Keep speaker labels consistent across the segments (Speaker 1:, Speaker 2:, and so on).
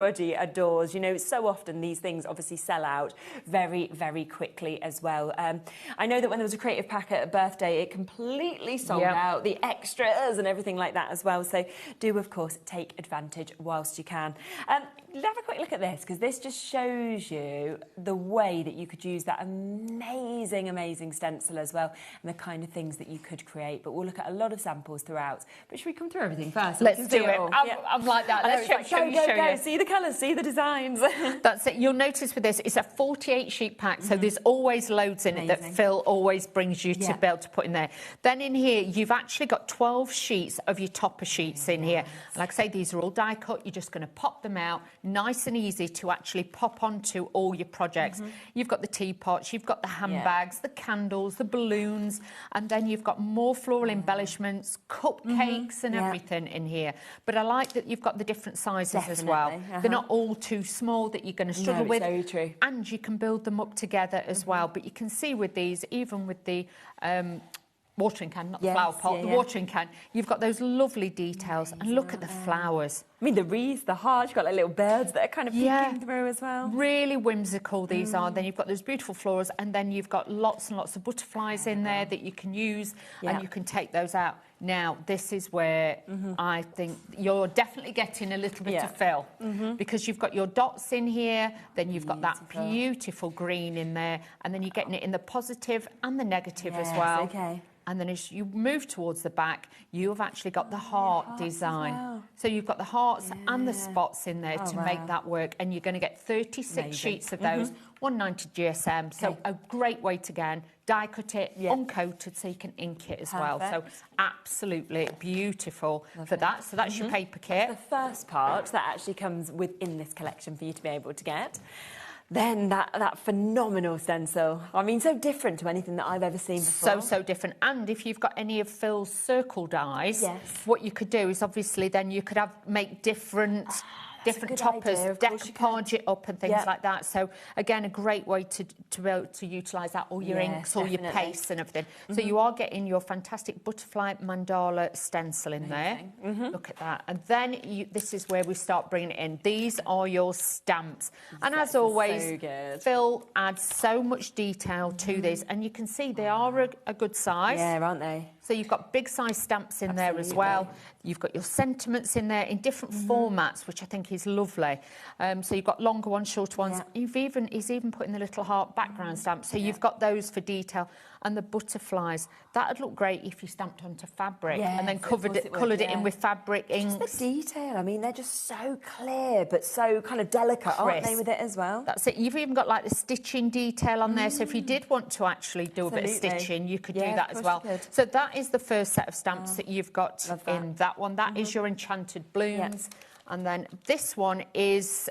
Speaker 1: everybody adores. You know, so often these things obviously sell out very, very quickly as well. I know that when there was a creative pack at a birthday, it completely sold out, the extras and everything like that as well. So do, of course, take advantage whilst you can. Have a quick look at this, because this just shows you the way that you could use that amazing, amazing stencil as well, and the kind of things that you could create. But we'll look at a lot of samples throughout. But should we come through everything first?
Speaker 2: Let's do it. I'm like that. Let's show you.
Speaker 1: See the colours, see the designs.
Speaker 2: That's it. You'll notice with this, it's a 48 sheet pack, so there's always loads in it that Phil always brings you to be able to put in there. Then in here, you've actually got 12 sheets of your topper sheets in here. And like I say, these are all die cut. You're just going to pop them out, nice and easy to actually pop onto all your projects. You've got the teapots, you've got the handbags, the candles, the balloons, and then you've got more floral embellishments, cupcakes and everything in here. But I like that you've got the different sizes as well. They're not all too small that you're going to struggle with.
Speaker 1: Very true.
Speaker 2: And you can build them up together as well. But you can see with these, even with the watering can, not the flower pot, the watering can, you've got those lovely details. And look at the flowers.
Speaker 1: I mean, the wreaths, the hearts, you've got like little birds that are kind of peeking through as well.
Speaker 2: Really whimsical these are. Then you've got those beautiful florals, and then you've got lots and lots of butterflies in there that you can use, and you can take those out. Now, this is where I think you're definitely getting a little bit of Phil, because you've got your dots in here, then you've got that beautiful green in there, and then you're getting it in the positive and the negative as well.
Speaker 1: Okay.
Speaker 2: And then as you move towards the back, you have actually got the heart design. So you've got the hearts and the spots in there to make that work. And you're going to get 36 sheets of those, 190 GSM. So a great way to, again, die cut it, uncoated, so you can ink it as well. So absolutely beautiful for that. So that's your paper kit.
Speaker 1: That's the first part that actually comes within this collection for you to be able to get. Then that phenomenal stencil. I mean, so different to anything that I've ever seen before.
Speaker 2: So different. And if you've got any of Phil's circle dies, what you could do is obviously then you could make different toppers, decoupage it up and things like that. So again, a great way to be able to utilise that, all your inks, all your pastes and everything. So you are getting your fantastic butterfly mandala stencil in there. Look at that. And then this is where we start bringing it in. These are your stamps. And as always, Phil adds so much detail to this, and you can see they are a good size.
Speaker 1: Yeah, aren't they?
Speaker 2: So you've got big size stamps in there as well. You've got your sentiments in there in different formats, which I think is lovely. So you've got longer ones, shorter ones. He's even putting the little heart background stamp. So you've got those for detail. And the butterflies, that would look great if you stamped onto fabric and then coloured it in with fabric inks.
Speaker 1: Just the detail, I mean, they're just so clear, but so kind of delicate, aren't they, with it as well?
Speaker 2: That's it. You've even got like the stitching detail on there. So if you did want to actually do a bit of stitching, you could do that as well. So that is the first set of stamps that you've got in that one. That is your enchanted blooms. And then this one is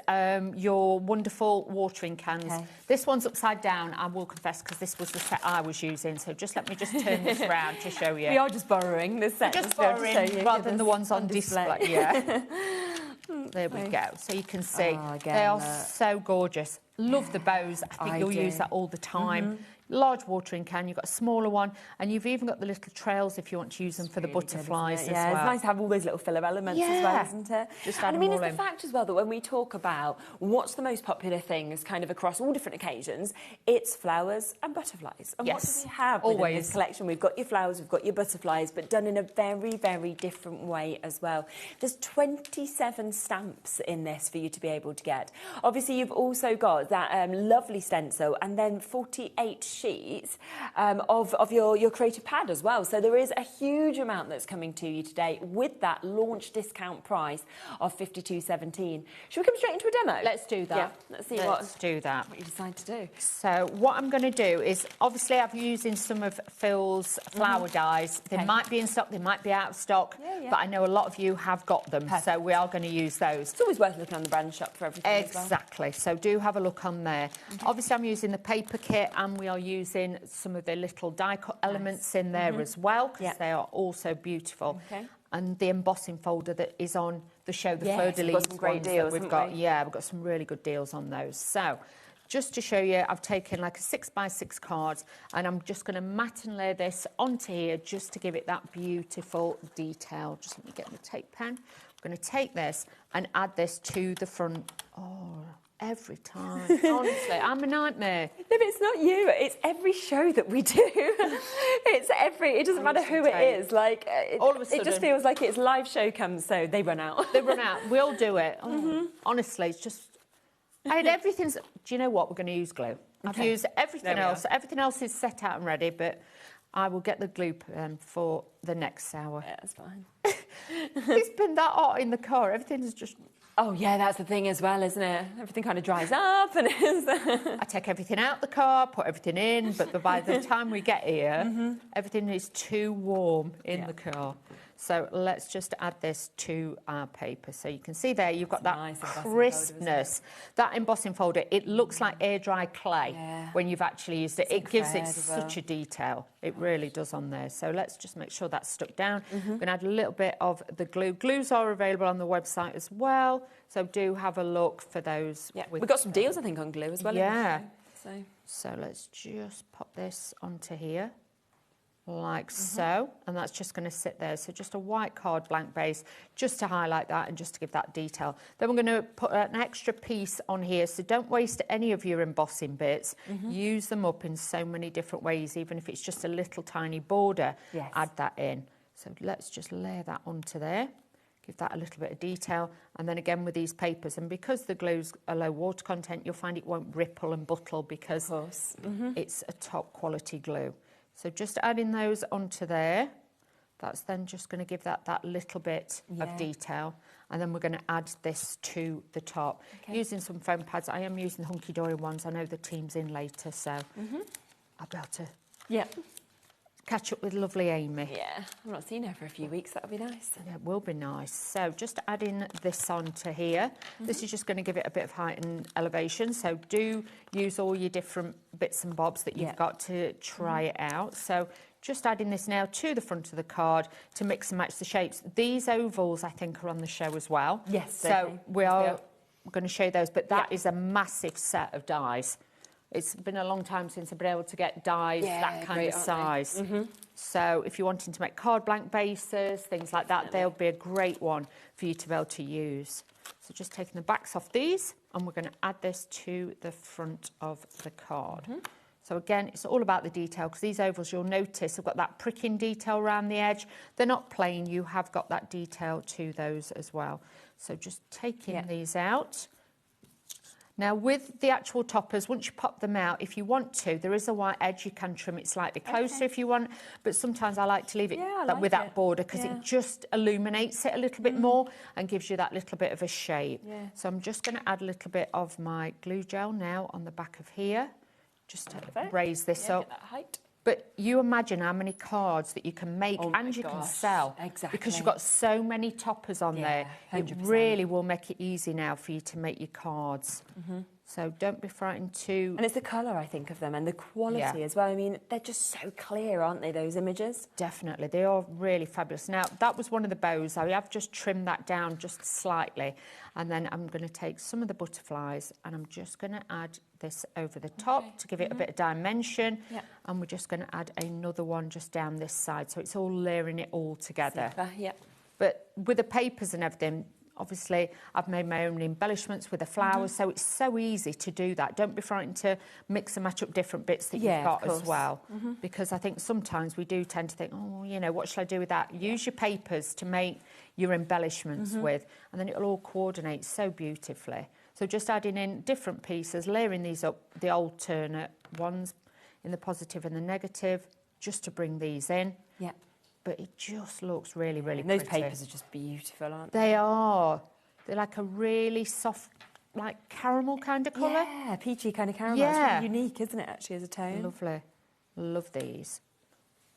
Speaker 2: your wonderful watering cans. This one's upside down, I will confess, because this was the set I was using. So let me just turn this around to show you.
Speaker 1: We are just borrowing this set.
Speaker 2: Just borrowing rather than the ones on display. There we go. So you can see they are so gorgeous. Love the bows. I think you'll use that all the time. Large watering can, you've got a smaller one, and you've even got the little trails if you want to use them for the butterflies as well.
Speaker 1: It's nice to have all those little filler elements as well, isn't it?
Speaker 2: Just
Speaker 1: and I mean, it's the fact as well that when we talk about what's the most popular things kind of across all different occasions, it's flowers and butterflies. And what do we have within this collection? We've got your flowers, we've got your butterflies, but done in a very, very different way as well. There's 27 stamps in this for you to be able to get. Obviously, you've also got that lovely stencil, and then 48 sheets of your creative pad as well. So there is a huge amount that's coming to you today with that launch discount price of $52.17. Should we come straight into a demo?
Speaker 2: Let's do that.
Speaker 1: Yeah, let's see what you decide to do.
Speaker 2: So what I'm going to do is, obviously I'm using some of Phil's flower dies. They might be in stock, they might be out of stock, but I know a lot of you have got them, so we are going to use those.
Speaker 1: It's always worth looking on the brand shop for everything
Speaker 2: Exactly, so do have a look on there. Obviously I'm using the paper kit, and we are using some of the little die cut elements in there as well, because they are also beautiful. And the embossing folder that is on the show, the fleur de lis
Speaker 1: great deals
Speaker 2: we've got. Yeah, we've got some really good deals on those. So just to show you, I've taken like a 6x6 card, and I'm just going to mat and lay this onto here just to give it that beautiful detail. Just let me get the tape pen. I'm going to take this and add this to the front. Oh, every time. Honestly, I'm a nightmare.
Speaker 1: No, but it's not you. It's every show that we do. It doesn't matter who it is. Like,
Speaker 2: all of a sudden,
Speaker 1: it just feels like it's live show comes, so they run out.
Speaker 2: They run out. We'll do it. Oh, honestly, it's just... everything's... Do you know what? We're going to use glue. I've used everything else. Everything else is set out and ready, but I will get the glue for the next hour.
Speaker 1: Yeah, that's fine.
Speaker 2: It's been that hot in the car. Everything's just...
Speaker 1: Oh, yeah, that's the thing as well, isn't it? Everything kind of dries up and
Speaker 2: I take everything out the car, put everything in, but by the time we get here, everything is too warm in the car. So let's just add this to our paper. So you can see there, you've got that nice crispness. That embossing folder, it looks like air-dry clay when you've actually used it. It gives it such a detail. It really does on there. So let's just make sure that's stuck down. I'm going to add a little bit of the glue. Glues are available on the website as well. So do have a look for those.
Speaker 1: Yeah, we've got some deals, I think, on glue as well.
Speaker 2: Yeah. So let's just pop this onto here. Like so, and that's just going to sit there. So just a white card blank base, just to highlight that and just to give that detail. Then we're going to put an extra piece on here, so don't waste any of your embossing bits. Use them up in so many different ways, even if it's just a little tiny border. Add that in. So let's just layer that onto there. Give that a little bit of detail. And then again with these papers, and because the glue's a low water content, you'll find it won't ripple and buttle because it's a top quality glue. So just adding those onto there, that's then just going to give that little bit of detail. And then we're going to add this to the top. Using some foam pads. I am using the Hunky Dory ones. I know the team's in later, so I'll be able to catch up with lovely Amy.
Speaker 1: Yeah, I've not seen her for a few weeks. That'll be nice.
Speaker 2: Yeah, it will be nice. So just adding this onto here. This is just going to give it a bit of height and elevation. So do use all your different bits and bobs that you've got to try it out. So just adding this now to the front of the card to mix and match the shapes. These ovals, I think, are on the show as well.
Speaker 1: Yes.
Speaker 2: So we are going to show those, but that is a massive set of dies. It's been a long time since I've been able to get dies that kind of size. So if you're wanting to make card blank bases, things like that, they'll be a great one for you to be able to use. So just taking the backs off these, and we're going to add this to the front of the card. So again, it's all about the detail, because these ovals, you'll notice, have got that pricking detail around the edge. They're not plain, you have got that detail to those as well. So just taking these out. Now, with the actual toppers, once you pop them out, if you want to, there is a white edge. You can trim it slightly closer if you want, but sometimes I like to leave it with that border, because it just illuminates it a little bit more and gives you that little bit of a shape. So I'm just going to add a little bit of my glue gel now on the back of here, just to raise this up.
Speaker 1: Get that height.
Speaker 2: But you imagine how many cards that you can make and you can sell. Because you've got so many toppers on there. 100%. It really will make it easy now for you to make your cards. So don't be frightened to...
Speaker 1: And it's the colour, I think, of them, and the quality as well. I mean, they're just so clear, aren't they, those images?
Speaker 2: Definitely. They are really fabulous. Now, that was one of the bows. I have just trimmed that down just slightly. And then I'm going to take some of the butterflies and I'm just going to add this over the top to give it a bit of dimension. And we're just going to add another one just down this side. So it's all layering it all together. But with the papers and everything, obviously, I've made my own embellishments with the flowers, so it's so easy to do that. Don't be frightened to mix and match up different bits that you've got as well. Because I think sometimes we do tend to think, oh, you know, what shall I do with that? Use your papers to make your embellishments with, and then it'll all coordinate so beautifully. So just adding in different pieces, layering these up, the alternate ones in the positive and the negative, just to bring these in. But it just looks really, really pretty.
Speaker 1: Those papers are just beautiful, aren't they?
Speaker 2: They are. They're like a really soft, like caramel kind of colour.
Speaker 1: Yeah, peachy kind of caramel. It's really unique, isn't it, actually, as a tone?
Speaker 2: Lovely. Love these.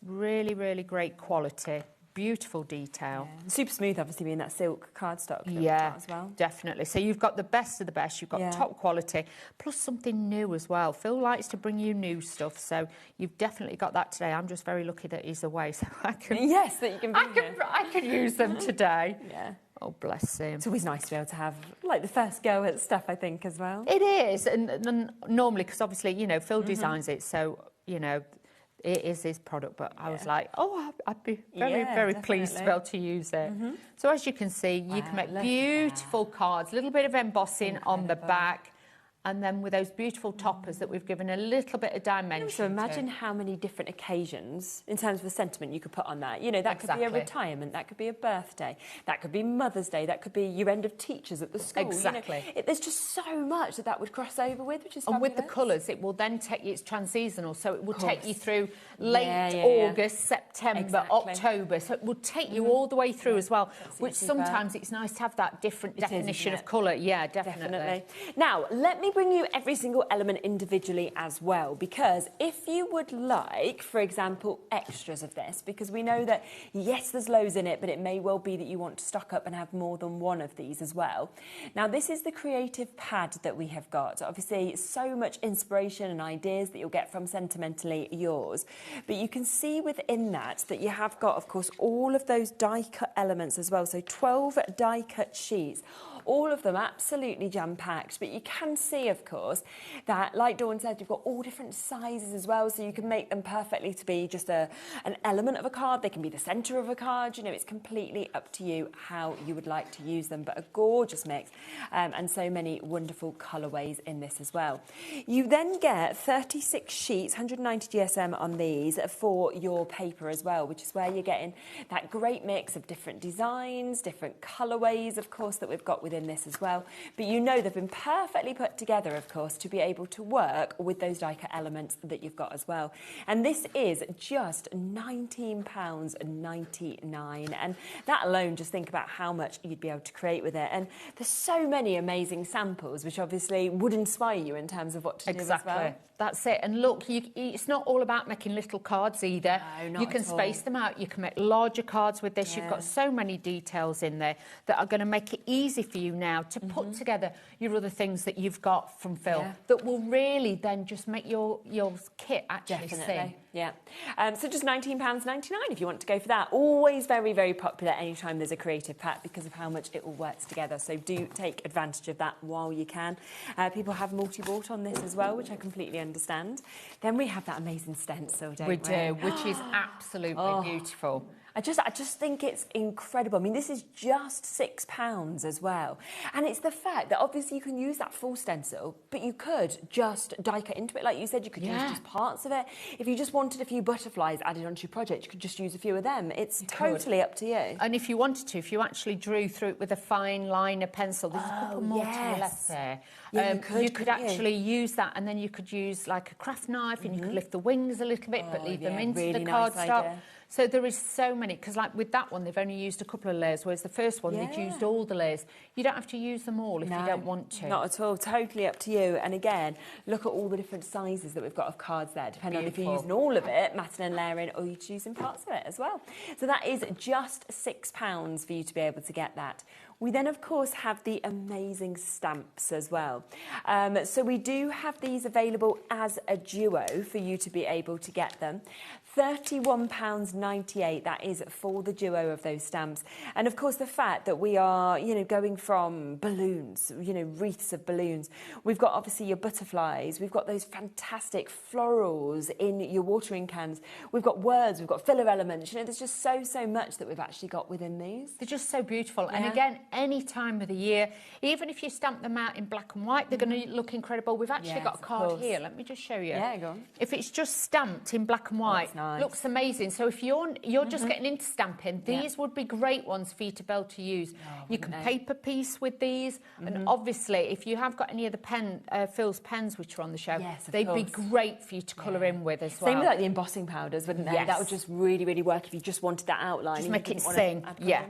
Speaker 2: Really, really great quality. Beautiful detail.
Speaker 1: Super smooth, obviously, being that silk cardstock as well.
Speaker 2: Definitely. So you've got the best of the best. You've got top quality, plus something new as well. Phil likes to bring you new stuff, so you've definitely got that today. I'm just very lucky that he's away, so I can...
Speaker 1: Yes, that you can bring
Speaker 2: I can use them today. Oh, bless him.
Speaker 1: It's always nice to be able to have, like, the first go at stuff, I think, as well.
Speaker 2: It is, and normally, because obviously, you know, Phil designs it, so, you know, It is his product, but I was like, oh, I'd be very pleased to be able to use it. So as you can see, you can make beautiful cards, a little bit of embossing on the back, and then with those beautiful toppers that we've given a little bit of dimension.
Speaker 1: So imagine how many different occasions, in terms of the sentiment, you could put on that. You know, that could be a retirement, that could be a birthday, that could be Mother's Day, that could be your end of teachers at the school.
Speaker 2: Exactly.
Speaker 1: You know, there's just so much that would cross over with, which is
Speaker 2: fabulous. And with the colours, it will then take you, it's transeasonal, so it will take you through late August, September, October. So it will take you all the way through as well, which sometimes it's nice to have that different definition of colour. Yeah, definitely.
Speaker 1: Now, let me bring you every single element individually as well, because if you would like, for example, extras of this, because we know that, yes, there's loads in it, but it may well be that you want to stock up and have more than one of these as well. Now, this is the creative pad that we have got. Obviously, so much inspiration and ideas that you'll get from Sentimentally Yours. But you can see within that you have got, of course, all of those die-cut elements as well. So 12 die-cut sheets. All of them absolutely jam-packed, but you can see, of course, that, like Dawn said, you've got all different sizes as well, so you can make them perfectly to be just an element of a card. They can be the centre of a card. You know, it's completely up to you how you would like to use them, but a gorgeous mix, and so many wonderful colourways in this as well. You then get 36 sheets, 190 GSM on these for your paper as well, which is where you're getting that great mix of different designs, different colourways, of course, that we've got within this as well. But you know they've been perfectly put together, of course, to be able to work with those die-cut elements that you've got as well. And this is just £19.99. And that alone, just think about how much you'd be able to create with it. And there's so many amazing samples, which obviously would inspire you in terms of what to do as well.
Speaker 2: That's it. And look, it's not all about making little cards either.
Speaker 1: No, not
Speaker 2: you can space them out. You can make larger cards with this. You've got so many details in there that are going to make it easy for you now to put together your other things that you've got from Phil that will really then just make your kit actually sing.
Speaker 1: Yeah. So just £19.99 if you want to go for that. Always very, very popular anytime there's a creative pack because of how much it all works together. So do take advantage of that while you can. People have multi-bought on this as well, which I completely understand. Then we have that amazing stencil, don't we?
Speaker 2: We do, which is absolutely beautiful.
Speaker 1: I just think it's incredible. I mean, this is just £6 as well. And it's the fact that obviously you can use that full stencil, but you could just die cut into it. Like you said, you could use just parts of it. If you just wanted a few butterflies added onto your project, you could just use a few of them. It's totally up to you.
Speaker 2: And if you wanted to, if you actually drew through it with a fine liner pencil, there's a couple more to your left there.
Speaker 1: Yeah,
Speaker 2: you could actually use that, and then you could use like a craft knife and you could lift the wings a little bit, but leave them into the cardstock. So there is so many, because like with that one, they've only used a couple of layers, whereas the first one, they've used all the layers. You don't have to use them all if you don't want to.
Speaker 1: Not at all. Totally up to you. And again, look at all the different sizes that we've got of cards there, depending on if you're using all of it, matting and layering, or you're choosing parts of it as well. So that is just £6 for you to be able to get that. We then, of course, have the amazing stamps as well. So we do have these available as a duo for you to be able to get them. £31.98, that is for the duo of those stamps. And of course, the fact that we are, you know, going from balloons, you know, wreaths of balloons. We've got obviously your butterflies. We've got those fantastic florals in your watering cans. We've got words, we've got filler elements. You know, there's just so much that we've actually got within these.
Speaker 2: They're just so beautiful. And again, any time of the year, even if you stamp them out in black and white, they're going to look incredible. We've actually got a card here. Let me just show you.
Speaker 1: Yeah, go on.
Speaker 2: If it's just stamped in black and white, looks amazing. So if you're just getting into stamping, these would be great ones for you to be able to use. You can paper piece with these, and obviously, if you have got any of the Phil's pens which are on the show, they'd be great for you to colour in with as well.
Speaker 1: Same with like the embossing powders, wouldn't they? That would just really, really work if you just wanted that outline.
Speaker 2: Just make it sing.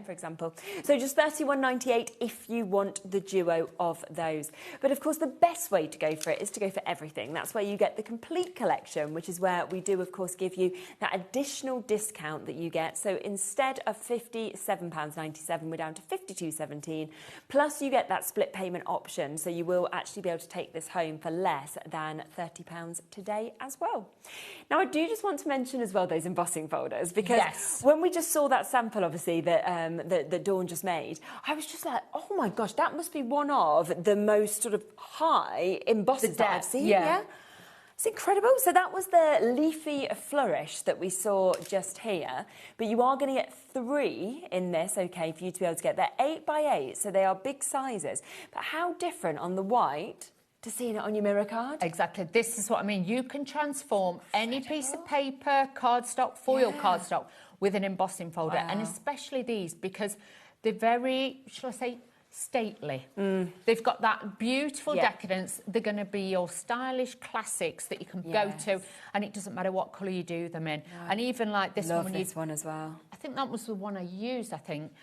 Speaker 1: For example. So just £31.98 if you want the duo of those. But of course, the best way to go for it is to go for everything. That's where you get the complete collection, which is where we do, of course, give you that additional discount that you get. So instead of £57.97, we're down to £52.17. Plus, you get that split payment option. So you will actually be able to take this home for less than £30 today as well. Now, I do just want to mention as well those embossing folders, because when we just saw that sample, obviously, that Dawn just made, I was just like, oh my gosh, that must be one of the most sort of high embossers that I've seen. It's incredible. So that was the leafy flourish that we saw just here, but you are going to get 3 in this, okay, for you to be able to get. They're 8 by 8, so they are big sizes. But how different on the white to seeing it on your mirror card?
Speaker 2: Exactly. This is what I mean. You can transform any piece of paper, cardstock, foil cardstock with an embossing folder, and especially these because they're very, shall I say, stately. They've got that beautiful decadence. They're going to be your stylish classics that you can go to, and it doesn't matter what colour you do them in. And even like this one,
Speaker 1: this one as well.
Speaker 2: I think that was the one I used. I think.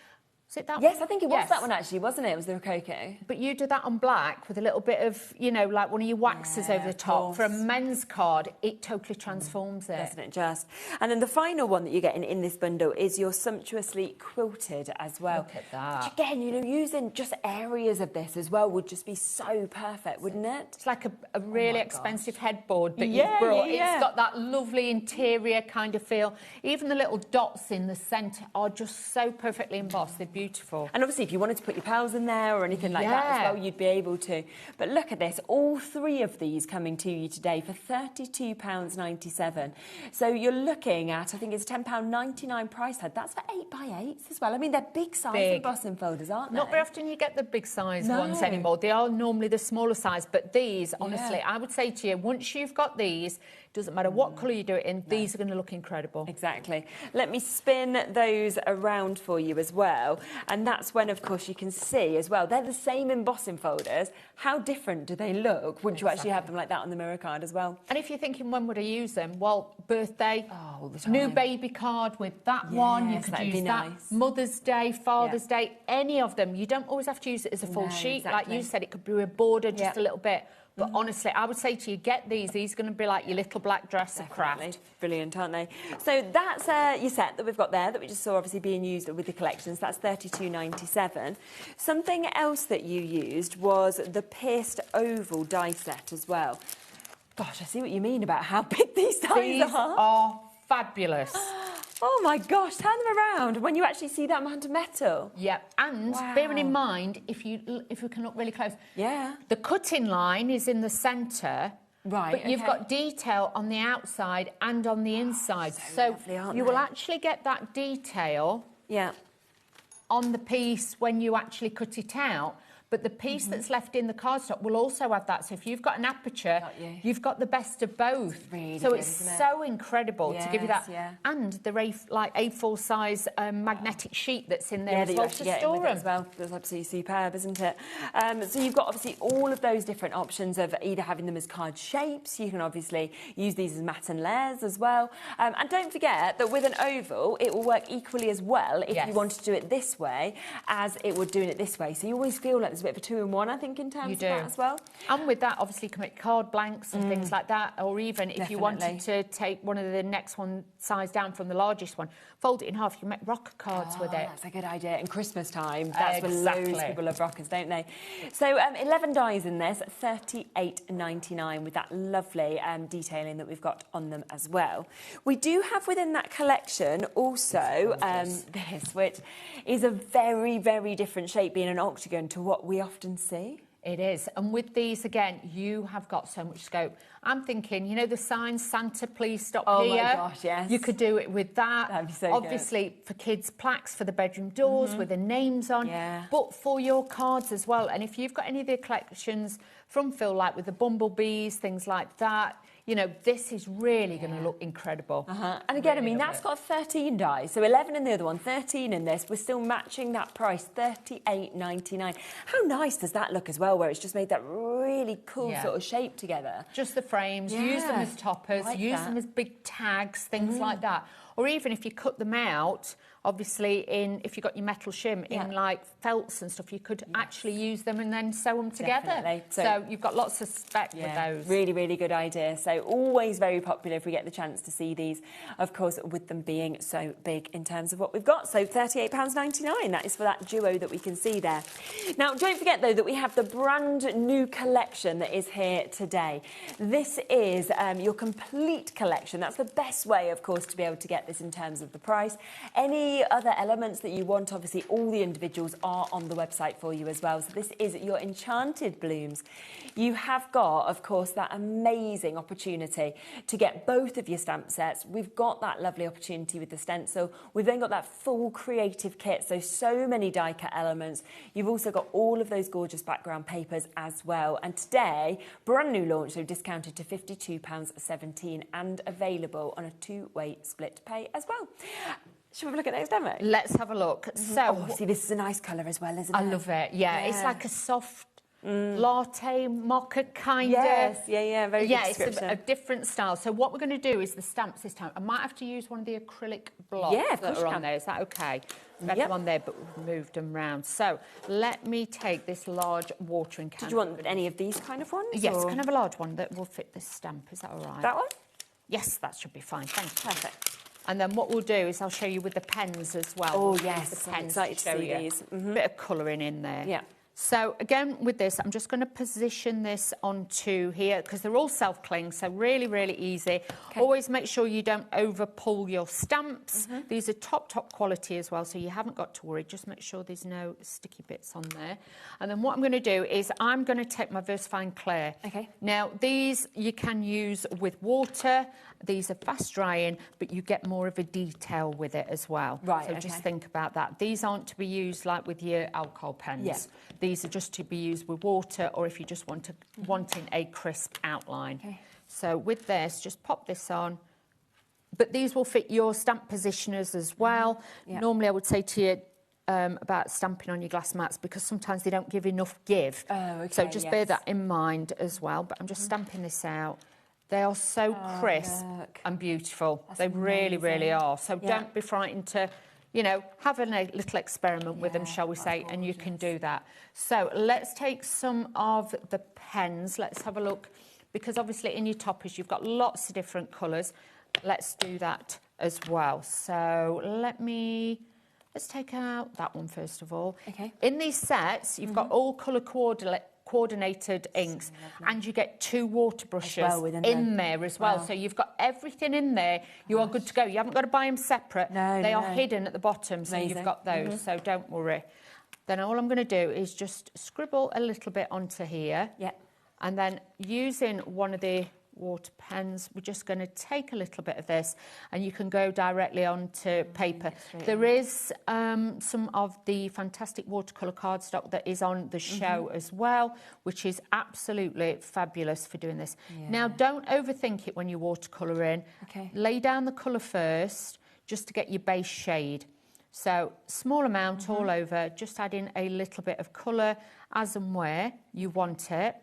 Speaker 2: Was it that
Speaker 1: yes,
Speaker 2: one?
Speaker 1: I think it was that one actually, wasn't it? It was the Rococo.
Speaker 2: But you did that on black with a little bit of, you know, like one of your waxes over the top. For a men's card, it totally transforms it.
Speaker 1: Doesn't it just? And then the final one that you're getting in this bundle is your sumptuously quilted as well.
Speaker 2: Look at that.
Speaker 1: Which again, you know, using just areas of this as well would just be so perfect, wouldn't it?
Speaker 2: It's like a really expensive headboard that you've brought. It's got that lovely interior kind of feel. Even the little dots in the centre are just so perfectly embossed. They're beautiful.
Speaker 1: And obviously if you wanted to put your pals in there or anything like that as well, you'd be able to. But look at this, all 3 of these coming to you today for £32.97. So you're looking at, I think it's a £10.99 price tag. That's for 8 by 8s as well. I mean, they're big size embossing folders, aren't they?
Speaker 2: Not very often you get the big size ones anymore. They are normally the smaller size, but these, honestly, I would say to you, once you've got these, doesn't matter what colour you do it in, these are going to look incredible.
Speaker 1: Exactly. Let me spin those around for you as well. And that's when, of course, you can see as well, they're the same embossing folders. How different do they look once you actually have them like that on the mirror card as well?
Speaker 2: And if you're thinking, when would I use them? Well, birthday, new baby card with that one. You could use that. Mother's Day, Father's Day, any of them. You don't always have to use it as a full sheet. Like you said, it could be a border just a little bit. But honestly, I would say to you, get these. These are going to be like your little black dress of craft.
Speaker 1: Brilliant, aren't they? So that's your set that we've got there that we just saw obviously being used with the collections. That's £32.97. Something else that you used was the pierced oval die set as well. Gosh, I see what you mean about how big these dies are.
Speaker 2: These are fabulous.
Speaker 1: Oh my gosh, turn them around when you actually see that amount of metal.
Speaker 2: Yeah, and bearing in mind, if we can look really close, the cutting line is in the centre, but you've got detail on the outside and on the inside. So lovely, you will actually get that detail on the piece when you actually cut it out. But the piece that's left in the cardstock will also have that. So if you've got an aperture, you've got the best of both.
Speaker 1: Really
Speaker 2: so
Speaker 1: good,
Speaker 2: it's so incredible to give you that. And the A4 size magnetic sheet that's in there as well to store them.
Speaker 1: As well. That's absolutely superb, isn't it? So you've got obviously all of those different options of either having them as card shapes. You can obviously use these as mat and layers as well. And don't forget that with an oval, it will work equally as well if you wanted to do it this way as it would doing it this way. So you always feel like there's a bit of a 2-in-1, I think, in terms of that as well.
Speaker 2: And with that, obviously, you can make card blanks and things like that, or even if you wanted to take one of the next one size down from the largest one, fold it in half, you can make rocker cards with it.
Speaker 1: That's a good idea. And Christmas time, that's when loads of people love rockers, don't they? So 11 dies in this, £38.99 with that lovely detailing that we've got on them as well. We do have within that collection also this, which is a very, very different shape, being an octagon to what we often see.
Speaker 2: It is. And with these, again, you have got so much scope. I'm thinking, you know, the sign, Santa, please stop here.
Speaker 1: Oh, my gosh, yes.
Speaker 2: You could do it with that.
Speaker 1: That'd be so
Speaker 2: Obviously,
Speaker 1: good.
Speaker 2: for kids, plaques for the bedroom doors with the names on. But for your cards as well. And if you've got any of the collections from Phil, like with the bumblebees, things like that, you know, this is really going to look incredible.
Speaker 1: And again, I mean, that's got 13 dies. So 11 in the other one, 13 in this. We're still matching that price, £38.99. How nice does that look as well, where it's just made that really cool sort of shape together?
Speaker 2: Just the frames, use them as toppers, use them as big tags, things like that. Or even if you cut them out, obviously, if you've got your metal shim in like felts and stuff, you could actually use them and then sew them together.
Speaker 1: Definitely.
Speaker 2: So you've got lots of spec with those.
Speaker 1: Really, really good idea. So always very popular if we get the chance to see these, of course, with them being so big in terms of what we've got. So £38.99, that is for that duo that we can see there. Now, don't forget, though, that we have the brand new collection that is here today. This is your complete collection. That's the best way, of course, to be able to get this in terms of the price. Any other elements that you want, obviously all the individuals are on the website for you as well. So this is your Enchanted Blooms. You have got, of course, that amazing opportunity to get both of your stamp sets. We've got that lovely opportunity with the stencil. We've then got that full creative kit, so many die cut elements. You've also got all of those gorgeous background papers as well. And today, brand new launch, so discounted to £52.17 and available on a 2-way split pay as well. Should we have a look at the next demo?
Speaker 2: Let's have a look. So,
Speaker 1: see, this is a nice colour as well, isn't it?
Speaker 2: I love it. Yeah, it's like a soft latte mocha kind of.
Speaker 1: Yes, very good description.
Speaker 2: It's a different style. So what we're going to do is the stamps this time. I might have to use one of the acrylic blocks that are on there. Is that okay? We had them on there, but we've moved them round. So let me take this large watering can.
Speaker 1: Did you want any of these kind of ones?
Speaker 2: Yes, kind of a large one that will fit this stamp. Is that all right?
Speaker 1: That one?
Speaker 2: Yes, that should be fine. Thank you.
Speaker 1: Perfect.
Speaker 2: And then what we'll do is I'll show you with the pens as well.
Speaker 1: Oh, yes.
Speaker 2: The pens
Speaker 1: I'm excited to see these.
Speaker 2: Bit of colouring in there.
Speaker 1: Yeah.
Speaker 2: So again, with this, I'm just going to position this onto here because they're all self-cling, so really easy. Okay. Always make sure you don't over-pull your stamps. These are top quality as well, so you haven't got to worry. Just make sure there's no sticky bits on there. And then what I'm going to do is I'm going to take my VersaFine Clear.
Speaker 1: Okay.
Speaker 2: Now, these you can use with water. These are fast drying, but you get more of a detail with it as well.
Speaker 1: Right,
Speaker 2: so just think about that. These aren't to be used like with your alcohol pens.
Speaker 1: Yeah.
Speaker 2: These are just to be used with water or if you just wanting a crisp outline.
Speaker 1: Okay.
Speaker 2: So with this, just pop this on. But these will fit your stamp positioners as well.
Speaker 1: Yeah.
Speaker 2: Normally I would say to you about stamping on your glass mats because sometimes they don't give enough give.
Speaker 1: Oh, okay,
Speaker 2: so just bear that in mind as well. But I'm just stamping this out. They are so crisp and beautiful.
Speaker 1: That's
Speaker 2: they
Speaker 1: amazing.
Speaker 2: really are. So don't be frightened to, you know, have a little experiment with them, shall we say, and you can do that. So let's take some of the pens. Let's have a look, because obviously in your toppers you've got lots of different colours. Let's do that as well. So let's take out that one first of all.
Speaker 1: Okay.
Speaker 2: In these sets, you've got all colour coordinated inks, and you get 2 water brushes in there as well. So you've got everything in there. You are good to go. You haven't got to buy them separate. They are hidden at the bottom, so you've got those. So don't worry. Then all I'm going to do is just scribble a little bit onto here. Yeah. And then using one of the water pens, we're just going to take a little bit of this, and you can go directly onto paper. There is some of the fantastic watercolour cardstock that is on the show as well, which is absolutely fabulous for doing this. Now, don't overthink it when you watercolour in. Lay down the colour first, just to get your base shade. So, small amount all over, just adding a little bit of colour as and where you want it.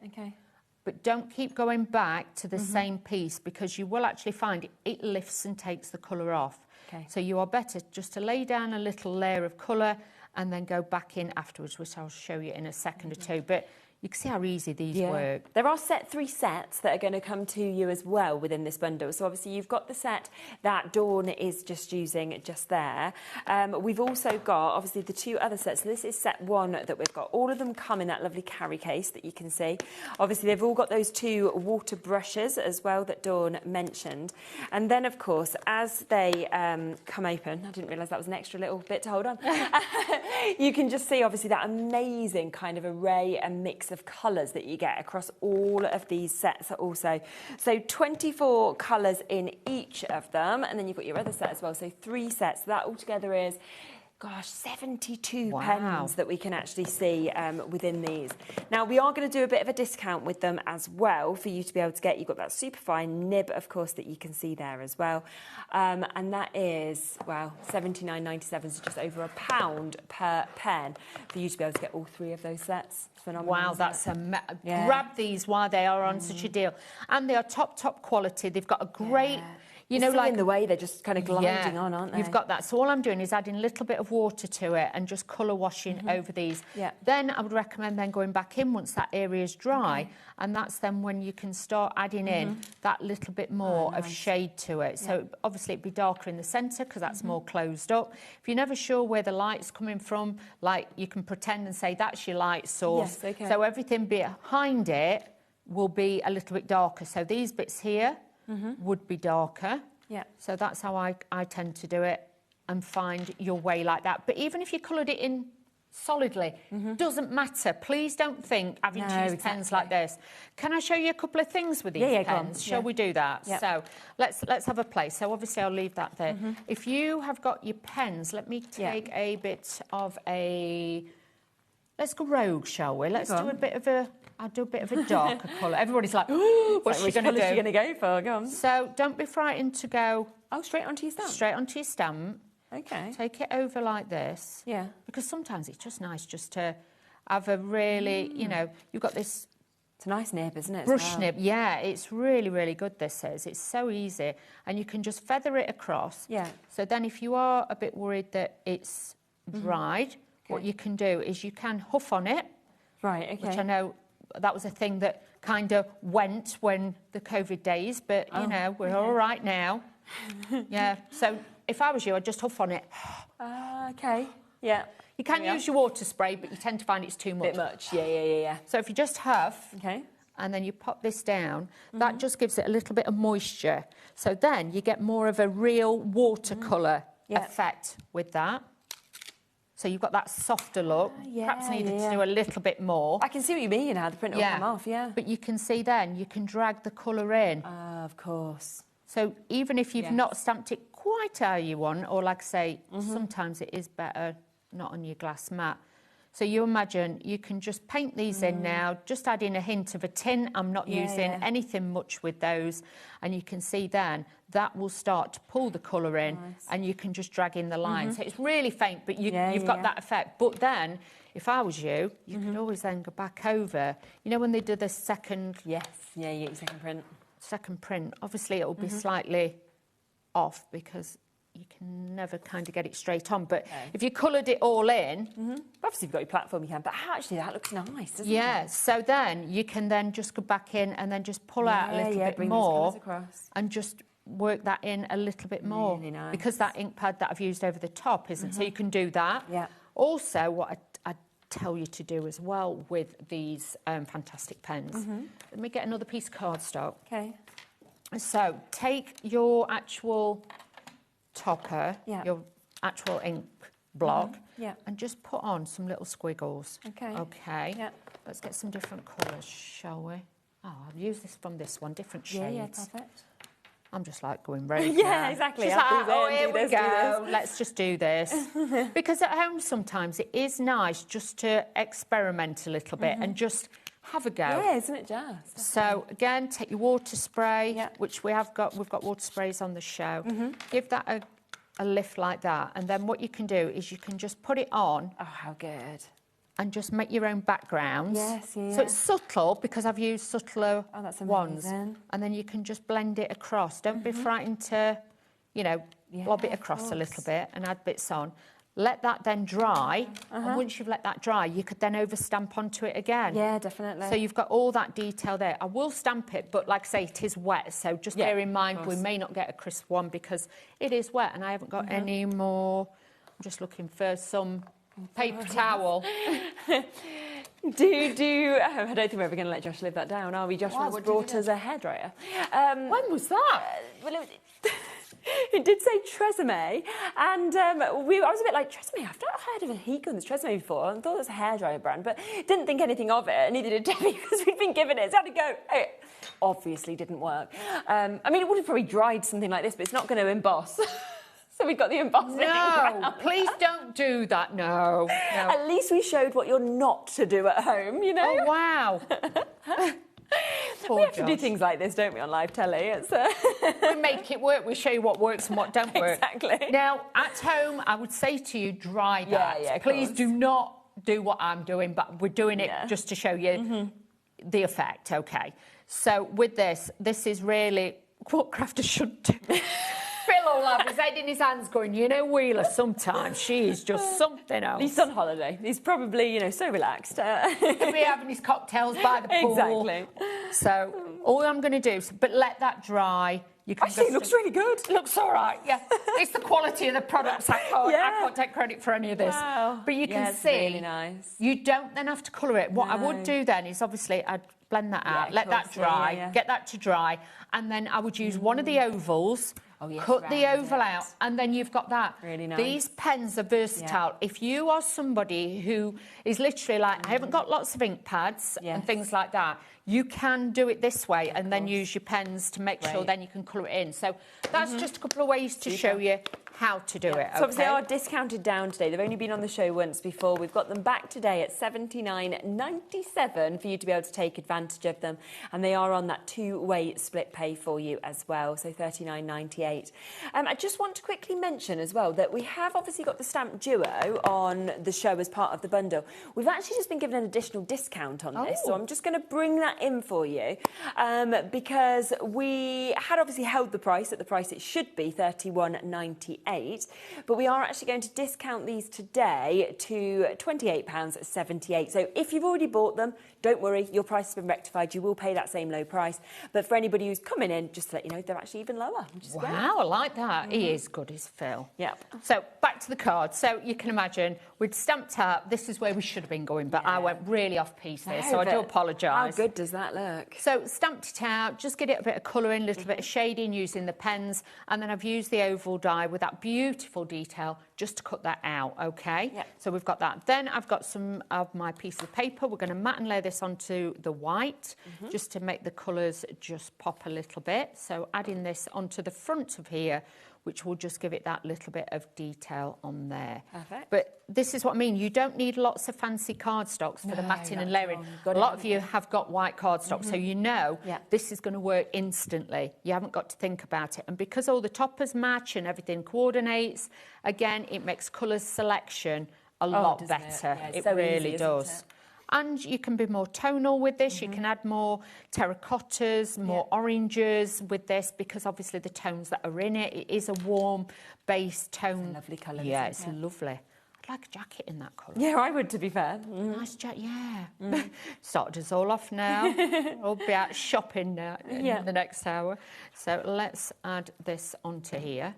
Speaker 2: But don't keep going back to the same piece, because you will actually find it lifts and takes the colour off. So you are better just to lay down a little layer of colour and then go back in afterwards, which I'll show you in a second or two. But you can see how easy these work.
Speaker 1: There are 3 sets that are going to come to you as well within this bundle. So obviously you've got the set that Dawn is just using just there. We've also got obviously the 2 other sets. So this is set 1 that we've got. All of them come in that lovely carry case that you can see. Obviously they've all got those 2 water brushes as well that Dawn mentioned. And then of course, as they come open, I didn't realise that was an extra little bit to hold on. You can just see obviously that amazing kind of array and mix of colours that you get across all of these sets also. So 24 colours in each of them, and then you've got your other set as well, so 3 sets. So that altogether is, gosh, 72 pens that we can actually see within these. Now, we are going to do a bit of a discount with them as well for you to be able to get. You've got that super fine nib, of course, that you can see there as well. And that is, well, $79.97, so just over £1 per pen for you to be able to get all 3 of those sets. Phenomenal,
Speaker 2: wow, that's grab these while they are on such a deal. And they are top quality. They've got a great... You know, like
Speaker 1: in the way they're just kind of gliding on, aren't they?
Speaker 2: You've got that. So all I'm doing is adding a little bit of water to it and just colour washing over these. Then I would recommend then going back in once that area is dry, and that's then when you can start adding in that little bit more of shade to it. So obviously it'd be darker in the centre because that's more closed up. If you're never sure where the light's coming from, like you can pretend and say that's your light source. So everything behind it will be a little bit darker. So these bits here would be darker.
Speaker 1: Yeah.
Speaker 2: So that's how I tend to do it and find your way like that. But even if you coloured it in solidly, doesn't matter. Please don't think having to use pens like this. Can I show you a couple of things with these pens? Shall we do that?
Speaker 1: Yep.
Speaker 2: So let's have a play. So obviously I'll leave that there. If you have got your pens, let me take a bit of a... Let's go rogue, shall we? Let's do a bit of a... I'll do a bit of a darker colour. Everybody's like, oh, what's she going to do?
Speaker 1: Which colour is she going to go for? Go on.
Speaker 2: So don't be frightened to go...
Speaker 1: Oh, straight onto your stamp?
Speaker 2: Straight onto your stamp.
Speaker 1: Okay.
Speaker 2: Take it over like this.
Speaker 1: Yeah.
Speaker 2: Because sometimes it's just nice just to have a really, you know, you've got this...
Speaker 1: It's a nice nib, isn't it?
Speaker 2: Brush nib. Yeah, it's really, really good, this is. It's so easy. And you can just feather it across.
Speaker 1: Yeah.
Speaker 2: So then if you are a bit worried that it's dried, what you can do is you can huff on it.
Speaker 1: Right, okay.
Speaker 2: Which I know that was a thing that kind of went when the COVID days, but, you know, we're all right now. Yeah. So if I was you, I'd just huff on it.
Speaker 1: Okay. Yeah.
Speaker 2: You can use your water spray, but you tend to find it's too much.
Speaker 1: Bit much. Yeah.
Speaker 2: So if you just huff,
Speaker 1: okay,
Speaker 2: and then you pop this down, that just gives it a little bit of moisture. So then you get more of a real watercolour effect with that. So you've got that softer look. Perhaps needed to do a little bit more.
Speaker 1: I can see what you mean, how the print will come off,
Speaker 2: But you can see then, you can drag the colour in.
Speaker 1: Of course.
Speaker 2: So even if you've not stamped it quite how you want, or like I say, sometimes it is better not on your glass mat. So you imagine you can just paint these in now, just add in a hint of a tin. I'm not using anything much with those. And you can see then that will start to pull the colour in and you can just drag in the lines. So it's really faint, but you've got that effect. But then, if I was you, you could always then go back over. You know when they do the second...
Speaker 1: Yes, yeah, you get your second print.
Speaker 2: Second print. Obviously, it will be slightly off because... you can never kind of get it straight on. But if you coloured it all in...
Speaker 1: Obviously, you've got your platform, you can. But actually, that looks nice, doesn't it?
Speaker 2: Yeah, so then you can then just go back in and then just pull out a little bit more and just work that in a little bit more.
Speaker 1: Really nice.
Speaker 2: Because that ink pad that I've used over the top isn't. So you can do that.
Speaker 1: Yeah.
Speaker 2: Also, what I tell you to do as well with these fantastic pens. Let me get another piece of cardstock.
Speaker 1: Okay.
Speaker 2: So take your actual... topper, your actual ink block, and just put on some little squiggles. Okay. Let's get some different colours, shall we? Oh, I'll use this from this one, different shades.
Speaker 1: Yeah, perfect.
Speaker 2: I'm just like going rogue.
Speaker 1: Exactly.
Speaker 2: Just like, oh, here we go. Let's just do this. Because at home sometimes it is nice just to experiment a little bit and just have a go.
Speaker 1: Yeah, isn't it just?
Speaker 2: So again, take your water spray, which we have got. We've got water sprays on the show. Give that a lift like that, and then what you can do is you can just put it on.
Speaker 1: Oh, how good!
Speaker 2: And just make your own backgrounds.
Speaker 1: Yes,
Speaker 2: So it's subtle because I've used subtler ones,
Speaker 1: amazing.
Speaker 2: and then you can just blend it across. Don't be frightened to, you know, lob it across a little bit and add bits on. Let that then dry, and once you've let that dry, you could then overstamp onto it again.
Speaker 1: Yeah, definitely.
Speaker 2: So you've got all that detail there. I will stamp it, but like I say, it is wet, so just bear in mind we may not get a crisp one because it is wet, and I haven't got any more. I'm just looking for some paper towel.
Speaker 1: I don't think we're ever going to let Josh live that down, are we? Josh once brought us a hairdryer.
Speaker 2: When was that?
Speaker 1: Well, it did say Tresemme, and I was a bit like, Tresemme, I've not heard of a heat gun that's Tresemme before. I thought it was a hairdryer brand, but didn't think anything of it, and neither did Debbie because we'd been given it. So I had to go. It obviously didn't work. I mean, it would have probably dried something like this, but it's not going to emboss. So we got the embossing.
Speaker 2: No, please don't do that. No.
Speaker 1: At least we showed what you're not to do at home, you know?
Speaker 2: Oh, wow.
Speaker 1: We have to do things like this, don't we, on live telly?
Speaker 2: We make it work. We show you what works and what don't work.
Speaker 1: Exactly.
Speaker 2: Now, at home, I would say to you, dry that.
Speaker 1: Yeah,
Speaker 2: please do not do what I'm doing, but we're doing it just to show you the effect, okay? So with this is really what crafters should do. Phil will have his head in his hands going, you know, Wheeler, sometimes she is just something else.
Speaker 1: He's on holiday. He's probably, you know, so relaxed.
Speaker 2: He'll be having his cocktails by the pool.
Speaker 1: Exactly.
Speaker 2: So all I'm going to do, but let that dry. You can
Speaker 1: Actually, it looks really good.
Speaker 2: It looks all right, yeah. It's the quality of the products. I can't take credit for any of this.
Speaker 1: Wow.
Speaker 2: But you can see,
Speaker 1: really nice.
Speaker 2: You don't then have to colour it. What I would do then is obviously I'd blend that out, let that dry, get that to dry, and then I would use one of the ovals cut the oval out, and then you've got that.
Speaker 1: Really nice.
Speaker 2: These pens are versatile. If you are somebody who is literally like, I haven't got lots of ink pads and things like that, you can do it this way and then use your pens to make sure then you can colour it in. So that's just a couple of ways to show you how to do it.
Speaker 1: So obviously they are discounted down today. They've only been on the show once before. We've got them back today at $79.97 for you to be able to take advantage of them. And they are on that two-way split pay for you as well, so $39.98. I just want to quickly mention as well that we have obviously got the stamp duo on the show as part of the bundle. We've actually just been given an additional discount on this, so I'm just going to bring that in for you because we had obviously held the price at the price it should be, $31.98, but we are actually going to discount these today to £28.78. So if you've already bought them, don't worry, your price has been rectified. You will pay that same low price. But for anybody who's coming in, just to let you know, they're actually even lower.
Speaker 2: Wow, I like that. He is good, is Phil.
Speaker 1: Yep.
Speaker 2: So back to the card. So you can imagine we'd stamped out. This is where we should have been going, but I went really off piece there, so I do apologise.
Speaker 1: How good does that look?
Speaker 2: So stamped it out, just get it a bit of colouring, a little bit of shading using the pens, and then I've used the oval die with that beautiful detail just to cut that out, okay?
Speaker 1: Yep.
Speaker 2: So we've got that. Then I've got some of my piece of paper. We're going to mat and lay this onto the white just to make the colours just pop a little bit. So adding this onto the front of here, which will just give it that little bit of detail on there.
Speaker 1: Perfect.
Speaker 2: But this is what I mean. You don't need lots of fancy cardstocks for the matting and layering. A lot of you have got white cardstock, so you know this is going to work instantly. You haven't got to think about it. And because all the toppers match and everything coordinates, again, it makes colour selection a lot better. It so really easy, does. And you can be more tonal with this. You can add more terracottas, more oranges with this, because obviously the tones that are in it, it is a warm base tone.
Speaker 1: It's a lovely colour.
Speaker 2: Yeah, it's lovely. I'd like a jacket in that colour.
Speaker 1: Yeah, I would, to be fair.
Speaker 2: Nice jacket, yeah. Started us all off now. We'll be out shopping now in the next hour. So let's add this onto here.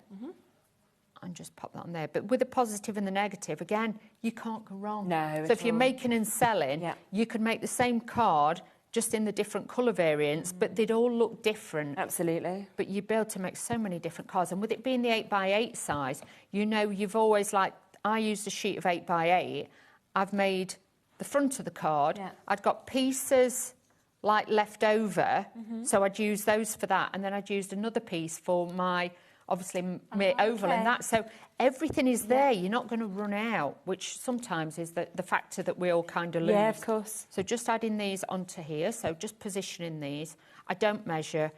Speaker 2: And just pop that on there. But with the positive and the negative, again, you can't go wrong.
Speaker 1: No.
Speaker 2: So if you're making and selling, you could make the same card just in the different colour variants, but they'd all look different.
Speaker 1: Absolutely.
Speaker 2: But you'd be able to make so many different cards. And with it being the 8x8 size, you know, you've always, like, I used a sheet of 8x8. I've made the front of the card. I'd got pieces like left over, so I'd use those for that. And then I'd used another piece for my... obviously, my oval and that. So everything is there. You're not going to run out, which sometimes is the factor that we all kind of lose.
Speaker 1: Yeah, of course.
Speaker 2: So just adding these onto here. So just positioning these. I don't measure.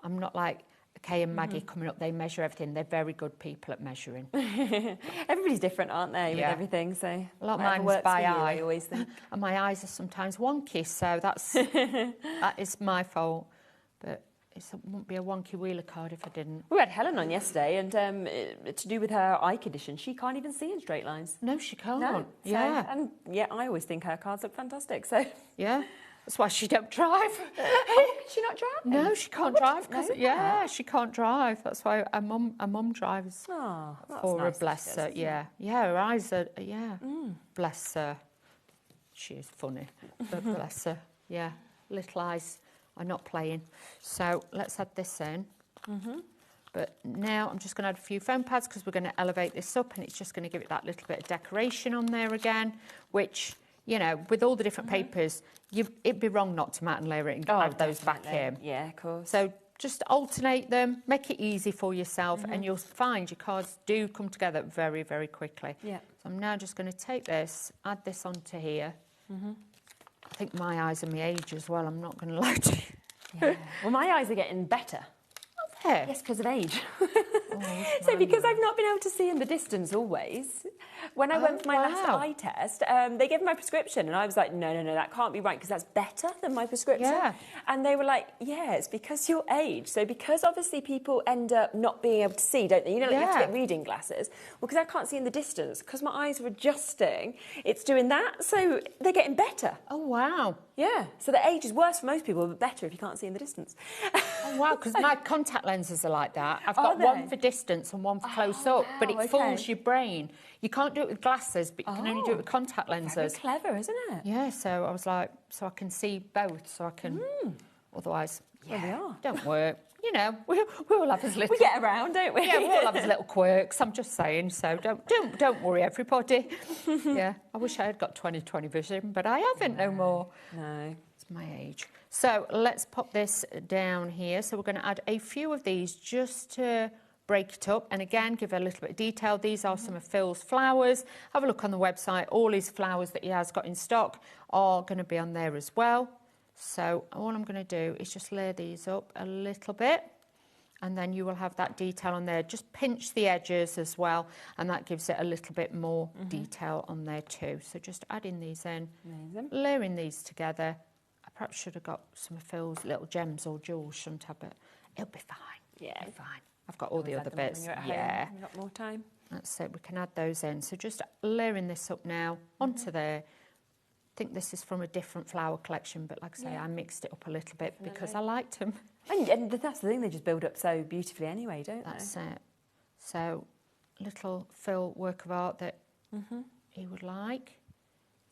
Speaker 2: I'm not like Kay and Maggie coming up. They measure everything. They're very good people at measuring.
Speaker 1: Everybody's different, aren't they, with everything? So
Speaker 2: a lot of mine's by eye.
Speaker 1: I always think.
Speaker 2: And my eyes are sometimes wonky, so that is my fault. But it wouldn't be a wonky wheeler card if I didn't.
Speaker 1: We had Helen on yesterday, and to do with her eye condition, she can't even see in straight lines.
Speaker 2: No, she can't.
Speaker 1: No. So, and I always think her cards look fantastic. So
Speaker 2: yeah, that's why she don't drive.
Speaker 1: Oh, can she not drive?
Speaker 2: No, she can't drive. She can't drive. That's why her mum drives.
Speaker 1: Oh, that's
Speaker 2: for
Speaker 1: nice
Speaker 2: her, bless her. Yeah, her eyes are. Bless her. She is funny, but bless her. Yeah, little eyes. I'm not playing. So let's add this in. But now I'm just going to add a few foam pads because we're going to elevate this up, and it's just going to give it that little bit of decoration on there again, which, you know, with all the different papers, it'd be wrong not to mat and layer it and add those back in.
Speaker 1: Yeah, of course.
Speaker 2: So just alternate them, make it easy for yourself, and you'll find your cards do come together very, very quickly.
Speaker 1: Yeah.
Speaker 2: So I'm now just going to take this, add this onto here. I think my eyes are my age as well, I'm not going to lie to you.
Speaker 1: Yeah. Well, my eyes are getting better.
Speaker 2: Oh, there.
Speaker 1: Yes, because of age. So because I've not been able to see in the distance always, when I went for my last eye test, they gave me my prescription, and I was like, no, that can't be right, because that's better than my prescription.
Speaker 2: Yeah.
Speaker 1: And they were like, yeah, it's because your age. So because obviously people end up not being able to see, don't they? You know, like you have to get reading glasses. Well, because I can't see in the distance, because my eyes are adjusting, it's doing that, so they're getting better.
Speaker 2: Oh, wow.
Speaker 1: Yeah, so the age is worse for most people, but better if you can't see in the distance.
Speaker 2: Oh, wow, because my contact lenses are like that. I've got one for distance and one for close up, but it fools your brain. You can't do it with glasses, but you can only do it with contact lenses.
Speaker 1: Very clever, isn't it?
Speaker 2: Yeah, so I was like, so I can see both, so I can Otherwise,
Speaker 1: Well, we are.
Speaker 2: don't work. You know, we all have his little...
Speaker 1: We get around, don't we?
Speaker 2: Yeah, we all have his little quirks. I'm just saying, so don't worry, everybody. Yeah, I wish I had got 20/20 vision, but I haven't no more.
Speaker 1: No.
Speaker 2: It's my age. So let's pop this down here. So we're going to add a few of these just to break it up. And again, give it a little bit of detail. These are some of Phil's flowers. Have a look on the website. All his flowers that he has got in stock are going to be on there as well. So all I'm going to do is just layer these up a little bit, and then you will have that detail on there. Just pinch the edges as well, and that gives it a little bit more detail on there too. So just adding these in, layering these together. I perhaps should have got some of Phil's little gems or jewels, shouldn't I? But it'll be fine. Yeah, it'll be fine. I've got all the other bits.
Speaker 1: Yeah, you've got more time.
Speaker 2: That's it. We can add those in. So just layering this up now onto there. I think this is from a different flower collection, but like I say, I mixed it up a little bit because I liked them.
Speaker 1: And that's the thing, they just build up so beautifully anyway, don't they?
Speaker 2: That's it. So, little Phil work of art that he would like.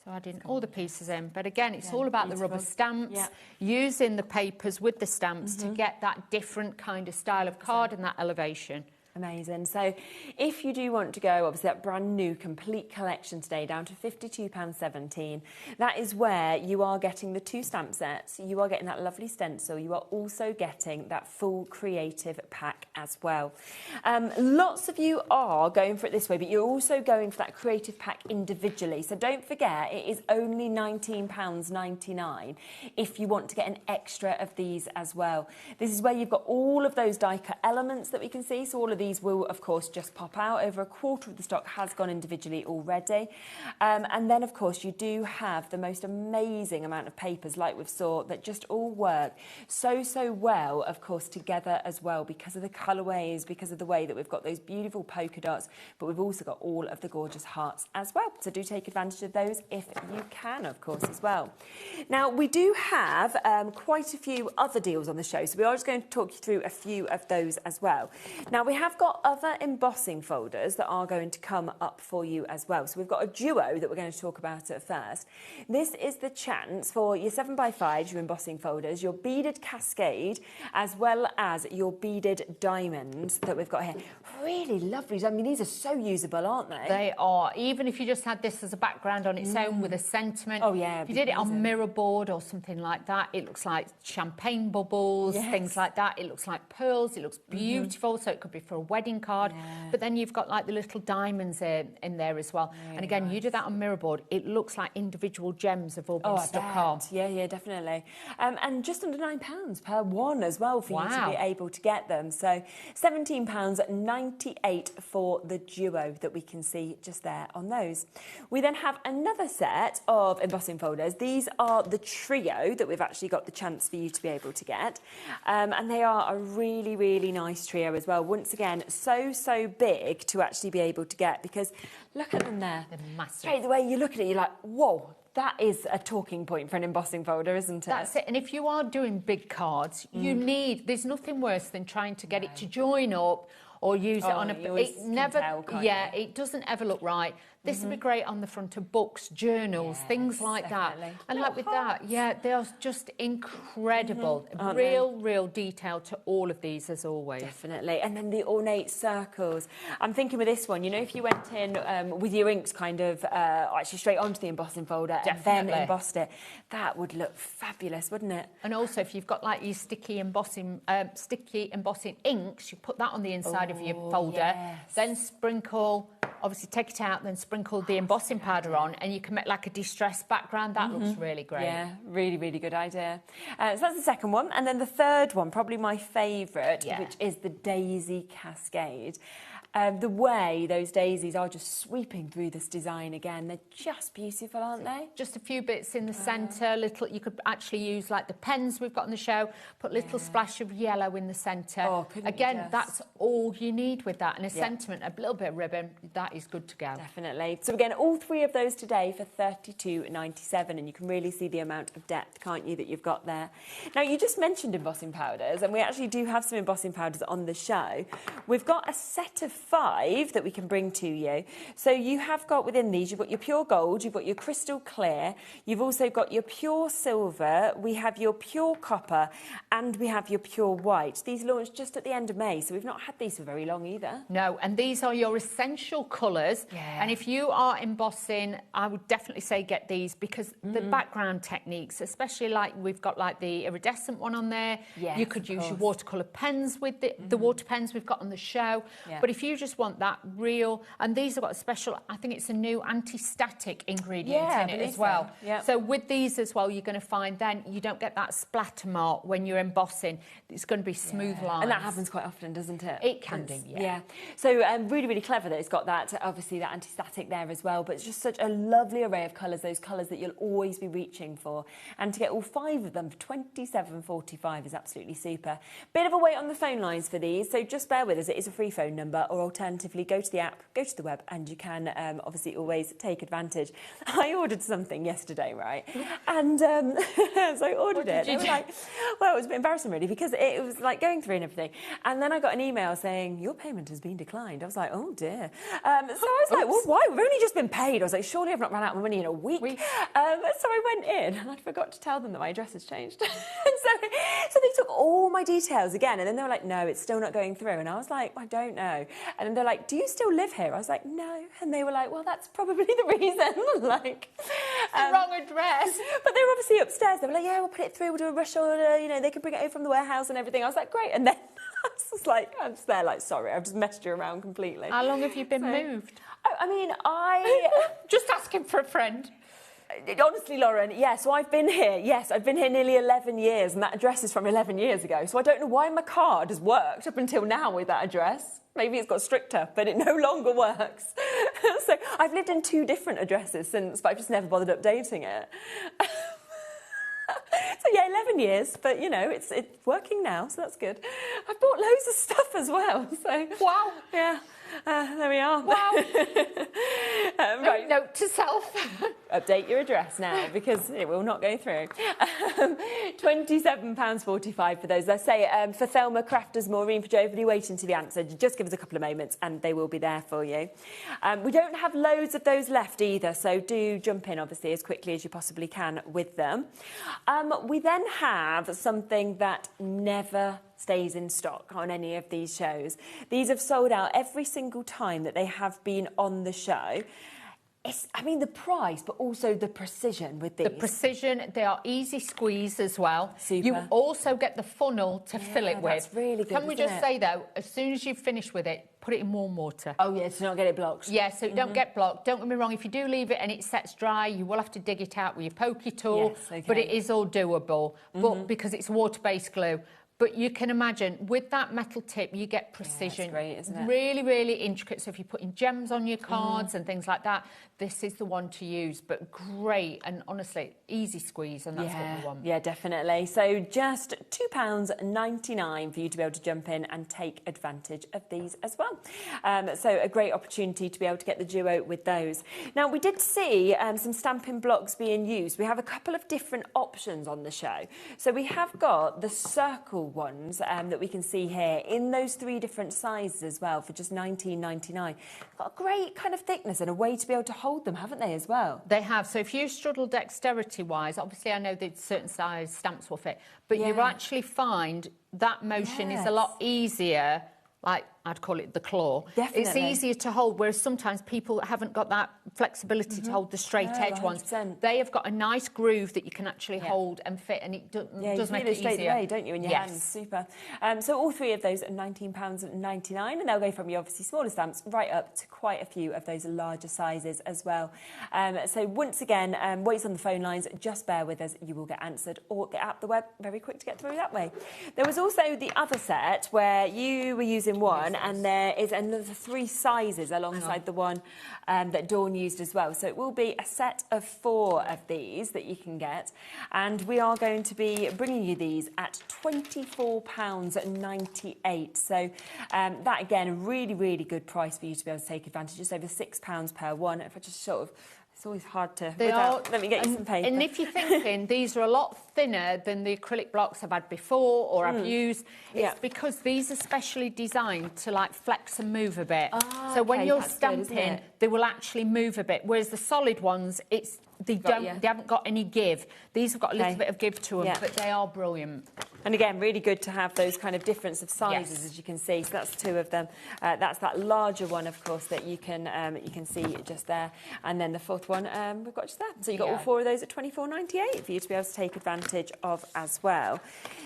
Speaker 2: So adding all the pieces in. But again, it's all about the rubber stamps, using the papers with the stamps to get that different kind of style of card and that elevation.
Speaker 1: Amazing. So if you do want to go, obviously, that brand new complete collection today down to £52.17, that is where you are getting the 2 stamp sets, you are getting that lovely stencil, you are also getting that full creative pack as well. Lots of you are going for it this way, but you're also going for that creative pack individually. So don't forget, it is only £19.99 if you want to get an extra of these as well. This is where you've got all of those die cut elements that we can see. So all of these will, of course, just pop out. Over a quarter of the stock has gone individually already. And then, of course, you do have the most amazing amount of papers, like we've saw, that just all work so well, of course, together as well, because of the colourways, because of the way that we've got those beautiful polka dots, but we've also got all of the gorgeous hearts as well. So do take advantage of those if you can, of course, as well. Now, we do have quite a few other deals on the show, so we are just going to talk you through a few of those as well. Now, we have got other embossing folders that are going to come up for you as well. So we've got a duo that we're going to talk about at first. This is the chance for your 7x5, your embossing folders, your beaded cascade, as well as your beaded diamonds that we've got here. Really lovely. I mean, these are so usable, aren't they?
Speaker 2: They are. Even if you just had this as a background on its own with a sentiment.
Speaker 1: Oh, yeah.
Speaker 2: If you did it on mirror board or something like that, it looks like champagne bubbles, things like that. It looks like pearls. It looks beautiful. So it could be for a wedding card. But then you've got like the little diamonds in there as well. And again, you do that on mirror board. It looks like individual gems have all been stuck on.
Speaker 1: Yeah, definitely. And just under £9 per one as well for you to be able to get them. So £17.98 for the duo that we can see just there on those. We then have another set of embossing folders. These are the trio that we've actually got the chance for you to be able to get. And they are a really, really nice trio as well. Once again, so big to actually be able to get, because look at them there.
Speaker 2: They're massive.
Speaker 1: Straight away you look at it, you're like, whoa, that is a talking point for an embossing folder, isn't it?
Speaker 2: That's it. And if you are doing big cards, there's nothing worse than trying to get it to join up or use it on a... It never, it doesn't ever look right. This would be great on the front of books, journals, things like that. And like with that, they are just incredible. Real detail to all of these, as always.
Speaker 1: Definitely. And then the ornate circles. I'm thinking with this one, you know, if you went in with your inks kind of actually straight onto the embossing folder and then embossed it, that would look fabulous, wouldn't it?
Speaker 2: And also, if you've got like your sticky embossing inks, you put that on the inside of your folder, then sprinkle... Obviously, take it out, then sprinkle the embossing powder on, and you can make like a distressed background. That looks really great.
Speaker 1: Yeah, really good idea. So that's the second one. And then the third one, probably my favourite, which is the daisy cascade. The way those daisies are just sweeping through this design again, they're just beautiful, aren't they?
Speaker 2: Just a few bits in the centre, you could actually use like the pens we've got on the show, put a little splash of yellow in the centre. Again, that's all you need with that, and a sentiment, a little bit of ribbon, that is good to go.
Speaker 1: Definitely. So again, all three of those today for $32.97, and you can really see the amount of depth, can't you, that you've got there. Now, you just mentioned embossing powders, and we actually do have some embossing powders on the show. We've got a set of 5 that we can bring to you. So you have got within these, you've got your pure gold, you've got your crystal clear, you've also got your pure silver, we have your pure copper, and we have your pure white. These launched just at the end of May, so we've not had these for very long either.
Speaker 2: No, and these are your essential colours.
Speaker 1: Yeah.
Speaker 2: And if you are embossing, I would definitely say get these, because the background techniques, especially like we've got like the iridescent one on there.
Speaker 1: Yes,
Speaker 2: you could use your watercolour pens with the water pens we've got on the show.
Speaker 1: Yeah.
Speaker 2: But if you just want that real, and these have got a special, I think it's a new anti-static ingredient in it as well.
Speaker 1: So. Yep.
Speaker 2: So with these as well, you're going to find then you don't get that splatter mark when you're embossing. It's going to be smooth lines.
Speaker 1: And that happens quite often, doesn't it?
Speaker 2: It can do, yeah.
Speaker 1: So really, really clever that it's got that, obviously that anti-static there as well, but it's just such a lovely array of colours, those colours that you'll always be reaching for. And to get all 5 of them for £27.45 is absolutely super. Bit of a wait on the phone lines for these, so just bear with us. It is a free phone number, or alternatively go to the app, go to the web, and you can obviously always take advantage. I ordered something yesterday, right? And so I ordered it. They were like, well, it was a bit embarrassing really, because it was like going through and everything. And then I got an email saying, your payment has been declined. I was like, oh dear. So I was like, well, why? We've only just been paid. I was like, surely I've not run out of money in a week. So I went in and I forgot to tell them that my address has changed. So they took all my details again, and then they were like, no, it's still not going through. And I was like, I don't know. And then they're like, do you still live here? I was like, no. And they were like, well, that's probably the reason. Like,
Speaker 2: the wrong address.
Speaker 1: But they were obviously upstairs. They were like, yeah, we'll put it through, we'll do a rush order, you know, they can bring it over from the warehouse and everything. I was like, great. And then I was just like, I'm just there like, sorry, I've just messed you around completely.
Speaker 2: How long have you been moved?
Speaker 1: I mean,
Speaker 2: just asking for a friend.
Speaker 1: Honestly, Lauren, so I've been here. Yes, I've been here nearly 11 years, and that address is from 11 years ago. So I don't know why my card has worked up until now with that address. Maybe it's got stricter, but it no longer works. So I've lived in 2 different addresses since, but I've just never bothered updating it. So 11 years, but you know, it's working now, so that's good. I've bought loads of stuff as well, so...
Speaker 2: Wow.
Speaker 1: Yeah. There we are.
Speaker 2: Wow.
Speaker 1: Right.
Speaker 2: Note to self.
Speaker 1: Update your address now, because it will not go through. £27.45 for those. Let's say for Thelma, Crafters, Maureen, for Joe, waiting to be answered. Just give us a couple of moments and they will be there for you. We don't have loads of those left either, so do jump in, obviously, as quickly as you possibly can with them. We then have something that never stays in stock on any of these shows. These have sold out every single time that they have been on the show. I mean, the price, but also the precision with these.
Speaker 2: The precision, they are easy squeeze as well.
Speaker 1: Super.
Speaker 2: You also get the funnel to fill it with.
Speaker 1: That's really good,
Speaker 2: Can we just say, though, as soon as you've finished with it, put it in warm water.
Speaker 1: Oh, yeah, to not get it blocked.
Speaker 2: Yeah, so it don't get blocked. Don't get me wrong, if you do leave it and it sets dry, you will have to dig it out with your pokey tool.
Speaker 1: Yes, okay.
Speaker 2: But it is all doable, but because it's water-based glue. But you can imagine, with that metal tip, you get precision.
Speaker 1: Yeah, great, isn't it?
Speaker 2: Really, really intricate. So if you're putting gems on your cards and things like that, this is the one to use. But great, and honestly, easy squeeze, and that's what we want.
Speaker 1: Yeah, definitely. So just £2.99 for you to be able to jump in and take advantage of these as well. So a great opportunity to be able to get the duo with those. Now, we did see some stamping blocks being used. We have a couple of different options on the show. So we have got the circle ones that we can see here in those 3 different sizes as well for just £19.99. Got a great kind of thickness and a way to be able to hold them, haven't they, as well?
Speaker 2: They have. So if you struggle dexterity-wise, obviously I know that certain size stamps will fit, but you actually find that motion is a lot easier. Like, I'd call it the claw.
Speaker 1: Definitely.
Speaker 2: It's easier to hold, whereas sometimes people haven't got that flexibility to hold the straight edge ones. They have got a nice groove that you can actually hold and fit, and it does make it easier.
Speaker 1: Straight away, don't you, in your hands? Super. So all 3 of those are £19.99, and they'll go from your obviously smaller stamps right up to quite a few of those larger sizes as well. So once again, wait on the phone lines, just bear with us, you will get answered, or get out the web, very quick to get through that way. There was also the other set where you were using one, and there is another 3 sizes alongside the one that Dawn used as well. So it will be a set of 4 of these that you can get, and we are going to be bringing you these at £24.98. So that, again, a really, really good price for you to be able to take advantage. Just over £6 per one. If I just sort of It's always hard to...
Speaker 2: Let
Speaker 1: me get you some paper.
Speaker 2: And if you're thinking these are a lot thinner than the acrylic blocks I've had before or I've used, it's because these are specially designed to like flex and move a bit. So when you're stamping, they will actually move a bit. Whereas the solid ones, they haven't got any give. These have got a little bit of give to them, but they are brilliant.
Speaker 1: And again, really good to have those kind of difference of sizes, as you can see. So that's two of them. That's that larger one, of course, that you can see just there. And then the fourth one we've got just there. So you've got all four of those at $24.98 for you to be able to take advantage of as well.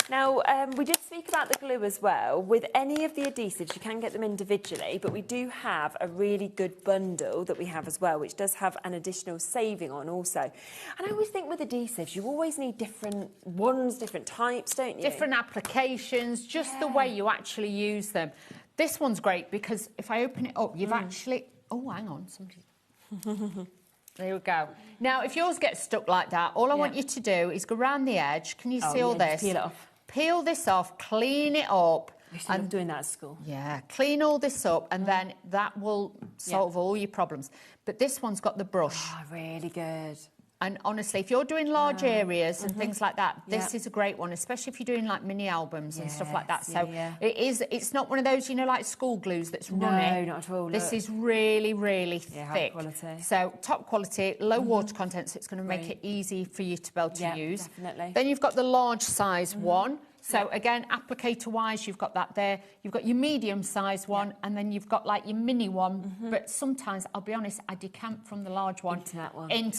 Speaker 1: Now, we did speak about the glue as well. With any of the adhesives, you can get them individually, but we do have a really good bundle that we have as well, which does have an additional saving on also. And I always think with adhesives, you always need different ones, different types, don't you?
Speaker 2: Different applications, just the way you actually use them. This one's great because if I open it up, you've actually... Oh, hang on, somebody... There we go. Now, if yours gets stuck like that, all I want you to do is go round the edge. Can you see all this?
Speaker 1: Peel it off.
Speaker 2: Peel this off, clean it up.
Speaker 1: I'm doing that at school.
Speaker 2: Yeah, clean all this up and then that will solve all your problems. But this one's got the brush.
Speaker 1: Oh, really good.
Speaker 2: And honestly, if you're doing large areas and things like that, this is a great one, especially if you're doing like mini albums and stuff like that. So it's not one of those, you know, like school glues that's running.
Speaker 1: No, not at all.
Speaker 2: This is really, really thick.
Speaker 1: High quality.
Speaker 2: So top quality, low water content, so it's going to make it easy for you to be able to use.
Speaker 1: Definitely.
Speaker 2: Then you've got the large size one. So again, applicator-wise, you've got that there. You've got your medium-sized one, and then you've got like your mini one. But sometimes, I'll be honest, I decamp from the large one into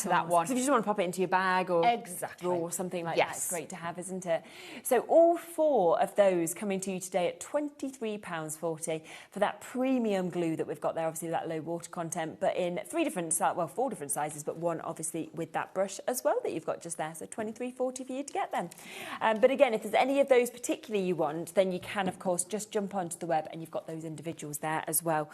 Speaker 2: that one.
Speaker 1: So if you just want to pop it into your bag or drawer or something like that, it's great to have, isn't it? So all four of those coming to you today at £23.40 for that premium glue that we've got there, obviously that low water content, but in four different sizes, but one obviously with that brush as well that you've got just there. So £23.40 for you to get them. But again, if there's any of those particularly you want, then you can, of course, just jump onto the web and you've got those individuals there as well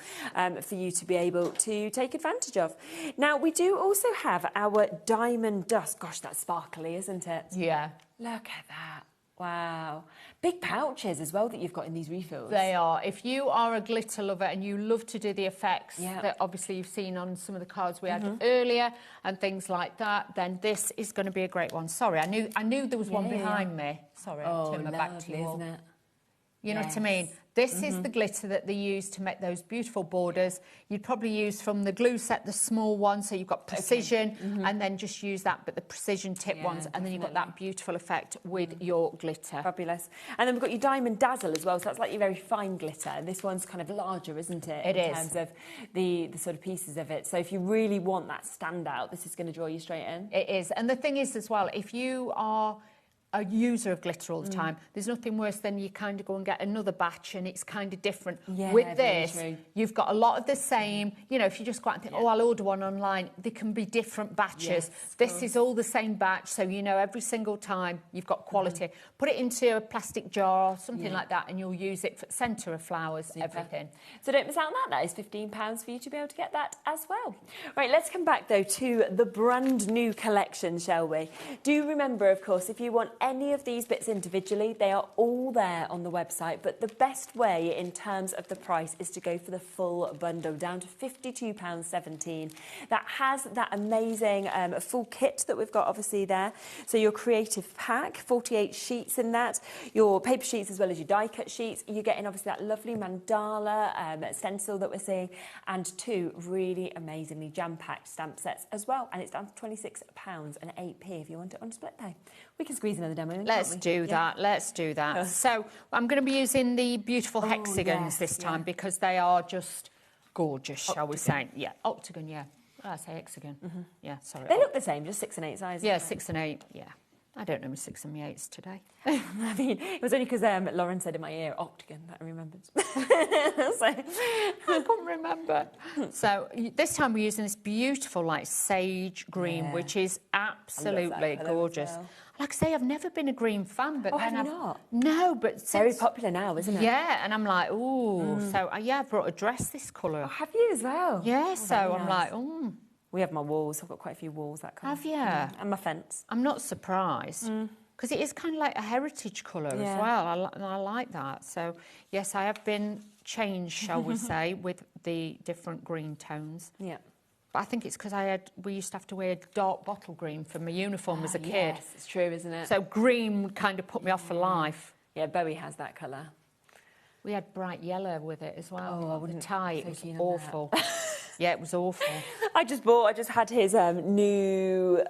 Speaker 1: for you to be able to take advantage of. Now, we do also have our diamond dust. Gosh, that's sparkly, isn't it?
Speaker 2: Yeah.
Speaker 1: Look at that. Wow. Big pouches as well that you've got in these refills.
Speaker 2: They are. If you are a glitter lover and you love to do the effects that obviously you've seen on some of the cards we had earlier and things like that, then this is going to be a great one. Sorry, I knew there was one behind me. Sorry, I'll turn my back to you all.
Speaker 1: Isn't it?
Speaker 2: You know what I mean? This is the glitter that they use to make those beautiful borders. You'd probably use from the glue set, the small one, so you've got precision, and then just use that, but the precision tip ones, and then you've got that beautiful effect with your glitter.
Speaker 1: Fabulous. And then we've got your diamond dazzle as well, so that's like your very fine glitter. And this one's kind of larger, isn't it? In terms of the sort of pieces of it. So if you really want that standout, this is going to draw you straight in.
Speaker 2: It is. And the thing is as well, if you are a user of glitter all the time, there's nothing worse than you kind of go and get another batch and it's kind of different. With this, you've got a lot of the same, you know, if you just go out and think, oh, I'll order one online, they can be different batches. This is all the same batch, so you know every single time you've got quality. Put it into a plastic jar or something like that and you'll use it for centre of flowers, everything. So
Speaker 1: don't miss out on that. That is £15 for you to be able to get that as well. Right, let's come back though to the brand new collection, shall we? Do remember, of course, if you want any of these bits individually, they are all there on the website, but the best way in terms of the price is to go for the full bundle, down to £52.17. That has that amazing full kit that we've got obviously there. So your creative pack, 48 sheets in that, your paper sheets as well as your die cut sheets. You're getting obviously that lovely mandala stencil that we're seeing, and two really amazingly jam-packed stamp sets as well, and it's down to £26.08 if you want it on split pay. We can squeeze another demo in.
Speaker 2: Let's do that. Let's do that. So I'm going to be using the beautiful hexagons this time because they are just gorgeous, shall we say? Yeah, octagon. Yeah, I say hexagon. Yeah, sorry.
Speaker 1: They look the same, just 6 and 8 sizes.
Speaker 2: Yeah, 6 and 8. Yeah. I don't know my 6 and my 8s today.
Speaker 1: I mean, it was only because Lauren said in my ear, octagon, that I remembered. So
Speaker 2: I couldn't remember. So this time we're using this beautiful, like, sage green, which is absolutely gorgeous. Like I say, I've never been a green fan, but then
Speaker 1: have you not?
Speaker 2: No, but
Speaker 1: it's very popular now, isn't it?
Speaker 2: Yeah, and I'm like, ooh. So I brought a dress this colour.
Speaker 1: Oh, have you as well?
Speaker 2: Yeah, so I'm like, ooh.
Speaker 1: We have my walls. I've got quite a few walls that colour.
Speaker 2: Have you?
Speaker 1: And my fence.
Speaker 2: I'm not surprised because it is kind of like a heritage colour as well. I like that. So yes, I have been changed, shall we say, with the different green tones.
Speaker 1: Yeah.
Speaker 2: But I think it's because we used to have to wear dark bottle green for my uniform as a kid.
Speaker 1: Yes, it's true, isn't it?
Speaker 2: So green kind of put me off for life.
Speaker 1: Yeah, Bowie has that colour.
Speaker 2: We had bright yellow with it as well.
Speaker 1: Oh, I wouldn't.
Speaker 2: The tie, it was awful. Yeah, it was awful.
Speaker 1: I just had his new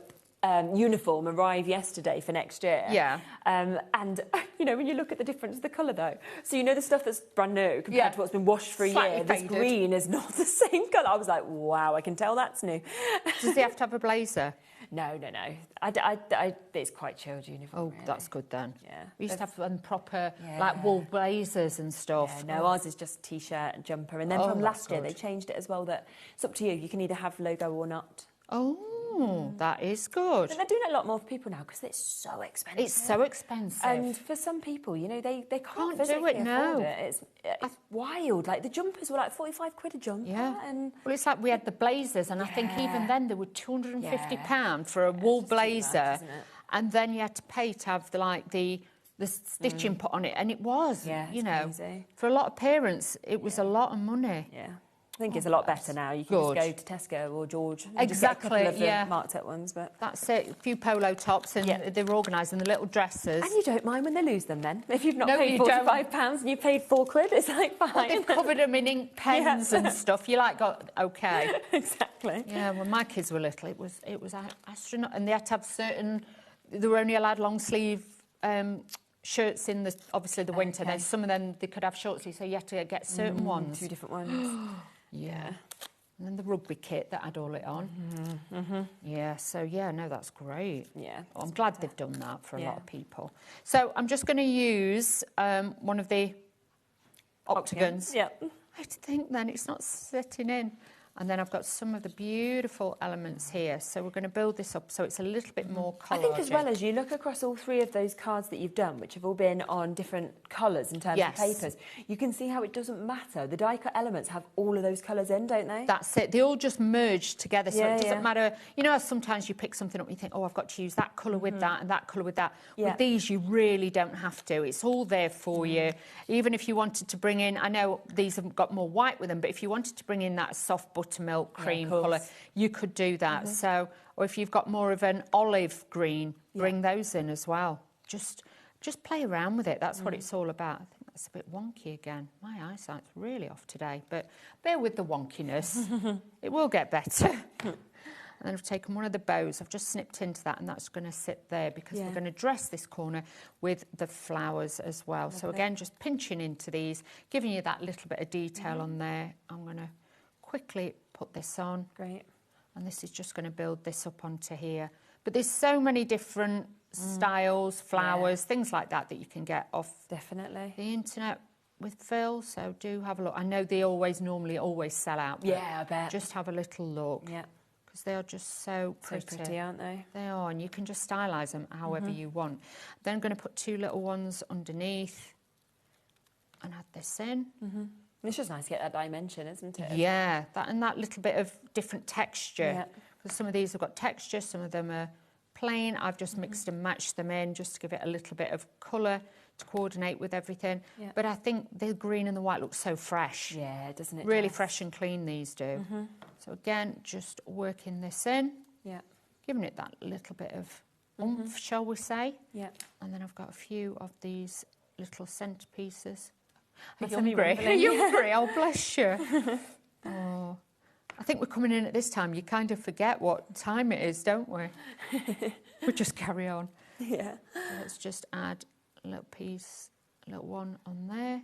Speaker 1: uniform arrive yesterday for next year.
Speaker 2: Yeah.
Speaker 1: And, you know, when you look at the difference of the colour, though. So, you know, the stuff that's brand new compared to what's been washed for a year, this green is not the same colour. I was like, wow, I can tell that's new.
Speaker 2: Does he have to have a blazer?
Speaker 1: No. It's quite chilled uniform.
Speaker 2: Oh,
Speaker 1: really.
Speaker 2: That's good then.
Speaker 1: Yeah.
Speaker 2: We used to have proper, like, wool blazers and stuff.
Speaker 1: Yeah, no, ours is just T-shirt and jumper. And then from last year, they changed it as well, that it's up to you. You can either have logo or not.
Speaker 2: Oh, that is good.
Speaker 1: And they're doing it a lot more for people now because it's so expensive.
Speaker 2: It's so expensive.
Speaker 1: And for some people, you know, they can't
Speaker 2: do
Speaker 1: physically
Speaker 2: it, no.
Speaker 1: afford it. It's wild. Like, the jumpers were like 45 quid a jumper.
Speaker 2: Yeah.
Speaker 1: And
Speaker 2: well, it's like we had the blazers, and I think even then they were £250 for a wool blazer.
Speaker 1: Much, isn't it?
Speaker 2: And then you had to pay to have the stitching put on it. And it was, you know,
Speaker 1: crazy.
Speaker 2: For a lot of parents, it was a lot of money.
Speaker 1: Yeah. I think it's a lot better now. You can just go to Tesco or George. And
Speaker 2: Exactly,
Speaker 1: just get a couple of the marked up ones. But
Speaker 2: that's it. A few polo tops, and they were organised, and the little dresses.
Speaker 1: And you don't mind when they lose them then? If you've not
Speaker 2: No,
Speaker 1: paid
Speaker 2: you
Speaker 1: £45 and you paid £4, it's like fine.
Speaker 2: Well, they've covered them in ink pens and stuff. You like got okay.
Speaker 1: Exactly.
Speaker 2: Yeah, when my kids were little, it was astronaut, and they had to have certain. They were only allowed long sleeve shirts in the the winter. Then some of them they could have short sleeves, so you had to get certain ones.
Speaker 1: 2 different ones.
Speaker 2: Yeah. And then the rugby kit that had all it on. Yeah, so no, that's great.
Speaker 1: Yeah.
Speaker 2: I'm glad they've done that for a lot of people. So I'm just going to use one of the octagons.
Speaker 1: Yeah.
Speaker 2: I think then it's not sitting in. And then I've got some of the beautiful elements here. So we're going to build this up so it's a little bit more collagey.
Speaker 1: I think as well as you look across all 3 of those cards that you've done, which have all been on different colours in terms of papers, you can see how it doesn't matter. The die-cut elements have all of those colours in, don't they?
Speaker 2: That's it. They all just merge together, so it doesn't matter. You know, sometimes you pick something up and you think, oh, I've got to use that colour with that and that colour with that. With these, you really don't have to. It's all there for you. Even if you wanted to bring in, I know these have got more white with them, but if you wanted to bring in that soft buttermilk cream colour, you could do that. So, or if you've got more of an olive green, bring those in as well. Just play around with it. That's what it's all about. I think that's a bit wonky again. My eyesight's really off today, but bear with the wonkiness. It will get better. And then I've taken one of the bows, I've just snipped into that, and that's going to sit there because we're going to dress this corner with the flowers as well. Lovely. So again, just pinching into these, giving you that little bit of detail on there. I'm going to quickly put this on.
Speaker 1: Great.
Speaker 2: And this is just going to build this up onto here. But there's so many different styles, flowers, things like that you can get off the internet with Phil. So do have a look. I know they normally always sell out.
Speaker 1: Yeah, I bet.
Speaker 2: Just have a little look.
Speaker 1: Yeah.
Speaker 2: Because they are just so pretty.
Speaker 1: So pretty, aren't they?
Speaker 2: They are, and you can just stylize them however you want. Then I'm going to put 2 little ones underneath and add this in.
Speaker 1: It's just nice to get that dimension, isn't it?
Speaker 2: Yeah, that little bit of different texture. Because some of these have got texture, some of them are plain. I've just mixed and matched them in just to give it a little bit of colour to coordinate with everything. But I think the green and the white look so fresh.
Speaker 1: Yeah, doesn't it?
Speaker 2: Really fresh and clean, these do. So again, just working this in. Yeah. Giving it that little bit of oomph, shall we say. Yeah. And then I've got a few of these little centerpieces. Are you hungry? Are you hungry? Oh, bless you. Oh. I think we're coming in at this time. You kind of forget what time it is, don't we? We just carry on. Yeah. So let's just add a little piece, a little one on there.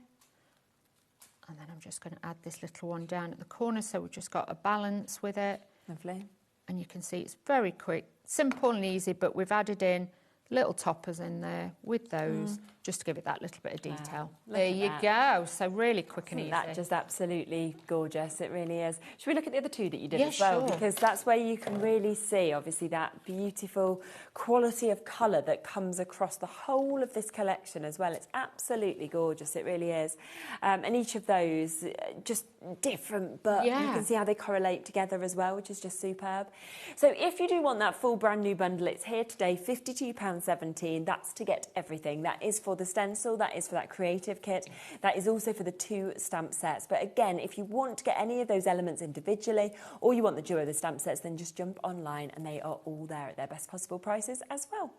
Speaker 2: And then I'm just going to add this little one down at the corner, so we've just got a balance with it. Lovely. And you can see it's very quick, simple and easy, but we've added in little toppers in there with those, just to give it that little bit of detail. Wow, there you go. So really quick and easy. That's just absolutely gorgeous. It really is. Should we look at the other 2 that you did as well? Sure. Because that's where you can really see, obviously, that beautiful quality of colour that comes across the whole of this collection as well. It's absolutely gorgeous. It really is. And each of those, just different, but you can see how they correlate together as well, which is just superb. So if you do want that full brand new bundle, it's here today, £52
Speaker 1: £2.17. That's to get everything. That is for the stencil, that is for that creative kit, that is also for the 2 stamp sets. But again, if you want to get any of those elements individually, or you want the duo of the stamp sets, then just jump online and they are all there at their best possible prices as well.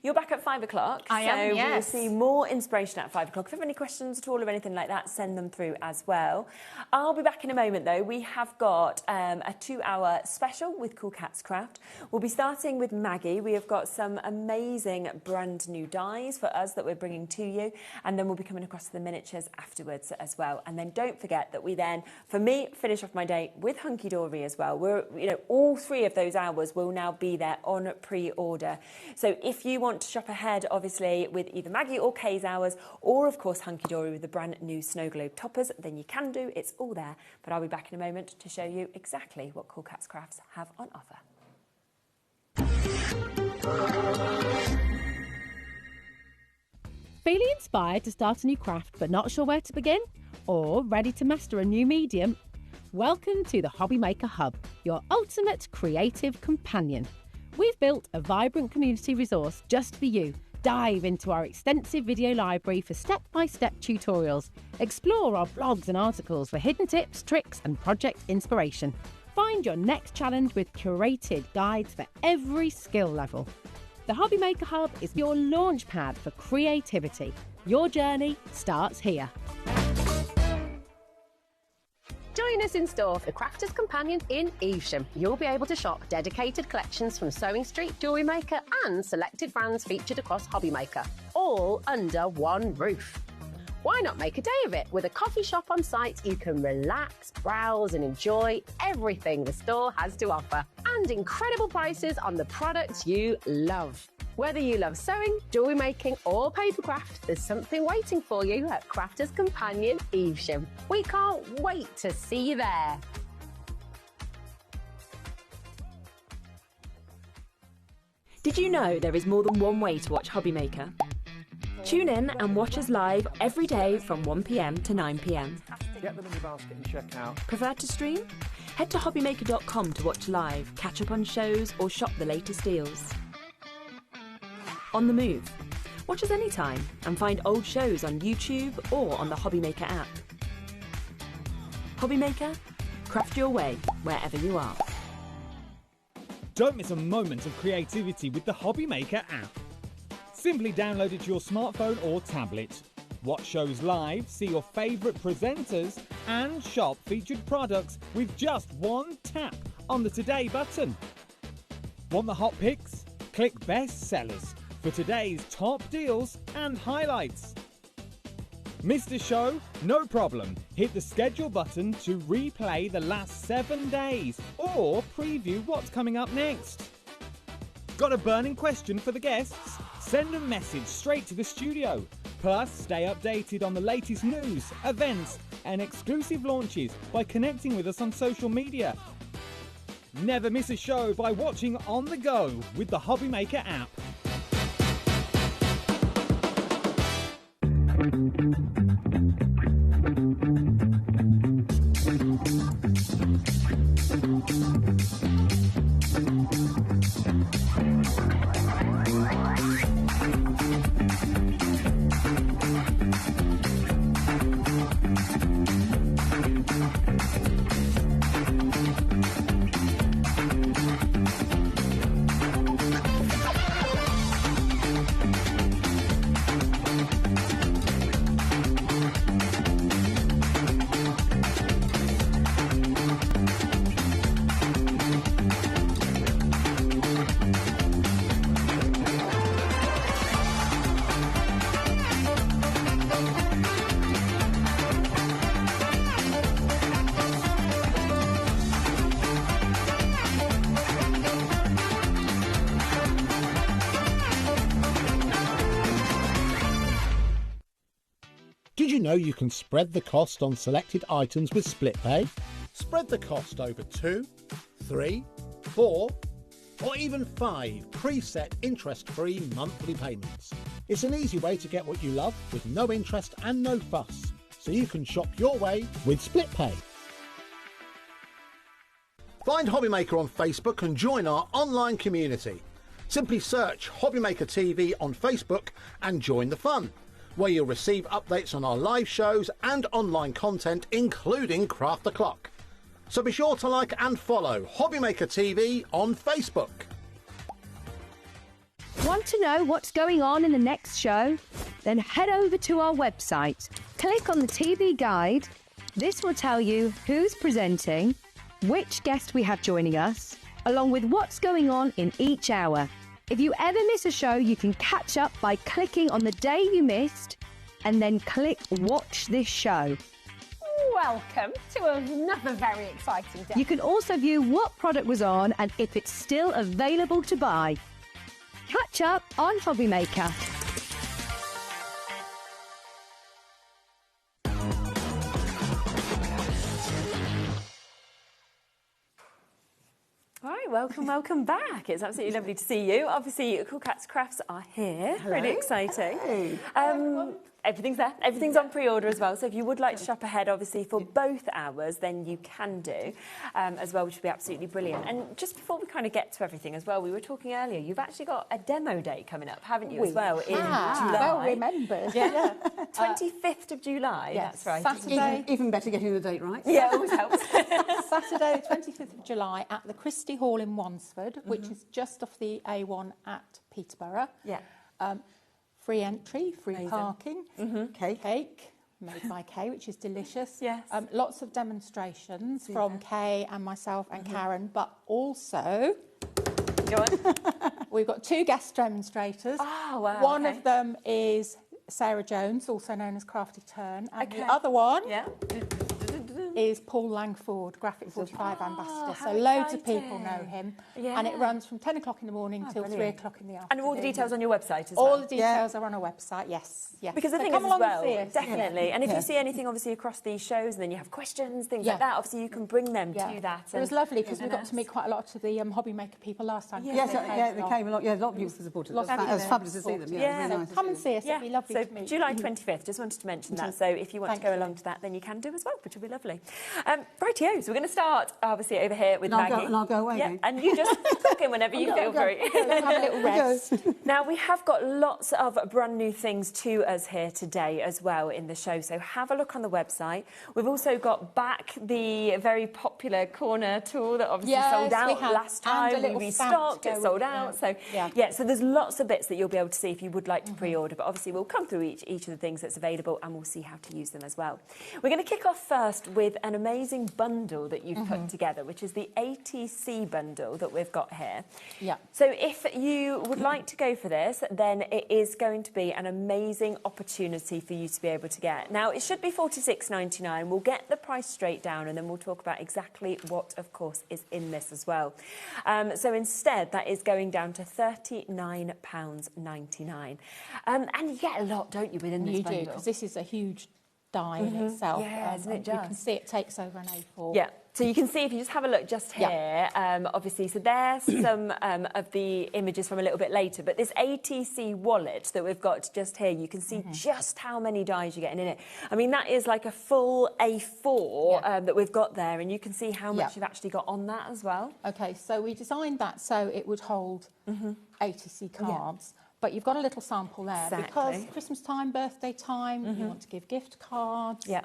Speaker 1: You're back at 5 o'clock.
Speaker 2: I am, yes.
Speaker 1: We'll see more inspiration at 5 o'clock. If you have any questions at all or anything like that, send them through as well. I'll be back in a moment though. We have got a 2-hour special with Cool Cats Craft. We'll be starting with Maggie. We have got some amazing brand new dies for us that we're bringing to you, and then we'll be coming across to the miniatures afterwards as well. And then don't forget that we then, for me, finish off my day with Hunky Dory as well. We're, all 3 of those hours will now be there on pre-order. So if you want to shop ahead, obviously, with either Maggie or Kay's hours, or of course Hunky Dory with the brand new snow globe toppers, then you can do. It's all there. But I'll be back in a moment to show you exactly what Cool Cats Crafts have on offer.
Speaker 3: Feeling inspired to start a new craft but not sure where to begin? Or ready to master a new medium? Welcome to the HobbyMaker Hub, your ultimate creative companion. We've built a vibrant community resource just for you. Dive into our extensive video library for step-by-step tutorials. Explore our blogs and articles for hidden tips, tricks and project inspiration. Find your next challenge with curated guides for every skill level. The HobbyMaker Hub is your launch pad for creativity. Your journey starts here.
Speaker 4: Join us in store for the Crafter's Companion in Evesham. You'll be able to shop dedicated collections from Sewing Street, Jewellery Maker and selected brands featured across HobbyMaker, all under one roof. Why not make a day of it? With a coffee shop on site, you can relax, browse and enjoy everything the store has to offer. And incredible prices on the products you love. Whether you love sewing, jewellery making or papercraft, there's something waiting for you at Crafter's Companion Evesham. We can't wait to see you there.
Speaker 1: Did you know there is more than one way to watch HobbyMaker? Tune in and watch us live every day from 1 p.m. to 9 p.m.
Speaker 5: Get them in your basket and check out.
Speaker 1: Prefer to stream? Head to hobbymaker.com to watch live, catch up on shows or shop the latest deals. On the move? Watch us anytime and find old shows on YouTube or on the HobbyMaker app. HobbyMaker? Craft your way wherever you are.
Speaker 6: Don't miss a moment of creativity with the HobbyMaker app. Simply download it to your smartphone or tablet. Watch shows live, see your favourite presenters and shop featured products with just one tap on the Today button. Want the hot picks? Click Best Sellers for today's top deals and highlights. Missed a show? No problem. Hit the schedule button to replay the last 7 days or preview what's coming up next. Got a burning question for the guests? Send a message straight to the studio. Plus, stay updated on the latest news, events and exclusive launches by connecting with us on social media. Never miss a show by watching on the go with the HobbyMaker app.
Speaker 7: Did you know you can spread the cost on selected items with split pay? Spread the cost over 2, 3, 4 or even 5 preset interest-free monthly payments. It's an easy way to get what you love with no interest and no fuss, so you can shop your way with split pay. Find HobbyMaker on Facebook and join our online community. Simply search HobbyMaker TV on Facebook and join the fun, where you'll receive updates on our live shows and online content, including Craft the Clock. So be sure to like and follow HobbyMaker TV on Facebook.
Speaker 3: Want to know what's going on in the next show? Then head over to our website. Click on the TV guide. This will tell you who's presenting, which guest we have joining us, along with what's going on in each hour. If you ever miss a show, you can catch up by clicking on the day you missed and then click Watch This Show.
Speaker 4: Welcome to another very exciting day.
Speaker 3: You can also view what product was on and if it's still available to buy. Catch up on HobbyMaker.
Speaker 1: All right, welcome back. It's absolutely lovely to see you. Obviously, Cool Cats Crafts are here. Hello. Really exciting.
Speaker 8: Hey.
Speaker 1: Everything's there. Everything's on pre-order as well. So if you would like to shop ahead, obviously, for both hours, then you can do as well, which would be absolutely brilliant. And just before we kind of get to everything as well, we were talking earlier, you've actually got a demo day coming up, haven't you, as well, in July?
Speaker 8: Well remembered.
Speaker 1: Yeah. 25th of July,
Speaker 8: yes.
Speaker 1: That's right.
Speaker 8: Saturday. Even better getting the date right.
Speaker 1: Yeah, always helps.
Speaker 8: Saturday, the 25th of July at the Christie Hall in Wansford, which is just off the A1 at Peterborough.
Speaker 1: Yeah.
Speaker 8: Free entry, free
Speaker 1: Amazing.
Speaker 8: Parking, cake made by Kay, which is delicious.
Speaker 1: Yes.
Speaker 8: Lots of demonstrations from Kay and myself and Karen, but also
Speaker 1: Go on.
Speaker 8: we've got 2 guest demonstrators.
Speaker 1: Oh, wow.
Speaker 8: One
Speaker 1: okay.
Speaker 8: of them is Sarah Jones, also known as Crafty Turn, and
Speaker 1: Okay.
Speaker 8: the other one
Speaker 1: Yeah.
Speaker 8: is Paul Langford, Graphic 45 ambassador.
Speaker 1: how
Speaker 8: So loads of
Speaker 1: exciting.
Speaker 8: people know him.
Speaker 1: Yeah.
Speaker 8: And it runs from 10 o'clock in the morning till 3
Speaker 1: brilliant.
Speaker 8: o'clock in the afternoon.
Speaker 1: And all the details on your website as well?
Speaker 8: All the details are on our website, yes.
Speaker 1: Because the
Speaker 8: So
Speaker 1: thing
Speaker 8: come
Speaker 1: is as
Speaker 8: along and
Speaker 1: well,
Speaker 8: see us.
Speaker 1: definitely. And if
Speaker 8: Yeah.
Speaker 1: you see anything obviously across these shows and then you have questions, things
Speaker 8: Yeah.
Speaker 1: like that, obviously you can bring them
Speaker 8: Yeah.
Speaker 1: to that.
Speaker 8: It was lovely because we
Speaker 1: and
Speaker 8: got to meet quite a lot of the HobbyMaker people last time.
Speaker 1: Yeah.
Speaker 8: Yes,
Speaker 1: Yes,
Speaker 8: they came a lot. Yeah, a lot of people supported us. It was fabulous to see them.
Speaker 1: Yeah.
Speaker 8: Yeah, it was really nice. Come and see us.
Speaker 1: Yeah.
Speaker 8: It'd be lovely
Speaker 1: so
Speaker 8: to meet.
Speaker 1: July 25th, just wanted to mention that. So if you want to go along to that, then you can do as well, which will be lovely. Rightio, so we're going to start obviously over here with Maggie.
Speaker 8: And I'll go away.
Speaker 1: Yeah, and you just talk in whenever you feel free.
Speaker 8: Have a little rest.
Speaker 1: Now, we have got lots of brand new things to us here today as well in the show, so have a look on the website. We've also got back the very popular corner tool that obviously sold out last time. We restocked, it sold out. So, so there's lots of bits that you'll be able to see if you would like to pre-order, but obviously we'll come through each of the things that's available and we'll see how to use them as well. We're going to kick off first with an amazing bundle that you've put together, which is the ATC bundle that we've got here.
Speaker 8: Yeah.
Speaker 1: So if you would like to go for this, then it is going to be an amazing opportunity for you to be able to get. Now, it should be $46.99. We'll get the price straight down and then we'll talk about exactly what, of course, is in this as well. So instead, that is going down to £39.99. And you get a lot, don't you, within this bundle?
Speaker 8: You do, because this is a huge die in itself.
Speaker 1: Yeah, isn't it
Speaker 8: You
Speaker 1: just?
Speaker 8: can see it takes over an A4.
Speaker 1: Yeah. So you can see, if you just have a look just here, obviously, so there's some of the images from a little bit later, but this ATC wallet that we've got just here, you can see just how many dies you're getting in it. I mean, that is like a full A4 that we've got there, and you can see how much you've actually got on that as well.
Speaker 8: Okay, so we designed that so it would hold ATC cards. But you've got a little sample there because Christmas time, birthday time, you want to give gift cards.
Speaker 1: Yeah.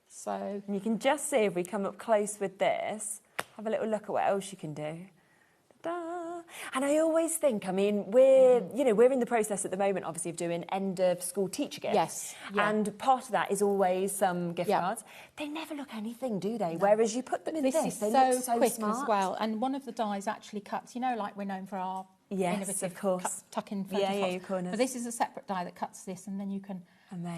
Speaker 8: So
Speaker 1: and you can just see, if we come up close with this, have a little look at what else you can do. Ta-da. And I always think, I mean, we're in the process at the moment, obviously, of doing end of school teacher gifts.
Speaker 8: Yes. Yeah.
Speaker 1: And part of that is always some gift cards. They never look anything, do they? No. Whereas you put them in this,
Speaker 8: is
Speaker 1: they
Speaker 8: so
Speaker 1: look so
Speaker 8: quick
Speaker 1: smart
Speaker 8: as well. And one of the dies actually cuts, like we're known for our innovative
Speaker 1: of course.
Speaker 8: tuck-in
Speaker 1: your corners.
Speaker 8: But this is a seperate die that cuts this, and then you can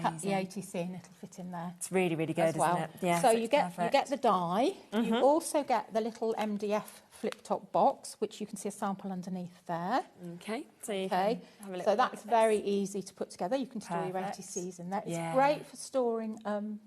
Speaker 8: cut the ATC and it'll fit in there.
Speaker 1: It's really, really good,
Speaker 8: well.
Speaker 1: isn't it? Yeah.
Speaker 8: So you get the die. You also get the little MDF flip-top box, which you can see a sample underneath there.
Speaker 1: Okay. So you can have a little
Speaker 8: so that's very easy to put together. You can store your
Speaker 1: Perfect.
Speaker 8: ATCs in there. It's
Speaker 1: Yeah.
Speaker 8: great for storing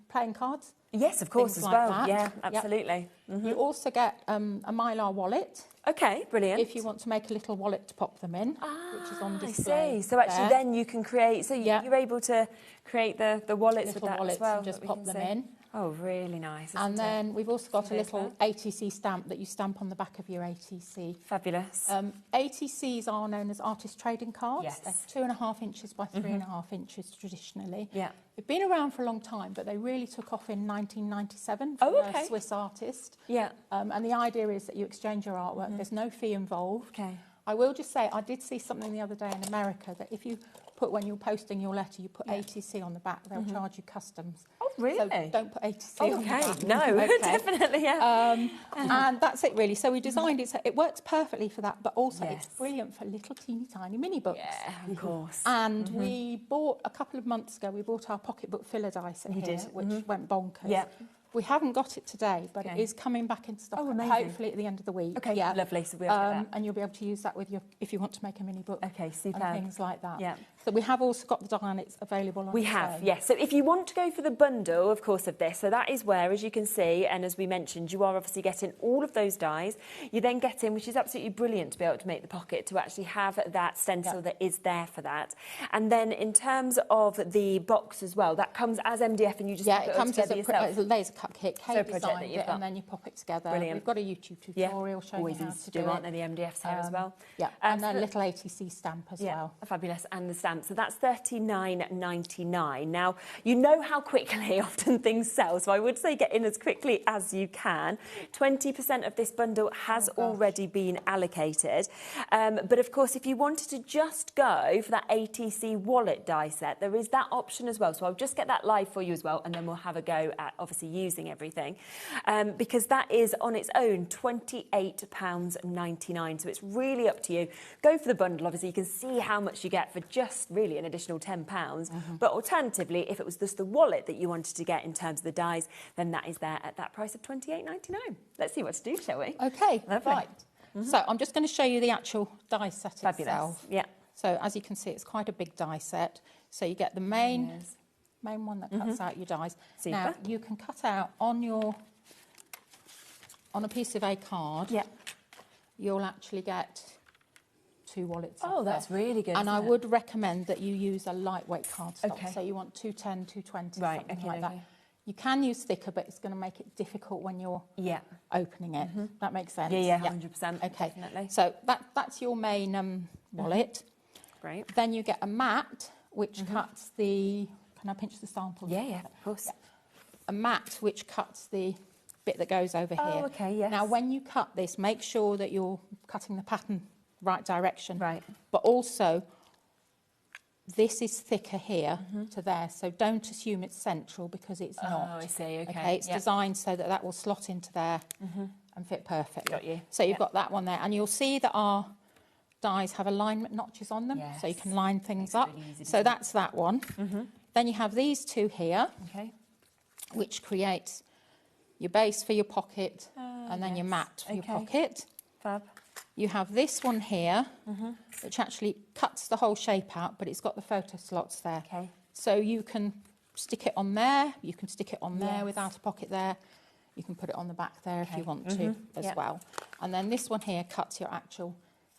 Speaker 8: playing cards.
Speaker 1: Yes, of course,
Speaker 8: things
Speaker 1: as
Speaker 8: like
Speaker 1: well.
Speaker 8: that.
Speaker 1: Yeah, absolutely.
Speaker 8: You also get a Mylar wallet.
Speaker 1: Okay, brilliant.
Speaker 8: If you want to make a little wallet to pop them in, which is on
Speaker 1: I
Speaker 8: display.
Speaker 1: see. So actually, then you can create. So you're able to create the wallets
Speaker 8: little
Speaker 1: with that
Speaker 8: wallets
Speaker 1: as well.
Speaker 8: and just
Speaker 1: that we
Speaker 8: pop
Speaker 1: can
Speaker 8: them
Speaker 1: see.
Speaker 8: in.
Speaker 1: Oh, really nice.
Speaker 8: And then we've also got a little ATC stamp that you stamp on the back of your ATC.
Speaker 1: Fabulous.
Speaker 8: ATCs are known as artist trading cards.
Speaker 1: Yes.
Speaker 8: They're 2.5 inches by 3.5 inches traditionally.
Speaker 1: Yeah.
Speaker 8: They've been around for a long time, but they really took off in 1997 from a Swiss artist.
Speaker 1: Yeah.
Speaker 8: And the idea is that you exchange your artwork. There's no fee involved.
Speaker 1: Okay.
Speaker 8: I will just say, I did see something the other day in America that if you put, when you're posting your letter, you put ATC on the back, they'll charge you customs.
Speaker 1: Oh, really?
Speaker 8: So don't put ATC on the back.
Speaker 1: No, definitely, yeah.
Speaker 8: And that's it, really. So we designed it, so it works perfectly for that, but also it's brilliant for little teeny tiny mini books.
Speaker 1: Yeah, of course.
Speaker 8: And we bought, a couple of months ago, we bought our pocketbook filler dice in here, which went bonkers.
Speaker 1: Yeah.
Speaker 8: We haven't got it today, but it is coming back in stock, hopefully at the end of the week.
Speaker 1: Okay,
Speaker 8: yeah.
Speaker 1: lovely. So we'll get that.
Speaker 8: And you'll be able to use that with your, if you want to make a mini book.
Speaker 1: Okay, superb.
Speaker 8: And things like that.
Speaker 1: Yeah.
Speaker 8: So we have also got the die and it's available on
Speaker 1: We have, yes. So if you want to go for the bundle, of course, of this, so that is where, as you can see, and as we mentioned, you are obviously getting all of those dies. You then get in, which is absolutely brilliant to be able to make the pocket, to actually have that stencil that is there for that. And then in terms of the box as well, that comes as MDF and you just pop it all together yourself.
Speaker 8: As a laser cut kit. Kate
Speaker 1: project that you've got.
Speaker 8: and then you pop it together.
Speaker 1: Brilliant.
Speaker 8: We've got a YouTube tutorial showing you how to do it.
Speaker 1: Aren't they, the MDFs here as well?
Speaker 8: Yeah, and a little ATC stamp as well.
Speaker 1: Fabulous, and the stamp. So that's $39.99. Now, you know how quickly often things sell, so I would say get in as quickly as you can. 20% of this bundle has already been allocated. But of course, if you wanted to just go for that ATC wallet die set, there is that option as well. So I'll just get that live for you as well, and then we'll have a go at obviously using everything. Because that is on its own £28.99. So it's really up to you. Go for the bundle, obviously. You can see how much you get for just really an additional £10. But alternatively, if it was just the wallet that you wanted to get in terms of the dies, then that is there at that price of £28.99. Let's see what to do, shall we?
Speaker 8: Okay, right. So I'm just going to show you the actual die set itself.
Speaker 1: Yeah.
Speaker 8: So as you can see, it's quite a big die set. So you get the main one that cuts out your dies.
Speaker 1: Super.
Speaker 8: Now you can cut out on a piece of A card. Yeah. You'll actually get 2 wallets.
Speaker 1: Oh, that's really good.
Speaker 8: And I would recommend that you use a lightweight cardstock. Okay. So you want 210, 220, something like that. You can use thicker, but it's going to make it difficult when you're opening it. That makes sense?
Speaker 1: Yeah, 100%.
Speaker 8: Okay.
Speaker 1: Definitely.
Speaker 8: So that's your main wallet.
Speaker 1: Great.
Speaker 8: Then you get a mat, which cuts the... Can I pinch the sample?
Speaker 1: Yeah, of course.
Speaker 8: Yeah. A mat which cuts the bit that goes over here.
Speaker 1: Oh, okay, yes.
Speaker 8: Now, when you cut this, make sure that you're cutting the pattern right direction.
Speaker 1: Right.
Speaker 8: But also, this is thicker here to there, so don't assume it's central because it's not.
Speaker 1: Oh, I see,
Speaker 8: Okay, it's designed so that that will slot into there and fit perfectly.
Speaker 1: Got you.
Speaker 8: So you've got that one there, and you'll see that our dies have alignment notches on them, so you can line things up.
Speaker 1: Really
Speaker 8: so that's that one. Then you have these 2 here, which creates your base for your pocket and then your mat for your pocket.
Speaker 1: Fab.
Speaker 8: You have this one here, which actually cuts the whole shape out, but it's got the photo slots there.
Speaker 1: Okay.
Speaker 8: So you can stick it on there, you can stick it on there without a pocket there, you can put it on the back there if you want to as well. And then this one here cuts your actual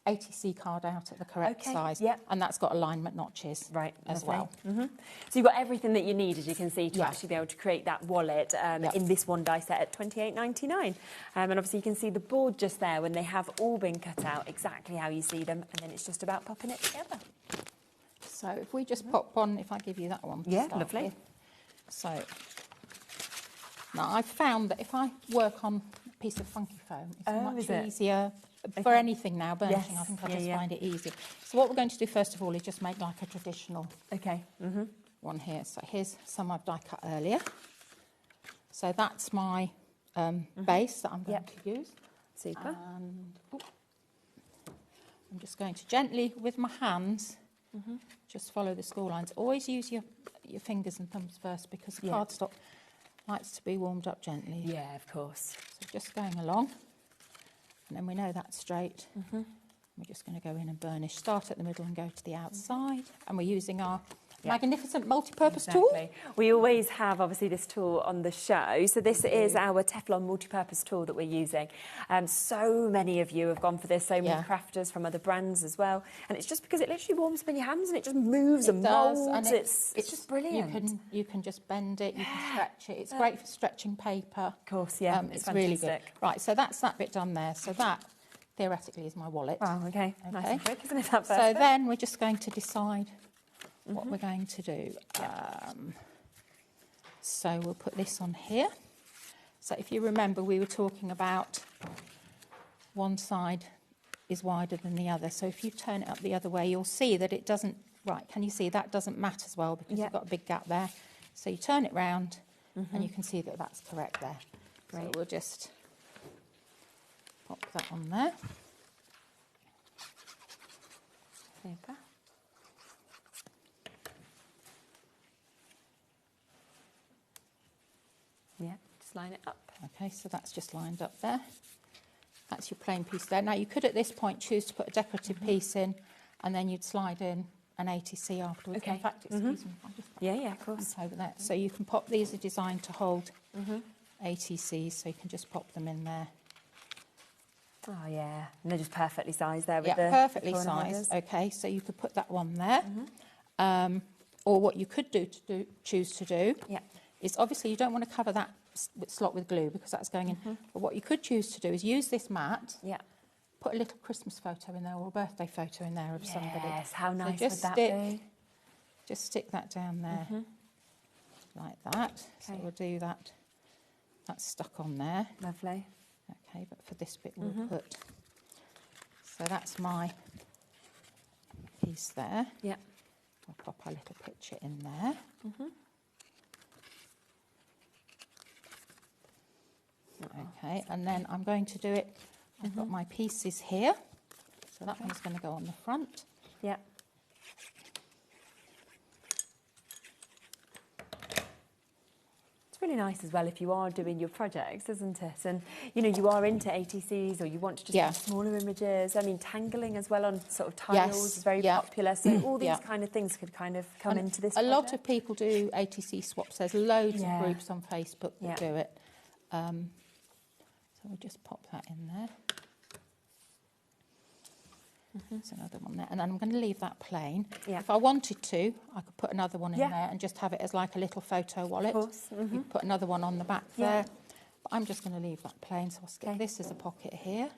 Speaker 8: ATC card out at the correct size, and that's got alignment notches as well.
Speaker 1: So you've got everything that you need, as you can see, to actually be able to create that wallet in this one die set at £28.99. And obviously you can see the board just there when they have all been cut out exactly how you see them, and then it's just about popping it together.
Speaker 8: So if we just pop on, if I give you that one.
Speaker 1: Yeah, lovely.
Speaker 8: With. So now I've found that if I work on a piece of funky foam, it's much easier. For anything now, burnishing, I think I just find it easier. So what we're going to do first of all is just make like a traditional one here. So here's some I've die cut earlier. So that's my base that I'm going to use.
Speaker 1: Super.
Speaker 8: And I'm just going to gently, with my hands, just follow the score lines. Always use your fingers and thumbs first because the cardstock likes to be warmed up gently.
Speaker 1: Yeah, of course.
Speaker 8: So just going along. And then we know that's straight. We're just going to go in and burnish. Start at the middle and go to the outside. And we're using our magnificent multi-purpose tool.
Speaker 1: We always have, obviously, this tool on the show. So this is our Teflon multi-purpose tool that we're using. So many of you have gone for this, so many crafters from other brands as well. And it's just because it literally warms up in your hands and it just moves and molds. And it's just brilliant.
Speaker 8: You can just bend it, you can stretch it. It's great for stretching paper.
Speaker 1: Of course, yeah.
Speaker 8: It's really good. Right, so that's that bit done there. So that, theoretically, is my wallet.
Speaker 1: Wow, okay. Nice and quick, isn't it, that first
Speaker 8: So
Speaker 1: bit?
Speaker 8: then we're just going to decide what we're going to do. So we'll put this on here. So if you remember, we were talking about one side is wider than the other. So if you turn it up the other way, you'll see that it doesn't, right, can you see that doesn't matte as well because you've got a big gap there. So you turn it round and you can see that that's correct there. Great. So we'll just pop that on there.
Speaker 1: Super. Yeah, just line it up.
Speaker 8: Okay, so that's just lined up there. That's your plain piece there. Now you could at this point choose to put a decorative piece in and then you'd slide in an ATC afterwards.
Speaker 1: Okay.
Speaker 8: In fact, excuse me, I'll just
Speaker 1: Yeah, of course.
Speaker 8: over there. So you can pop, these are designed to hold ATCs, so you can just pop them in there.
Speaker 1: Oh, yeah. And they're just perfectly sized there with
Speaker 8: Yeah,
Speaker 1: the
Speaker 8: perfectly
Speaker 1: corner
Speaker 8: sized.
Speaker 1: holders.
Speaker 8: Okay, so you could put that one there. Or what you could choose to do is obviously you don't want to cover that slot with glue because that's going in. But what you could choose to do is use this mat, put a little Christmas photo in there or a birthday photo in there of somebody.
Speaker 1: Yes, how nice
Speaker 8: so
Speaker 1: would that be?
Speaker 8: Just stick that down there like that. So we'll do that. That's stuck on there.
Speaker 1: Lovely.
Speaker 8: Okay, but for this bit we'll put, so that's my piece there.
Speaker 1: Yeah.
Speaker 8: I'll pop a little picture in there. Okay, and then I'm going to do it, I've got my pieces here, so that one's going to go on the front.
Speaker 1: Yeah. It's really nice as well if you are doing your projects, isn't it? And, you know, you are into ATCs or you want to just have smaller images. I mean, tangling as well on sort of tiles is very popular. So all these kind of things could kind of come into this project.
Speaker 8: A lot of people do ATC swaps. There's loads of groups on Facebook that do it. So we'll just pop that in there. There's another one there. And then I'm going to leave that plain. If I wanted to, I could put another one in there and just have it as like a little photo wallet.
Speaker 1: Of course.
Speaker 8: You could put another one on the back there. But I'm just going to leave that plain. So I'll stick this as a pocket here.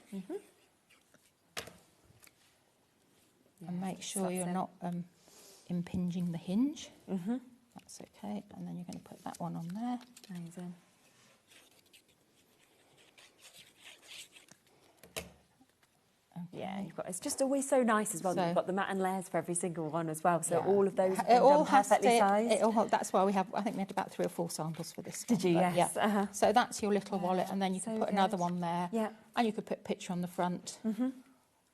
Speaker 8: And make sure you're not impinging the hinge. That's okay. And then you're going to put that one on there.
Speaker 1: Amazing. Yeah, you've got, it's just always so nice as well. So, you've got the mat and layers for every single one as well. So all of those have been done perfectly sized.
Speaker 8: That's why we have, I think we had about 3 or 4 samples for this.
Speaker 1: Did you? Yes.
Speaker 8: Yeah. So that's your little wallet, and then you can put another one there.
Speaker 1: Yeah.
Speaker 8: And you could put a picture on the front.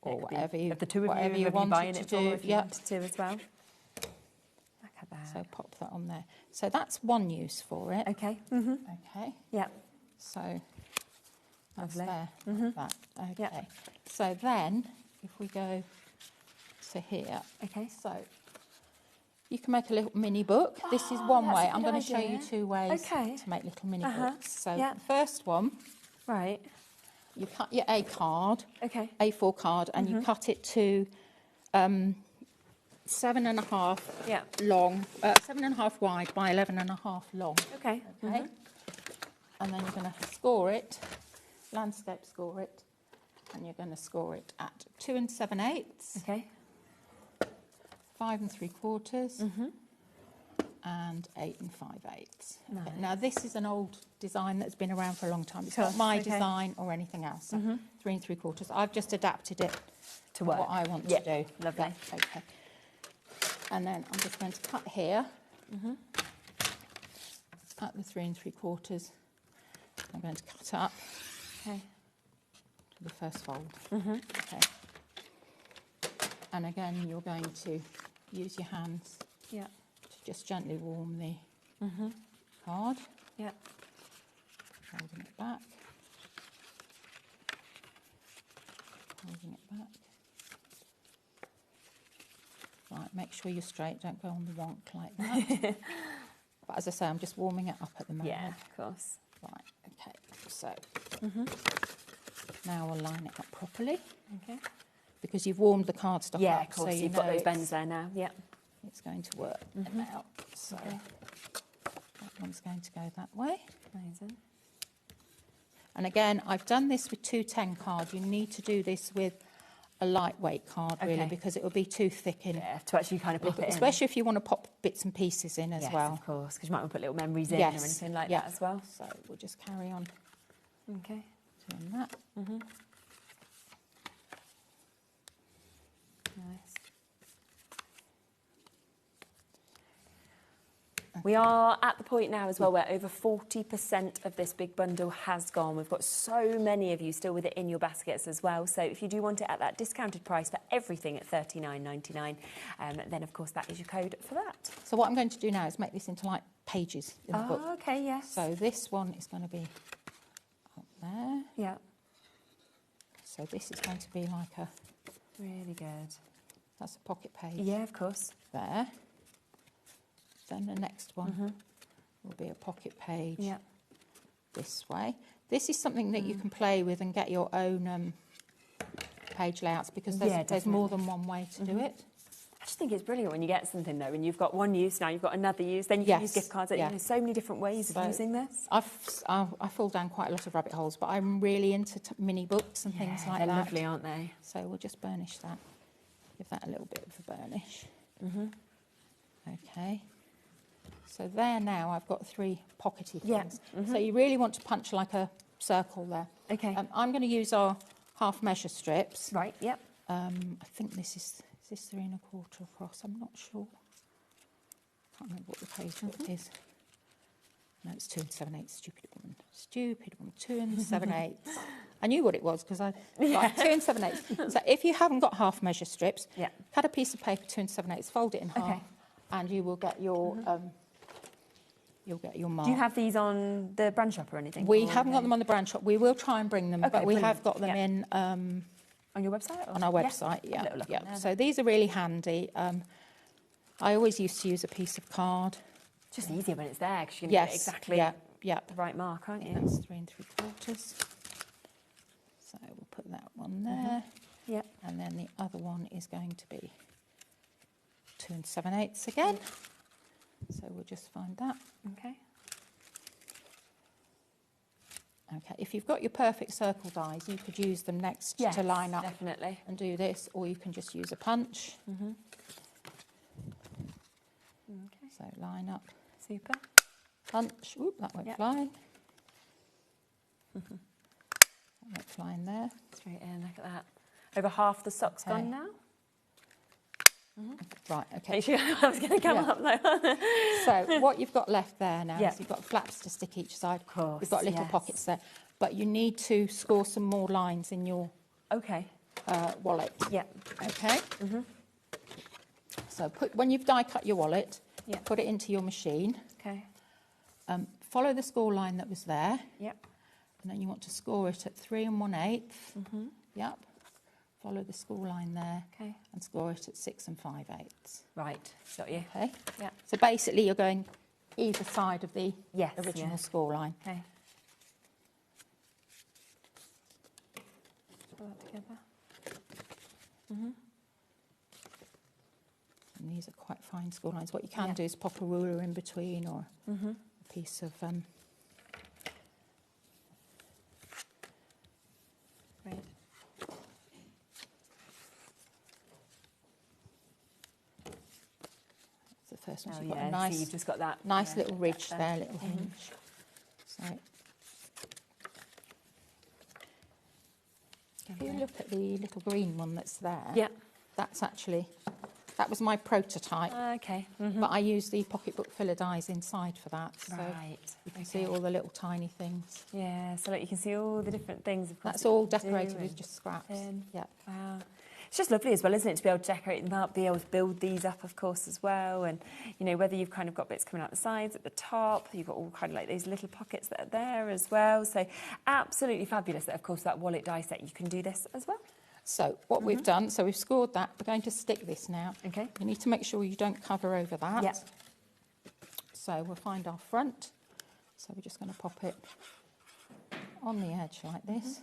Speaker 8: Or whatever you,
Speaker 1: the two of
Speaker 8: whatever
Speaker 1: you
Speaker 8: wanted to do.
Speaker 1: If you wanted to as well. Look at that.
Speaker 8: So pop that on there. So that's one use for it.
Speaker 1: Okay.
Speaker 8: Okay.
Speaker 1: Yeah.
Speaker 8: So that's
Speaker 1: Lovely.
Speaker 8: there. That. Okay. So then, if we go to here.
Speaker 1: Okay.
Speaker 8: So you can make a little mini book. This is one way. I'm going to show you 2 ways to make little mini books. So the first one.
Speaker 1: Right.
Speaker 8: You cut your A card,
Speaker 1: A4
Speaker 8: card, and you cut it to 7.5 long, 7.5 wide by 11.5 long.
Speaker 1: Okay.
Speaker 8: Okay. And then you're going to score it, landscape score it, and you're going to score it at 2 7/8.
Speaker 1: Okay.
Speaker 8: 5 3/4. And 8 5/8.
Speaker 1: Nice.
Speaker 8: Okay. Now this is an old design that's been around for a long time. It's not my design or anything else. So 3 3/4. I've just adapted it to what I want to do.
Speaker 1: Lovely.
Speaker 8: Yeah, okay. And then I'm just going to cut here at the 3 3/4. I'm going to cut up to the first fold. Okay. And again, you're going to use your hands. Just gently warm the card. Holding it back. Holding it back. Right, make sure you're straight, don't go on the wonk like that. But as I say, I'm just warming it up at the moment.
Speaker 1: Yeah, of course.
Speaker 8: Right, okay, so now we'll line it up properly.
Speaker 1: Okay.
Speaker 8: Because you've warmed the cardstock up.
Speaker 1: Yeah, of course,
Speaker 8: so
Speaker 1: you've got those bends there now, yeah.
Speaker 8: It's going to work out. So that one's going to go that way.
Speaker 1: Amazing.
Speaker 8: And again, I've done this with 210 card. You need to do this with a lightweight card, really, because it will be too thick in.
Speaker 1: Yeah, to actually kind of pop it in.
Speaker 8: Especially if you want to pop bits and pieces in as well.
Speaker 1: Yes, of course, because you might want to put little memories in or anything like that as well.
Speaker 8: So we'll just carry on
Speaker 1: doing
Speaker 8: that.
Speaker 1: Nice. We are at the point now as well where over 40% of this big bundle has gone. We've got so many of you still with it in your baskets as well. So if you do want it at that discounted price for everything at $39.99, then of course that is your code for that.
Speaker 8: So what I'm going to do now is make this into like pages in the book.
Speaker 1: Okay, yes.
Speaker 8: So this one is going to be up there.
Speaker 1: Yeah.
Speaker 8: So this is going to be like a...
Speaker 1: Really good.
Speaker 8: That's a pocket page.
Speaker 1: Yeah, of course.
Speaker 8: There. Then the next one will be a pocket page this way. This is something that you can play with and get your own page layouts, because there's more than one way to do it.
Speaker 1: I just think it's brilliant when you get something though, when you've got one use, now you've got another use, then you can use gift cards. There's so many different ways of using this.
Speaker 8: I fall down quite a lot of rabbit holes, but I'm really into mini books and things like that.
Speaker 1: They're lovely, aren't they?
Speaker 8: So we'll just burnish that. Give that a little bit of a burnish. Okay. So there now I've got 3 pockety things. So you really want to punch like a circle there.
Speaker 1: Okay.
Speaker 8: I'm going to use our half measure strips.
Speaker 1: Right, yep.
Speaker 8: I think this is this 3 1/4 across? I'm not sure. Can't remember what the page width is. No, it's 2 7/8. Stupid woman. Stupid woman. 2 7/8. I knew what it was because I like 2 7/8. So if you haven't got half measure strips, cut a piece of paper 2 7/8, fold it in half, and you will get your you'll get your mark.
Speaker 1: Do you have these on the brand shop or anything?
Speaker 8: We haven't got them on the brand shop. We will try and bring them, but we have got them in
Speaker 1: on your website.
Speaker 8: On our website, So these are really handy. I always used to use a piece of card.
Speaker 1: It's just easier when it's there because you can get exactly the right mark, aren't you?
Speaker 8: That's 3 3/4. So we'll put that one there.
Speaker 1: Yep.
Speaker 8: And then the other one is going to be 2 7/8 again. So we'll just find that.
Speaker 1: Okay.
Speaker 8: Okay, if you've got your perfect circle dies, you could use them next to line up and do this, or you can just use a punch.
Speaker 1: Okay.
Speaker 8: So line up.
Speaker 1: Super.
Speaker 8: Punch. Oop, that went flying. That went flying there.
Speaker 1: Straight in, look at that. Over half the sock's gone now.
Speaker 8: Right, okay.
Speaker 1: I was going to come up though.
Speaker 8: So what you've got left there now is you've got flaps to stick each side.
Speaker 1: Of course,
Speaker 8: you've got little pockets there, but you need to score some more lines in your wallet.
Speaker 1: Yeah.
Speaker 8: Okay. So when you've die cut your wallet, put it into your machine.
Speaker 1: Okay.
Speaker 8: Follow the score line that was there.
Speaker 1: Yep.
Speaker 8: And then you want to score it at 3 1/8. Yep. Follow the score line there and score it at 6 5/8.
Speaker 1: Right, got you.
Speaker 8: Okay.
Speaker 1: Yeah.
Speaker 8: So basically you're going either side of the original score line.
Speaker 1: Okay. Pull that together.
Speaker 8: And these are quite fine score lines. What you can do is pop a ruler in between or a piece of...
Speaker 1: Right.
Speaker 8: The first one, so you've got a nice,
Speaker 1: so you've just got that
Speaker 8: nice little ridge there, little hinge. So if you look at the little green one that's there, that's actually, that was my prototype.
Speaker 1: Okay.
Speaker 8: But I used the pocketbook filler dies inside for that. So
Speaker 1: right.
Speaker 8: You can see all the little tiny things.
Speaker 1: Yeah, so like you can see all the different things. Of course,
Speaker 8: that's all decorated with just scraps. Yeah.
Speaker 1: Wow. It's just lovely as well, isn't it, to be able to decorate them up, be able to build these up, of course, as well. And, you know, whether you've kind of got bits coming out the sides, at the top, you've got all kind of like those little pockets that are there as well. So absolutely fabulous that, of course, that wallet die set, you can do this as well.
Speaker 8: So what we've done, so we've scored that. We're going to stick this now.
Speaker 1: Okay.
Speaker 8: You need to make sure you don't cover over that.
Speaker 1: Yeah.
Speaker 8: So we'll find our front. So we're just going to pop it on the edge like this.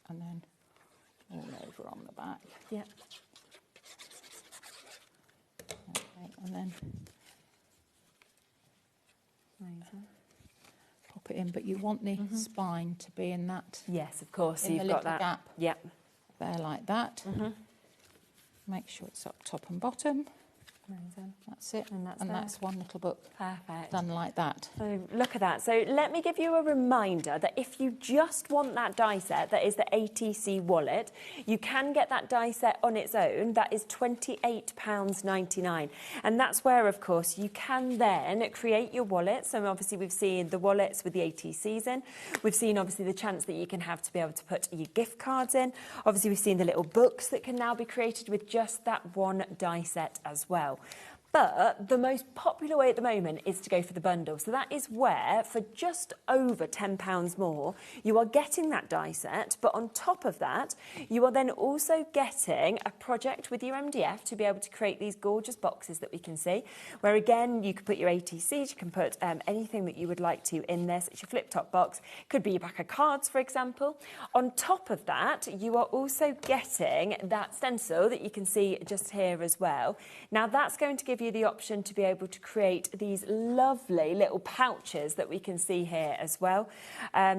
Speaker 8: And then all over on the back.
Speaker 1: Yeah.
Speaker 8: Okay, and then
Speaker 1: amazing.
Speaker 8: Pop it in, but you want the spine to be in that.
Speaker 1: Yes, of course. So
Speaker 8: in
Speaker 1: you've
Speaker 8: the
Speaker 1: got
Speaker 8: little
Speaker 1: that
Speaker 8: gap.
Speaker 1: Yeah.
Speaker 8: There like that. Make sure it's up top and bottom.
Speaker 1: Amazing.
Speaker 8: That's it.
Speaker 1: And that's
Speaker 8: that's one little book
Speaker 1: Perfect.
Speaker 8: done like that.
Speaker 1: So look at that. So let me give you a reminder that if you just want that die set, that is the ATC wallet, you can get that die set on its own. That is £28.99. And that's where, of course, you can then create your wallet. So obviously we've seen the wallets with the ATCs in. We've seen obviously the chance that you can have to be able to put your gift cards in. Obviously we've seen the little books that can now be created with just that one die set as well. But the most popular way at the moment is to go for the bundle. So that is where, for just over £10 more, you are getting that die set. But on top of that, you are then also getting a project with your MDF to be able to create these gorgeous boxes that we can see, where again, you could put your ATCs, you can put anything that you would like to in this. It's your flip-top box. Could be your pack of cards, for example. On top of that, you are also getting that stencil that you can see just here as well. Now, that's going to give you the option to be able to create these lovely little pouches that we can see here as well.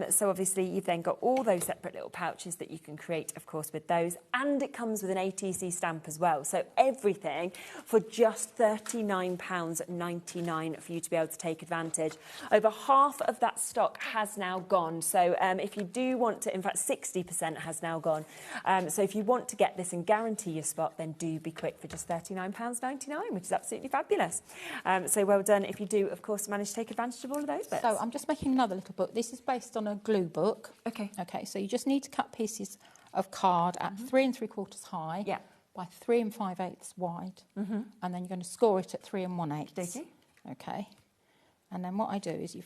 Speaker 1: So obviously you've then got all those separate little pouches that you can create, of course, with those, and it comes with an ATC stamp as well. So everything for just £39.99 for you to be able to take advantage. Over half of that stock has now gone. So if you do want to, in fact 60% has now gone. So if you want to get this and guarantee your spot, then do be quick for just £39.99, which is absolutely fabulous. So well done if you do, of course, manage to take advantage of all of those bits.
Speaker 8: So I'm just making another little book. This is based on a glue book.
Speaker 1: Okay.
Speaker 8: Okay, so you just need to cut pieces of card at 3 3/4 high by 3 5/8 wide, and then you're going to score it at 3 1/8. Okay. And then what I do is you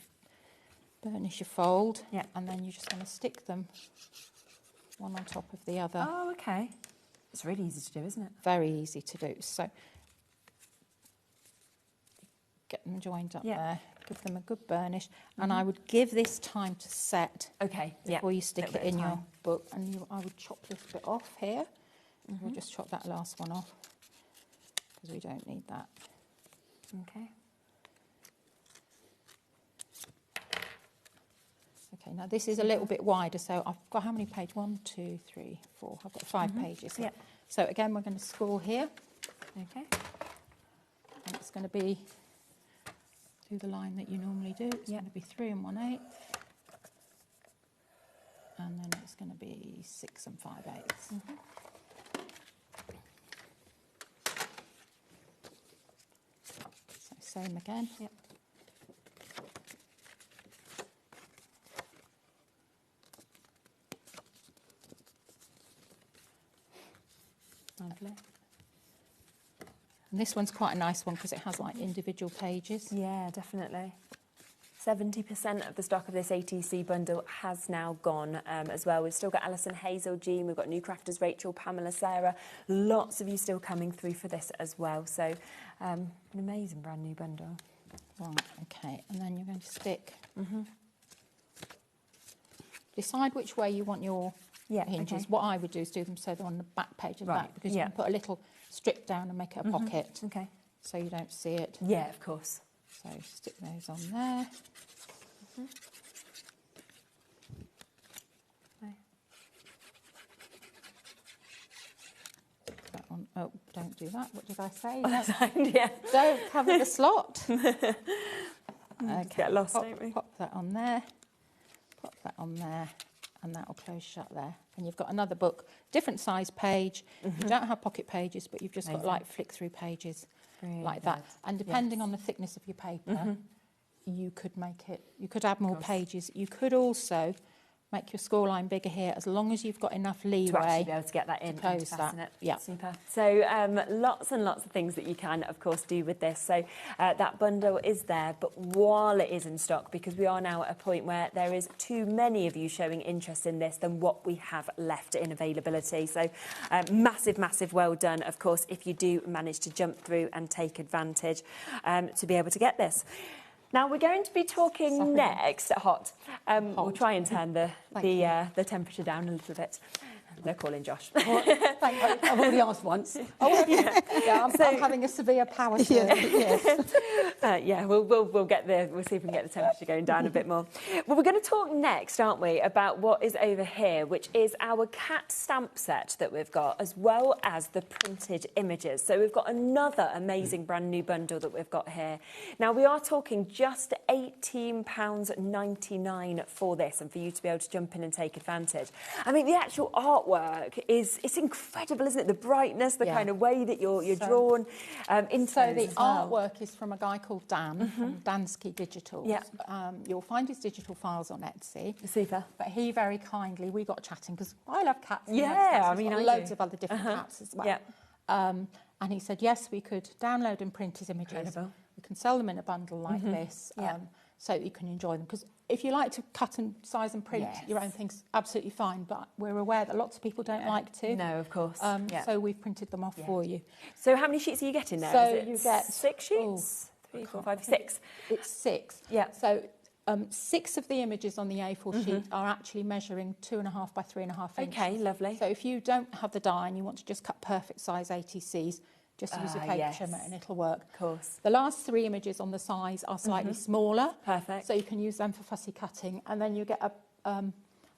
Speaker 8: burnish your fold, and then you're just going to stick them one on top of the other.
Speaker 1: Oh, okay. It's really easy to do, isn't it?
Speaker 8: Very easy to do. So get them joined up there, give them a good burnish, and I would give this time to set before you stick it in your book. And I would chop this bit off here. We'll just chop that last one off because we don't need that.
Speaker 1: Okay.
Speaker 8: Okay, now this is a little bit wider, so I've got how many pages? 1, 2, 3, 4. I've got 5 pages here. So again, we're going to score here.
Speaker 1: Okay.
Speaker 8: And it's going to be through the line that you normally do. It's going to be 3 1/8. And then it's going to be 6 5/8. So same again.
Speaker 1: Lovely.
Speaker 8: And this one's quite a nice one because it has like individual pages.
Speaker 1: Yeah, definitely. 70% of the stock of this ATC bundle has now gone as well. We've still got Alison, Hazel, Jean, we've got new crafters, Rachel, Pamela, Sarah. Lots of you still coming through for this as well. So an amazing brand new bundle.
Speaker 8: Right, okay. And then you're going to stick. Decide which way you want your hinges. What I would do is do them so they're on the back page of that, because you can put a little strip down and make it a pocket.
Speaker 1: Okay.
Speaker 8: So you don't see it.
Speaker 1: Yeah, of course.
Speaker 8: So stick those on there. That on. Oh, don't do that. What did I say? Don't cover the slot. Okay.
Speaker 1: Get lost, don't we?
Speaker 8: Pop that on there. Pop that on there. And that will close shut there. And you've got another book, different size page. You don't have pocket pages, but you've just got like flick-through pages like that. And depending on the thickness of your paper, you could make it, you could add more pages. You could also make your score line bigger here, as long as you've got enough leeway
Speaker 1: to actually be able to get that in and
Speaker 8: close
Speaker 1: fasten
Speaker 8: that.
Speaker 1: it.
Speaker 8: Yeah.
Speaker 1: Super. So lots and lots of things that you can, of course, do with this. So that bundle is there, but while it is in stock, because we are now at a point where there is too many of you showing interest in this than what we have left in availability. So massive, massive well done, of course, if you do manage to jump through and take advantage to be able to get this. Now, we're going to be talking next, hot. We'll try and turn the temperature down a little bit. They're calling Josh.
Speaker 9: Well, thank you. I've already asked once. Oh,
Speaker 8: yeah, I'm having a severe power surge.
Speaker 1: Yeah, we'll get we'll see if we can get the temperature going down a bit more. Well, we're going to talk next, aren't we, about what is over here, which is our cat stamp set that we've got, as well as the printed images. So we've got another amazing brand new bundle that we've got here. Now, we are talking just £18.99 for this, and for you to be able to jump in and take advantage. I mean, the actual artwork it's incredible, isn't it? The brightness, the kind of way that you're drawn into.
Speaker 8: So the artwork is from a guy called Dan from Dansky Digitals.
Speaker 1: Yeah.
Speaker 8: You'll find his digital files on Etsy.
Speaker 1: Super.
Speaker 8: But he very kindly, we got chatting because I love cats.
Speaker 1: Yeah, I mean,
Speaker 8: loads of other different cats as well.
Speaker 1: Yeah.
Speaker 8: And he said, yes, we could download and print his images.
Speaker 1: Incredible.
Speaker 8: We can sell them in a bundle like this. So that you can enjoy them. Because if you like to cut and size and print your own things, absolutely fine. But we're aware that lots of people don't like to.
Speaker 1: No, of course.
Speaker 8: So we've printed them off for you.
Speaker 1: So how many sheets are you getting there?
Speaker 8: So
Speaker 1: you get 6 sheets? 3, 4, 5, 6.
Speaker 8: It's 6.
Speaker 1: Yeah.
Speaker 8: So 6 of the images on the A4 sheet are actually measuring 2.5 by 3.5 inches.
Speaker 1: Okay, lovely.
Speaker 8: So if you don't have the die and you want to just cut perfect size ATCs, just use your paper trimmer and it'll work.
Speaker 1: Of course.
Speaker 8: The last 3 images on the size are slightly smaller.
Speaker 1: Perfect.
Speaker 8: So you can use them for fussy cutting. And then you get a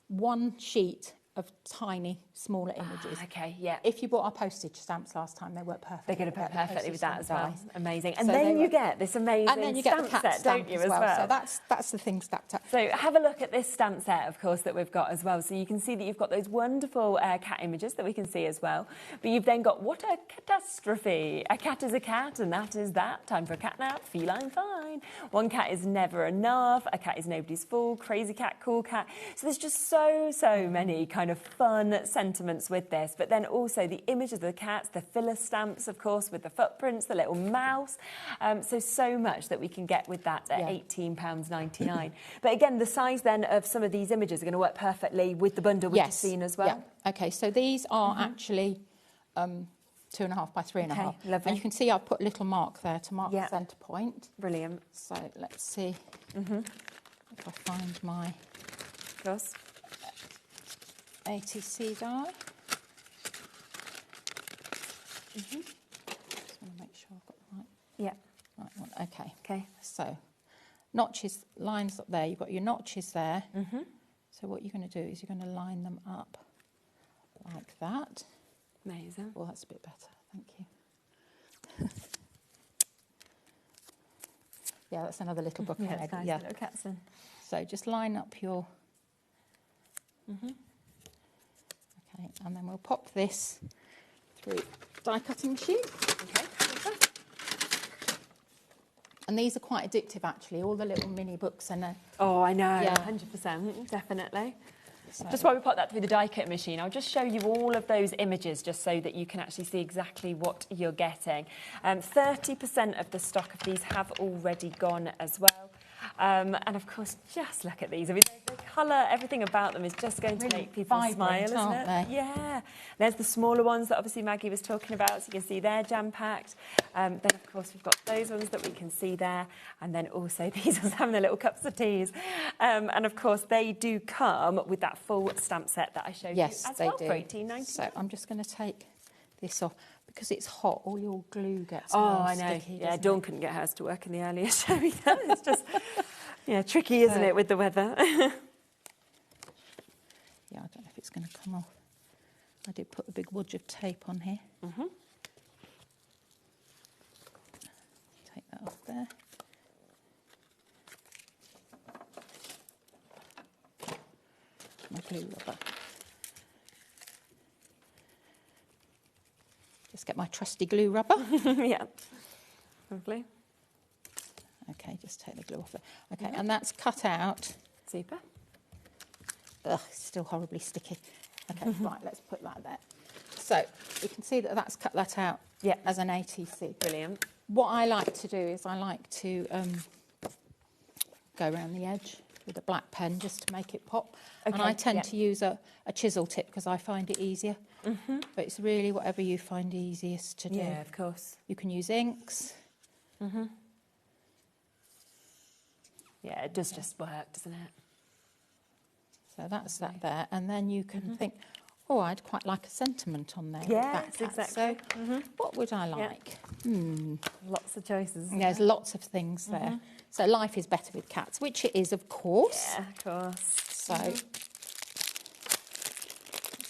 Speaker 8: 1 sheet of tiny, smaller images.
Speaker 1: Okay, yeah.
Speaker 8: If you bought our postage stamps last time, they work perfectly.
Speaker 1: They're going to put perfectly with that as well.
Speaker 8: Die.
Speaker 1: Amazing. And
Speaker 8: So
Speaker 1: then you get this amazing
Speaker 8: and then you get
Speaker 1: stamp
Speaker 8: the cat
Speaker 1: set,
Speaker 8: stamp
Speaker 1: don't you,
Speaker 8: as well. So
Speaker 1: well?
Speaker 8: that's the thing stacked up.
Speaker 1: So have a look at this stamp set, of course, that we've got as well. So you can see that you've got those wonderful cat images that we can see as well. But you've then got, what a catastrophe. A cat is a cat, and that is that. Time for a cat nap, feline fine. One cat is never enough. A cat is nobody's fool. Crazy cat, cool cat. So there's just so many kind of fun sentiments with this. But then also the images of the cats, the filler stamps, of course, with the footprints, the little mouse. So much that we can get with that at £18.99. But again, the size then of some of these images are going to work perfectly with the bundle we've just seen as well.
Speaker 8: Yeah. Okay, so these are actually 2.5 by 3.5.
Speaker 1: Okay, lovely.
Speaker 8: And you can see I've put a little mark there to mark the centre point.
Speaker 1: Brilliant.
Speaker 8: So let's see if I find my
Speaker 1: Of course.
Speaker 8: ATC die. Just want to make sure I've got the right one. Okay.
Speaker 1: Okay.
Speaker 8: So notches, lines up there. You've got your notches there. So what you're going to do is you're going to line them up like that.
Speaker 1: Amazing.
Speaker 8: Well, that's a bit better. Thank you. Yeah, that's another little book.
Speaker 1: Yeah, it's nice, little cats in.
Speaker 8: So just line up your... Okay, and then we'll pop this through die cutting machine.
Speaker 1: Okay.
Speaker 8: And these are quite addictive, actually, all the little mini books and
Speaker 1: Oh, I know,
Speaker 8: Yeah.
Speaker 1: 100%, definitely.
Speaker 8: So.
Speaker 1: Just while we pop that through the die cut machine, I'll just show you all of those images just so that you can actually see exactly what you're getting. 30% of the stock of these have already gone as well. And of course, just look at these. I mean, the colour, everything about them is just going to
Speaker 8: Really
Speaker 1: make people
Speaker 8: vibrant,
Speaker 1: smile, isn't
Speaker 8: aren't
Speaker 1: it?
Speaker 8: they?
Speaker 1: Yeah. There's the smaller ones that obviously Maggie was talking about, so you can see they're jam-packed. Then, of course, we've got those ones that we can see there. And then also these ones having their little cups of teas. And, of course, they do come with that full stamp set that I showed you as well for $18.99.
Speaker 8: So I'm just going to take this off. Because it's hot, all your glue gets
Speaker 1: I know.
Speaker 8: sticky,
Speaker 1: Yeah,
Speaker 8: doesn't
Speaker 1: Dawn
Speaker 8: it?
Speaker 1: couldn't get hers to work in the earlier show either. It's just, tricky, isn't it, with the weather?
Speaker 8: Yeah, I don't know if it's going to come off. I did put a big wodge of tape on here. Take that off there. My glue rubber. Just get my trusty glue rubber.
Speaker 1: Yeah. Lovely.
Speaker 8: Okay, just take the glue off there. Okay, and that's cut out.
Speaker 1: Super.
Speaker 8: Ugh, it's still horribly sticky. Okay, right, let's put that there. So you can see that that's cut that out as an ATC.
Speaker 1: Brilliant.
Speaker 8: What I like to do is I like to go around the edge with a black pen just to make it pop. Okay, and I tend to use a chisel tip because I find it easier. But it's really whatever you find easiest to do.
Speaker 1: Yeah, of course.
Speaker 8: You can use inks.
Speaker 1: Yeah, it does just work, doesn't it?
Speaker 8: So that's that there. And then you can think, oh, I'd quite like a sentiment on there.
Speaker 1: Yes, exactly.
Speaker 8: So what would I like?
Speaker 1: Lots of choices.
Speaker 8: There's lots of things there. So life is better with cats, which it is, of course.
Speaker 1: Yeah, of course.
Speaker 8: So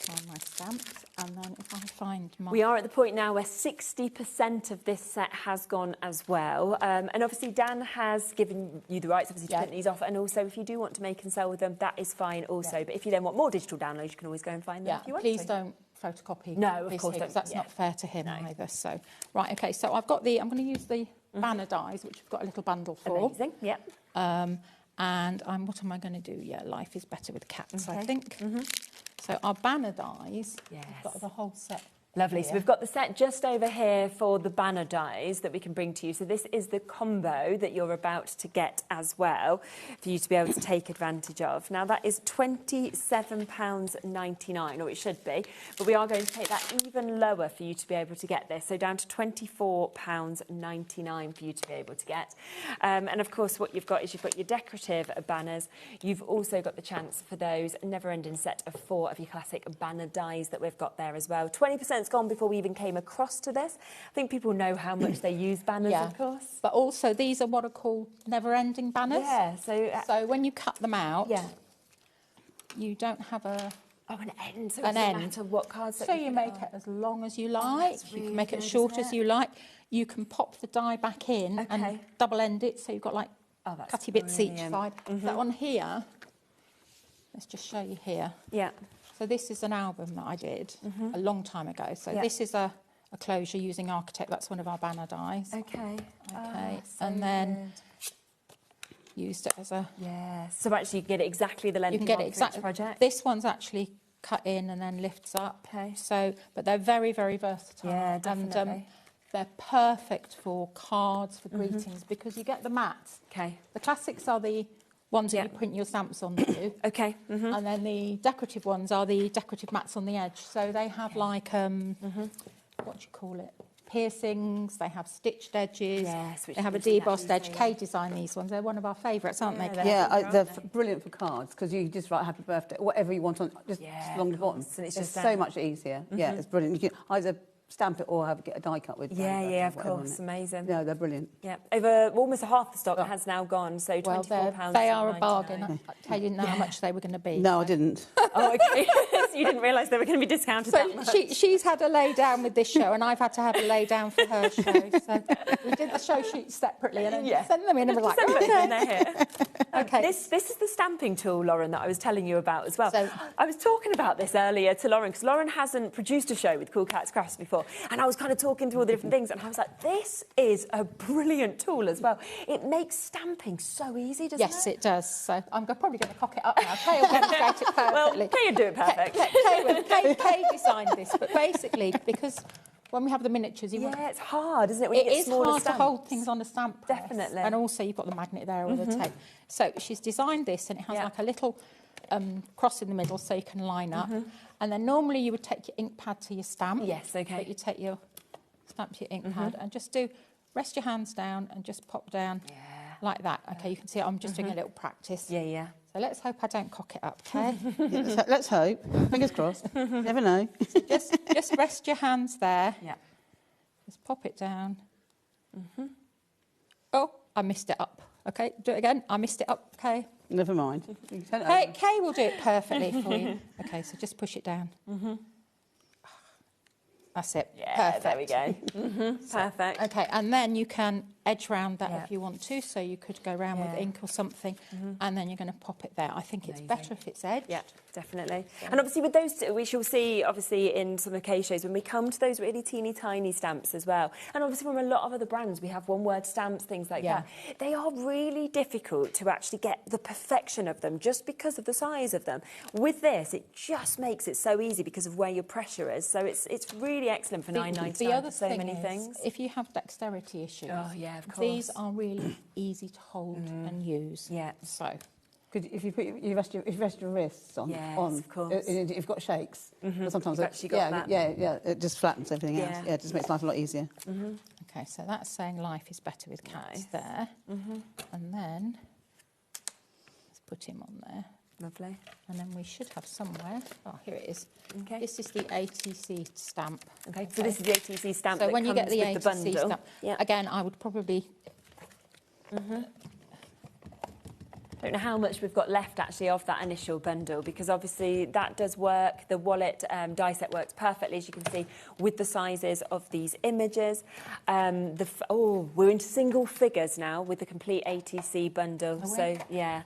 Speaker 8: find my stamps, and then if I find my...
Speaker 1: We are at the point now where 60% of this set has gone as well. And obviously Dan has given you the rights, obviously, to print these off. And also, if you do want to make and sell with them, that is fine also. But if you then want more digital downloads, you can always go and find them if you want
Speaker 8: please don't photocopy.
Speaker 1: No, of course
Speaker 8: because that's not fair to him either. So, right, OK, so I've got I'm going to use the banner dies, which we've got a little bundle for.
Speaker 1: Amazing, yep.
Speaker 8: And what am I going to do? Yeah, life is better with cats, I think. So our banner dies, we've got the whole set.
Speaker 1: Lovely. So we've got the set just over here for the banner dies that we can bring to you. So this is the combo that you're about to get as well for you to be able to take advantage of. Now that is £27.99, or it should be, but we are going to take that even lower for you to be able to get this. So down to £24.99 for you to be able to get. And of course what you've got is you've got your decorative banners. You've also got the chance for those never-ending set of 4 of your classic banner dies that we've got there as well. 20% gone before we even came across to this. I think people know how much they use banners, of course.
Speaker 8: But also these are what are called never-ending banners.
Speaker 1: Yeah, so
Speaker 8: when you cut them out, you don't have an
Speaker 1: end. So
Speaker 8: an
Speaker 1: it
Speaker 8: end.
Speaker 1: doesn't matter what cards.
Speaker 8: So you make it as long as you like. You can make it as short as you like. You can pop the die back in and double end it, so you've got like cutty bits each side. So on here, let's just show you here.
Speaker 1: Yeah.
Speaker 8: So this is an album that I did a long time ago. So this is a closure using Architect. That's one of our banner dies.
Speaker 1: Okay.
Speaker 8: And then used it as a...
Speaker 1: So actually you get it exactly the length
Speaker 8: you can get
Speaker 1: you
Speaker 8: it
Speaker 1: want for each
Speaker 8: exactly.
Speaker 1: project.
Speaker 8: This one's actually cut in and then lifts up.
Speaker 1: Okay.
Speaker 8: So, but they're very, very versatile.
Speaker 1: Yeah, definitely.
Speaker 8: And they're perfect for cards, for greetings, because you get the mats.
Speaker 1: Okay.
Speaker 8: The classics are the ones that you print your stamps onto.
Speaker 1: Okay.
Speaker 8: And then the decorative ones are the decorative mats on the edge. So they have like, what do you call it? Piercings, they have stitched edges, they have a debossed edge. Kay designed these ones. They're one of our favourites, aren't they?
Speaker 9: They're brilliant for cards because you just write happy birthday, whatever you want on, just along the bottom.
Speaker 1: And it's
Speaker 9: just so much easier. Yeah, it's brilliant. You can either stamp it or get a die cut with.
Speaker 1: Of course, amazing.
Speaker 9: Yeah, they're brilliant.
Speaker 1: Yeah, over almost half the stock has now gone, so £24.
Speaker 8: They are a bargain. I didn't know how much they were going to be.
Speaker 9: No, I didn't.
Speaker 1: Oh, okay. So you didn't realise they were going to be discounted that much.
Speaker 8: She's had a lay down with this show, and I've had to have a lay down for her show. So we did the show sheets separately, and then sent them in, and we're like,
Speaker 1: okay. This is the stamping tool, Lauren, that I was telling you about as well. So, I was talking about this earlier to Lauren, because Lauren hasn't produced a show with Cool Cats Crafts before, and I was kind of talking through all the different things, and I was like, this is a brilliant tool as well. It makes stamping so easy, doesn't it?
Speaker 8: Yes, it does. So I'm probably going to cock it up now. Kay will demonstrate it perfectly.
Speaker 1: Well, Kay will do it perfect.
Speaker 8: Kay designed this, but basically, because when we have the miniatures,
Speaker 1: it's hard, isn't it? When you get
Speaker 8: smaller
Speaker 1: stamps.
Speaker 8: to hold things on a stamp press.
Speaker 1: Definitely.
Speaker 8: And also, you've got the magnet there or the tape. So she's designed this, and it has like a little cross in the middle, so you can line up. And then normally you would take your ink pad to your stamp.
Speaker 1: Yes, okay.
Speaker 8: But you take your stamp to your ink pad and just rest your hands down and just pop down like that. Okay, you can see I'm just doing a little practice.
Speaker 1: Yeah.
Speaker 8: So let's hope I don't cock it up, okay?
Speaker 9: Let's hope. Fingers crossed. Never know.
Speaker 8: So just rest your hands there.
Speaker 1: Yeah.
Speaker 8: Just pop it down. Oh, I missed it up. Okay, do it again. I missed it up. Okay.
Speaker 9: Never mind.
Speaker 8: Kay will do it perfectly for you. Okay, so just push it down. That's it.
Speaker 1: Yeah,
Speaker 8: perfect.
Speaker 1: there we go. Perfect.
Speaker 8: Okay, and then you can edge round that if you want to. So you could go around with ink or something, and then you're going to pop it there. I think it's better if it's edged.
Speaker 1: Yeah, definitely. And obviously with those, we shall see, obviously, in some of the case shows, when we come to those really teeny tiny stamps as well, and obviously from a lot of other brands, we have one-word stamps, things like that. They are really difficult to actually get the perfection of them just because of the size of them. With this, it just makes it so easy because of where your pressure is. So it's really excellent for £9.99
Speaker 8: The other
Speaker 1: for so
Speaker 8: thing
Speaker 1: many
Speaker 8: is,
Speaker 1: things.
Speaker 8: if you have dexterity issues,
Speaker 1: of course.
Speaker 8: these are really easy to hold and use.
Speaker 1: Yeah.
Speaker 8: So.
Speaker 9: If you rest your wrists on,
Speaker 1: of course.
Speaker 9: you've got shakes. But sometimes
Speaker 1: You've actually got that.
Speaker 9: it just flattens everything else. Yeah, it just makes life a lot easier.
Speaker 8: Okay, so that's saying life is better with cats there. And then let's put him on there.
Speaker 1: Lovely.
Speaker 8: And then we should have somewhere. Oh, here it is.
Speaker 1: Okay.
Speaker 8: This is the ATC stamp.
Speaker 1: Okay, so this is the ATC stamp
Speaker 8: So
Speaker 1: that
Speaker 8: when you get
Speaker 1: comes
Speaker 8: the
Speaker 1: with the
Speaker 8: ATC
Speaker 1: bundle.
Speaker 8: stamp, again, I would probably...
Speaker 1: Don't know how much we've got left actually of that initial bundle, because obviously that does work. The wallet die set works perfectly, as you can see, with the sizes of these images. We're into single figures now with the complete ATC bundle. So yeah.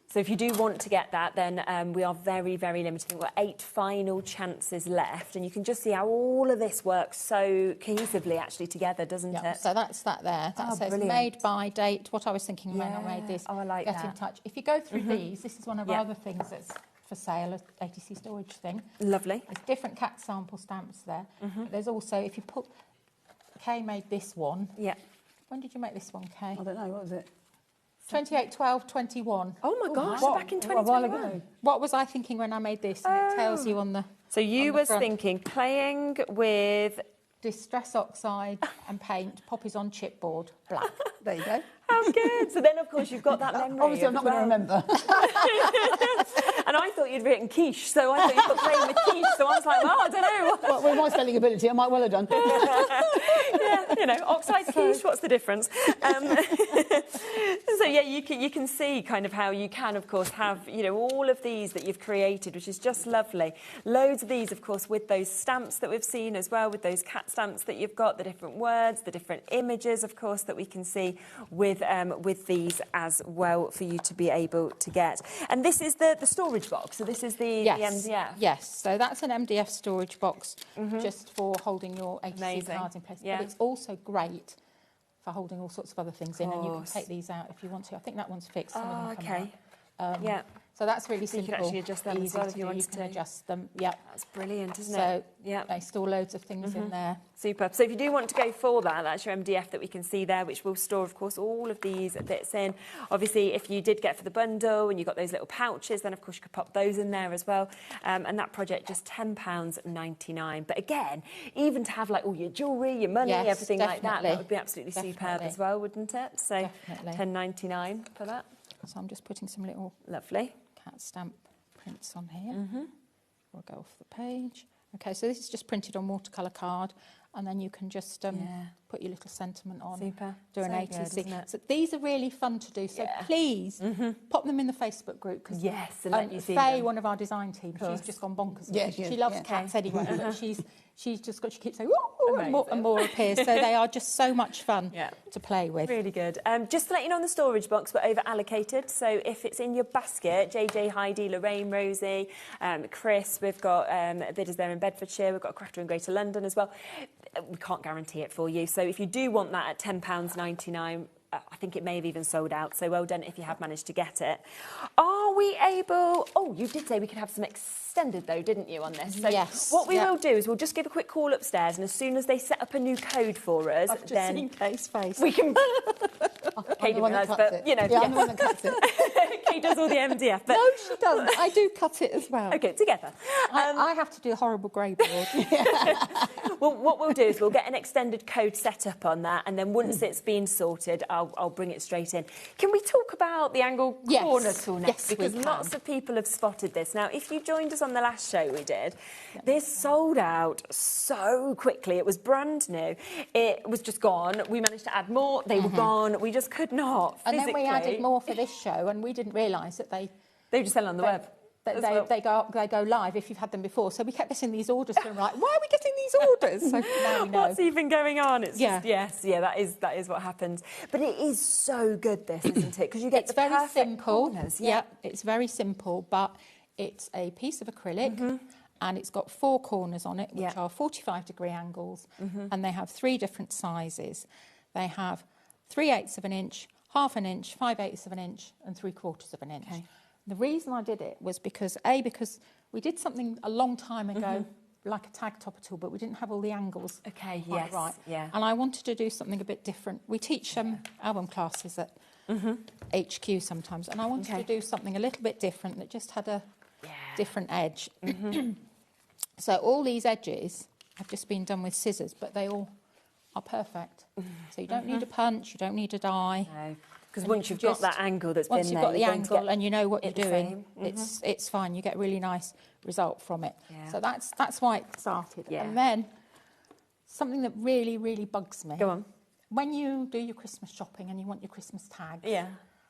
Speaker 1: So if you do want to get that, then we are very, very limited. We've got 8 final chances left, and you can just see how all of this works so cohesively actually together, doesn't it?
Speaker 8: So that's that there. That says
Speaker 1: brilliant.
Speaker 8: made by date. What I was thinking when I made this.
Speaker 1: Oh, I like
Speaker 8: Get
Speaker 1: that.
Speaker 8: in touch. If you go through these, this is one of our other things that's for sale, a ATC storage thing.
Speaker 1: Lovely.
Speaker 8: There's different cat sample stamps there. There's also, if you put... Kay made this one.
Speaker 1: Yeah.
Speaker 8: When did you make this one, Kay?
Speaker 9: I don't know, what was it?
Speaker 8: 28, 12, 21.
Speaker 1: Oh my gosh, back in
Speaker 9: A while
Speaker 1: 2021.
Speaker 9: ago.
Speaker 8: What was I thinking when I made this? And it tells you on the...
Speaker 1: So you
Speaker 8: on the
Speaker 1: was
Speaker 8: front.
Speaker 1: thinking playing with...
Speaker 8: Distress oxide and paint, poppies on chipboard, black.
Speaker 9: There you go.
Speaker 1: How good. So then, of course, you've got that memory.
Speaker 9: Obviously, I'm not going to remember.
Speaker 1: And I thought you'd written quiche, so I thought you'd got playing with quiche. So I was like, well, I don't know.
Speaker 9: Well, with my spelling ability, I might well have done.
Speaker 1: Yeah, oxide quiche, what's the difference? So, yeah, you can see kind of how you can, of course, have, all of these that you've created, which is just lovely. Loads of these, of course, with those stamps that we've seen as well, with those cat stamps that you've got, the different words, the different images, of course, that we can see with these as well for you to be able to get. And this is the storage box. So this is the MDF.
Speaker 8: Yes, so that's an MDF storage box just for holding your ATC cards in place.
Speaker 1: Yeah.
Speaker 8: But it's also great for holding all sorts of other things in, and you can
Speaker 1: course.
Speaker 8: take these out if you want to. I think that one's fixed. Some of them come
Speaker 1: Okay.
Speaker 8: out.
Speaker 1: Yeah.
Speaker 8: So that's really
Speaker 1: So you
Speaker 8: simple.
Speaker 1: can actually adjust them as
Speaker 8: easy
Speaker 1: well
Speaker 8: to
Speaker 1: if you
Speaker 8: do.
Speaker 1: wanted
Speaker 8: You can
Speaker 1: to.
Speaker 8: adjust them. Yep.
Speaker 1: That's brilliant, isn't
Speaker 8: So
Speaker 1: it? Yeah.
Speaker 8: they store loads of things in there.
Speaker 1: Super. So if you do want to go for that, that's your MDF that we can see there, which will store, of course, all of these bits in. Obviously, if you did get for the bundle and you got those little pouches, then, of course, you could pop those in there as well. And that project, just £10.99. But again, even to have, like, all your jewellery, your money,
Speaker 8: Yes,
Speaker 1: everything like that
Speaker 8: definitely.
Speaker 1: would be absolutely superb
Speaker 8: Definitely.
Speaker 1: as well, wouldn't it? So
Speaker 8: Definitely.
Speaker 1: £10.99 for that.
Speaker 8: So I'm just putting some little
Speaker 1: Lovely.
Speaker 8: cat stamp prints on here. We'll go off the page. Okay, so this is just printed on watercolour card, and then you can just put your little sentiment on.
Speaker 1: Super.
Speaker 8: Do an
Speaker 1: So good,
Speaker 8: ATC.
Speaker 1: isn't it?
Speaker 8: So these are really fun to do. So please pop them in the Facebook group, because
Speaker 1: Yes, and let you see
Speaker 8: Faye,
Speaker 1: them.
Speaker 8: one of our design team, she's just gone bonkers.
Speaker 9: Yeah,
Speaker 8: she loves cats anyway, but she keeps saying, "Woo!" and more appears. So they are just so much fun to play with.
Speaker 1: Really good. Just to let you know, on the storage box, we're over allocated. So if it's in your basket, JJ, Heidi, Lorraine, Rosie, Chris, we've got bidders there in Bedfordshire, we've got a crafter in Greater London as well. We can't guarantee it for you. So if you do want that at £10.99, I think it may have even sold out. So well done if you have managed to get it. Are we able... Oh, you did say we could have some extended, though, didn't you, on this? So
Speaker 8: yes.
Speaker 1: what we will do is we'll just give a quick call upstairs, and as soon as they set up a new code for us,
Speaker 8: I've just
Speaker 1: then
Speaker 8: seen Kay's face.
Speaker 1: we can... Kay
Speaker 9: I'm the one that
Speaker 1: didn't realise,
Speaker 9: cuts
Speaker 1: but,
Speaker 9: it.
Speaker 1: you know...
Speaker 9: Yeah, I'm the one that cuts it.
Speaker 1: Kay does all the MDF, but...
Speaker 8: No, she doesn't. I do cut it as well.
Speaker 1: OK, together.
Speaker 8: I have to do a horrible grey board.
Speaker 1: Well, what we'll do is we'll get an extended code set up on that, and then once it's been sorted, I'll bring it straight in. Can we talk about the angle
Speaker 8: Yes.
Speaker 1: corner tool next?
Speaker 8: Yes, we
Speaker 1: because
Speaker 8: can.
Speaker 1: lots of people have spotted this. Now, if you joined us on the last show we did, this sold out so quickly. It was brand new. It was just gone. We managed to add more. They were gone. We just could not
Speaker 8: And
Speaker 1: physically.
Speaker 8: then we added more for this show, and we didn't realise that they
Speaker 1: They were just selling on the web.
Speaker 8: they go live if you've had them before. So we kept getting these orders and we're like, why are we getting these orders? So now we know.
Speaker 1: What's even going on? It's just, that is what happens. But it is so good, this, isn't it? Because you get
Speaker 8: it's very simple.
Speaker 1: corners.
Speaker 8: Yeah, it's very simple, but it's a piece of acrylic and it's got 4 corners on it, which are 45-degree angles, and they have 3 different sizes. They have 3/8 of an inch, 1/2 an inch, 5/8 of an inch, and 3/4 of an inch. Okay. The reason I did it was because we did something a long time ago, like a tag topper tool, but we didn't have all the angles.
Speaker 1: Okay,
Speaker 8: quite
Speaker 1: yes,
Speaker 8: right.
Speaker 1: yeah.
Speaker 8: And I wanted to do something a bit different. We teach album classes at HQ sometimes, and I wanted to do something a little bit different that just had a different edge. So all these edges have just been done with scissors, but they all are perfect. So you don't need a punch, you don't need a die.
Speaker 1: No. Because once you've got that angle that's been there...
Speaker 8: Once you've got the angle and you know what you're doing, it's fine. You get a really nice result from it. Yeah. So that's why it started. Yeah. And then, something that really, really bugs me...
Speaker 1: Go on.
Speaker 8: When you do your Christmas shopping and you want your Christmas tags... Yeah.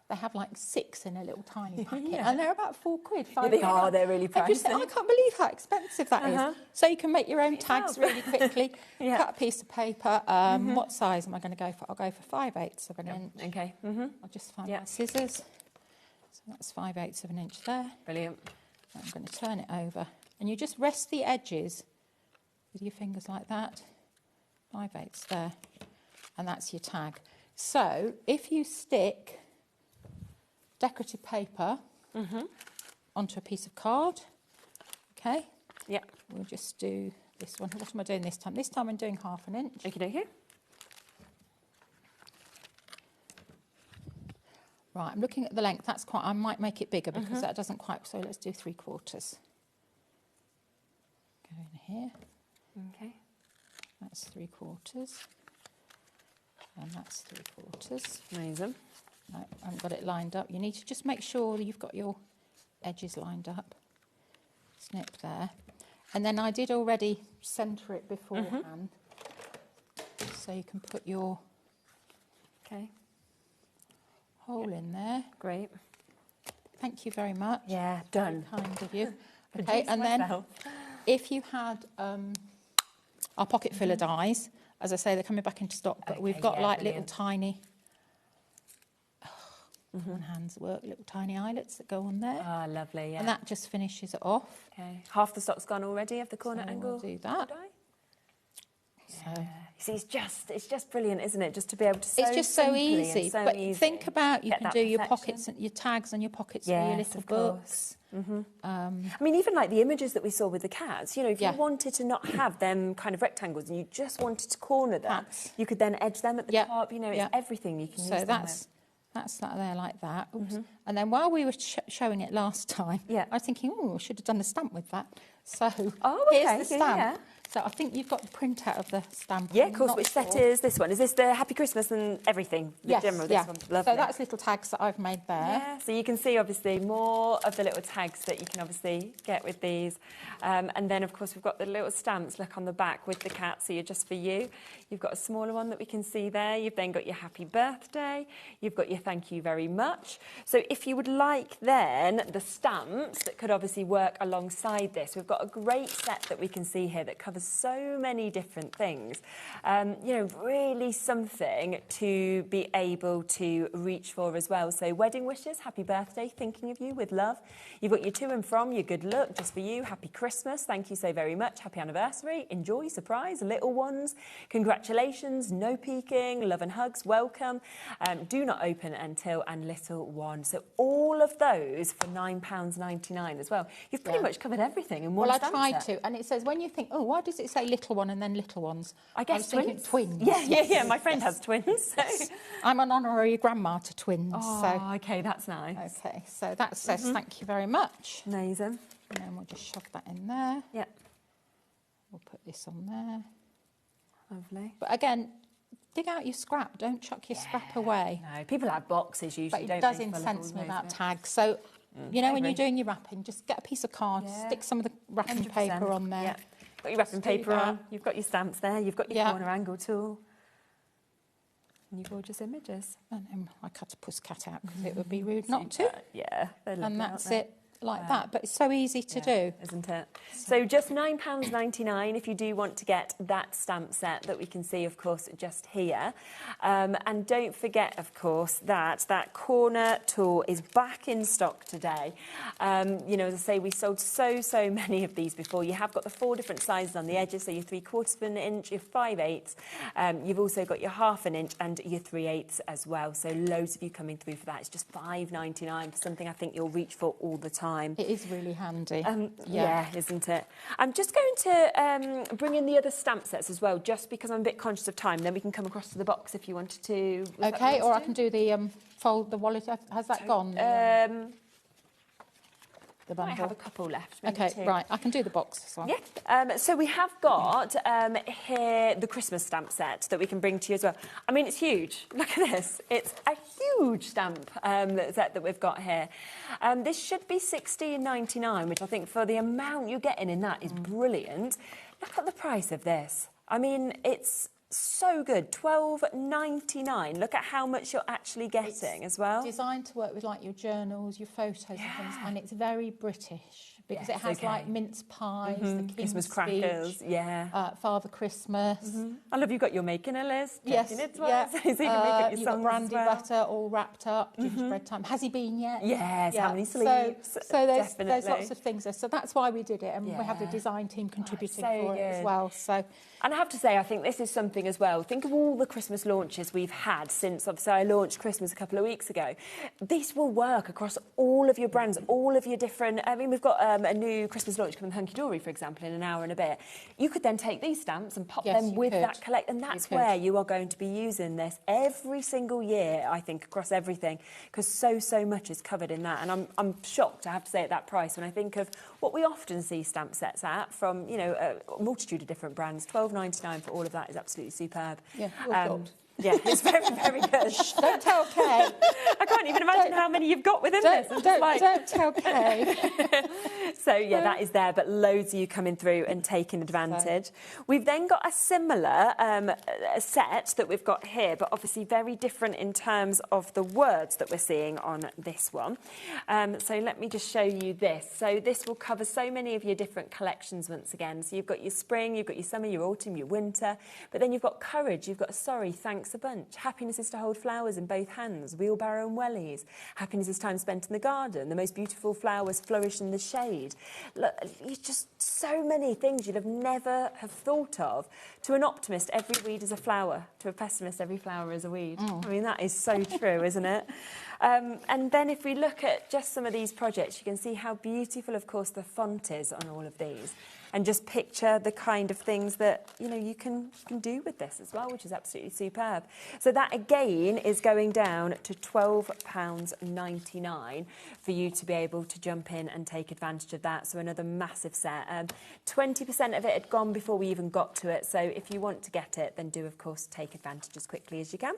Speaker 8: They have like 6 in a little tiny packet, and they're about £4, £5.
Speaker 1: They are. They're really pricey.
Speaker 8: Just think, I can't believe how expensive that is. So you can make your own tags really quickly. Cut a piece of paper. What size am I going to go for? I'll go for 5/8 of an inch. Okay. I'll just find my scissors. So that's 5/8 of an inch there.
Speaker 1: Brilliant.
Speaker 8: I'm going to turn it over, and you just rest the edges with your fingers like that. 5/8 there, and that's your tag. So if you stick decorative paper onto a piece of card. Okay. Yeah. We'll just do this one. What am I doing this time? This time I'm doing 1/2 an inch.
Speaker 1: Okay.
Speaker 8: Right, I'm looking at the length. That's quite. I might make it bigger because that doesn't quite. So let's do 3/4. Go in here. Okay. That's 3/4. And that's 3/4.
Speaker 1: Amazing.
Speaker 8: No, I haven't got it lined up. You need to just make sure that you've got your edges lined up. Snip there. And then I did already centre it beforehand. So you can put your hole in there.
Speaker 1: Great.
Speaker 8: Thank you very much.
Speaker 1: Yeah, done.
Speaker 8: Very kind of you. Okay, and then if you had our pocket filler dies, as I say, they're coming back into stock, but we've got like little tiny... One hand's work, little tiny eyelets that go on there.
Speaker 1: Ah, lovely, yeah.
Speaker 8: And that just finishes it off.
Speaker 1: Okay. Half the stock's gone already of the corner angle.
Speaker 8: We'll do that.
Speaker 1: So, you see, it's just brilliant, isn't it? Just to be able to
Speaker 8: It's just so easy. But think about, you can do your pockets, and your tags and your pockets for your little books.
Speaker 1: I mean, even like the images that we saw with the cats, you know, if you wanted to not have them kind of rectangles and you just wanted to corner them, you could then edge them at the top, you know, it's everything you can use them with.
Speaker 8: That's that there like that. Oops. And then while we were showing it last time, I was thinking, I should have done a stamp with that. So here's the stamp. So I think you've got the printout of the stamp.
Speaker 1: Yeah, of course. Which set is this one? Is this the Happy Christmas and everything? The general, this one. Lovely.
Speaker 8: So that's little tags that I've made there.
Speaker 1: Yeah, so you can see obviously more of the little tags that you can obviously get with these. And then of course we've got the little stamps, look, on the back with the cat, so you're just for you. You've got a smaller one that we can see there. You've then got your happy birthday. You've got your thank you very much. So if you would like then the stamps that could obviously work alongside this, we've got a great set that we can see here that covers so many different things. You know, really something to be able to reach for as well. So wedding wishes, happy birthday, thinking of you with love. You've got your to and from, your good luck, just for you, happy Christmas, thank you so very much, happy anniversary, enjoy, surprise, little ones, congratulations, no peeking, love and hugs, welcome, do not open until, and little one. So all of those for £9.99 as well. You've pretty much covered everything in one stamp set.
Speaker 8: Well, I tried to, and it says, when you think, oh, why does it say little one and then little ones?
Speaker 1: I guess
Speaker 8: twins.
Speaker 1: Yeah, my friend has twins. So.
Speaker 8: I'm an honorary grandma to twins.
Speaker 1: Oh, okay, that's nice.
Speaker 8: Okay, so that says thank you very much.
Speaker 1: Amazing.
Speaker 8: And then we'll just shove that in there.
Speaker 1: Yeah.
Speaker 8: We'll put this on there.
Speaker 1: Lovely.
Speaker 8: But again, dig out your scrap. Don't chuck your scrap away.
Speaker 1: No, people have boxes usually,
Speaker 8: but it does incense me about tags. So, you know, when you're doing your wrapping, just get a piece of card, stick some of the wrapping paper on there.
Speaker 1: Yeah. Got your wrapping paper on, you've got your stamps there, you've got your corner angle tool, and your gorgeous images.
Speaker 8: And I cut a puss cat out because it would be rude not to.
Speaker 1: Yeah, they're lovely,
Speaker 8: and that's it. like that, but it's so easy to do.
Speaker 1: Isn't it? So just £9.99 if you do want to get that stamp set that we can see, of course, just here. And don't forget, of course, that that corner tool is back in stock today. You know, as I say, we sold so many of these before. You have got the 4 different sizes on the edges, so your 3/4 of an inch, your 5/8. You've also got your 1/2 inch and your 3/8 as well. So loads of you coming through for that. It's just £5.99 for something I think you'll reach for all the time.
Speaker 8: It is really handy.
Speaker 1: Yeah, isn't it? I'm just going to bring in the other stamp sets as well, just because I'm a bit conscious of time. Then we can come across to the box if you wanted to.
Speaker 8: Okay, or I can do the fold the wallet. Has that gone? The bundle.
Speaker 1: I have a couple left.
Speaker 8: Okay,
Speaker 1: 2.
Speaker 8: right. I can do the box as well.
Speaker 1: Yeah. So we have got here the Christmas stamp set that we can bring to you as well. I mean, it's huge. Look at this. It's a huge stamp set that we've got here. This should be £16.99, which I think for the amount you're getting in that is brilliant. Look at the price of this. I mean, it's so good. £12.99. Look at how much you're actually getting as well.
Speaker 8: Designed to work with like your journals, your photos and things, and it's very British because it has like mince pies, the King's
Speaker 1: Christmas
Speaker 8: speech,
Speaker 1: crackers,
Speaker 8: Father Christmas.
Speaker 1: I love you've got your making a list.
Speaker 8: Yes,
Speaker 1: It well. So you can make up your
Speaker 8: you've got
Speaker 1: songs
Speaker 8: brandy
Speaker 1: as well.
Speaker 8: butter all wrapped up. Gingerbread time. Has he been yet?
Speaker 1: Yes. How many sleeves?
Speaker 8: So there's lots of things there. So that's why we did it, and we have the design team contributing
Speaker 1: so
Speaker 8: for it as well. So.
Speaker 1: And I have to say, I think this is something as well. Think of all the Christmas launches we've had since, obviously, I launched Christmas a couple of weeks ago. This will work across all of your brands, all of your different... I mean, we've got a new Christmas launch coming, Hunky Dory, for example, in an hour and a bit. You could then take these stamps and pop them with that collect, and that's where you are going to be using this every single year, I think, across everything, because so much is covered in that. And I'm shocked, I have to say, at that price when I think of what we often see stamp sets at from, you know, a multitude of different brands. £12.99 for all of that is absolutely superb.
Speaker 8: Yeah, well thought.
Speaker 1: Yeah, it's very good.
Speaker 8: Shh, don't tell Kay.
Speaker 1: I can't even imagine how many you've got within this.
Speaker 8: Don't tell Kay.
Speaker 1: So, yeah, that is there, but loads of you coming through and taking advantage. We've then got a similar set that we've got here, but obviously very different in terms of the words that we're seeing on this one. So let me just show you this. So this will cover so many of your different collections once again. So you've got your spring, you've got your summer, your autumn, your winter, but then you've got courage, you've got sorry, thanks a bunch. Happiness is to hold flowers in both hands, wheelbarrow and wellies. Happiness is time spent in the garden. The most beautiful flowers flourish in the shade. Look, just so many things you'd have never have thought of. To an optimist, every weed is a flower. To a pessimist, every flower is a weed. I mean, that is so true, isn't it? And then if we look at just some of these projects, you can see how beautiful, of course, the font is on all of these. And just picture the kind of things that, you know, you can do with this as well, which is absolutely superb. So that, again, is going down to £12.99 for you to be able to jump in and take advantage of that. So another massive set. 20% of it had gone before we even got to it. So if you want to get it, then do, of course, take advantage as quickly as you can.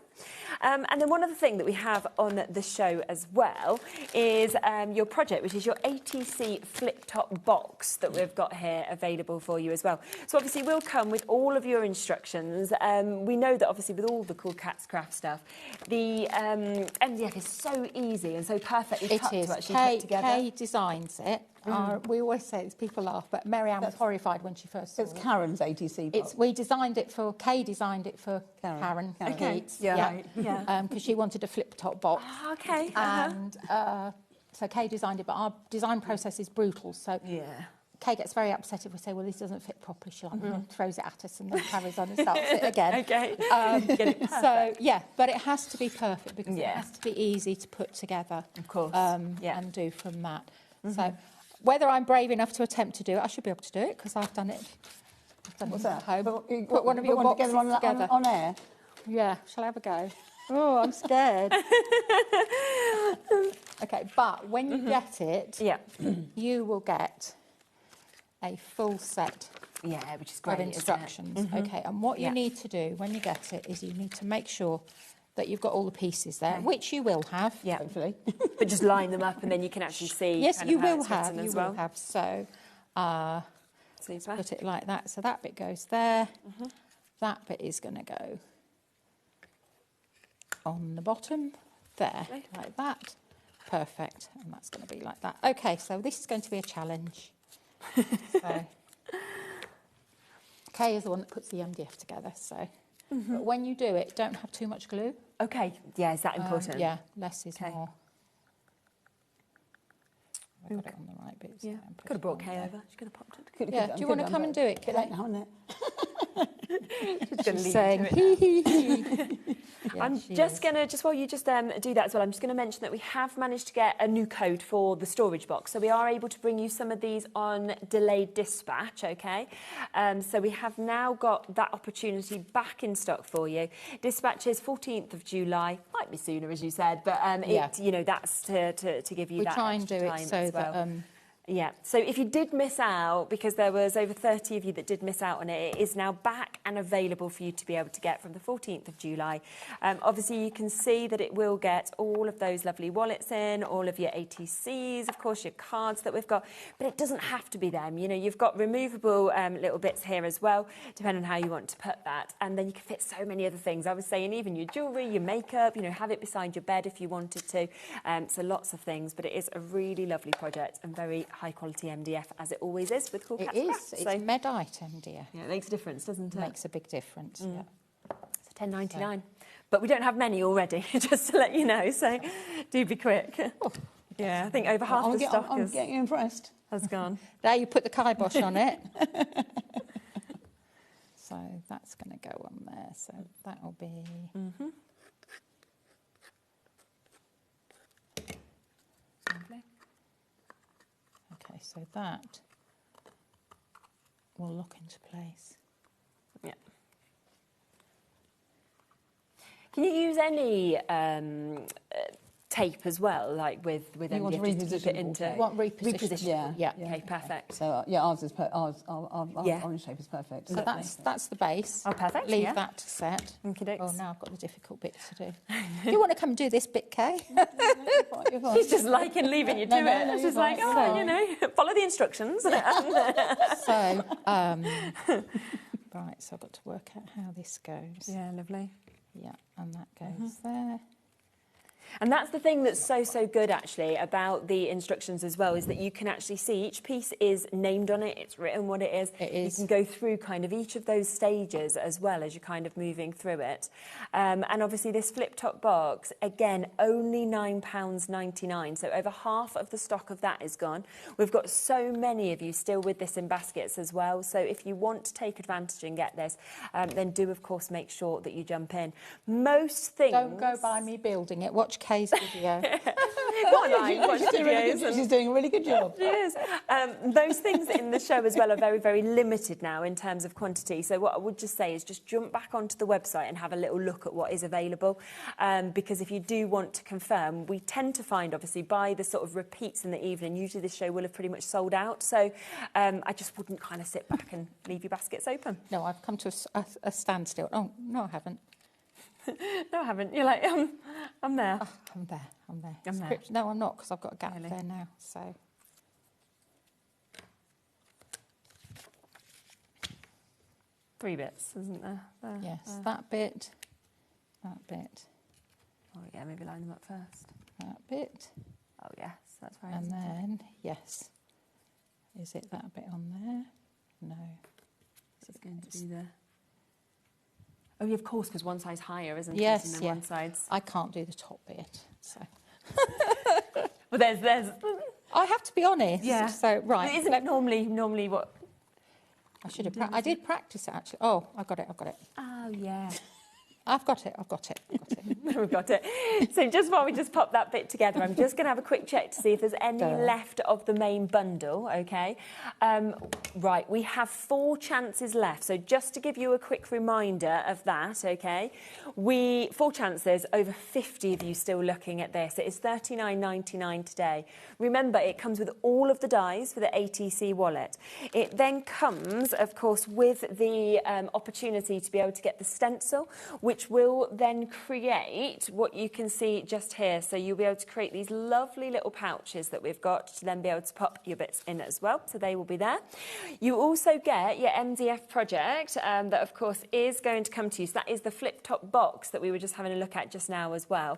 Speaker 1: And then one other thing that we have on the show as well is your project, which is your ATC flip-top box that we've got here available for you as well. So obviously we'll come with all of your instructions. We know that obviously with all the cool Cats Craft stuff, the MDF is so easy and so perfectly cut to actually put together.
Speaker 8: Kay designs it. We always say this, people laugh, but Mary-Ann was horrified when she first saw it.
Speaker 9: It's Karen's ATC box.
Speaker 8: We designed it for, Kay designed it for Karen. Keats, because she wanted a flip-top box.
Speaker 1: Oh, okay.
Speaker 8: And so Kay designed it, but our design process is brutal. So Kay gets very upset if we say, well, this doesn't fit properly. She throws it at us and then carries on and starts it again.
Speaker 1: Okay.
Speaker 8: Get it perfect. So, yeah, but it has to be perfect because it has to be easy to put together.
Speaker 1: Of course.
Speaker 8: And do from that. So whether I'm brave enough to attempt to do it, I should be able to do it because I've done it.
Speaker 9: What's that?
Speaker 8: At home. Put one of your boxes together.
Speaker 9: On air?
Speaker 8: Yeah. Shall I have a go? Oh, I'm scared. Okay, but when you get it, you will get a full set
Speaker 1: which is great,
Speaker 8: of instructions. Okay, and what you need to do when you get it is you need to make sure that you've got all the pieces there, which you will have,
Speaker 9: hopefully.
Speaker 1: But just line them up and then you can actually see.
Speaker 8: Yes,
Speaker 1: kind
Speaker 8: you
Speaker 1: of how
Speaker 8: will
Speaker 1: it's
Speaker 8: have.
Speaker 1: written
Speaker 8: You
Speaker 1: as
Speaker 8: will
Speaker 1: well.
Speaker 8: have. So, put it like that. So that bit goes there. That bit is going to go on the bottom there, like that. perfect. And that's going to be like that. Okay, so this is going to be a challenge. So, Kay is the one that puts the MDF together, so. But when you do it, don't have too much glue.
Speaker 1: Okay, yeah, is that important?
Speaker 8: Yeah, less is more. I've got it on the right bits.
Speaker 1: Yeah, could have brought Kay over. She could have popped it.
Speaker 8: Yeah, do you want to come and do it, Kay?
Speaker 9: Late now, isn't it?
Speaker 8: She's saying, hee hee hee.
Speaker 1: I'm just going to, just while you just do that as well, I'm just going to mention that we have managed to get a new code for the storage box. So we are able to bring you some of these on delayed dispatch, okay? So we have now got that opportunity back in stock for you. Dispatch is 14th of July, might be sooner as you said, but you know, that's to give you that
Speaker 8: try and do it so that...
Speaker 1: Yeah, so if you did miss out, because there was over 30 of you that did miss out on it, it is now back and available for you to be able to get from the 14th of July. Obviously, you can see that it will get all of those lovely wallets in, all of your ATCs, of course, your cards that we've got, but it doesn't have to be them. You know, you've got removable little bits here as well, depending on how you want to put that, and then you can fit so many other things. I was saying even your jewellery, your makeup, you know, have it beside your bed if you wanted to. So lots of things, but it is a really lovely project and very high quality MDF, as it always is with Cool Cats
Speaker 8: It is.
Speaker 1: Craft.
Speaker 8: It's
Speaker 1: So,
Speaker 8: Medite MDF.
Speaker 1: yeah, it makes a difference, doesn't it?
Speaker 8: It makes a big difference, yeah.
Speaker 1: It's $10.99. But we don't have many already, just to let you know, so do be quick. Yeah, I think over half the stock
Speaker 9: I'm getting impressed.
Speaker 1: has gone.
Speaker 8: There, you put the kibosh on it. So that's going to go on there. So that will be...
Speaker 1: Lovely.
Speaker 8: Okay, so that will lock into place.
Speaker 1: Yeah. Can you use any tape as well, like with
Speaker 9: You want
Speaker 1: MDF, just to keep it
Speaker 9: repositionable
Speaker 1: into
Speaker 9: tape.
Speaker 8: What
Speaker 1: reposition?
Speaker 8: Yeah.
Speaker 1: Okay, perfect.
Speaker 9: So ours is our
Speaker 1: Yeah.
Speaker 9: orange shape is perfect.
Speaker 8: So that's the base.
Speaker 1: Oh, perfect,
Speaker 8: Leave
Speaker 1: yeah.
Speaker 8: that to set.
Speaker 1: Okey-dokes.
Speaker 8: Oh, now I've got the difficult bit to do. Do you want to come and do this bit, Kay?
Speaker 1: She's just liking leaving you to it. She's just like, oh, you know, follow the instructions.
Speaker 8: So, right, so I've got to work out how this goes.
Speaker 1: Yeah, lovely.
Speaker 8: Yeah, and that goes there.
Speaker 1: And that's the thing that's so good, actually, about the instructions as well, is that you can actually see each piece is named on it, it's written what it is.
Speaker 8: It is.
Speaker 1: You can go through kind of each of those stages as well as you're kind of moving through it. And obviously this flip-top box, again, only £9.99, so over half of the stock of that is gone. We've got so many of you still with this in baskets as well, so if you want to take advantage and get this, then do, of course, make sure that you jump in. Most things...
Speaker 8: Don't go by me building it. Watch Kay's video.
Speaker 1: Go online, watch videos.
Speaker 9: She's doing a really good job.
Speaker 1: She is. Those things in the show as well are very, very limited now in terms of quantity. So what I would just say is just jump back onto the website and have a little look at what is available. Because if you do want to confirm, we tend to find, obviously, by the sort of repeats in the evening, usually this show will have pretty much sold out. So I just wouldn't kind of sit back and leave your baskets open.
Speaker 8: No, I've come to a standstill. Oh, no, I haven't.
Speaker 1: No, I haven't. You're like, I'm there.
Speaker 8: Oh, I'm there. I'm there.
Speaker 1: I'm there.
Speaker 8: No, I'm not, because I've got a gap
Speaker 1: Really?
Speaker 8: there now. So
Speaker 1: 3 bits, isn't there? There,
Speaker 8: yes,
Speaker 1: there.
Speaker 8: that bit.
Speaker 1: Oh, yeah, maybe line them up first.
Speaker 8: That bit.
Speaker 1: Oh, yes, that's right.
Speaker 8: And then, yes. Is it that bit on there? No.
Speaker 1: It's going to be there. Oh, yeah, of course, because one side's higher, isn't
Speaker 8: Yes,
Speaker 1: it? And then
Speaker 8: yeah.
Speaker 1: one side's...
Speaker 8: I can't do the top bit, so.
Speaker 1: Well, there's...
Speaker 8: I have to be honest.
Speaker 1: Yeah.
Speaker 8: So, right.
Speaker 1: Isn't it normally what...
Speaker 8: I should have. I did practice it, actually. Oh, I've got it.
Speaker 1: Oh, yeah.
Speaker 8: I've got it.
Speaker 1: We've got it. So just while we just pop that bit together, I'm just going to have a quick check to see if there's any left of the main bundle, OK? Right, we have 4 chances left. So just to give you a quick reminder of that, OK? 4 chances, over 50 of you still looking at this. It is $39.99 today. Remember, it comes with all of the dies for the ATC wallet. It then comes, of course, with the opportunity to be able to get the stencil, which which will then create what you can see just here. So you'll be able to create these lovely little pouches that we've got to then be able to pop your bits in as well. So they will be there. You also get your MDF project that, of course, is going to come to you. So that is the flip-top box that we were just having a look at just now as well.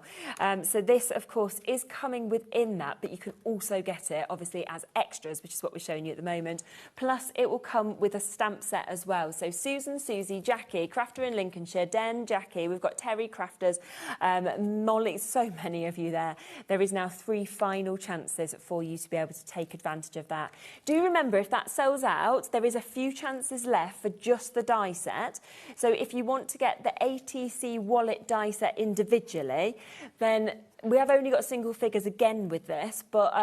Speaker 1: So this, of course, is coming within that, but you can also get it, obviously, as extras, which is what we're showing you at the moment. Plus, it will come with a stamp set as well. So Susan, Susie, Jackie, Crafter in Lincolnshire, Den, Jackie, we've got Terry, Crafters, Molly, so many of you there. There is now 3 final chances for you to be able to take advantage of that. Do remember, if that sells out, there is a few chances left for just the die set. So if you want to get the ATC wallet die set individually, then we have only got single figures again with this, but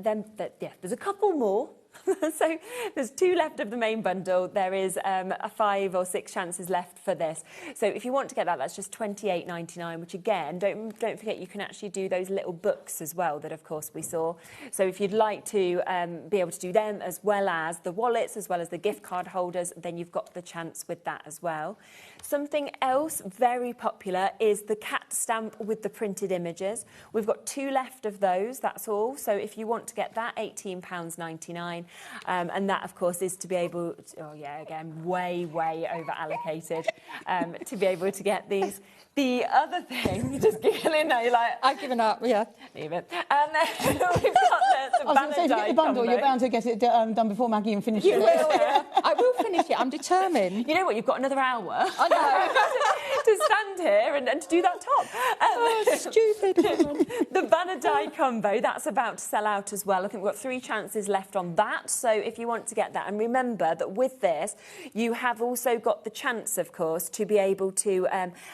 Speaker 1: there's a couple more. So there's 2 left of the main bundle. There is 5 or 6 chances left for this. So if you want to get that, that's just £28.99, which again, don't forget, you can actually do those little books as well that, of course, we saw. So if you'd like to be able to do them as well as the wallets, as well as the gift card holders, then you've got the chance with that as well. Something else very popular is the cat stamp with the printed images. We've got 2 left of those, that's all. So if you want to get that, £18.99. And that, of course, is to be able to, oh yeah, again, way over allocated, to be able to get these. The other thing, just giggling now, you're like...
Speaker 8: I've given up, yeah.
Speaker 1: Leave it. And then we've got the
Speaker 9: I was going to say, if you get the bundle, you're bound to get it done before Maggie and finish it.
Speaker 8: You will, yeah. I will finish it, I'm determined.
Speaker 1: You know what, you've got another hour.
Speaker 8: I know.
Speaker 1: to stand here and to do that top.
Speaker 8: Stupid.
Speaker 1: The banner die combo, that's about to sell out as well. I think we've got 3 chances left on that. So if you want to get that, and remember that with this, you have also got the chance, of course, to be able to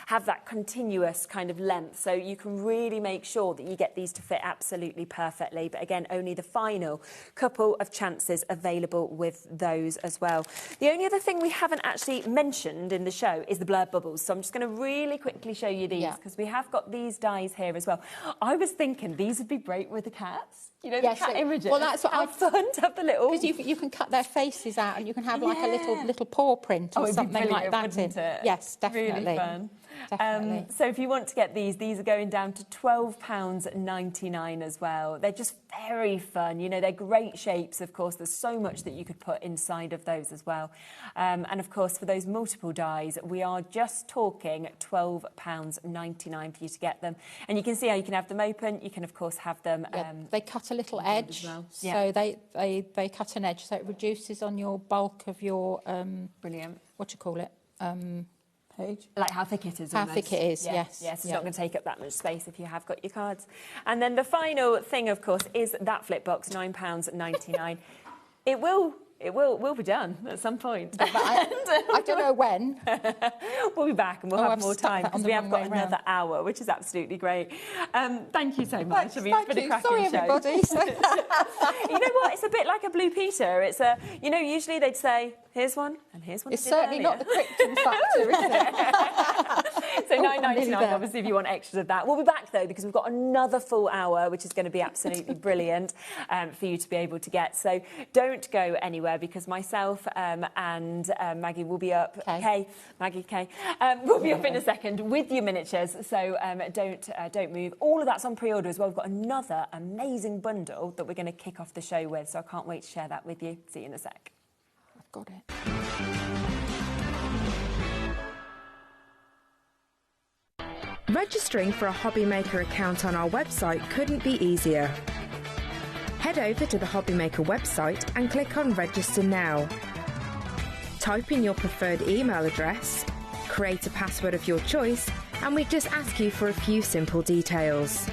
Speaker 1: have that continuous kind of length, so you can really make sure that you get these to fit absolutely perfectly. But again, only the final couple of chances available with those as well. The only other thing we haven't actually mentioned in the show is the blurred bubbles, so I'm just going to really quickly show you these, because we have got these dies here as well. I was thinking these would be great with the cats. You know, the cat images.
Speaker 8: Well, that's what
Speaker 1: fun to have the little...
Speaker 8: Because you can cut their faces out and you can have like a little paw print or something like that in. Yes, definitely.
Speaker 1: Really fun.
Speaker 8: Definitely.
Speaker 1: So if you want to get these are going down to £12.99 as well. They're just very fun. You know, they're great shapes, of course. There's so much that you could put inside of those as well. And of course, for those multiple dies, we are just talking £12.99 for you to get them. And you can see how you can have them open. You can, of course, have them...
Speaker 8: they cut a little edge, so they cut an edge, so it reduces on your bulk of your...
Speaker 1: Brilliant.
Speaker 8: What do you call it?
Speaker 1: Page. Like how thick it is.
Speaker 8: How thick it is, yes.
Speaker 1: Yes, it's not going to take up that much space if you have got your cards. And then the final thing, of course, is that flip box, £9.99. It will be done at some point.
Speaker 8: But I don't know when.
Speaker 1: We'll be back and we'll have more time because we have got another hour, which is absolutely great. Thank you so much.
Speaker 8: Thank
Speaker 1: for the cracking
Speaker 8: Sorry,
Speaker 1: show.
Speaker 8: everybody.
Speaker 1: You know what? It's a bit like a Blue Peter. It's a, you know, usually they'd say, here's one and here's one.
Speaker 8: It's certainly not the Crichton factor, is it?
Speaker 1: So £9.99, obviously, if you want extras of that. We'll be back, though, because we've got another full hour, which is going to be absolutely brilliant for you to be able to get. So don't go anywhere, because myself and Maggie will be up. Maggie Kay will be up in a second with your miniatures. So don't move. All of that's on pre-order as well. We've got another amazing bundle that we're going to kick off the show with. So I can't wait to share that with you. See you in a sec.
Speaker 8: I've got it.
Speaker 10: Registering for a HobbyMaker account on our website couldn't be easier. Head over to the HobbyMaker website and click on Register Now. Type in your preferred email address, create a password of your choice, and we just ask you for a few simple details.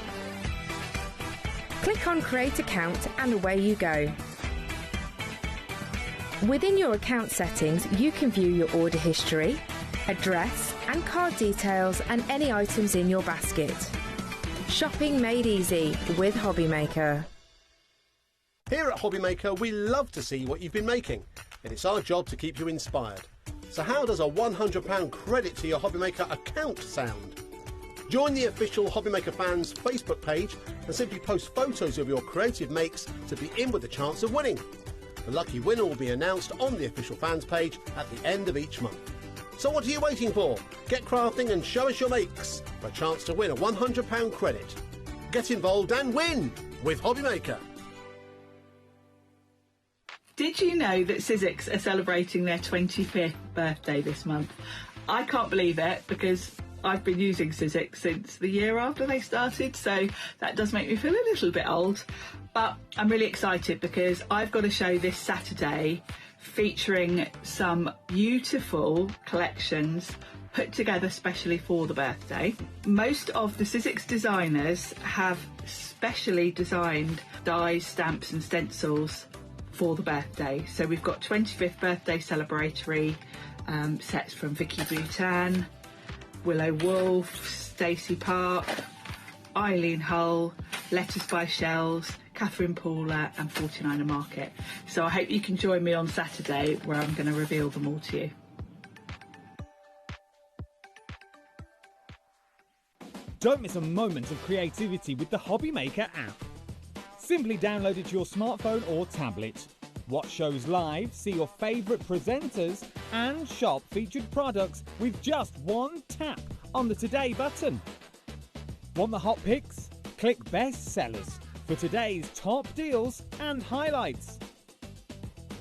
Speaker 10: Click on Create Account and away you go. Within your account settings, you can view your order history, address and card details and any items in your basket. Shopping made easy with HobbyMaker.
Speaker 7: Here at HobbyMaker, we love to see what you've been making, and it's our job to keep you inspired. So how does a £100 credit to your HobbyMaker account sound? Join the official HobbyMaker fans Facebook page and simply post photos of your creative makes to be in with a chance of winning. The lucky winner will be announced on the official fans page at the end of each month. So what are you waiting for? Get crafting and show us your makes for a chance to win a £100 credit. Get involved and win with HobbyMaker.
Speaker 11: Did you know that Sizzix are celebrating their 25th birthday this month? I can't believe it because I've been using Sizzix since the year after they started, so that does make me feel a little bit old. But I'm really excited because I've got a show this Saturday featuring some beautiful collections put together specially for the birthday. Most of the Sizzix designers have specially designed dies, stamps and stencils for the birthday. So we've got 25th birthday celebratory sets from Vicky Boutin, Willow Wolf, Stacey Park, Eileen Hull, Letters by Shells, Catherine Paula and 49er Market. So I hope you can join me on Saturday where I'm going to reveal them all to you.
Speaker 6: Don't miss a moment of creativity with the HobbyMaker app. Simply download it to your smartphone or tablet. Watch shows live, see your favourite presenters and shop featured products with just one tap on the Today button. Want the hot picks? Click Best Sellers for today's top deals and highlights.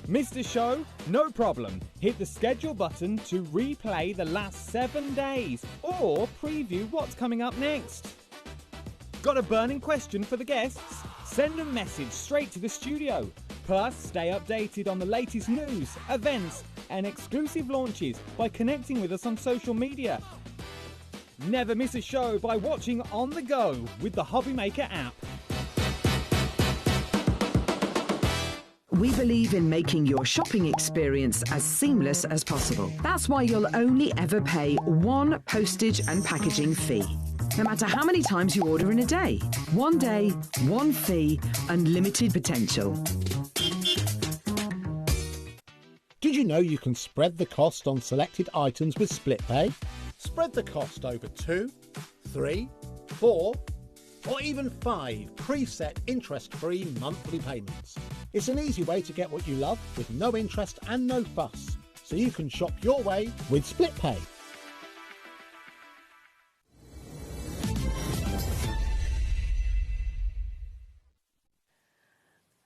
Speaker 6: Missed a show? No problem. Hit the schedule button to replay the last 7 days or preview what's coming up next. Got a burning question for the guests? Send a message straight to the studio. Plus, stay updated on the latest news, events and exclusive launches by connecting with us on social media. Never miss a show by watching on the go with the HobbyMaker app.
Speaker 12: We believe in making your shopping experience as seamless as possible. That's why you'll only ever pay one postage and packaging fee. No matter how many times you order in a day. 1 day, one fee, unlimited potential.
Speaker 7: Did you know you can spread the cost on selected items with split pay? Spread the cost over 2, 3, 4, or even 5 preset interest-free monthly payments. It's an easy way to get what you love with no interest and no fuss, so you can shop your way with split pay.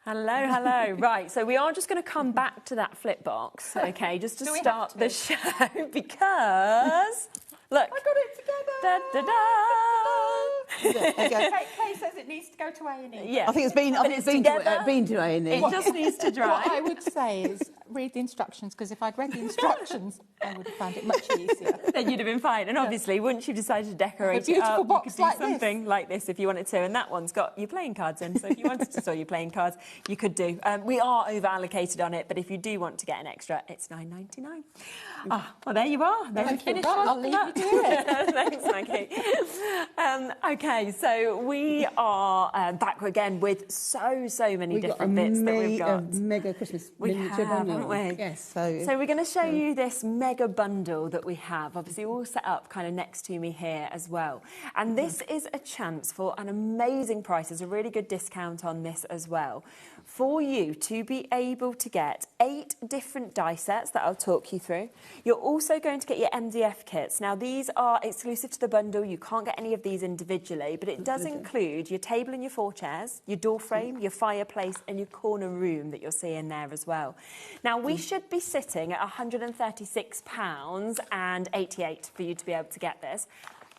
Speaker 1: Hello, hello. Right, so we are just going to come back to that flip box, okay, just to start the show because, look.
Speaker 8: I got it together.
Speaker 1: Da, da, da.
Speaker 8: Kay says it needs to go to A&E.
Speaker 1: Yeah.
Speaker 9: I think it's been to A&E.
Speaker 1: It just needs to dry.
Speaker 8: What I would say is read the instructions, because if I'd read the instructions, I would have found it much easier.
Speaker 1: Then you'd have been fine. And obviously, once you've decided to decorate
Speaker 8: it up,
Speaker 1: you could do something like this if you wanted to. And that one's got your playing cards in. So if you wanted to store your playing cards, you could do. We are over-allocated on it, but if you do want to get an extra, it's $9.99. Ah, well, there you are. There's your finish.
Speaker 8: I'll leave you to it.
Speaker 1: Thanks, Maggie. OK, so we are back again with so many different bits that we've got.
Speaker 9: A mega Christmas
Speaker 1: miniature bundle, haven't we?
Speaker 9: Yes.
Speaker 1: So we're going to show you this mega bundle that we have, obviously all set up kind of next to me here as well. And this is a chance for an amazing price. There's a really good discount on this as well, for you to be able to get 8 different die sets that I'll talk you through. You're also going to get your MDF kits. Now, these are exclusive to the bundle. You can't get any of these individually, but it does include your table and your 4 chairs, your door frame, your fireplace, and your corner room that you'll see in there as well. Now, we should be sitting at £136.88 for you to be able to get this.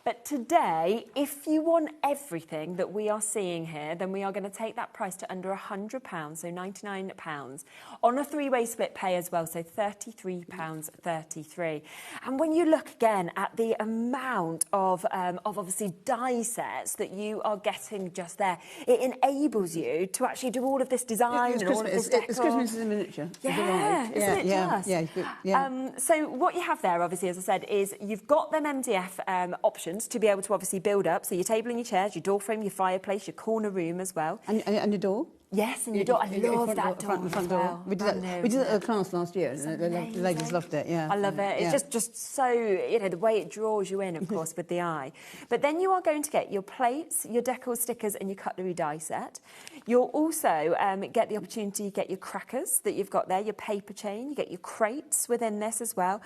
Speaker 1: But today, if you want everything that we are seeing here, then we are going to take that price to under £100, so £99, on a 3-way split pay as well, so £33.33. And when you look again at the amount of obviously die sets that you are getting just there, it enables you to actually do all of this design and all of this decor.
Speaker 9: It's Christmas in a miniature.
Speaker 1: Yeah, isn't it just?
Speaker 9: Yeah.
Speaker 1: So what you have there, obviously, as I said, is you've got them MDF options to be able to obviously build up. So your table and your chairs, your door frame, your fireplace, your corner room as well.
Speaker 9: And your door?
Speaker 1: Yes, and your door. I love that door.
Speaker 9: Front door. We did it at a class last year, and the ladies loved it. Yeah,
Speaker 1: I love it. It's just so, you know, the way it draws you in, of course, with the eye. But then you are going to get your plates, your decor stickers, and your cutlery die set. You'll also get the opportunity to get your crackers that you've got there, your paper chain. You get your crates within this as well.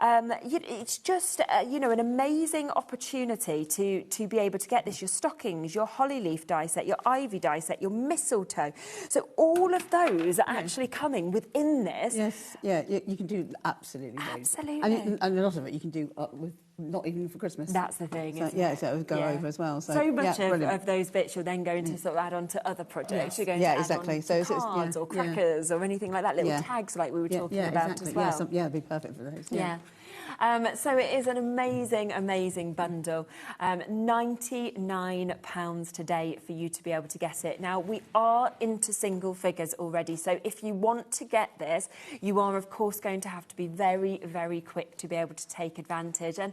Speaker 1: It's just you know, an amazing opportunity to be able to get this. Your stockings, your holly leaf die set, your ivy die set, your mistletoe. So all of those are actually coming within this.
Speaker 9: Yes, yeah, you can do absolutely. And a lot of it you can do with not even for Christmas.
Speaker 1: That's the thing,
Speaker 9: so,
Speaker 1: isn't
Speaker 9: it?
Speaker 1: it?
Speaker 9: So it would go over as well.
Speaker 1: So much of those bits you're then going to sort of add on to other projects. You're going to add
Speaker 9: exactly.
Speaker 1: on to cards or crackers or anything like that, little tags like we were talking about as well.
Speaker 9: It'd be perfect for those.
Speaker 1: So it is an amazing, amazing bundle. £99 today for you to be able to get it. Now, we are into single figures already, so if you want to get this, you are, of course, going to have to be very, very quick to be able to take advantage. And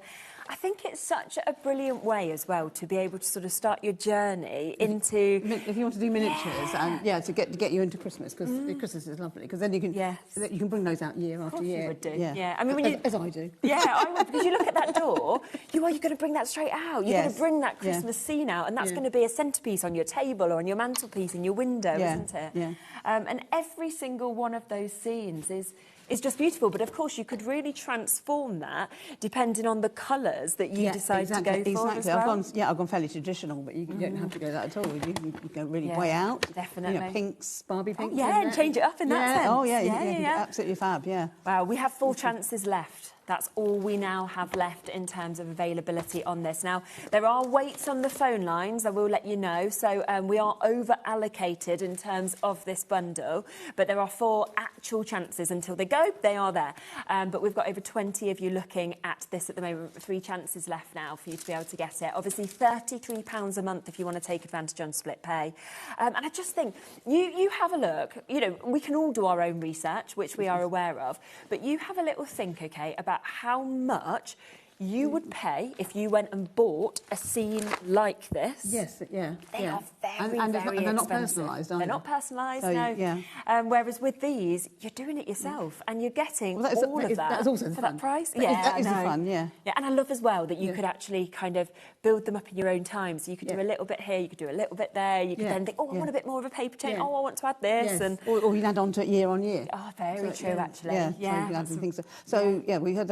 Speaker 1: I think it's such a brilliant way as well to be able to sort of start your journey into...
Speaker 9: If you want to do miniatures, and to get you into Christmas, because Christmas is lovely, because then you can you can bring those out year after year.
Speaker 1: You would do. Yeah. I mean, when
Speaker 9: as I do.
Speaker 1: Yeah, I would, because you look at that door, you're going to bring that straight out. You're going to bring that Christmas scene out, and that's going to be a centrepiece on your table or on your mantelpiece in your window, isn't it?
Speaker 9: Yeah.
Speaker 1: And every single one of those scenes is just beautiful, but of course you could really transform that depending on the colours that you decide to go for as well.
Speaker 9: I've gone fairly traditional, but you don't have to go that at all. You can go really way out.
Speaker 1: Definitely.
Speaker 9: You know, pinks, Barbie pinks.
Speaker 1: And change it up in that sense.
Speaker 9: Oh, yeah. Absolutely fab,
Speaker 1: Wow, we have 4 chances left. That's all we now have left in terms of availability on this. Now, there are waits on the phone lines, I will let you know. So we are over-allocated in terms of this bundle, but there are 4 actual chances until they go. They are there. But we've got over 20 of you looking at this at the moment. 3 chances left now for you to be able to get it. Obviously, £33 a month if you want to take advantage on split pay. And I just think, you have a look. You know, we can all do our own research, which we are aware of, but you have a little think, OK, about how much you would pay if you went and bought a scene like this.
Speaker 9: Yes,
Speaker 1: They are very,
Speaker 9: and
Speaker 1: very
Speaker 9: they're not
Speaker 1: expensive.
Speaker 9: personalised, are they?
Speaker 1: They're not personalised,
Speaker 9: so,
Speaker 1: no. Whereas with these, you're doing it yourself and you're getting all of that
Speaker 9: that's also
Speaker 1: for
Speaker 9: fun.
Speaker 1: that price.
Speaker 9: That is the fun, yeah.
Speaker 1: And I love as well that you could actually kind of build them up in your own time. So you could do a little bit here, you could do a little bit there. You could then think, I want a bit more of a paper chain. Oh, I want to add this.
Speaker 9: Yes.
Speaker 1: And
Speaker 9: or you can add on to it year on year.
Speaker 1: Oh, very true, actually.
Speaker 9: So you can add some things. So, we had...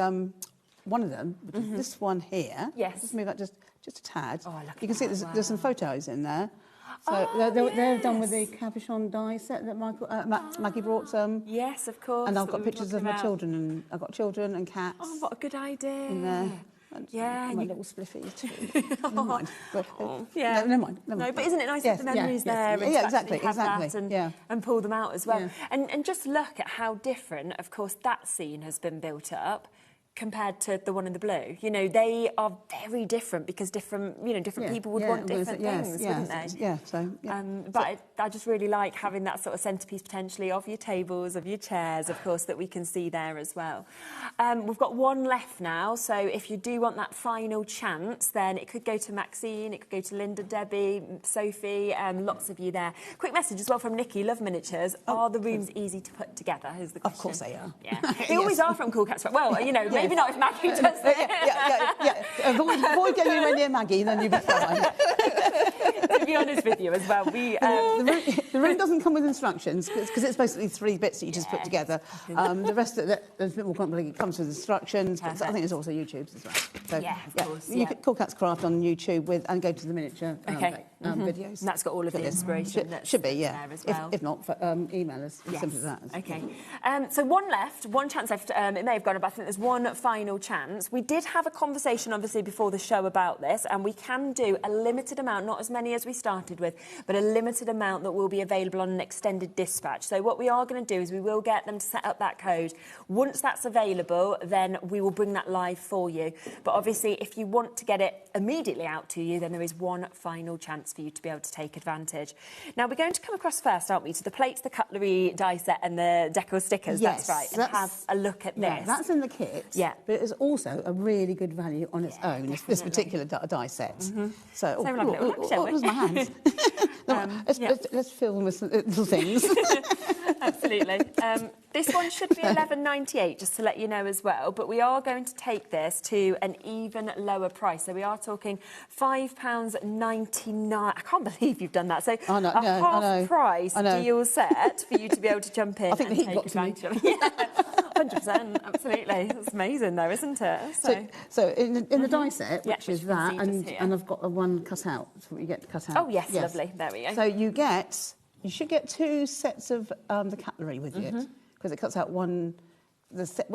Speaker 9: one of them, which is this one here.
Speaker 1: Yes.
Speaker 9: Just move that just a tad.
Speaker 1: Oh, look
Speaker 9: you can see there's some photos in there. So they're done with the cabochon die set that Maggie brought.
Speaker 1: Yes, of course.
Speaker 9: And I've got pictures of my children, and I've got children and cats.
Speaker 1: Oh, what a good idea.
Speaker 9: In there. And my little spliffies too. Never mind. Never mind.
Speaker 1: No, but isn't it nice to have the memories there? And
Speaker 9: exactly.
Speaker 1: That and pull them out as well. And just look at how different, of course, that scene has been built up compared to the one in the blue. You know, they are very different because different people would want different things, wouldn't they? But I just really like having that sort of centrepiece potentially of your tables, of your chairs, of course, that we can see there as well. We've got 1 left now, so if you do want that final chance, then it could go to Maxine, it could go to Linda, Debbie, Sophie, lots of you there. Quick message as well from Nikki, love miniatures. Are the rooms easy to put together, is the question.
Speaker 9: Of course they are.
Speaker 1: Yeah. They always are from Cool Cats. Well, you know, maybe not if Maggie does it.
Speaker 9: Avoid getting anywhere near Maggie, then you'll be fine.
Speaker 1: To be honest with you as well,
Speaker 9: the room doesn't come with instructions because it's basically 3 bits that you just put together. The rest of it, there's a bit more complicated. It comes with instructions. But I think there's also YouTube's as well. So,
Speaker 1: of course.
Speaker 9: You could Cool Cats Craft on YouTube and go to the miniature videos.
Speaker 1: And that's got all of the inspiration.
Speaker 9: Should be,
Speaker 1: there as well.
Speaker 9: If not, email us. As simple as that.
Speaker 1: Okay. So 1 left, 1 chance left. It may have gone up. I think there's 1 final chance. We did have a conversation, obviously, before the show about this, and we can do a limited amount, not as many as we started with, but a limited amount that will be available on an extended dispatch. So what we are going to do is we will get them to set up that code. Once that's available, then we will bring that live for you. But obviously, if you want to get it immediately out to you, then there is 1 final chance for you to be able to take advantage. Now, we're going to come across first, aren't we, to the plates, the cutlery die set and the decor stickers.
Speaker 9: Yes,
Speaker 1: that's right. And have a look at this.
Speaker 9: That's in the kit.
Speaker 1: Yeah.
Speaker 9: But it is also a really good value on its own, this particular die set. So,
Speaker 1: we'll have a little look, shall we?
Speaker 9: What does my hands. Let's film with some little things.
Speaker 1: Absolutely. This one should be £11.98, just to let you know as well. But we are going to take this to an even lower price. So we are talking £5.99. I can't believe you've done that. So half price deal set for you to be able to jump in.
Speaker 9: I think the heat got to me.
Speaker 1: 100%. Absolutely. That's amazing, though, isn't it?
Speaker 9: So in the die set, which is that, and I've got one cut out. So you get to cut out.
Speaker 1: Oh yes, lovely. There we go.
Speaker 9: So you should get 2 sets of the cutlery with it, because it cuts out one.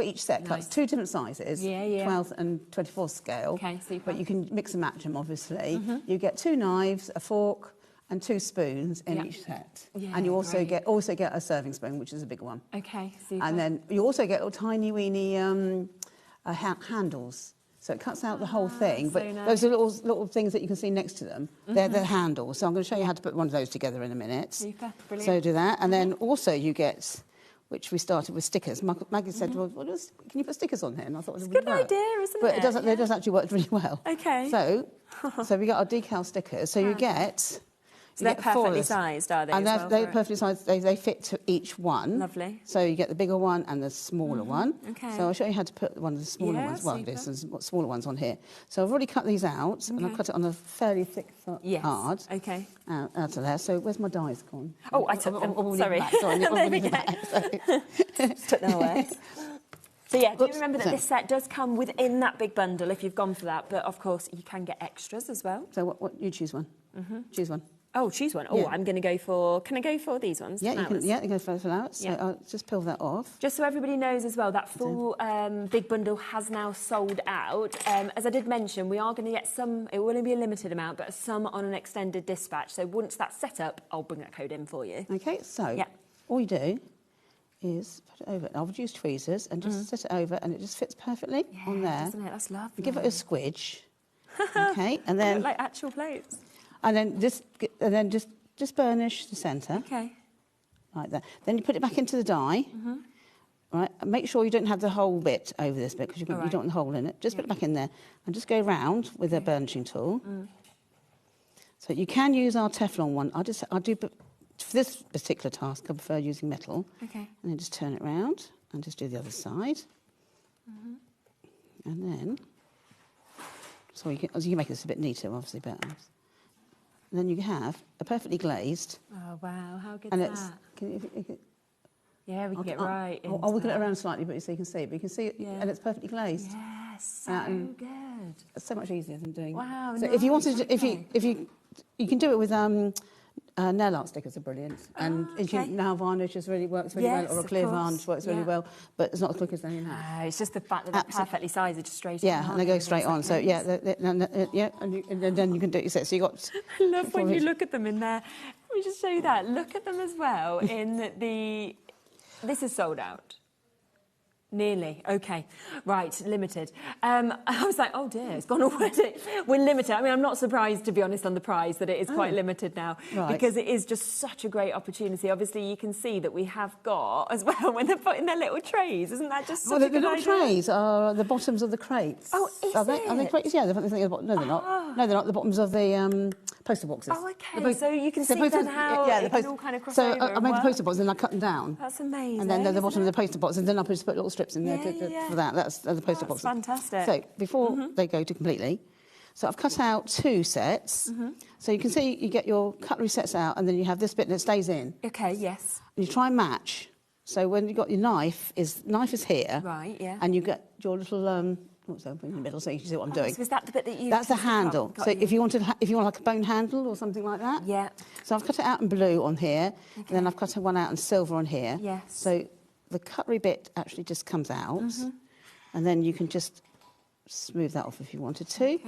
Speaker 9: Each set cuts 2 different sizes, 12th and 24th scale.
Speaker 1: Okay, super.
Speaker 9: But you can mix and match them, obviously. You get 2 knives, a fork, and 2 spoons in each set. Yeah, and you also get a serving spoon, which is a big one.
Speaker 1: Okay, super.
Speaker 9: And then you also get little tiny weeny handles. So it cuts out the whole thing, but those are little things that you can see next to them. They're the handles. So I'm going to show you how to put one of those together in a minute.
Speaker 1: Super, brilliant.
Speaker 9: So do that. And then also you get, which we started with stickers. Maggie said, well, can you put stickers on here? And I thought it was a good
Speaker 1: idea, isn't
Speaker 9: but
Speaker 1: it?
Speaker 9: But it does actually work really well.
Speaker 1: Okay.
Speaker 9: So we got our decal stickers. So you get...
Speaker 1: So they're perfectly sized, are they?
Speaker 9: And they're perfectly sized. They fit to each one.
Speaker 1: Lovely.
Speaker 9: So you get the bigger one and the smaller one.
Speaker 1: Okay.
Speaker 9: So I'll show you how to put one of the smaller ones. Well, there's some smaller ones on here. So I've already cut these out, and I've cut it on a fairly thick card.
Speaker 1: Okay.
Speaker 9: Out of there. So where's my dies gone?
Speaker 1: Oh, I took them. Sorry.
Speaker 9: There we go.
Speaker 1: Just took them away. So yeah, do remember that this set does come within that big bundle if you've gone for that, but of course you can get extras as well.
Speaker 9: So what you choose one. Choose one.
Speaker 1: Oh, choose one. Oh, I'm going to go for... Can I go for these ones?
Speaker 9: Yeah, you can. Yeah, you go for flowers. So I'll just peel that off.
Speaker 1: Just so everybody knows as well, that full big bundle has now sold out. As I did mention, we are going to get some... It will only be a limited amount, but some on an extended dispatch. So once that's set up, I'll bring that code in for you.
Speaker 9: Okay, so all you do is put it over. I'll use tweezers and just set it over, and it just fits perfectly on there.
Speaker 1: Doesn't it? That's lovely.
Speaker 9: You give it a squidge. Okay, and then...
Speaker 1: like actual plates.
Speaker 9: And then just burnish the centre.
Speaker 1: Okay.
Speaker 9: Like that. Then you put it back into the die. Right. And make sure you don't have the whole bit over this bit, because you don't want the hole in it. Just put it back in there and just go round with a burnishing tool. So you can use our Teflon one. I do, but for this particular task, I prefer using metal.
Speaker 1: Okay.
Speaker 9: And then just turn it round and just do the other side. And then, so you can make this a bit neater, obviously, but. And then you have a perfectly glazed.
Speaker 1: Oh, wow. How good
Speaker 9: is
Speaker 1: that? Yeah, we can get right into
Speaker 9: I'll wiggle it around slightly, but so you can see it. But you can see it, and it's perfectly glazed.
Speaker 1: Yes, so good.
Speaker 9: It's so much easier than doing...
Speaker 1: Wow,
Speaker 9: So if you wanted to... You can do it with... nail art stickers are brilliant. And nail varnish just really works really well, or a clear varnish works really well, but it's not as quick as they have.
Speaker 1: It's just the fact that they're perfectly sized, it's just straight on.
Speaker 9: Yeah, and they go straight on. So, and then you can do it yourself. So you got...
Speaker 1: I love when you look at them in there. Let me just show you that. Look at them as well in the... This is sold out. Nearly. Okay. Right. Limited. I was like, oh dear, it's gone already. We're limited. I mean, I'm not surprised, to be honed, on the prize that it is quite limited now, because it is just such a great opportunity. Obviously, you can see that we have got as well when they're putting their little trays. Isn't that just such a good idea?
Speaker 9: The little trays are the bottoms of the crates.
Speaker 1: Oh, are
Speaker 9: they crates? Yeah, they're the bottom. No, they're not. No, they're not. The bottoms of the poster boxes.
Speaker 1: Oh, okay. So you can see then how it can all kind of cross over.
Speaker 9: So I made the poster boxes and I cut them down.
Speaker 1: That's amazing.
Speaker 9: And then they're the bottom of the poster boxes, and then I just put little strips in there for that. That's the poster boxes.
Speaker 1: Fantastic.
Speaker 9: So before they go to completely, so I've cut out 2 sets. So you can see you get your cutlery sets out, and then you have this bit that stays in.
Speaker 1: Okay. Yes.
Speaker 9: And you try and match. So when you've got your knife is here.
Speaker 1: Right. Yeah.
Speaker 9: And you get your little what's that in the middle, so you can see what I'm doing.
Speaker 1: So is that the bit that you...
Speaker 9: That's the handle. So if you want like a bone handle or something like that.
Speaker 1: Yeah.
Speaker 9: So I've cut it out in blue on here, and then I've cut one out in silver on here.
Speaker 1: Yes.
Speaker 9: So the cutlery bit actually just comes out, and then you can just smooth that off if you wanted to.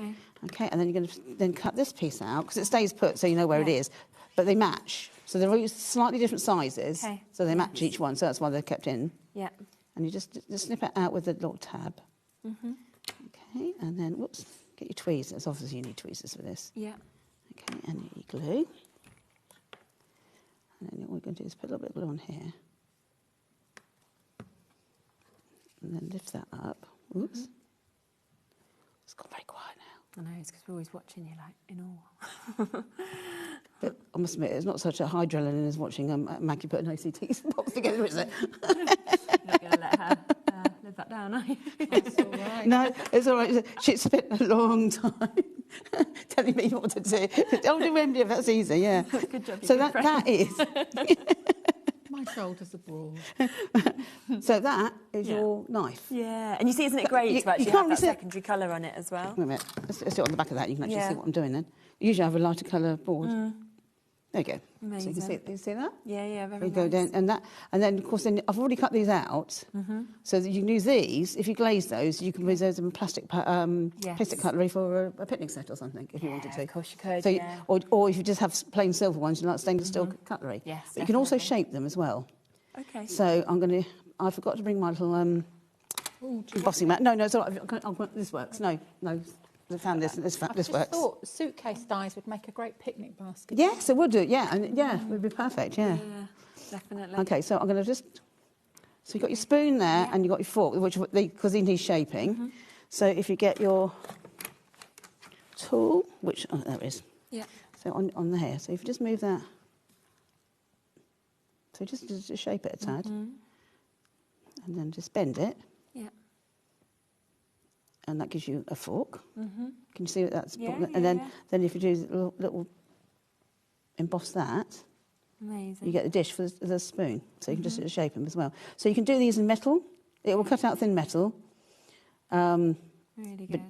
Speaker 9: Okay. And then you're going to cut this piece out, because it stays put, so you know where it is. But they match. So they're all slightly different sizes, so they match each one. So that's why they're kept in.
Speaker 1: Yeah.
Speaker 9: And you just snip it out with a little tab. Okay, and then, whoops, get your tweezers. Obviously, you need tweezers for this.
Speaker 1: Yeah.
Speaker 9: Okay, and your glue. And then all we're going to do is put a little bit of glue on here. And then lift that up. Oops. It's gone very quiet
Speaker 1: I know, it's because we're always watching you, like, in awe.
Speaker 9: But I must admit, it's not such a high adrenaline as watching Maggie put an OCT box together, is it?
Speaker 1: You're not going to let her live that down, are you?
Speaker 8: That's all right.
Speaker 9: No, it's all right. She's spent a long time telling me what to do. Oh, do MDF, that's easy, yeah.
Speaker 1: Good job.
Speaker 9: So that is...
Speaker 8: My shoulders are broad.
Speaker 9: So that is your knife.
Speaker 1: Yeah, and you see, isn't it great to actually have that secondary colour on it as well?
Speaker 9: Wait a minute. Let's do it on the back of that. You can actually see what I'm doing then. Usually I have a lighter colour board. There you go.
Speaker 1: Amazing.
Speaker 9: So you see that?
Speaker 1: Yeah, very nice.
Speaker 9: Go down, and then of course I've already cut these out, so that you can use these. If you glaze those, you can use those in plastic cutlery for a picnic set or something if you wanted to.
Speaker 1: Of course you could.
Speaker 9: So or if you just have plain silver ones, you like stainless steel cutlery.
Speaker 1: Yes,
Speaker 9: but you can also shape them as well.
Speaker 1: Okay.
Speaker 9: So I forgot to bring my little embossing mat. No, it's all right. This works. No. I found this. This works.
Speaker 8: I thought suitcase dies would make a great picnic basket.
Speaker 9: Yes, it would do. Yeah, and it would be perfect. Yeah,
Speaker 1: definitely.
Speaker 9: Okay, so I'm going to just. So you've got your spoon there, and you've got your fork, which because he needs shaping. So if you get your tool, which there it is.
Speaker 1: Yeah.
Speaker 9: So on there. So if you just move that. So just shape it a tad, and then just bend it.
Speaker 1: Yeah.
Speaker 9: And that gives you a fork. Can you see what that's?
Speaker 1: And
Speaker 9: then if you do little emboss that,
Speaker 1: amazing.
Speaker 9: You get the dish for the spoon, so you can just shape them as well. So you can do these in metal. It will cut out thin metal.
Speaker 1: Really good.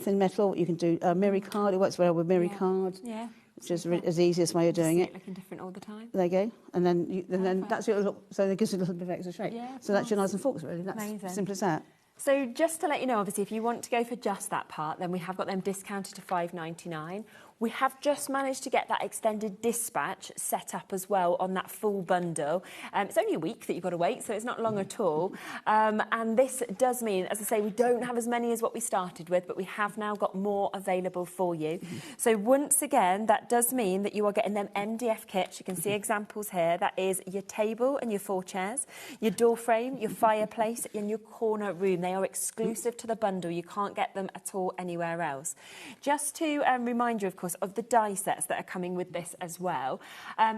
Speaker 9: Thin metal. You can do mirror card. It works well with mirror card.
Speaker 1: Yeah.
Speaker 9: Which is the easiest way of doing it.
Speaker 1: Looking different all the time.
Speaker 9: There you go. And then that's your look. So it gives you a little bit of extra shape.
Speaker 1: Yeah,
Speaker 9: so that's your knives and forks, really. That's
Speaker 1: amazing.
Speaker 9: Simple as that.
Speaker 1: So just to let you know, obviously, if you want to go for just that part, then we have got them discounted to £5.99. We have just managed to get that extended dispatch set up as well on that full bundle. It's only a week that you've got to wait, so it's not long at all. And this does mean, as I say, we don't have as many as what we started with, but we have now got more available for you. So once again, that does mean that you are getting them MDF kits. You can see examples here. That is your table and your 4 chairs, your door frame, your fireplace, and your corner room. They are exclusive to the bundle. You can't get them at all anywhere else. Just to remind you, of course, of the die sets that are coming with this as well.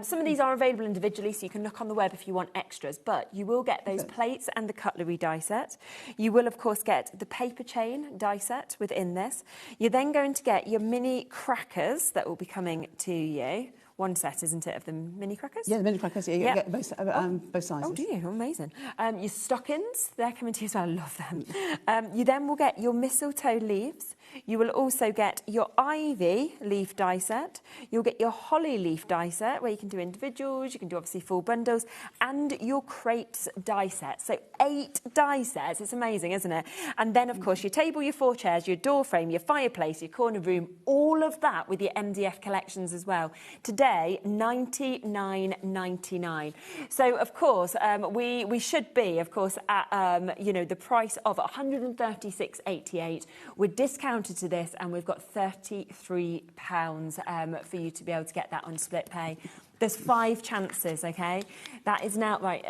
Speaker 1: Some of these are available individually, so you can look on the web if you want extras, but you will get those plates and the cutlery die set. You will, of course, get the paper chain die set within this. You're then going to get your mini crackers that will be coming to you. One set, isn't it, of the mini crackers?
Speaker 9: Yeah, the mini crackers. Yeah, you get both sizes.
Speaker 1: Oh, do you? Amazing. Your stockings, they're coming to you as well. I love them. You then will get your mistletoe leaves. You will also get your ivy leaf die set. You'll get your holly leaf die set, where you can do individuals, you can do obviously full bundles, and your crates die set. So 8 die sets. It's amazing, isn't it? And then, of course, your table, your 4 chairs, your door frame, your fireplace, your corner room, all of that with your MDF collections as well. Today, $99.99. So, of course, we should be, of course, at the price of $136.88. We're discounted to this, and we've got £33 for you to be able to get that on split pay. There's 5 chances, okay? That is now, right,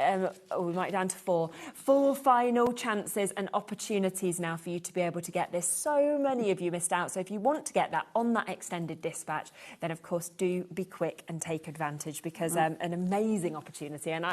Speaker 1: we might down to 4. 4 final chances and opportunities now for you to be able to get this. So many of you missed out. So if you want to get that on that extended dispatch, then of course do be quick and take advantage, because an amazing opportunity. And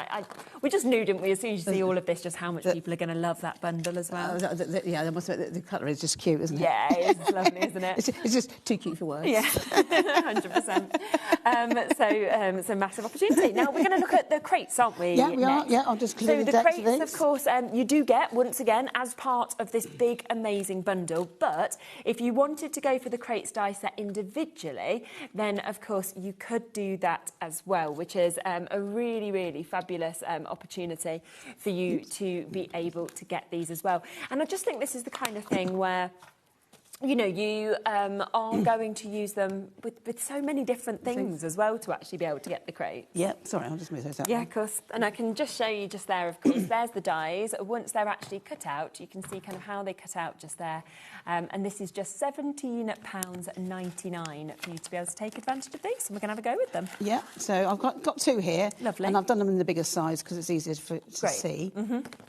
Speaker 1: we just knew, didn't we, as soon as you see all of this, just how much people are going to love that bundle as well.
Speaker 9: Yeah, the cutlery is just cute, isn't it?
Speaker 1: Yeah, it's lovely, isn't it?
Speaker 9: It's just too cute for words.
Speaker 1: Yeah, 100%. So massive opportunity. Now we're going to look at the crates, aren't we?
Speaker 9: Yeah, we are. Yeah, I'll just clear the decks.
Speaker 1: So the crates, of course, you do get, once again, as part of this big, amazing bundle. But if you wanted to go for the crates die set individually, then, of course, you could do that as well, which is a really, really fabulous opportunity for you to be able to get these as well. And I just think this is the kind of thing where, you know, you are going to use them with so many different things as well to actually be able to get the crates.
Speaker 9: Yeah, sorry, I'll just move those out.
Speaker 1: Yeah, of course. And I can just show you just there, of course, there's the dies. Once they're actually cut out, you can see kind of how they cut out just there. And this is just £17.99 for you to be able to take advantage of these. And we're going to have a go with them.
Speaker 9: Yeah, so I've got 2 here.
Speaker 1: Lovely.
Speaker 9: And I've done them in the bigger size because it's easier to see.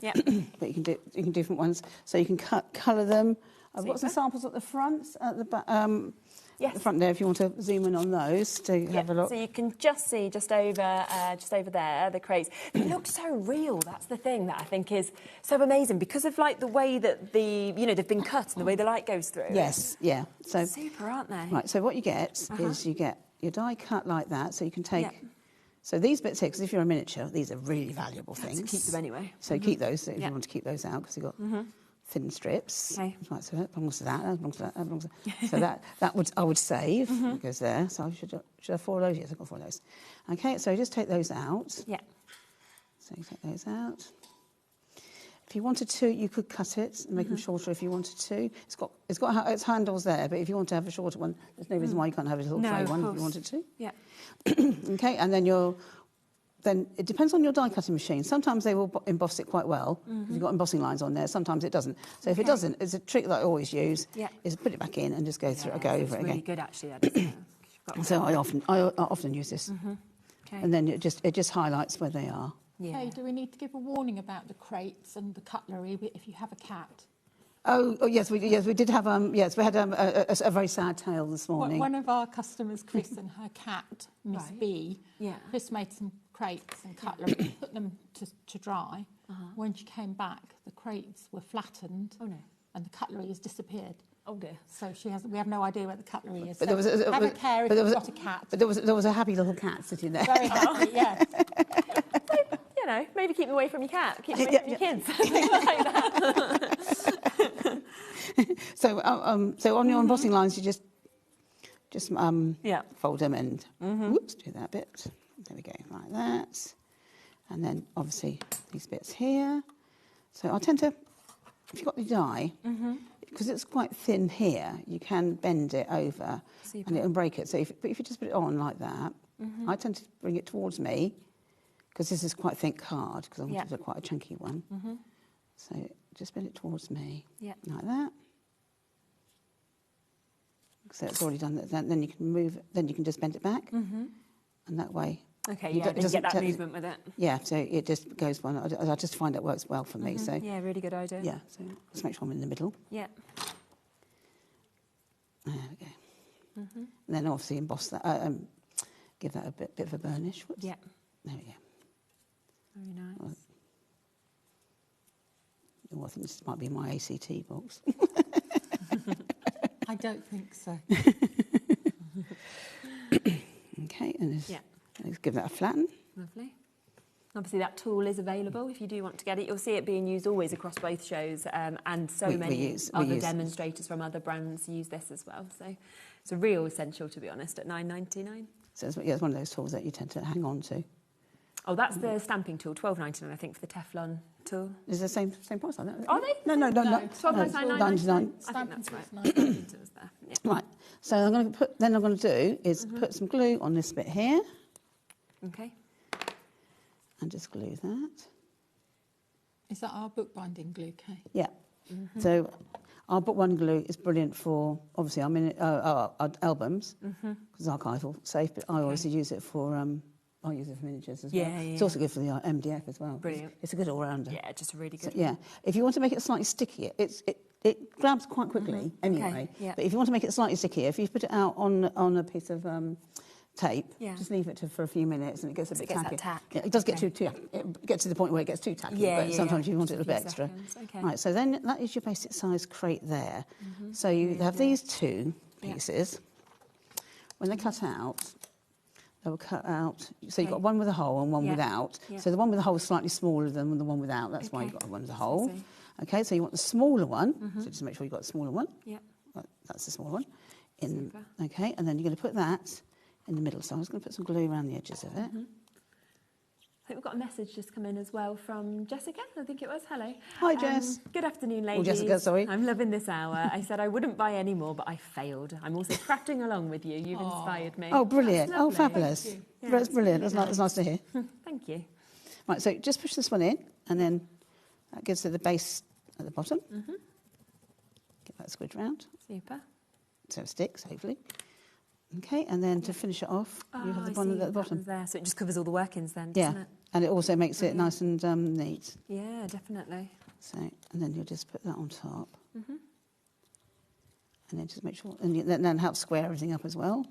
Speaker 1: Yeah.
Speaker 9: But you can do different ones. So you can colour them. I've got some samples at the front, at the back.
Speaker 1: Yes.
Speaker 9: The front there, if you want to zoom in on those to have a look.
Speaker 1: So you can just see just over there the crates. They look so real. That's the thing that I think is so amazing because of like the way that they've been cut and the way the light goes through.
Speaker 9: Yes, yeah. So
Speaker 1: super, aren't they?
Speaker 9: Right. So what you get is you get your die cut like that. So you can take. Yeah. So these bits here, because if you're a miniature, these are really valuable things.
Speaker 1: To keep them anyway.
Speaker 9: So keep those if you want to keep those out because you've got. Thin strips.
Speaker 1: Okay.
Speaker 9: Right, so that belongs to that. That belongs to that. That belongs to that. So that I would save. It goes there. So I should have 4 of those. Yes, I've got 4 of those. Okay, so just take those out.
Speaker 1: Yeah.
Speaker 9: So you take those out. If you wanted to, you could cut it and make them shorter if you wanted to. It's got its handles there, but if you want to have a shorter one, there's no reason why you can't have a little tray one if you wanted to.
Speaker 1: Yeah.
Speaker 9: Okay, and then it depends on your die cutting machine. Sometimes they will emboss it quite well because you've got embossing lines on there. Sometimes it doesn't. So if it doesn't, it's a trick that I always use. Is put it back in and just go through it, go over it again.
Speaker 1: Really good actually. That isn't it?
Speaker 9: So I often use this, and then it just highlights where they are.
Speaker 8: Yeah. Hey, do we need to give a warning about the crates and the cutlery if you have a cat?
Speaker 9: Oh yes, we did have we had a very sad tale this morning.
Speaker 8: One of our customers, Chris, and her cat, Miss B. Yeah. Chris made some crates and cutlery, put them to dry. When she came back, the crates were flattened. Oh no! And the cutlery has disappeared.
Speaker 1: Oh dear!
Speaker 8: So we have no idea where the cutlery is.
Speaker 9: But
Speaker 8: so have a care if you've got a cat.
Speaker 9: But there was a happy little cat sitting there.
Speaker 8: Very happy, yeah.
Speaker 1: You know, maybe keep them away from your cat, keep them away from your kids, things like that.
Speaker 9: So on your embossing lines, you just fold them and whoops, do that bit. There we go, like that. And then obviously these bits here. So I tend to, if you've got the die, because it's quite thin here, you can bend it over and it'll break it. So but if you just put it on like that, I tend to bring it towards me because this is quite a thick card because I want it to be quite a chunky one. So just bend it towards me, like that. So it's already done that. Then you can move. Then you can just bend it back, and that way.
Speaker 1: Okay, you get that movement with it.
Speaker 9: Yeah, so it just goes one. I just find it works well for me. So
Speaker 1: yeah, really good idea.
Speaker 9: Yeah, so let's make sure I'm in the middle.
Speaker 1: Yeah.
Speaker 9: There we go. And then obviously emboss that. Give that a bit of a burnish. Whoops.
Speaker 1: Yeah.
Speaker 9: There we go.
Speaker 1: Very nice.
Speaker 9: Well, I think this might be my ACT box.
Speaker 8: I don't think so.
Speaker 9: Okay, and let's give that a flatten.
Speaker 1: Lovely. Obviously, that tool is available if you do want to get it. You'll see it being used always across both shows, and many other demonstrators from other brands use this as well. So it's a real essential, to be honest, at $9.99.
Speaker 9: So it's one of those tools that you tend to hang on to.
Speaker 1: Oh, that's the stamping tool, $12.99, I think, for the Teflon tool.
Speaker 9: Is it the same price?
Speaker 1: Are they?
Speaker 9: No.
Speaker 1: $12.99. I think that's right.
Speaker 9: Right. So I'm going to do is put some glue on this bit here.
Speaker 1: Okay.
Speaker 9: And just glue that.
Speaker 8: Is that our bookbinding glue, Kay?
Speaker 9: Yeah. So our bookbinding glue is brilliant for obviously our albums because it's archival safe, but I always use it for. I use it for miniatures as well. It's also good for the MDF as well.
Speaker 1: Brilliant.
Speaker 9: It's a good all-rounder.
Speaker 1: Yeah, just a really good.
Speaker 9: So, if you want to make it slightly stickier, it grabs quite quickly anyway. Okay. But if you want to make it slightly stickier, if you put it out on a piece of tape, just leave it for a few minutes and it gets a bit tacky. Yeah, it does get it gets to the point where it gets too tacky. But sometimes you want it a bit extra.
Speaker 1: Okay.
Speaker 9: Right. So then that is your basic size crate there. So you have these two pieces. When they cut out. They were cut out. So you've got one with a hole and one without. So the one with the hole is slightly smaller than the one without. That's why you've got one with a hole. Okay, so you want the smaller one. So just make sure you've got the smaller one.
Speaker 1: Yeah.
Speaker 9: That's the smaller one. Okay, and then you're going to put that in the middle. So I'm just going to put some glue around the edges of it.
Speaker 1: I think we've got a message just come in as well from Jessica, I think it was. Hello.
Speaker 9: Hi, Jess.
Speaker 1: Good afternoon, ladies.
Speaker 9: Oh, Jessica, sorry.
Speaker 1: I'm loving this hour. I said I wouldn't buy any more, but I failed. I'm also crafting along with you. You've inspired me.
Speaker 9: Oh, brilliant. Oh, fabulous.
Speaker 1: Yeah,
Speaker 9: that's brilliant. That's nice to hear.
Speaker 1: Thank you.
Speaker 9: Right, so just push this one in, and then that gives it the base at the bottom. Get that squid round.
Speaker 1: Super.
Speaker 9: So it sticks, hopefully. Okay, and then to finish it off, you have the one at the bottom.
Speaker 1: There, so it just covers all the workings then, doesn't it?
Speaker 9: And it also makes it nice and neat.
Speaker 1: Yeah, definitely.
Speaker 9: So, and then you'll just put that on top. And then just make sure, and then help square everything up as well.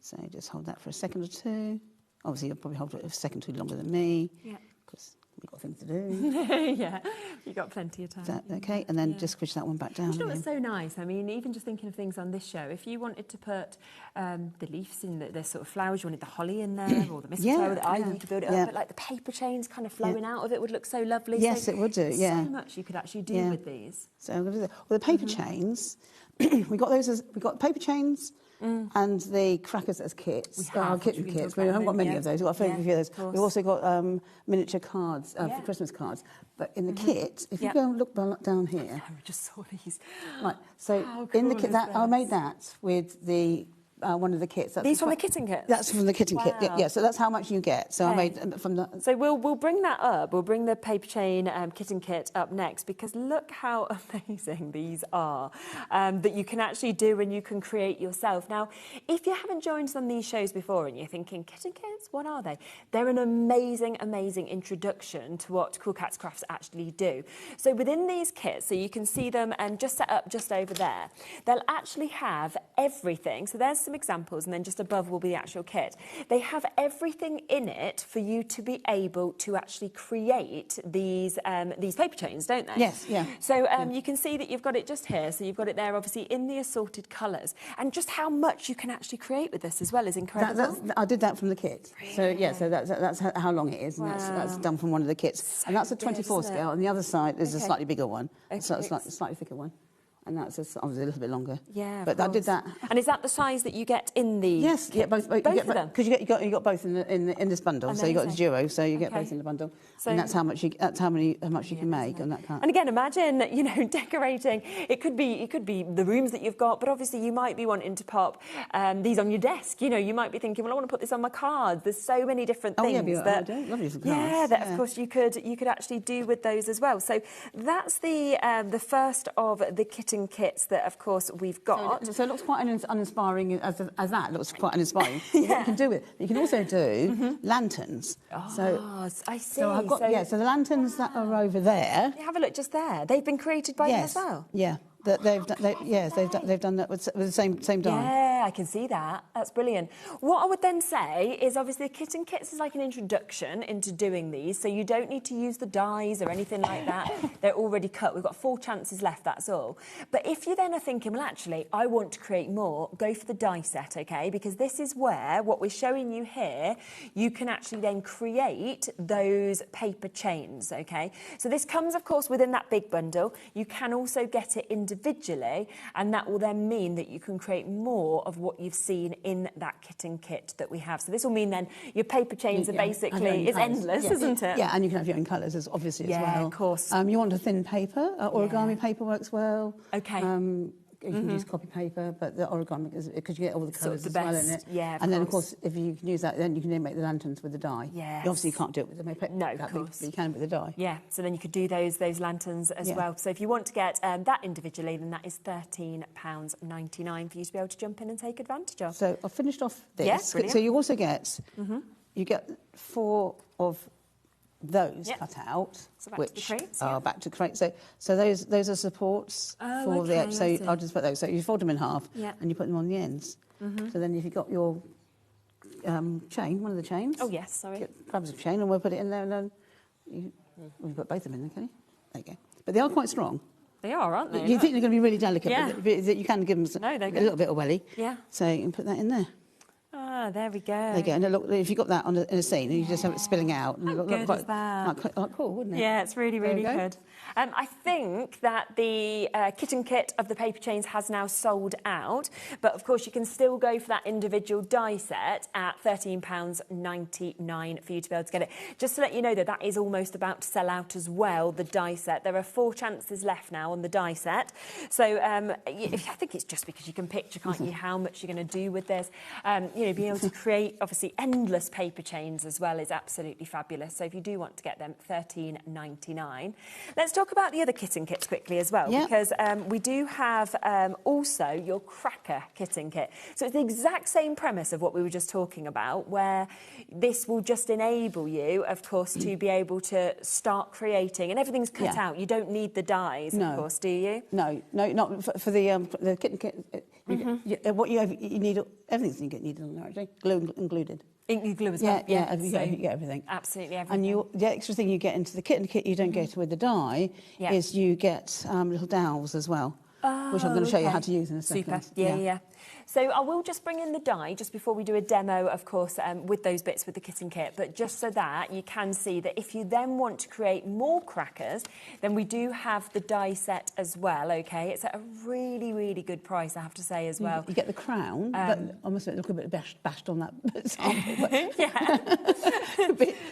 Speaker 9: So just hold that for a second or two. Obviously, you'll probably hold it a second too longer than me.
Speaker 1: Yeah.
Speaker 9: Because we've got things to do.
Speaker 1: Yeah, you've got plenty of time.
Speaker 9: Is that okay? And then just squish that one back down.
Speaker 1: You know what's so nice? I mean, even just thinking of things on this show, if you wanted to put the leaves in the sort of flowers, you wanted the holly in there or the mistletoe, the ivy, you could build it up, but like the paper chains kind of flowing out of it would look so lovely.
Speaker 9: Yes,
Speaker 1: so
Speaker 9: it would do, yeah.
Speaker 1: So much you could actually do with these.
Speaker 9: So I'm going to do that. Well, the paper chains, we got paper chains and the crackers as kits. Our kitchen kits. We haven't got many of those. We've got a few of those. We've also got miniature cards for Christmas cards. But in the kit, if you go and look down here,
Speaker 1: I just saw these.
Speaker 9: Right. So in the kit, I made that with the. One of the kits.
Speaker 1: These from the kitten kit?
Speaker 9: That's from the kitten kit. Yeah, so that's how much you get. So I made from the.
Speaker 1: So we'll bring that up. We'll bring the paper chain kitten kit up next because look how amazing these are that you can actually do and you can create yourself. Now, if you haven't joined us on these shows before and you're thinking kitten kits, what are they? They're an amazing, amazing introduction to what Cool Cats Crafts actually do. So within these kits, so you can see them just set up just over there. They'll actually have everything. So there's some examples, and then just above will be the actual kit. They have everything in it for you to be able to actually create these paper chains, don't they?
Speaker 9: Yes, yeah.
Speaker 1: So you can see that you've got it just here, so you've got it there obviously in the assorted colours, and just how much you can actually create with this as well is incredible.
Speaker 9: I did that from the kit. So yeah, so that's how long it is, and that's done from one of the kits. And that's a 24 scale, and the other side is a slightly bigger one, so a slightly thicker one. And that's obviously a little bit longer.
Speaker 1: Yeah,
Speaker 9: but I did that.
Speaker 1: And is that the size that you get in the?
Speaker 9: Yes, yeah, both of them. Because you got both in this bundle.
Speaker 1: Amazing.
Speaker 9: So you got the duo, so you get both in the bundle. So and that's how much you can make on that card.
Speaker 1: And again, imagine decorating. It could be the rooms that you've got, but obviously you might be wanting to pop these on your desk. You might be thinking, well, I want to put this on my cards. There's so many different things
Speaker 9: that lovely some cards.
Speaker 1: Yeah, that of course you could actually do with those as well. So that's the first of the kitten kits that of course we've got.
Speaker 9: So it looks quite uninspiring as that. It looks quite uninspiring. What you can do with you can also do lanterns.
Speaker 1: Oh, I see.
Speaker 9: So I've got so the lanterns that are over there.
Speaker 1: Have a look just there. They've been created by you as well.
Speaker 9: Yeah. They've done that with the same die.
Speaker 1: Yeah, I can see that. That's brilliant. What I would then say is obviously the kitten kits is like an introduction into doing these, so you don't need to use the dies or anything like that. They're already cut. We've got 4 chances left, that's all. But if you then are thinking, well, actually, I want to create more, go for the die set, okay? Because this is where, what we're showing you here, you can actually then create those paper chains, okay? So this comes, of course, within that big bundle. You can also get it individually, and that will then mean that you can create more of what you've seen in that kitten kit that we have. So this will mean then your paper chains are basically, it's endless, isn't it?
Speaker 9: Yeah, and you can have your own colours, obviously, as well.
Speaker 1: Yeah, of course.
Speaker 9: You want a thin paper, origami paper works well.
Speaker 1: Okay.
Speaker 9: You can use copy paper, but the origami, because you get all the colours as well in it.
Speaker 1: Yeah,
Speaker 9: and then, of course, if you can use that, then you can then make the lanterns with the die.
Speaker 1: Yes.
Speaker 9: You obviously can't do it with the paper.
Speaker 1: No, of course.
Speaker 9: But you can with the die.
Speaker 1: Yeah, so then you could do those lanterns as well. So if you want to get that individually, then that is £13.99 for you to be able to jump in and take advantage of.
Speaker 9: So I've finished off this.
Speaker 1: Yes, brilliant.
Speaker 9: So you also get, you get 4 of those cut out,
Speaker 1: so
Speaker 9: which are back to crates. So those are supports for the. So I'll just put those. So you fold them in half, and you put them on the ends. So then, if you've got your chain, one of the chains.
Speaker 1: Oh yes, sorry.
Speaker 9: Grab the chain, and we'll put it in there, and then we've got both of them in there, can you? There you go. But they are quite strong.
Speaker 1: They are, aren't they?
Speaker 9: You think they're going to be really delicate,
Speaker 1: but
Speaker 9: you can give them a little bit of welly.
Speaker 1: Yeah.
Speaker 9: So you can put that in there.
Speaker 1: Ah, there we go.
Speaker 9: There you go. And look, if you got that in a scene, and you just have it spilling out. And
Speaker 1: How good is that?
Speaker 9: Quite cool, wouldn't it?
Speaker 1: Yeah, it's really, really good. I think that the kitten kit of the paper chains has now sold out, but of course you can still go for that individual die set at £13.99 for you to be able to get it. Just to let you know that is almost about to sell out as well, the die set. There are 4 chances left now on the die set. So I think it's just because you can picture, can't you, how much you're going to do with this. Being able to create, obviously, endless paper chains as well is absolutely fabulous. So if you do want to get them, $13.99. Let's talk about the other kitten kits quickly as well, because we do have also your cracker kitten kit. So it's the exact same premise of what we were just talking about, where this will just enable you, of course, to be able to start creating, and everything's cut out. You don't need the dies, of course, do you?
Speaker 9: No, not for the kitten kit. What you need, everything's needed on there, actually. Glue included.
Speaker 1: Ink glue as well.
Speaker 9: Yeah, you get everything.
Speaker 1: Absolutely everything.
Speaker 9: And the extra thing you get into the kitten kit you don't get with the die is you get little dowels as well, which I'm going to show you how to use in a second.
Speaker 1: Super. Yeah. So I will just bring in the die just before we do a demo, of course, with those bits with the kitten kit, but just so that you can see that if you then want to create more crackers, then we do have the die set as well, OK? It's at a really, really good price, I have to say, as well.
Speaker 9: You get the crown, but I must admit, look a bit bashed on that sample.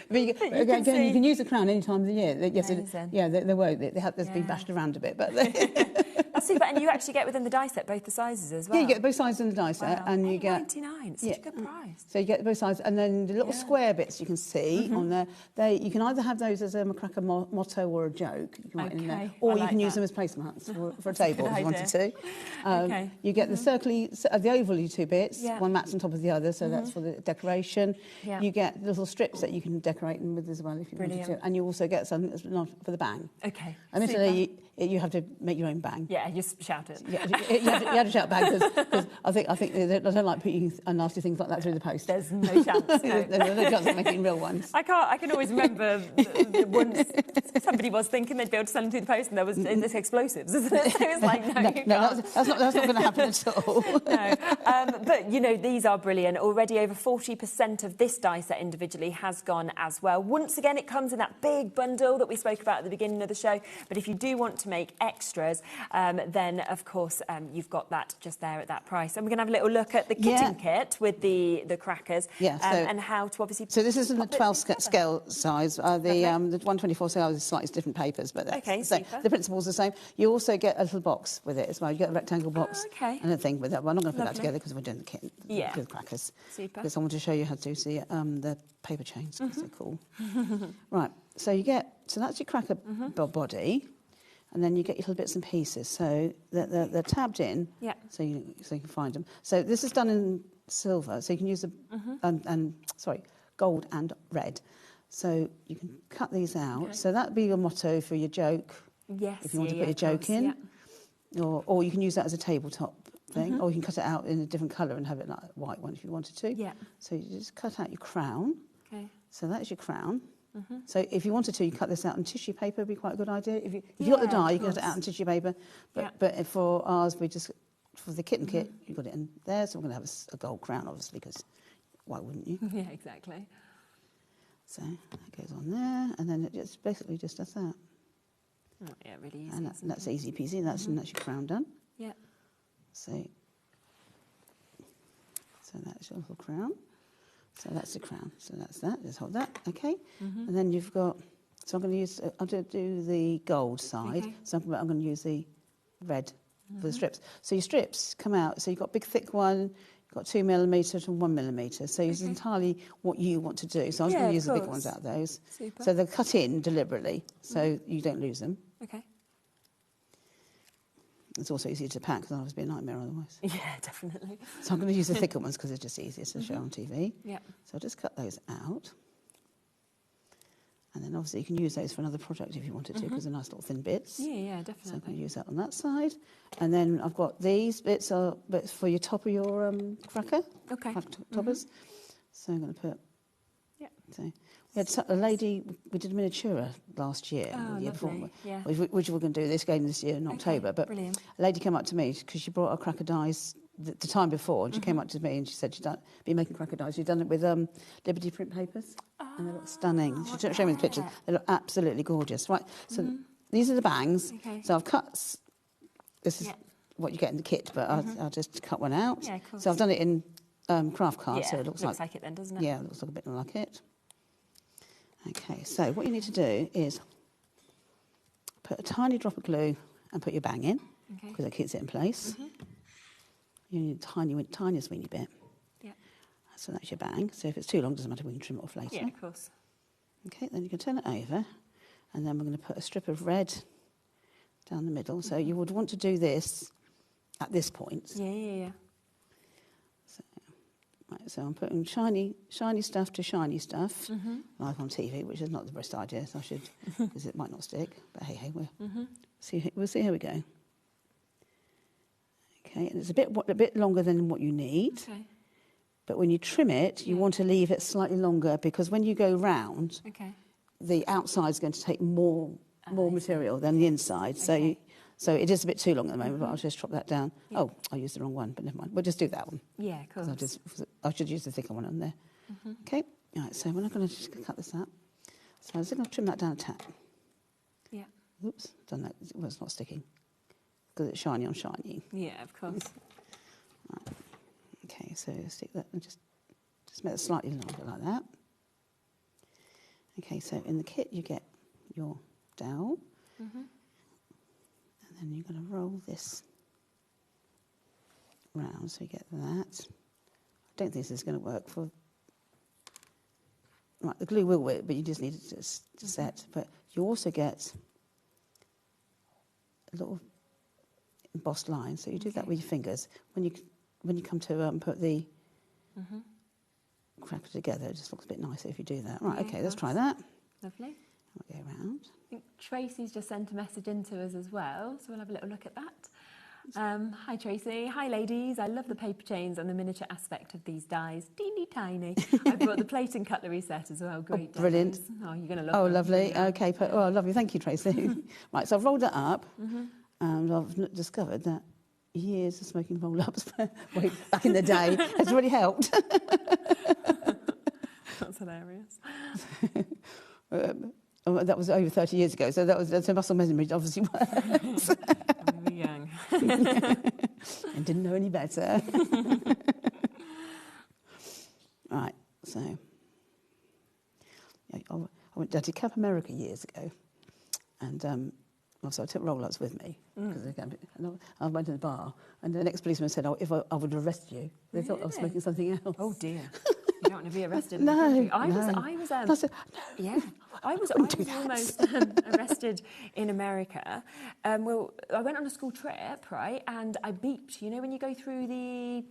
Speaker 9: But you can use the crown any time of the year. Yes, they won't. There's been bashed around a bit, but...
Speaker 1: That's super, and you actually get within the die set both the sizes as well.
Speaker 9: Yeah, you get both sizes in the die set, and you get
Speaker 1: $8.99. Such a good price.
Speaker 9: So you get both sides, and then the little square bits you can see on there. You can either have those as a cracker motto or a joke. You can write in there, or you can use them as placemats for a table if you wanted to. You get the the ovally two bits. One mats on top of the other, so that's for the decoration. You get little strips that you can decorate them with as well if you wanted to, and you also get something that's not for the bang.
Speaker 1: Okay.
Speaker 9: Admittedly, you have to make your own bang.
Speaker 1: Yeah, just shout it.
Speaker 9: You have to shout bang because I think they don't like putting nasty things like that through the post.
Speaker 1: There's no chance.
Speaker 9: There's no chance of making real ones.
Speaker 1: I can always remember once somebody was thinking they'd be able to send them through the post, and there was in this explosives, isn't it? So it was like,
Speaker 9: that's not going to happen at all.
Speaker 1: No, but these are brilliant. Already over 40% of this die set individually has gone as well. Once again, it comes in that big bundle that we spoke about at the beginning of the show. But if you do want to make extras, then of course you've got that just there at that price. And we're going to have a little look at the kitten kit with the crackers and how to obviously...
Speaker 9: So this is in the 12 scale size. The 124 scale is slightly different papers, but the principle's the same. You also get a little box with it as well. You get a rectangle box and a thing with that. Well, I'm not going to put that together because we're doing the kit with the crackers.
Speaker 1: Super.
Speaker 9: Because I want to show you how to do the paper chains because they're cool. Right, so that's your cracker body. And then you get your little bits and pieces. So they're tabbed in, so you can find them. So this is done in silver, so you can use gold and red. So you can cut these out. Okay. So that'd be your motto for your joke.
Speaker 1: Yes.
Speaker 9: If you want to put your joke in, or you can use that as a tabletop thing, or you can cut it out in a different colour and have it like a white one if you wanted to.
Speaker 1: Yeah.
Speaker 9: So you just cut out your crown.
Speaker 1: Okay.
Speaker 9: So that's your crown. So if you wanted to, you cut this out in tissue paper, would be quite a good idea. If you got the die, you can cut it out in tissue paper. But for ours, for the kitten kit, you got it in there. So we're going to have a gold crown, obviously, because why wouldn't you?
Speaker 1: Yeah, exactly.
Speaker 9: So that goes on there, and then it basically just does that.
Speaker 1: Oh, yeah, really easy.
Speaker 9: And that's easy peasy. That's your crown done.
Speaker 1: Yeah.
Speaker 9: So that's your little crown. So that's the crown. So that's that. Just hold that. Okay. And then you've got. So I'm going to use. I'll do the gold side. Okay. So I'm going to use the red for the strips. So your strips come out. So you've got a big thick one. You've got 2 millimetre to 1 millimetre. So it's entirely what you want to do. So I was going to use the big ones out of those.
Speaker 1: Super.
Speaker 9: So they're cut in deliberately, so you don't lose them.
Speaker 1: Okay.
Speaker 9: It's also easier to pack because otherwise it'd be a nightmare otherwise.
Speaker 1: Yeah, definitely.
Speaker 9: So I'm going to use the thicker ones because they're just easier to show on TV.
Speaker 1: Yeah.
Speaker 9: So I'll just cut those out. And then obviously you can use those for another project if you wanted to because they're nice little thin bits.
Speaker 1: Yeah, definitely.
Speaker 9: So I'm going to use that on that side. And then I've got these bits are bits for your top of your cracker.
Speaker 1: Okay.
Speaker 9: Toppers. So I'm going to put...
Speaker 1: Yeah.
Speaker 9: So we had a lady, we did a miniature last year, the year before, which we're going to do this again this year in October. But
Speaker 1: brilliant.
Speaker 9: A lady came up to me because she brought her cracker dies the time before, and she came up to me and she said she'd been making cracker dies. She'd done it with Liberty print papers, and they look stunning. She showed me the pictures. They look absolutely gorgeous. Right, so these are the bangs.
Speaker 1: Okay.
Speaker 9: So I've cut. This is what you get in the kit, but I'll just cut one out.
Speaker 1: Yeah, of course.
Speaker 9: So I've done it in craft card, so it looks
Speaker 1: like it then, doesn't it?
Speaker 9: Yeah, it looks like a bit like it. Okay, so what you need to do is put a tiny drop of glue and put your bang in, because it keeps it in place. You need a tiniest weeny bit.
Speaker 1: Yeah.
Speaker 9: So that's your bang. So if it's too long, doesn't matter, we can trim it off later.
Speaker 1: Yeah, of course.
Speaker 9: Okay, then you can turn it over, and then we're going to put a strip of red down the middle. So you would want to do this at this point.
Speaker 1: Yeah.
Speaker 9: So I'm putting shiny stuff to shiny stuff, live on TV, which is not the best idea. So I should, because it might not stick. But hey, we'll see how we go. Okay, and it's a bit longer than what you need. Okay. But when you trim it, you want to leave it slightly longer, because when you go round, the outside's going to take more material than the inside. Okay. So it is a bit too long at the moment, but I'll just chop that down. Yeah. Oh, I used the wrong one, but never mind. We'll just do that one.
Speaker 1: Yeah, of course.
Speaker 9: I should use the thicker one on there. Okay, all right, so we're not going to just cut this up. So I'm just going to trim that down a tad. Yeah. Oops, done that. Well, it's not sticking, because it's shiny on shiny.
Speaker 1: Yeah, of course.
Speaker 9: Right. Okay, so stick that and just make it slightly longer like that. Okay, so in the kit you get your dowel. And you're going to roll this round, so you get that. I don't think this is going to work for... Right, the glue will work, but you just need it to set. But you also get a little embossed line, so you do that with your fingers. When you come to put the cracker together, it just looks a bit nicer if you do that. Right, okay, let's try that.
Speaker 1: Lovely.
Speaker 9: We'll go around.
Speaker 1: I think Tracy's just sent a message into us as well, so we'll have a little look at that. Hi Tracy, hi ladies, I love the paper chains and the miniature aspect of these dies, teeny tiny. I brought the plate and cutlery set as well, great.
Speaker 9: Oh, brilliant.
Speaker 1: Dies. Oh, you're going to love
Speaker 9: them.
Speaker 1: Oh,
Speaker 9: lovely, okay, oh, lovely, thank you Tracy. Right, so I've rolled it up, and I've discovered that years of smoking roll-ups back in the day has really helped.
Speaker 1: That's hilarious.
Speaker 9: That was over 30 years ago, so that's a muscle memory obviously works.
Speaker 1: I'm really young.
Speaker 9: And didn't know any better. Right, so yeah, I did Camp America years ago, and also I took roll-ups with me. And I went to the bar, and the next policeman said, if I would arrest you. They thought I was smoking something else.
Speaker 1: Oh dear. You don't want to be arrested.
Speaker 9: No,
Speaker 1: I was almost arrested in America. Well, I went on a school trip, right, and I beeped. You know when you go through the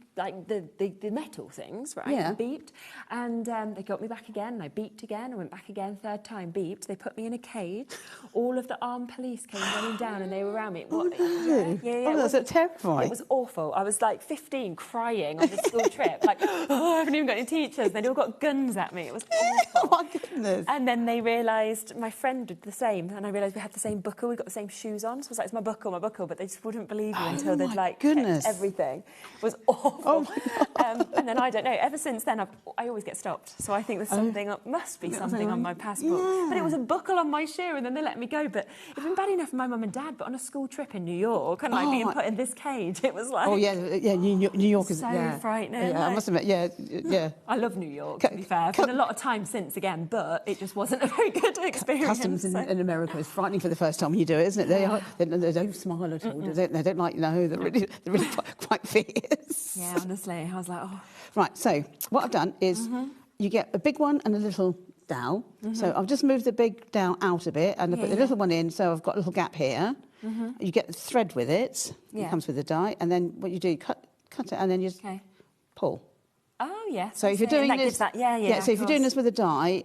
Speaker 1: metal things, right?
Speaker 9: Yeah.
Speaker 1: I beeped, and they got me back again. And I beeped again. I went back again. Third time, beeped. They put me in a cage. All of the armed police came running down, and they were around me.
Speaker 9: Oh no!
Speaker 1: Yeah.
Speaker 9: Oh, that's terrifying.
Speaker 1: It was awful. I was like 15, crying on the school trip, like, oh, I haven't even got any teachers. They'd all got guns at me. It was awful.
Speaker 9: Oh my goodness!
Speaker 1: And then they realised my friend did the same, and I realised we had the same buckle. We got the same shoes on, so I was like, "It's my buckle," but they just wouldn't believe you until they'd like checked everything. It was awful. Oh and then I don't know. Ever since then, I always get stopped. So I think there's something must be something on my passport. Yeah. But it was a buckle on my shoe, and then they let me go. But it'd been bad enough for my mum and dad, but on a school trip in New York, and like being put in this cage, it was like
Speaker 9: New York is
Speaker 1: so frightening.
Speaker 9: Yeah, I must admit, yeah.
Speaker 1: I love New York, to be fair. I've been a lot of time since again, but it just wasn't a very good experience.
Speaker 9: Customs in America is frightening for the first time when you do it, isn't it? They don't smile at all. They don't like, they're really quite fierce.
Speaker 1: Yeah, honestly, I was like, oh.
Speaker 9: Right, so what I've done is you get a big one and a little dowel. So I've just moved the big dowel out a bit and I put the little one in, so I've got a little gap here. You get the thread with it. It comes with the die, and then what you do, cut it, and then you just pull.
Speaker 1: Oh yes.
Speaker 9: So if you're doing this,
Speaker 1: so
Speaker 9: if you're doing this with a die,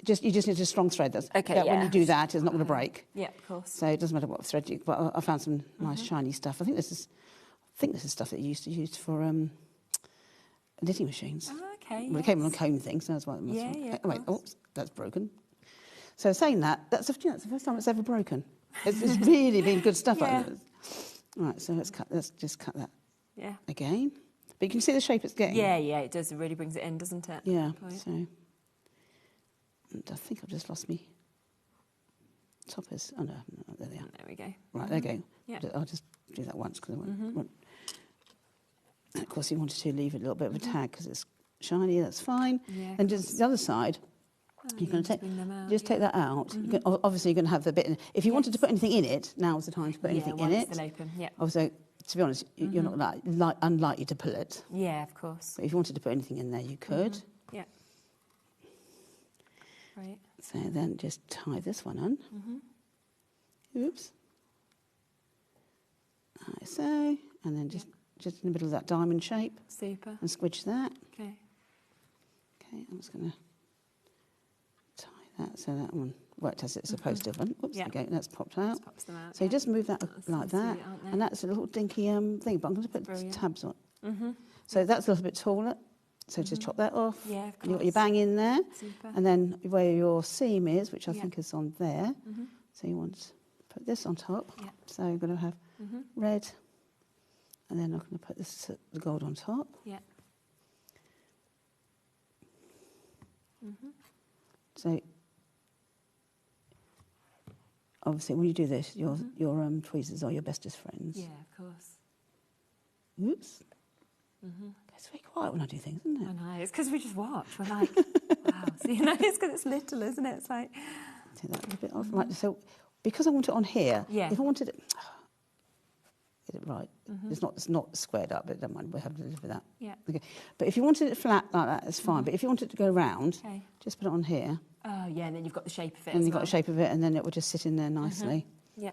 Speaker 9: you just need a strong thread. When you do that, it's not going to break.
Speaker 1: Yeah, of course.
Speaker 9: So it doesn't matter what thread you. But I found some nice shiny stuff. I think this is stuff that you used to use for knitting machines.
Speaker 1: Oh, okay.
Speaker 9: Well, it came on a comb thing, so that's why it must. Wait, oops, that's broken. So saying that, that's the first time it's ever broken. It's really been good stuff. All right, so let's just cut that.
Speaker 1: Yeah.
Speaker 9: Again. But you can see the shape it's getting.
Speaker 1: Yeah, it does. It really brings it in, doesn't it?
Speaker 9: Yeah. So, and I think I've just lost me toppers. Oh no, there they are.
Speaker 1: There we go.
Speaker 9: Right, there you go.
Speaker 1: Yeah.
Speaker 9: I'll just do that once because I won't. And of course, you wanted to leave a little bit of a tag because it's shiny. That's fine. Yeah, and just the other side. You're going to take that out. Obviously, you're going to have the bit. If you wanted to put anything in it, now's the time to put anything in it.
Speaker 1: It's still open. Yeah.
Speaker 9: Also, to be honest, you're not unlikely to pull it.
Speaker 1: Yeah, of course.
Speaker 9: But if you wanted to put anything in there, you could.
Speaker 1: Yeah. Right.
Speaker 9: So then just tie this one on. Oops. Like so, and then just in the middle of that diamond shape.
Speaker 1: Super.
Speaker 9: And squidge that.
Speaker 1: Okay.
Speaker 9: Okay, I'm just going to tie that so that one worked as it's supposed to have done. Oops, okay, that's popped out.
Speaker 1: Just pops them out.
Speaker 9: So you just move that like that,
Speaker 1: sweet, aren't they?
Speaker 9: and that's a little dinky thing, but I'm going to put
Speaker 1: Brilliant.
Speaker 9: tabs on. So that's a little bit taller. So just chop that off.
Speaker 1: Yeah, of course.
Speaker 9: You've got your bang in there.
Speaker 1: Super.
Speaker 9: And then where your seam is, which I think is on there, so you want to put this on top.
Speaker 1: Yeah.
Speaker 9: So you're going to have red, and then I'm going to put the gold on top.
Speaker 1: Yeah.
Speaker 9: So obviously when you do this, your tweezers are your bestest friends.
Speaker 1: Yeah, of course.
Speaker 9: Oops. It's very quiet when I do things, isn't it?
Speaker 1: I know. It's because we just watch. We're like, wow. So, you know, it's because it's little, isn't it? It's like...
Speaker 9: Take that a little bit off. Right, so because I want it on here, if I wanted it... Get it right. It's not squared up, but don't mind. We'll have to live with that.
Speaker 1: Yeah.
Speaker 9: Okay. But if you wanted it flat like that, it's fine. But if you wanted it to go round, just put it on here.
Speaker 1: Oh, yeah, and then you've got the shape of it
Speaker 9: And you've got the shape of it, and then it will just sit in there nicely.
Speaker 1: Yeah.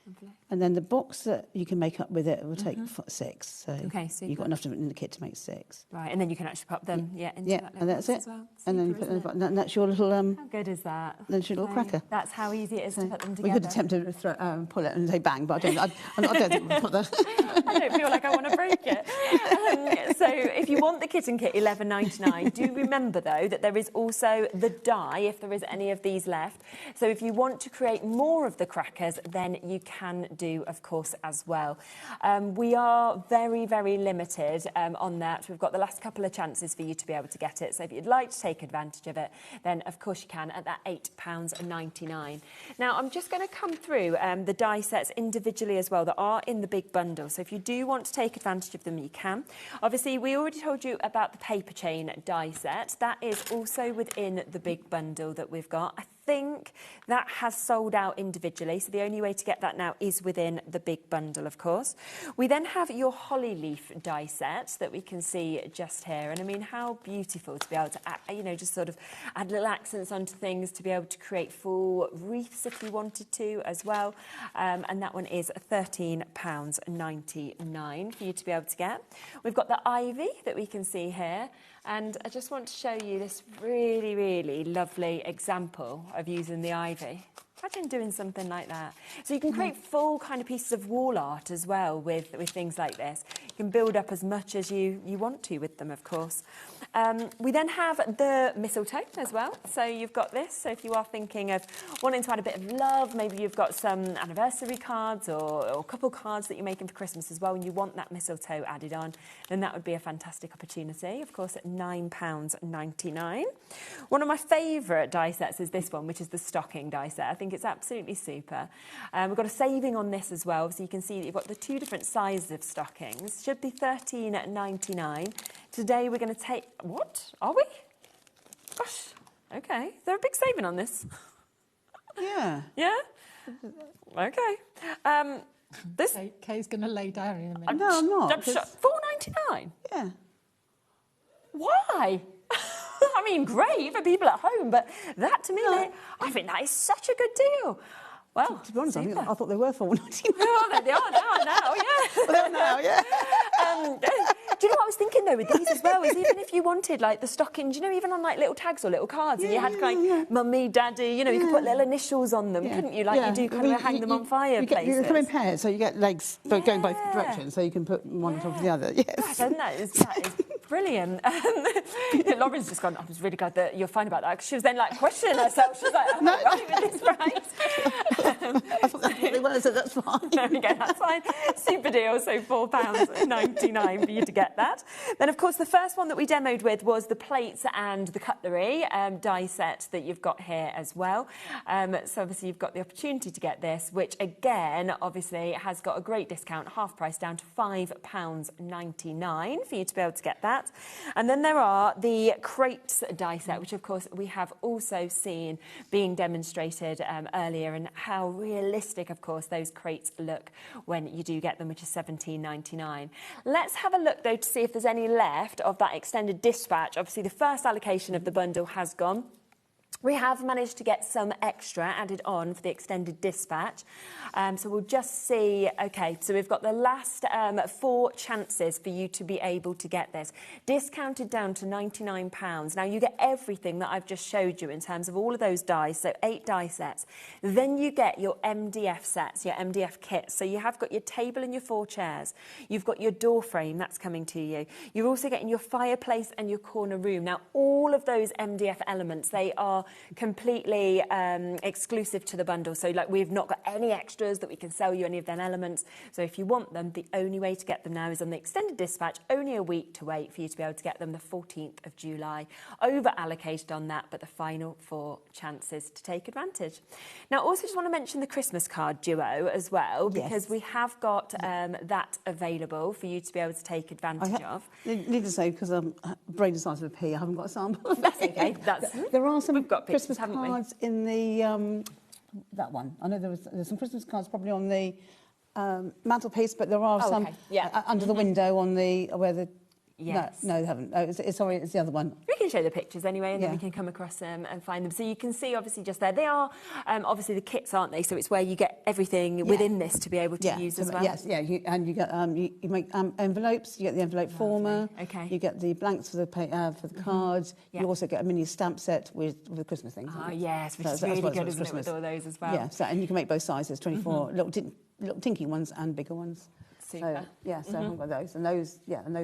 Speaker 1: Lovely.
Speaker 9: And then the box that you can make up with it will take 6. So
Speaker 1: super.
Speaker 9: you've got enough in the kit to make 6.
Speaker 1: Right, and then you can actually pop them, into that little
Speaker 9: and that's
Speaker 1: box
Speaker 9: it.
Speaker 1: as well.
Speaker 9: And then you
Speaker 1: Super,
Speaker 9: put
Speaker 1: isn't it?
Speaker 9: and that's your little
Speaker 1: How good is that?
Speaker 9: That's your little cracker.
Speaker 1: That's how easy it is to put them together.
Speaker 9: We could attempt to pull it and say bang, but I don't think we'll put that.
Speaker 1: I don't feel like I want to break it. So if you want the kit and kit, $11.99. Do remember, though, that there is also the die, if there is any of these left. So if you want to create more of the crackers, then you can do, of course, as well. We are very, very limited on that. We've got the last couple of chances for you to be able to get it. So if you'd like to take advantage of it, then, of course, you can at that £8.99. Now, I'm just going to come through the die sets individually as well that are in the big bundle. So if you do want to take advantage of them, you can. Obviously, we already told you about the paper chain die set. That is also within the big bundle that we've got. I think that has sold out individually, so the only way to get that now is within the big bundle, of course. We then have your holly leaf die set that we can see just here, and I mean, how beautiful to be able to add, you know, just sort of add little accents onto things, to be able to create full wreaths if you wanted to as well, and that one is £13.99 for you to be able to get. We've got the ivy that we can see here. And I just want to show you this really, really lovely example of using the ivy. Imagine doing something like that. So you can create full kind of pieces of wall art as well with things like this. You can build up as much as you want to with them, of course. We then have the mistletoe as well. So you've got this. So if you are thinking of wanting to add a bit of love, maybe you've got some anniversary cards or couple cards that you're making for Christmas as well, and you want that mistletoe added on, then that would be a fantastic opportunity, of course, at £9.99. One of my favourite die sets is this one, which is the stocking die set. I think it's absolutely super. We've got a saving on this as well, so you can see that you've got the 2 different sizes of stockings. Should be £13.99. Today we're going to take... What? Are we? Gosh. Okay. Is there a big saving on this?
Speaker 9: Yeah.
Speaker 1: Yeah? Okay. This...
Speaker 8: Kay's going to lay down in a minute.
Speaker 9: No, I'm not.
Speaker 1: £4.99?
Speaker 9: Yeah.
Speaker 1: Why? I mean, great for people at home, but that to me, I think that is such a good deal. Well,
Speaker 9: to be honest, I thought they were £4.99.
Speaker 1: Oh, they are now, yeah.
Speaker 9: Well, they're now, yeah.
Speaker 1: Do you know what I was thinking though with these as well? Is even if you wanted like the stockings, you know, even on like little tags or little cards, and you had like mummy, daddy, you know, you could put little initials on them, couldn't you? Like you do kind of hang them on fireplaces.
Speaker 9: You come in pairs, so you get legs going both directions, so you can put one on top of the other. Yes.
Speaker 1: Gosh, that is brilliant. Lauren's just gone, I was really glad that you're fine about that, because she was then like questioning herself. She was like, am I right with this price?
Speaker 9: I thought that's what they were, so that's fine.
Speaker 1: There we go, that's fine. Super deal, so £4.99 for you to get that. Then, of course, the first one that we demoed with was the plates and the cutlery die set that you've got here as well. So obviously you've got the opportunity to get this, which again, obviously has got a great discount, half price down to £5.99 for you to be able to get that. And then there are the crates die set, which of course we have also seen being demonstrated earlier, and how how realistic, of course, those crates look when you do get them, which is £17.99. Let's have a look, though, to see if there's any left of that extended dispatch. Obviously, the first allocation of the bundle has gone. We have managed to get some extra added on for the extended dispatch. So we'll just see, OK, so we've got the last 4 chances for you to be able to get this. Discounted down to £99. Now, you get everything that I've just showed you in terms of all of those dies, so 8 die sets. Then you get your MDF sets, your MDF kits. So you have got your table and your 4 chairs. You've got your door frame, that's coming to you. You're also getting your fireplace and your corner room. Now, all of those MDF elements, they are completely exclusive to the bundle. So like we've not got any extras that we can sell you any of them elements. So if you want them, the only way to get them now is on the extended dispatch. Only a week to wait for you to be able to get them, the 14th of July. Over allocated on that, but the final 4 chances to take advantage. Now, also just want to mention the Christmas card duo as well, because we have got that available for you to be able to take advantage of.
Speaker 9: Need to say, because I'm brain the size of a pea, I haven't got a sample.
Speaker 1: That's okay.
Speaker 9: There are some
Speaker 1: got pictures,
Speaker 9: Christmas cards in the that one. I know there's some Christmas cards probably on the mantelpiece, but there are some under the window on the where the. Yes. No, they haven't. Oh, sorry, it's the other one.
Speaker 1: We can show the pictures anyway, and then we can come across them and find them. So you can see, obviously, just there. They are, obviously, the kits, aren't they? So it's where you get everything within this to be able to use as well.
Speaker 9: Yes, and you get you make envelopes. You get the envelope former.
Speaker 1: Okay.
Speaker 9: You get the blanks for the cards. You also get a mini stamp set with the Christmas things.
Speaker 1: Oh, yes, which is really good, isn't it, with all those as well?
Speaker 9: Yeah, and you can make both sizes, 24 little tinky ones and bigger ones.
Speaker 1: Super.
Speaker 9: So I've got those, and those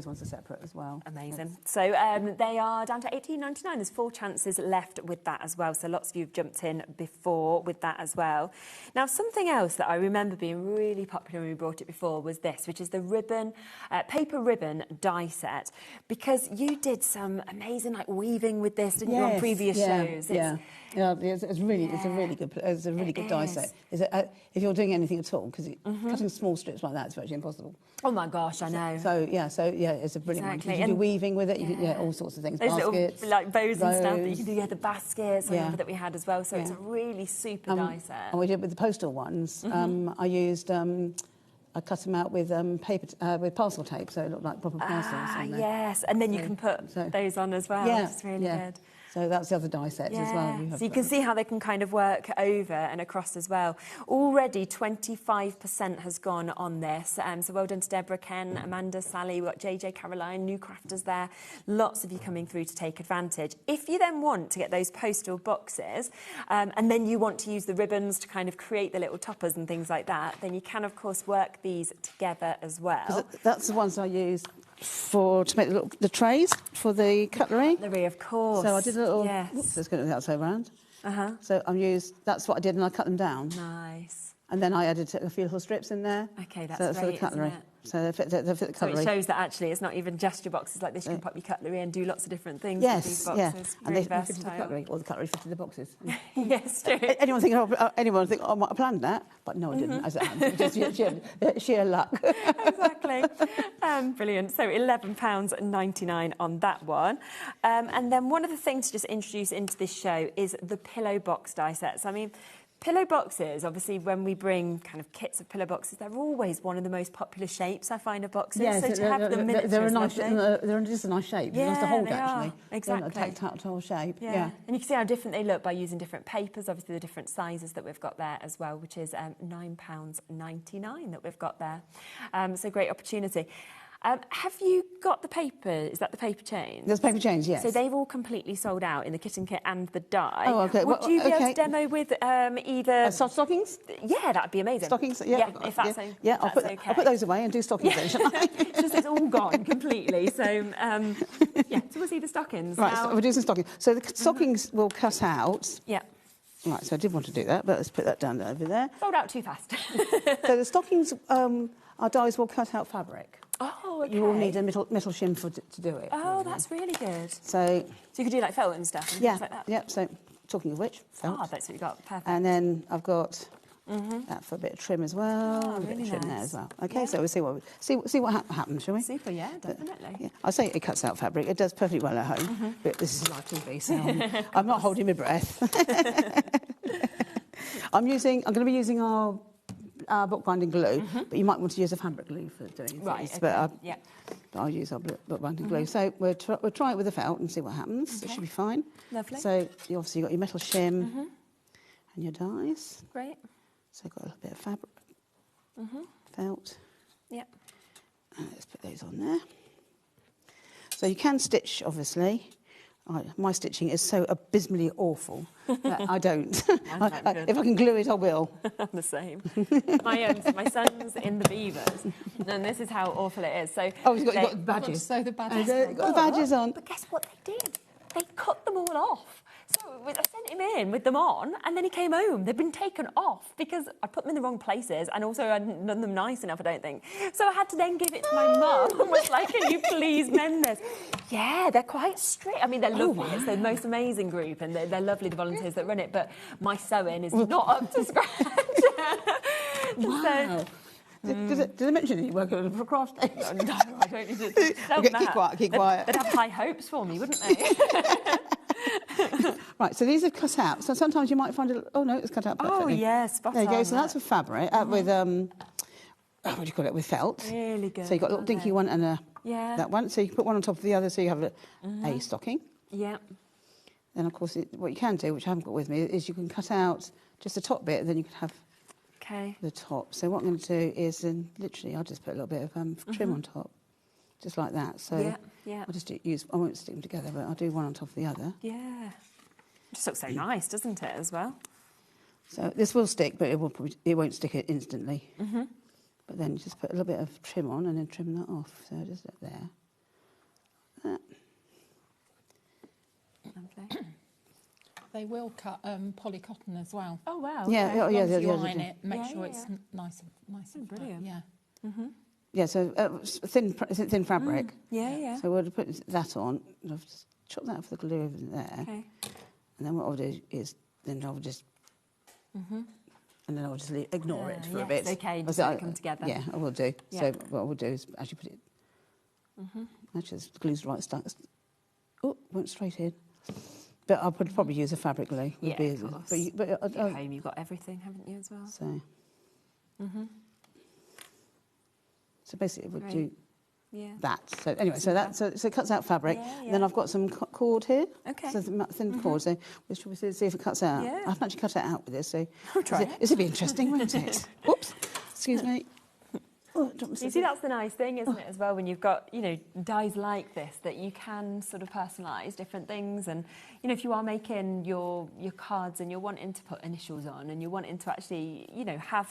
Speaker 9: ones are separate as well.
Speaker 1: Amazing. Yes. So they are down to £18.99. There's 4 chances left with that as well. So lots of you have jumped in before with that as well. Now, something else that I remember being really popular when we brought it before was this, which is the ribbon, paper ribbon die set, because you did some amazing like weaving with this, didn't you, on previous shows?
Speaker 9: It's a really good die set. If you're doing anything at all, because cutting small strips like that is virtually impossible.
Speaker 1: Oh my gosh, I know.
Speaker 9: So it's a brilliant one. You can do weaving with it. You can all sorts of things.
Speaker 1: Those
Speaker 9: baskets,
Speaker 1: little, like bows and stuff that you can do. Yeah, the baskets that we had as well. So it's a really super die set.
Speaker 9: And we did with the postal ones. I cut them out with paper with parcel tape, so it looked like proper parcels.
Speaker 1: Yes, and then you can put those on as well. Which is really good.
Speaker 9: So that's the other die set as well.
Speaker 1: So you can see how they can kind of work over and across as well. Already 25% has gone on this. So well done to Deborah, Ken, Amanda, Sally. We've got JJ, Caroline, new crafters there. Lots of you coming through to take advantage. If you then want to get those postal boxes and then you want to use the ribbons to kind of create the little toppers and things like that, then you can, of course, work these together as well.
Speaker 9: That's the ones I use to make the trays for the cutlery.
Speaker 1: Of course.
Speaker 9: So I did a little. Whoops, it's going to be outside round. So that's what I did, and I cut them down.
Speaker 1: Nice.
Speaker 9: And then I added a few little strips in there.
Speaker 1: Okay, that's
Speaker 9: great, for the cutlery.
Speaker 1: Isn't it?
Speaker 9: So they fit the cutlery.
Speaker 1: So it shows that actually it's not even just your boxes like this. You can pop your cutlery and do lots of different things
Speaker 9: with
Speaker 1: these boxes.
Speaker 9: And they fit the cutlery, or the cutlery fitted the boxes. Yes, true. Anyone think I might have planned that, but no, I didn't. As it happened, just sheer luck.
Speaker 1: Exactly. Brilliant. So £11.99 on that one. And then one of the things to just introduce into this show is the pillow box die sets. I mean, pillow boxes, obviously, when we bring kind of kits of pillow boxes, they're always one of the most popular shapes, I find, of boxes.
Speaker 9: Yes,
Speaker 1: so to have them miniature
Speaker 9: they're just a nice shape. They're nice to hold, actually.
Speaker 1: Exactly.
Speaker 9: They're a tactile shape.
Speaker 1: Yeah. And you can see how different they look by using different papers, obviously the different sizes that we've got there as well, which is £9.99 that we've got there. So great opportunity. Have you got the paper? Is that the paper chains?
Speaker 9: There's paper chains, yes.
Speaker 1: So they've all completely sold out in the kitten kit and the die.
Speaker 9: Oh, okay.
Speaker 1: Would you be able to demo with either...
Speaker 9: soft stockings?
Speaker 1: Yeah, that'd be amazing.
Speaker 9: Stockings?
Speaker 1: If that's okay.
Speaker 9: I'll put those away and do stockings then, shall I?
Speaker 1: It's just it's all gone completely. So, so we'll see the stockings.
Speaker 9: Right, so we'll do some stockings. So the stockings will cut out.
Speaker 1: Yeah.
Speaker 9: Right, so I did want to do that, but let's put that down over there.
Speaker 1: Fold out too fast.
Speaker 9: So the stockings, our dies will cut out fabric.
Speaker 1: Oh, okay.
Speaker 9: You will need a metal shim to do it.
Speaker 1: Oh, that's really good.
Speaker 9: So
Speaker 1: you could do like felt and stuff and things like that?
Speaker 9: Yeah, so talking of which, felt.
Speaker 1: Oh, that's what you got. Perfect.
Speaker 9: And then I've got that for a bit of trim as well.
Speaker 1: Oh,
Speaker 9: a bit
Speaker 1: really
Speaker 9: of trim there
Speaker 1: nice.
Speaker 9: as well. Okay, so we'll see what happens, shall we?
Speaker 1: Super, yeah, definitely.
Speaker 9: Yeah. I say it cuts out fabric. It does perfectly well at home. But this is live TV, so I'm not holding my breath. I'm going to be using our bookbinding glue, but you might want to use a fabric glue for doing this. But I'll use our bookbinding glue. So we'll try it with the felt and see what happens. It should be fine.
Speaker 1: Lovely.
Speaker 9: So you obviously got your metal shim and your dies.
Speaker 1: Great.
Speaker 9: So I've got a little bit of fabric, felt.
Speaker 1: Yep.
Speaker 9: And let's put those on there. So you can stitch, obviously. My stitching is so abysmally awful that I don't. If I can glue it, I will.
Speaker 1: I'm the same. My son's in the Beavers, and this is how awful it is. So
Speaker 9: you've got the badges.
Speaker 8: So the badges.
Speaker 9: Got the badges on.
Speaker 1: But guess what they did? They cut them all off. So I sent him in with them on, and then he came home. They'd been taken off because I put them in the wrong places, and also I hadn't done them nice enough, I don't think. So I had to then give it to my mum and was like, can you please mend this? Yeah, they're quite strict. I mean, they're lovely. Wow. It's the most amazing group, and they're lovely, the volunteers that run it, but my sewing is not up to scratch.
Speaker 9: Wow. Did they mention that you work at a craft day?
Speaker 1: No, I don't need to tell them that.
Speaker 9: Keep quiet.
Speaker 1: They'd have high hopes for me, wouldn't they?
Speaker 9: Right, so these are cut out. So sometimes you might find it's cut out perfectly.
Speaker 1: Oh, yes,
Speaker 9: there you go. So that's with fabric, with, what do you call it, with felt.
Speaker 1: Really good.
Speaker 9: So you've got a little dinky one and that one. So you can put one on top of the other so you have a stocking.
Speaker 1: Yeah.
Speaker 9: Then, of course, what you can do, which I haven't got with me, is you can cut out just the top bit and then you can have the top. So what I'm going to do is then literally I'll just put a little bit of trim on top, just like that. So I'll just I won't stick them together, but I'll do one on top of the other.
Speaker 1: Yeah. It just looks so nice, doesn't it, as well?
Speaker 9: So this will stick, but it won't stick it instantly. But then you just put a little bit of trim on and then trim that off. So just up there. That.
Speaker 1: Lovely.
Speaker 8: They will cut polycotton as well.
Speaker 1: Oh wow!
Speaker 9: Yeah,
Speaker 8: Once you iron it, make sure it's nice and
Speaker 1: brilliant.
Speaker 8: Yeah.
Speaker 9: Yeah, so thin fabric.
Speaker 1: Yeah.
Speaker 9: So we'll put that on. I'll just chop that off the glue over there.
Speaker 1: Okay.
Speaker 9: And then what I'll do is I'll just and then I'll just ignore it for a bit.
Speaker 1: It's okay, just let it come together.
Speaker 9: Yeah, I will do.
Speaker 1: Yeah.
Speaker 9: So what I will do is actually put it. Actually, the glue's right stuck. Oh, went straight in. But I'll probably use a fabric glue.
Speaker 1: Yeah, of course.
Speaker 9: But
Speaker 1: at home you've got everything, haven't you, as well?
Speaker 9: So. So basically, we'll do that. So anyway, so it cuts out fabric. And then I've got some cord here.
Speaker 1: Okay.
Speaker 9: So thin cord. So we'll see if it cuts out.
Speaker 1: Yeah.
Speaker 9: I haven't actually cut it out with this, so
Speaker 1: I'll try it.
Speaker 9: This will be interesting, won't it? Whoops. Excuse me. Oh,
Speaker 1: you see, that's the nice thing, isn't it, as well, when you've got, dies like this, that you can sort of personalise different things. And, if you are making your cards and you're wanting to put initials on and you're wanting to actually, have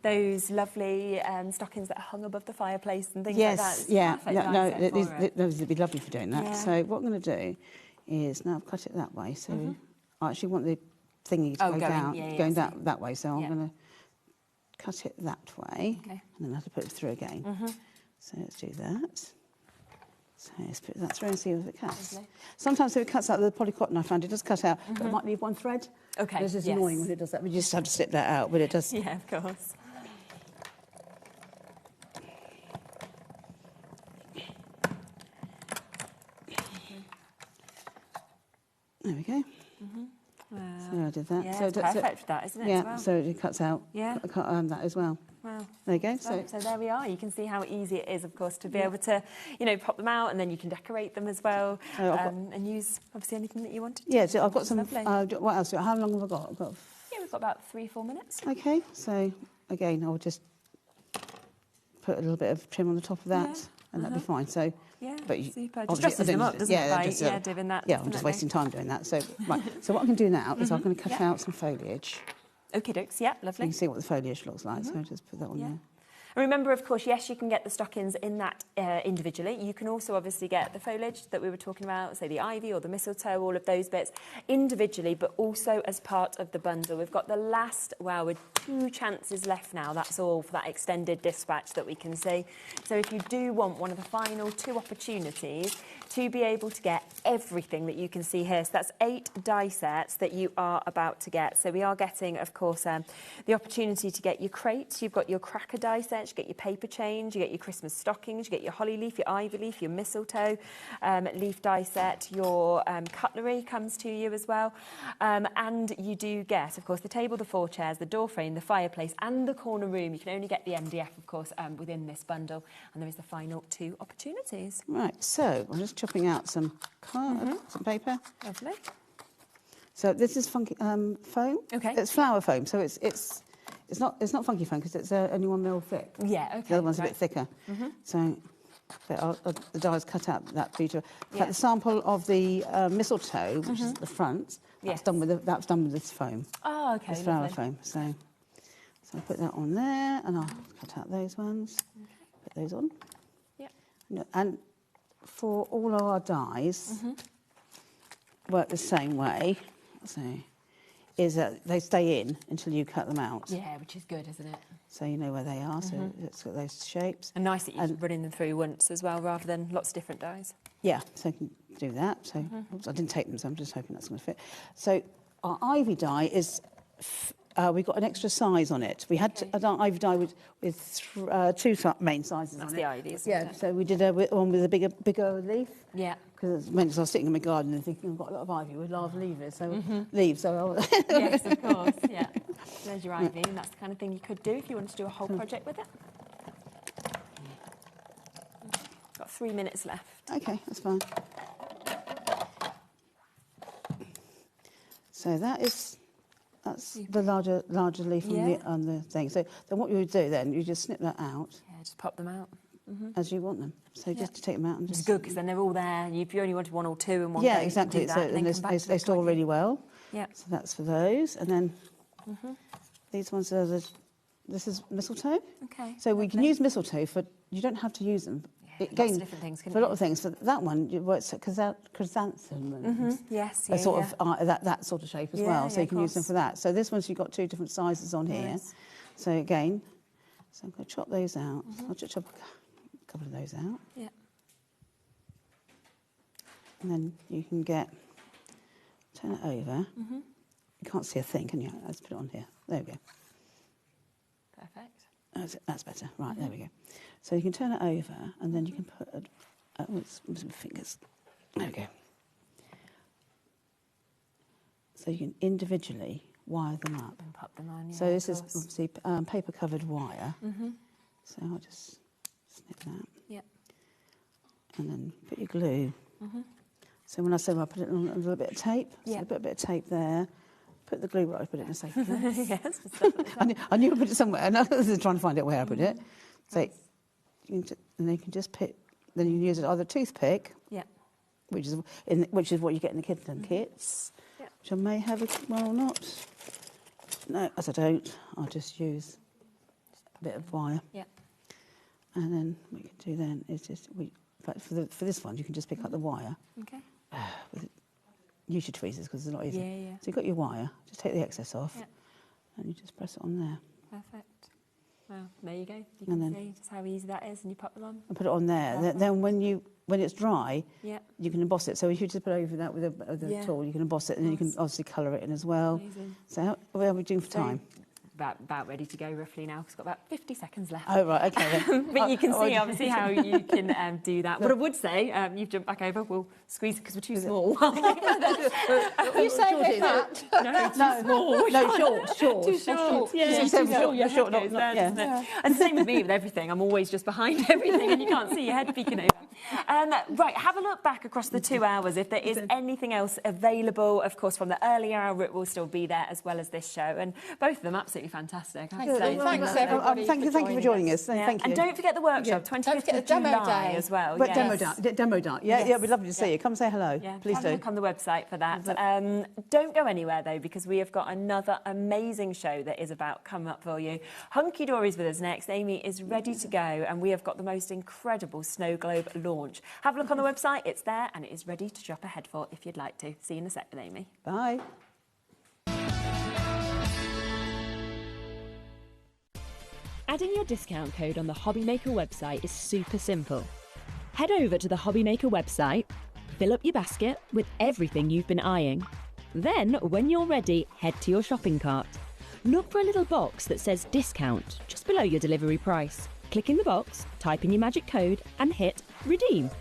Speaker 1: those lovely stockings that are hung above the fireplace and things like that.
Speaker 9: Those would be lovely for doing that.
Speaker 1: Yeah.
Speaker 9: So what I'm going to do is, now I've cut it that way, so I actually want the thingy to go down, that way, so I'm going to cut it that way, and then I have to put it through again. So let's do that. So let's put that through and see if it cuts. Lovely. Sometimes if it cuts out the polycotton, I found it does cut out, but it might leave one thread.
Speaker 1: Okay.
Speaker 9: It's just annoying when it does that. We just have to slip that out, but it does.
Speaker 1: Yeah, of course.
Speaker 9: There we go.
Speaker 1: Wow.
Speaker 9: So I did that.
Speaker 1: Yeah,
Speaker 9: so
Speaker 1: it's perfect for that, isn't it?
Speaker 9: Yeah,
Speaker 1: as well?
Speaker 9: so it cuts out that as well.
Speaker 1: Wow.
Speaker 9: There you go.
Speaker 1: So there we are. You can see how easy it is, of course, to be able to, pop them out, and then you can decorate them as well, and use, obviously, anything that you wanted to.
Speaker 9: Yeah, so I've got some... what else? How long have I got?
Speaker 1: We've got about 3-4 minutes.
Speaker 9: OK, so, again, I'll just put a little bit of trim on the top of that, and that'll be fine. So...
Speaker 1: Yeah,
Speaker 9: but
Speaker 1: super. Just dresses them up, doesn't it? By doing that.
Speaker 9: Yeah, I'm just wasting time doing that. So, right. So what I can do now is I'm going to cut out some foliage.
Speaker 1: Okie dokes, yeah, lovely.
Speaker 9: So you can see what the foliage looks like. So I'll just put that on there.
Speaker 1: And remember, of course, yes, you can get the stockings in that individually. You can also obviously get the foliage that we were talking about, say the ivy or the mistletoe, all of those bits individually, but also as part of the bundle. We've got the last, with 2 chances left now. That's all for that extended dispatch that we can see. So if you do want one of the final 2 opportunities to be able to get everything that you can see here. So that's 8 die sets that you are about to get. So we are getting, of course, the opportunity to get your crates. You've got your cracker die sets, you get your paper chains, you get your Christmas stockings, you get your holly leaf, your ivy leaf, your mistletoe leaf die set, your cutlery comes to you as well. And you do get, of course, the table, the 4 chairs, the door frame, the fireplace and the corner room. You can only get the MDF, of course, within this bundle. And there is the final 2 opportunities.
Speaker 9: Right, so I'm just chopping out some some paper.
Speaker 1: Lovely.
Speaker 9: So this is funky foam.
Speaker 1: Okay.
Speaker 9: It's flour foam, so it's not funky foam because it's only 1 mil thick.
Speaker 1: Yeah, okay.
Speaker 9: The other one's a bit thicker. So but the die's cut out that for you to. In fact, the sample of the mistletoe, which is at the front, that's done with this foam.
Speaker 1: Oh, okay.
Speaker 9: This flour foam. So I'll put that on there, and I'll cut out those ones. Put those on. Yeah. And for all our dies, work the same way. So is that they stay in until you cut them out.
Speaker 1: Yeah, which is good, isn't it?
Speaker 9: So you know where they are. So it's got those shapes.
Speaker 1: And nice that you're running them through once as well, rather than lots of different dies.
Speaker 9: Yeah, so you can do that. So oops, I didn't take them, so I'm just hoping that's going to fit. So our ivy die is. We've got an extra size on it. We had an ivy die with 2 main sizes
Speaker 1: That's
Speaker 9: on
Speaker 1: the
Speaker 9: it.
Speaker 1: ivy, isn't
Speaker 9: Yeah,
Speaker 1: it?
Speaker 9: so we did one with a bigger leaf.
Speaker 1: Yeah.
Speaker 9: Because I was sitting in my garden and thinking, I've got a lot of ivy with large leaves, so leaves. So
Speaker 1: yes, of course, yeah. There's your ivy, and that's the kind of thing you could do if you wanted to do a whole project with it. Got 3 minutes left.
Speaker 9: Okay, that's fine. So that's the larger leaf on the thing. So then what you would do then, you just snip that out.
Speaker 1: Yeah, just pop them out.
Speaker 9: As you want them. So just to take them out and just...
Speaker 1: It's good because then they're all there. If you only wanted 1 or 2 in one
Speaker 9: Yeah,
Speaker 1: go,
Speaker 9: exactly.
Speaker 1: you can do that,
Speaker 9: So and they store really well.
Speaker 1: Yeah.
Speaker 9: So that's for those. And then these ones are this is mistletoe.
Speaker 1: Okay.
Speaker 9: So we can use mistletoe for... You don't have to use them.
Speaker 1: Lots of different things,
Speaker 9: for a lot of things. For that one, you work chrysanthemums.
Speaker 1: Yes,
Speaker 9: They're sort of that sort of shape as well. So you can use them
Speaker 1: course.
Speaker 9: for that. So this one's you've got 2 different sizes on here.
Speaker 1: Nice.
Speaker 9: So again, I'm going to chop those out. I'll just chop a couple of those out.
Speaker 1: Yeah.
Speaker 9: And then you can turn it over. You can't see a thing, can you? Let's put it on here. There we go.
Speaker 1: Perfect.
Speaker 9: That's better. Right, there we go. So you can turn it over, and then you can put it's my fingers. There we go. So you can individually wire them up.
Speaker 1: And pop them on,
Speaker 9: So this is obviously paper-covered wire. So I'll just snip that.
Speaker 1: Yep.
Speaker 9: And then put your glue. So when I say I put it on a little bit of tape, so I put a bit of tape there. Put the glue where I put it in a safe place.
Speaker 1: Yes.
Speaker 9: I knew I put it somewhere, and I was trying to find out where I put it. So and then you can just pick. Then you can use it either a toothpick, which is what you get in the kitten kits, which I may have. Well, not. No, as I don't. I'll just use a bit of wire.
Speaker 1: Yeah.
Speaker 9: And then what you can do then is just for this one you can just pick up the wire.
Speaker 1: Okay.
Speaker 9: Use your tweezers because it's a lot easier.
Speaker 1: Yeah.
Speaker 9: So you've got your wire. Just take the excess off, and you just press it on there.
Speaker 1: Perfect. Well, there you go. You can see just how easy that is, and you pop them on.
Speaker 9: And put it on there. Then when it's dry, you can emboss it. So if you just put over that with a tool, you can emboss it, and then you can obviously colour it in as well.
Speaker 1: Amazing.
Speaker 9: So what are we doing for time?
Speaker 1: About ready to go roughly now. It's got about 50 seconds left.
Speaker 9: Oh, right, okay. Then.
Speaker 1: But you can see obviously how you can do that. What I would say, you've jumped back over, we'll squeeze it because we're too small.
Speaker 8: You say that?
Speaker 1: No, too small.
Speaker 9: No, short.
Speaker 1: Too short. Yeah,
Speaker 9: short.
Speaker 1: And same with me with everything. I'm always just behind everything and you can't see your head peeking over. Right, have a look back across the 2 hours. If there is anything else available, of course, from the early hour, it will still be there as well as this show. And both of them absolutely fantastic.
Speaker 8: Thanks, everybody.
Speaker 9: Thank you for joining us. Thank you.
Speaker 1: And don't forget the workshop, 25th of July as well.
Speaker 9: But demo day. Yeah, we'd love to see you. Come say hello. Please
Speaker 1: have
Speaker 9: do.
Speaker 1: a look on the website for that. Don't go anywhere though, because we have got another amazing show that is about coming up for you. Hunky Dory's with us next. Amy is ready to go, and we have got the most incredible snow globe launch. Have a look on the website. It's there, and it is ready to drop ahead for if you'd like to. See you in a sec with Amy.
Speaker 9: Bye.
Speaker 3: Adding your discount code on the HobbyMaker website is super simple.
Speaker 13: Head over to the HobbyMaker website, fill up your basket with everything you've been eyeing. Then, when you're ready, head to your shopping cart. Look for a little box that says discount just below your delivery price. Click in the box, type in your magic code and hit redeem.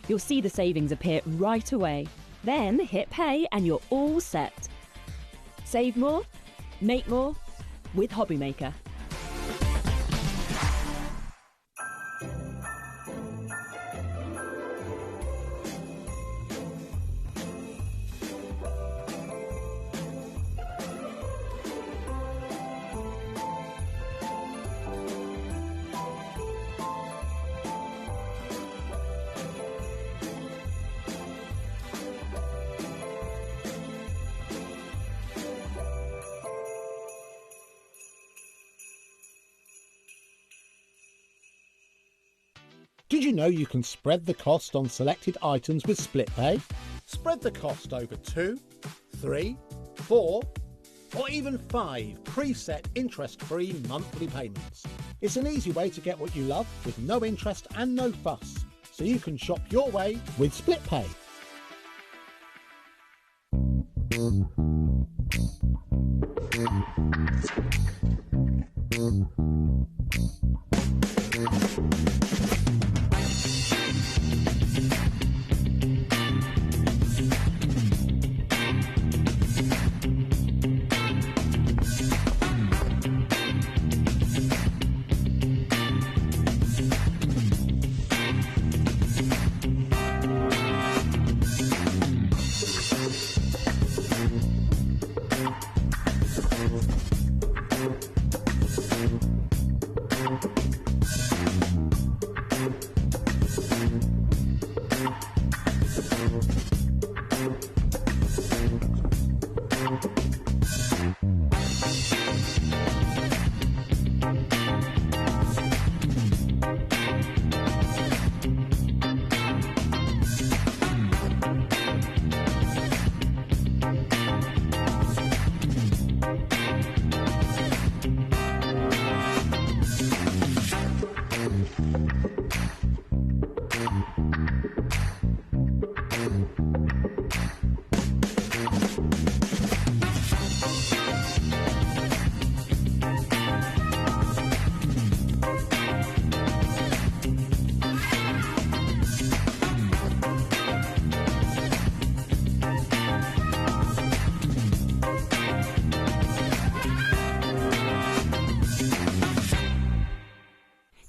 Speaker 13: You'll see the savings appear right away. Then hit pay and you're all set. Save more, make more with HobbyMaker.
Speaker 7: Did you know you can spread the cost on selected items with split pay? Spread the cost over 2, 3, 4 or even 5 preset interest-free monthly payments. It's an easy way to get what you love with no interest and no fuss, so you can shop your way with split pay.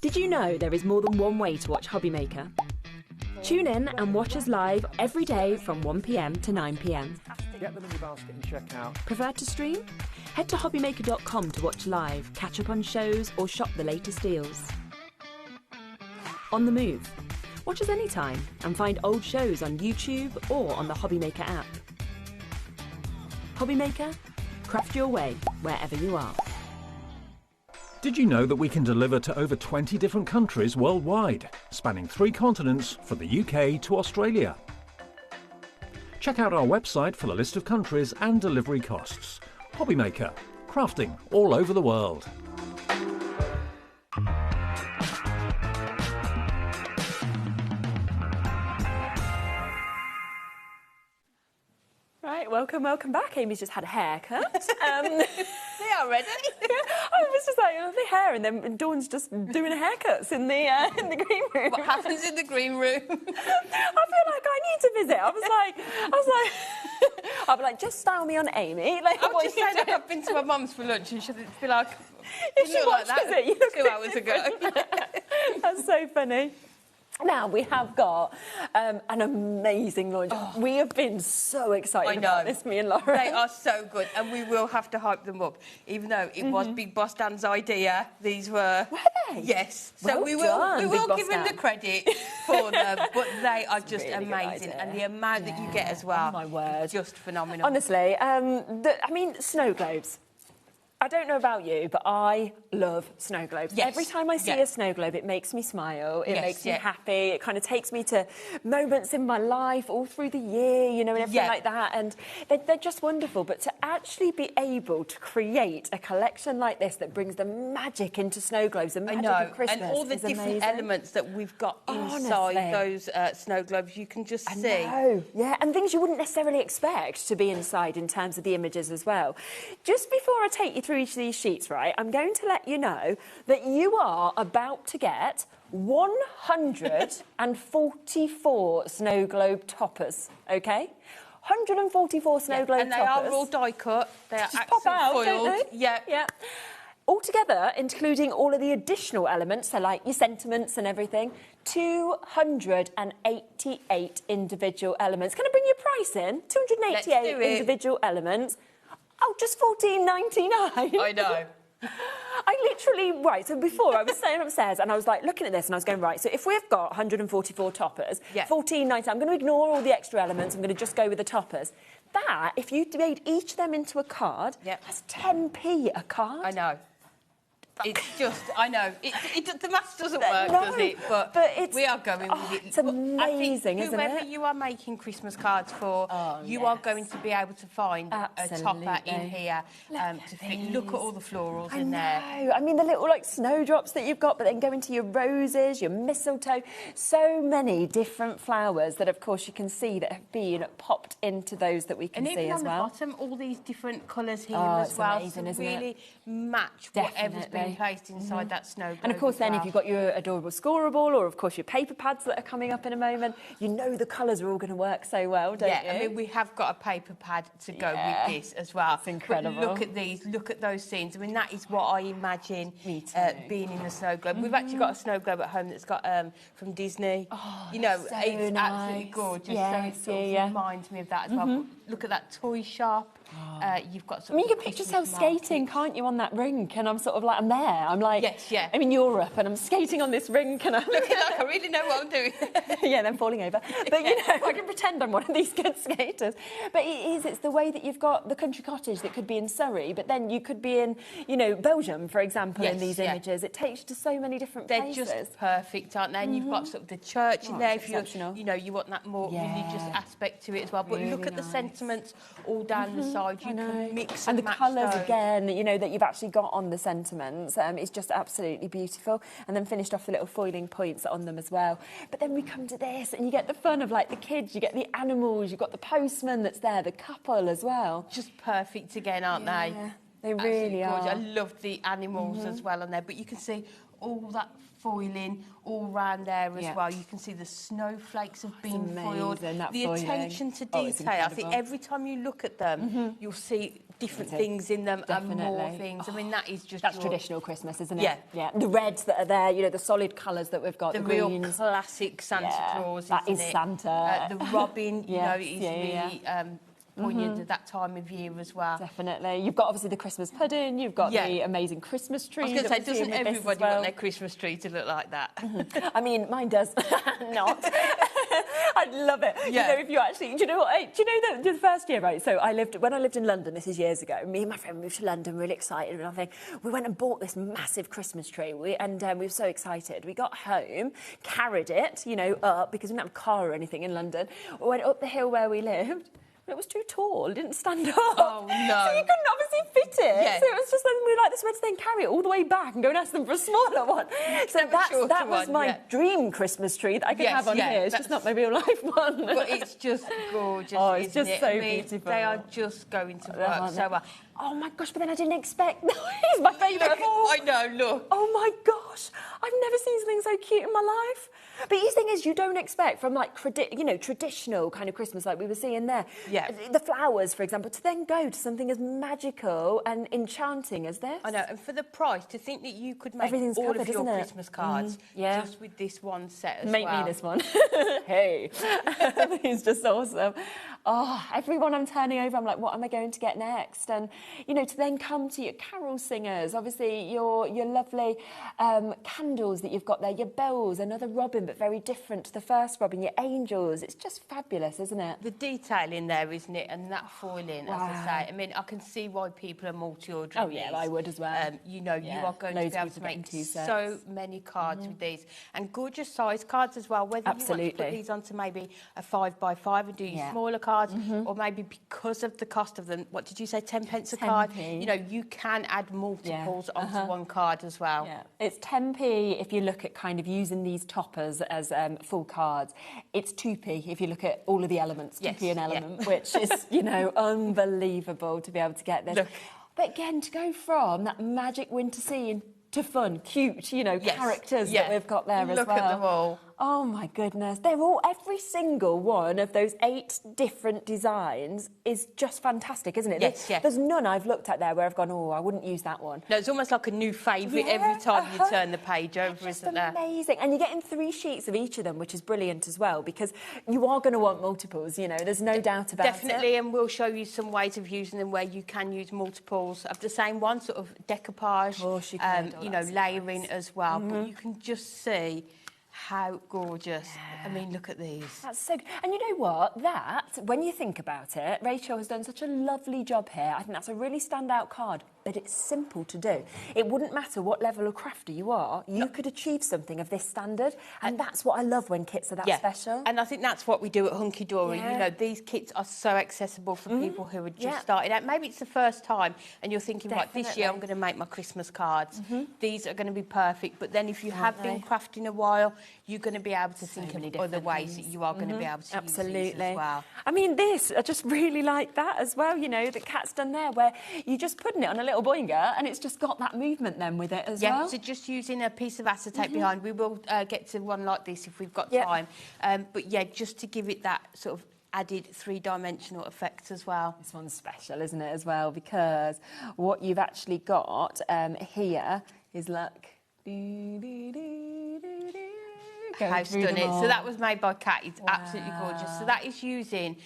Speaker 13: Did you know there is more than one way to watch HobbyMaker? Tune in and watch us live every day from 1 p.m. to 9 p.m.
Speaker 5: Get them in your basket and check out.
Speaker 13: Prefer to stream? Head to hobbymaker.com to watch live, catch up on shows or shop the latest deals. On the move? Watch us anytime and find old shows on YouTube or on the HobbyMaker app. HobbyMaker? Craft your way wherever you are.
Speaker 14: Did you know that we can deliver to over 20 different countries worldwide, spanning 3 continents from the UK to Australia? Check out our website for the list of countries and delivery costs. HobbyMaker, crafting all over the world.
Speaker 1: Right, welcome back. Amy's just had a haircut.
Speaker 2: They are ready.
Speaker 1: I was just like, lovely hair, and then Dawn's just doing haircuts in the green room.
Speaker 2: What happens in the green room?
Speaker 1: I feel like I need to visit. I was like, I'll be like, just style me on Amy. Like,
Speaker 2: I was just saying that I've been to my mum's for lunch, and she'd be like,
Speaker 1: you look like that
Speaker 2: you look 2 hours ago.
Speaker 1: That's so funny. Now, we have got an amazing launch. Oh. We have been so excited about this, me and Lauren.
Speaker 2: They are so good, and we will have to hype them up. Even though it was Big Boss Dan's idea, these were...
Speaker 1: Were they?
Speaker 2: Yes. So
Speaker 1: well
Speaker 2: we
Speaker 1: done,
Speaker 2: will give him the credit for them, but they are just
Speaker 1: really
Speaker 2: amazing. And the amount that you get as well.
Speaker 1: Oh, my word.
Speaker 2: Just phenomenal.
Speaker 1: Honestly, I mean, snow globes. I don't know about you, but I love snow globes.
Speaker 15: Yes.
Speaker 1: Every time I see a snow globe, it makes me smile. It makes me happy. It kind of takes me to moments in my life all through the year, you know, and everything like that. And they're just wonderful. But to actually be able to create a collection like this that brings the magic into snow globes, the magic of Christmas,
Speaker 15: and all the different elements that we've got inside those snow globes, you can just see.
Speaker 1: Yeah, and things you wouldn't necessarily expect to be inside in terms of the images as well. Just before I take you through each of these sheets, right, I'm going to let you know that you are about to get 144 snow globe toppers, OK? 144 snow globe
Speaker 15: and they
Speaker 1: toppers.
Speaker 15: are all die cut. They are
Speaker 1: Just pop out,
Speaker 15: foiled.
Speaker 1: don't they? Yeah. Altogether, including all of the additional elements, so like your sentiments and everything, 288 individual elements. Can I bring your price in? 288 individual elements. Oh, just $14.99.
Speaker 15: I know.
Speaker 1: I literally, so before I was staying upstairs and I was like looking at this and I was going, right, so if we've got 144 toppers, $14.99, I'm going to ignore all the extra elements, I'm going to just go with the toppers. That, if you made each of them into a card, that's 10p a card.
Speaker 15: I know. It's just, I know, the maths doesn't work, does it? But
Speaker 1: it's,
Speaker 15: we are going with it.
Speaker 1: It's amazing, isn't it?
Speaker 15: Whoever you are making Christmas cards for, you are going to be able to find a topper in here to fit. Look at all the florals in there.
Speaker 1: I mean, the little like snowdrops that you've got, but then go into your roses, your mistletoe. So many different flowers that, of course, you can see that have been popped into those that we can see as well.
Speaker 15: And even on the bottom, all these different colours here as well.
Speaker 1: Amazing,
Speaker 15: to really match whatever's been placed inside that snow globe.
Speaker 1: And of course, then if you've got your adorable scorable, or of course your paper pads that are coming up in a moment, you know the colours are all going to work so well, don't you?
Speaker 15: I mean, we have got a paper pad to go with this as well.
Speaker 1: It's incredible.
Speaker 15: But look at these, look at those scenes. I mean, that is what I imagine being in the snow globe. We've actually got a snow globe at home that's got from Disney. You know,
Speaker 1: so
Speaker 15: it's
Speaker 1: nice.
Speaker 15: Absolutely gorgeous. So it sort of reminds me of that as well. But look at that toy shop. You've got.
Speaker 1: I mean, you can picture yourself skating, can't you, on that rink? And I'm I'm there. I'm like, I'm in Europe and I'm skating on this rink and I'm
Speaker 15: looking like I really know what I'm doing.
Speaker 1: Then falling over. But you know, I can pretend I'm one of these good skaters. But it's the way that you've got the country cottage that could be in Surrey, but then you could be in, you know, Belgium, for example, in these images. It takes you to so many different places.
Speaker 15: They're just perfect, aren't they? And you've got sort of the church in there if you know, you want that more religious aspect to it as well. But look at the sentiments all down the side. You can mix and
Speaker 1: the
Speaker 15: match
Speaker 1: colours
Speaker 15: those.
Speaker 1: again, you know, that you've actually got on the sentiments. It's just absolutely beautiful. And then finished off the little foiling points on them as well. But then we come to this and you get the fun of like the kids, you get the animals, you've got the postman that's there, the couple as well.
Speaker 15: Just perfect again, aren't they?
Speaker 1: They really are.
Speaker 15: I love the animals as well on there, but you can see all that foiling all round there as well. You can see the snowflakes have been foiled. The attention to detail. I think every time you look at them, you'll see different things in them and more things. I mean, that is just...
Speaker 1: That's traditional Christmas, isn't it? Yeah. The reds that are there, you know, the solid colours that we've got, the
Speaker 15: real
Speaker 1: greens.
Speaker 15: classic Santa Claus,
Speaker 1: that
Speaker 15: isn't
Speaker 1: is
Speaker 15: it?
Speaker 1: Santa.
Speaker 15: The robin, you know, is really... poignant at that time of year as well.
Speaker 1: Definitely. You've got obviously the Christmas pudding, you've got the amazing Christmas tree.
Speaker 15: I was going to say, doesn't everybody want their Christmas tree to look like that?
Speaker 1: I mean, mine does not. I'd love it. You know, if you actually, do you know what? Do you know the first year, right? So when I lived in London, this is years ago, me and my friend moved to London, really excited and everything. We went and bought this massive Christmas tree, we were so excited. We got home, carried it, you know, up, because we didn't have a car or anything in London. We went up the hill where we lived. It was too tall, it didn't stand up.
Speaker 15: Oh, no.
Speaker 1: So you couldn't obviously fit it. Yes. So it was just then we were like, this, we had to then carry it all the way back and go and ask them for a smaller one. So that was my dream Christmas tree that I could have on here. It's just not my real life one.
Speaker 15: But it's just gorgeous,
Speaker 1: it's just so beautiful.
Speaker 15: They are just going to work so well.
Speaker 1: Oh my gosh, but then I didn't expect... He's my favourite of all.
Speaker 15: I know, look.
Speaker 1: Oh my gosh, I've never seen something so cute in my life. But the thing is, you don't expect from like, traditional kind of Christmas like we were seeing there.
Speaker 15: Yeah.
Speaker 1: The flowers, for example, to then go to something as magical and enchanting as this.
Speaker 15: I know, and for the price, to think that you could make all of your Christmas cards just with this one set as well.
Speaker 1: Make me this one. Hey. It's just awesome. oh, everyone I'm turning over, I'm like, what am I going to get next? And, you know, to then come to your carol singers, obviously your lovely candles that you've got there, your bells, another robin, but very different to the first robin, your angels. It's just fabulous, isn't it?
Speaker 15: The detail in there, isn't it? And that foiling, as I say. I mean, I can see why people are multi-ordering
Speaker 1: these. I would as well.
Speaker 15: You know, you are going to be able to make so many cards with these. And gorgeous size cards as well, whether you want to put these onto maybe a 5x5 and do your smaller cards, or maybe because of the cost of them, what did you say, 10 pence a card? You know, you can add multiples onto one card as well.
Speaker 1: It's 10p if you look at kind of using these toppers as full cards. It's 2p if you look at all of the elements, 2p an element, which is, you know, unbelievable to be able to get this.
Speaker 15: Look.
Speaker 1: But again, to go from that magic winter scene to fun, cute, you know, characters that we've got there as well.
Speaker 15: Look at them all.
Speaker 1: Oh my goodness, they're all, every single one of those 8 different designs is just fantastic, isn't it?
Speaker 15: Yes,
Speaker 1: There's none I've looked at there where I've gone, oh, I wouldn't use that one.
Speaker 15: No, it's almost like a new favourite every time you turn the page over, isn't there?
Speaker 1: Amazing. And you're getting 3 sheets of each of them, which is brilliant as well, because you are going to want multiples, you know, there's no doubt about it.
Speaker 15: Definitely, and we'll show you some ways of using them where you can use multiples of the same one, sort of decoupage, you know, layering as well. But you can just see how gorgeous. I mean, look at these.
Speaker 1: That's so good. And you know what? That, when you think about it, Rachel has done such a lovely job here. I think that's a really standout card, but it's simple to do. It wouldn't matter what level of crafter you are, you could achieve something of this standard, and that's what I love when kits are that special.
Speaker 15: And I think that's what we do at Hunky Dory. You know, these kits are so accessible for people who are just starting out. Maybe it's the first time and you're thinking, right, this year I'm going to make my Christmas cards. These are going to be perfect. But then if you have been crafting a while, you're going to be able to think of other ways that you are going to be able to use these as well.
Speaker 1: I mean, this, I just really like that as well, you know, that Kat's done there, where you're just putting it on a little boinger and it's just got that movement then with it as well.
Speaker 15: Yeah, so just using a piece of acetate behind. We will get to one like this if we've got time. But yeah, just to give it that sort of added 3-dimensional effect as well.
Speaker 1: This one's special, isn't it, as well, because what you've actually got here is, look,
Speaker 15: how stunning. So that was made by Kat. It's absolutely gorgeous. So that is using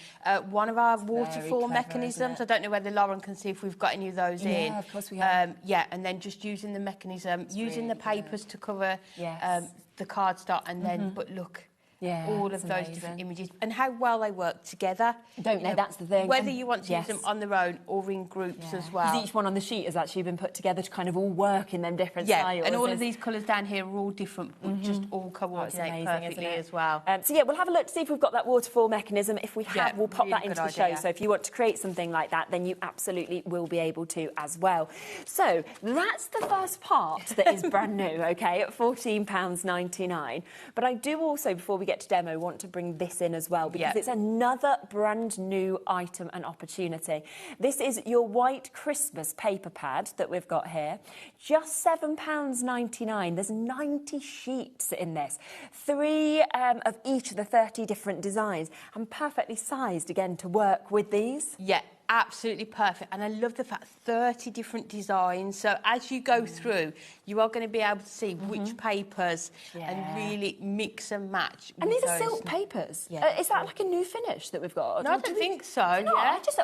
Speaker 15: one of our waterfall mechanisms. I don't know whether Lauren can see if we've got any of those in.
Speaker 1: Yeah, of course we have.
Speaker 15: And then just using the mechanism, using the papers to cover the cardstock, and then, but look, all of those different images and how well they work together.
Speaker 1: Don't they? That's the thing.
Speaker 15: Whether you want to use them on their own or in groups as well.
Speaker 1: Because each one on the sheet has actually been put together to kind of all work in them different styles.
Speaker 15: And all of these colours down here are all different, but just all coordinate perfectly as well.
Speaker 1: So yeah, we'll have a look to see if we've got that waterfall mechanism. If we have, we'll pop that into the show. So if you want to create something like that, then you absolutely will be able to as well. So that's the first part that is brand new, okay, at £14.99. But I do also, before we get to demo, want to bring this in as well, because it's another brand new item and opportunity. This is your white Christmas paper pad that we've got here. Just £7.99. There's 90 sheets in this. 3 of each of the 30 different designs, and perfectly sized, again, to work with these.
Speaker 15: Yeah. Absolutely perfect. And I love the fact 30 different designs. So as you go through, you are going to be able to see which papers and really mix and match.
Speaker 1: And these are silk papers. Is that like a new finish that we've got?
Speaker 15: No, I don't think so.
Speaker 1: I just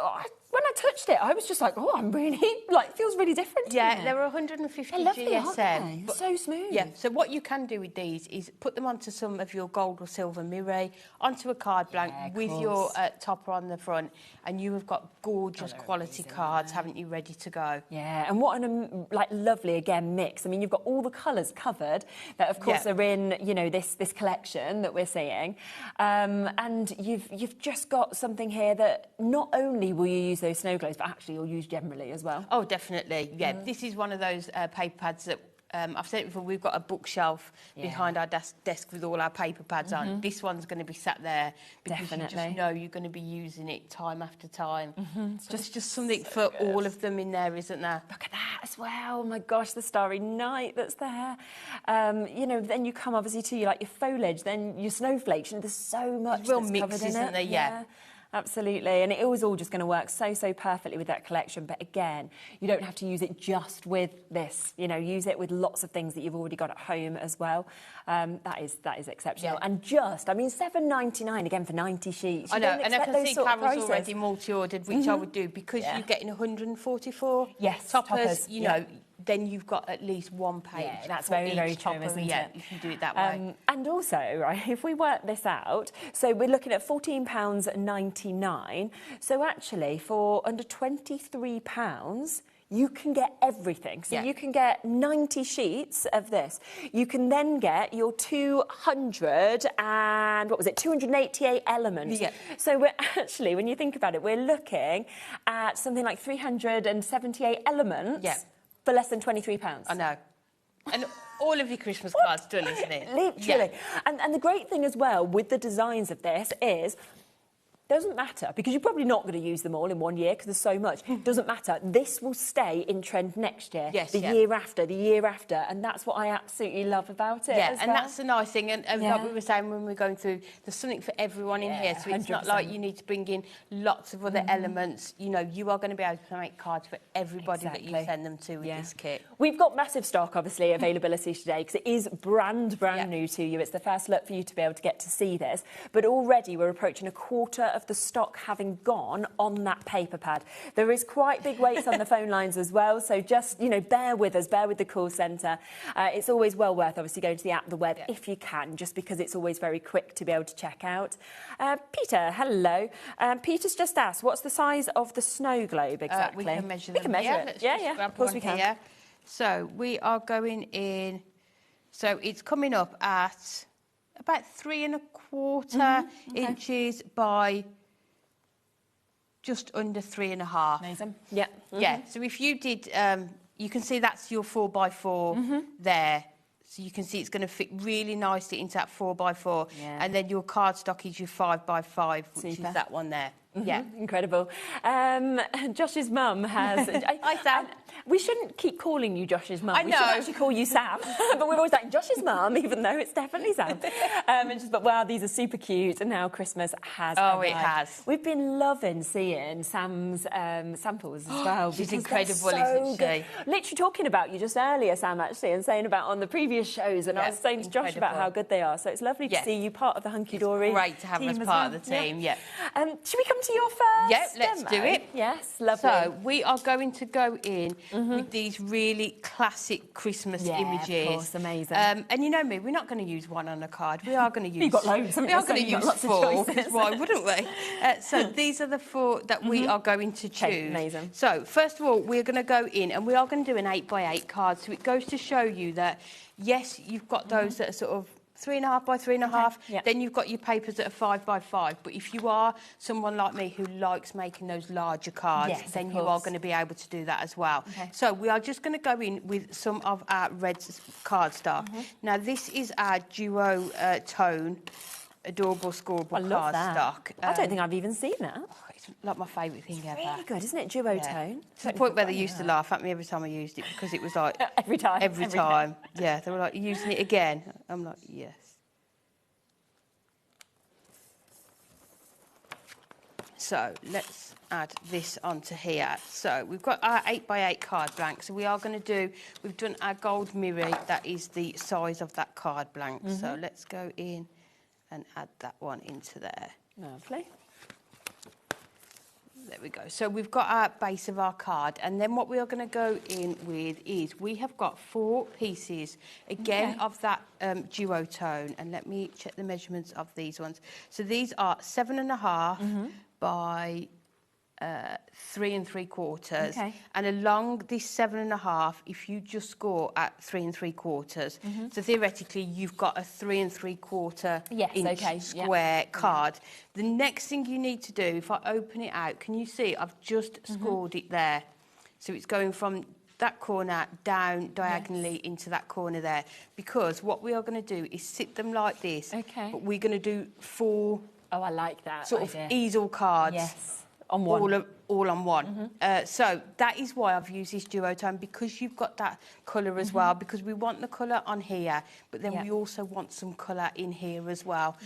Speaker 1: when I touched it, I was just like, oh, I'm really, like, it feels really different.
Speaker 15: There were 150 GSM.
Speaker 1: But so smooth.
Speaker 15: Yeah, so what you can do with these is put them onto some of your gold or silver mirror, onto a card blank with your topper on the front, and you have got gorgeous quality cards, haven't you, ready to go?
Speaker 1: Yeah, and what an lovely, again, mix. I mean, you've got all the colours covered that, of course, are in, you know, this collection that we're seeing. And you've just got something here that not only will you use those snow globes, but actually you'll use generally as well.
Speaker 15: Oh, definitely. Yeah, this is one of those paper pads that I've said it before, we've got a bookshelf behind our desk with all our paper pads on. This one's going to be sat there because you just know you're going to be using it time after time. It's just something for all of them in there, isn't there?
Speaker 1: Look at that as well. Oh my gosh, the Starry Night that's there. You know, then you come obviously to your foliage, then your snowflakes, and there's so much
Speaker 15: real
Speaker 1: that's
Speaker 15: mix,
Speaker 1: covered in
Speaker 15: isn't
Speaker 1: it.
Speaker 15: there? Yeah.
Speaker 1: Absolutely, and it was all just going to work so perfectly with that collection. But again, you don't have to use it just with this. You know, use it with lots of things that you've already got at home as well. That is exceptional. Yeah. And just, I mean, $7.99 again for 90 sheets.
Speaker 15: I know, and I can see Carol's already multi-ordered, which I would do because you're getting 144 toppers. You know. Then you've got at least one page.
Speaker 1: Yeah, that's very true, isn't it?
Speaker 15: Yeah, you can do it that way.
Speaker 1: And also, right, if we work this out, so we're looking at £14.99. So actually, for under £23, you can get everything. So you can get 90 sheets of this. You can then get your 288 elements. Yeah. So we're actually, when you think about it, we're looking at something like 378 elements. Yeah. For less than £23.
Speaker 15: I know. And all of your Christmas cards done, isn't it?
Speaker 1: Literally. Yeah. And the great thing as well with the designs of this is, doesn't matter, because you're probably not going to use them all in 1 year because there's so much. Doesn't matter. This will stay in trend next year, the year after, and that's what I absolutely love about it.
Speaker 15: Yeah, and that's the nice thing. And like we were saying when we were going through, there's something for everyone in here. So it's 100%. Not like you need to bring in lots of other elements. You know, you are going to be able to make cards for everybody that you send them to with this kit.
Speaker 1: We've got massive stock, obviously, availability today because it is brand new to you. It's the first look for you to be able to get to see this. But already we're approaching a quarter of the stock having gone on that paper pad. There is quite big waits on the phone lines as well, so just, you know, bear with us, bear with the call centre. It's always well worth, obviously, going to the app, the web, if you can, just because it's always very quick to be able to check out. Peter, hello. Peter's just asked, what's the size of the snow globe exactly?
Speaker 15: We can measure them.
Speaker 1: We can measure it. Yeah, of course we can.
Speaker 15: Here. So we are going in, so it's coming up at about 3 1/4 inches by just under 3 1/2.
Speaker 1: Amazing. Yeah.
Speaker 15: Yeah. So if you did, you can see that's your 4x4 there. So you can see it's going to fit really nicely into that 4x4. Yeah. And then your cardstock is your 5x5, which is that one there. Yeah.
Speaker 1: Incredible. Josh's mum has...
Speaker 15: Hi, Sam.
Speaker 1: We shouldn't keep calling you Josh's mum.
Speaker 15: I know.
Speaker 1: We should actually call you Sam. But we're always like, Josh's mum, even though it's definitely Sam. But wow, these are super cute. And now Christmas has arrived.
Speaker 15: It has.
Speaker 1: We've been loving seeing Sam's samples as well.
Speaker 15: She's incredible, isn't she?
Speaker 1: Literally talking about you just earlier, Sam, actually, and saying about on the previous shows. And I was saying to Josh about how good they are. So it's lovely to see you part of the Hunky Dory
Speaker 15: team. Great to have as part of the team,
Speaker 1: should we come to your first
Speaker 15: let's do it.
Speaker 1: Yes, lovely.
Speaker 15: So we are going to go in with these really classic Christmas images.
Speaker 1: Of course, amazing.
Speaker 15: And you know me, we're not going to use one on a card. We are going to use...
Speaker 1: You've got loads.
Speaker 15: We are going to use 4, because why wouldn't we? So these are the 4 that we are going to choose.
Speaker 1: Okay, amazing.
Speaker 15: So first of all, we're going to go in and we are going to do an 8x8 card. So it goes to show you that, yes, you've got those that are sort of 3 1/2 by 3 1/2. Then you've got your papers that are 5x5. But if you are someone like me who likes making those larger cards, then you are going to be able to do that as well. So we are just going to go in with some of our red cardstock. Now this is our duo tone adorable scoreboard cardstock.
Speaker 1: I don't think I've even seen that.
Speaker 15: It's like my favourite thing ever.
Speaker 1: Really good, isn't it? Duo tone.
Speaker 15: To the point where they used to laugh at me every time I used it because it was like...
Speaker 1: Every time.
Speaker 15: Every time. Yeah, they were like, "You're using it again?" I'm like, yes. So let's add this onto here. So we've got our 8x8 card blank. So we are going to do... We've done our gold mirror. That is the size of that card blank. So let's go in and add that one into there.
Speaker 1: Lovely.
Speaker 15: There we go. So we've got our base of our card, and then what we are going to go in with is we have got 4 pieces, again, of that duo tone. And let me check the measurements of these ones. So these are 7 1/2 by 3 3/4. And along this 7 1/2, if you just score at 3 3/4, so theoretically you've got a 3 3/4 inch square card. The next thing you need to do, if I open it out, can you see I've just scored it there? So it's going from that corner down diagonally into that corner there, because what we are going to do is sit them like this, but we're going to do 4
Speaker 1: I like that
Speaker 15: sort of easel cards.
Speaker 1: On one.
Speaker 15: All on one. So that is why I've used this duotone, because you've got that colour as well, because we want the colour on here, but then we also want some colour in here as well.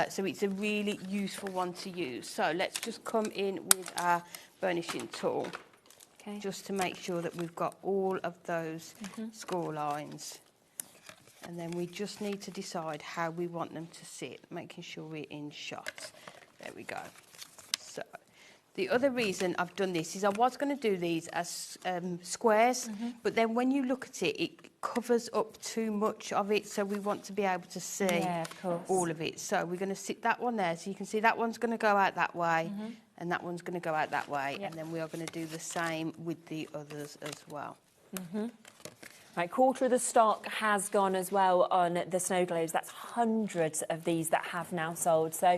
Speaker 15: So it's a really useful one to use. So let's just come in with our burnishing tool, just to make sure that we've got all of those score lines. And then we just need to decide how we want them to sit, making sure we're in shot. There we go. So the other reason I've done this is I was going to do these as squares, but then when you look at it, it covers up too much of it, so we want to be able to see all of it. So we're going to sit that one there, so you can see that one's going to go out that way, and that one's going to go out that way, and then we are going to do the same with the others as well.
Speaker 1: Right, quarter of the stock has gone as well on the snow globes. That's hundreds of these that have now sold. So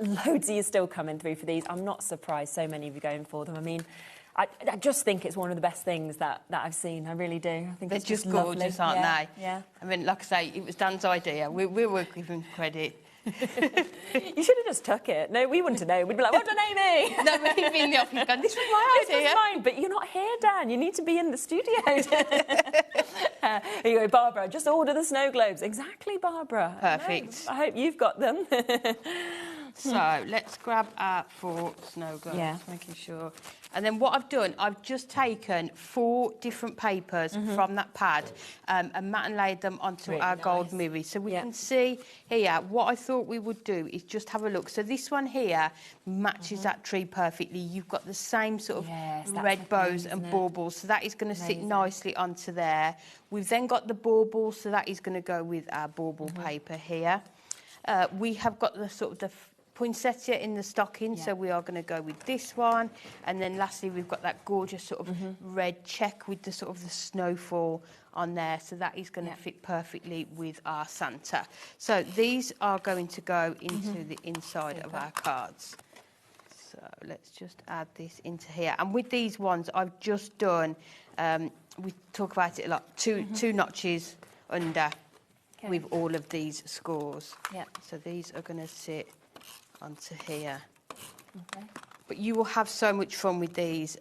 Speaker 1: loads of you still coming through for these. I'm not surprised so many of you going for them. I mean, I just think it's one of the best things that I've seen. I really do. I think
Speaker 15: they're
Speaker 1: it's
Speaker 15: just
Speaker 1: lovely.
Speaker 15: gorgeous, aren't they?
Speaker 1: Yeah.
Speaker 15: I mean, like I say, it was Dan's idea. We're working him credit.
Speaker 1: You should have just took it. No, we wouldn't have known. We'd be like, well done, Amy.
Speaker 15: No, but he'd be in the office going, this was my idea.
Speaker 1: This was mine, but you're not here, Dan. You need to be in the studio. Here you go, Barbara. Just order the snow globes. Exactly, Barbara.
Speaker 15: Perfect.
Speaker 1: I hope you've got them.
Speaker 15: So let's grab our 4 snow globes, making sure. And then what I've done, I've just taken 4 different papers from that pad and matte and laid them onto our gold mirror. So we can see here, what I thought we would do is just have a look. So this one here matches that tree perfectly. You've got the same sort of red bows and baubles, so that is going to sit nicely onto there. We've then got the baubles, so that is going to go with our bauble paper here. We have got the sort of the poinsettia in the stocking, so we are going to go with this one. And then lastly, we've got that gorgeous sort of red check with the sort of the snowfall on there, so that is going to fit perfectly with our Santa. So these are going to go into the inside of our cards. So let's just add this into here. And with these ones, I've just done, we talk about it a lot, two notches under with all of these scores. So these are going to sit onto here. But you will have so much fun with these,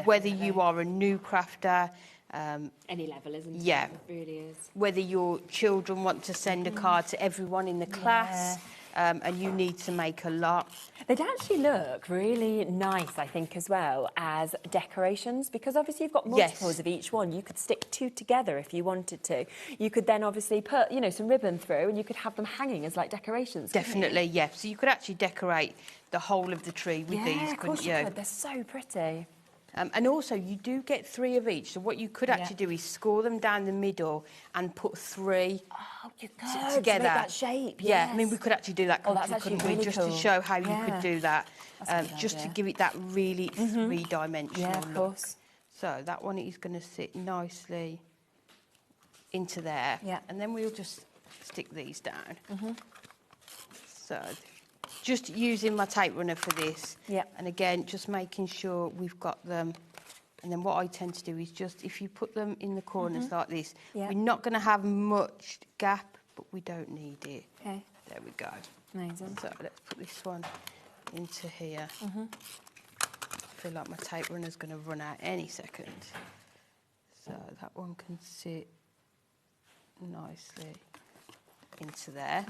Speaker 15: whether you are a new crafter,
Speaker 1: any level, isn't it?
Speaker 15: Yeah,
Speaker 1: it really is.
Speaker 15: Whether your children want to send a card to everyone in the class, and you need to make a lot.
Speaker 1: They'd actually look really nice, I think, as well as decorations, because obviously you've got multiples of each one. You could stick 2 together if you wanted to. You could then obviously put, you know, some ribbon through, and you could have them hanging as like decorations.
Speaker 15: Definitely, yeah. So you could actually decorate the whole of the tree with these,
Speaker 1: of course you could. They're so pretty.
Speaker 15: And also, you do get 3 of each. So what you could actually do is score them down the middle and put 3 together.
Speaker 1: To make that shape,
Speaker 15: Yeah, I mean, we could actually do that,
Speaker 1: that's actually really
Speaker 15: just
Speaker 1: cool.
Speaker 15: to show how you could do that, just to give it that really 3-dimensional look.
Speaker 1: Of course.
Speaker 15: So that one is going to sit nicely into there. And then we'll just stick these down. So just using my tape runner for this. And again, just making sure we've got them. And then what I tend to do is just, if you put them in the corners like this, we're not going to have much gap, but we don't need it.
Speaker 1: Okay.
Speaker 15: There we go.
Speaker 1: Amazing.
Speaker 15: So let's put this one into here. I feel like my tape runner's going to run out any second. So that one can sit nicely into there.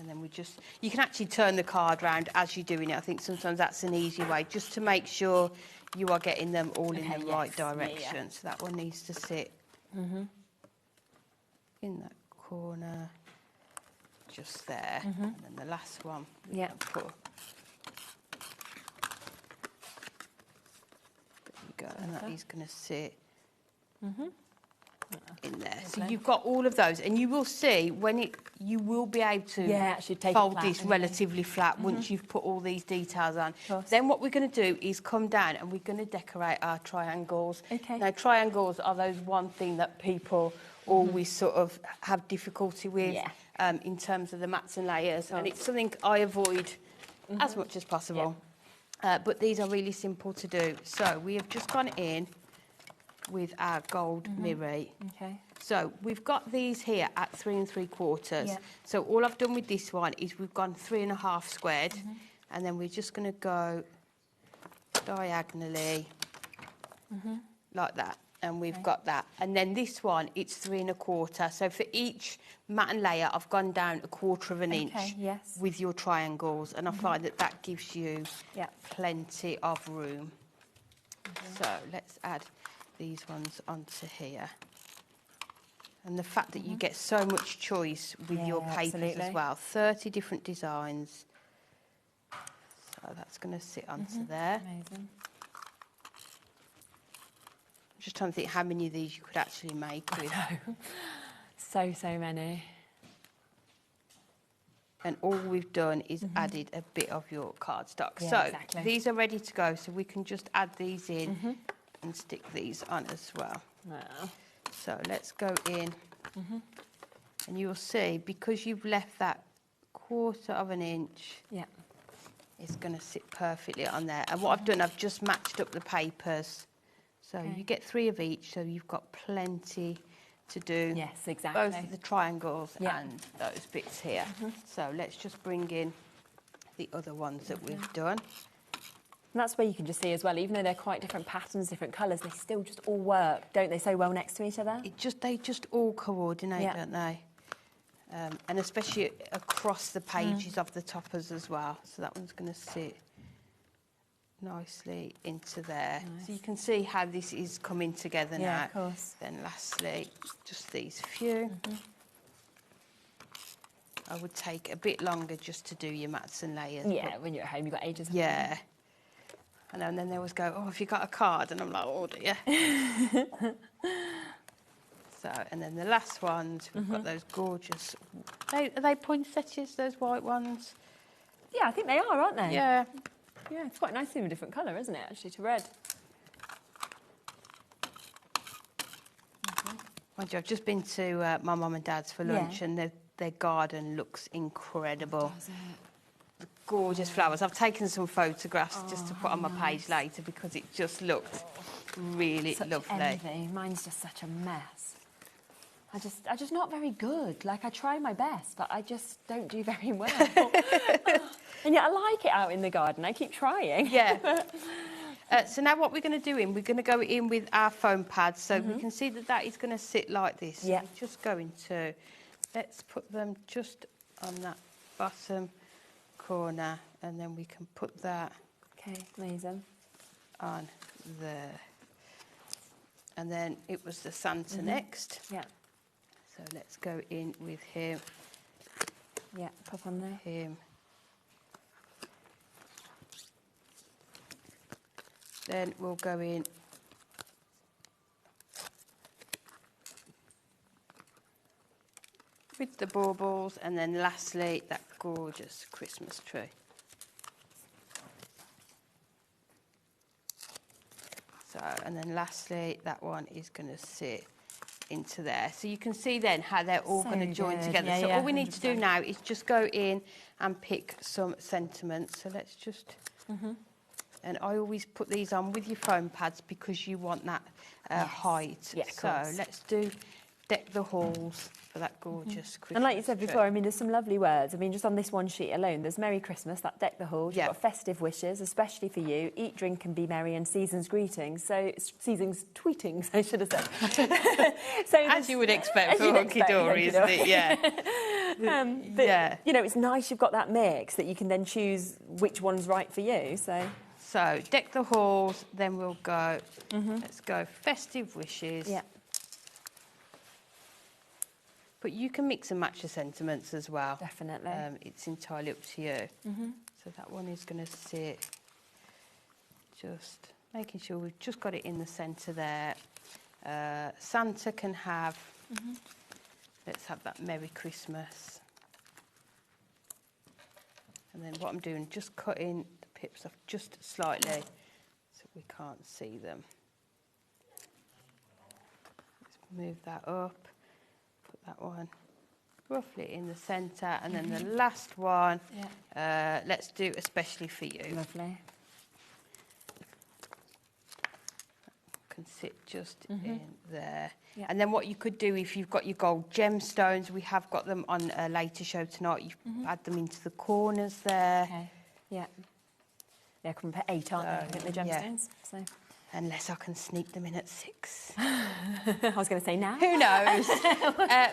Speaker 15: And then we just, you can actually turn the card round as you're doing it. I think sometimes that's an easy way, just to make sure you are getting them all in the right direction. So that one needs to sit in that corner, just there. And then the last one, put. There we go, and that is going to sit in there. So you've got all of those, and you will see when you will be able to
Speaker 1: actually take
Speaker 15: fold this relatively flat once you've put all these details on. Then what we're going to do is come down and we're going to decorate our triangles. Now, triangles are those one thing that people always sort of have difficulty with in terms of the mats and layers, and it's something I avoid as much as possible. But these are really simple to do. So we have just gone in with our gold mirror. So we've got these here at 3 3/4. So all I've done with this one is we've gone 3 1/2 squared, and then we're just going to go diagonally, like that. And we've got that. And then this one, it's 3 1/4. So for each mat and layer, I've gone down 1/4 of an inch with your triangles. And I find that that gives you plenty of room. So let's add these ones onto here. And the fact that you get so much choice with your papers as well. 30 different designs. So that's going to sit onto there.
Speaker 1: Amazing.
Speaker 15: Just trying to think how many of these you could actually make with.
Speaker 1: So many.
Speaker 15: And all we've done is added a bit of your cardstock.
Speaker 1: Yeah,
Speaker 15: so
Speaker 1: exactly.
Speaker 15: these are ready to go, so we can just add these in and stick these on as well.
Speaker 1: Wow.
Speaker 15: So let's go in, and you'll see, because you've left that 1/4 of an inch, it's going to sit perfectly on there. And what I've done, I've just matched up the papers. So you get 3 of each, so you've got plenty to do.
Speaker 1: Yes, exactly.
Speaker 15: Both of the triangles and those bits here. So let's just bring in the other ones that we've done.
Speaker 1: And that's where you can just see as well, even though they're quite different patterns, different colours, they still just all work, don't they, so well next to each other?
Speaker 15: They just all coordinate, don't they? And especially across the pages of the toppers as well. So that one's going to sit nicely into there. Nice. So you can see how this is coming together now.
Speaker 1: Yeah, of course.
Speaker 15: Then lastly, just these few. I would take a bit longer just to do your mats and layers.
Speaker 1: Yeah, when you're at home, you've got ages.
Speaker 15: Yeah. I know, and then they always go, oh, have you got a card? And I'm like, oh, dear. So, and then the last ones, we've got those gorgeous... Are they poinsettias, those white ones?
Speaker 1: Yeah, I think they are, aren't they?
Speaker 15: Yeah.
Speaker 1: Yeah, it's quite nice to see a different colour, isn't it, actually, to red.
Speaker 15: Mind you, I've just been to my mum and dad's for lunch, and their garden looks incredible.
Speaker 1: Does it?
Speaker 15: The gorgeous flowers. I've taken some photographs just to put on my page later because it just looked really lovely.
Speaker 1: Envy. Mine's just such a mess. I'm just not very good. Like, I try my best, but I just don't do very well. And yet I like it out in the garden. I keep trying.
Speaker 15: Yeah. So now what we're going to do we're going to go in with our foam pads. So we can see that is going to sit like this.
Speaker 1: Yeah.
Speaker 15: So we're just going to, let's put them just on that bottom corner, and then we can put that
Speaker 1: amazing
Speaker 15: on there. And then it was the Santa next.
Speaker 1: Yeah.
Speaker 15: So let's go in with him.
Speaker 1: Yeah, pop on there.
Speaker 15: Him. Then we'll go in with the baubles, and then lastly that gorgeous Christmas tree. So, and then lastly that one is going to sit into there. So you can see then how they're all going to join together.
Speaker 1: Yeah,
Speaker 15: so all we need to do now is just go in and pick some sentiments. So let's just... And I always put these on with your foam pads because you want that height.
Speaker 1: Yeah,
Speaker 15: so let's do Deck the Halls for that gorgeous Christmas
Speaker 1: And like you said
Speaker 15: tree.
Speaker 1: before, I mean, there's some lovely words. I mean, just on this one sheet alone, there's Merry Christmas, that Deck the Halls. You've got festive wishes, especially for you. Eat, drink and be merry, and season's greetings. So, season's tweetings, I should have said. So
Speaker 15: as you would expect for Hunky Dory, isn't it? Yeah.
Speaker 1: But, you know, it's nice you've got that mix that you can then choose which one's right for you.
Speaker 15: So Deck the Halls, then we'll go, let's go Festive Wishes.
Speaker 1: Yeah.
Speaker 15: But you can mix and match the sentiments as well.
Speaker 1: Definitely.
Speaker 15: It's entirely up to you. So that one is going to sit, just making sure we've just got it in the centre there. Santa can have, let's have that Merry Christmas. And then what I'm doing, just cutting the pips off just slightly so we can't see them. Let's move that up, put that one roughly in the centre, and then the last one, let's do especially for you.
Speaker 1: Lovely.
Speaker 15: Can sit just in there. And then what you could do, if you've got your gold gemstones, we have got them on a later show tonight, you add them into the corners there.
Speaker 1: Okay. Yeah. They're coming for 8, aren't they? I think the gemstones. So.
Speaker 15: Unless I can sneak them in at 6.
Speaker 1: I was going to say now.
Speaker 15: Who knows?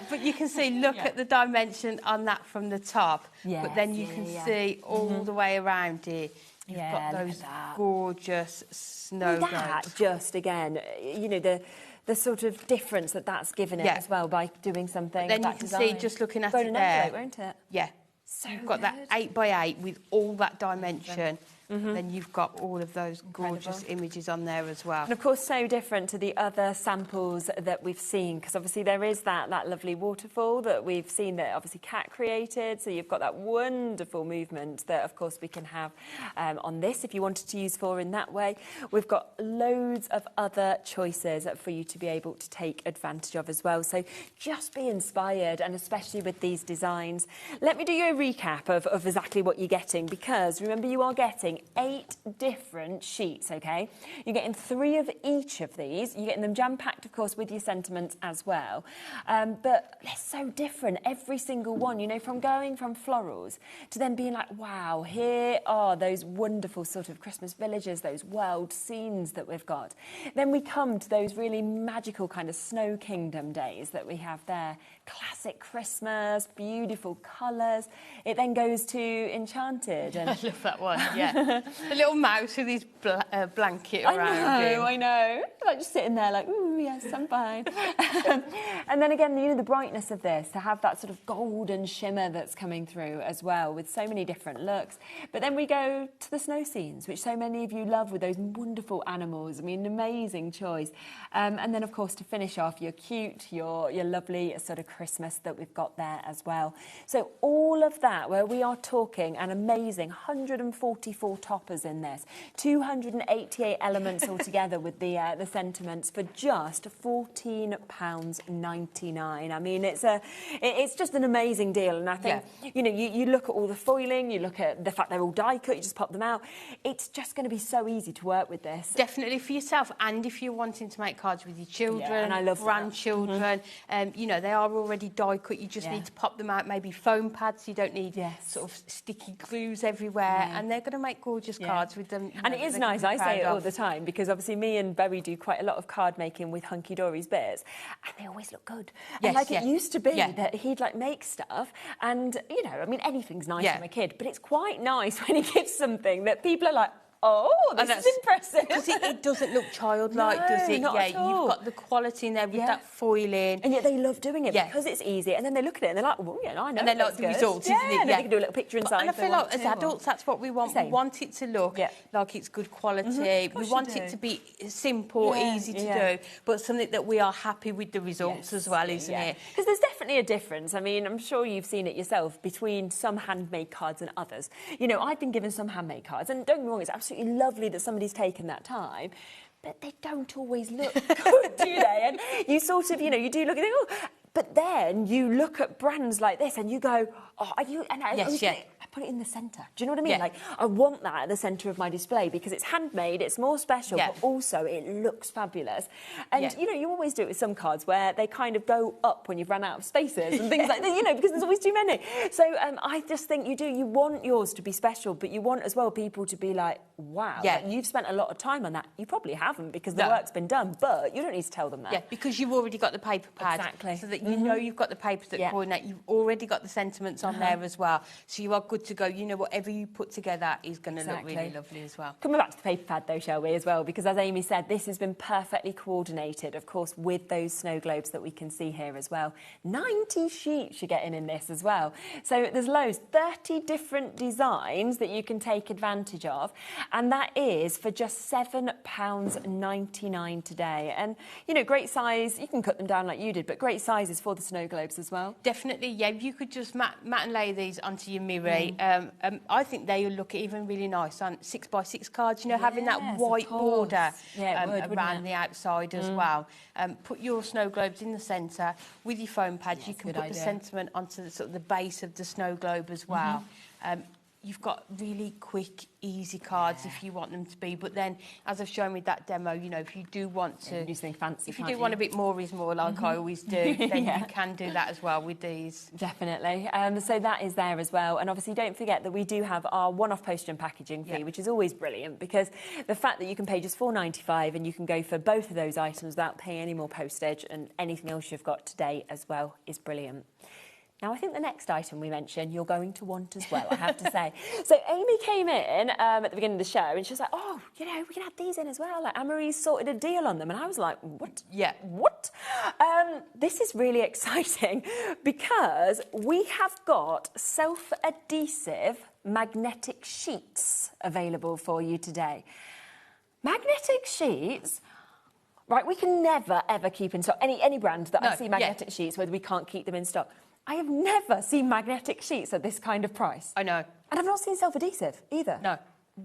Speaker 15: But you can see, look at the dimension on that from the top. But then you can see all the way around it. You've got those gorgeous snow globes.
Speaker 1: Just, again, you know, the sort of difference that's given it as well by doing something.
Speaker 15: Then you can see, just looking at it there.
Speaker 1: Won't it?
Speaker 15: Yeah.
Speaker 1: So
Speaker 15: you've got that 8x8 with all that dimension. Then you've got all of those gorgeous images on there as well.
Speaker 1: And of course, so different to the other samples that we've seen, because obviously there is that lovely waterfall that we've seen that obviously Kat created. So you've got that wonderful movement that, of course, we can have on this if you wanted to use in that way. We've got loads of other choices for you to be able to take advantage of as well. So just be inspired, and especially with these designs. Let me do you a recap of exactly what you're getting, because remember, you are getting 8 different sheets, okay? You're getting 3 of each of these. You're getting them jam-packed, of course, with your sentiments as well. But they're so different, every single one, you know, from going from florals to then being like, wow, here are those wonderful sort of Christmas villages, those world scenes that we've got. Then we come to those really magical kind of Snow Kingdom days that we have there. Classic Christmas, beautiful colours. It then goes to Enchanted. And
Speaker 15: I love that one, yeah. The little mouse with his blanket around him.
Speaker 1: I know. Like just sitting there like, ooh, yes, I'm fine. And then again, you know, the brightness of this, to have that sort of golden shimmer that's coming through as well, with so many different looks. But then we go to the snow scenes, which so many of you love, with those wonderful animals. I mean, amazing choice. And then, of course, to finish off, your cute, your lovely sort of Christmas that we've got there as well. So all of that, where we are talking an amazing 144 toppers in this, 288 elements altogether with the sentiments, for just £14.99. I mean, it's just an amazing deal. And I think, you know, you look at all the foiling, you look at the fact they're all die cut, you just pop them out. It's just going to be so easy to work with this.
Speaker 15: Definitely for yourself, and if you're wanting to make cards with your children,
Speaker 1: and I love
Speaker 15: grandchildren, you know, they are already die cut. You just need to pop them out, maybe foam pads. You don't need sort of sticky glues everywhere, and they're going to make gorgeous cards with them.
Speaker 1: And it is nice, I say it all the time, because obviously me and Berry do quite a lot of card making with Hunky Dory's bits, and they always look good. And like it used to be that he'd like make stuff, and you know, I mean, anything's nice from a kid, but it's quite nice when he gives something that people are like, oh, this is impressive.
Speaker 15: Because it doesn't look childlike, does it?
Speaker 1: Not at all.
Speaker 15: You've got the quality in there with that foiling.
Speaker 1: And yet they love doing it because it's easy. And then they look at it and they're like, well, yeah, I know.
Speaker 15: And they like the results, isn't it?
Speaker 1: And they can do a little picture inside.
Speaker 15: And I feel like as adults, that's what we want. We want it to look like it's good quality. We want it to be simple, easy to do, but something that we are happy with the results as well, isn't it?
Speaker 1: Because there's definitely a difference. I mean, I'm sure you've seen it yourself between some handmade cards and others. You know, I've been given some handmade cards, and don't get me wrong, it's absolutely lovely that somebody's taken that time, but they don't always look good, do they? And you sort of, you know, you do look and think, oh, but then you look at brands like this and you go, oh, are you? And I put it in the centre. Do you know what I mean? Like, I want that at the centre of my display because it's handmade, it's more special, but also it looks fabulous. And, you know, you always do it with some cards where they kind of go up when you've run out of spaces and things like that, you know, because there's always too many. So I just think you want yours to be special, but you want as well people to be like, wow, like, you've spent a lot of time on that. You probably haven't because the work's been done, but you don't need to tell them that.
Speaker 15: Yeah, because you've already got the paper pad.
Speaker 1: Exactly.
Speaker 15: So that you know you've got the papers that coordinate. You've already got the sentiments on there as well. So you are good to go. You know, whatever you put together is going to look really lovely as well.
Speaker 1: Coming back to the paper pad though, shall we, as well? Because as Amy said, this has been perfectly coordinated, of course, with those snow globes that we can see here as well. 90 sheets you're getting in this as well. So there's loads, 30 different designs that you can take advantage of. And that is for just £7.99 today. And, you know, great size. You can cut them down like you did, but great sizes for the snow globes as well.
Speaker 15: Definitely, yeah. You could just matte and lay these onto your mirror. I think they will look even really nice on 6x6 cards, you know, having that white border around the outside as well. Put your snow globes in the centre with your foam pads. You can put the sentiment onto the, sort of the base of the snow globe as well. you've got really quick, easy cards if you want them to be. But then, as I've shown with that demo, you know, if you do want to...
Speaker 1: do something fancy,
Speaker 15: if you do want a bit more is more, like I always do, then you can do that as well with these.
Speaker 1: Definitely. So that is there as well. And obviously, don't forget that we do have our one-off postage and packaging fee, which is always brilliant, because the fact that you can pay just $4.95 and you can go for both of those items without paying any more postage, and anything else you've got today as well, is brilliant. Now, I think the next item we mentioned, you're going to want as well, I have to say. So Amy came in at the beginning of the show and she was like, oh, you know, we can add these in as well. Like, Anne-Marie's sorted a deal on them. And I was like, what?
Speaker 15: Yeah.
Speaker 1: What? This is really exciting because we have got self-adhesive magnetic sheets available for you today. Magnetic sheets... Right, we can never, ever keep in stock. Any brand that I see magnetic sheets with, we can't keep them in stock. I have never seen magnetic sheets at this kind of price.
Speaker 15: I know.
Speaker 1: And I've not seen self-adhesive either.
Speaker 15: No.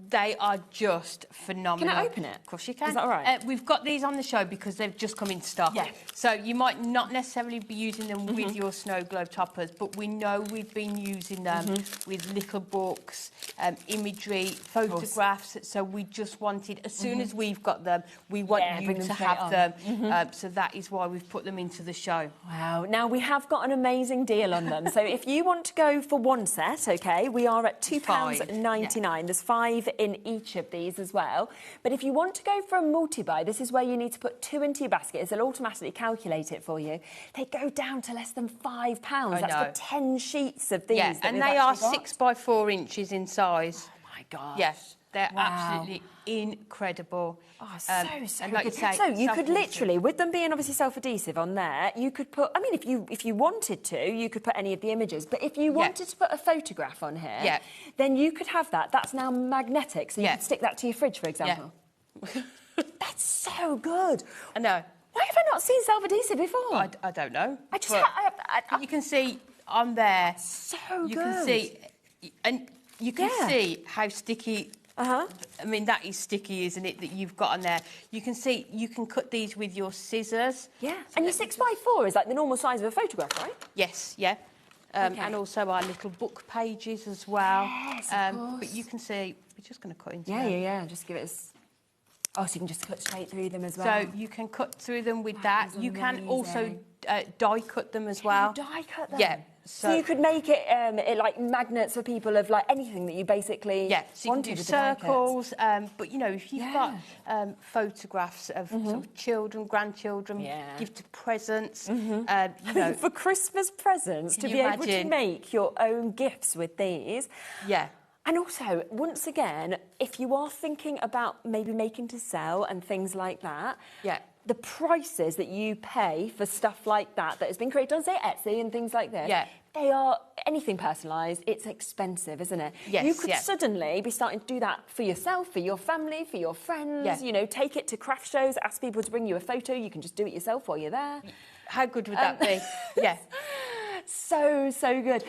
Speaker 15: They are just phenomenal.
Speaker 1: Can I open it?
Speaker 15: Of course you can.
Speaker 1: Is that all right?
Speaker 15: We've got these on the show because they've just come in stock.
Speaker 1: Yeah.
Speaker 15: So you might not necessarily be using them with your snow globe toppers, but we know we've been using them with little books, imagery, photographs. So we just wanted, as soon as we've got them, we want you to have them. So that is why we've put them into the show.
Speaker 1: Wow. Now, we have got an amazing deal on them. So if you want to go for one set, OK, we are at £2.99. Yeah. There's 5 in each of these as well. But if you want to go for a multi-buy, this is where you need to put 2 into your basket. It'll automatically calculate it for you. They go down to less than £5. That's for 10 sheets of these.
Speaker 15: Yeah, and they are 6 by 4 inches in size.
Speaker 1: Oh, my gosh.
Speaker 15: Yes, they're absolutely incredible.
Speaker 1: Oh, so
Speaker 15: and like
Speaker 1: good.
Speaker 15: you say,
Speaker 1: so you could literally, with them being obviously self-adhesive on there, you could put, I mean, if you wanted to, you could put any of the images, but if you wanted to put a photograph on here, then you could have that. That's now magnetic, so you could stick that to your fridge, for example. Yeah. That's so good.
Speaker 15: I know.
Speaker 1: Why have I not seen self-adhesive before?
Speaker 15: I don't know.
Speaker 1: I just...
Speaker 15: you can see on there...
Speaker 1: So
Speaker 15: you
Speaker 1: good.
Speaker 15: Can see... And you can see how sticky... I mean, that is sticky, isn't it, that you've got on there. You can see, you can cut these with your scissors.
Speaker 1: Yeah, and your 6 by 4 is like the normal size of a photograph, right?
Speaker 15: Yes, yeah. And also our little book pages as well.
Speaker 1: Yes, of course.
Speaker 15: But you can see, we're just going to cut into
Speaker 1: them. Yeah, just give it a... Oh, so you can just cut straight through them as well.
Speaker 15: So you can cut through them with that. You can also die cut them as well.
Speaker 1: Die cut them?
Speaker 15: Yeah.
Speaker 1: So you could make it like magnets for people of like anything that you basically
Speaker 15: so you can do circles. But you know, if you've got photographs of sort of children, grandchildren, gift presents, you know,
Speaker 1: for Christmas presents to be able to make your own gifts with these.
Speaker 15: Yeah.
Speaker 1: And also, once again, if you are thinking about maybe making to sell and things like that, the prices that you pay for stuff like that has been created on, say, Etsy and things like this, they are anything personalised. It's expensive, isn't it?
Speaker 15: Yes,
Speaker 1: you could suddenly be starting to do that for yourself, for your family, for your friends. You know, take it to craft shows, ask people to bring you a photo. You can just do it yourself while you're there.
Speaker 15: How good would that be? Yeah.
Speaker 1: So good.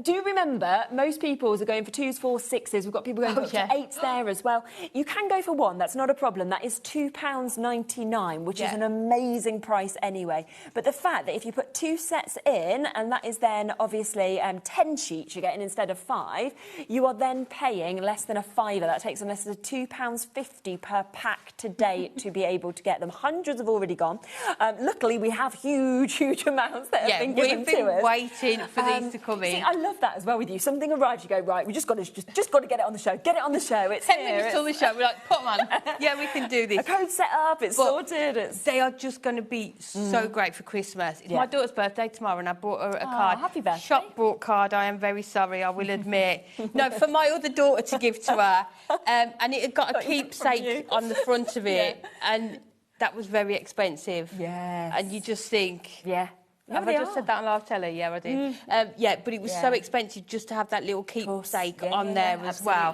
Speaker 1: Do remember, most people's are going for 2s, 4s, 6s. We've got people going for 8s there as well. You can go for 1. That's not a problem. That is £2.99, which is an amazing price anyway. But the fact that if you put 2 sets in, and that is then obviously 10 sheets you're getting instead of 5, you are then paying less than a £5. That takes them less than £2.50 per pack today to be able to get them. Hundreds have already gone. Luckily, we have huge amounts that have been given to us.
Speaker 15: Waiting for these to come in.
Speaker 1: See, I love that as well with you. Something arrives, you go, right, we just got to get it on the show. Get it on the show. It's
Speaker 15: 10 minutes on the show. We're like, put them on. Yeah, we can do this.
Speaker 1: A code set up. It's sorted.
Speaker 15: They are just going to be so great for Christmas. It's my daughter's birthday tomorrow, and I bought her a card.
Speaker 1: Happy birthday.
Speaker 15: Shop bought card. I am very sorry. I will admit. No, for my other daughter to give to her, and it had got a keepsake on the front of it, and that was very expensive.
Speaker 1: Yes.
Speaker 15: And you just think,
Speaker 1: No,
Speaker 15: have I just said that on live telly? Yeah, I did. But it was so expensive just to have that little keepsake on there as well.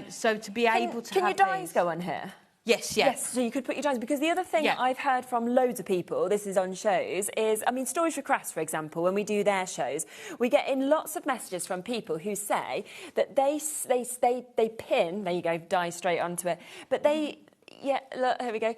Speaker 15: So to be able to
Speaker 1: Can your dies go on here?
Speaker 15: Yes,
Speaker 1: Yes, so you could put your dies, because the other thing that I've heard from loads of people, this is on shows, is, I mean, Stories for Crafts, for example, when we do their shows, we get in lots of messages from people who say that they pin, there you go, die straight onto it, but they, look, here we go,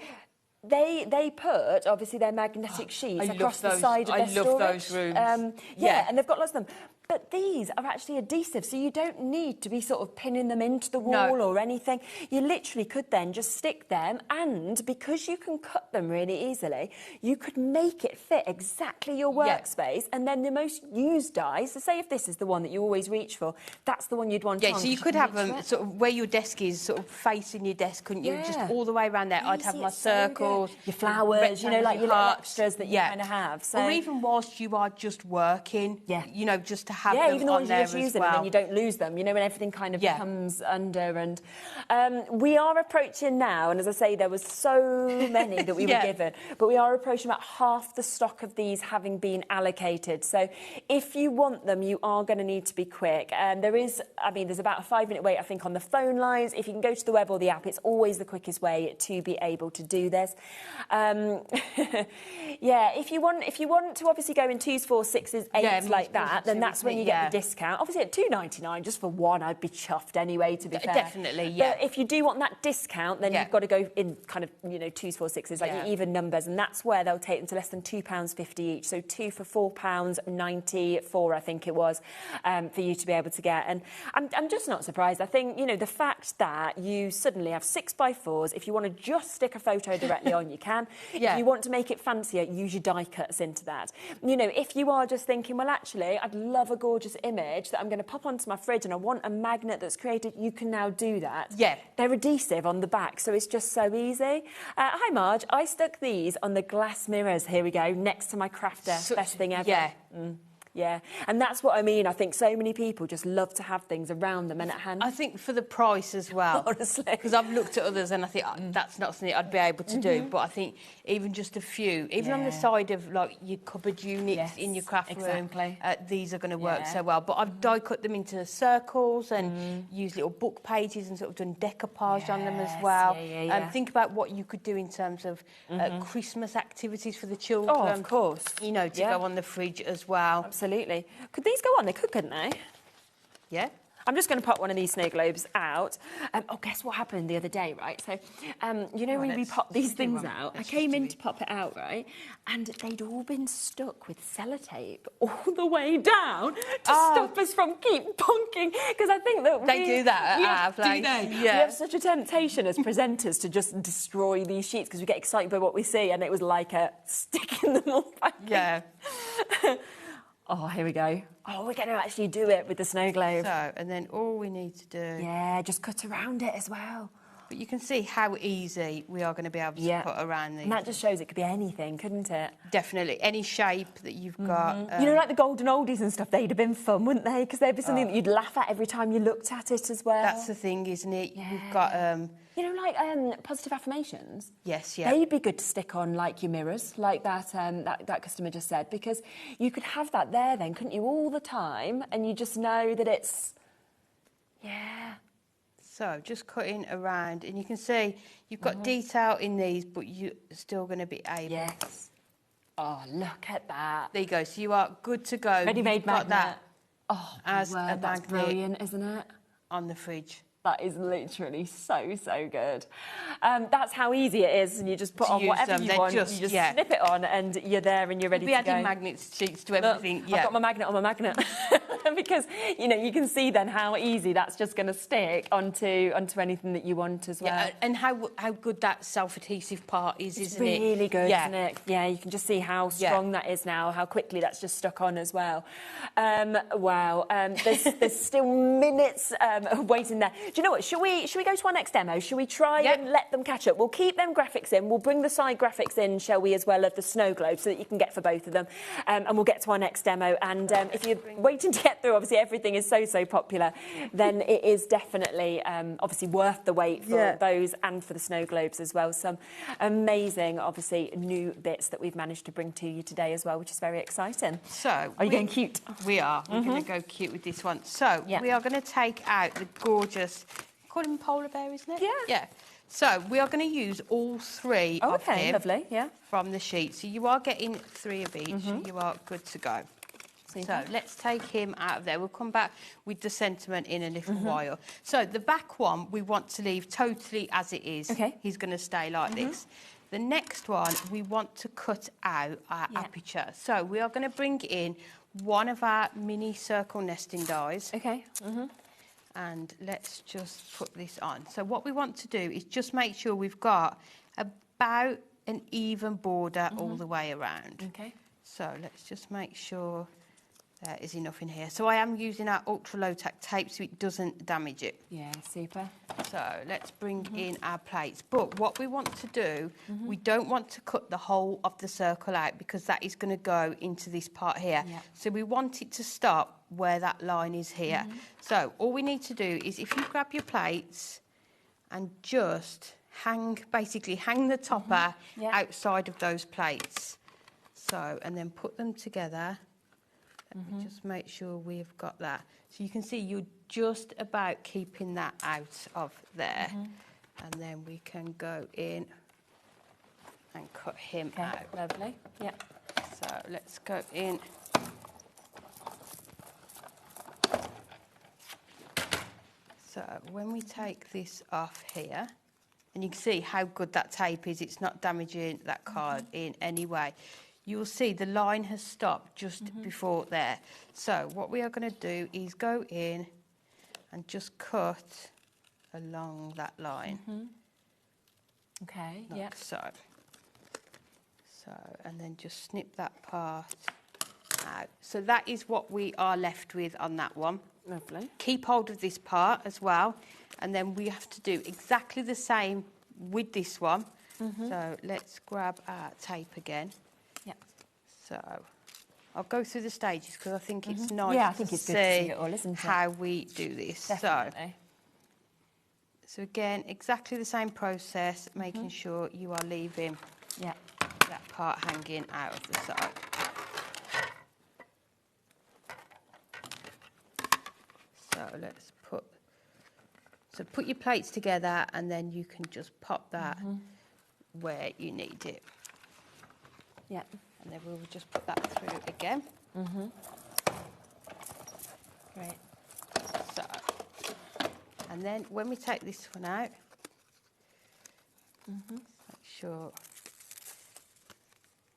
Speaker 1: They put, obviously, their magnetic sheets across the side of their storage.
Speaker 15: I love those rooms.
Speaker 1: And they've got lots of them. But these are actually adhesive, so you don't need to be sort of pinning them into the wall or anything. You literally could then just stick them, and because you can cut them really easily, you could make it fit exactly your workspace, and then the most used dies, so say if this is the one that you always reach for, that's the one you'd want on.
Speaker 15: Yeah, so you could have them sort of where your desk is, sort of facing your desk, couldn't you? Just all the way around there. I'd have my circles,
Speaker 1: your flowers, you know, like your little extras that you kind of have. So.
Speaker 15: Or even whilst you are just working, you know, just to have them
Speaker 1: even the
Speaker 15: on
Speaker 1: ones
Speaker 15: there
Speaker 1: you just use them and then you don't lose them, you know, when everything kind of comes under. And we are approaching now, and as I say, there was so many that we were given, but we are approaching about half the stock of these having been allocated. So if you want them, you are going to need to be quick. There is, I mean, there's about a 5-minute wait, I think, on the phone lines. If you can go to the web or the app, it's always the quickest way to be able to do this. If you want to obviously go in 2s, 4s, 6s, 8s like that, then that's when you get the discount. Obviously at £2.99 just for one, I'd be chuffed anyway, to be fair.
Speaker 15: Definitely, yeah.
Speaker 1: But if you do want that discount, then you've got to go in kind of, you know, 2s, 4s, 6s, like your even numbers, and that's where they'll take them to less than £2.50 each. So 2 for £4.94, I think it was, for you to be able to get. And I'm just not surprised. I think, you know, the fact that you suddenly have 6x4s, if you want to just stick a photo directly on, you can. If you want to make it fancier, use your die cuts into that. You know, if you are just thinking, well, actually, I'd love a gorgeous image that I'm going to pop onto my fridge and I want a magnet that's created, you can now do that. Yeah. They're adhesive on the back, so it's just so easy. Hi, Marge. I stuck these on the glass mirrors, here we go, next to my crafter. Best thing ever. Yeah. Yeah, and that's what I mean. I think so many people just love to have things around them and at hand.
Speaker 15: I think for the price as well.
Speaker 1: Honestly.
Speaker 15: Because I've looked at others and I think that's not something I'd be able to do. But I think even just a few, even on the side of like your cupboard units in your craft room, these are going to work so well. But I've die cut them into circles and used little book pages and sort of done decoupage on them as well. Think about what you could do in terms of Christmas activities for the children.
Speaker 1: Oh, of course.
Speaker 15: You know, to go on the fridge as well.
Speaker 1: Absolutely. Could these go on? They could, couldn't they?
Speaker 15: Yeah.
Speaker 1: I'm just going to pop one of these snow globes out. Guess what happened the other day, right? So, you know, when we pop these things out, I came in to pop it out, right? And they'd all been stuck with sellotape all the way down to stop us from keep bonking. Because I think that
Speaker 15: they do that at our place.
Speaker 1: We have such a temptation as presenters to just destroy these sheets because we get excited by what we see, and it was like sticking them all back in. Oh, here we go. Oh, we're going to actually do it with the snow globe.
Speaker 15: So, and then all we need to do...
Speaker 1: Yeah, just cut around it as well.
Speaker 15: But you can see how easy we are going to be able to cut around these.
Speaker 1: And that just shows it could be anything, couldn't it?
Speaker 15: Definitely. Any shape that you've got.
Speaker 1: You know, like the golden oldies and stuff, they'd have been fun, wouldn't they? Because they'd be something that you'd laugh at every time you looked at it as well.
Speaker 15: That's the thing, isn't it? Yeah. You've got...
Speaker 1: You know, like positive affirmations?
Speaker 15: Yes,
Speaker 1: They'd be good to stick on, like, your mirrors, like that that customer just said, because you could have that there then, couldn't you, all the time, and you just know that it's... Yeah.
Speaker 15: So, just cutting around, and you can see you've got detail in these, but you're still going to be able...
Speaker 1: Yes. Oh, look at that.
Speaker 15: There you go. So you are good to go.
Speaker 1: Ready-made magnet.
Speaker 15: That
Speaker 1: as a magnet. That's brilliant, isn't it?
Speaker 15: On the fridge.
Speaker 1: That is literally so, so good. That's how easy it is, and you just put on whatever you want, you just snip it on, and you're there and you're ready to go.
Speaker 15: We'll be adding magnets sheets to everything.
Speaker 1: Look, I've got my magnet on my magnet. Because, you know, you can see then how easy that's just going to stick onto anything that you want as well.
Speaker 15: Yeah, and how good that self-adhesive part is, isn't it?
Speaker 1: It's really good, isn't it? Yeah, you can just see how strong that is now, how quickly that's just stuck on as well. Wow. There's still minutes of waiting there. Do you know what? Should we go to our next demo? Should we try and let them catch up? We'll keep them graphics in. We'll bring the side graphics in, shall we, as well, of the snow globe, so that you can get for both of them. And we'll get to our next demo. And if you're waiting to get through, obviously everything is so popular, then it is definitely obviously worth the wait for those and for the snow globes as well. Some amazing, obviously, new bits that we've managed to bring to you today as well, which is very exciting.
Speaker 15: So,
Speaker 1: are you going cute?
Speaker 15: We are. We're going to go cute with this one. So, we are going to take out the gorgeous... Call him polar bear, isn't it? Yeah. So we are going to use all three of them
Speaker 1: lovely,
Speaker 15: from the sheet. So you are getting 3 of each. You are good to go. So let's take him out of there. We'll come back with the sentiment in a little while. So the back one we want to leave totally as it is. He's going to stay like this. The next one we want to cut out our aperture. So we are going to bring in one of our mini circle nesting dies.
Speaker 1: Okay.
Speaker 15: And let's just put this on. So what we want to do is just make sure we've got about an even border all the way around.
Speaker 1: Okay.
Speaker 15: So let's just make sure there is enough in here. So I am using our ultra low tack tape so it doesn't damage it.
Speaker 1: Yeah, super.
Speaker 15: So let's bring in our plates. But what we want to do, we don't want to cut the whole of the circle out because that is going to go into this part here.
Speaker 1: Yeah.
Speaker 15: So we want it to stop where that line is here. So all we need to do is if you grab your plates and just basically hang the topper outside of those plates. So, and then put them together. Let me just make sure we've got that. So you can see you're just about keeping that out of there. And then we can go in and cut him out.
Speaker 1: Lovely. Yeah.
Speaker 15: So let's go in. So when we take this off here, and you can see how good that tape is, it's not damaging that card in any way. You'll see the line has stopped just before there. So what we are going to do is go in and just cut along that line.
Speaker 1: Okay,
Speaker 15: like so. So, and then just snip that part out. So that is what we are left with on that one.
Speaker 1: Lovely.
Speaker 15: Keep hold of this part as well. And then we have to do exactly the same with this one. So let's grab our tape again.
Speaker 1: Yeah.
Speaker 15: So I'll go through the stages because I think it's nice to see how we do this.
Speaker 1: Definitely.
Speaker 15: So again, exactly the same process, making sure you are leaving that part hanging out of the side. So let's put your plates together and then you can just pop that where you need it.
Speaker 1: Yeah.
Speaker 15: And then we'll just put that through again.
Speaker 1: Great.
Speaker 15: So, and then when we take this one out, make sure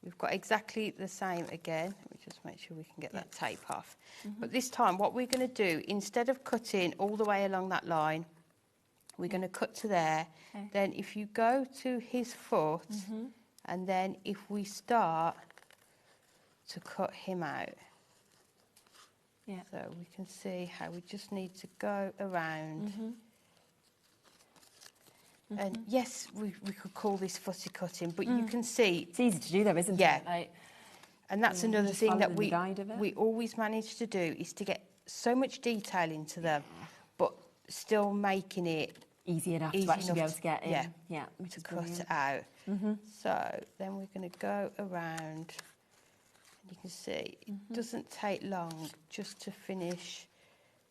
Speaker 15: we've got exactly the same again. Let me just make sure we can get that tape off. But this time what we're going to do, instead of cutting all the way along that line, we're going to cut to there. Then if you go to his foot, and then if we start to cut him out, so we can see how we just need to go around. And yes, we could call this footy cutting, but you can see...
Speaker 1: It's easy to do though, isn't it? Like,
Speaker 15: and that's another thing that we always manage to do, is to get so much detail into them, but still making it
Speaker 1: easy enough to actually be able to get in.
Speaker 15: To cut it out. So then we're going to go around. You can see it doesn't take long just to finish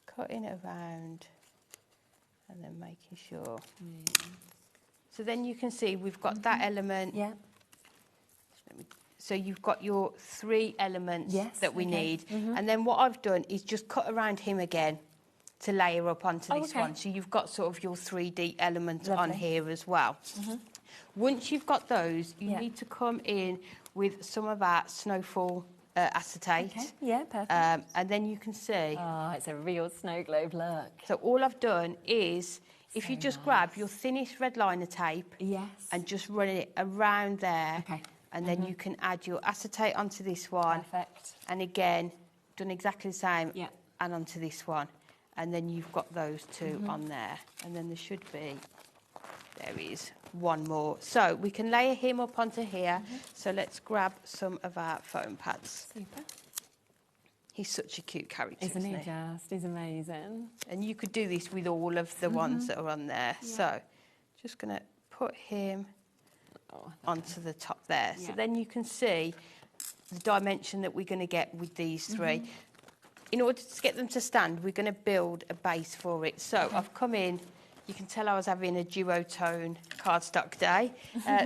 Speaker 15: cutting it around and then making sure. So then you can see we've got that element. So you've got your 3 elements that we need. And then what I've done is just cut around him again to layer up onto this one. So you've got sort of your 3D element on here as well. Once you've got those, you need to come in with some of our snowfall acetate.
Speaker 1: Perfect.
Speaker 15: And then you can see.
Speaker 1: Oh, it's a real snow globe look.
Speaker 15: So all I've done is, if you just grab your thinnest red liner tape and just run it around there, and then you can add your acetate onto this one.
Speaker 1: Perfect.
Speaker 15: And again, done exactly the same, and onto this one. And then you've got those 2 on there. And then there should be, there is one more. So we can layer him up onto here. So let's grab some of our foam pads.
Speaker 1: Super.
Speaker 15: He's such a cute character,
Speaker 1: isn't he? Just, he's amazing.
Speaker 15: And you could do this with all of the ones that are on there. So just going to put him onto the top there. So then you can see the dimension that we're going to get with these 3. In order to get them to stand, we're going to build a base for it. So I've come in, you can tell I was having a duotone cardstock day.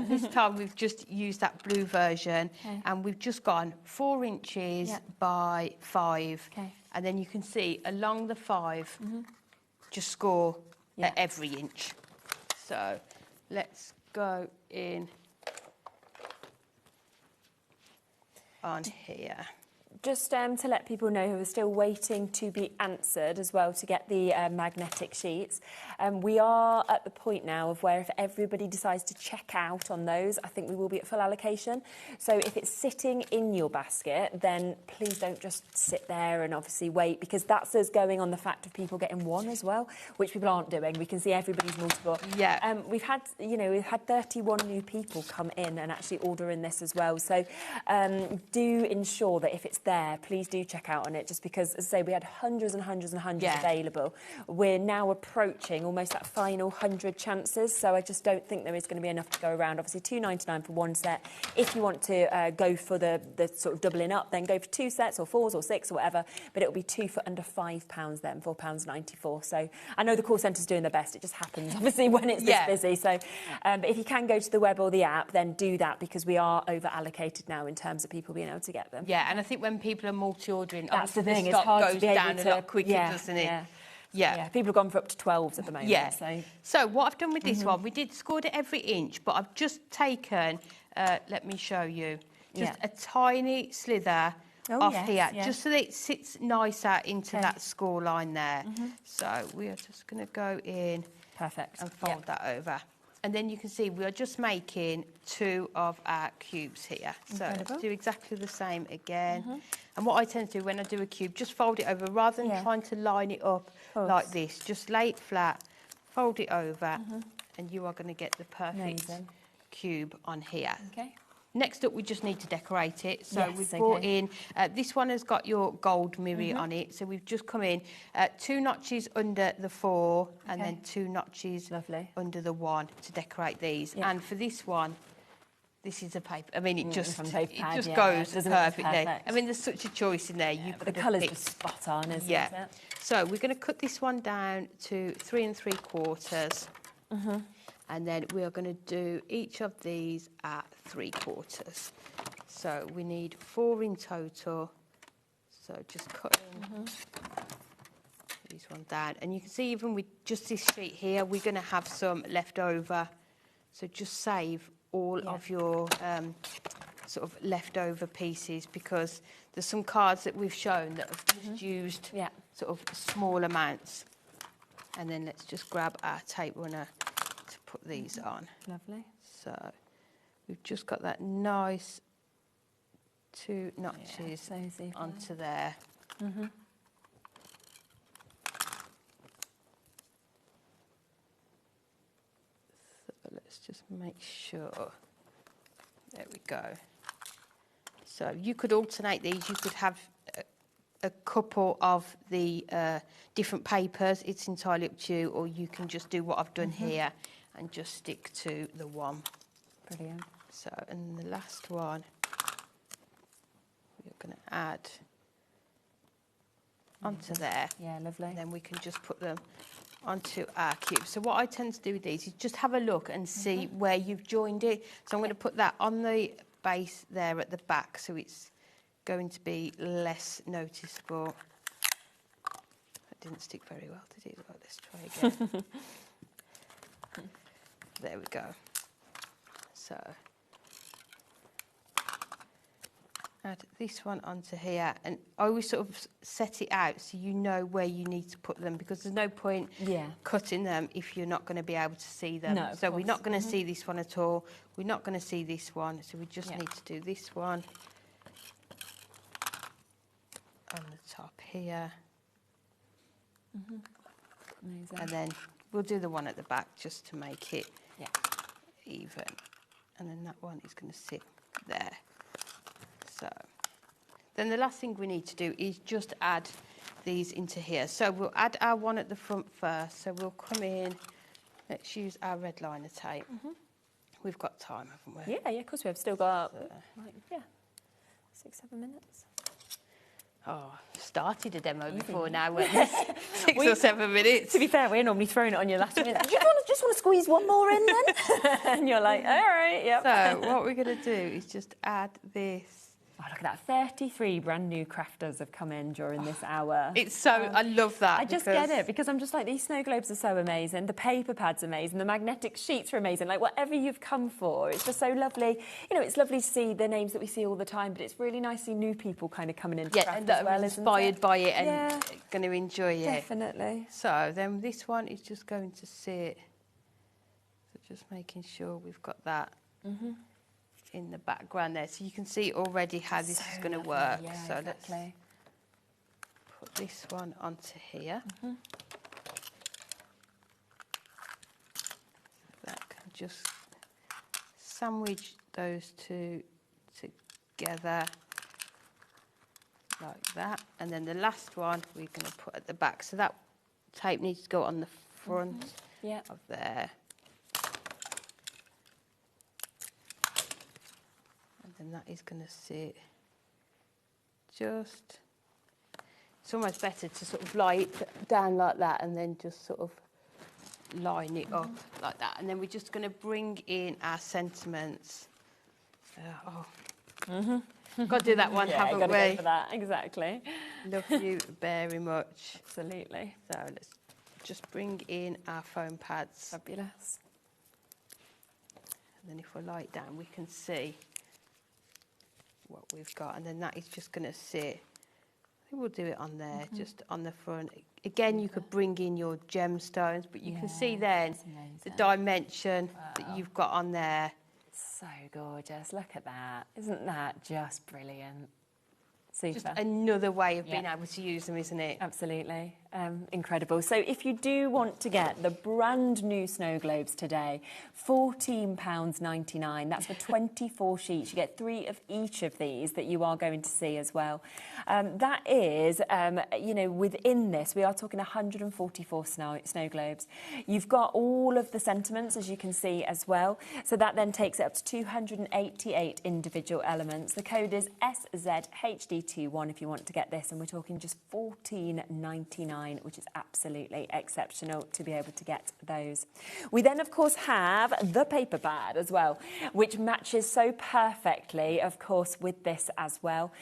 Speaker 15: This time we've just used that blue version and we've just gone 4 inches by 5. And then you can see along the 5, just score at every inch. So let's go in on here.
Speaker 1: just to let people know who are still waiting to be answered as well to get the magnetic sheets, we are at the point now of where if everybody decides to check out on those, I think we will be at full allocation. So if it's sitting in your basket, then please don't just sit there and obviously wait, because that's us going on the fact of people getting one as well, which people aren't doing. We can see everybody's multiple.
Speaker 15: Yeah.
Speaker 1: We've had 31 new people come in and actually order in this as well. So do ensure that if it's there, please do check out on it, just because, as I say, we had hundreds and hundreds and hundreds available. We're now approaching almost that final 100 chances, so I just don't think there is going to be enough to go around. Obviously, $2.99 for one set. If you want to go for the sort of doubling up, then go for 2 sets or 4s or 6 or whatever, but it'll be 2 for under £5 then, £4.94. So I know the call centre's doing their best. It just happens, obviously, when it's this busy. So, but if you can go to the web or the app, then do that, because we are over allocated now in terms of people being able to get them.
Speaker 15: Yeah, and I think when people are multi-ordering,
Speaker 1: that's the thing.
Speaker 15: The
Speaker 1: it's hard
Speaker 15: goes
Speaker 1: to be able
Speaker 15: down
Speaker 1: to,
Speaker 15: a lot quicker, doesn't it?
Speaker 1: Yeah, people have gone for up to 12s at the moment.
Speaker 15: Yeah. So what I've done with this one, we scored it every inch, but I've just taken, let me show you, just a tiny slither off here, just so that it sits nicer into that score line there. So we are just going to go in and fold that over. And then you can see we are just making 2 of our cubes here. So let's do exactly the same again. And what I tend to do when I do a cube, just fold it over rather than trying to line it up like this. Just lay it flat, fold it over, and you are going to get the perfect cube on here.
Speaker 1: Okay.
Speaker 15: Next up, we just need to decorate it. So we've brought in, this one has got your gold mirror on it. So we've just come in 2 notches under the 4 and then 2 notches under the 1 to decorate these. And for this one, this is a paper. I mean, it just goes perfectly. I mean, there's such a choice in there.
Speaker 1: But the colour's just spot on, isn't it?
Speaker 15: So we're going to cut this one down to 3 3/4. And then we are going to do each of these at 3/4. So we need 4 in total. So just cutting these one down. And you can see even with just this sheet here, we're going to have some left over. So just save all of your sort of leftover pieces, because there's some cards that we've shown that have just used sort of small amounts. And then let's just grab our tape runner to put these on.
Speaker 1: Lovely.
Speaker 15: So we've just got that nice 2 notches onto there. So let's just make sure. There we go. So you could alternate these. You could have a couple of the different papers. It's entirely up to you, or you can just do what I've done here and just stick to the one.
Speaker 1: Brilliant.
Speaker 15: So, and the last one, we're going to add onto there.
Speaker 1: Yeah, lovely.
Speaker 15: And then we can just put them onto our cube. So what I tend to do with these is just have a look and see where you've joined it. So I'm going to put that on the base there at the back, so it's going to be less noticeable. That didn't stick very well, did it? Well, let's try again. There we go. So add this one onto here, and I always sort of set it out so you know where you need to put them, because there's no point cutting them if you're not going to be able to see them.
Speaker 1: No,
Speaker 15: so we're not going to see this one at all. We're not going to see this one, so we just need to do this one on the top here.
Speaker 1: Amazing.
Speaker 15: And then we'll do the one at the back just to make it even. And then that one is going to sit there. So then the last thing we need to do is just add these into here. So we'll add our one at the front first. So we'll come in, let's use our red liner tape. We've got time, haven't we?
Speaker 1: Yeah, of course we have. Still got, 6-7 minutes.
Speaker 15: Oh, started a demo before now, we're 6 or 7 minutes.
Speaker 1: To be fair, we're normally throwing it on your last minute. Do you just want to squeeze one more in then? And you're like, all right,
Speaker 15: So what we're going to do is just add this
Speaker 1: Oh, look at that. 33 brand new crafters have come in during this hour.
Speaker 15: It's so, I love that.
Speaker 1: I just get it, because I'm just like, these snow globes are so amazing. The paper pad's amazing. The magnetic sheets are amazing. Like, whatever you've come for, it's just so lovely. You know, it's lovely to see the names that we see all the time, but it's really nice to see new people kind of coming into craft
Speaker 15: and that
Speaker 1: as well,
Speaker 15: are inspired by it and going to enjoy it.
Speaker 1: Definitely.
Speaker 15: So then this one is just going to sit. So just making sure we've got that. In the background there, so you can see already how this is going to work. So let's put this one onto here. That can just sandwich those two together like that, and then the last one we're going to put at the back. So that tape needs to go on the front of there. And that is going to sit just, it's almost better to sort of lie it down like that and then just sort of line it up like that. And then we're just going to bring in our sentiments. Got to do that one, haven't we?
Speaker 1: Go for that, exactly.
Speaker 15: Love you very much.
Speaker 1: Absolutely.
Speaker 15: So let's just bring in our foam pads.
Speaker 1: Fabulous.
Speaker 15: And then if we lie it down, we can see what we've got, and then that is just going to sit. I think we'll do it on there, just on the front. Again, you could bring in your gemstones, but you can see then the dimension that you've got on there.
Speaker 1: So gorgeous. Look at that. Isn't that just brilliant? Super.
Speaker 15: Just another way of being able to use them, isn't it?
Speaker 1: Absolutely. Incredible. So if you do want to get the brand new snow globes today, £14.99. That's for 24 sheets. You get 3 of each of these that you are going to see as well. That is, you know, within this, we are talking 144 snow globes. You've got all of the sentiments, as you can see, as well. So that then takes it up to 288 individual elements. The code is SZHD21 if you want to get this, and we're talking just £14.99. Which is absolutely exceptional to be able to get those. We then, of course, have the paper pad as well, which matches so perfectly, of course, with this as well.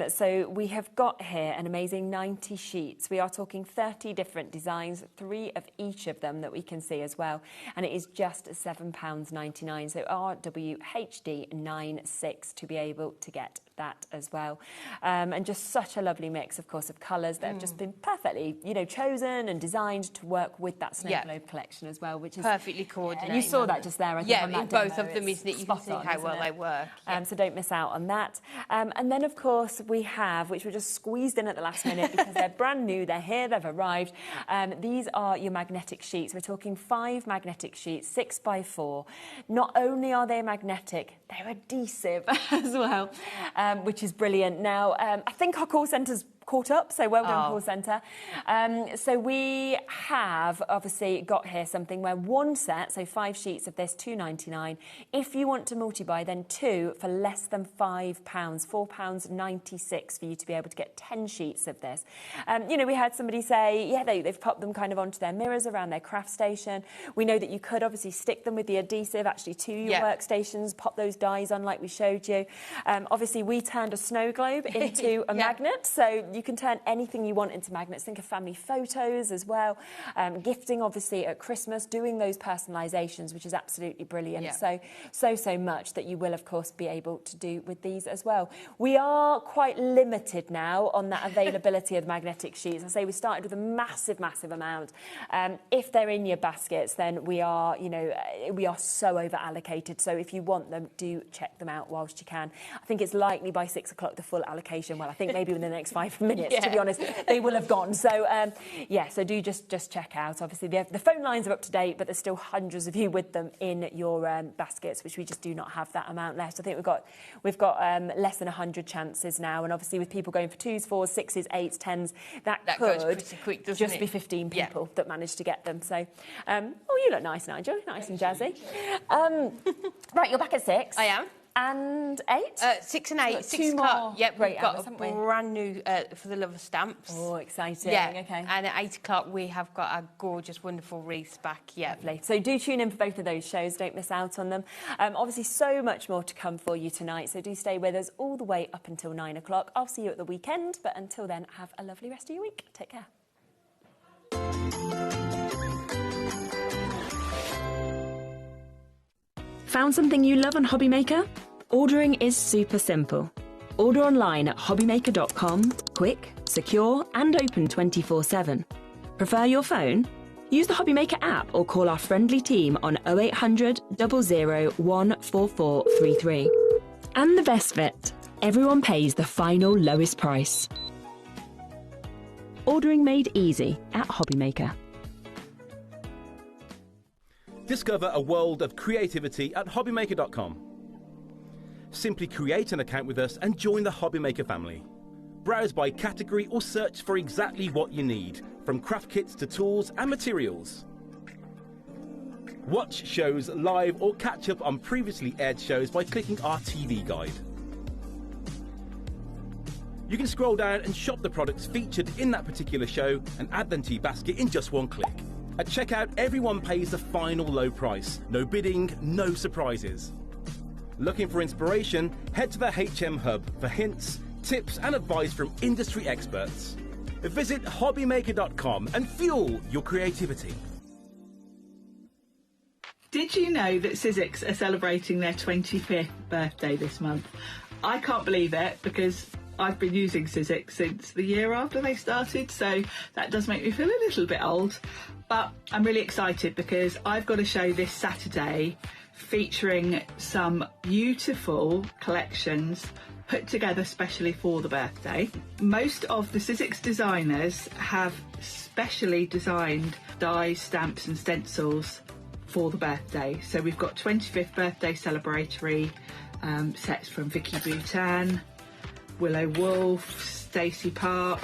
Speaker 1: So we have got here an amazing 90 sheets. We are talking 30 different designs, 3 of each of them that we can see as well. And it is just £7.99. So RWHD96 to be able to get that as well. And just such a lovely mix, of course, of colours that have just been perfectly, you know, chosen and designed to work with that snow globe collection as well, which is
Speaker 15: perfectly coordinated.
Speaker 1: You saw that just there, I think, on that
Speaker 15: in both
Speaker 1: demo.
Speaker 15: of them, isn't it? You can see how well they work.
Speaker 1: So don't miss out on that. And then, of course, we have, which were just squeezed in at the last minute because they're brand new, they're here, they've arrived. These are your magnetic sheets. We're talking 5 magnetic sheets, 6x4. Not only are they magnetic, they're adhesive as well, which is brilliant. Now, I think our call centre's caught up, so well done, call centre. So we have obviously got here something where 1 set, so 5 sheets of this, £2.99. If you want to multi-buy, then 2 for less than £5, £4.96 for you to be able to get 10 sheets of this. You know, we had somebody say, they've popped them kind of onto their mirrors around their craft station. We know that you could obviously stick them with the adhesive actually to your workstations, pop those dies on like we showed you. Obviously, we turned a snow globe into a magnet, so you can turn anything you want into magnets. Think of family photos as well. Gifting, obviously, at Christmas, doing those personalisations, which is absolutely brilliant. So much that you will, of course, be able to do with these as well. We are quite limited now on that availability of the magnetic sheets. I say we started with a massive amount. If they're in your baskets, then we are, you know, we are so over allocated. So if you want them, do check them out whilst you can. I think it's likely by 6 o'clock the full allocation. Well, I think maybe within the next 5 minutes, to be honest, they will have gone. So, so do just check out. Obviously, the phone lines are up to date, but there's still hundreds of you with them in your baskets, which we just do not have that amount left. I think we've got less than 100 chances now, and obviously with people going for 2s, 4s, 6s, 8s, 10s, that could
Speaker 15: goes pretty quick, doesn't
Speaker 1: just be 15 people that managed to get them. So, you look nice, Nigel, nice and jazzy. Right, you're back at 6.
Speaker 15: I am.
Speaker 1: and 8?
Speaker 15: 6 and 8. 6
Speaker 1: 2
Speaker 15: o'clock.
Speaker 1: more
Speaker 15: Yep,
Speaker 1: great
Speaker 15: we've got
Speaker 1: hours,
Speaker 15: a
Speaker 1: haven't we?
Speaker 15: brand new For the Love of Stamps.
Speaker 1: Oh, exciting.
Speaker 15: Yeah,
Speaker 1: okay.
Speaker 15: and at 8 o'clock we have got our gorgeous, wonderful wreaths back. Yeah.
Speaker 1: Lovely. So do tune in for both of those shows. Don't miss out on them. Obviously, so much more to come for you tonight. So do stay with us all the way up until 9 o'clock. I'll see you at the weekend. But until then, have a lovely rest of your week. Take care.
Speaker 13: Found something you love on HobbyMaker? Ordering is super simple. Order online at hobbymaker.com, quick, secure and open 24/7. Prefer your phone? Use the HobbyMaker app or call our friendly team on 0800 00 14433. And the best bit, everyone pays the final lowest price. Ordering made easy at HobbyMaker.
Speaker 16: Discover a world of creativity at hobbymaker.com. Simply create an account with us and join the HobbyMaker family. Browse by category or search for exactly what you need, from craft kits to tools and materials. Watch shows live or catch up on previously aired shows by clicking our TV guide. You can scroll down and shop the products featured in that particular show and add them to your basket in just one click. At checkout, everyone pays the final low price. No bidding, no surprises. Looking for inspiration? Head to the HM Hub for hints, tips and advice from industry experts. Visit hobbymaker.com and fuel your creativity.
Speaker 11: Did you know that Sizzix are celebrating their 25th birthday this month? I can't believe it because I've been using Sizzix since the year after they started, so that does make me feel a little bit old. But I'm really excited because I've got a show this Saturday featuring some beautiful collections put together specially for the birthday. Most of the Sizzix designers have specially designed dies, stamps and stencils for the birthday. So we've got 25th birthday celebratory sets from Vicky Boutin, Willow Wolf, Stacey Park,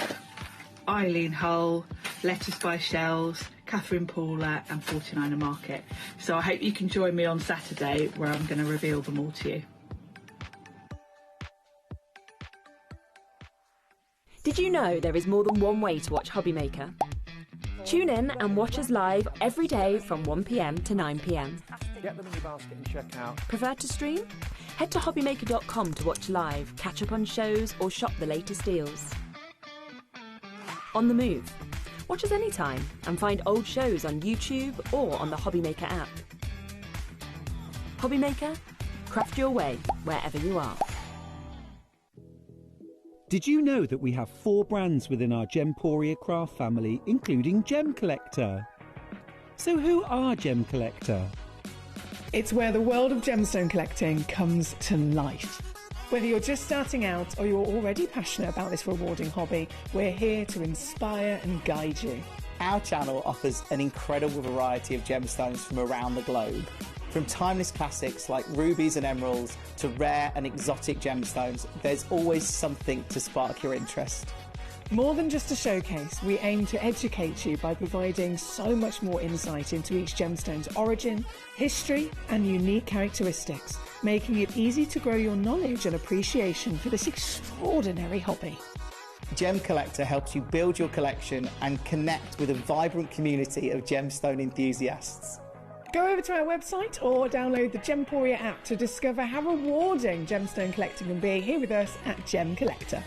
Speaker 11: Eileen Hull, Letters by Shells, Catherine Paula and 49er Market. So I hope you can join me on Saturday where I'm going to reveal them all to you.
Speaker 13: Did you know there is more than one way to watch HobbyMaker? Tune in and watch us live every day from 1 p.m. to 9 p.m.
Speaker 5: Get them in your basket and check out.
Speaker 13: Prefer to stream? Head to hobbymaker.com to watch live, catch up on shows or shop the latest deals. On the move? Watch us anytime and find old shows on YouTube or on the HobbyMaker app. HobbyMaker, craft your way wherever you are.
Speaker 6: Did you know that we have 4 brands within our Gemporia craft family, including Gem Collector? So who are Gem Collector?
Speaker 17: It's where the world of gemstone collecting comes to life. Whether you're just starting out or you're already passionate about this rewarding hobby, we're here to inspire and guide you.
Speaker 18: Our channel offers an incredible variety of gemstones from around the globe. From timeless classics like rubies and emeralds to rare and exotic gemstones, there's always something to spark your interest.
Speaker 17: More than just a showcase, we aim to educate you by providing so much more insight into each gemstone's origin, history and unique characteristics, making it easy to grow your knowledge and appreciation for this extraordinary hobby.
Speaker 18: Gem Collector helps you build your collection and connect with a vibrant community of gemstone enthusiasts.
Speaker 17: Go over to our website or download the Gemporia app to discover how rewarding gemstone collecting can be here with us at Gem Collector.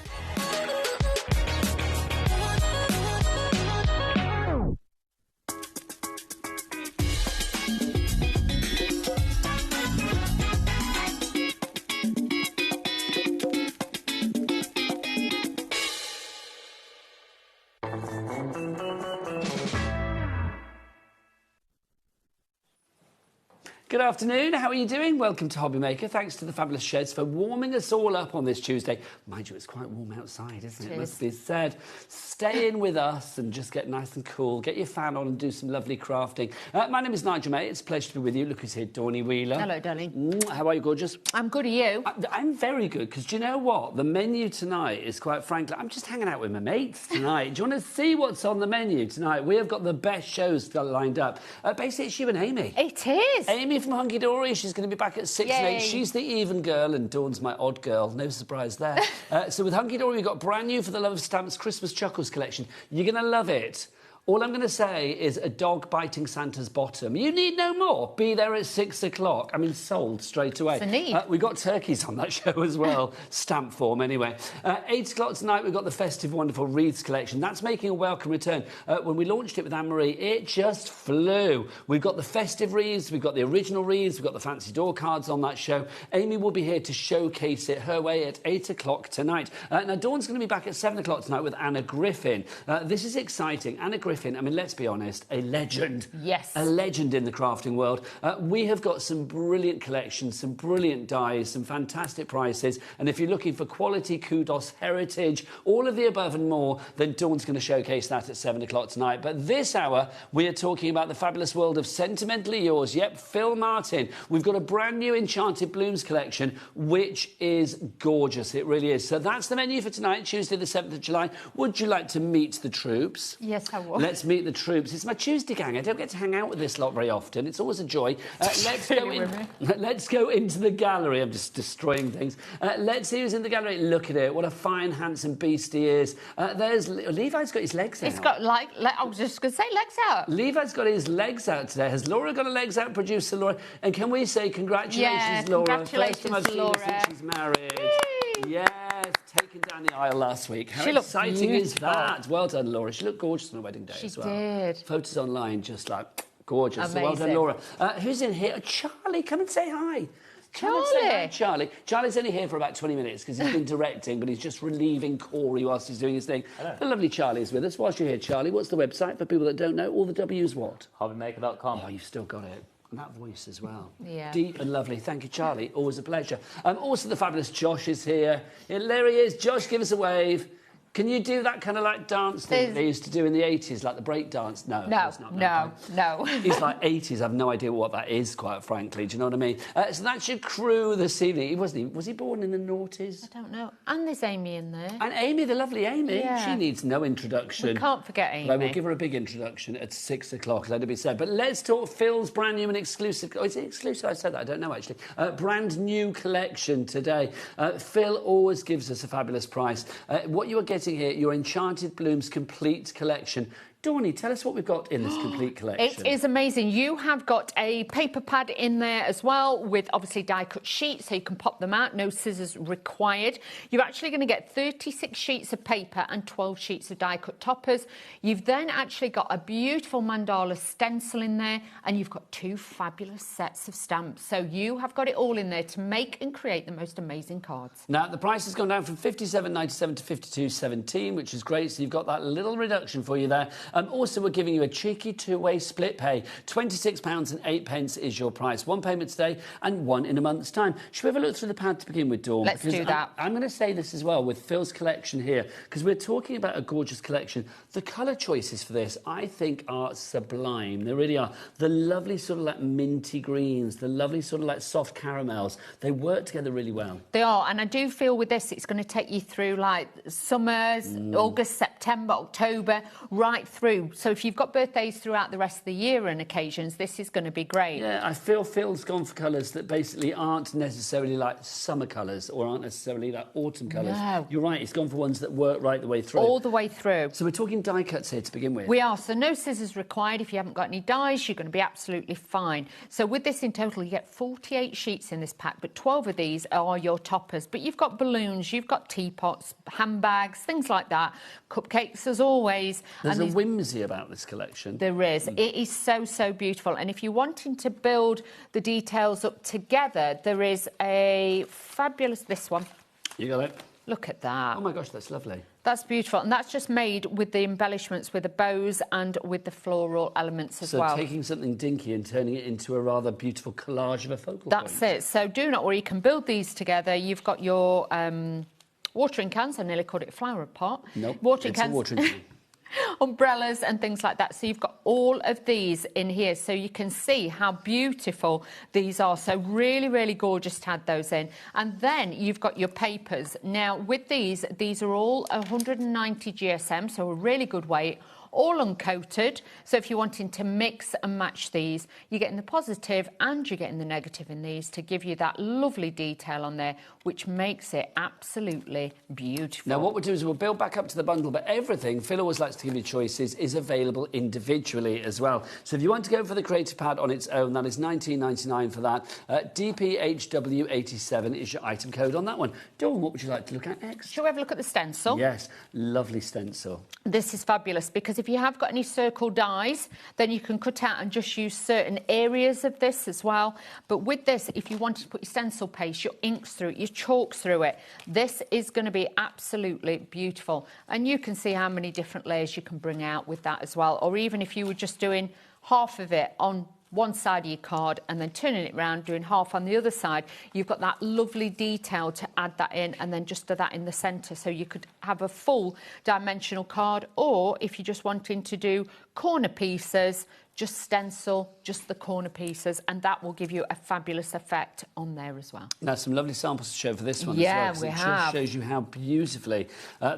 Speaker 19: Good afternoon, how are you doing? Welcome to HobbyMaker. Thanks to the fabulous sheds for warming us all up on this Tuesday. Mind you, it's quite warm outside, isn't it? It must be said. Stay in with us and just get nice and cool. Get your fan on and do some lovely crafting. My name is Nigel May. It's a pleasure to be with you. Look who's here, Dawney Wheeler.
Speaker 2: Hello, darling.
Speaker 19: How are you, gorgeous?
Speaker 2: I'm good, are you?
Speaker 19: I'm very good, because do you know what? The menu tonight is quite frankly, I'm just hanging out with my mates tonight. Do you want to see what's on the menu tonight? We have got the best shows lined up. Basically, it's you and Amy.
Speaker 2: It is.
Speaker 19: Amy from Hunky Dory. She's going to be back at 6 and 8. She's the even girl, and Dawn's my odd girl. No surprise there. So with Hunky Dory, we've got brand new For the Love of Stamps Christmas Chuckles collection. You're going to love it. All I'm going to say is a dog biting Santa's bottom. You need no more. Be there at 6 o'clock. I mean, sold straight away.
Speaker 2: It's a need.
Speaker 19: We've got turkeys on that show as well. Stamp form, anyway. 8 o'clock tonight, we've got the Festive Wonderful Wreaths collection. That's making a welcome return. When we launched it with Anne-Marie, it just flew. We've got the festive wreaths, we've got the original wreaths, we've got the fancy door cards on that show. Amy will be here to showcase it her way at 8 o'clock tonight. Now, Dawn's going to be back at 7 o'clock tonight with Anna Griffin. This is exciting. Anna Griffin, I mean, let's be honest, a legend.
Speaker 2: Yes.
Speaker 19: A legend in the crafting world. We have got some brilliant collections, some brilliant dies, some fantastic prices. And if you're looking for quality, kudos, heritage, all of the above and more, then Dawn's going to showcase that at 7 o'clock tonight. But this hour, we are talking about the fabulous world of Sentimentally Yours. Yep, Phil Martin. We've got a brand new Enchanted Blooms collection, which is gorgeous. It really is. So that's the menu for tonight, Tuesday the 7th of July. Would you like to meet the troops?
Speaker 2: Yes, I would.
Speaker 19: Let's meet the troops. It's my Tuesday gang. I don't get to hang out with this lot very often. It's always a joy. Let's go into the gallery. I'm just destroying things. Let's see who's in the gallery. Look at it. What a fine, handsome beast he is. There's Levi's got his legs out.
Speaker 2: He's got, I was just going to say, legs out.
Speaker 19: Levi's got his legs out today. Has Laura got her legs out, producer Laura? And can we say congratulations, Laura?
Speaker 2: Congratulations,
Speaker 19: First time I've seen
Speaker 2: Laura.
Speaker 19: her since she's married. Yay. Yes, taken down the aisle last week. How
Speaker 2: She looked
Speaker 19: exciting is
Speaker 2: beautiful.
Speaker 19: that? Well done, Laura. She looked gorgeous on her wedding day as well.
Speaker 2: She did.
Speaker 19: Photos online, just like gorgeous. So
Speaker 2: Amazing.
Speaker 19: well done, Laura. Who's in here? Charlie, come and say hi. Come and say hi, Charlie. Charlie's only here for about 20 minutes because he's been directing, but he's just relieving Corey whilst he's doing his thing.
Speaker 20: Hello.
Speaker 19: The lovely Charlie's with us. Whilst you're here, Charlie, what's the website for people that don't know? All the W's what?
Speaker 20: HobbyMaker.com.
Speaker 19: Oh, you've still got it. And that voice as well.
Speaker 2: Yeah.
Speaker 19: Deep and lovely. Thank you, Charlie. Always a pleasure. Also, the fabulous Josh is here. Yeah, there he is. Josh, give us a wave. Can you do that kind of like dance thing they used to do in the 80s, like the break dance? No, of course not.
Speaker 2: No.
Speaker 19: He's like 80s. I've no idea what that is, quite frankly. Do you know what I mean? So that's your crew this evening. Was he born in the noughties?
Speaker 2: I don't know. And there's Amy in there.
Speaker 19: And Amy, the lovely Amy.
Speaker 2: Yeah.
Speaker 19: She needs no introduction.
Speaker 2: We can't forget Amy.
Speaker 19: But I will give her a big introduction at 6 o'clock, let it be said. But let's talk Phil's brand new and exclusive... Oh, is it exclusive? I said that. I don't know, actually. Brand new collection today. Phil always gives us a fabulous price. What you are getting here, your Enchanted Blooms complete collection. Dawny, tell us what we've got in this complete collection.
Speaker 2: It is amazing. You have got a paper pad in there as well with obviously die-cut sheets so you can pop them out. No scissors required. You're actually going to get 36 sheets of paper and 12 sheets of die-cut toppers. You've then actually got a beautiful mandala stencil in there and you've got 2 fabulous sets of stamps. So you have got it all in there to make and create the most amazing cards.
Speaker 19: Now, the price has gone down from £57.97 to £52.17, which is great. So you've got that little reduction for you there. Also, we're giving you a cheeky 2-way split pay. £26.08 is your price. 1 payment today and 1 in a month's time. Should we have a look through the pad to begin with, Dawn?
Speaker 2: Let's do that.
Speaker 19: I'm going to say this as well with Phil's collection here, because we're talking about a gorgeous collection. The colour choices for this, I think, are sublime. They really are. The lovely sort of like minty greens, the lovely sort of like soft caramels, they work together really well.
Speaker 2: They are, and I do feel with this, it's going to take you through like summers, August, September, October, right through. So if you've got birthdays throughout the rest of the year and occasions, this is going to be great.
Speaker 19: Yeah, I feel Phil's gone for colours that basically aren't necessarily like summer colours or aren't necessarily like autumn colours.
Speaker 2: No.
Speaker 19: You're right, he's gone for ones that work right the way through.
Speaker 2: All the way through.
Speaker 19: So we're talking die cuts here to begin with.
Speaker 2: We are, so no scissors required. If you haven't got any dies, you're going to be absolutely fine. So with this in total, you get 48 sheets in this pack, but 12 of these are your toppers. But you've got balloons, you've got teapots, handbags, things like that, cupcakes as always.
Speaker 19: There's a whimsy about this collection.
Speaker 2: There is. It is so, so beautiful. And if you're wanting to build the details up together, there is a fabulous, this one.
Speaker 19: You got it?
Speaker 2: Look at that.
Speaker 19: Oh my gosh, that's lovely.
Speaker 2: That's beautiful. And that's just made with the embellishments, with the bows and with the floral elements as well.
Speaker 19: So taking something dinky and turning it into a rather beautiful collage of a focal point.
Speaker 2: That's it. So do not worry, you can build these together. You've got your watering cans. I nearly called it a flower pot.
Speaker 19: Nope,
Speaker 2: watering
Speaker 19: it's
Speaker 2: cans.
Speaker 19: a watering can.
Speaker 2: Umbrellas and things like that. So you've got all of these in here, so you can see how beautiful these are. So really, really gorgeous to add those in. And then you've got your papers. Now, with these are all 190 GSM, so a really good weight. all uncoated. So if you're wanting to mix and match these, you're getting the positive and you're getting the negative in these to give you that lovely detail on there, which makes it absolutely beautiful.
Speaker 19: Now, what we'll do is we'll build back up to the bundle, but everything, Phil always likes to give you choices, is available individually as well. So if you want to go for the Creative Pad on its own, that is $19.99 for that. DPHW87 is your item code on that one. Dawn, what would you like to look at next?
Speaker 2: Shall we have a look at the stencil?
Speaker 19: Yes, lovely stencil.
Speaker 2: This is fabulous because if you have got any circle dies, then you can cut out and just use certain areas of this as well. But with this, if you wanted to put your stencil paste, your inks through it, your chalks through it, this is going to be absolutely beautiful. And you can see how many different layers you can bring out with that as well. Or even if you were just doing half of it on one side of your card and then turning it around, doing half on the other side, you've got that lovely detail to add that in and then just do that in the centre. So you could have a full dimensional card, or if you're just wanting to do corner pieces, just stencil just the corner pieces, and that will give you a fabulous effect on there as well.
Speaker 19: Now, some lovely samples to show for this one
Speaker 2: yeah,
Speaker 19: as well.
Speaker 2: We
Speaker 19: it
Speaker 2: have.
Speaker 19: Just shows you how beautifully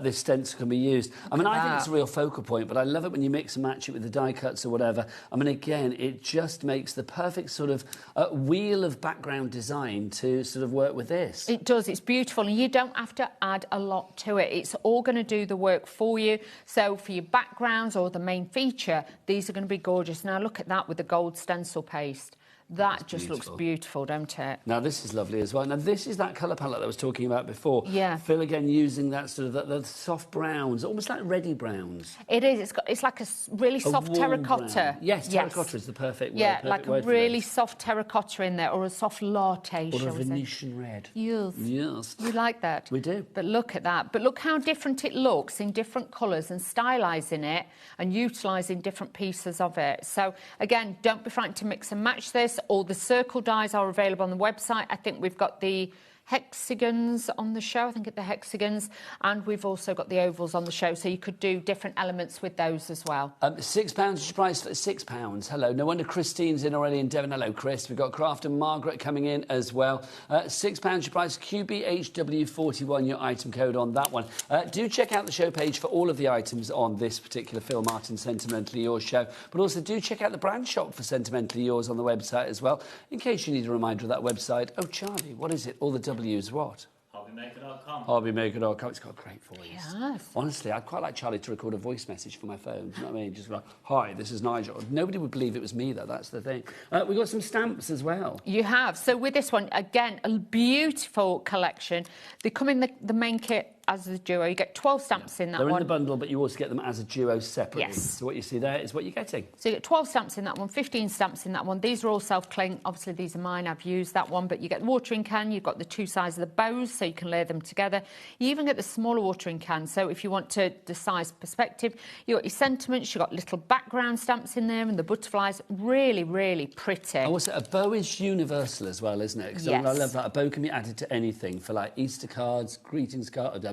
Speaker 19: this stencil can be used. I mean, I think it's a real focal point, but I love it when you mix and match it with the die cuts or whatever. I mean, again, it just makes the perfect sort of wheel of background design to sort of work with this.
Speaker 2: It does. It's beautiful, and you don't have to add a lot to it. It's all going to do the work for you. So for your backgrounds or the main feature, these are going to be gorgeous. Now, look at that with the gold stencil paste. That just looks beautiful, don't it?
Speaker 19: Now, this is lovely as well. Now, this is that colour palette that I was talking about before.
Speaker 2: Yeah.
Speaker 19: Phil, again, using that sort of the soft browns, almost like reddy browns.
Speaker 2: It is. It's like a really soft terracotta.
Speaker 19: Brown. Yes, terracotta is the perfect word.
Speaker 2: Yeah, like a really soft terracotta in there, or a soft latte,
Speaker 19: or a Venetian red.
Speaker 2: Yes.
Speaker 19: Yes.
Speaker 2: We like that.
Speaker 19: We do.
Speaker 2: But look at that. But look how different it looks in different colours, and stylising it and utilising different pieces of it. So, again, don't be frightened to mix and match this. All the circle dies are available on the website. I think we've got the hexagons on the show. I think it's the hexagons, and we've also got the ovals on the show, so you could do different elements with those as well.
Speaker 19: £6 is your price for £6. Hello, no wonder Christine's in already in Devon. Hello, Chris. We've got Craft and Margaret coming in as well. £6 your price, QBHW41 your item code on that one. Do check out the show page for all of the items on this particular Phil Martin Sentimentally Yours show, but also do check out the brand shop for Sentimentally Yours on the website as well, in case you need a reminder of that website. Oh, Charlie, what is it? All the W's what?
Speaker 20: HobbyMaker.com.
Speaker 19: HobbyMaker.com. It's got a great voice.
Speaker 2: Yes.
Speaker 19: Honestly, I'd quite like Charlie to record a voice message for my phone. You know what I mean? Just like, hi, this is Nigel. Nobody would believe it was me, though. That's the thing. We've got some stamps as well.
Speaker 2: You have. So with this one, again, a beautiful collection. They come in the main kit as a duo. You get 12 stamps in that
Speaker 19: They're
Speaker 2: one.
Speaker 19: in the bundle, but you also get them as a duo separately.
Speaker 2: Yes.
Speaker 19: So what you see there is what you're getting.
Speaker 2: So you get 12 stamps in that one, 15 stamps in that one. These are all self-cling. Obviously, these are mine. I've used that one. But you get the watering can. You've got the two sides of the bows, so you can layer them together. You even get the smaller watering can. So if you want to the size perspective, you've got your sentiments. You've got little background stamps in there and the butterflies. Really, really pretty.
Speaker 19: Also, a bow is universal as well, isn't it?
Speaker 2: Yes.
Speaker 19: I love that. A bow can be added to anything, for like Easter cards, greetings cards,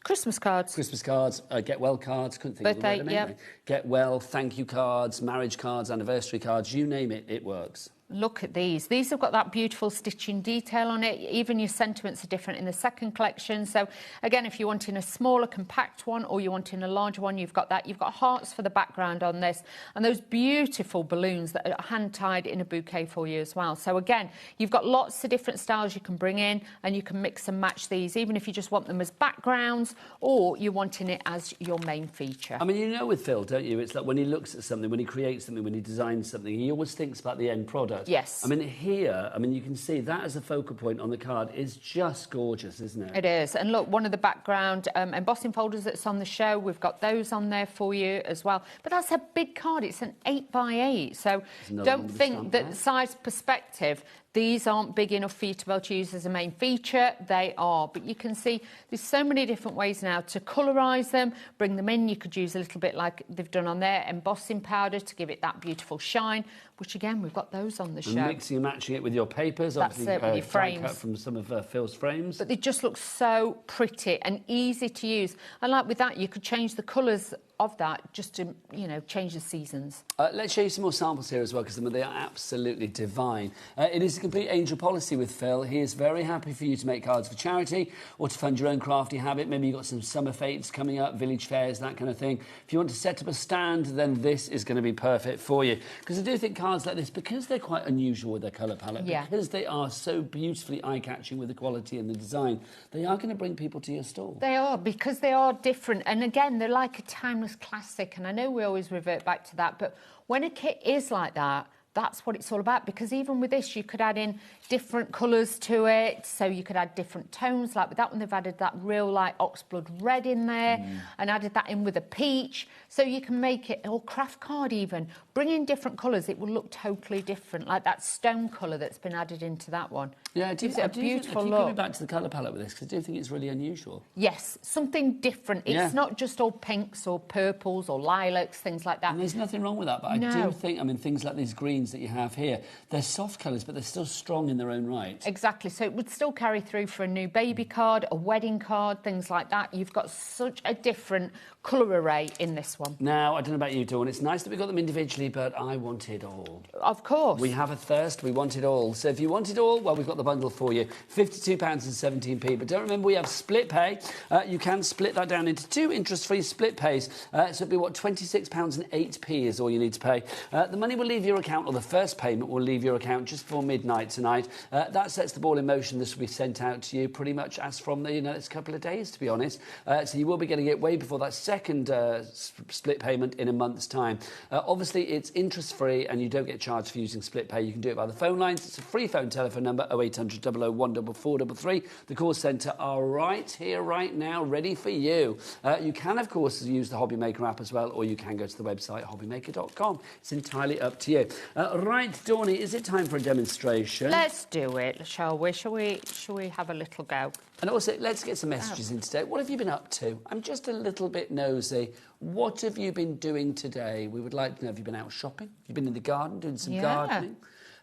Speaker 2: Christmas cards.
Speaker 19: Christmas cards, get well cards, couldn't think
Speaker 2: Birthday,
Speaker 19: of the word anyway. Get well, thank you cards, marriage cards, anniversary cards, you name it, it works.
Speaker 2: Look at these. These have got that beautiful stitching detail on it. Even your sentiments are different in the second collection. So, again, if you're wanting a smaller, compact one or you're wanting a larger one, you've got that. You've got hearts for the background on this. And those beautiful balloons that are hand-tied in a bouquet for you as well. So, again, you've got lots of different styles you can bring in, and you can mix and match these, even if you just want them as backgrounds or you're wanting it as your main feature.
Speaker 19: I mean, you know with Phil, don't you? It's like when he looks at something, when he creates something, when he designs something, he always thinks about the end product.
Speaker 2: Yes.
Speaker 19: I mean, here, you can see that as a focal point on the card is just gorgeous, isn't it?
Speaker 2: It is. And look, one of the background embossing folders that's on the show, we've got those on there for you as well. But that's a big card. It's an 8x8. So don't think that size perspective, these aren't big enough for you to be able to use as a main feature. They are. But you can see there's so many different ways now to colorise them, bring them in. You could use a little bit like they've done on there, embossing powder to give it that beautiful shine, which, again, we've got those on the show.
Speaker 19: And mixing and matching it with your papers.
Speaker 2: That's
Speaker 19: obviously,
Speaker 2: it, with your frames.
Speaker 19: Cut from some of Phil's frames.
Speaker 2: But they just look so pretty and easy to use. And like with that, you could change the colours of that, just to, you know, change the seasons.
Speaker 19: Let's show you some more samples here as well, because they are absolutely divine. It is a complete angel policy with Phil. He is very happy for you to make cards for charity or to fund your own crafty habit. Maybe you've got some summer fates coming up, village fairs, that kind of thing. If you want to set up a stand, then this is going to be perfect for you. Because I do think cards like this, because they're quite unusual with their colour palette, because they are so beautifully eye-catching with the quality and the design, they are going to bring people to your stall.
Speaker 2: They are, because they are different. And again, they're like a timeless classic. And I know we always revert back to that, but when a kit is like that, that's what it's all about, because even with this, you could add in different colours to it, so you could add different tones. Like with that one, they've added that real light oxblood red in there and added that in with a peach, so you can make it, or craft card even, bring in different colours, it will look totally different, like that stone colour that's been added into that one.
Speaker 19: Yeah, I do,
Speaker 2: gives it a beautiful look.
Speaker 19: Coming back to the colour palette with this, because I do think it's really unusual.
Speaker 2: Yes, something different. It's not just all pinks or purples or lilacs, things like that.
Speaker 19: And there's nothing wrong with that, but I do think, I mean, things like these greens that you have here, they're soft colours, but they're still strong in their own right.
Speaker 2: Exactly, so it would still carry through for a new baby card, a wedding card, things like that. You've got such a different colour array in this one.
Speaker 19: Now, I don't know about you, Dawn, it's nice that we got them individually, but I want it all.
Speaker 2: Of course.
Speaker 19: We have a thirst, we want it all. So if you want it all, well, we've got the bundle for you, £52.17. But don't remember, we have split pay. You can split that down into 2 interest-free split pays. So it'll be, what, £26.08 is all you need to pay. The money will leave your account, or the first payment will leave your account just before midnight tonight. That sets the ball in motion. This will be sent out to you pretty much as from the next couple of days, to be honest. So you will be getting it way before that second split payment in a month's time. Obviously, it's interest-free and you don't get charged for using split pay. You can do it by the phone lines. It's a free phone telephone number, 0800 00 14433. The call centre are right here, right now, ready for you. You can, of course, use the HobbyMaker app as well, or you can go to the website, hobbymaker.com. It's entirely up to you. Right, Dawny, is it time for a demonstration?
Speaker 2: Let's do it, shall we? Shall we have a little go?
Speaker 19: And also, let's get some messages in today. What have you been up to? I'm just a little bit nosy. What have you been doing today? We would like to know, have you been out shopping? Have you been in the garden doing some gardening?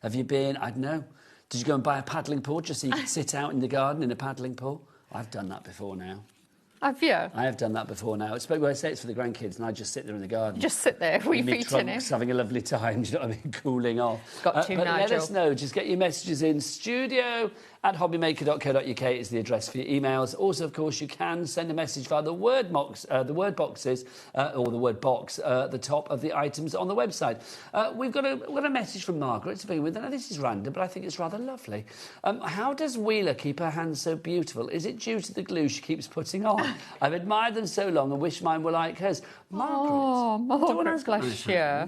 Speaker 19: Have you been, I don't know, did you go and buy a paddling pool just so you could sit out in the garden in a paddling pool? I've done that before now.
Speaker 2: Have you?
Speaker 19: I have done that before now. When I say it's for the grandkids, and I just sit there in the garden.
Speaker 2: Just sit there with your feet in it.
Speaker 19: Having a lovely time, do you know what I mean? Cooling off.
Speaker 2: Got to,
Speaker 19: but
Speaker 2: Nigel.
Speaker 19: let us know. Just get your messages in. studio@hobbymaker.co.uk is the address for your emails. Also, of course, you can send a message via the word boxes, or the word box, at the top of the items on the website. We've got a message from Margaret to begin with. Now, this is random, but I think it's rather lovely. How does Wheeler keep her hands so beautiful? Is it due to the glue she keeps putting on? I've admired them so long and wish mine were like hers. Margaret.
Speaker 2: Oh, Margaret, bless you.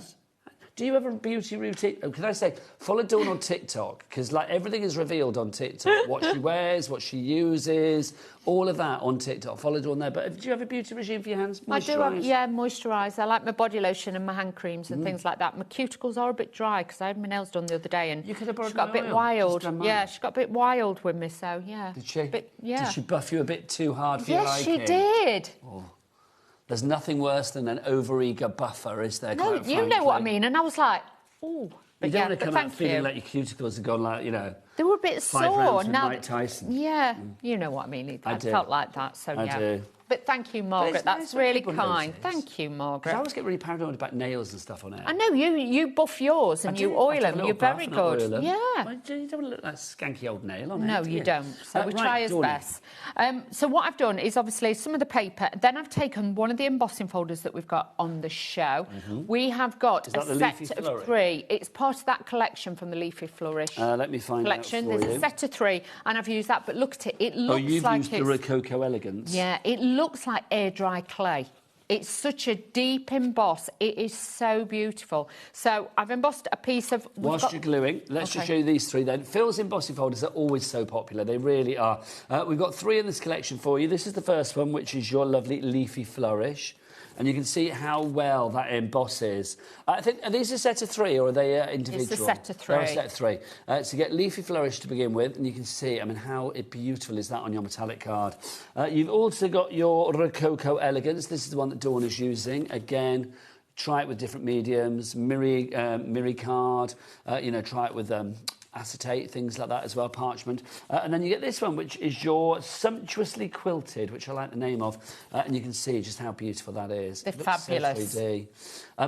Speaker 19: Do you have a beauty routine? Oh, can I say, follow Dawn on TikTok, because like everything is revealed on TikTok. What she wears, what she uses, all of that on TikTok. Follow Dawn there. But do you have a beauty regime for your hands?
Speaker 2: I do, moisturise. I like my body lotion and my hand creams and things like that. My cuticles are a bit dry because I had my nails done the other day and
Speaker 19: you could have
Speaker 2: she got a bit wild. Yeah, she got a bit wild with me, so yeah.
Speaker 19: Did she?
Speaker 2: Did she
Speaker 19: buff you a bit too hard for your liking?
Speaker 2: Yes, she did.
Speaker 19: Oh. There's nothing worse than an over-eager buffer, is there?
Speaker 2: No, you know what I mean. And I was like, oh.
Speaker 19: You don't want to come out feeling like your cuticles have gone like,
Speaker 2: They were a bit sore.
Speaker 19: 5 rounds with Mike Tyson.
Speaker 2: Yeah, you know what I mean. I felt like that, so
Speaker 19: I do.
Speaker 2: But thank you, Margaret. That's really kind. Thank you, Margaret.
Speaker 19: I always get really paranoid about nails and stuff on air.
Speaker 2: I know, you buff yours and you oil them. You're very good. Yeah.
Speaker 19: Well, you don't look like a skanky old nail on it.
Speaker 2: No, you don't. So we try as best. So what I've done is obviously some of the paper. Then I've taken one of the embossing folders that we've got on the show. We have got a set of 3. It's part of that collection from the Leafy Flourish
Speaker 19: let me find
Speaker 2: collection.
Speaker 19: Out for
Speaker 2: There's a set of 3 and I've used that. But look at it. It looks
Speaker 19: you've
Speaker 2: like
Speaker 19: used the Rococo Elegance.
Speaker 2: Yeah, it looks like air dry clay. It's such a deep emboss. It is so beautiful. So I've embossed a piece of...
Speaker 19: Whilst you're gluing, let's just show you these 3 then. Phil's embossing folders are always so popular. They really are. We've got 3 in this collection for you. This is the first one, which is your lovely Leafy Flourish. And you can see how well that embosses. I think, are these a set of 3 or are they individual?
Speaker 2: It's a set of 3.
Speaker 19: They're a set of 3. So you get Leafy Flourish to begin with, and you can see, I mean, how beautiful is that on your metallic card. You've also got your Rococo Elegance. This is the one that Dawn is using. Again, try it with different mediums. Miri card, try it with... acetate, things like that as well, parchment. And then you get this one, which is your sumptuously quilted, which I like the name of. And you can see just how beautiful that is.
Speaker 2: They're fabulous.
Speaker 19: So 3D.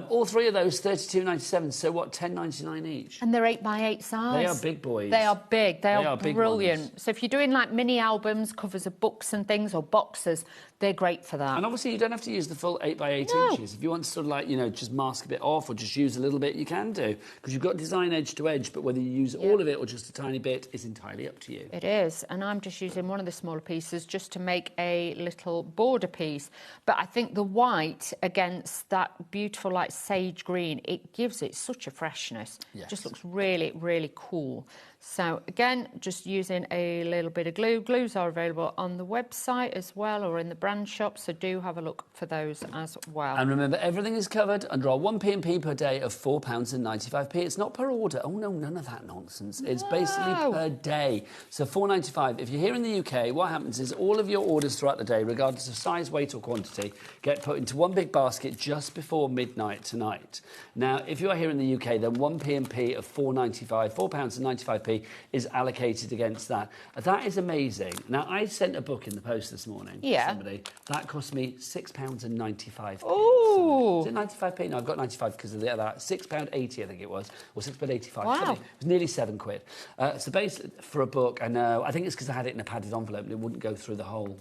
Speaker 19: All three of those, £32.97. So what, £10.99 each?
Speaker 2: And they're 8x8 size.
Speaker 19: They are big boys.
Speaker 2: They are big. They are
Speaker 19: big
Speaker 2: brilliant.
Speaker 19: ones.
Speaker 2: So if you're doing like mini albums, covers of books and things, or boxes, they're great for that.
Speaker 19: And obviously you don't have to use the full 8x8 inches. If you want to sort of like, you know, just mask a bit off or just use a little bit, you can do. Because you've got design edge to edge, but whether you use all of it or just a tiny bit is entirely up to you.
Speaker 2: It is. And I'm just using one of the smaller pieces just to make a little border piece. But I think the white against that beautiful like sage green, it gives it such a freshness.
Speaker 19: Yes.
Speaker 2: It just looks really, really cool. So again, just using a little bit of glue. Glues are available on the website as well or in the brand shop, so do have a look for those as well.
Speaker 19: And remember, everything is covered under our 1p&p per day of £4.95. It's not per order. Oh, no, none of that nonsense. It's basically per day. So £4.95. If you're here in the UK, what happens is all of your orders throughout the day, regardless of size, weight or quantity, get put into one big basket just before midnight tonight. Now, if you are here in the UK, then 1p&p of £4.95, £4.95 is allocated against that. That is amazing. Now, I sent a book in the post this morning to somebody. That cost me £6.95.
Speaker 2: Oh!
Speaker 19: Is it 95p? No, I've got 95 because of the other. £6.80, I think it was, or £6.85.
Speaker 2: Wow.
Speaker 19: It was nearly £7. So basically, for a book, I know, I think it's because I had it in a padded envelope and it wouldn't go through the whole,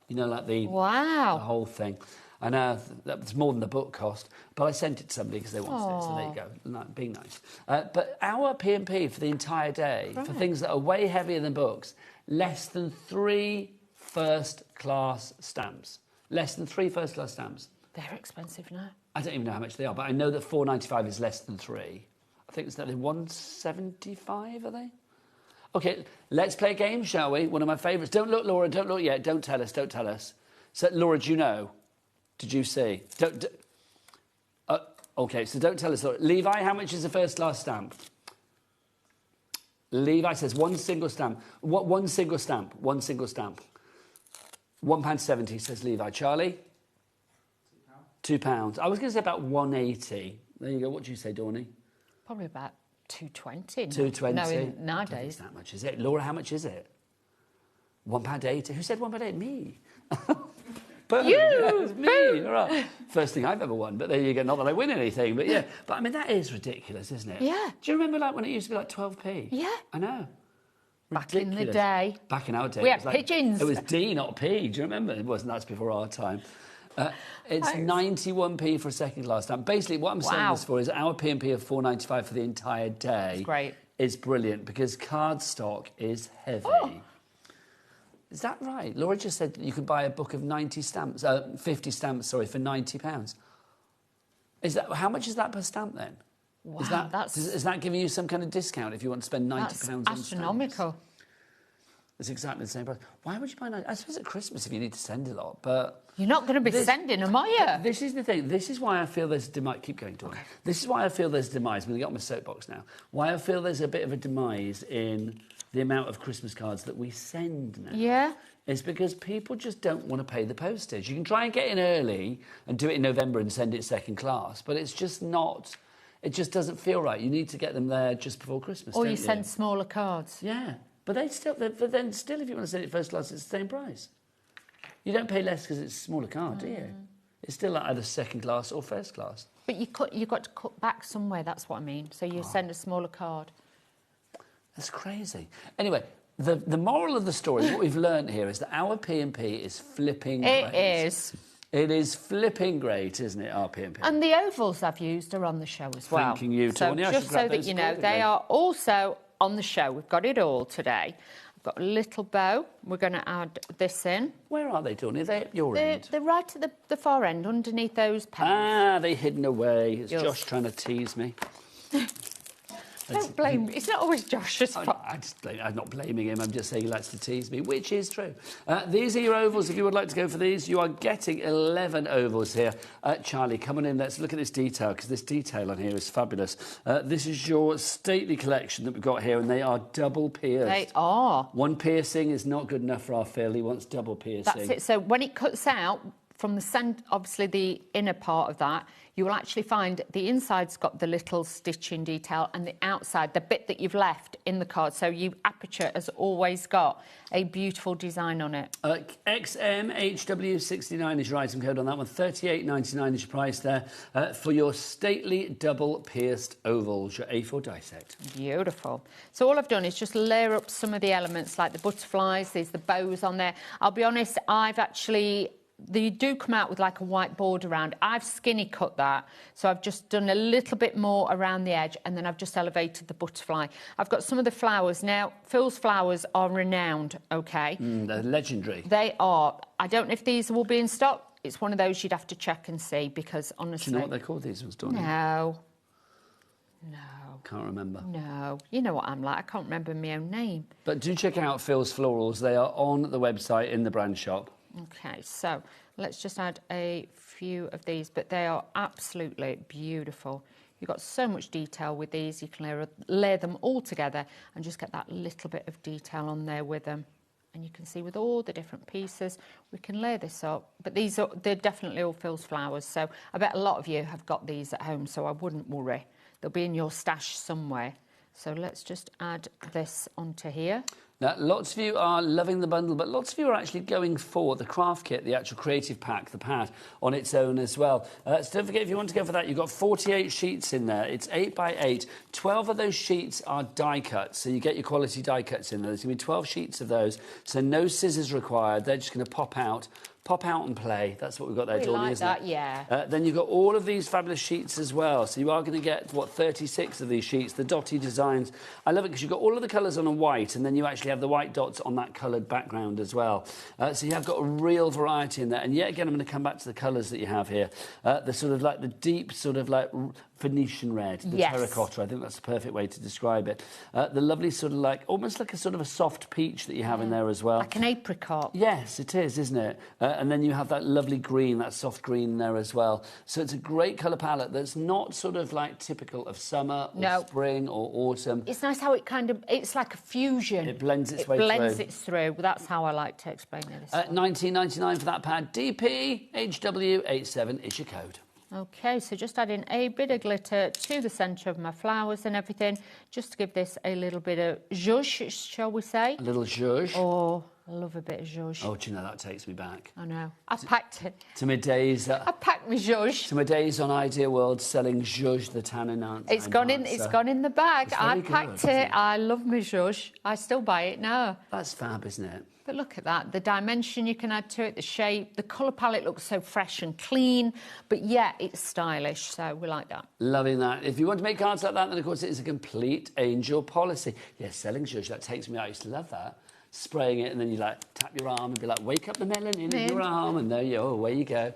Speaker 19: you know, like the whole thing. I know that's more than the book cost, but I sent it to somebody because they wanted it, so there you go, being nice. But our P&P for the entire day, for things that are way heavier than books, less than 3 first-class stamps. Less than 3 first-class stamps.
Speaker 2: They're expensive now.
Speaker 19: I don't even know how much they are, but I know that £4.95 is less than 3. I think it's that they're £1.75, are they? OK, let's play a game, shall we? One of my favourites. Don't look, Laura, don't look yet. Don't tell us, don't tell us. So, Laura, do you know? Did you see? OK, so don't tell us. Levi, how much is a first-class stamp? Levi says one single stamp. What? One single stamp. One single stamp. £1.70, says Levi. Charlie? £2. I was going to say about £1.80. There you go. What do you say, Dawny?
Speaker 2: Probably about £2.20.
Speaker 19: £2.20.
Speaker 2: No, nowadays.
Speaker 19: That much, is it? Laura, how much is it? £1.80. Who said £1.80? Me. But
Speaker 2: you!
Speaker 19: Yeah, it was me. All right. First thing I've ever won, but there you go. Not that I win anything, but yeah. But I mean, that is ridiculous, isn't it?
Speaker 2: Yeah.
Speaker 19: Do you remember like when it used to be like 12p?
Speaker 2: Yeah.
Speaker 19: I know.
Speaker 2: Back in the day.
Speaker 19: Back in our day.
Speaker 2: We had pigeons.
Speaker 19: It was D, not P. Do you remember? It wasn't. That's before our time. It's 91p for a second class stamp. Basically, what I'm saying this for is our P&P of £4.95 for the entire day.
Speaker 2: That's great.
Speaker 19: Is brilliant because card stock is heavy.
Speaker 2: Oh.
Speaker 19: Is that right? Laura just said that you could buy a book of 50 stamps, for £90. Is that how much is that per stamp then?
Speaker 2: Wow,
Speaker 19: is that giving you some kind of discount if you want to spend £90 on stamps?
Speaker 2: Astronomical.
Speaker 19: It's exactly the same price. Why would you buy 90? I suppose at Christmas if you need to send a lot, but
Speaker 2: you're not going to be sending them, are you?
Speaker 19: This is the thing. This is why I feel there's demise. Keep going, Dawn. Okay. This is why I feel there's demise. I'm going to get on my soapbox now. Why I feel there's a bit of a demise in the amount of Christmas cards that we send now.
Speaker 2: Yeah.
Speaker 19: It's because people just don't want to pay the postage. You can try and get in early and do it in November and send it second class, but it's just not. It just doesn't feel right. You need to get them there just before Christmas.
Speaker 2: Or you send smaller cards.
Speaker 19: Yeah. But then still, if you want to send it first class, it's the same price. You don't pay less because it's a smaller card, do you? It's still like either second class or first class.
Speaker 2: But you've got to cut back somewhere, that's what I mean. So you send a smaller card.
Speaker 19: That's crazy. Anyway, the moral of the story, what we've learned here is that our P&P is flipping great.
Speaker 2: It is.
Speaker 19: It is flipping great, isn't it, our P&P?
Speaker 2: And the ovals I've used are on the show as well.
Speaker 19: Thanking you, Tony.
Speaker 2: So just so that you know, they are also on the show. We've got it all today. I've got a little bow. We're going to add this in.
Speaker 19: Where are they, Tony? Are they at your end?
Speaker 2: They're right at the far end, underneath those pens.
Speaker 19: Ah, they're hidden away. It's Josh trying to tease me.
Speaker 2: Don't blame me. It's not always Josh's fault.
Speaker 19: I'm not blaming him. I'm just saying he likes to tease me, which is true. These are your ovals. If you would like to go for these, you are getting 11 ovals here. Charlie, come on in. Let's look at this detail, because this detail on here is fabulous. This is your stately collection that we've got here, and they are double pierced.
Speaker 2: They are.
Speaker 19: One piercing is not good enough for our Phil. He wants double piercing.
Speaker 2: That's it. So when it cuts out, from the centre, obviously the inner part of that, you will actually find the inside's got the little stitching detail and the outside, the bit that you've left in the card. So your aperture has always got a beautiful design on it.
Speaker 19: XMHW69 is your item code on that one. $38.99 is your price there for your stately double pierced ovals, your A4 die set.
Speaker 2: Beautiful. So all I've done is just layer up some of the elements like the butterflies, there's the bows on there. I'll be honest, they do come out with like a white border around. I've skinny cut that, so I've just done a little bit more around the edge, and then I've just elevated the butterfly. I've got some of the flowers. Now, Phil's flowers are renowned, okay?
Speaker 19: They're legendary.
Speaker 2: They are. I don't know if these will be in stock. It's one of those you'd have to check and see, because honestly...
Speaker 19: Do you know what they're called, these ones, don't you?
Speaker 2: No.
Speaker 19: Can't remember.
Speaker 2: No. You know what I'm like. I can't remember my own name.
Speaker 19: But do check out Phil's Florals. They are on the website in the brand shop.
Speaker 2: Okay, so let's just add a few of these, but they are absolutely beautiful. You've got so much detail with these. You can layer them all together and just get that little bit of detail on there with them. And you can see with all the different pieces, we can layer this up. But they're definitely all Phil's flowers. So I bet a lot of you have got these at home, so I wouldn't worry. They'll be in your stash somewhere. So let's just add this onto here.
Speaker 19: Now, lots of you are loving the bundle, but lots of you are actually going for the craft kit, the actual creative pack, the pad, on its own as well. So don't forget, if you want to go for that, you've got 48 sheets in there. It's 8 by 8. 12 of those sheets are die cuts, so you get your quality die cuts in there. There's going to be 12 sheets of those, so no scissors required. They're just going to pop out and play. That's what we've got there, Dawney, isn't it?
Speaker 2: Yeah.
Speaker 19: Then you've got all of these fabulous sheets as well. So you are going to get, 36 of these sheets, the dotty designs. I love it because you've got all of the colours on a white, and then you actually have the white dots on that coloured background as well. So you have got a real variety in there. And yet again, I'm going to come back to the colours that you have here. The sort of like the deep sort of like Venetian red, the terracotta. I think that's the perfect way to describe it. The lovely sort of like, almost like a sort of a soft peach that you have in there as well.
Speaker 2: Like an apricot.
Speaker 19: Yes, it is, isn't it? And then you have that lovely green, that soft green there as well. So it's a great colour palette that's not sort of like typical of summer or spring or autumn.
Speaker 2: It's nice how it's like a fusion.
Speaker 19: It blends its way through.
Speaker 2: It blends it through. That's how I like to explain it.
Speaker 19: $19.99 for that pad. DPHW87 is your code.
Speaker 2: Okay, so just adding a bit of glitter to the centre of my flowers and everything, just to give this a little bit of zhuzh, shall we say?
Speaker 19: A little zhuzh.
Speaker 2: Oh, I love a bit of zhuzh.
Speaker 19: Oh, do you know, that takes me back.
Speaker 2: I know. I packed it.
Speaker 19: To my days...
Speaker 2: I packed my zhuzh.
Speaker 19: To my days on Idea World selling zhuzh, the tan enhancer.
Speaker 2: It's gone in the bag. I packed it. I love my zhuzh. I still buy it now.
Speaker 19: That's fab, isn't it?
Speaker 2: But look at that, the dimension you can add to it, the shape, the colour palette looks so fresh and clean, but yet it's stylish, so we like that.
Speaker 19: Loving that. If you want to make cards like that, then of course it is a complete angel policy. Yes, selling zhuzh, that takes me out. I used to love that. Spraying it, and then you like tap your arm and be like, wake up the melanin in your arm, and there you go, away you go.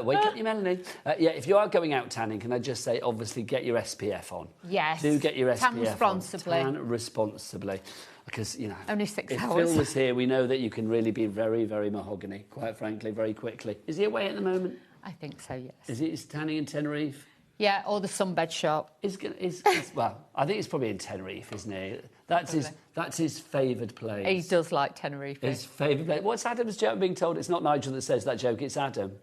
Speaker 19: Wake up your melanin. Yeah, if you are going out tanning, can I just say, obviously, get your SPF on.
Speaker 2: Yes.
Speaker 19: Do get your SPF
Speaker 2: Tan responsibly.
Speaker 19: on. Tan responsibly. Because, you know,
Speaker 2: only 6
Speaker 19: if
Speaker 2: hours.
Speaker 19: Phil was here, we know that you can really be very, very mahogany, quite frankly, very quickly. Is he away at the moment?
Speaker 2: I think so, yes.
Speaker 19: Is he tanning in Tenerife?
Speaker 2: Yeah, or the sunbed shop.
Speaker 19: Well, I think it's probably in Tenerife, isn't he? That's his favoured place.
Speaker 2: He does like Tenerife.
Speaker 19: His favourite place. What's Adam's joke? I'm being told it's not Nigel that says that joke, it's Adam.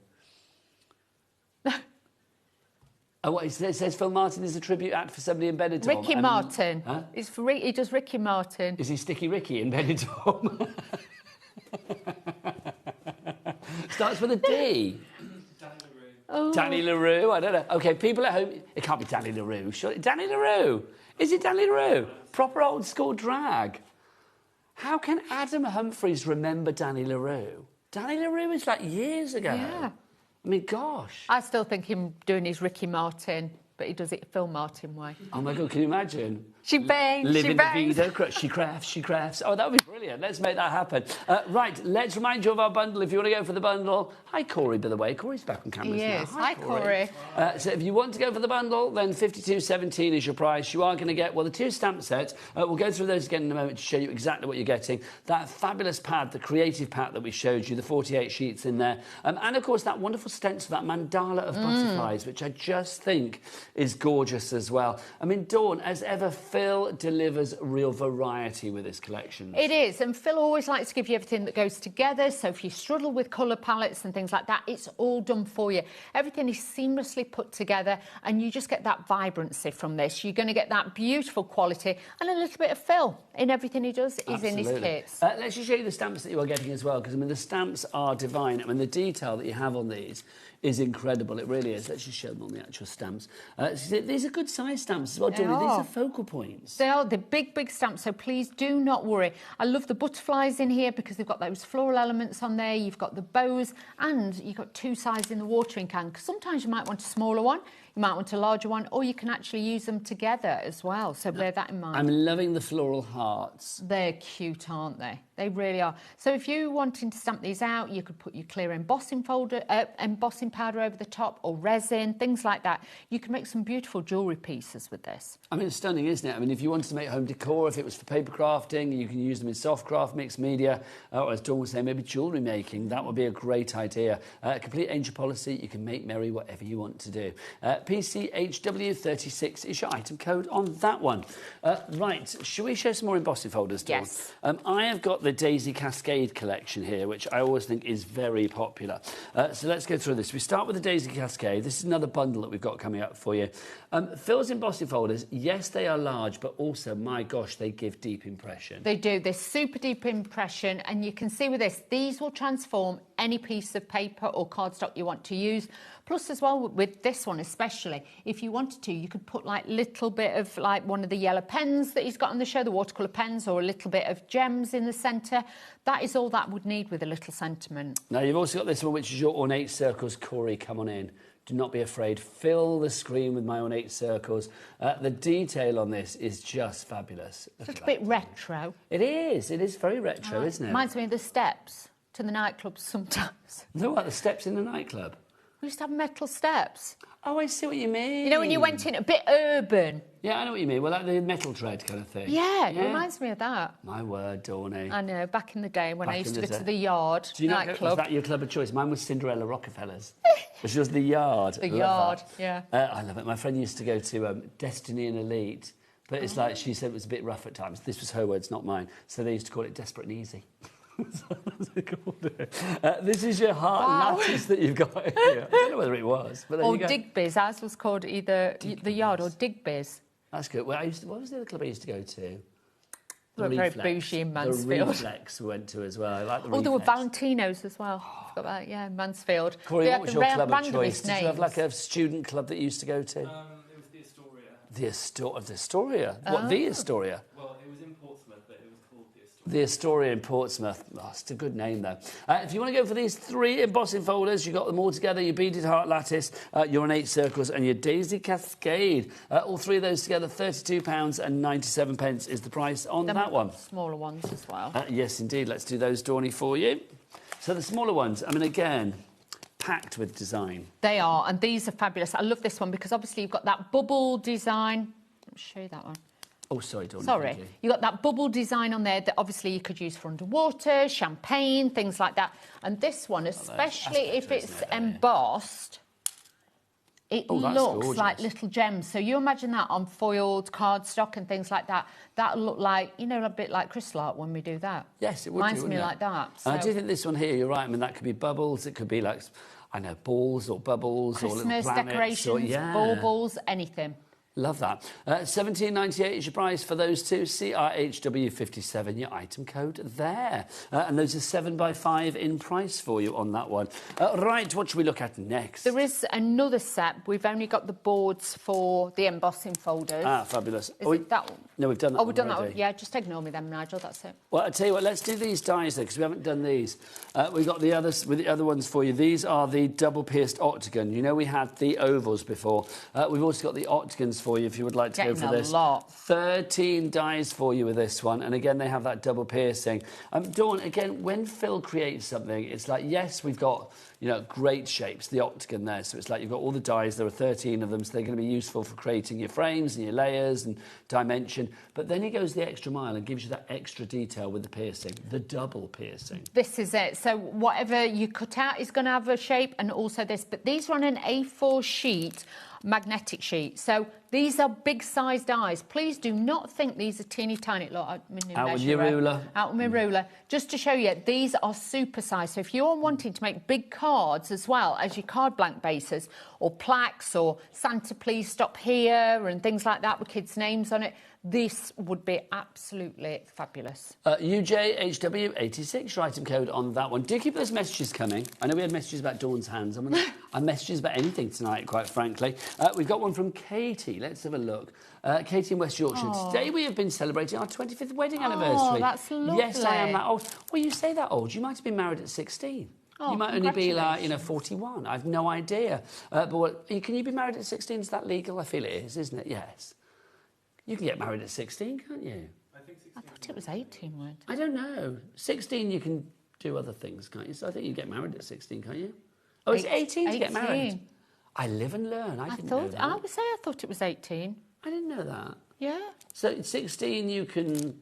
Speaker 19: Oh, what, it says Phil Martin is a tribute act for somebody in Benidorm.
Speaker 2: Ricky Martin.
Speaker 19: Huh?
Speaker 2: He does Ricky Martin.
Speaker 19: Is he Sticky Ricky in Benidorm? Starts with a D.
Speaker 2: Oh.
Speaker 19: Danny LaRue, I don't know. OK, people at home... It can't be Danny LaRue, surely. Danny LaRue? Is it Danny LaRue? Proper old school drag. How can Adam Humphries remember Danny LaRue? Danny LaRue is like years ago.
Speaker 2: Yeah.
Speaker 19: I mean, gosh.
Speaker 2: I still think him doing his Ricky Martin, but he does it Phil Martin way.
Speaker 19: Oh, my God, can you imagine?
Speaker 2: She bangs,
Speaker 19: Living the vida, she crafts. Oh, that would be brilliant. Let's make that happen. Right, let's remind you of our bundle. If you want to go for the bundle... Hi, Corey, by the way. Corey's back on camera now.
Speaker 2: Yes, hi, Corey.
Speaker 19: So if you want to go for the bundle, then $52.17 is your price. You are going to get, well, the 2 stamp sets. We'll go through those again in a moment to show you exactly what you're getting. That fabulous pad, the creative pad that we showed you, the 48 sheets in there. And, of course, that wonderful stencil, that mandala of butterflies, which I just think is gorgeous as well. I mean, Dawn, as ever, Phil delivers real variety with his collection.
Speaker 2: It is, and Phil always likes to give you everything that goes together, so if you struggle with colour palettes and things like that, it's all done for you. Everything is seamlessly put together, and you just get that vibrancy from this. You're going to get that beautiful quality and a little bit of Phil in everything he does. He's in his kits.
Speaker 19: Let's just show you the stamps that you are getting as well, because, I mean, the stamps are divine. I mean, the detail that you have on these is incredible. It really is. Let's just show them on the actual stamps. These are good size stamps as well, Dawn. These are focal points.
Speaker 2: They are the big stamps, so please do not worry. I love the butterflies in here because they've got those floral elements on there. You've got the bows, and you've got two sizes in the watering can, because sometimes you might want a smaller one, you might want a larger one, or you can actually use them together as well, so bear that in mind.
Speaker 19: I'm loving the floral hearts.
Speaker 2: They're cute, aren't they? They really are. So if you're wanting to stamp these out, you could put your clear embossing powder over the top, or resin, things like that. You can make some beautiful jewellery pieces with this.
Speaker 19: I mean, it's stunning, isn't it? I mean, if you wanted to make home decor, if it was for paper crafting, you can use them in soft craft, mixed media, or as Dawn was saying, maybe jewellery making. That would be a great idea. Complete angel policy, you can make merry whatever you want to do. PCHW36 is your item code on that one. Right, shall we show some more embossing folders, Dawn?
Speaker 2: Yes.
Speaker 19: I have got the Daisy Cascade collection here, which I always think is very popular. So let's go through this. We start with the Daisy Cascade. This is another bundle that we've got coming up for you. Phil's embossing folders, yes, they are large, but also, my gosh, they give deep impression.
Speaker 2: They do. They're super deep impression, and you can see with this, these will transform any piece of paper or cardstock you want to use. Plus, as well, with this one especially, if you wanted to, you could put like little bit of like one of the yellow pens that he's got on the show, the watercolour pens, or a little bit of gems in the centre. That is all that would need with a little sentiment.
Speaker 19: Now, you've also got this one, which is your ornate circles. Corey, come on in. Do not be afraid. Fill the screen with my ornate circles. The detail on this is just fabulous.
Speaker 2: It's a little bit retro.
Speaker 19: It is. It is very retro, isn't it?
Speaker 2: Reminds me of the steps to the nightclubs sometimes.
Speaker 19: No, what, the steps in the nightclub?
Speaker 2: We used to have metal steps.
Speaker 19: Oh, I see what you mean.
Speaker 2: You know, when you went in, a bit urban.
Speaker 19: Yeah, I know what you mean. Well, like the metal tread kind of thing.
Speaker 2: Yeah, it reminds me of that.
Speaker 19: My word, Dawny.
Speaker 2: I know, back in the day when I used to go to the Yard nightclub.
Speaker 19: Was that your club of choice? Mine was Cinderella Rockefellers. Which was the Yard.
Speaker 2: The Yard, yeah.
Speaker 19: I love it. My friend used to go to Destiny and Elite, but it's like she said it was a bit rough at times. This was her words, not mine. So they used to call it Desperate and Easy. This is your heart lattice that you've got here. I don't know whether it was, but there you go.
Speaker 2: Or Digby's. Ours was called either the Yard or Digby's.
Speaker 19: That's good. Well, what was the other club I used to go to?
Speaker 2: The very bougie in Mansfield.
Speaker 19: The Reflex we went to as well. I like the
Speaker 2: Reflex.
Speaker 19: There
Speaker 2: were Valentino's as well. I forgot about that. Yeah, Mansfield.
Speaker 19: Corey, what was your club of choice? Did you have like a student club that you used to go to?
Speaker 20: It was the Astoria.
Speaker 19: The Astoria? What, the Astoria?
Speaker 20: Well, it was in Portsmouth, but it was called the Astoria.
Speaker 19: The Astoria in Portsmouth. Oh, it's a good name, though. If you want to go for these 3 embossing folders, you've got them all together, your beaded heart lattice, your ornate circles, and your Daisy Cascade. All 3 of those together, £32.97 is the price on that one.
Speaker 2: Smaller ones as well.
Speaker 19: Yes, indeed. Let's do those, Dawny, for you. So the smaller ones, I mean, again, packed with design.
Speaker 2: They are, and these are fabulous. I love this one because obviously you've got that bubble design. Let me show you that one.
Speaker 19: Oh, sorry, Dawn.
Speaker 2: Sorry. You got that bubble design on there that obviously you could use for underwater, champagne, things like that. And this one, especially if it's embossed, it looks like little gems. So you imagine that on foiled cardstock and things like that. That'll look like, you know, a bit like crystal art when we do that.
Speaker 19: Yes, it would.
Speaker 2: Reminds me like that. So.
Speaker 19: I do think this one here, you're right. I mean, that could be bubbles. It could be like, I know, balls or bubbles or little planets.
Speaker 2: Christmas decorations, baubles, anything.
Speaker 19: Love that. $17.98 is your price for those 2. CRHW57, your item code there. And those are 7x5 in price for you on that one. Right, what should we look at next?
Speaker 2: There is another set. We've only got the boards for the embossing folders.
Speaker 19: Ah, fabulous.
Speaker 2: Is it that one?
Speaker 19: No, we've done that one.
Speaker 2: Oh, we've done that one. Yeah, just ignore me then, Nigel. That's it.
Speaker 19: Well, I'll tell you what, let's do these dies then, because we haven't done these. We've got the others with the other ones for you. These are the double-pierced octagon. You know we had the ovals before. We've also got the octagons for you if you would like to go for this. 13 dies for you with this one, and again they have that double piercing. Dawn, again, when Phil creates something, it's like, yes, we've got, you know, great shapes, the octagon there, so it's like you've got all the dies, there are 13 of them, so they're going to be useful for creating your frames and your layers and dimension, but then he goes the extra mile and gives you that extra detail with the piercing, the double piercing.
Speaker 2: This is it. So whatever you cut out is going to have a shape, and also this, but these are on an A4 sheet magnetic sheet. So these are big-sized dies. Please do not think these are teeny tiny. Look,
Speaker 19: out with your ruler.
Speaker 2: Out with my ruler. Just to show you, these are super-sized. So if you're wanting to make big cards as well as your card blank bases, or plaques, or Santa Please Stop Here, and things like that with kids' names on it, this would be absolutely fabulous.
Speaker 19: UJHW86, your item code on that one. Do keep those messages coming. I know we had messages about Dawn's hands. I'm messages about anything tonight, quite frankly. We've got one from Katie. Let's have a look. Katie in West Yorkshire.
Speaker 2: Aww.
Speaker 19: Today we have been celebrating our 25th wedding anniversary.
Speaker 2: Oh, that's lovely.
Speaker 19: Yes, I am that old. Well, you say that old. You might have been married at 16.
Speaker 2: Oh,
Speaker 19: you might only be like, 41. I've no idea. Can you be married at 16? Is that legal? I feel it is, isn't it? Yes. You can get married at 16, can't you?
Speaker 2: I thought it was 18, weren't it?
Speaker 19: I don't know. 16, you can do other things, can't you? So I think you get married at 16, can't you? Oh, it's 18 to get married. I live and learn. I didn't know that.
Speaker 2: I would say I thought it was 18.
Speaker 19: I didn't know that.
Speaker 2: Yeah.
Speaker 19: So at 16, you can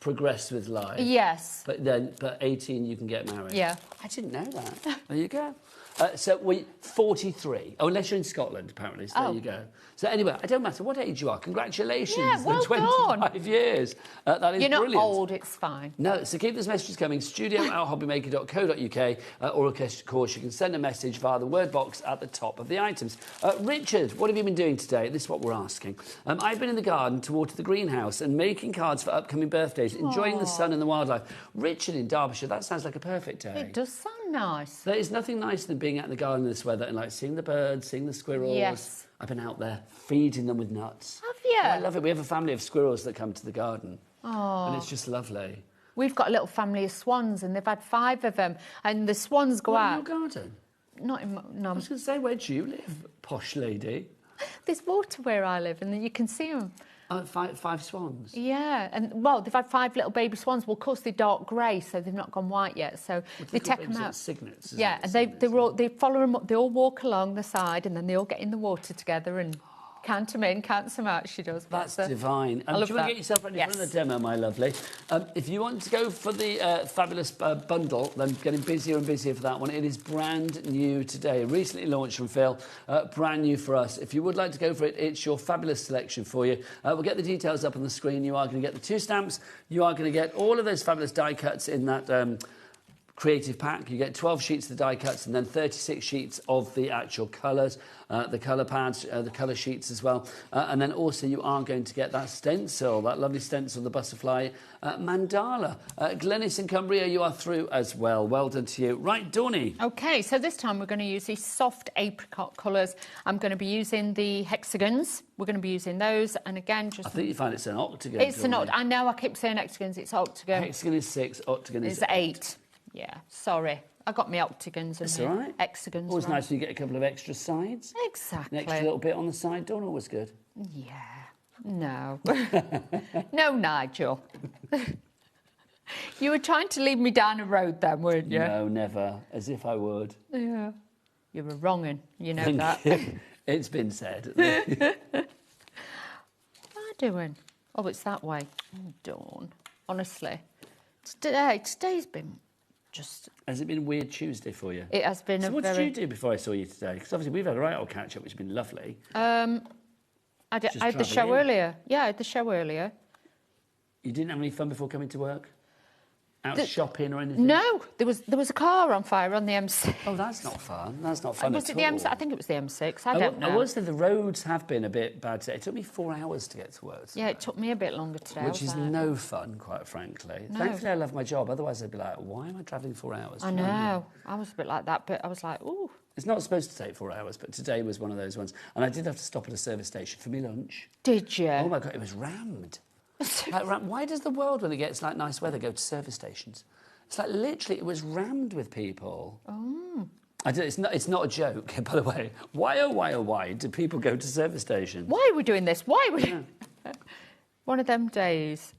Speaker 19: progress with life.
Speaker 2: Yes.
Speaker 19: But 18, you can get married.
Speaker 2: Yeah.
Speaker 19: I didn't know that. There you go. So we 43. Oh, unless you're in Scotland, apparently. So there you go. So anyway, it don't matter what age you are. Congratulations.
Speaker 2: Yeah, well
Speaker 19: the 25
Speaker 2: done.
Speaker 19: Years. That is
Speaker 2: You're not
Speaker 19: brilliant.
Speaker 2: old, it's fine.
Speaker 19: No, so keep those messages coming. studio@hobbymaker.co.uk, or of course you can send a message via the word box at the top of the items. Richard, what have you been doing today? This is what we're asking. I've been in the garden to water the greenhouse and making cards for upcoming birthdays, enjoying the sun and the wildlife. Richard in Derbyshire, that sounds like a perfect day.
Speaker 2: It does sound nice.
Speaker 19: There is nothing nicer than being out in the garden in this weather and seeing the birds, seeing the squirrels.
Speaker 2: Yes.
Speaker 19: I've been out there feeding them with nuts.
Speaker 2: Have you?
Speaker 19: I love it. We have a family of squirrels that come to the garden.
Speaker 2: Oh.
Speaker 19: And it's just lovely.
Speaker 2: We've got a little family of swans, and they've had 5 of them, and the swans go out.
Speaker 19: In your garden?
Speaker 2: Not in no.
Speaker 19: I was going to say, where do you live, posh lady?
Speaker 2: There's water where I live, and you can see them.
Speaker 19: Five swans?
Speaker 2: Yeah, and they've had 5 little baby swans. Well, of course, they're dark grey, so they've not gone white yet. So they take them out.
Speaker 19: Cygnets.
Speaker 2: Yeah, and they follow them up. They all walk along the side, and then they all get in the water together and count them in, count them out. She does.
Speaker 19: That's divine.
Speaker 2: I love
Speaker 19: do you want to get yourself ready for the demo, my lovely? If you want to go for the fabulous bundle, then getting busier and busier for that one. It is brand new today, recently launched from Phil, brand new for us. If you would like to go for it, it's your fabulous selection for you. We'll get the details up on the screen. You are going to get the 2 stamps. You are going to get all of those fabulous die cuts in that creative pack. You get 12 sheets of the die cuts and then 36 sheets of the actual colours, the colour pads, the colour sheets as well. And then also you are going to get that stencil, that lovely stencil, the butterfly mandala. Glenys in Cumbria, you are through as well. Well done to you. Right, Dawny.
Speaker 2: OK, so this time we're going to use these soft apricot colours. I'm going to be using the hexagons. We're going to be using those. And again, just...
Speaker 19: I think you find it's an octagon.
Speaker 2: It's an octagon. I know I keep saying hexagons. It's octagon.
Speaker 19: Hexagon is 6, octagon is
Speaker 2: 8. Yeah, sorry. I got my octagons and
Speaker 19: all right.
Speaker 2: hexagons.
Speaker 19: Always nice when you get a couple of extra sides.
Speaker 2: Exactly.
Speaker 19: An extra little bit on the side, Dawn, always good.
Speaker 2: Yeah. No. No, Nigel. You were trying to lead me down a road then, weren't you?
Speaker 19: No, never. As if I would.
Speaker 2: Yeah. You were wronging. You know
Speaker 19: Thank
Speaker 2: that.
Speaker 19: you. It's been said.
Speaker 2: What am I doing? Oh, it's that way. Oh, Dawn. Honestly. Today's been just...
Speaker 19: Has it been a weird Tuesday for you?
Speaker 2: It has been
Speaker 19: what did you do before I saw you today? Because obviously we've had a right old catch-up, which has been lovely.
Speaker 2: I had the show earlier. Yeah, I had the show earlier.
Speaker 19: You didn't have any fun before coming to work? Out shopping or anything?
Speaker 2: No, there was a car on fire on the M6.
Speaker 19: Oh, that's not fun. That's not fun
Speaker 2: was
Speaker 19: at
Speaker 2: it
Speaker 19: all.
Speaker 2: the M6? I think it was the M6. I don't know.
Speaker 19: I was there. The roads have been a bit bad today. It took me 4 hours to get to work today.
Speaker 2: Yeah, it took me a bit longer today.
Speaker 19: Which is no fun, quite frankly.
Speaker 2: No.
Speaker 19: Thankfully, I love my job. Otherwise, I'd be like, why am I travelling 4 hours?
Speaker 2: I know. I was a bit like that, but I was like, ooh.
Speaker 19: It's not supposed to take 4 hours, but today was one of those ones. And I did have to stop at a service station for me lunch.
Speaker 2: Did you?
Speaker 19: Oh, my God, it was rammed. Why does the world, when it gets like nice weather, go to service stations? It's like literally, it was rammed with people.
Speaker 2: Oh.
Speaker 19: It's not a joke, by the way. Why do people go to service stations?
Speaker 2: Why are we doing this? Why are we... One of them days.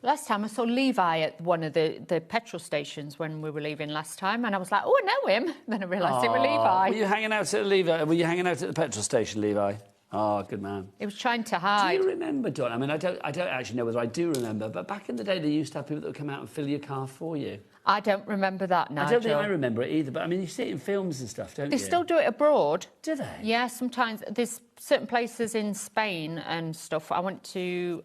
Speaker 2: Last time I saw Levi at one of the petrol stations when we were leaving last time, and I was like, oh, I know him. Then I realised it was Levi.
Speaker 19: Were you hanging out at Levi? Were you hanging out at the petrol station, Levi? Oh, good man.
Speaker 2: He was trying to hide.
Speaker 19: Do you remember, Dawn? I mean, I don't actually know whether I do remember, but back in the day, they used to have people that would come out and fill your car for you.
Speaker 2: I don't remember that, Nigel.
Speaker 19: I don't think I remember it either, but I mean, you see it in films and stuff, don't you?
Speaker 2: They still do it abroad.
Speaker 19: Do they?
Speaker 2: Yeah, sometimes. There's certain places in Spain and stuff. I went to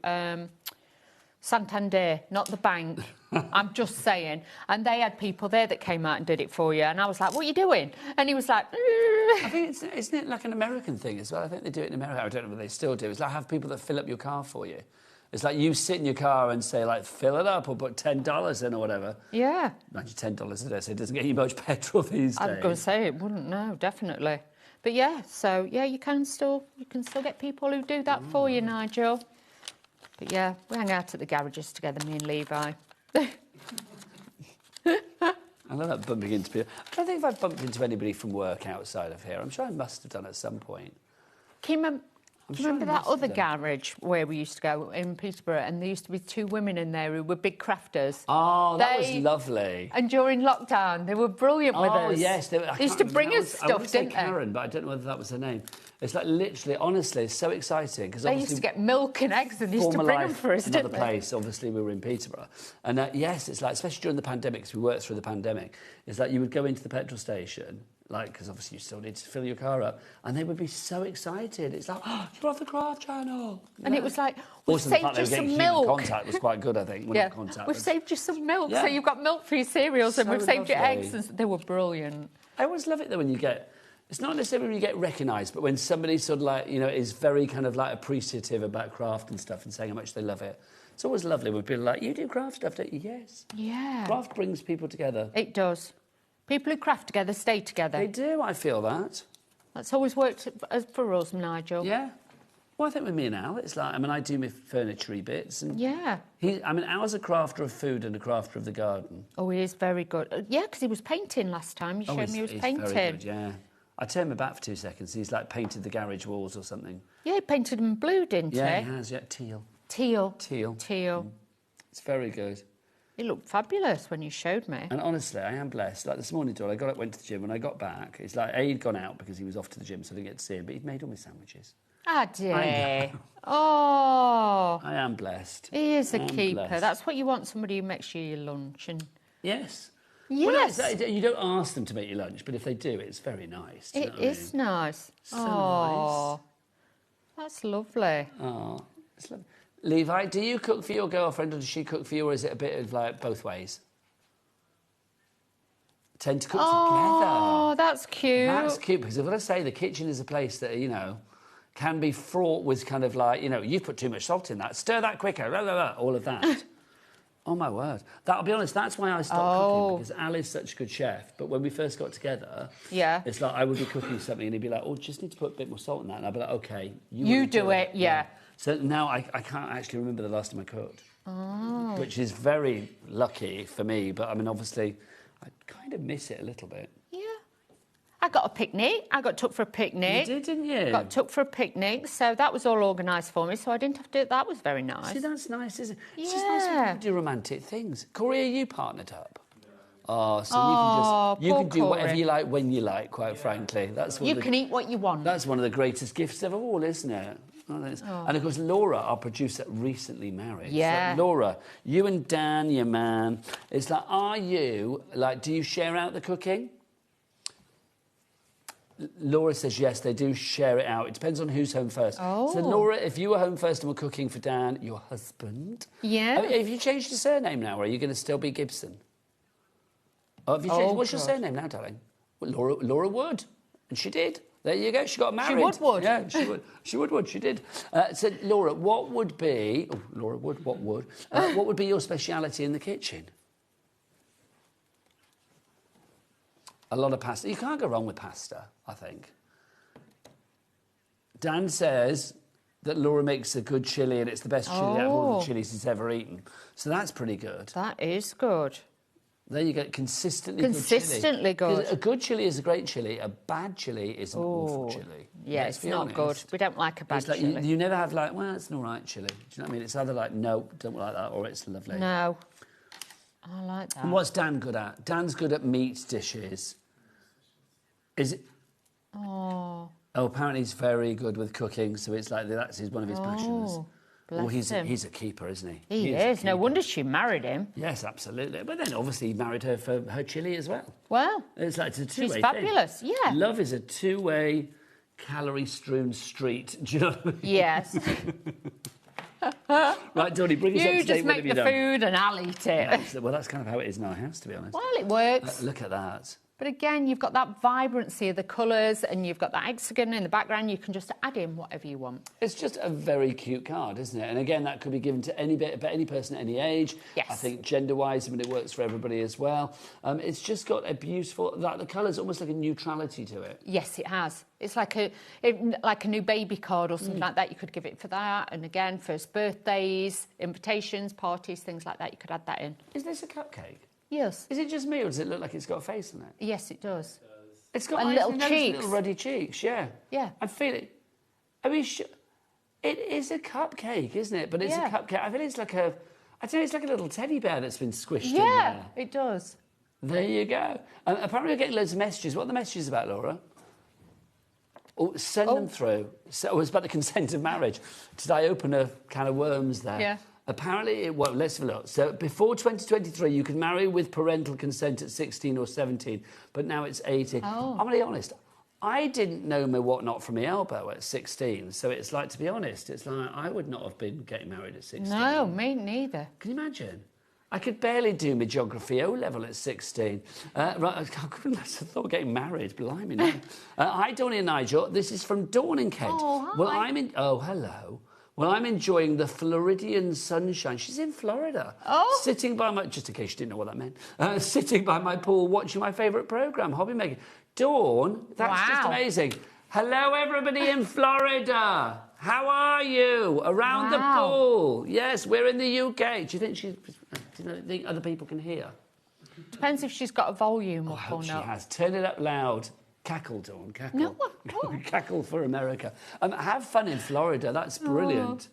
Speaker 2: Santander, not the bank. I'm just saying. And they had people there that came out and did it for you. And I was like, what are you doing? And he was like...
Speaker 19: I think isn't it like an American thing as well? I think they do it in America. I don't know whether they still do. It's like have people that fill up your car for you. It's like you sit in your car and say, like, fill it up or put $10 in or whatever.
Speaker 2: Yeah.
Speaker 19: Mind you, $10 a day, so it doesn't get you much petrol these days.
Speaker 2: I was going to say it wouldn't, no, definitely. But yeah, so yeah, you can still get people who do that for you, Nigel. But yeah, we hang out at the garages together, me and Levi.
Speaker 19: I love that bumping into people. I don't think if I've bumped into anybody from work outside of here. I'm sure I must have done at some point.
Speaker 2: Do you remember that other garage where we used to go in Peterborough, and there used to be 2 women in there who were big crafters?
Speaker 19: Oh, that was lovely.
Speaker 2: And during lockdown, they were brilliant with us.
Speaker 19: Oh, yes.
Speaker 2: They used to bring us stuff, didn't they?
Speaker 19: Karen, but I don't know whether that was her name. It's like literally, honestly, it's so exciting.
Speaker 2: They used to get milk and eggs and used to bring them for us, didn't they?
Speaker 19: Another place, obviously, we were in Peterborough. And yes, it's like, especially during the pandemic, because we worked through the pandemic, it's like you would go into the petrol station, like, because obviously you still need to fill your car up, and they would be so excited. It's like, oh, you're on the Craft Channel.
Speaker 2: And it was like, we've
Speaker 19: also,
Speaker 2: saved you some milk.
Speaker 19: Contact was quite good, I think.
Speaker 2: Yeah, we've saved you some milk, so you've got milk for your cereals, and we've saved you eggs. And they were brilliant.
Speaker 19: I always love it, though, when you get... It's not necessarily when you get recognised, but when somebody sort of like, you know, is very kind of like appreciative about craft and stuff and saying how much they love it. It's always lovely when people are like, you do craft stuff, don't you? Yes.
Speaker 2: Yeah.
Speaker 19: Craft brings people together.
Speaker 2: It does. People who craft together stay together.
Speaker 19: They do, I feel that.
Speaker 2: That's always worked for us, Nigel.
Speaker 19: Yeah. Well, I think with me and Al, it's like, I mean, I do my furniture-y bits. And
Speaker 2: yeah.
Speaker 19: Al's a crafter of food and a crafter of the garden.
Speaker 2: Oh, he is very good. Yeah, because he was painting last time. You showed me he was painting.
Speaker 19: Very good, yeah. I turned my back for 2 seconds. He's like painted the garage walls or something.
Speaker 2: Yeah, he painted them blue, didn't he?
Speaker 19: Yeah, he has, yeah. Teal.
Speaker 2: Teal.
Speaker 19: Teal.
Speaker 2: Teal.
Speaker 19: It's very good.
Speaker 2: He looked fabulous when you showed me.
Speaker 19: And honestly, I am blessed. Like this morning, I got up, went to the gym. When I got back, it's like he'd gone out because he was off to the gym, so I didn't get to see him. But he'd made all my sandwiches.
Speaker 2: Ah, dear. Oh.
Speaker 19: I am blessed.
Speaker 2: He is a keeper. Blessed. That's what you want, somebody who makes you your lunch. And
Speaker 19: yes.
Speaker 2: Yes.
Speaker 19: Well, no, you don't ask them to make you lunch, but if they do, it's very nice.
Speaker 2: It is nice.
Speaker 19: So nice.
Speaker 2: That's lovely.
Speaker 19: Oh, it's lovely. Levi, do you cook for your girlfriend or does she cook for you, or is it a bit of like both ways? Tend to cook together.
Speaker 2: Oh, that's cute.
Speaker 19: That's cute, because I've got to say, the kitchen is a place that, you know, can be fraught with kind of like, you know, you've put too much salt in that, stir that quicker, blah, blah, blah, all of that. Oh, my word. I'll be honest, that's why I stopped cooking, because Al is such a good chef. But when we first got together, it's like I would be cooking something and he'd be like, oh, just need to put a bit more salt in that. And I'd be like, OK.
Speaker 2: You do it, yeah.
Speaker 19: So now I can't actually remember the last time I cooked. Oh. Which is very lucky for me. But, I mean, obviously, I kind of miss it a little bit.
Speaker 2: Yeah. I got a picnic. I got took for a picnic.
Speaker 19: You did, didn't you?
Speaker 2: Got took for a picnic, so that was all organised for me, so I didn't have to do it. That was very nice.
Speaker 19: See, that's nice, isn't it? It's just nice when people do romantic things. Corey, are you partnered up? Oh, so you can do whatever you like when you like, quite frankly. That's
Speaker 2: you can eat what you want.
Speaker 19: That's one of the greatest gifts of all, isn't it? And, of course, Laura, our producer, recently married.
Speaker 2: Yeah.
Speaker 19: So, Laura, you and Dan, your man, it's like, do you share out the cooking? Laura says yes, they do share it out. It depends on who's home first.
Speaker 2: Oh.
Speaker 19: So, Laura, if you were home first and were cooking for Dan, your husband...
Speaker 2: Yeah.
Speaker 19: Have you changed your surname now, or are you going to still be Gibson? Oh, have you changed? What's your surname now, darling? Well, Laura Wood. And she did. There you go. She got married.
Speaker 2: She would.
Speaker 19: Yeah, she would. She would. She did. So, Laura, what would be... Oh, Laura Wood, what would? What would be your speciality in the kitchen? A lot of pasta. You can't go wrong with pasta, I think. Dan says that Laura makes a good chilli and it's the best chilli out of all the chilies he's ever eaten. So that's pretty good.
Speaker 2: That is good.
Speaker 19: There you go, consistently
Speaker 2: good.
Speaker 19: A good chilli is a great chilli. A bad chilli is an awful chilli.
Speaker 2: Yeah, it's not good. We don't like a bad chilli.
Speaker 19: You never have like, well, it's an all right chilli. Do you know what I mean? It's either like, no, don't like that, or it's lovely.
Speaker 2: No. I like that.
Speaker 19: And what's Dan good at? Dan's good at meat dishes. Is it?
Speaker 2: Oh.
Speaker 19: Oh, apparently he's very good with cooking, so it's like that's one of his passions.
Speaker 2: Bless him.
Speaker 19: He's a keeper, isn't he?
Speaker 2: He is. No wonder she married him.
Speaker 19: Yes, absolutely. But then obviously he married her for her chili as well.
Speaker 2: Well,
Speaker 19: it's like it's a two-way
Speaker 2: she's fabulous.
Speaker 19: thing.
Speaker 2: Yeah.
Speaker 19: Love is a two-way, calorie-strewn street. Do you know what I mean?
Speaker 2: Yes.
Speaker 19: Right, Donny, bring us up to date.
Speaker 2: You just make the food and I'll eat it.
Speaker 19: Well, that's kind of how it is in our house, to be honest.
Speaker 2: Well, it works.
Speaker 19: Look at that.
Speaker 2: But again, you've got that vibrancy of the colours and you've got that hexagon in the background. You can just add in whatever you want.
Speaker 19: It's just a very cute card, isn't it? And again, that could be given to any person at any age.
Speaker 2: Yes.
Speaker 19: I think gender-wise, I mean, it works for everybody as well. It's just got a beautiful... the colour's almost like a neutrality to it.
Speaker 2: Yes, it has. It's like a new baby card or something like that. You could give it for that. And again, first birthdays, invitations, parties, things like that. You could add that in.
Speaker 19: Is this a cupcake?
Speaker 2: Yes.
Speaker 19: Is it just me, or does it look like it's got a face on it?
Speaker 2: Yes, it does.
Speaker 19: It's got
Speaker 2: and little cheeks.
Speaker 19: Little ruddy cheeks, yeah.
Speaker 2: Yeah.
Speaker 19: I feel it. I mean, it is a cupcake, isn't it? But it's a cupcake. I feel it's like a... I tell you, it's like a little teddy bear that's been squished in there.
Speaker 2: Yeah, it does.
Speaker 19: There you go. Apparently we're getting loads of messages. What are the messages about, Laura? Oh, send them through. So, it's about the consent of marriage. Did I open a can of worms there?
Speaker 2: Yeah.
Speaker 19: Apparently it won't. Let's have a look. So before 2023, you could marry with parental consent at 16 or 17, but now it's 18.
Speaker 2: Oh.
Speaker 19: I'm going to be honest. I didn't know my whatnot from my elbow at 16, so it's like, to be honest, it's like I would not have been getting married at 16.
Speaker 2: No, me neither.
Speaker 19: Can you imagine? I could barely do my geography O-level at 16. Right, I couldn't have thought getting married, blimey, no. Hi, Donny and Nigel. This is from Dawn in Kent.
Speaker 2: Oh, hi.
Speaker 19: Well, oh, hello. Well, I'm enjoying the Floridian sunshine. She's in Florida.
Speaker 2: Oh.
Speaker 19: Sitting by my... Just in case you didn't know what that meant. Sitting by my pool, watching my favourite programme, HobbyMaker. Dawn, that's just amazing. Hello, everybody in Florida. How are you? Around the pool. Yes, we're in the UK. Do you think other people can hear?
Speaker 2: Depends if she's got a volume up
Speaker 19: I hope
Speaker 2: or
Speaker 19: she
Speaker 2: not.
Speaker 19: has. Turn it up loud. Cackle, Dawn, cackle.
Speaker 2: No, what?
Speaker 19: Cackle for America. Have fun in Florida. That's brilliant.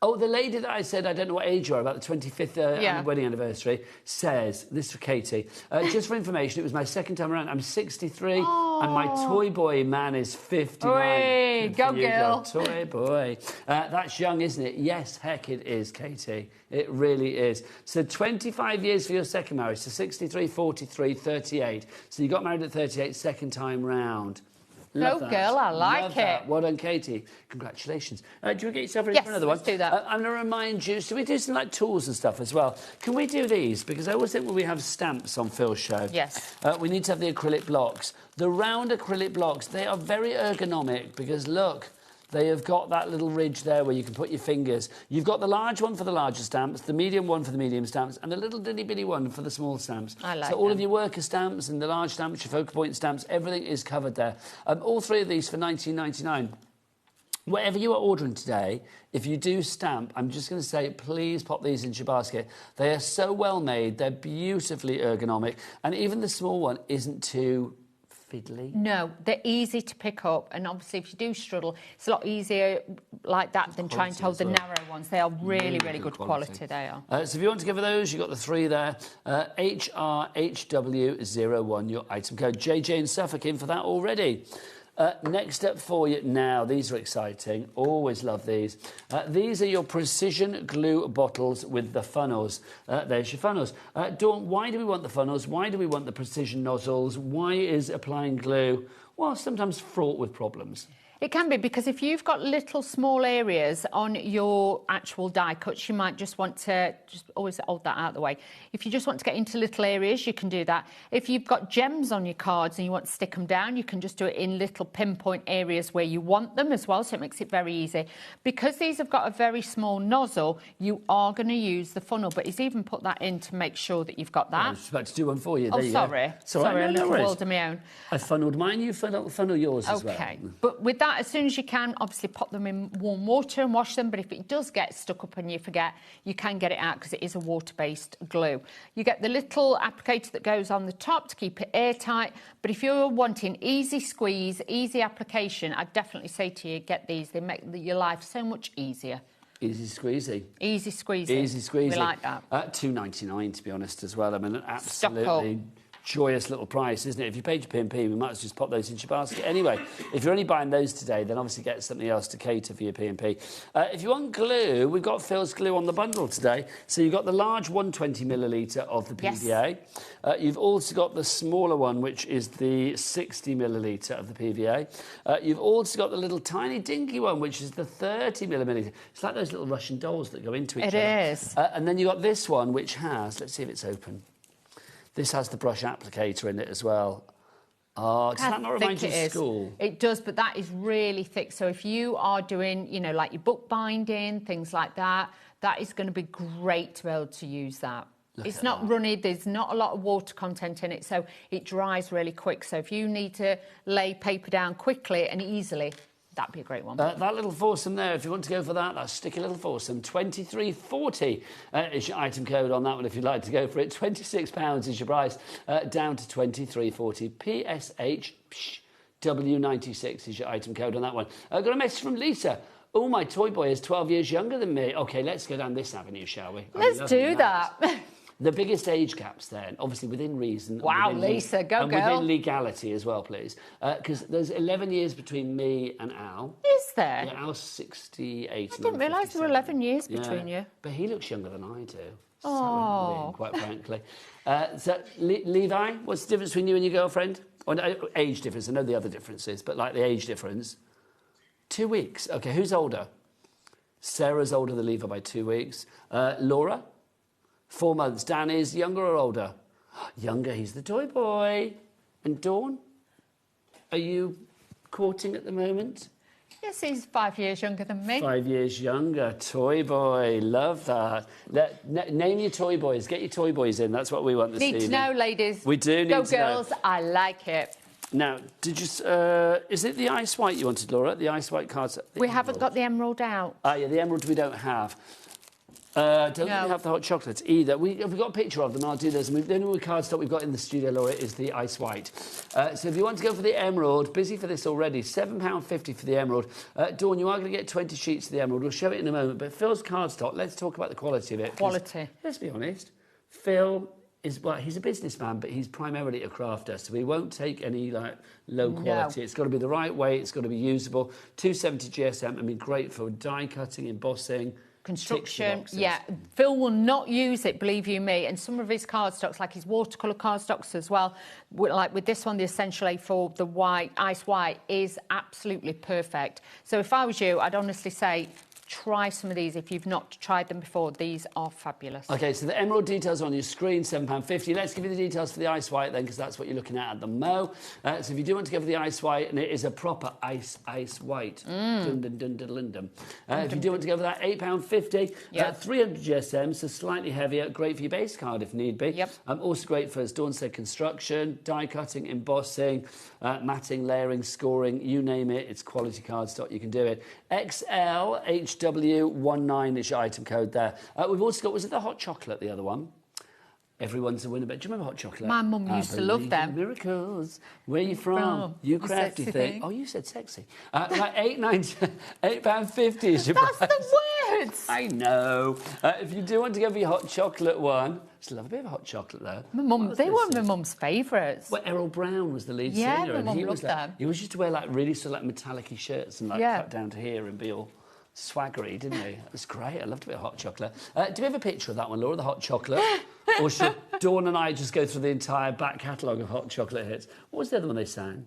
Speaker 19: Oh, the lady that I said, I don't know what age you are, about the 25th wedding anniversary, says, this for Katie, just for information, it was my second time around. I'm 63 and my toy boy man is 59.
Speaker 2: Hey, go girl.
Speaker 19: Toy boy. That's young, isn't it? Yes, heck it is, Katie. It really is. So 25 years for your second marriage. So 63, 43, 38. So you got married at 38, second time round.
Speaker 2: Go, girl, I like it.
Speaker 19: Well done, Katie. Congratulations. Do you want to get yourself ready for another one?
Speaker 2: Yes, let's do that.
Speaker 19: I'm going to remind you, so we do some like tools and stuff as well. Can we do these? Because I always think when we have stamps on Phil's show,
Speaker 2: yes,
Speaker 19: we need to have the acrylic blocks. The round acrylic blocks, they are very ergonomic because, look, they have got that little ridge there where you can put your fingers. You've got the large one for the larger stamps, the medium one for the medium stamps, and the little bitty one for the small stamps.
Speaker 2: I like
Speaker 19: so all of your worker stamps and the large stamps, your focal point stamps, everything is covered there. All three of these for $19.99. Whatever you are ordering today, if you do stamp, I'm just going to say, please pop these into your basket. They are so well made, they're beautifully ergonomic, and even the small one isn't too fiddly.
Speaker 2: No, they're easy to pick up, and obviously if you do struggle, it's a lot easier like that than trying to hold the narrow ones. They are really good quality. They are.
Speaker 19: So if you want to give her those, you've got the three there. HRHW01, your item code. JJ in Suffolk in for that already. Next up for you now, these are exciting. Always love these. These are your precision glue bottles with the funnels. There's your funnels. Dawn, why do we want the funnels? Why do we want the precision nozzles? Why is applying glue, well, sometimes fraught with problems?
Speaker 2: It can be, because if you've got little small areas on your actual die cuts, you might just want to always hold that out of the way. If you just want to get into little areas, you can do that. If you've got gems on your cards and you want to stick them down, you can just do it in little pinpoint areas where you want them as well, so it makes it very easy. Because these have got a very small nozzle, you are going to use the funnel, but he's even put that in to make sure that you've got that.
Speaker 19: I was about to do one for you.
Speaker 2: Oh,
Speaker 19: there you
Speaker 2: sorry.
Speaker 19: Go.
Speaker 2: Sorry,
Speaker 19: a
Speaker 2: little world of my own.
Speaker 19: I funneled mine, you funnel yours as well.
Speaker 2: Okay, but with that, as soon as you can, obviously pop them in warm water and wash them, but if it does get stuck up and you forget, you can get it out because it is a water-based glue. You get the little applicator that goes on the top to keep it airtight, but if you're wanting easy squeeze, easy application, I'd definitely say to you, get these. They make your life so much easier.
Speaker 19: Easy squeezy.
Speaker 2: Easy squeezy.
Speaker 19: Easy squeezy.
Speaker 2: We like that.
Speaker 19: $2.99 to be honest as well. I mean, absolutely joyous little price, isn't it? If you paid your P&P, we might as well just pop those into your basket. Anyway, if you're only buying those today, then obviously get something else to cater for your P&P. If you want glue, we've got Phil's glue on the bundle today. So you've got the large 120 millilitre of the PVA. Yes. You've also got the smaller one, which is the 60 millilitre of the PVA. You've also got the little tiny dinky one, which is the 30 millilitre. It's like those little Russian dolls that go into each other.
Speaker 2: It is.
Speaker 19: And then you've got this one, which has, let's see if it's open. This has the brush applicator in it as well. Oh, does that not remind you of school?
Speaker 2: It does, but that is really thick. So if you are doing, you know, like your book binding, things like that, that is going to be great to be able to use that. It's not runny, there's not a lot of water content in it, so it dries really quick. So if you need to lay paper down quickly and easily, that'd be a great one.
Speaker 19: That little foursome there, if you want to go for that, that sticky little foursome, 23.40 is your item code on that one if you'd like to go for it. £26 is your price, down to 23.40. PSH W96 is your item code on that one. I got a message from Lisa. Oh, my toy boy is 12 years younger than me. OK, let's go down this avenue, shall we?
Speaker 2: Let's do that.
Speaker 19: The biggest age gaps then, obviously within reason.
Speaker 2: Wow, Lisa, go
Speaker 19: and
Speaker 2: girl.
Speaker 19: And within legality as well, please. Because there's 11 years between me and Al.
Speaker 2: Is there?
Speaker 19: Yeah, Al's 68.
Speaker 2: I didn't realise there were 11 years between you.
Speaker 19: But he looks younger than I do.
Speaker 2: Oh.
Speaker 19: So annoying, quite frankly. So, Levi, what's the difference between you and your girlfriend? Or no, age difference, I know the other differences, but like the age difference. 2 weeks. OK, who's older? Sarah's older than Levi by 2 weeks. Laura? 4 months. Dan is younger or older? Younger, he's the toy boy. And Dawn? Are you courting at the moment?
Speaker 2: Yes, he's 5 years younger than me.
Speaker 19: 5 years younger. Toy boy. Love that. Name your toy boys. Get your toy boys in. That's what we want this evening.
Speaker 2: Need to know, ladies.
Speaker 19: We do need to know.
Speaker 2: Go, girls. I like it.
Speaker 19: Now, did you... is it the ice white you wanted, Laura? The ice white cards?
Speaker 2: We haven't got the emerald out.
Speaker 19: Yeah, the emerald we don't have. Don't think we have the hot chocolates either. We've got a picture of them. I'll do those. The only card stock we've got in the studio, Laura, is the ice white. So if you want to go for the emerald, busy for this already, £7.50 for the emerald. Dawn, you are going to get 20 sheets of the emerald. We'll show it in a moment. But Phil's card stock, let's talk about the quality of it.
Speaker 2: Quality.
Speaker 19: Let's be honest. Phil is, well, he's a businessman, but he's primarily a crafter, so he won't take any like low quality. It's got to be the right weight. It's got to be usable. 270 GSM. I mean, great for die cutting, embossing.
Speaker 2: Construction, yeah. Phil will not use it, believe you me, and some of his cardstocks, like his watercolour cardstocks as well, like with this one, the Essential A4, the white, ice white, is absolutely perfect. So if I was you, I'd honestly say try some of these if you've not tried them before. These are fabulous. OK, so the emerald details on your screen, £7.50. Let's give you the details for the ice white then, because that's what you're looking at the Mo. So if you do want to go for the ice white, and it is a proper ice white. Dun, dun, dun, dun, dun, dun. If you do want to go for that, £8.50. 300 GSM, so slightly heavier. Great for your base card if need be. Also great for, as Dawn said, construction, die cutting, embossing, matting, layering, scoring, you name it. It's quality cardstock. You can do it. XL, HW19 is your item code there. We've also got, was it the hot chocolate, the other one? Everyone's a winner. But do you remember hot chocolate? My mum used to love them.
Speaker 19: Miracles. Where are you from? You crafty thing. Oh, you said sexy. Like £8.50 is your price.
Speaker 2: That's the words.
Speaker 19: I know. If you do want to go for your hot chocolate one, I still love a bit of hot chocolate though.
Speaker 2: My mum, they were my mum's favourites.
Speaker 19: Well, Errol Brown was the lead
Speaker 2: singer.
Speaker 19: singer.
Speaker 2: Yeah, my mum loved them.
Speaker 19: He used to wear like really sort of like metallic-y shirts and like cut down to here and be all swaggery, didn't he? It was great. I loved a bit of hot chocolate. Do we have a picture of that one, Laura, the hot chocolate? Or should Dawn and I just go through the entire back catalogue of hot chocolate hits? What was the other one they sang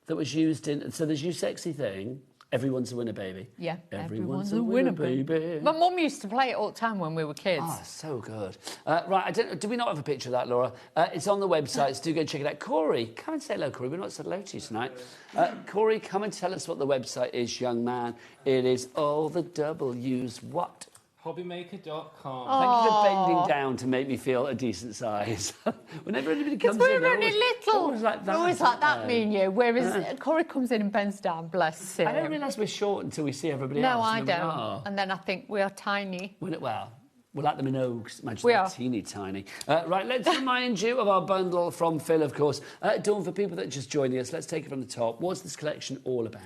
Speaker 19: that was used in... So there's You Sexy Thing, Everyone's a Winner, Baby.
Speaker 2: Yeah.
Speaker 19: Everyone's a winner, baby.
Speaker 2: My mum used to play it all the time when we were kids.
Speaker 19: Oh, so good. Right, do we not have a picture of that, Laura? It's on the website, so do go check it out. Corey, come and say hello, Corey. We've not said hello to you tonight. Corey, come and tell us what the website is, young man. It is all the W's what?
Speaker 20: HobbyMaker.com.
Speaker 19: Thank you for bending down to make me feel a decent size. Whenever anybody comes in,
Speaker 2: we're only little.
Speaker 19: Always like that.
Speaker 2: Always like that, me and you. Whereas Corey comes in and bends down, bless him.
Speaker 19: I don't realise we're short until we see everybody else.
Speaker 2: No, I don't. And then I think we are tiny.
Speaker 19: Well, We'll let them know, because imagine they're teeny tiny. Right, let's remind you of our bundle from Phil, of course. Dawn, for people that are just joining us, let's take it from the top. What's this collection all about?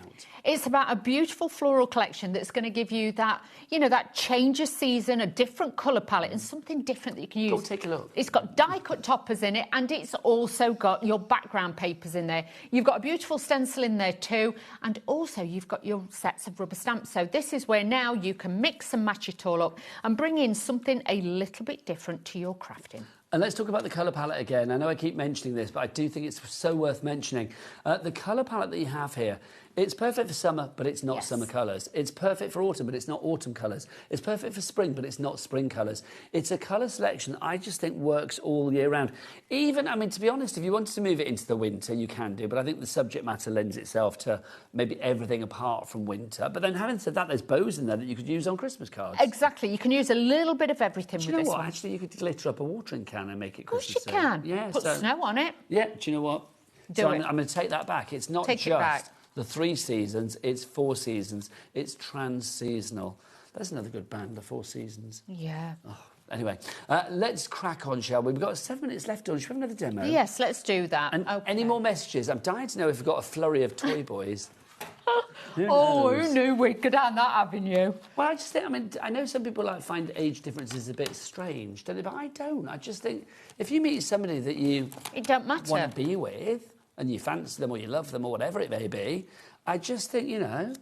Speaker 2: It's about a beautiful floral collection that's going to give you that, that change of season, a different colour palette and something different that you can use.
Speaker 19: Go take a look.
Speaker 2: It's got die-cut toppers in it, and it's also got your background papers in there. You've got a beautiful stencil in there too, and also you've got your sets of rubber stamps. So this is where now you can mix and match it all up and bring in something a little bit different to your crafting.
Speaker 19: And let's talk about the colour palette again. I know I keep mentioning this, but I do think it's so worth mentioning. The colour palette that you have here, it's perfect for summer, but it's not summer colours. It's perfect for autumn, but it's not autumn colours. It's perfect for spring, but it's not spring colours. It's a colour selection that I just think works all year round. Even, I mean, to be honest, if you wanted to move it into the winter, you can do, but I think the subject matter lends itself to maybe everything apart from winter. But then having said that, there's bows in there that you could use on Christmas cards.
Speaker 2: Exactly. You can use a little bit of everything
Speaker 19: do
Speaker 2: with
Speaker 19: you know
Speaker 2: this
Speaker 19: what?
Speaker 2: one.
Speaker 19: Actually, you could glitter up a watering can and make it Christmas.
Speaker 2: Of course you can.
Speaker 19: Yeah,
Speaker 2: Put snow on it.
Speaker 19: Yeah, do you know what? I'm going to take that back. It's not just the 3 seasons, it's 4 seasons. It's trans-seasonal. That's another good band, the 4 Seasons.
Speaker 2: Yeah.
Speaker 19: Oh, anyway, let's crack on, shall we? We've got 7 minutes left on. Should we have another demo?
Speaker 2: Yes, let's do that.
Speaker 19: And any more messages? I'm dying to know if we've got a flurry of toy boys.
Speaker 2: Who knew we'd go down that avenue?
Speaker 19: Well, I just think, I mean, I know some people find age differences a bit strange, don't they? But I don't. I just think if you meet somebody that you want to be with and you fancy them or you love them or whatever it may be, I just think,
Speaker 2: Yeah.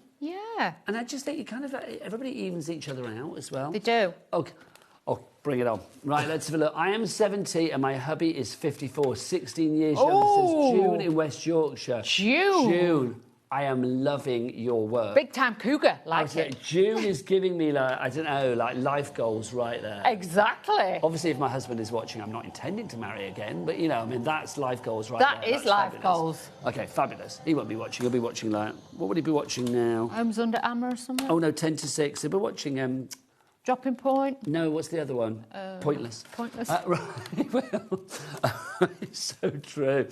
Speaker 19: And I just think you kind of, everybody evens each other out as well.
Speaker 2: They do.
Speaker 19: Okay. Oh, bring it on. Right, let's have a look. I am 70 and my hubby is 54, 16 years younger. Says June in West Yorkshire. June. I am loving your work.
Speaker 2: Big time cougar, like it.
Speaker 19: June is giving me, I don't know, life goals right there.
Speaker 2: Exactly.
Speaker 19: Obviously, if my husband is watching, I'm not intending to marry again, but, I mean, that's life goals right there.
Speaker 2: That is life goals.
Speaker 19: OK, fabulous. He won't be watching. He'll be watching, what would he be watching now?
Speaker 2: Homes Under Hammer or something?
Speaker 19: Oh, no, 10 to 6. He'll be watching...
Speaker 2: Dropping Point?
Speaker 19: No, what's the other one? Pointless.
Speaker 2: Pointless.
Speaker 19: Right, well, it's so true.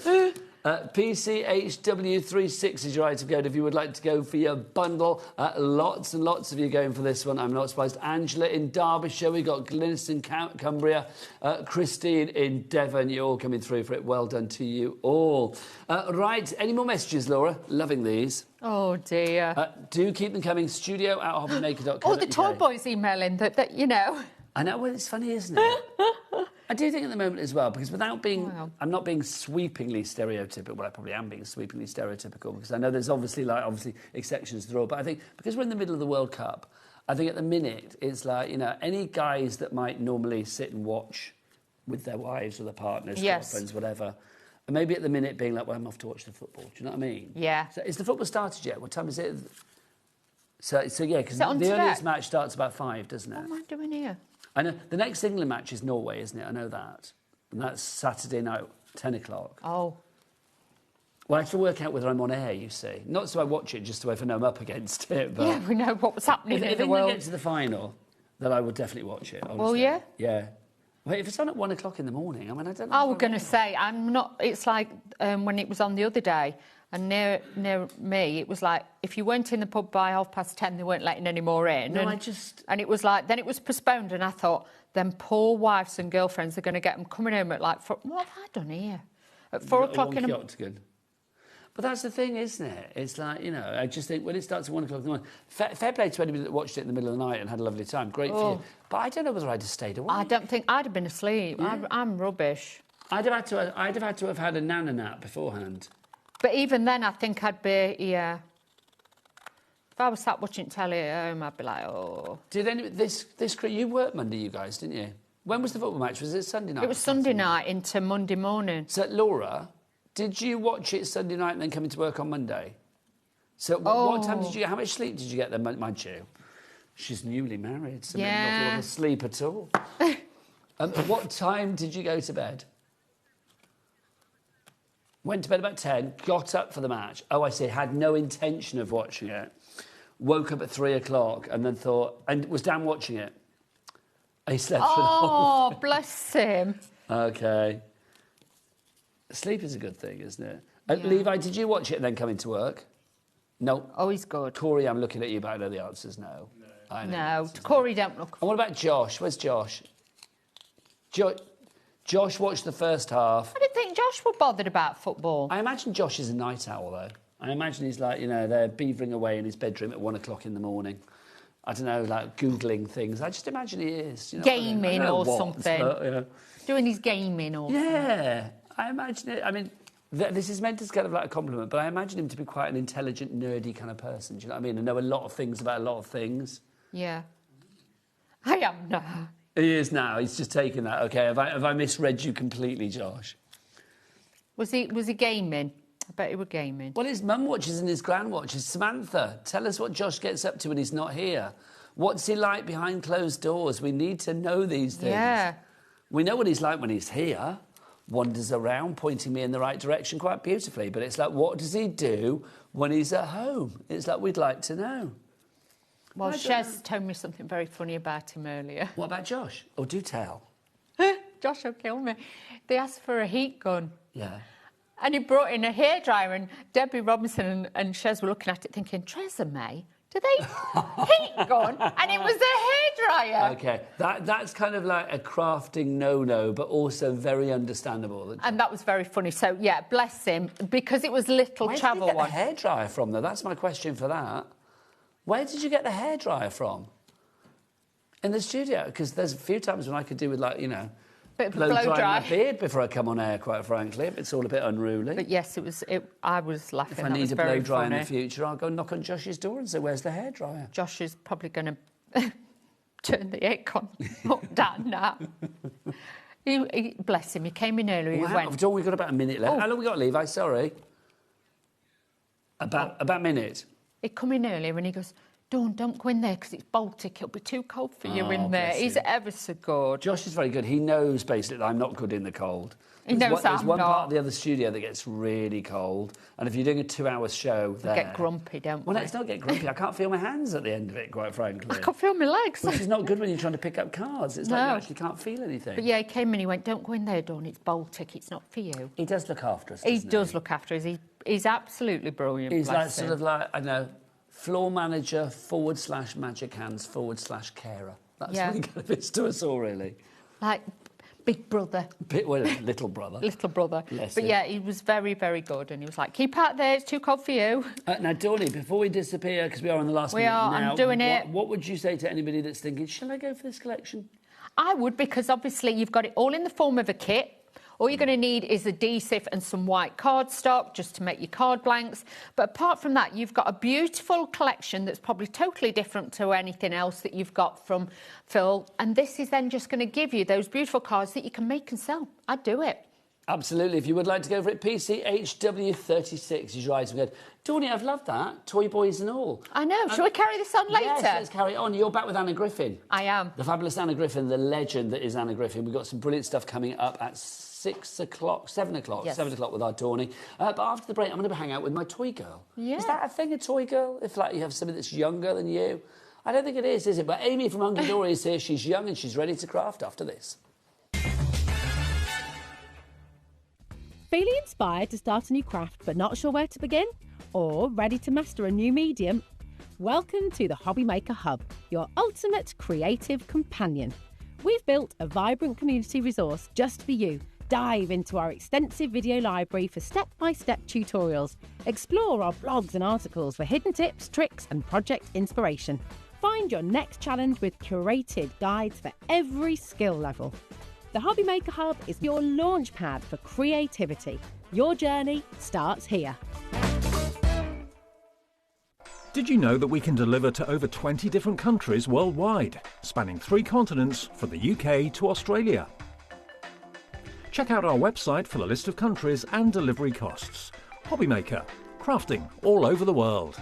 Speaker 19: PCHW36 is your item code if you would like to go for your bundle. Lots and lots of you going for this one. I'm not surprised. Angela in Derbyshire. We've got Glynis in Cumbria. Christine in Devon. You're all coming through for it. Well done to you all. Right, any more messages, Laura? Loving these.
Speaker 2: Oh, dear.
Speaker 19: Do keep them coming. studio@hobbymaker.co.uk.
Speaker 2: Oh, the toy boys emailing that.
Speaker 19: I know, well, it's funny, isn't it? I do think at the moment as well, because without being... I'm not being sweepingly stereotypical. Well, I probably am being sweepingly stereotypical, because I know there's obviously exceptions to the rule. But I think because we're in the middle of the World Cup, I think at the minute it's any guys that might normally sit and watch with their wives or their partners, girlfriends, whatever, and maybe at the minute being like, well, I'm off to watch the football. Do you know what I mean?
Speaker 2: Yeah.
Speaker 19: So is the football started yet? What time is it? So yeah, because the earliest match starts about 5, doesn't it?
Speaker 2: What am I doing here?
Speaker 19: I know. The next England match is Norway, isn't it? I know that. And that's Saturday night, 10 o'clock.
Speaker 2: Oh.
Speaker 19: Well, I have to work out whether I'm on air, you see. Not so I watch it, just so I know I'm up against it. But
Speaker 2: yeah, we know what's happening in the world.
Speaker 19: If England get to the final, then I will definitely watch it, honestly.
Speaker 2: Well, yeah?
Speaker 19: Yeah. Wait, if it's on at 1 o'clock in the morning, I mean, I don't know.
Speaker 2: I was going to say, I'm not... It's like when it was on the other day, and near me, it was like, if you weren't in the pub by 10:30, they weren't letting any more in.
Speaker 19: No,
Speaker 2: And it was like, then it was postponed, and I thought, them poor wives and girlfriends are going to get them coming home at what have I done here? At 4 o'clock in the morning.
Speaker 19: Octagon. But that's the thing, isn't it? It's like, I just think when it starts at 1 o'clock in the morning, fair play to anybody that watched it in the middle of the night and had a lovely time. Great for you. But I don't know whether I'd have stayed awake.
Speaker 2: I don't think I'd have been asleep. Yeah. I'm rubbish.
Speaker 19: I'd have had to have had a nana nap beforehand.
Speaker 2: But even then, I think I'd be, If I was sat watching telly at home, I'd be like, oh.
Speaker 19: You worked Monday, you guys, didn't you? When was the football match? Was it Sunday night?
Speaker 2: It was Sunday night into Monday morning.
Speaker 19: So, Laura, did you watch it Sunday night and then come into work on Monday? So, what time did you... How much sleep did you get then, mind you? She's newly married, so maybe not a lot of sleep at all. What time did you go to bed? Went to bed about 10, got up for the match. Oh, I see, had no intention of watching it. Woke up at 3 o'clock and then thought... And was Dan watching it? He slept for the whole thing.
Speaker 2: Bless him.
Speaker 19: OK. Sleep is a good thing, isn't it? Levi, did you watch it and then come into work? No.
Speaker 2: Oh, he's good.
Speaker 19: Corey, I'm looking at you, but I know the answer's no.
Speaker 2: No, Corey don't look.
Speaker 19: And what about Josh? Where's Josh? Josh watched the first half.
Speaker 2: I didn't think Josh was bothered about football.
Speaker 19: I imagine Josh is a night owl, though. I imagine he's like, you know, they're beavering away in his bedroom at 1 o'clock in the morning. I don't know, like Googling things. I just imagine he is. You know,
Speaker 2: gaming or something.
Speaker 19: Yeah.
Speaker 2: Doing his gaming or something.
Speaker 19: Yeah, I imagine it. I mean, this is meant as kind of like a compliment, but I imagine him to be quite an intelligent, nerdy kind of person. Do you know what I mean? And know a lot of things about a lot of things.
Speaker 2: Yeah. I am now.
Speaker 19: He is now. He's just taken that. Okay, have I misread you completely, Josh?
Speaker 2: Was he gaming? I bet he was gaming.
Speaker 19: Well, his mum watches and his gran watches. Samantha, tell us what Josh gets up to when he's not here. What's he like behind closed doors? We need to know these things.
Speaker 2: Yeah.
Speaker 19: We know what he's like when he's here. Wanders around, pointing me in the right direction quite beautifully. But it's like, what does he do when he's at home? It's like, we'd like to know.
Speaker 2: Well, Shez told me something very funny about him earlier.
Speaker 19: What about Josh? Oh, do tell.
Speaker 2: Josh will kill me. They asked for a heat gun.
Speaker 19: Yeah.
Speaker 2: And he brought in a hairdryer, and Debbie Robinson and Shez were looking at it thinking, May, do they heat gun? And it was a hairdryer.
Speaker 19: OK, that's kind of like a crafting no-no, but also very understandable.
Speaker 2: And that was very funny. So, yeah, bless him, because it was little travel one.
Speaker 19: Where did you get the hairdryer from, though? That's my question for that. Where did you get the hairdryer from? In the studio? Because there's a few times when I could do with, like, you know,
Speaker 2: bit of blow dry
Speaker 19: my beard before I come on air, quite frankly. It's all a bit unruly.
Speaker 2: But yes, I was laughing.
Speaker 19: If I need a blow dry in the future, I'll go knock on Josh's door and say, where's the hairdryer?
Speaker 2: Josh is probably going to turn the aircon down now. Bless him, he came in early.
Speaker 19: Wow, we've got about a minute left. How long have we got, Levi? Sorry. About a minute.
Speaker 2: He come in earlier and he goes, don't go in there because it's Baltic. It'll be too cold for you in there. He's ever so good.
Speaker 19: Josh is very good. He knows, basically, that I'm not good in the cold.
Speaker 2: There's
Speaker 19: one part of the other studio that gets really cold. And if you're doing a 2-hour show there...
Speaker 2: We get grumpy, don't we?
Speaker 19: Well, let's not get grumpy. I can't feel my hands at the end of it, quite frankly.
Speaker 2: I can't feel my legs.
Speaker 19: Which is not good when you're trying to pick up cards. It's like you actually can't feel anything.
Speaker 2: But yeah, he came in, he went, don't go in there, Dawn. It's Baltic. It's not for you.
Speaker 19: He does look after us,
Speaker 2: He does look after us. He's absolutely brilliant.
Speaker 19: He's like sort of like, I know... floor manager / magic hands / carer. That's what he kind of is to us all, really.
Speaker 2: Like big brother.
Speaker 19: Little brother.
Speaker 2: Little brother. But yeah, he was very, very good. And he was like, keep out there, it's too cold for you.
Speaker 19: Now, Dawny, before we disappear, because we are on the last minute now.
Speaker 2: I'm doing it.
Speaker 19: What would you say to anybody that's thinking, shall I go for this collection?
Speaker 2: I would, because obviously you've got it all in the form of a kit. All you're going to need is adhesive and some white cardstock just to make your card blanks. But apart from that, you've got a beautiful collection that's probably totally different to anything else that you've got from Phil. And this is then just going to give you those beautiful cards that you can make and sell. I'd do it.
Speaker 19: Absolutely. If you would like to go for it, PCHW36 is your item code. Dawny, I've loved that. Toy boys and all.
Speaker 2: I know. Shall we carry this on later?
Speaker 19: Yes, let's carry it on. You're back with Anna Griffin.
Speaker 2: I am.
Speaker 19: The fabulous Anna Griffin, the legend that is Anna Griffin. We've got some brilliant stuff coming up at 7 o'clock with our Dawny. But after the break, I'm going to hang out with my toy girl.
Speaker 2: Yeah.
Speaker 19: Is that a thing, a toy girl? If like you have somebody that's younger than you? I don't think it is it? But Amy from Hungry Dory is here. She's young and she's ready to craft after this.
Speaker 3: Feeling inspired to start a new craft but not sure where to begin? Or ready to master a new medium? Welcome to the HobbyMaker Hub, your ultimate creative companion. We've built a vibrant community resource just for you. Dive into our extensive video library for step-by-step tutorials. Explore our blogs and articles for hidden tips, tricks and project inspiration. Find your next challenge with curated guides for every skill level. The HobbyMaker Hub is your launch pad for creativity. Your journey starts here.
Speaker 14: Did you know that we can deliver to over 20 different countries worldwide, spanning 3 continents from the UK to Australia? Check out our website for the list of countries and delivery costs. HobbyMaker, crafting all over the world.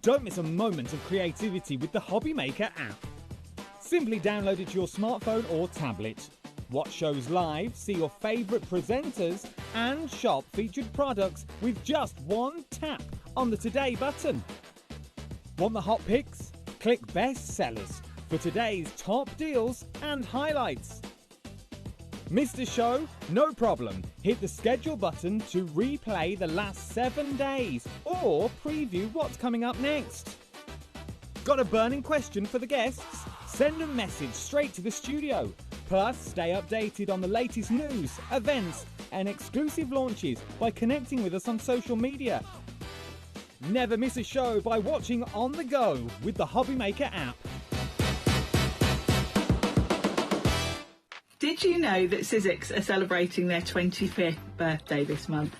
Speaker 6: Don't miss a moment of creativity with the HobbyMaker app. Simply download it to your smartphone or tablet. Watch shows live, see your favourite presenters and shop featured products with just one tap on the Today button. Want the hot picks? Click Best Sellers for today's top deals and highlights. Missed a show? No problem. Hit the schedule button to replay the last 7 days or preview what's coming up next. Got a burning question for the guests? Send a message straight to the studio. Plus, stay updated on the latest news, events and exclusive launches by connecting with us on social media. Never miss a show by watching on the go with the HobbyMaker app.
Speaker 11: Did you know that Sizzix are celebrating their 25th birthday this month?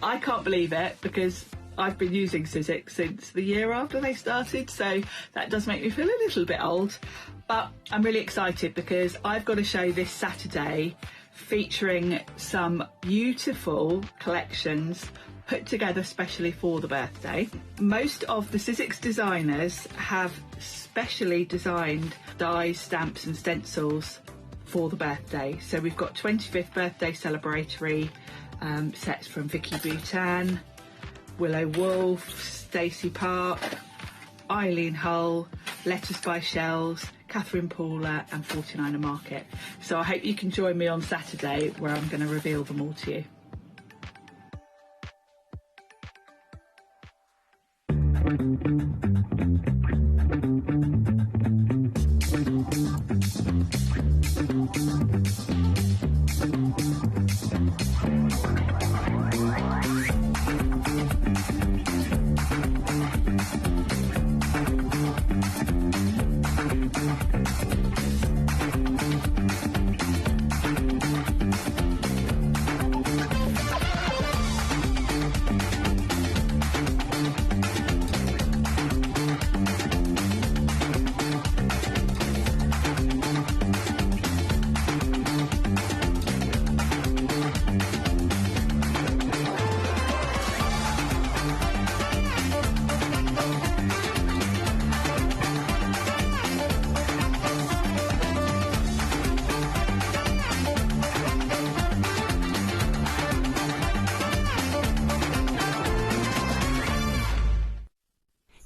Speaker 11: I can't believe it because I've been using Sizzix since the year after they started, so that does make me feel a little bit old. But I'm really excited because I've got a show this Saturday featuring some beautiful collections put together specially for the birthday. Most of the Sizzix designers have specially designed dies, stamps and stencils for the birthday. So we've got 25th birthday celebratory sets from Vicky Boutin, Willow Wolf, Stacey Park, Eileen Hull, Letters by Shells, Catherine Paula and 49er Market. So I hope you can join me on Saturday where I'm going to reveal them all to you.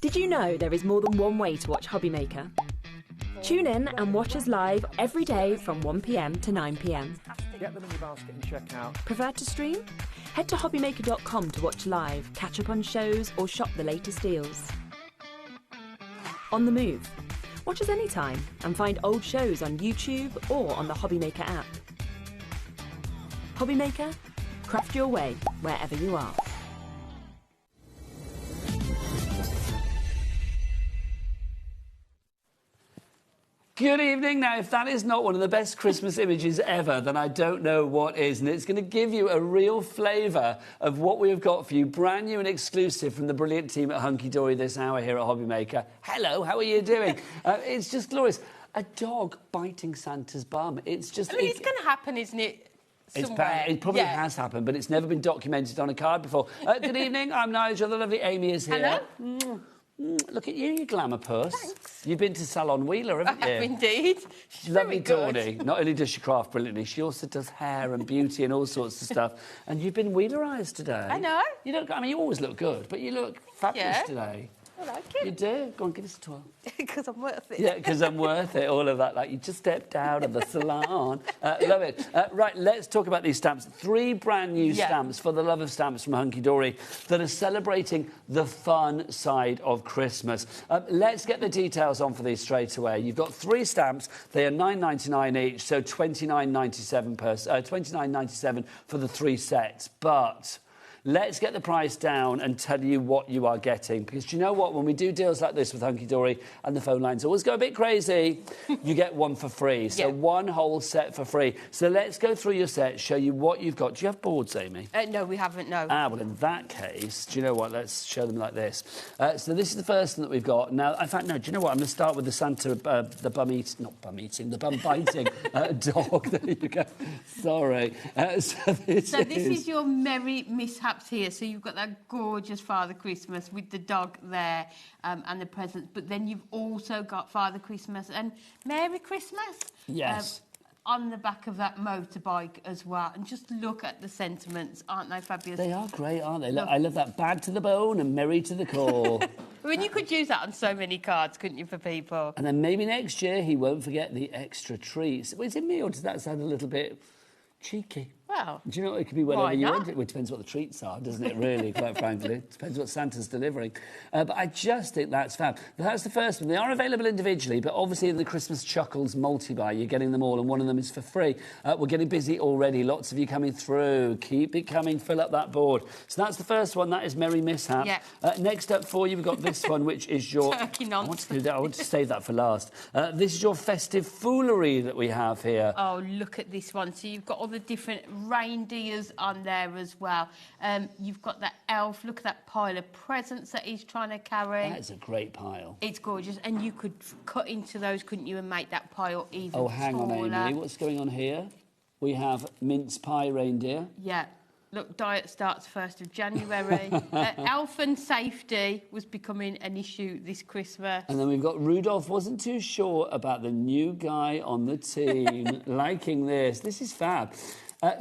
Speaker 13: Did you know there is more than one way to watch HobbyMaker? Tune in and watch us live every day from 1 p.m. to 9 p.m.
Speaker 5: Get them in your basket and check out.
Speaker 13: Prefer to stream? Head to hobbymaker.com to watch live, catch up on shows or shop the latest deals. On the move. Watch us anytime and find old shows on YouTube or on the HobbyMaker app. HobbyMaker, craft your way wherever you are.
Speaker 19: Good evening. Now, if that is not one of the best Christmas images ever, then I don't know what is. And it's going to give you a real flavour of what we have got for you, brand new and exclusive from the brilliant team at Hunky Dory this hour here at HobbyMaker. Hello, how are you doing? It's just glorious. A dog biting Santa's bum. It's just...
Speaker 15: I mean, it's going to happen, isn't it? Somewhere.
Speaker 19: It probably has happened, but it's never been documented on a card before. Good evening. I'm Nigel. The lovely Amy is here.
Speaker 15: Hello.
Speaker 19: Look at you, you glamour puss. Thanks. You've been to Salon Wheeler, haven't you?
Speaker 15: I have indeed. She's
Speaker 19: lovely
Speaker 15: very good.
Speaker 19: Dawny. Not only does she craft brilliantly, she also does hair and beauty and all sorts of stuff. And you've been Wheelerised today.
Speaker 15: I know.
Speaker 19: You look. I mean, you always look good, but you look fabulous today.
Speaker 15: I like it.
Speaker 19: You do. Go on, give us a twirl.
Speaker 15: Because I'm worth it.
Speaker 19: Yeah, because I'm worth it. All of that. Like, you just stepped out of the salon. Love it. Right, let's talk about these stamps. 3 brand new stamps for the love of stamps from Hunky Dory that are celebrating the fun side of Christmas. Let's get the details on for these straight away. You've got 3 stamps. They are $9.99 each, so $29.97 for the 3 sets. But... let's get the price down and tell you what you are getting. Because do you know what? When we do deals like this with Hunky Dory and the phone lines always go a bit crazy, you get 1 for free. So 1 whole set for free. So let's go through your set, show you what you've got. Do you have boards, Amy?
Speaker 15: No, we haven't, no.
Speaker 19: Well, in that case, do you know what? Let's show them like this. So this is the first one that we've got. Now, in fact, no, do you know what? I'm going to start with the Santa, the bum-eating, not bum-eating, the bum-biting dog. There you go. Sorry. So this
Speaker 15: is your merry mishaps here. So you've got that gorgeous Father Christmas with the dog there and the presents, but then you've also got Father Christmas and Merry Christmas.
Speaker 19: Yes.
Speaker 15: On the back of that motorbike as well. And just look at the sentiments. Aren't they fabulous?
Speaker 19: They are great, aren't they? Look, I love that. Bad to the bone and merry to the core.
Speaker 15: I mean, you could use that on so many cards, couldn't you, for people?
Speaker 19: And then maybe next year he won't forget the extra treats. Is it me, or does that sound a little bit cheeky?
Speaker 15: Well, Well,
Speaker 19: do you know, it could be whatever you want. It depends what the treats are, doesn't it, really, quite frankly? It depends what Santa's delivering. But I just think that's fab. That's the first one. They are available individually, but obviously in the Christmas Chuckles multi-buy, you're getting them all, and one of them is for free. We're getting busy already. Lots of you coming through. Keep it coming. Fill up that board. So that's the first one. That is Merry Mishap.
Speaker 15: Yeah.
Speaker 19: Next up for you, we've got this one, which is your...
Speaker 15: Turkey nonsense.
Speaker 19: I want to save that for last. This is your festive foolery that we have here.
Speaker 15: Oh, look at this one. So you've got all the different reindeers on there as well. You've got that elf. Look at that pile of presents that he's trying to carry.
Speaker 19: That is a great pile.
Speaker 15: It's gorgeous. And you could cut into those, couldn't you, and make that pile even taller.
Speaker 19: Oh, hang on, Amy. What's going on here? We have mince pie reindeer.
Speaker 15: Yeah. Look, diet starts 1st of January. Elf and safety was becoming an issue this Christmas.
Speaker 19: And then we've got Rudolph wasn't too sure about the new guy on the team liking this. This is fab.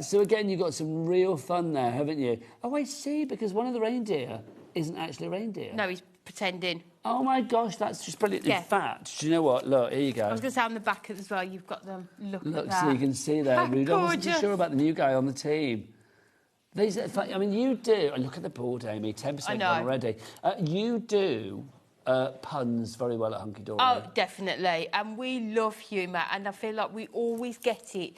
Speaker 19: So again, you've got some real fun there, haven't you? Oh, I see, because one of the reindeer isn't actually a reindeer.
Speaker 15: No, he's pretending.
Speaker 19: Oh, my gosh, that's just brilliantly fat. Do you know what? Look, here you go.
Speaker 15: I was going to say on the back as well, you've got them. Look at that.
Speaker 19: So you can see there, Rudolph wasn't too sure about the new guy on the team. These, I mean, you do... Look at the board, Amy, 10% gone already. You do... puns very well at Hunky Dory.
Speaker 15: Oh, definitely. And we love humour, and I feel like we always get it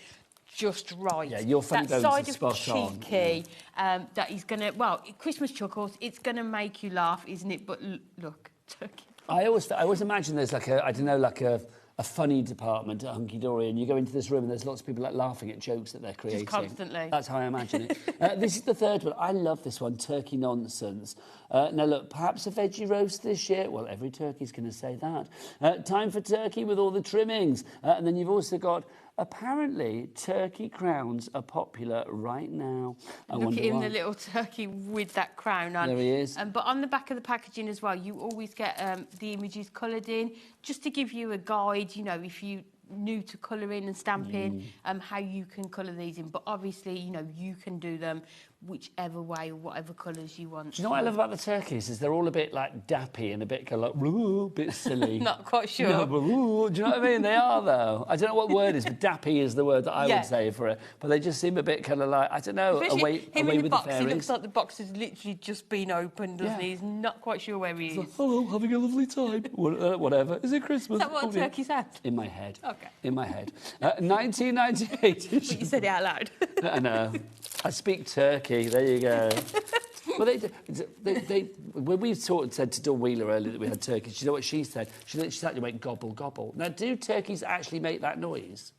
Speaker 15: just right.
Speaker 19: Yeah, your funny bones
Speaker 15: side
Speaker 19: are
Speaker 15: of
Speaker 19: spot on.
Speaker 15: cheeky, that he's going to... Well, Christmas Chuckles, it's going to make you laugh, isn't it? But look, turkey.
Speaker 19: I always imagine there's like a... I don't know, like a funny department at Hunky Dory, and you go into this room and there's lots of people like laughing at jokes that they're creating.
Speaker 15: Just constantly.
Speaker 19: That's how I imagine it. This is the third one. I love this one, turkey nonsense. Now look, perhaps a veggie roast this year. Well, every turkey's going to say that. Time for turkey with all the trimmings. And then you've also got... Apparently, turkey crowns are popular right now.
Speaker 15: Look at him, the little turkey with that crown on.
Speaker 19: There he is.
Speaker 15: But on the back of the packaging as well, you always get the images coloured in, just to give you a guide, you know, if you new to colouring and stamping, how you can colour these in. But obviously, you know, you can do them whichever way or whatever colours you want.
Speaker 19: Do you know what I love about the turkeys is they're all a bit like dappy and a bit kind of like, bit silly.
Speaker 15: Not quite sure.
Speaker 19: No, but, do you know what I mean? They are, though. I don't know what word is, but dappy is the word that I would say for it. But they just seem a bit kind of like, I don't know, away with the fairies.
Speaker 15: He looks like the box has literally just been opened, doesn't he? He's not quite sure where he is.
Speaker 19: Like, hello, having a lovely time. Whatever. Is it Christmas?
Speaker 15: Is that what a turkey says?
Speaker 19: In my head.
Speaker 15: Okay.
Speaker 19: In my head. 1998.
Speaker 15: But you said it out loud.
Speaker 19: I know. I speak turkey. There you go. Well, they when we said to Dawn Wheeler earlier that we had turkeys, you know what she said? She actually went gobble, gobble. Now, do turkeys actually make that noise?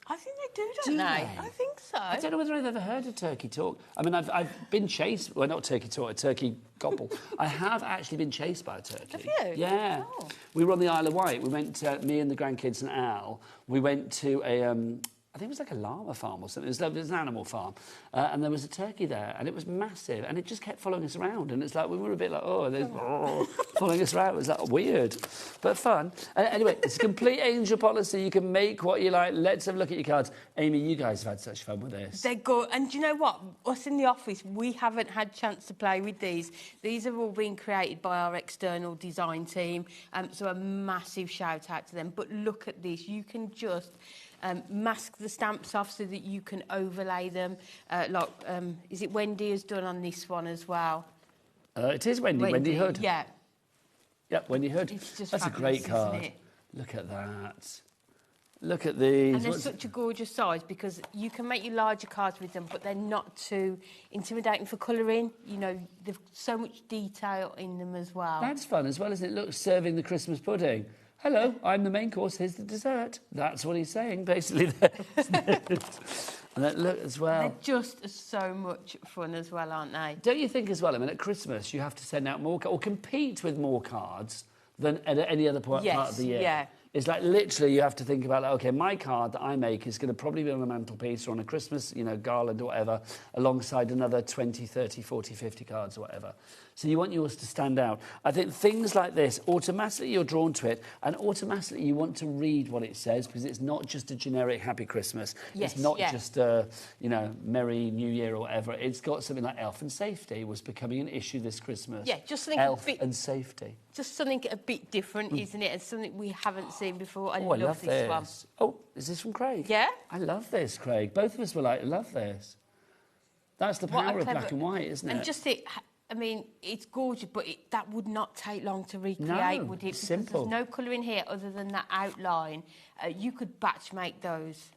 Speaker 15: I think they do, don't they? I think so.
Speaker 19: I don't know whether I've ever heard a turkey talk. I mean, I've been chased... Well, not turkey talk, a turkey gobble. I have actually been chased by a turkey.
Speaker 15: Have you?
Speaker 19: Yeah.
Speaker 15: Oh.
Speaker 19: We were on the Isle of Wight. We went, me and the grandkids and Al, we went to a... I think it was like a llama farm or something. It was an animal farm. And there was a turkey there, and it was massive. And it just kept following us around. And it's like, we were a bit like, following us around. It was like weird, but fun. Anyway, it's a complete angel policy. You can make what you like. Let's have a look at your cards. Amy, you guys have had such fun with this.
Speaker 15: They're good. And do you know what? Us in the office, we haven't had chance to play with these. These have all been created by our external design team. So a massive shout out to them. But look at this. You can just... mask the stamps off so that you can overlay them. Is it Wendy has done on this one as well?
Speaker 19: It is Wendy Hood.
Speaker 15: Yeah.
Speaker 19: Yep, Wendy Hood. That's a great card.
Speaker 15: Isn't it?
Speaker 19: Look at that. Look at these.
Speaker 15: And they're such a gorgeous size because you can make your larger cards with them, but they're not too intimidating for colouring. You know, they've so much detail in them as well.
Speaker 19: That's fun as well, isn't it? Look, serving the Christmas pudding. Hello, I'm the main course, here's the dessert. That's what he's saying, basically. And then look as well.
Speaker 15: They're just so much fun as well, aren't they?
Speaker 19: Don't you think as well, I mean, at Christmas, you have to send out more or compete with more cards than at any other part of the year?
Speaker 15: Yeah.
Speaker 19: It's like literally you have to think about, like, OK, my card that I make is going to probably be on a mantelpiece or on a Christmas, you know, garland or whatever, alongside another 20, 30, 40, 50 cards or whatever. So you want yours to stand out. I think things like this, automatically you're drawn to it, and automatically you want to read what it says because it's not just a generic Happy Christmas.
Speaker 15: Yes,
Speaker 19: it's not just a, you know, Merry New Year or whatever. It's got something like Elf and Safety was becoming an issue this Christmas.
Speaker 15: Yeah, just something
Speaker 19: Elf and Safety.
Speaker 15: Just something a bit different, isn't it? And something we haven't seen before. I
Speaker 19: love
Speaker 15: this one.
Speaker 19: Oh, is this from Craig?
Speaker 15: Yeah?
Speaker 19: I love this, Craig. Both of us were like, I love this. That's the power of black and white, isn't it?
Speaker 15: And just I mean, it's gorgeous, but that would not take long to recreate, would it? Because
Speaker 19: simple.
Speaker 15: There's no colour in here other than that outline. You could batch make those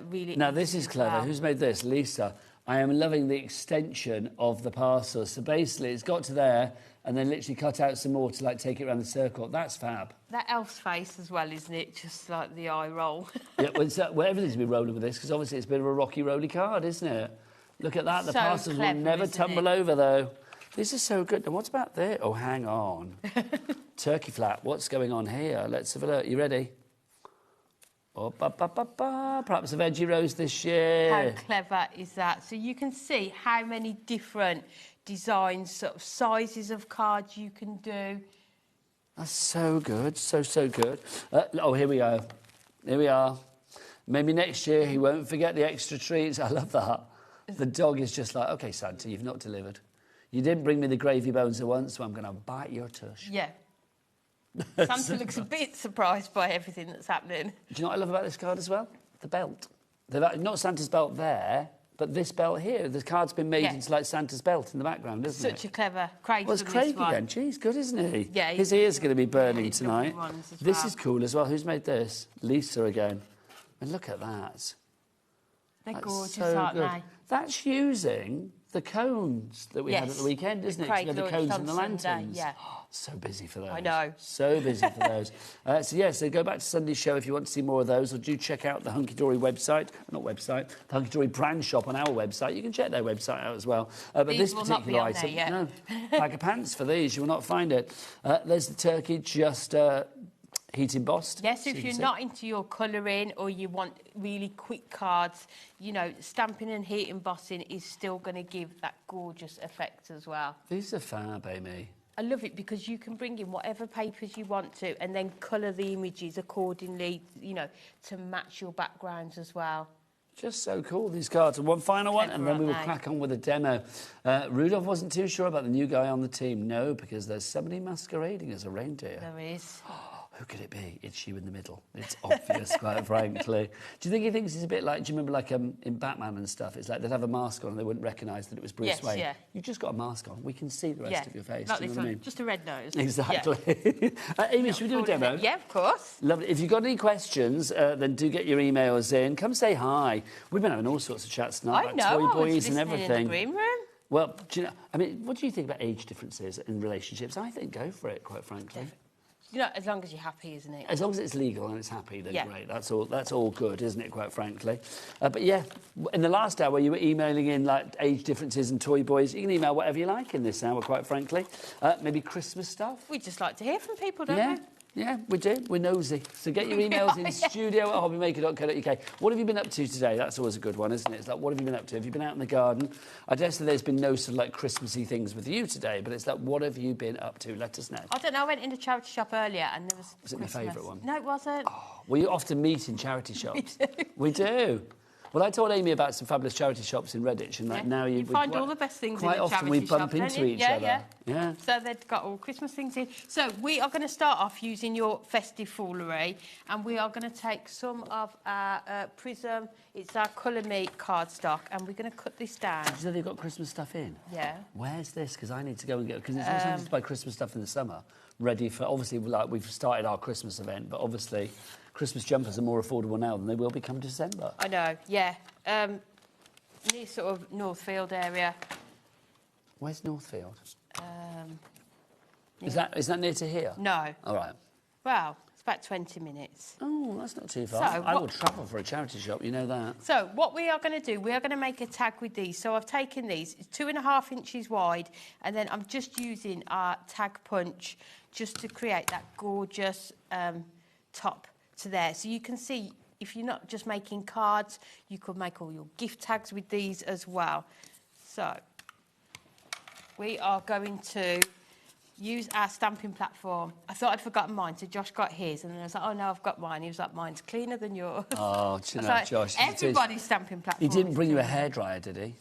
Speaker 15: really.
Speaker 19: Now, this is clever. Who's made this? Lisa. I am loving the extension of the parcel. So basically, it's got to there and then literally cut out some more to like take it around the circle. That's fab.
Speaker 15: That elf's face as well, isn't it? Just like the eye roll.
Speaker 19: Yeah, well, everything's been rolling with this because obviously it's a bit of a rocky, roly card, isn't it? Look at that. The parcels will never tumble over, though. This is so good. Now, what's about there? Oh, hang on. Turkey flap. What's going on here? Let's have a look. You ready? Oh, perhaps a veggie roast this year.
Speaker 15: How clever is that? So you can see how many different designs, sort of sizes of cards you can do.
Speaker 19: That's so good. So good. Here we go. Here we are. Maybe next year he won't forget the extra treats. I love that. The dog is just like, OK, Santa, you've not delivered. You didn't bring me the gravy bones at once, so I'm going to bite your tush.
Speaker 15: Yeah. Santa looks a bit surprised by everything that's happening.
Speaker 19: Do you know what I love about this card as well? The belt. Not Santa's belt there, but this belt here. The card's been made into like Santa's belt in the background, isn't it?
Speaker 15: Such a clever Craig.
Speaker 19: Well, it's Craig again. Geez, good, isn't he?
Speaker 15: Yeah.
Speaker 19: His ears are going to be burning tonight. This
Speaker 15: well.
Speaker 19: is cool as well. Who's made this? Lisa again. And look at that.
Speaker 15: They're
Speaker 19: That's
Speaker 15: gorgeous,
Speaker 19: so
Speaker 15: aren't
Speaker 19: good.
Speaker 15: they?
Speaker 19: That's using the cones that we had at the weekend, isn't it? The cones and the lanterns.
Speaker 15: Yeah.
Speaker 19: So busy for those.
Speaker 15: I know.
Speaker 19: So busy for those. So go back to Sunday's show if you want to see more of those, or do check out the Hunky Dory website. Not website, the Hunky Dory brand shop on our website. You can check their website out as well. But
Speaker 15: These
Speaker 19: this
Speaker 15: will not
Speaker 19: particular
Speaker 15: be on
Speaker 19: item,
Speaker 15: there yet.
Speaker 19: no, bag of pants for these, you will not find it. There's the turkey, just heat embossed.
Speaker 15: Yes, if you're not into your colouring or you want really quick cards, you know, stamping and heat embossing is still going to give that gorgeous effect as well.
Speaker 19: These are fab, Amy.
Speaker 15: I love it because you can bring in whatever papers you want to and then colour the images accordingly, you know, to match your backgrounds as well.
Speaker 19: Just so cool, these cards. And one final one, and then we will crack on with a demo. Rudolph wasn't too sure about the new guy on the team. No, because there's somebody masquerading as a reindeer.
Speaker 15: There is.
Speaker 19: Who could it be? It's you in the middle. It's obvious, quite frankly. Do you think he thinks he's a bit like, do you remember like in Batman and stuff? It's like they'd have a mask on and they wouldn't recognise that it was Bruce Wayne.
Speaker 15: Yeah.
Speaker 19: You've just got a mask on. We can see the rest of your face.
Speaker 15: Not
Speaker 19: do you
Speaker 15: this
Speaker 19: know what
Speaker 15: one,
Speaker 19: I mean?
Speaker 15: just a red nose.
Speaker 19: Exactly. Amy, should we do a demo?
Speaker 15: Yeah, of course.
Speaker 19: Lovely. If you've got any questions, then do get your emails in. Come say hi. We've been having all sorts of chats tonight about toy boys and everything.
Speaker 15: In the green room.
Speaker 19: Well, do you know, I mean, what do you think about age differences in relationships? I think go for it, quite frankly.
Speaker 15: You know, as long as you're happy, isn't it?
Speaker 19: As long as it's legal and it's happy, then great. That's all good, isn't it, quite frankly? But yeah, in the last hour, you were emailing in, like, age differences and toy boys. You can email whatever you like in this hour, quite frankly. Maybe Christmas stuff.
Speaker 15: We just like to hear from people, don't we?
Speaker 19: Yeah, we do. We're nosy. So get your emails in studio@hobbymaker.co.uk. What have you been up to today? That's always a good one, isn't it? It's like, what have you been up to? Have you been out in the garden? I dare say there's been no sort of, like, Christmassy things with you today, but it's like, what have you been up to? Let us know.
Speaker 15: I don't know. I went in a charity shop earlier and there was
Speaker 19: it my favourite one?
Speaker 15: No, it wasn't.
Speaker 19: We often meet in charity shops. We do. Well, I told Amy about some fabulous charity shops in Redditch, and now you
Speaker 15: find all the best things in
Speaker 19: quite
Speaker 15: the
Speaker 19: often
Speaker 15: charity
Speaker 19: we
Speaker 15: shop,
Speaker 19: bump
Speaker 15: don't
Speaker 19: into
Speaker 15: you?
Speaker 19: each other. Yeah.
Speaker 15: So they've got all Christmas things in. So we are going to start off using your festive foolery, and we are going to take some of our Prism. It's our Colour Me cardstock, and we're going to cut this down.
Speaker 19: Did you know they've got Christmas stuff in?
Speaker 15: Yeah.
Speaker 19: Where's this? Because I need to go and get... Because it's sometimes to buy Christmas stuff in the summer, ready for... Obviously, like, we've started our Christmas event, but obviously Christmas jumpers are more affordable now than they will be come December.
Speaker 15: I know, yeah. Near sort of Northfield area.
Speaker 19: Where's Northfield? Is that near to here?
Speaker 15: No.
Speaker 19: All right.
Speaker 15: Well, it's about 20 minutes.
Speaker 19: Oh, that's not too far.
Speaker 15: So
Speaker 19: I will travel for a charity shop, you know that.
Speaker 15: So what we are going to do, we are going to make a tag with these. So I've taken these, it's 2.5 inches wide, and then I'm just using our tag punch just to create that gorgeous top to there. So you can see, if you're not just making cards, you could make all your gift tags with these as well. So we are going to use our stamping platform. I thought I'd forgotten mine, so Josh got his, and then I was like, oh, no, I've got mine. He was like, mine's cleaner than yours.
Speaker 19: Oh, do you know,
Speaker 15: like,
Speaker 19: Josh...
Speaker 15: everybody's stamping platform.
Speaker 19: He didn't bring you a hairdryer, did he?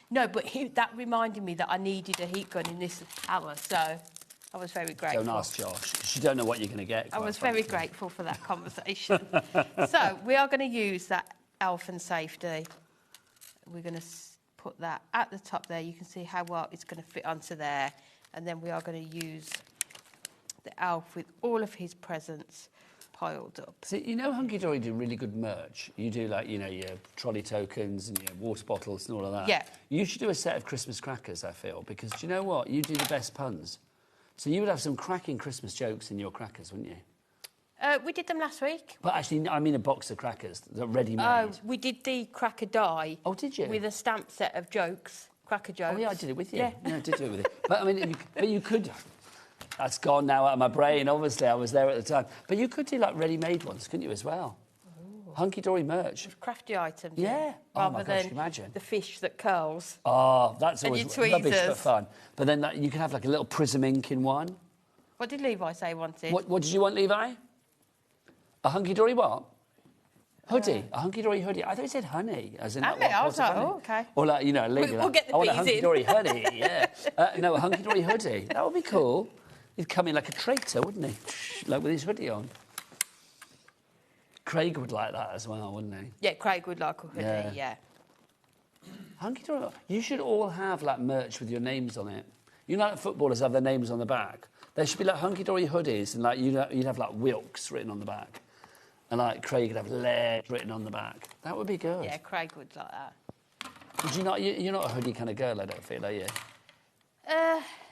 Speaker 15: No, but that reminded me that I needed a heat gun in this hour, so I was very grateful.
Speaker 19: Don't ask Josh, because you don't know what you're going to get.
Speaker 15: I was very grateful for that conversation. So we are going to use that elf and safety. We're going to put that at the top there. You can see how well it's going to fit onto there. And then we are going to use the elf with all of his presents piled up.
Speaker 19: So, you know, Hunky Dory do really good merch. You do, like, you know, your trolley tokens and your water bottles and all of that.
Speaker 15: Yeah.
Speaker 19: You should do a set of Christmas crackers, I feel, because do you know what? You do the best puns. So you would have some cracking Christmas jokes in your crackers, wouldn't you?
Speaker 15: We did them last week.
Speaker 19: But actually, I mean a box of crackers that are ready-made.
Speaker 15: Oh, we did the cracker die.
Speaker 19: Oh, did you?
Speaker 15: With a stamp set of jokes, cracker jokes.
Speaker 19: Oh, yeah, I did it with you.
Speaker 15: Yeah,
Speaker 19: I did do it with you. But, I mean, but you could... That's gone now out of my brain, obviously. I was there at the time. But you could do, like, ready-made ones, couldn't you, as well? Hunky Dory merch.
Speaker 15: With crafty items.
Speaker 19: Yeah.
Speaker 15: Rather
Speaker 19: oh, my gosh,
Speaker 15: than
Speaker 19: can you imagine?
Speaker 15: the fish that curls.
Speaker 19: Oh, that's always
Speaker 15: and your
Speaker 19: rubbish
Speaker 15: tweezers.
Speaker 19: but fun. But then you can have, like, a little prism ink in one.
Speaker 15: What did Levi say he wanted?
Speaker 19: What did you want, Levi? A Hunky Dory what? Hoodie. A Hunky Dory hoodie. I thought he said honey. As in,
Speaker 15: Okay, I was like, oh, okay.
Speaker 19: Or, like, you know,
Speaker 15: We'll get the
Speaker 19: I want a
Speaker 15: bees
Speaker 19: Hunky
Speaker 15: in.
Speaker 19: Dory hoodie, yeah. No, a Hunky Dory hoodie. That would be cool. He'd come in like a traitor, wouldn't he? Like with his hoodie on. Craig would like that as well, wouldn't he?
Speaker 15: Yeah, Craig would like a hoodie, yeah.
Speaker 19: Hunky Dory. You should all have, like, merch with your names on it. You know, like footballers have their names on the back. There should be, like, Hunky Dory hoodies, and, like, you'd have, like, Wilkes written on the back. And, like, Craig would have Laird written on the back. That would be good.
Speaker 15: Yeah, Craig would like that.
Speaker 19: Would you not? You're not a hoodie kind of girl, I don't feel, are you?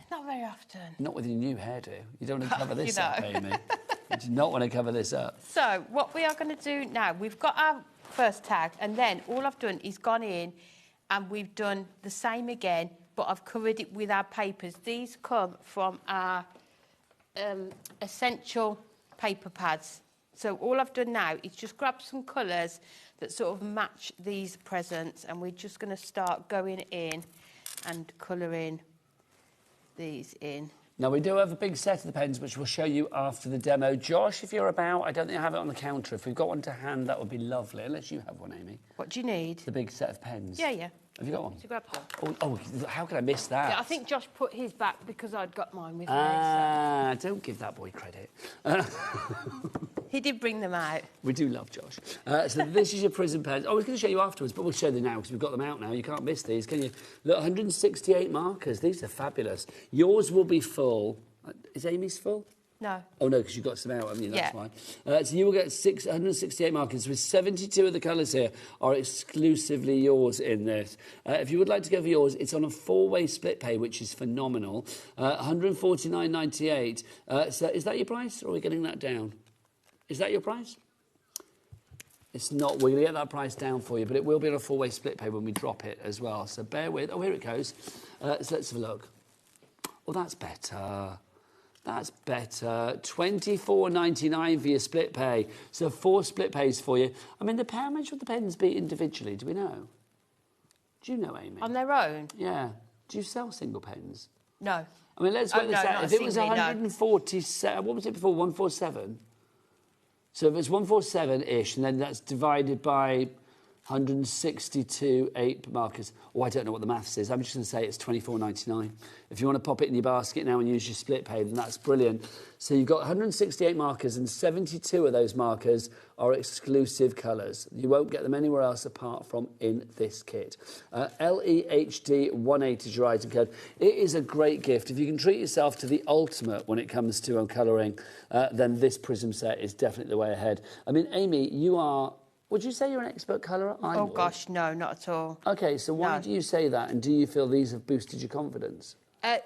Speaker 15: Not very often.
Speaker 19: Not with your new hairdo. You don't want to cover this
Speaker 15: You
Speaker 19: up,
Speaker 15: know.
Speaker 19: Amy. You do not want to cover this up.
Speaker 15: So, what we are going to do now, we've got our first tag, and then all I've done is gone in and we've done the same again, but I've covered it with our papers. These come from our essential paper pads. So all I've done now is just grab some colours that sort of match these presents, and we're just going to start going in and colouring these in.
Speaker 19: Now, we do have a big set of the pens, which we'll show you after the demo. Josh, if you're about, I don't think I have it on the counter. If we've got one to hand, that would be lovely. Unless you have one, Amy.
Speaker 15: What do you need?
Speaker 19: The big set of pens.
Speaker 15: Yeah, yeah.
Speaker 19: Have you got one?
Speaker 15: So grab one.
Speaker 19: Oh, how could I miss that?
Speaker 15: Yeah, I think Josh put his back because I'd got mine with me.
Speaker 19: Ah, don't give that boy credit.
Speaker 15: He did bring them out.
Speaker 19: We do love Josh. So this is your prison pens. I was going to show you afterwards, but we'll show them now because we've got them out now. You can't miss these, can you? Look, 168 markers. These are fabulous. Yours will be full. Is Amy's full?
Speaker 15: No.
Speaker 19: Oh, no, because you got some out, haven't you? That's
Speaker 15: Yeah.
Speaker 19: fine. So you will get 168 markers with 72 of the colours here are exclusively yours in this. If you would like to go for yours, it's on a 4-way split pay, which is phenomenal. 149.98. So is that your price, or are we getting that down? Is that your price? It's not. We're going to get that price down for you, but it will be on a 4-way split pay when we drop it as well. So bear with. Oh, here it goes. So let's have a look. Oh, that's better. That's better. $24.99 for your split pay. So 4 split pays for you. I mean, how much would the pens be individually? Do we know? Do you know, Amy?
Speaker 15: On their own?
Speaker 19: Yeah. Do you sell single pens?
Speaker 15: No.
Speaker 19: I mean, let's work this out. If it was
Speaker 15: singly,
Speaker 19: 147, what was it before? 147? So if it's 147-ish, and then that's divided by 162 markers. Oh, I don't know what the maths is. I'm just going to say it's $24.99. If you want to pop it in your basket now and use your split pay, then that's brilliant. So you've got 168 markers, and 72 of those markers are exclusive colours. You won't get them anywhere else apart from in this kit. LEHD 18 is your item code. It is a great gift. If you can treat yourself to the ultimate when it comes to colouring, then this Prism set is definitely the way ahead. I mean, Amy, you are... Would you say you're an expert colourer?
Speaker 15: Oh, gosh, no, not at all.
Speaker 19: OK, so why do you say that? And do you feel these have boosted your confidence?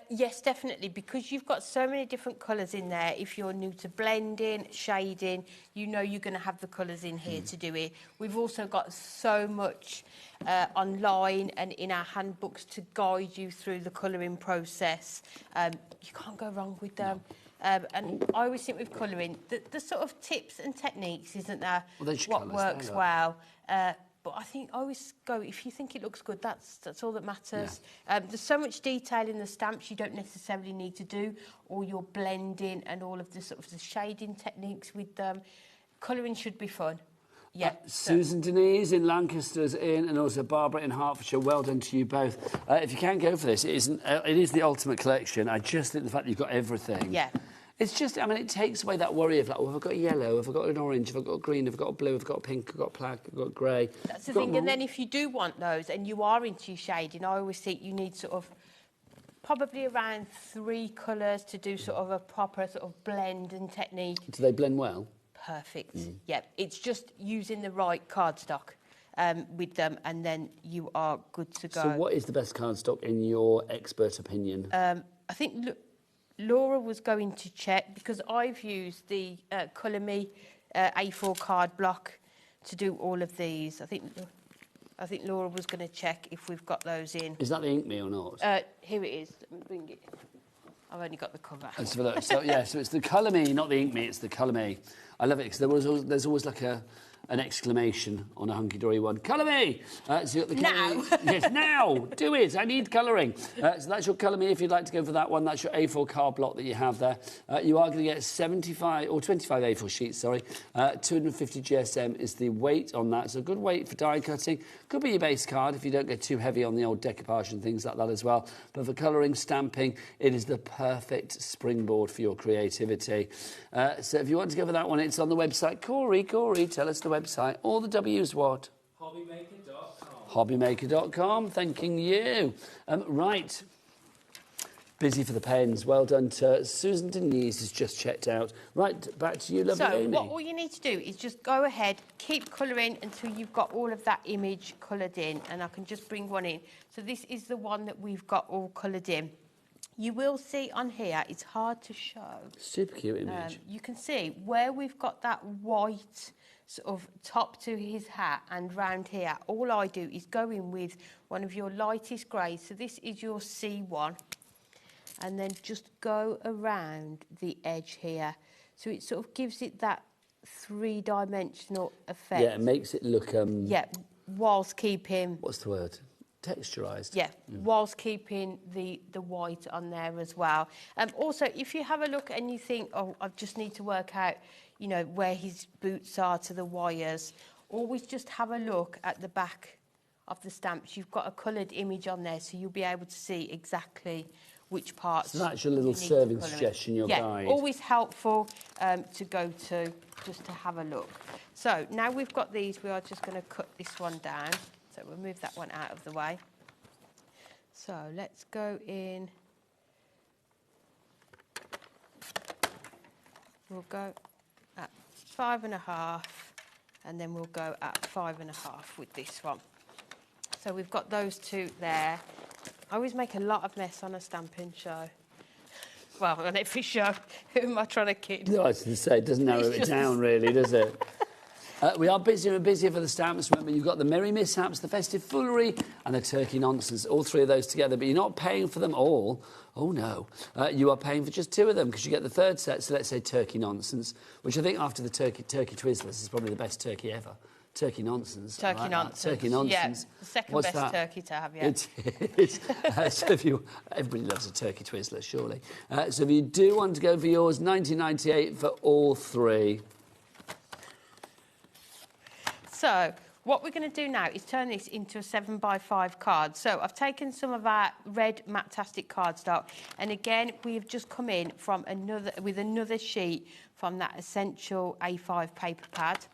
Speaker 15: Yes, definitely, because you've got so many different colours in there. If you're new to blending, shading, you know you're going to have the colours in here to do it. We've also got so much online and in our handbooks to guide you through the colouring process. You can't go wrong with them. And I always think with colouring, the sort of tips and techniques, isn't there, what works well. But I think I always go, if you think it looks good, that's all that matters. Yeah. There's so much detail in the stamps you don't necessarily need to do, or your blending and all of the sort of the shading techniques with them. Colouring should be fun. Yeah.
Speaker 19: Susan Denise in Lancaster's in, and also Barbara in Hertfordshire. Well done to you both. If you can go for this, it is the ultimate collection. I just think the fact that you've got everything It's just, I mean, it takes away that worry of like, well, have I got a yellow, have I got an orange, have I got a green, have I got a blue, have I got a pink, have I got a black, have I got a grey.
Speaker 15: That's the thing, and then if you do want those and you are into your shading, I always think you need sort of probably around 3 colours to do sort of a proper sort of blend and technique.
Speaker 19: Do they blend well?
Speaker 15: Perfect. Yeah, it's just using the right cardstock with them, and then you are good to go.
Speaker 19: So what is the best cardstock in your expert opinion?
Speaker 15: I think Laura was going to check, because I've used the Colour Me A4 card block to do all of these. I think Laura was going to check if we've got those in.
Speaker 19: Is that the Ink Me or not?
Speaker 15: Here it is. Let me bring it. I've only got the cover.
Speaker 19: So it's the Colour Me, not the Ink Me, it's the Colour Me. I love it because there's always like an exclamation on a hunky-dory one. Colour me! So you got the
Speaker 15: now!
Speaker 19: Yes, now! Do it! I need colouring. So that's your Colour Me if you'd like to go for that one. That's your A4 card block that you have there. You are going to get 25 A4 sheets, sorry. 250 GSM is the weight on that. So a good weight for die cutting. Could be your base card if you don't get too heavy on the old decoupage and things like that as well. But for colouring, stamping, it is the perfect springboard for your creativity. So if you want to go for that one, it's on the website. Corey, tell us the website. All the W's what?
Speaker 20: HobbyMaker.com.
Speaker 19: HobbyMaker.com, thanking you. Right. Busy for the pens. Well done to Susan Denise has just checked out. Right, back to you, lovely Amy.
Speaker 15: So what all you need to do is just go ahead, keep colouring until you've got all of that image coloured in, and I can just bring one in. So this is the one that we've got all coloured in. You will see on here, it's hard to show.
Speaker 19: Super cute image.
Speaker 15: You can see where we've got that white sort of top to his hat and round here. All I do is go in with one of your lightest greys. So this is your C1. And then just go around the edge here. So it sort of gives it that 3-dimensional effect.
Speaker 19: Yeah, it makes it look...
Speaker 15: yeah, whilst keeping...
Speaker 19: What's the word? Texturised.
Speaker 15: Yeah, whilst keeping the white on there as well. Also, if you have a look and you think, oh, I just need to work out, you know, where his boots are to the wires, always just have a look at the back of the stamps. You've got a coloured image on there, so you'll be able to see exactly which parts.
Speaker 19: So that's your little serving suggestion, your guide.
Speaker 15: Always helpful to go to, just to have a look. So now we've got these, we are just going to cut this one down. So we'll move that one out of the way. So let's go in. We'll go at 5.5, and then we'll go at 5.5 with this one. So we've got those two there. I always make a lot of mess on a stamping show. Well, on every show. Who am I trying to kid?
Speaker 19: No, I was going to say, it doesn't narrow it down, really, does it? We are busier and busier for the stamps. Remember, you've got the Merry Mishaps, the Festive Foolery, and the Turkey Nonsense, all 3 of those together. But you're not paying for them all. Oh, no. You are paying for just 2 of them, because you get the 3rd set, so let's say Turkey Nonsense, which I think after the Turkey Twizzlers is probably the best turkey ever. Turkey Nonsense.
Speaker 15: Turkey Nonsense.
Speaker 19: Turkey Nonsense.
Speaker 15: Yeah, the second
Speaker 19: What's
Speaker 15: best
Speaker 19: that?
Speaker 15: turkey to have, yeah.
Speaker 19: It is. So if everybody loves a Turkey Twizzler, surely. So if you do want to go for yours, $19.98 for all 3.
Speaker 15: So what we're going to do now is turn this into a 7x5 card. So I've taken some of our red Matastic cardstock, and again we've just come in from another sheet from that Essential A5 paper pad,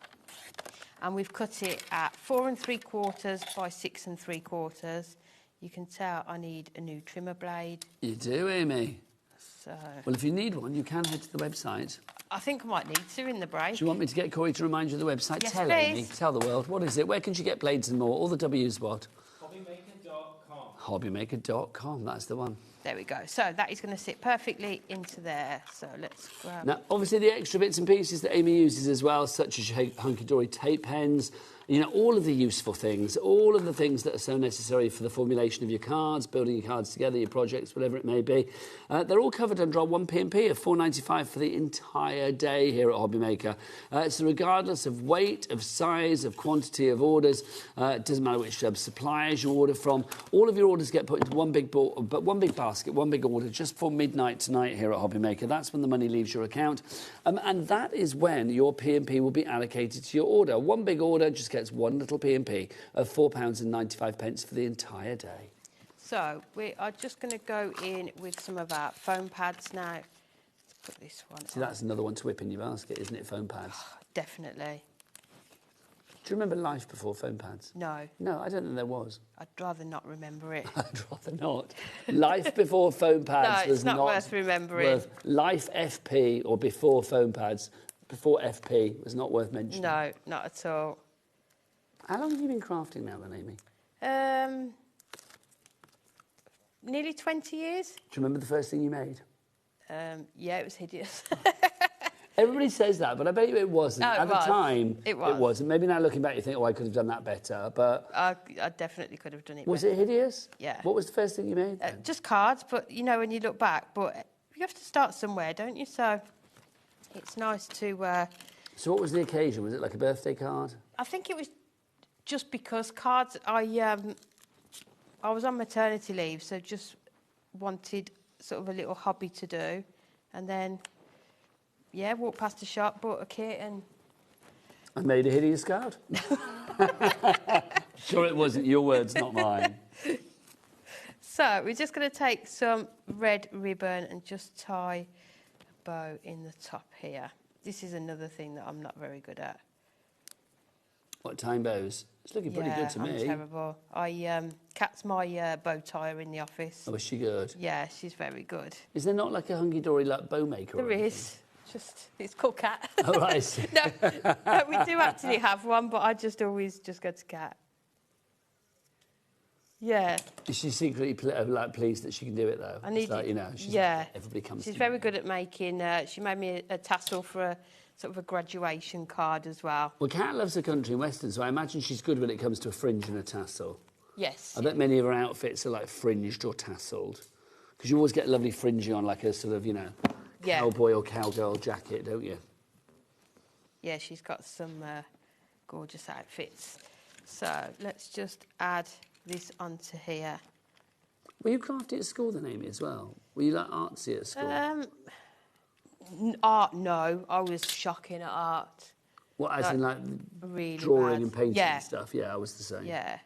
Speaker 15: and we've cut it at 4 3/4 by 6 3/4. You can tell I need a new trimmer blade.
Speaker 19: You do, Amy.
Speaker 15: So
Speaker 19: well, if you need one, you can head to the website.
Speaker 15: I think I might need to in the break.
Speaker 19: Do you want me to get Corey to remind you of the website?
Speaker 15: Yes,
Speaker 19: tell
Speaker 15: please.
Speaker 19: Amy, tell the world. What is it? Where can she get blades and more? All the W's what?
Speaker 20: HobbyMaker.com.
Speaker 19: HobbyMaker.com, that's the one.
Speaker 15: There we go. So that is going to sit perfectly into there. So let's grab...
Speaker 19: Now, obviously, the extra bits and pieces that Amy uses as well, such as your hunky-dory tape pens, you know, all of the useful things, all of the things that are so necessary for the formulation of your cards, building your cards together, your projects, whatever it may be. They're all covered under our 1 P&P of $4.95 for the entire day here at HobbyMaker. So regardless of weight, of size, of quantity of orders, it doesn't matter which suppliers you order from, all of your orders get put into one big basket, one big order, just for midnight tonight here at HobbyMaker. That's when the money leaves your account. And that is when your P&P will be allocated to your order. One big order just gets one little P&P of £4.95 for the entire day.
Speaker 15: So we are just going to go in with some of our foam pads now. Let's Put this one
Speaker 19: See, that's another one to whip in your basket, isn't it, foam pads?
Speaker 15: Definitely.
Speaker 19: Do you remember life before foam pads?
Speaker 15: No.
Speaker 19: No, I don't think there was.
Speaker 15: I'd rather not remember it.
Speaker 19: I'd rather not. Life before foam pads
Speaker 15: No,
Speaker 19: was
Speaker 15: it's not worth remembering.
Speaker 19: Life FP or before foam pads, before FP was not worth mentioning.
Speaker 15: No, not at all.
Speaker 19: How long have you been crafting now then, Amy?
Speaker 15: Nearly 20 years.
Speaker 19: Do you remember the first thing you made?
Speaker 15: Yeah, it was hideous.
Speaker 19: Everybody says that, but I bet you it wasn't.
Speaker 15: No,
Speaker 19: At the time,
Speaker 15: it was.
Speaker 19: It wasn't. Maybe now looking back, you think, oh, I could have done that better. But
Speaker 15: I definitely could have done it
Speaker 19: was
Speaker 15: better.
Speaker 19: it hideous?
Speaker 15: Yeah.
Speaker 19: What was the first thing you made?
Speaker 15: Just cards, but, you know, when you look back, but you have to start somewhere, don't you? So it's nice to...
Speaker 19: So what was the occasion? Was it like a birthday card?
Speaker 15: I think it was just because cards... I was on maternity leave, so just wanted sort of a little hobby to do. And then... yeah, walked past the shop, bought a kit and...
Speaker 19: I made a hideous card. Sure it wasn't your words, not mine.
Speaker 15: So, we're just going to take some red ribbon and just tie a bow in the top here. This is another thing that I'm not very good at.
Speaker 19: What, tying bows? It's looking pretty good to me.
Speaker 15: I'm terrible. Kat's my bow tire in the office.
Speaker 19: Oh, is she good?
Speaker 15: Yeah, she's very good.
Speaker 19: Is there not like a hunky-dory like bow maker?
Speaker 15: There is. Just, it's called Kat.
Speaker 19: Oh, right, I see.
Speaker 15: no, we do actually have one, but I just always just go to Kat. Yeah.
Speaker 19: Is she secretly pleased that she can do it though?
Speaker 15: I need
Speaker 19: it's like, you know, everybody comes.
Speaker 15: She's very good at making. She made me a tassel for a sort of a graduation card as well.
Speaker 19: Well, Kat loves her country and western, so I imagine she's good when it comes to a fringe and a tassel.
Speaker 15: Yes.
Speaker 19: I bet many of her outfits are like fringed or tasselled, because you always get lovely fringing on like a sort of, you know, cowboy or cowgirl jacket, don't you?
Speaker 15: Yeah, she's got some gorgeous outfits. So let's just add this onto here.
Speaker 19: Were you crafty at school then, Amy, as well? Were you like artsy at school?
Speaker 15: Art, no. I was shocking at art.
Speaker 19: What, as in like
Speaker 15: really
Speaker 19: drawing
Speaker 15: bad.
Speaker 19: and painting
Speaker 15: Yeah.
Speaker 19: and stuff? Yeah, I was the same.
Speaker 15: Yeah.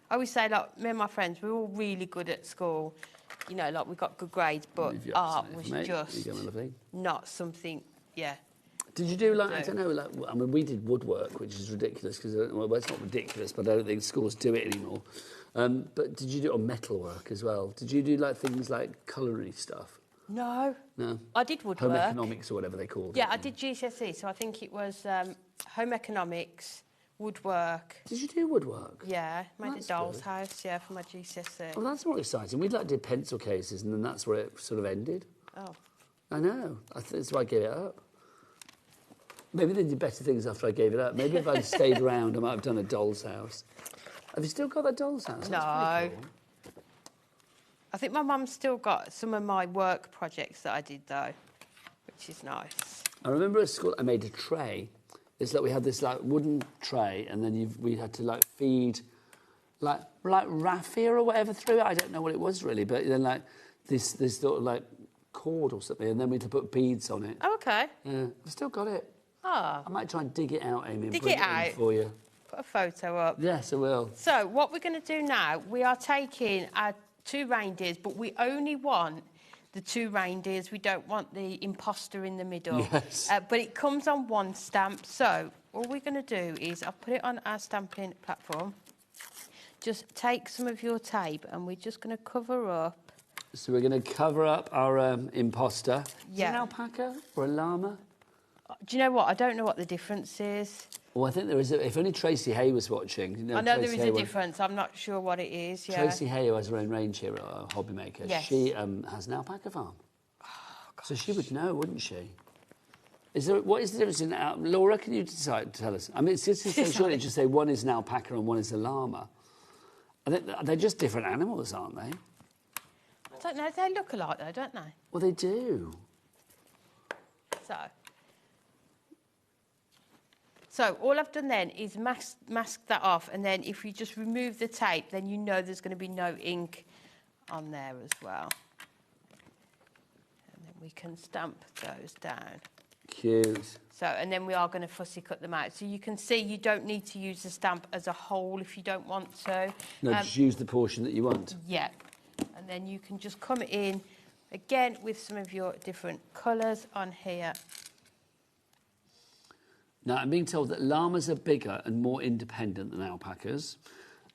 Speaker 15: I always say, like, me and my friends, we were all really good at school. You know, like, we got good grades, but art was just not something,
Speaker 19: Did you do, like, I don't know, like, I mean, we did woodwork, which is ridiculous, because, well, it's not ridiculous, but I don't think schools do it anymore. But did you do metalwork as well? Did you do, like, things like culinary stuff?
Speaker 15: No.
Speaker 19: No?
Speaker 15: I did woodwork.
Speaker 19: Home economics or whatever they called it.
Speaker 15: Yeah, I did GCSE, so I think it was home economics, woodwork.
Speaker 19: Did you do woodwork?
Speaker 15: Yeah, made
Speaker 19: That's
Speaker 15: a doll's
Speaker 19: good.
Speaker 15: house, for my GCSE.
Speaker 19: Well, that's more exciting. We like did pencil cases, and then that's where it sort of ended.
Speaker 15: Oh.
Speaker 19: I know. That's why I gave it up. Maybe they did better things after I gave it up. Maybe if I'd stayed around, I might have done a doll's house. Have you still got that doll's house?
Speaker 15: No.
Speaker 19: That's pretty cool.
Speaker 15: I think my mum's still got some of my work projects that I did, though, which is nice.
Speaker 19: I remember at school I made a tray. It's like we had this like wooden tray, and then we had to like feed like raffia or whatever through it. I don't know what it was really, but then like this sort of like cord or something, and then we had to put beads on it.
Speaker 15: Oh, okay.
Speaker 19: Yeah, I've still got it.
Speaker 15: Ah.
Speaker 19: I might try and dig it out, Amy, and
Speaker 15: Dig
Speaker 19: bring
Speaker 15: it
Speaker 19: it
Speaker 15: out.
Speaker 19: in for you.
Speaker 15: Put a photo up.
Speaker 19: Yes, I will.
Speaker 15: So what we're going to do now, we are taking our 2 reindeers, but we only want the 2 reindeers. We don't want the imposter in the middle.
Speaker 19: Yes.
Speaker 15: But it comes on 1 stamp. So all we're going to do is I'll put it on our stamping platform. Just take some of your tape and we're just going to cover up.
Speaker 19: So we're going to cover up our imposter.
Speaker 15: Yeah.
Speaker 19: Is it an alpaca or a llama?
Speaker 15: Do you know what? I don't know what the difference is.
Speaker 19: Well, I think there is. If only Tracy Hay was watching. You know,
Speaker 15: I know
Speaker 19: Tracy
Speaker 15: there is
Speaker 19: Hay
Speaker 15: a difference. I'm not sure what it is. Yeah.
Speaker 19: Tracy Hay, who has her own range here at HobbyMaker,
Speaker 15: Yes.
Speaker 19: she has an alpaca farm. Oh, so she would know, wouldn't she? What is the difference in... Laura, can you decide to tell us? I mean, it's just so surely just say one is an alpaca and one is a llama. They're just different animals, aren't they?
Speaker 15: I don't know. They look alike, though, don't they?
Speaker 19: Well, they do.
Speaker 15: So all I've done then is mask that off, and then if you just remove the tape, then you know there's going to be no ink on there as well. And then we can stamp those down.
Speaker 19: Cute.
Speaker 15: So, and then we are going to fussy cut them out. So you can see you don't need to use the stamp as a whole if you don't want to.
Speaker 19: No, just use the portion that you want.
Speaker 15: Yeah. And then you can just come in Again, with some of your different colours on here.
Speaker 19: Now, I'm being told that llamas are bigger and more independent than alpacas.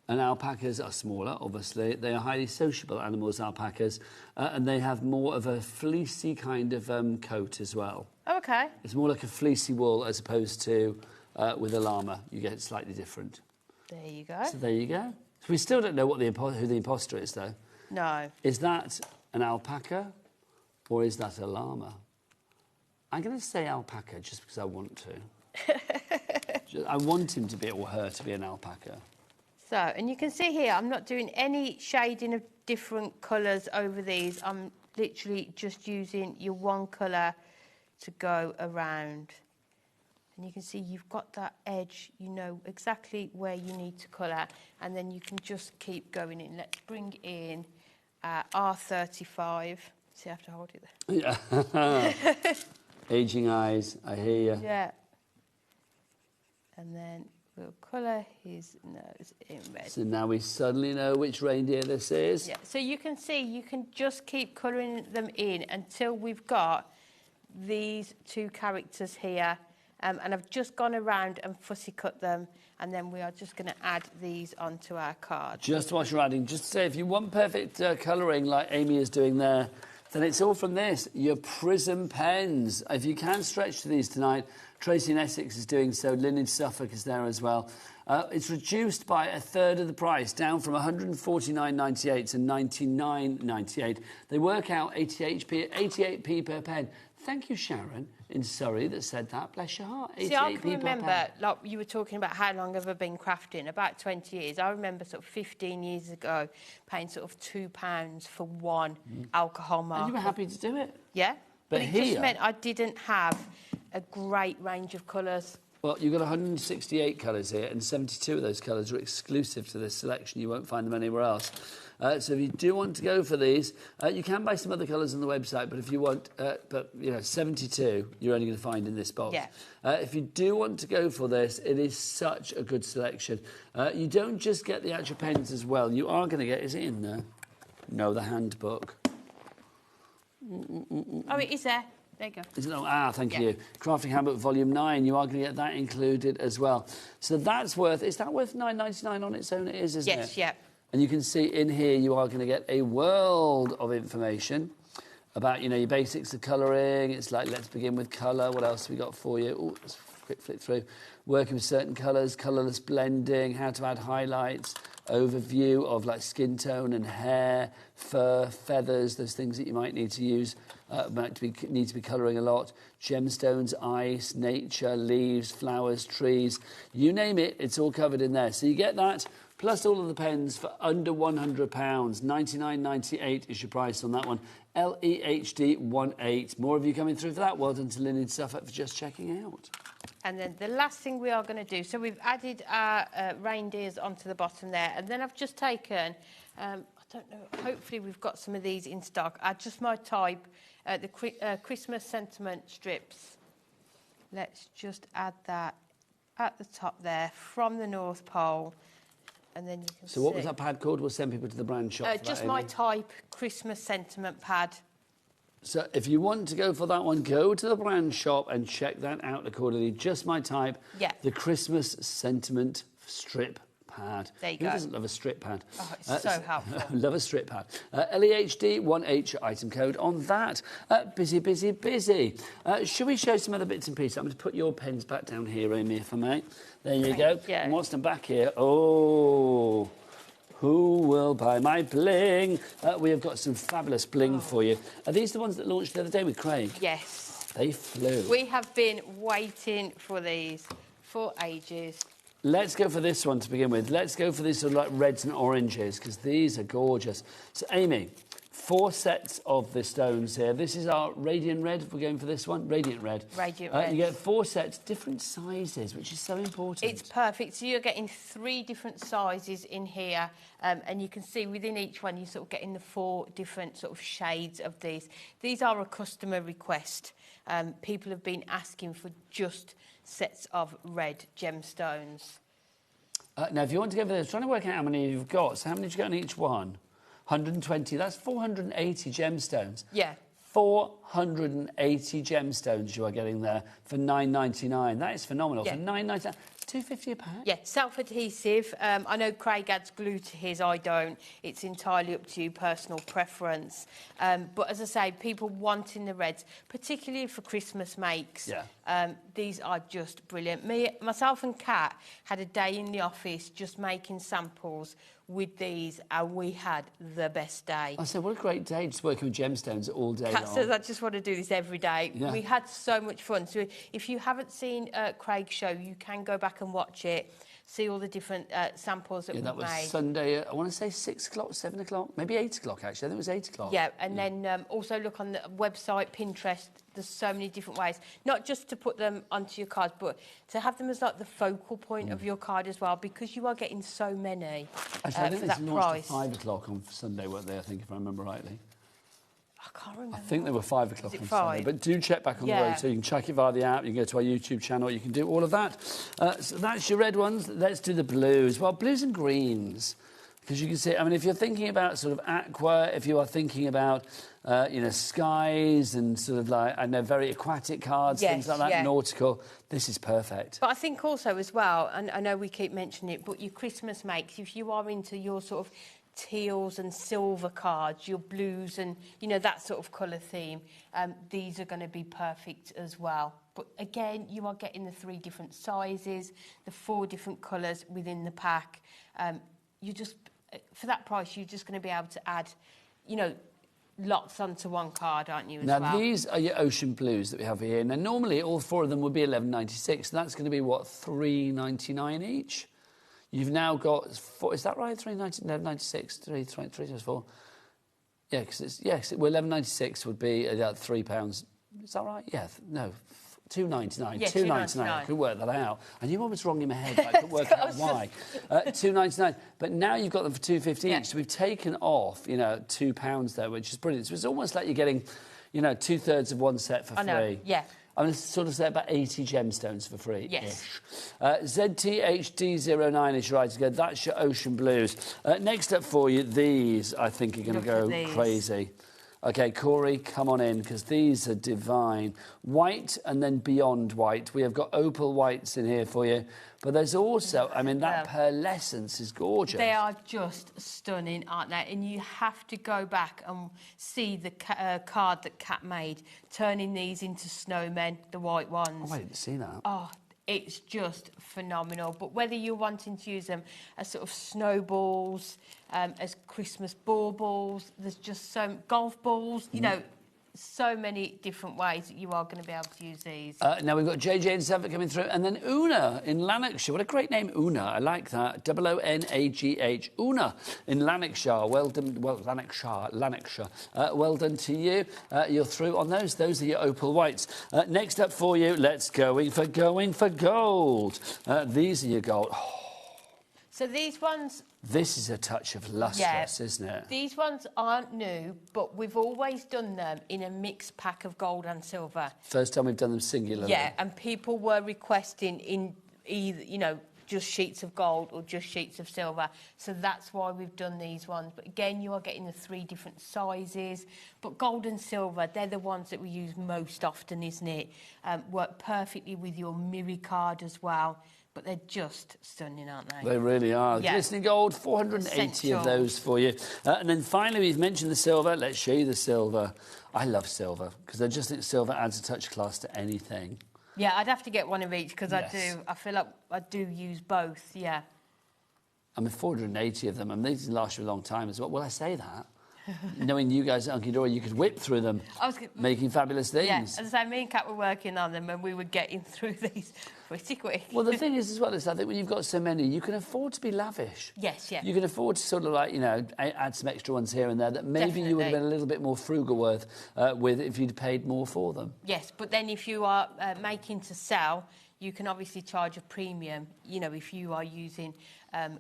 Speaker 19: And alpacas are smaller, obviously. They are highly sociable animals, alpacas, and they have more of a fleecy kind of coat as well.
Speaker 15: Oh, okay.
Speaker 19: It's more like a fleecy wool as opposed to with a llama. You get it slightly different.
Speaker 15: There you go.
Speaker 19: So there you go. So we still don't know what who the imposter is, though.
Speaker 15: No.
Speaker 19: Is that an alpaca or is that a llama? I'm going to say alpaca just because I want to. I want him to be, or her to be, an alpaca.
Speaker 15: So, and you can see here, I'm not doing any shading of different colours over these. I'm literally just using your one colour to go around. And you can see you've got that edge, you know exactly where you need to colour, and then you can just keep going in. Let's bring in R35. See, I have to hold it
Speaker 19: there. Yeah. Aging eyes, I hear you.
Speaker 15: Yeah. And then we'll colour his nose in red.
Speaker 19: So now we suddenly know which reindeer this is.
Speaker 15: Yeah, so you can see, you can just keep colouring them in until we've got these two characters here. And I've just gone around and fussy cut them, and then we are just going to add these onto our card.
Speaker 19: Just whilst you're adding, just to say, if you want perfect colouring like Amy is doing there, then it's all from this, your Prism pens. If you can stretch to these tonight, Tracy in Essex is doing so, Lynn in Suffolk is there as well. It's reduced by a third of the price, down from £149.98 to £99.98. They work out 88p per pen. Thank you, Sharon, in Surrey, that said that. Bless your heart. 88p
Speaker 15: See, I can
Speaker 19: per
Speaker 15: remember,
Speaker 19: pen.
Speaker 15: like you were talking about how long have I been crafting? About 20 years. I remember sort of 15 years ago paying sort of £2 for one alcohol marker.
Speaker 19: And you were happy to do it?
Speaker 15: Yeah.
Speaker 19: But
Speaker 15: it
Speaker 19: here,
Speaker 15: just meant I didn't have a great range of colours.
Speaker 19: Well, you've got 168 colours here, and 72 of those colours are exclusive to this selection. You won't find them anywhere else. So if you do want to go for these, you can buy some other colours on the website, but if you want, 72, you're only going to find in this box.
Speaker 15: Yeah.
Speaker 19: If you do want to go for this, it is such a good selection. You don't just get the actual pens as well. You are going to get, is it in there? No, the handbook.
Speaker 15: Oh, it is there. There you go.
Speaker 19: Thank you. Crafting Handbook Volume 9, you are going to get that included as well. So that's worth, is that worth £9.99 on its own? It is, isn't it?
Speaker 15: Yes, yeah.
Speaker 19: And you can see in here you are going to get a world of information about, your basics of colouring. It's like, let's begin with colour. What else have we got for you? Oh, let's quick flick through. Working with certain colours, colourless blending, how to add highlights, overview of like skin tone and hair, fur, feathers, those things that you might need to use, need to be colouring a lot. Gemstones, ice, nature, leaves, flowers, trees, you name it, it's all covered in there. So you get that, plus all of the pens for under £100. $99.98 is your price on that one. LEHD18. More of you coming through for that. Well done to Lynn in Suffolk for just checking out.
Speaker 15: And then the last thing we are going to do, so we've added our reindeers onto the bottom there, and then I've just taken, I don't know, hopefully we've got some of these in stock. I just might type the Christmas sentiment strips. Let's just add that at the top there from the North Pole. And then you can
Speaker 19: So what was that pad called? We'll send people to the brand shop.
Speaker 15: Just my type Christmas sentiment pad.
Speaker 19: So if you want to go for that one, go to the brand shop and check that out accordingly. Just my type.
Speaker 15: Yeah.
Speaker 19: The Christmas sentiment strip pad.
Speaker 15: There you
Speaker 19: Who
Speaker 15: go.
Speaker 19: doesn't love a strip pad?
Speaker 15: Oh, it's so helpful.
Speaker 19: Love a strip pad. LEHD1H item code on that. Busy, busy, busy. Should we show some other bits and pieces? I'm going to put your pens back down here, Amy, if I may. There you go.
Speaker 15: Yeah.
Speaker 19: And whilst I'm back here, oh... Who will buy my bling? We have got some fabulous bling for you. Are these the ones that launched the other day with Craig?
Speaker 15: Yes.
Speaker 19: They flew.
Speaker 15: We have been waiting for these for ages.
Speaker 19: Let's go for this one to begin with. Let's go for these sort of like reds and oranges, because these are gorgeous. So, Amy, 4 sets of the stones here. This is our Radiant Red. We're going for this one. Radiant Red.
Speaker 15: Radiant Red.
Speaker 19: You get 4 sets, different sizes, which is so important.
Speaker 15: It's perfect. So you're getting 3 different sizes in here, and you can see within each one you're sort of getting the 4 different sort of shades of these. These are a customer request. People have been asking for just sets of red gemstones.
Speaker 19: Now, if you want to go for this, trying to work out how many you've got. So how many did you get on each one? 120, that's 480 gemstones.
Speaker 15: Yeah.
Speaker 19: 480 gemstones you are getting there for £9.99. That is phenomenal.
Speaker 15: Yeah.
Speaker 19: For £9.99, £2.50 a pack.
Speaker 15: Yeah, self-adhesive. I know Craig adds glue to his, I don't. It's entirely up to you, personal preference. But as I say, people wanting the reds, particularly for Christmas makes, these are just brilliant. Myself and Kat had a day in the office just making samples with these, and we had the best day.
Speaker 19: I said, what a great day, just working with gemstones all day
Speaker 15: Kat
Speaker 19: long.
Speaker 15: says, I just want to do this every day.
Speaker 19: Yeah.
Speaker 15: We had so much fun. So if you haven't seen Craig's show, you can go back and watch it, see all the different samples that we've made.
Speaker 19: That was Sunday, I want to say 6 o'clock, 7 o'clock, maybe 8 o'clock, actually. I think it was 8 o'clock.
Speaker 15: Yeah, and then also look on the website, Pinterest. There's so many different ways, not just to put them onto your cards, but to have them as like the focal point of your card as well, because you are getting so many
Speaker 19: Actually, I think
Speaker 15: for
Speaker 19: they
Speaker 15: that
Speaker 19: launched
Speaker 15: price.
Speaker 19: at 5 o'clock on Sunday, weren't they, I think, if I remember rightly.
Speaker 15: I can't remember.
Speaker 19: I think they were 5 o'clock
Speaker 15: Is it
Speaker 19: on
Speaker 15: 5?
Speaker 19: Sunday. But do check back on the road, so you can check it via the app, you can go to our YouTube channel, you can do all of that. So that's your red ones. Let's do the blues. Well, blues and greens. Because you can see, I mean, if you're thinking about sort of aqua, if you are thinking about, you know, skies and sort of like, I know, very aquatic cards, things like that, nautical, this is perfect.
Speaker 15: But I think also as well, and I know we keep mentioning it, but your Christmas makes, if you are into your sort of teals and silver cards, your blues and, you know, that sort of colour theme, these are going to be perfect as well. But again, you are getting the 3 different sizes, the 4 different colours within the pack. You just, for that price, you're just going to be able to add, you know, lots onto one card, aren't you, as well?
Speaker 19: Now, these are your ocean blues that we have here. Now, normally, all 4 of them would be $11.96. That's going to be, what, $3.99 each? You've now got 4, is that right? $11.96, 3 times 4. Yeah, because it's, yes, well, $11.96 would be £3. Is that right? Yeah, no, $2.99.
Speaker 15: Yeah,
Speaker 19: $2.99. I could work that out. I knew what was wrong in my head, but I couldn't work out why. $2.99. But now you've got them for $2.50 each. So we've taken off, you know, £2 there, which is brilliant. So it's almost like you're getting, you know, 2/3 of one set for free.
Speaker 15: I know, yeah.
Speaker 19: I'm going to sort of say about 80 gemstones for free.
Speaker 15: Yes.
Speaker 19: ZTHD09 is your right to go. That's your ocean blues. Next up for you, these I think are going to go crazy. OK, Corey, come on in, because these are divine. White and then beyond white. We have got opal whites in here for you. But there's also, I mean, that pearlescence is gorgeous.
Speaker 15: They are just stunning, aren't they? And you have to go back and see the card that Kat made, turning these into snowmen, the white ones.
Speaker 19: Oh, I didn't see that.
Speaker 15: Oh, it's just phenomenal. But whether you're wanting to use them as sort of snowballs, as Christmas baubles, there's just so golf balls, you know, so many different ways that you are going to be able to use these.
Speaker 19: Now we've got JJ and Suffolk coming through, and then Una in Lanarkshire. What a great name, Una. I like that. Onagh. Una in Lanarkshire. Well done. Well, Lanarkshire. Well done to you. You're through on those. Those are your opal whites. Next up for you, let's going for gold. These are your gold. Oh.
Speaker 15: So these ones...
Speaker 19: This is a touch of lustrous, isn't it?
Speaker 15: These ones aren't new, but we've always done them in a mixed pack of gold and silver.
Speaker 19: First time we've done them singularly.
Speaker 15: Yeah, and people were requesting in either, you know, just sheets of gold or just sheets of silver. So that's why we've done these ones. But again, you are getting the 3 different sizes. But gold and silver, they're the ones that we use most often, isn't it? Work perfectly with your Miri card as well. But they're just stunning, aren't they?
Speaker 19: They really are.
Speaker 15: Yeah.
Speaker 19: Glistening gold, 480 of those for you. And then finally, we've mentioned the silver. Let's show you the silver. I love silver, because I just think silver adds a touch of class to anything.
Speaker 15: Yeah, I'd have to get one of each, because I feel like I do use both, yeah.
Speaker 19: I mean, 480 of them. I mean, these last you a long time as well. Well, I say that. Knowing you guys at Unky Dory, you could whip through them, making fabulous things.
Speaker 15: Yeah, as I say, me and Kat were working on them and we were getting through these pretty quick.
Speaker 19: Well, the thing is, as well, is I think when you've got so many, you can afford to be lavish.
Speaker 15: Yes, yeah.
Speaker 19: You can afford to sort of like, you know, add some extra ones here and there that maybe you would have been a little bit more frugal with if you'd paid more for them.
Speaker 15: Yes, but then if you are making to sell, you can obviously charge a premium, you know, if you are using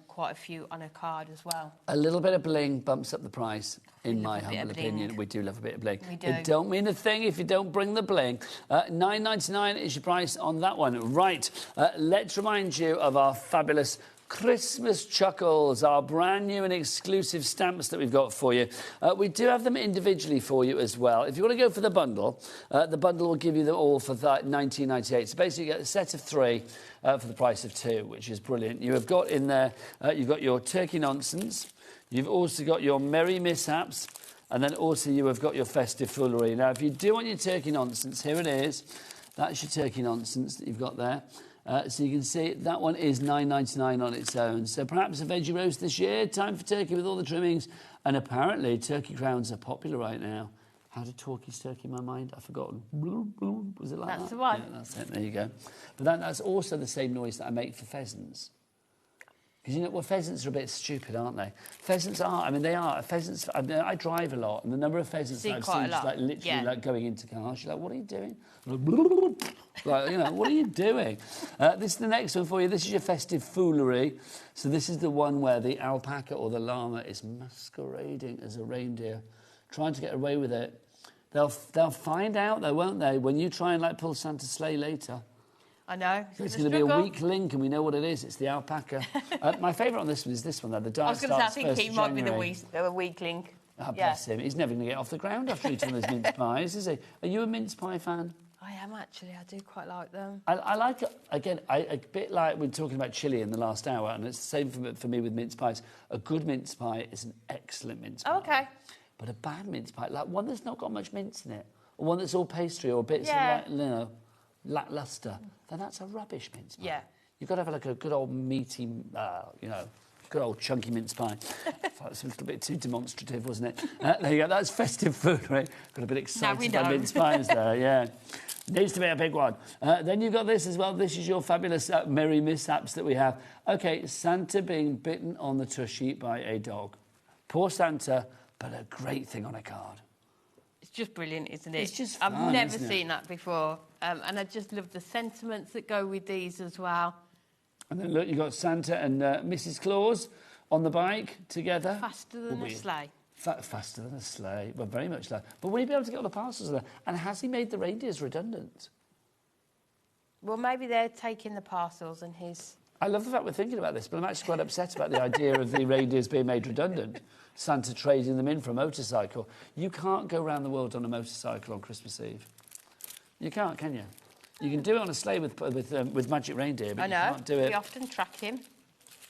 Speaker 15: quite a few on a card as well.
Speaker 19: A little bit of bling bumps up the price, in my humble opinion. We do love a bit of bling.
Speaker 15: We do.
Speaker 19: It don't mean a thing if you don't bring the bling. $9.99 is your price on that one. Right, let's remind you of our fabulous Christmas Chuckles, our brand new and exclusive stamps that we've got for you. We do have them individually for you as well. If you want to go for the bundle will give you them all for $19.98. So basically you get a set of 3 for the price of 2, which is brilliant. You have got in there, you've got your Turkey Nonsense, you've also got your Merry Mishaps, and then also you have got your Festive Foolery. Now, if you do want your Turkey Nonsense, here it is. That's your Turkey Nonsense that you've got there. So you can see that one is $9.99 on its own. So perhaps a veggie roast this year, time for turkey with all the trimmings. And apparently turkey crowns are popular right now. How did Torquay's turkey in my mind? I've forgotten. Was it like that?
Speaker 15: That's the one.
Speaker 19: Yeah, that's it. There you go. But that's also the same noise that I make for pheasants. Because, you know, well, pheasants are a bit stupid, aren't they? Pheasants are. I mean, they are. Pheasants. I mean, I drive a lot, and the number of pheasants that I've seen just like literally like going into cars. You're like, what are you doing? Like, you know, what are you doing? This is the next one for you. This is your Festive Foolery. So this is the one where the alpaca or the llama is masquerading as a reindeer, trying to get away with it. They'll find out, though, won't they? When you try and like pull Santa's sleigh later.
Speaker 15: I know.
Speaker 19: It's going to be a weak link, and we know what it is. It's the alpaca. My favourite on this one is this one, though. The diet starts 1st of January.
Speaker 15: I was going to say, I think he might be the weak link.
Speaker 19: Oh, bless him. He's never going to get off the ground after eating those mince pies, is he? Are you a mince pie fan?
Speaker 15: I am, actually. I do quite like them.
Speaker 19: I like it. Again, a bit like we were talking about chili in the last hour, and it's the same for me with mince pies. A good mince pie is an excellent mince pie.
Speaker 15: Oh, OK.
Speaker 19: But a bad mince pie, like one that's not got much mince in it, or one that's all pastry or bits of, like, you know, lacklustre, then that's a rubbish mince pie.
Speaker 15: Yeah.
Speaker 19: You've got to have like a good old meaty, you know, good old chunky mince pie. That's a little bit too demonstrative, wasn't it? There you go. That's Festive Food, right? Got a bit excited by mince pies there, yeah. Needs to be a big one. Then you've got this as well. This is your fabulous Merry Mishaps that we have. OK, Santa being bitten on the tushy by a dog. Poor Santa, but a great thing on a card.
Speaker 15: It's just brilliant, isn't it?
Speaker 19: It's just fun,
Speaker 15: I've never seen that before. And I just love the sentiments that go with these as well.
Speaker 19: And then look, you've got Santa and Mrs. Claus on the bike together.
Speaker 15: Faster than a sleigh.
Speaker 19: Faster than a sleigh. Well, very much like. But will he be able to get all the parcels there? And has he made the reindeers redundant?
Speaker 15: Well, maybe they're taking the parcels and his...
Speaker 19: I love the fact we're thinking about this, but I'm actually quite upset about the idea of the reindeers being made redundant. Santa trading them in for a motorcycle. You can't go around the world on a motorcycle on Christmas Eve. You can't, can you? You can do it on a sleigh with magic reindeer, but
Speaker 15: I know.
Speaker 19: you can't do it.
Speaker 15: We often track him.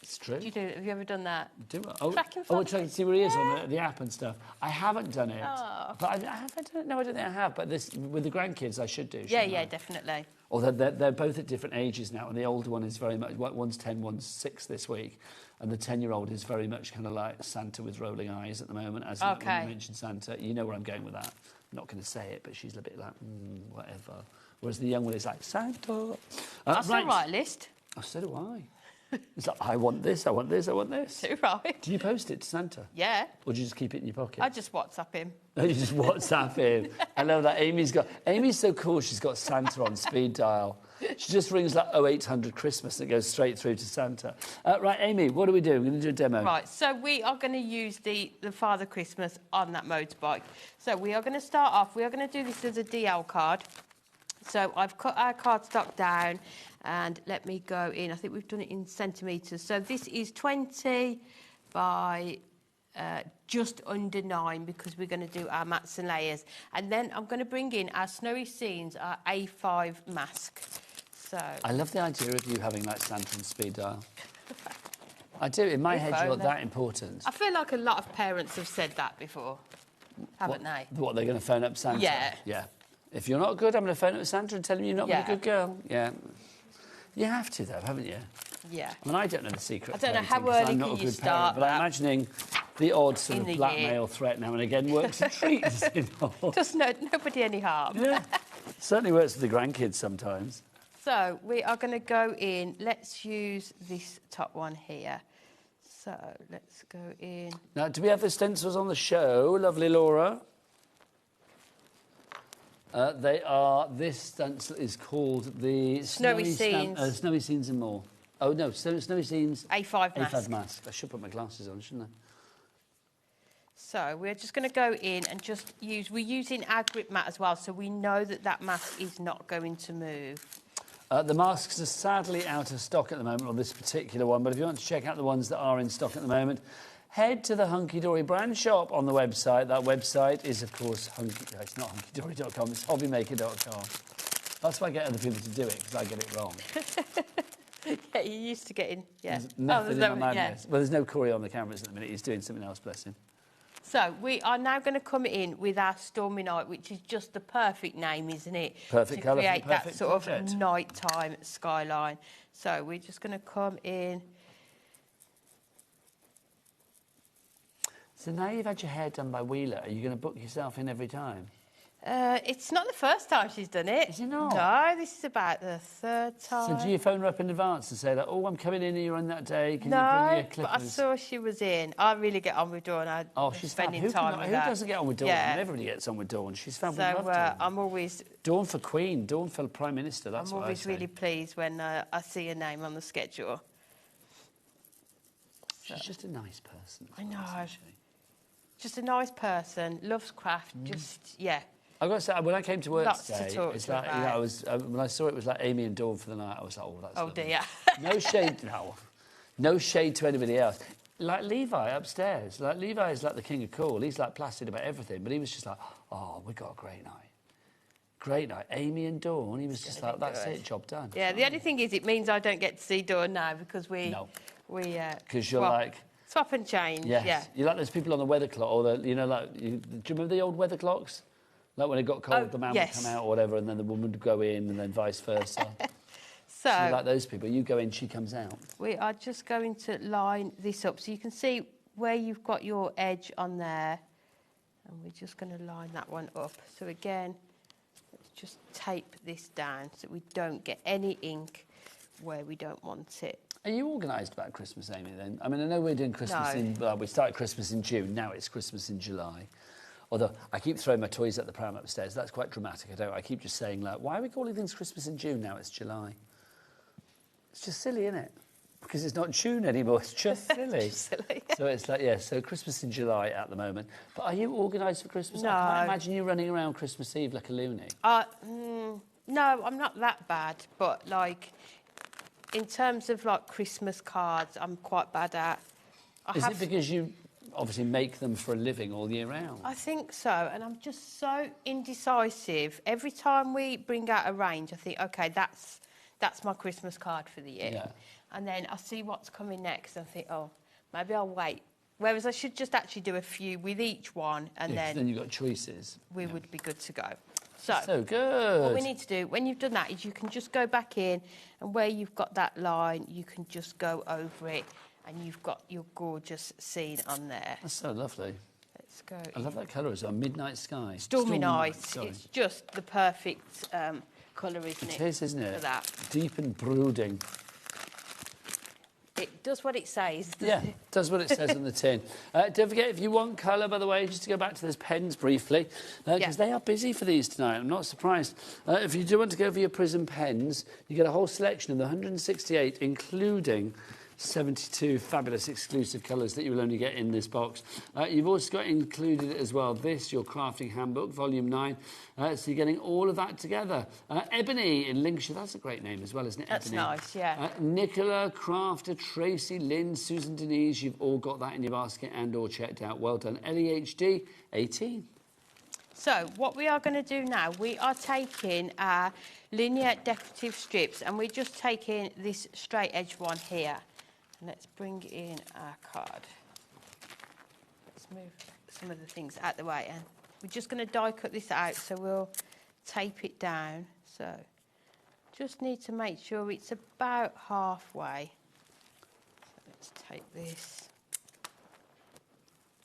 Speaker 19: It's true.
Speaker 15: Have you ever done that?
Speaker 19: Do it. Oh,
Speaker 15: track him
Speaker 19: we're trying to see where he is on the app and stuff. I haven't done it.
Speaker 15: Oh.
Speaker 19: But I have done it? No, I don't think I have. But this, with the grandkids, I should do.
Speaker 15: Yeah, definitely.
Speaker 19: Although they're both at different ages now, and the older one is very much... One's 10, one's 6 this week. And the 10-year-old is very much kind of like Santa with rolling eyes at the moment. As when you mentioned Santa, you know where I'm going with that. I'm not going to say it, but she's a bit like, whatever. Whereas the young one is like, Santa.
Speaker 15: That's the right list.
Speaker 19: Oh, so do I. It's like, I want this, I want this, I want this.
Speaker 15: Too right.
Speaker 19: Do you post it to Santa?
Speaker 15: Yeah.
Speaker 19: Or do you just keep it in your pocket?
Speaker 15: I just WhatsApp him.
Speaker 19: You just WhatsApp him. I love that. Amy's so cool, she's got Santa on speed dial. She just rings like 0800 Christmas and it goes straight through to Santa. Right, Amy, what do we do? We're going to do a demo.
Speaker 15: Right, so we are going to use the Father Christmas on that motorbike. So we are going to start off, we are going to do this as a DL card. So I've cut our cardstock down and let me go in. I think we've done it in centimetres. So this is 20 by just under 9 because we're going to do our mats and layers. And then I'm going to bring in our Snowy Scenes, our A5 mask. So
Speaker 19: I love the idea of you having like Santa on speed dial. I do. In my head, you're that important.
Speaker 15: I feel like a lot of parents have said that before, haven't they?
Speaker 19: What, they're going to phone up Santa?
Speaker 15: Yeah.
Speaker 19: Yeah. If you're not good, I'm going to phone up Santa and tell him you're not a good girl. Yeah. You have to, though, haven't you?
Speaker 15: Yeah.
Speaker 19: I mean, I don't know the secret.
Speaker 15: I don't know how early
Speaker 19: I'm not a good parent, but I'm imagining the odd sort of blackmail threat now and again works a treat.
Speaker 15: Does nobody any harm.
Speaker 19: Yeah. Certainly works with the grandkids sometimes.
Speaker 15: So we are going to go in. Let's use this top one here. So let's go in.
Speaker 19: Now, do we have the stencils on the show, lovely Laura? This stencil is called the
Speaker 15: Snowy Scenes.
Speaker 19: Snowy Scenes and More. Oh, no, Snowy Scenes...
Speaker 15: A5 mask.
Speaker 19: A5 mask. I should put my glasses on, shouldn't I?
Speaker 15: So we're just going to go in and just use... We're using our grip mat as well, so we know that that mask is not going to move.
Speaker 19: The masks are sadly out of stock at the moment on this particular one, but if you want to check out the ones that are in stock at the moment, head to the Hunky Dory brand shop on the website. That website is, of course, it's not hunkydory.com, it's hobbymaker.com. That's why I get other people to do it, because I get it wrong.
Speaker 15: Yeah, you're used to getting... Yeah.
Speaker 19: There's nothing in my madness. Well, there's no Corey on the cameras at the minute. He's doing something else, bless him.
Speaker 15: So we are now going to come in with our Stormy Night, which is just the perfect name, isn't it?
Speaker 19: Perfect colour for the
Speaker 15: to create that
Speaker 19: perfect
Speaker 15: sort
Speaker 19: project.
Speaker 15: of nighttime skyline. So we're just going to come in.
Speaker 19: So now you've had your hair done by Wheeler, are you going to book yourself in every time?
Speaker 15: It's not the first time she's done it.
Speaker 19: Is it not?
Speaker 15: No, this is about the third time.
Speaker 19: So do you phone her up in advance and say, like, oh, I'm coming in here on that day, can you bring your clippers?
Speaker 15: But I saw she was in. I really get on with Dawn.
Speaker 19: She's
Speaker 15: spending
Speaker 19: fab.
Speaker 15: time with her.
Speaker 19: Who doesn't get on with Dawn?
Speaker 15: Yeah.
Speaker 19: Everybody gets on with Dawn. She's fab.
Speaker 15: So I'm always...
Speaker 19: Dawn for Queen, Dawn for Prime Minister, that's
Speaker 15: I'm
Speaker 19: what I
Speaker 15: always
Speaker 19: say.
Speaker 15: really pleased when I see a name on the schedule.
Speaker 19: She's just a nice person.
Speaker 15: I know. Just a nice person, loves craft, yeah.
Speaker 19: I've got to say, when I came to work
Speaker 15: Lots
Speaker 19: today,
Speaker 15: to talk
Speaker 19: it's
Speaker 15: to
Speaker 19: like,
Speaker 15: about.
Speaker 19: you know, I was, when I saw it was like Amy and Dawn for the night, I was like, oh, that's lovely.
Speaker 15: Dear.
Speaker 19: No shade, no shade to anybody else. Like Levi upstairs, like Levi is like the king of cool. He's like placid about everything, but he was just like, oh, we got a great night. Great night. Amy and Dawn, he was just like, that's it, job done.
Speaker 15: Yeah, the only thing is it means I don't get to see Dawn now because
Speaker 19: Because you're like...
Speaker 15: Swap and change,
Speaker 19: Yes.
Speaker 15: yeah.
Speaker 19: You're like those people on the weather clock, or the, you know, like, do you remember the old weather clocks? Like when it got cold, the man would come out or whatever, and then the woman would go in, and then vice versa.
Speaker 15: So
Speaker 19: you're like those people. You go in, she comes out.
Speaker 15: We are just going to line this up so you can see where you've got your edge on there, and we're just going to line that one up. So again, let's just tape this down so we don't get any ink where we don't want it.
Speaker 19: Are you organised about Christmas, Amy, then? I mean, I know we're doing Christmas we started Christmas in June, now it's Christmas in July. Although I keep throwing my toys at the pram upstairs, that's quite dramatic. I keep just saying, like, why are we calling things Christmas in June now? It's July. It's just silly, isn't it? Because it's not June anymore, it's just silly. So it's like, yeah, so Christmas in July at the moment. But are you organised for Christmas?
Speaker 15: No.
Speaker 19: I can't imagine you running around Christmas Eve like a loony.
Speaker 15: No, I'm not that bad, but, like, in terms of, like, Christmas cards, I'm quite bad at.
Speaker 19: Is it because you obviously make them for a living all year round?
Speaker 15: I think so, and I'm just so indecisive. Every time we bring out a range, I think, OK, that's my Christmas card for the year.
Speaker 19: Yeah.
Speaker 15: And then I see what's coming next, and I think, oh, maybe I'll wait. Whereas I should just actually do a few with each one, and
Speaker 19: then you've got choices.
Speaker 15: We would be good to go.
Speaker 19: So good.
Speaker 15: What we need to do, when you've done that, is you can just go back in, and where you've got that line, you can just go over it, and you've got your gorgeous scene on there.
Speaker 19: That's so lovely.
Speaker 15: Let's go.
Speaker 19: I love that colour as well, midnight sky.
Speaker 15: Stormy night. It's just the perfect colour, isn't it?
Speaker 19: It is, isn't it?
Speaker 15: For that.
Speaker 19: Deep and brooding.
Speaker 15: It does what it says.
Speaker 19: Yeah, it does what it says on the tin. Don't forget, if you want colour, by the way, just to go back to those pens briefly, because they are busy for these tonight. I'm not surprised. If you do want to go for your Prism pens, you get a whole selection of the 168, including 72 fabulous exclusive colours that you will only get in this box. You've also got included as well this, your crafting handbook, volume 9. So you're getting all of that together. Ebony in Lincolnshire, that's a great name as well, isn't it?
Speaker 15: That's
Speaker 19: Ebony.
Speaker 15: nice, yeah.
Speaker 19: Nicola, Crafter, Tracy, Lynn, Susan Denise, you've all got that in your basket and all checked out. Well done. LEHD, 18.
Speaker 15: So what we are going to do now, we are taking our linear decorative strips, and we're just taking this straight edge one here. Let's bring in our card. Let's move some of the things out the way, and we're just going to die cut this out, so we'll tape it down. So just need to make sure it's about halfway. So let's tape this,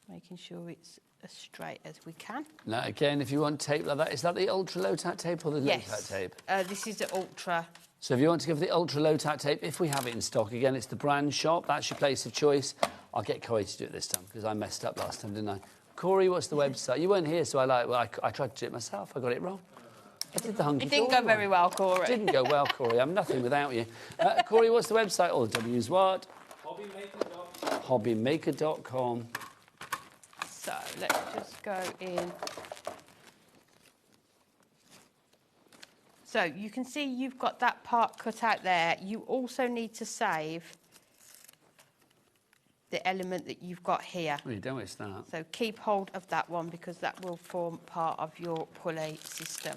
Speaker 15: making sure it's as straight as we can.
Speaker 19: Now again, if you want tape like that, is that the ultra low tack tape or the low tack tape?
Speaker 15: This is the ultra.
Speaker 19: So if you want to go for the ultra low tack tape, if we have it in stock, again, it's the brand shop. That's your place of choice. I'll get Corey to do it this time because I messed up last time, didn't I? Corey, what's the website? You weren't here, so I tried to do it myself. I got it wrong. I did the hunky.
Speaker 15: It didn't go very well, Corey.
Speaker 19: It didn't go well, Corey. I'm nothing without you. Corey, what's the website? All the W's what?
Speaker 20: HobbyMaker.com.
Speaker 19: HobbyMaker.com.
Speaker 15: So let's just go in. So you can see you've got that part cut out there. You also need to save the element that you've got here.
Speaker 19: Well, you don't waste that.
Speaker 15: So keep hold of that one because that will form part of your pulley system.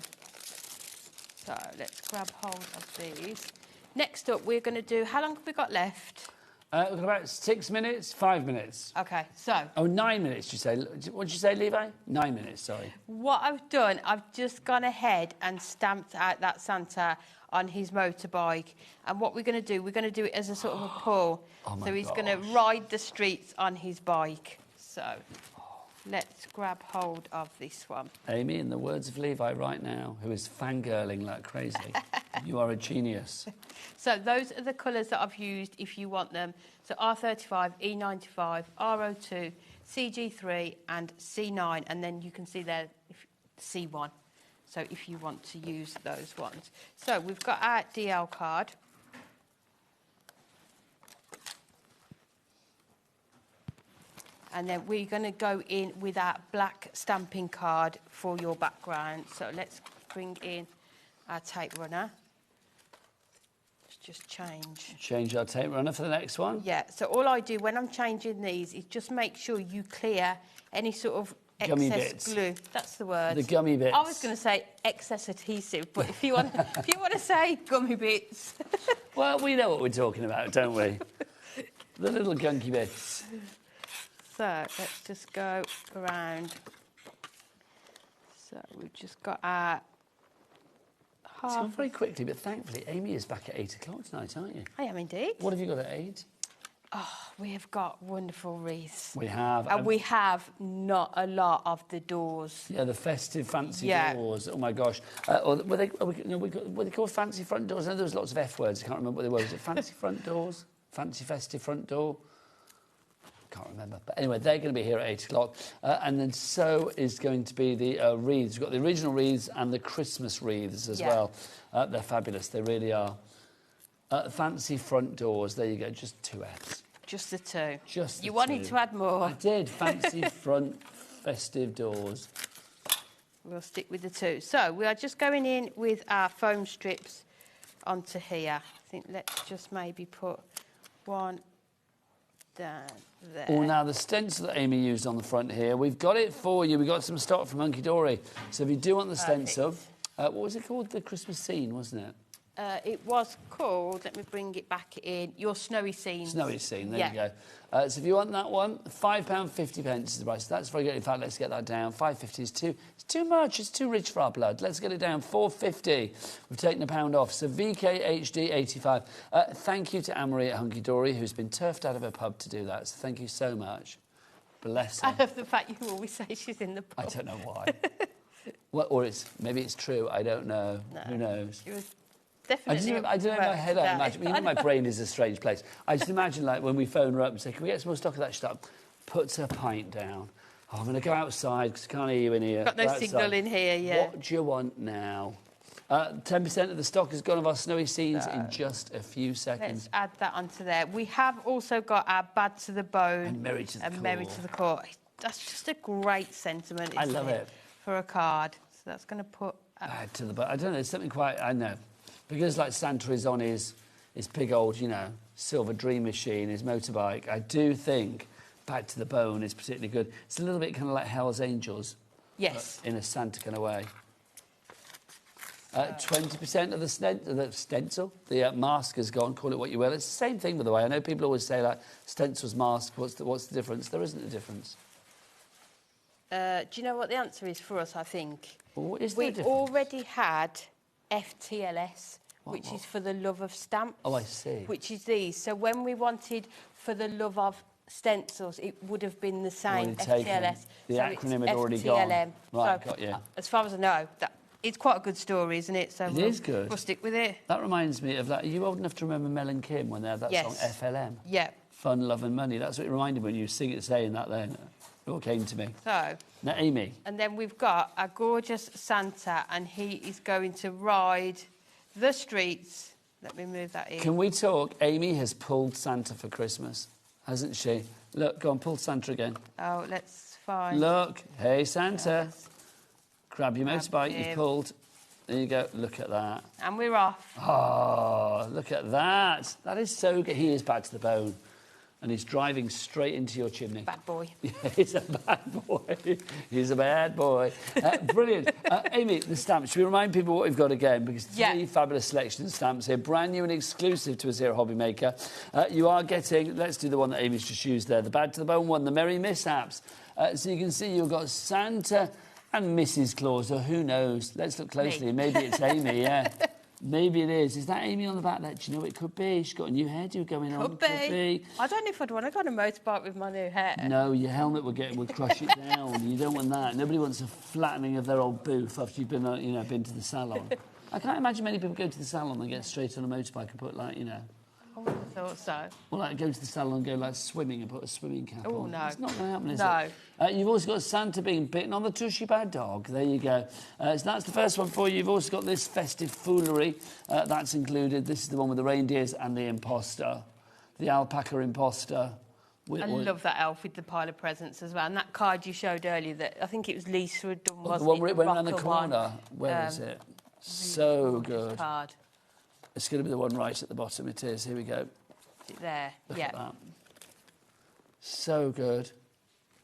Speaker 15: So let's grab hold of these. Next up, we're going to do, how long have we got left?
Speaker 19: We've got about 6 minutes, 5 minutes.
Speaker 15: Okay, so.
Speaker 19: Oh, 9 minutes, you say. What did you say, Levi? 9 minutes, sorry.
Speaker 15: What I've done, I've just gone ahead and stamped out that Santa on his motorbike. And what we're going to do it as a sort of a pull.
Speaker 19: Oh my
Speaker 15: so he's going
Speaker 19: gosh.
Speaker 15: to ride the streets on his bike. So let's grab hold of this one.
Speaker 19: Amy, in the words of Levi right now, who is fangirling like crazy, you are a genius.
Speaker 15: So those are the colours that I've used if you want them. So R35, E95, R02, CG3 and C9. And then you can see there C1. So if you want to use those ones. So we've got our DL card. And then we're going to go in with our black stamping card for your background. So let's bring in our tape runner. Let's just change.
Speaker 19: Change our tape runner for the next one?
Speaker 15: Yeah, so all I do when I'm changing these is just make sure you clear any sort of
Speaker 19: Gummy
Speaker 15: excess
Speaker 19: bits.
Speaker 15: glue. That's the word.
Speaker 19: The gummy bits.
Speaker 15: I was going to say excess adhesive, but if you want to say gummy bits.
Speaker 19: Well, we know what we're talking about, don't we? The little gunky bits.
Speaker 15: So let's just go around. So we've just got our
Speaker 19: It's gone very quickly, but thankfully Amy is back at 8 o'clock tonight, aren't you?
Speaker 15: I am indeed.
Speaker 19: What have you got at 8?
Speaker 15: Oh, we have got wonderful wreaths.
Speaker 19: We have.
Speaker 15: And we have not a lot of the doors.
Speaker 19: Yeah, the festive fancy
Speaker 15: Yeah.
Speaker 19: doors. Oh my gosh! Or were they called fancy front doors? I know there was lots of F words. I can't remember what they were. Was it fancy front doors? Fancy festive front door? Can't remember. But anyway, they're going to be here at 8 o'clock. And then so is going to be the wreaths. We've got the original wreaths and the Christmas wreaths as well. They're fabulous. They really are. Fancy front doors. There you go. Just 2 Fs.
Speaker 15: Just the 2.
Speaker 19: Just the
Speaker 15: You wanted
Speaker 19: 2.
Speaker 15: to add more.
Speaker 19: I did. Fancy front festive doors.
Speaker 15: We'll stick with the 2. So we are just going in with our foam strips onto here. I think let's just maybe put one down there.
Speaker 19: Oh, now the stencil that Amy used on the front here, we've got it for you. We got some stock from Hunky Dory. So if you do want the stencil, what was it called? The Christmas scene, wasn't it?
Speaker 15: It was called, let me bring it back in, Your Snowy Scene.
Speaker 19: Snowy Scene, there you go. So if you want that one, £5.50 is the price. That's very good. In fact, let's get that down. £5.50 is too much. It's too rich for our blood. Let's get it down. £4.50. We've taken £1 off. So VKHD 85. Thank you to Anne-Marie at Hunky Dory, who's been turfed out of her pub to do that. So thank you so much. Bless her.
Speaker 15: I love the fact you always say she's in the pub.
Speaker 19: I don't know why. Well, or maybe it's true. I don't know.
Speaker 15: No.
Speaker 19: Who knows?
Speaker 15: It was definitely
Speaker 19: I don't know in my head. I imagine. You know, my brain is a strange place. I just imagine, like, when we phone her up and say, "Can we get some more stock of that?" She's like, puts her pint down. Oh, I'm going to go outside because I can't hear you in here.
Speaker 15: Got no signal in here yet.
Speaker 19: What do you want now? 10% of the stock has gone of our snowy scenes in just a few seconds.
Speaker 15: Let's add that onto there. We have also got our Bad to the Bone
Speaker 19: And Merry to the Core.
Speaker 15: Merry to the Core. That's just a great sentiment.
Speaker 19: I love it.
Speaker 15: For a card. So that's going to put...
Speaker 19: Bad to the Bone. I don't know. There's something quite... I know. Because, like, Santa is on his big old, you know, silver dream machine, his motorbike, I do think Bad to the Bone is particularly good. It's a little bit kind of like Hell's Angels.
Speaker 15: Yes.
Speaker 19: In a Santa kind of way. 20% of the stencil, the mask has gone, call it what you will. It's the same thing, by the way. I know people always say, like, stencil's mask, what's the difference? There isn't a difference.
Speaker 15: Do you know what the answer is for us, I think?
Speaker 19: Well, what is the difference?
Speaker 15: We've already had FTLS, which is for the love of stamps.
Speaker 19: Oh, I see.
Speaker 15: Which is these. So when we wanted for the love of stencils, it would have been the same, FTLS.
Speaker 19: The
Speaker 15: so
Speaker 19: acronym
Speaker 15: it's
Speaker 19: had already
Speaker 15: FTLM.
Speaker 19: gone. Right,
Speaker 15: so,
Speaker 19: got you.
Speaker 15: As far as I know, it's quite a good story, isn't it? So
Speaker 19: It is good.
Speaker 15: We'll stick with it.
Speaker 19: That reminds me of that. Are you old enough to remember Mel and Kim when they had that
Speaker 15: Yes.
Speaker 19: song FLM?
Speaker 15: Yeah.
Speaker 19: Fun, Love and Money. That's what it reminded me when you sing it, saying that then. It all came to me.
Speaker 15: So.
Speaker 19: Now, Amy.
Speaker 15: And then we've got a gorgeous Santa, and he is going to ride the streets. Let me move that in.
Speaker 19: Can we talk? Amy has pulled Santa for Christmas, hasn't she? Look, go on, pull Santa again.
Speaker 15: Oh, let's find...
Speaker 19: Look, hey, Santa. Grab your motorbike, you've pulled. There you go. Look at that.
Speaker 15: And we're off.
Speaker 19: Oh, look at that. That is so good. He is bad to the bone. And he's driving straight into your chimney.
Speaker 15: Bad boy.
Speaker 19: Yeah, he's a bad boy. He's a bad boy. Brilliant. Amy, the stamps. Should we remind people what we've got again? Because three fabulous selection of stamps here, brand new and exclusive to us here at HobbyMaker. You are getting, let's do the one that Amy's just used there, the bad to the bone one, the Merry Mishaps. So you can see you've got Santa and Mrs. Claus, or who knows? Let's look closely. Maybe it's Amy, yeah. Maybe it is. Is that Amy on the back there? Do you know it could be? She's got a new hairdo going on.
Speaker 15: Could be. I don't know if I'd want to go on a motorbike with my new hair.
Speaker 19: No, your helmet would crush it down. You don't want that. Nobody wants a flattening of their old booth after you've been, been to the salon. I can't imagine many people go to the salon and get straight on a motorbike and put, like,
Speaker 15: I would have thought so.
Speaker 19: Well, like, go to the salon and go, like, swimming and put a swimming cap on.
Speaker 15: Oh, no.
Speaker 19: It's not going to happen, is
Speaker 15: it?
Speaker 19: No. You've also got Santa being bitten on the tushy by a dog. There you go. So that's the first one for you. You've also got this festive foolery. That's included. This is the one with the reindeers and the imposter. The alpaca imposter.
Speaker 15: I love that elf with the pile of presents as well. And that card you showed earlier, that I think it was Lisa had done, wasn't it?
Speaker 19: The one where it went around the corner. Where is it? So good.
Speaker 15: Card.
Speaker 19: It's going to be the one right at the bottom. It is. Here we go.
Speaker 15: There,
Speaker 19: Look at that. So good.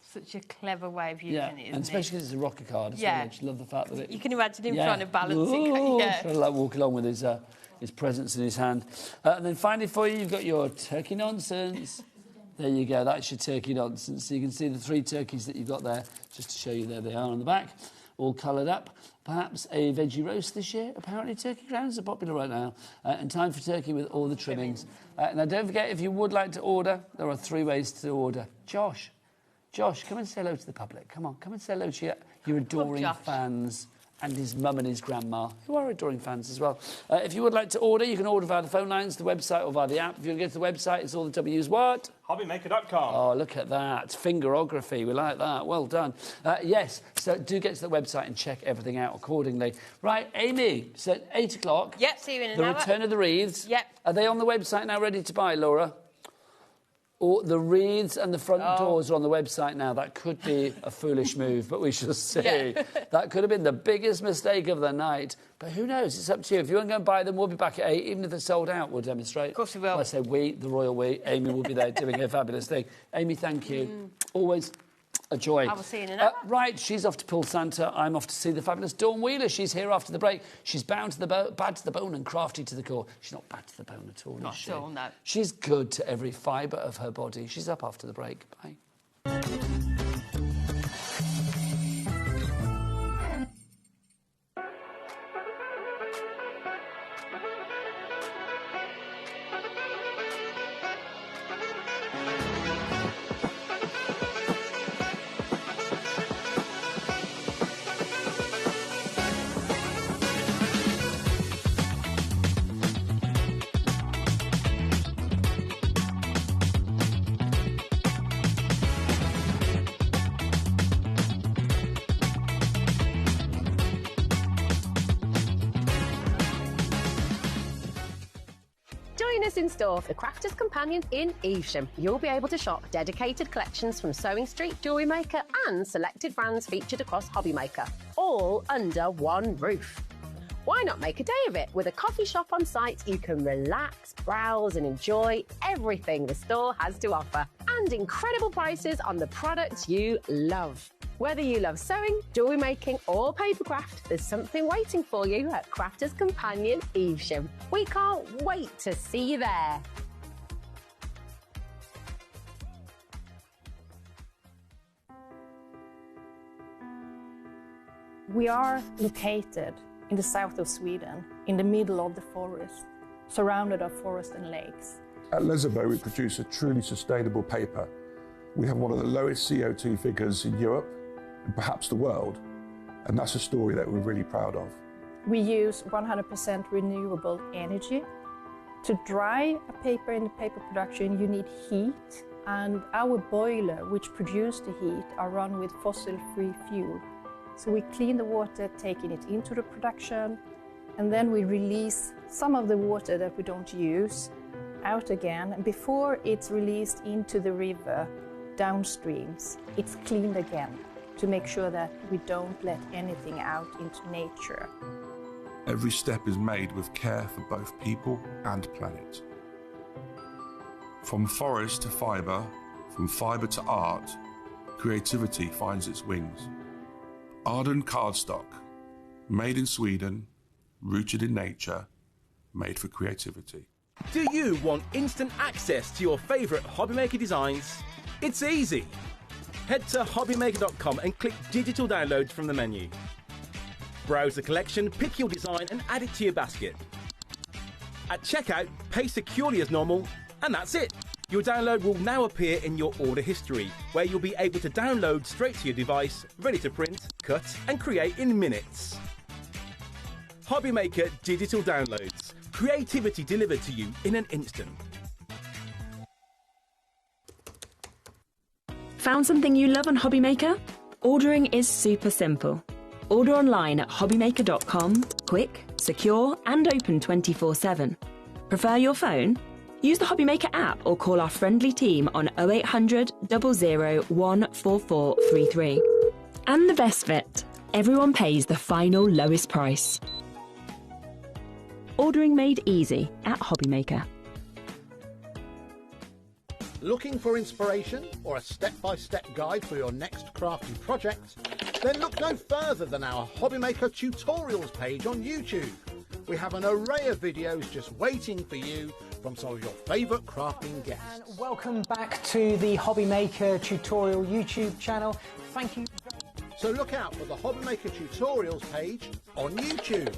Speaker 15: Such a clever way of using it, isn't
Speaker 19: and especially because it's a rocker card.
Speaker 15: Yeah.
Speaker 19: I just love the fact that it...
Speaker 15: You can imagine him trying to balance it.
Speaker 19: Yeah. Trying to like, walk along with his presents in his hand. And then finally for you, you've got your turkey nonsense. There you go. That's your turkey nonsense. So you can see the 3 turkeys that you've got there, just to show you there they are on the back, all coloured up. Perhaps a veggie roast this year. Apparently turkey crowns are popular right now. And time for turkey with all the trimmings. Now, don't forget, if you would like to order, there are 3 ways to order. Josh, come and say hello to the public. Come on, come and say hello to your adoring fans and his mum and his grandma, who are adoring fans as well. If you would like to order, you can order via the phone lines, the website, or via the app. If you want to go to the website, it's all the W's what?
Speaker 5: HobbyMaker.com.
Speaker 19: Oh, look at that. Fingerography. We like that. Well done. Yes, so do get to the website and check everything out accordingly. Right, Amy, so 8 o'clock.
Speaker 15: Yep, see you in an
Speaker 19: The
Speaker 15: hour.
Speaker 19: return of the wreaths.
Speaker 15: Yep.
Speaker 19: Are they on the website now ready to buy, Laura? Or the wreaths and the front doors are on the website now. That could be a foolish move, but we shall see.
Speaker 15: Yeah.
Speaker 19: That could have been the biggest mistake of the night. But who knows? It's up to you. If you want to go and buy them, we'll be back at 8. Even if they're sold out, we'll demonstrate.
Speaker 15: Of course we will.
Speaker 19: Well, I say we, the royal we. Amy will be there doing her fabulous thing. Amy, thank you. Always a joy.
Speaker 15: I will see you in an hour.
Speaker 19: Right, she's off to pull Santa. I'm off to see the fabulous Dawn Wheeler. She's here after the break. She's bad to the bone and crafty to the core. She's not bad to the bone at all,
Speaker 15: Not
Speaker 19: is she?
Speaker 15: at all, no.
Speaker 19: She's good to every fibre of her body. She's up after the break. Bye.
Speaker 4: Join us in store for the Crafter's Companion in Evesham. You'll be able to shop dedicated collections from Sewing Street, Jewellery Maker and selected brands featured across HobbyMaker, all under one roof. Why not make a day of it? With a coffee shop on site, you can relax, browse and enjoy everything the store has to offer. And incredible prices on the products you love. Whether you love sewing, jewellery making or papercraft, there's something waiting for you at Crafter's Companion Evesham. We can't wait to see you there.
Speaker 8: We are located in the south of Sweden, in the middle of the forest, surrounded by forest and lakes.
Speaker 21: At Lesabo, we produce a truly sustainable paper. We have one of the lowest CO2 figures in Europe, and perhaps the world, and that's a story that we're really proud of.
Speaker 8: We use 100% renewable energy. To dry a paper in the paper production, you need heat, and our boiler, which produces the heat, are run with fossil-free fuel. So we clean the water, taking it into the production, and then we release some of the water that we don't use out again. And before it's released into the river, downstreams, it's cleaned again to make sure that we don't let anything out into nature.
Speaker 21: Every step is made with care for both people and planet. From forest to fibre, from fibre to art, creativity finds its wings. Arden cardstock, made in Sweden, rooted in nature, made for creativity.
Speaker 16: Do you want instant access to your favourite HobbyMaker designs? It's easy. Head to HobbyMaker.com and click Digital Downloads from the menu. Browse the collection, pick your design and add it to your basket. At checkout, pay securely as normal, and that's it. Your download will now appear in your order history, where you'll be able to download straight to your device, ready to print, cut and create in minutes. HobbyMaker Digital Downloads. Creativity delivered to you in an instant.
Speaker 13: Found something you love on HobbyMaker? Ordering is super simple. Order online at hobbymaker.com, quick, secure and open 24/7. Prefer your phone? Use the HobbyMaker app or call our friendly team on 0800 00 14433. And the best bit, everyone pays the final lowest price. Ordering made easy at HobbyMaker.
Speaker 7: Looking for inspiration or a step-by-step guide for your next crafty project? Then look no further than our HobbyMaker tutorials page on YouTube. We have an array of videos just waiting for you from some of your favourite crafting guests.
Speaker 10: And welcome back to the HobbyMaker tutorial YouTube channel. Thank you.
Speaker 7: So look out for the HobbyMaker tutorials page on YouTube.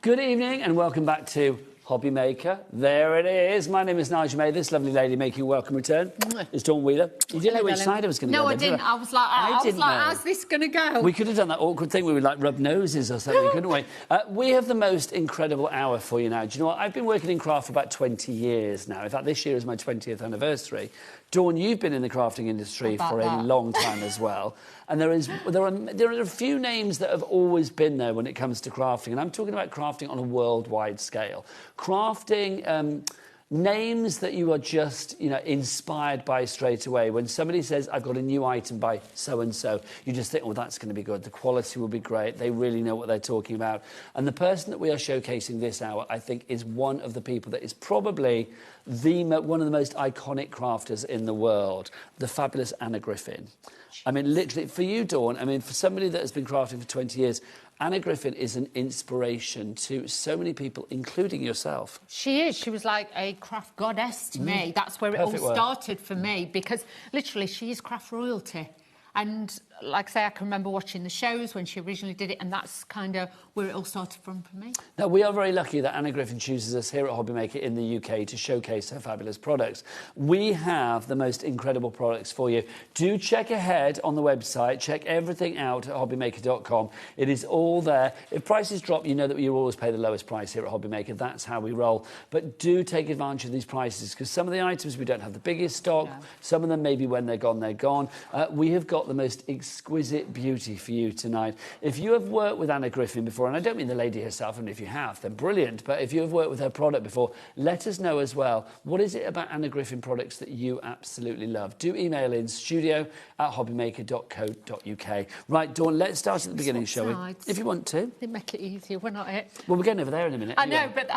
Speaker 19: Good evening and welcome back to HobbyMaker. There it is. My name is Nigel May. This lovely lady making a welcome return is Dawn Wheeler. You didn't know which side I was going to go.
Speaker 2: No, I didn't. I was like, how's this going to go?
Speaker 19: We could have done that awkward thing where we like rub noses or something, couldn't we? We have the most incredible hour for you now. Do you know what? I've been working in craft for about 20 years now. In fact, this year is my 20th anniversary. Dawn, you've been in the crafting industry for a long time as well. And there are a few names that have always been there when it comes to crafting. And I'm talking about crafting on a worldwide scale. Crafting names that you are just, inspired by straight away. When somebody says, I've got a new item by so-and-so, you just think, oh, that's going to be good. The quality will be great. They really know what they're talking about. And the person that we are showcasing this hour, I think, is one of the people that is probably one of the most iconic crafters in the world, the fabulous Anna Griffin. I mean, literally, for you, Dawn, I mean, for somebody that has been crafting for 20 years, Anna Griffin is an inspiration to so many people, including yourself.
Speaker 2: She is. She was like a craft goddess to me. That's where it all started for me, because literally she is craft royalty. And like I say, I can remember watching the shows when she originally did it, and that's kind of where it all started from for me.
Speaker 19: Now, we are very lucky that Anna Griffin chooses us here at HobbyMaker in the UK to showcase her fabulous products. We have the most incredible products for you. Do check ahead on the website. Check everything out at hobbymaker.com. It is all there. If prices drop, you know that you always pay the lowest price here at HobbyMaker. That's how we roll. But do take advantage of these prices, because some of the items we don't have the biggest stock. Yeah. Some of them, maybe when they're gone, they're gone. We have got the most exquisite beauty for you tonight. If you have worked with Anna Griffin before, and I don't mean the lady herself, and if you have, then brilliant, but if you have worked with her product before, let us know as well. What is it about Anna Griffin products that you absolutely love? Do email in studio@hobbymaker.co.uk. Right, Dawn, let's start at the beginning, shall we? If you want to.
Speaker 2: They make it easier, we're not it.
Speaker 19: Well, we're going over there in a minute.
Speaker 2: I know, but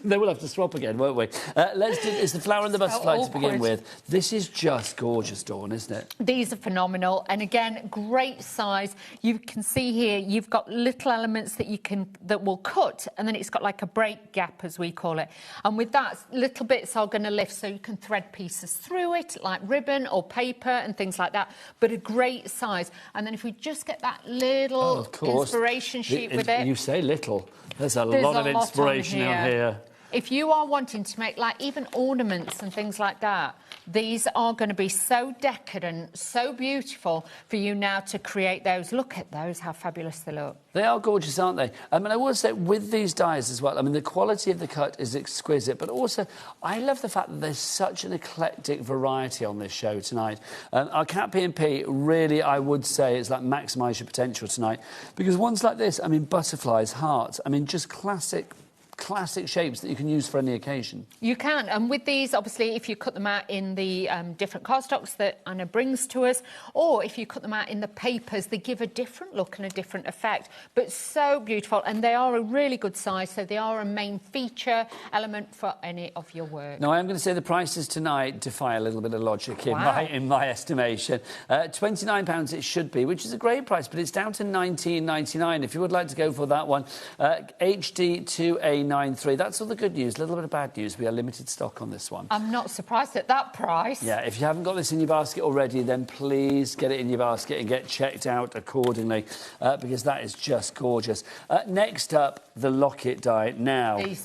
Speaker 19: Then we'll have to swap again, won't we? Let's do. It's the flower and the butterfly to begin with. This is just gorgeous, Dawn, isn't it?
Speaker 2: These are phenomenal, and again, great size. You can see here you've got little elements that will cut, and then it's got like a break gap, as we call it. And with that, little bits are going to lift, so you can thread pieces through it, like ribbon or paper and things like that. But a great size. And then if we just get that little inspiration sheet with it.
Speaker 19: You say little. There's a lot of inspiration on here.
Speaker 2: If you are wanting to make, like, even ornaments and things like that, these are going to be so decadent, so beautiful for you now to create those. Look at those, how fabulous they look.
Speaker 19: They are gorgeous, aren't they? I mean, I will say, with these dies as well, I mean, the quality of the cut is exquisite, but also, I love the fact that there's such an eclectic variety on this show tonight. Our Cat P&P, really, I would say, is like maximise your potential tonight, because ones like this, I mean, butterflies, hearts, I mean, just classic shapes that you can use for any occasion.
Speaker 2: You can, and with these, obviously, if you cut them out in the different cardstocks that Anna brings to us, or if you cut them out in the papers, they give a different look and a different effect, but so beautiful, and they are a really good size, so they are a main feature element for any of your work.
Speaker 19: Now, I am going to say the prices tonight defy a little bit of logic in my estimation. £29 it should be, which is a great price, but it's down to £19.99 if you would like to go for that one. HD2A93. That's all the good news. A little bit of bad news. We are limited stock on this one.
Speaker 2: I'm not surprised at that price.
Speaker 19: Yeah, if you haven't got this in your basket already, then please get it in your basket and get checked out accordingly, because that is just gorgeous. Next up, the locket die. Now, I'm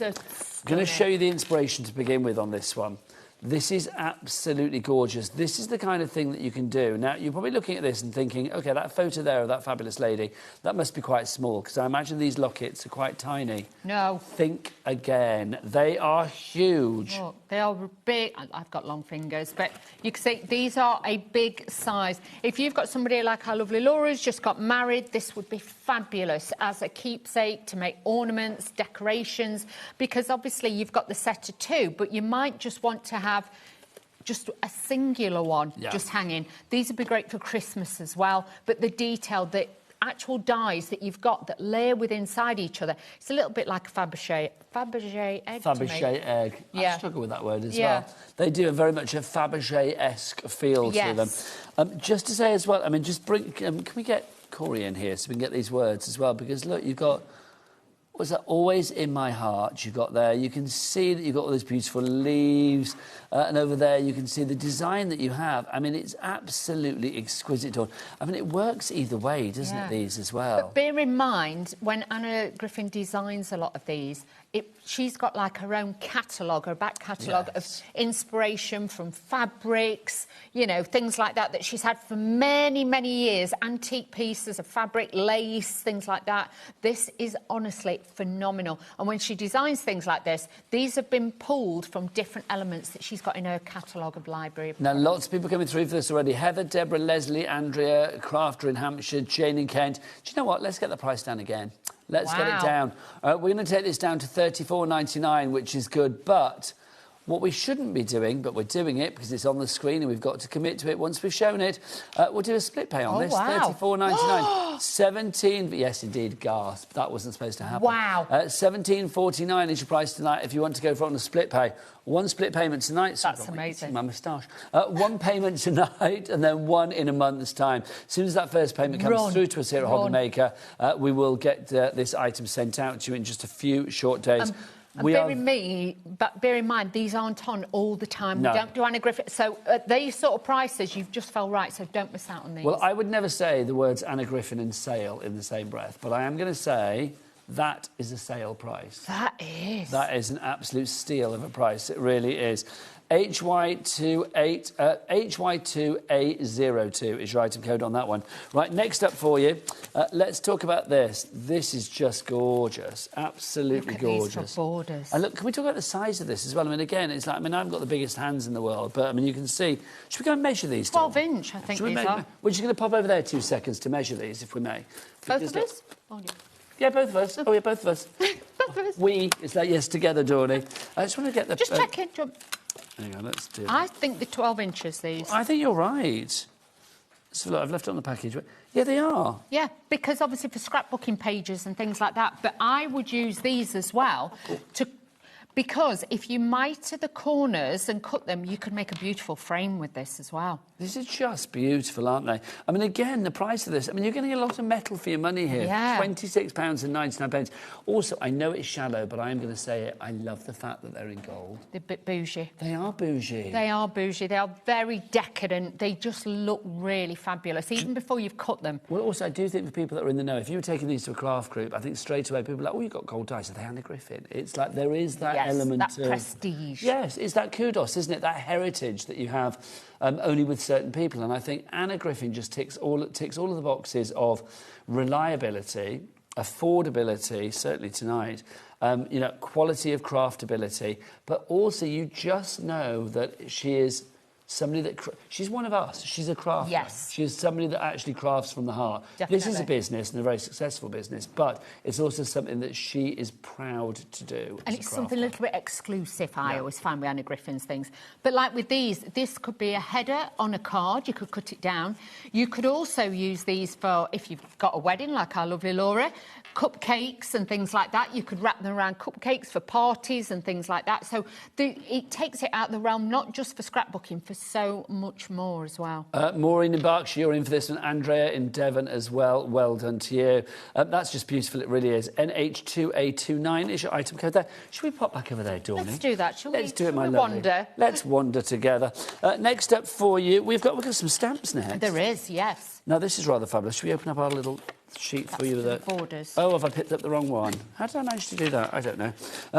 Speaker 19: going to show you the inspiration to begin with on this one. This is absolutely gorgeous. This is the kind of thing that you can do. Now, you're probably looking at this and thinking, OK, that photo there of that fabulous lady, that must be quite small, because I imagine these lockets are quite tiny.
Speaker 2: No.
Speaker 19: Think again. They are huge.
Speaker 2: Look, they are big. I've got long fingers, but you can see these are a big size. If you've got somebody like our lovely Laura's just got married, this would be fabulous as a keepsake to make ornaments, decorations, because obviously you've got the set of two, but you might just want to have just a singular one just hanging. These would be great for Christmas as well, but the detail, the actual dies that you've got that layer with inside each other, it's a little bit like a Fabergé egg.
Speaker 19: Fabergé egg.
Speaker 2: Yeah.
Speaker 19: I struggle with that word as well. They do very much a Fabergé-esque feel to them. Just to say as well, I mean, just bring... can we get Corey in here so we can get these words as well? Because, look, you've got... What's that? Always in my heart you've got there. You can see that you've got all those beautiful leaves. And over there you can see the design that you have. I mean, it's absolutely exquisite, Dawn. I mean, it works either way, doesn't it, these as well?
Speaker 2: But bear in mind, when Anna Griffin designs a lot of these, she's got like her own catalogue, her back catalogue of inspiration from fabrics, you know, things like that she's had for many, many years, antique pieces of fabric, lace, things like that. This is honestly phenomenal. And when she designs things like this, these have been pulled from different elements that she's got in her catalogue of library.
Speaker 19: Now, lots of people coming through for this already. Heather, Deborah, Leslie, Andrea, Crafter in Hampshire, Jane in Kent. Do you know what? Let's get the price down again. Let's get it down. We're going to take this down to $34.99, which is good, but what we shouldn't be doing, but we're doing it because it's on the screen and we've got to commit to it once we've shown it, we'll do a split pay on this. $34.99. 17... Yes, indeed, gasp. That wasn't supposed to happen.
Speaker 2: Wow.
Speaker 19: $17.49 is your price tonight if you want to go for it on a split pay. One split payment tonight.
Speaker 2: That's amazing.
Speaker 19: My moustache. One payment tonight and then one in a month's time. As soon as that first payment comes through to us here at HobbyMaker, we will get this item sent out to you in just a few short days.
Speaker 2: But bear in mind, these aren't on all the time.
Speaker 19: No.
Speaker 2: We don't do Anna Griffin. So at these sort of prices, you've just fell right, so don't miss out on these.
Speaker 19: Well, I would never say the words Anna Griffin and sale in the same breath, but I am going to say that is a sale price.
Speaker 2: That is.
Speaker 19: That is an absolute steal of a price. It really is. HY2A02 is your item code on that one. Right, next up for you, let's talk about this. This is just gorgeous, absolutely gorgeous.
Speaker 2: These for borders.
Speaker 19: And look, can we talk about the size of this as well? I mean, again, it's like, I mean, I haven't got the biggest hands in the world, but I mean, you can see. Should we go and measure these?
Speaker 2: 12-inch, I think these are.
Speaker 19: We're just going to pop over there 2 seconds to measure these, if we may.
Speaker 2: Both of us?
Speaker 19: Yeah, both of us. Oh, yeah, both of us.
Speaker 2: Both of us.
Speaker 19: We, it's like, yes, together, Dawny. I just want to get the...
Speaker 2: Just check in.
Speaker 19: Hang on, let's do...
Speaker 2: I think they're 12 inches, these.
Speaker 19: I think you're right. So, look, I've left it on the package. Yeah, they are.
Speaker 2: Yeah, because obviously for scrapbooking pages and things like that, but I would use these as well to... Because if you miter the corners and cut them, you could make a beautiful frame with this as well.
Speaker 19: These are just beautiful, aren't they? I mean, again, the price of this, I mean, you're getting a lot of metal for your money here.
Speaker 2: Yeah.
Speaker 19: £26.99. Also, I know it's shallow, but I am going to say it. I love the fact that they're in gold.
Speaker 2: They're a bit bougie.
Speaker 19: They are bougie.
Speaker 2: They are bougie. They are very decadent. They just look really fabulous, even before you've cut them.
Speaker 19: Well, also, I do think for people that are in the know, if you were taking these to a craft group, I think straight away people are like, oh, you've got gold dice. Are they Anna Griffin? It's like there is that element
Speaker 2: that
Speaker 19: of
Speaker 2: prestige.
Speaker 19: Yes, it's that kudos, isn't it? That heritage that you have only with certain people. And I think Anna Griffin just ticks all of the boxes of reliability, affordability, certainly tonight, you know, quality of craftability, but also you just know that she is somebody that... She's one of us. She's a crafter.
Speaker 2: Yes.
Speaker 19: She's somebody that actually crafts from the heart.
Speaker 2: Definitely.
Speaker 19: This is a business, and a very successful business, but it's also something that she is proud to do.
Speaker 2: And it's something a little bit exclusive, I always find, with Anna Griffin's things. But like with these, this could be a header on a card. You could cut it down. You could also use these for, if you've got a wedding, like our lovely Laura, cupcakes and things like that. You could wrap them around cupcakes for parties and things like that. So it takes it out of the realm, not just for scrapbooking, for so much more as well.
Speaker 19: Maureen in Berkshire, you're in for this one. Andrea in Devon as well. Well done to you. That's just beautiful. It really is. NH2A29 is your item code there. Should we pop back over there, Dawney?
Speaker 2: Let's do that, shall we?
Speaker 19: Let's do it, my lovely.
Speaker 2: Wander.
Speaker 19: Let's wander together. Next up for you, we've got some stamps next.
Speaker 2: There is, yes.
Speaker 19: Now, this is rather fabulous. Should we open up our little sheet for you? With
Speaker 2: borders.
Speaker 19: Oh, have I picked up the wrong one? How did I manage to do that? I don't know.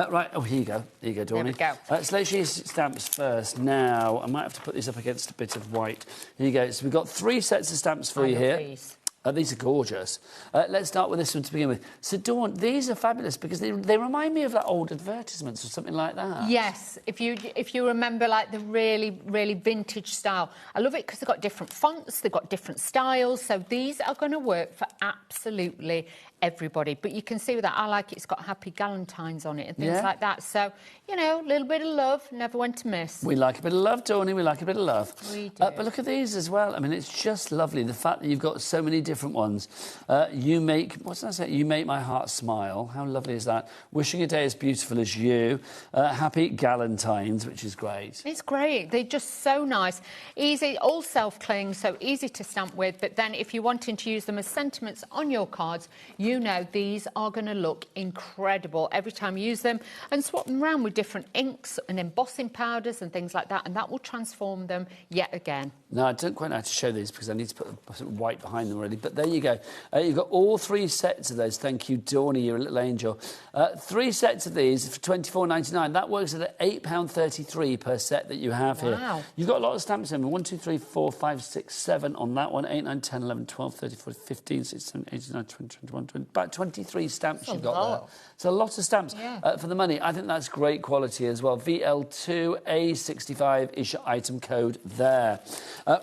Speaker 19: Right, oh, here you go. Here you go, Dawney.
Speaker 2: There we go.
Speaker 19: So let's use stamps first. Now, I might have to put these up against a bit of white. Here you go. So we've got 3 sets of stamps for you here. These are gorgeous. Let's start with this one to begin with. So, Dawn, these are fabulous because they remind me of like old advertisements or something like that.
Speaker 2: Yes, if you remember like the really, really vintage style. I love it because they've got different fonts, they've got different styles, so these are going to work for absolutely everybody. But you can see with that, I like it's got Happy Galentine's on it and things like that. So, you know, a little bit of love, never went to miss.
Speaker 19: We like a bit of love, Dawney, we like a bit of love.
Speaker 2: We do.
Speaker 19: But look at these as well. I mean, it's just lovely, the fact that you've got so many different ones. You make, what did I say? You make my heart smile. How lovely is that? Wishing a day as beautiful as you. Happy Galentine's, which is great.
Speaker 2: It's great. They're just so nice. Easy, all self-cling, so easy to stamp with. But then if you're wanting to use them as sentiments on your cards, you know these are going to look incredible every time you use them, and swap them around with different inks and embossing powders and things like that, and that will transform them yet again.
Speaker 19: No, I don't quite know how to show these because I need to put white behind them really, but there you go. You've got all 3 sets of those. Thank you, Dawney, you're a little angel. 3 sets of these for £24.99. That works at £8.33 per set that you have here.
Speaker 2: Wow.
Speaker 19: You've got a lot of stamps in. 1, 2, 3, 4, 5, 6, 7 on that one. 8, 9, 10, 11, 12, 13, 14, 15, 16, 17, 18, 19, 20, 21, 20. About 23 stamps you've got there. It's a lot of stamps for the money. I think that's great quality as well. VL2A65 is your item code there.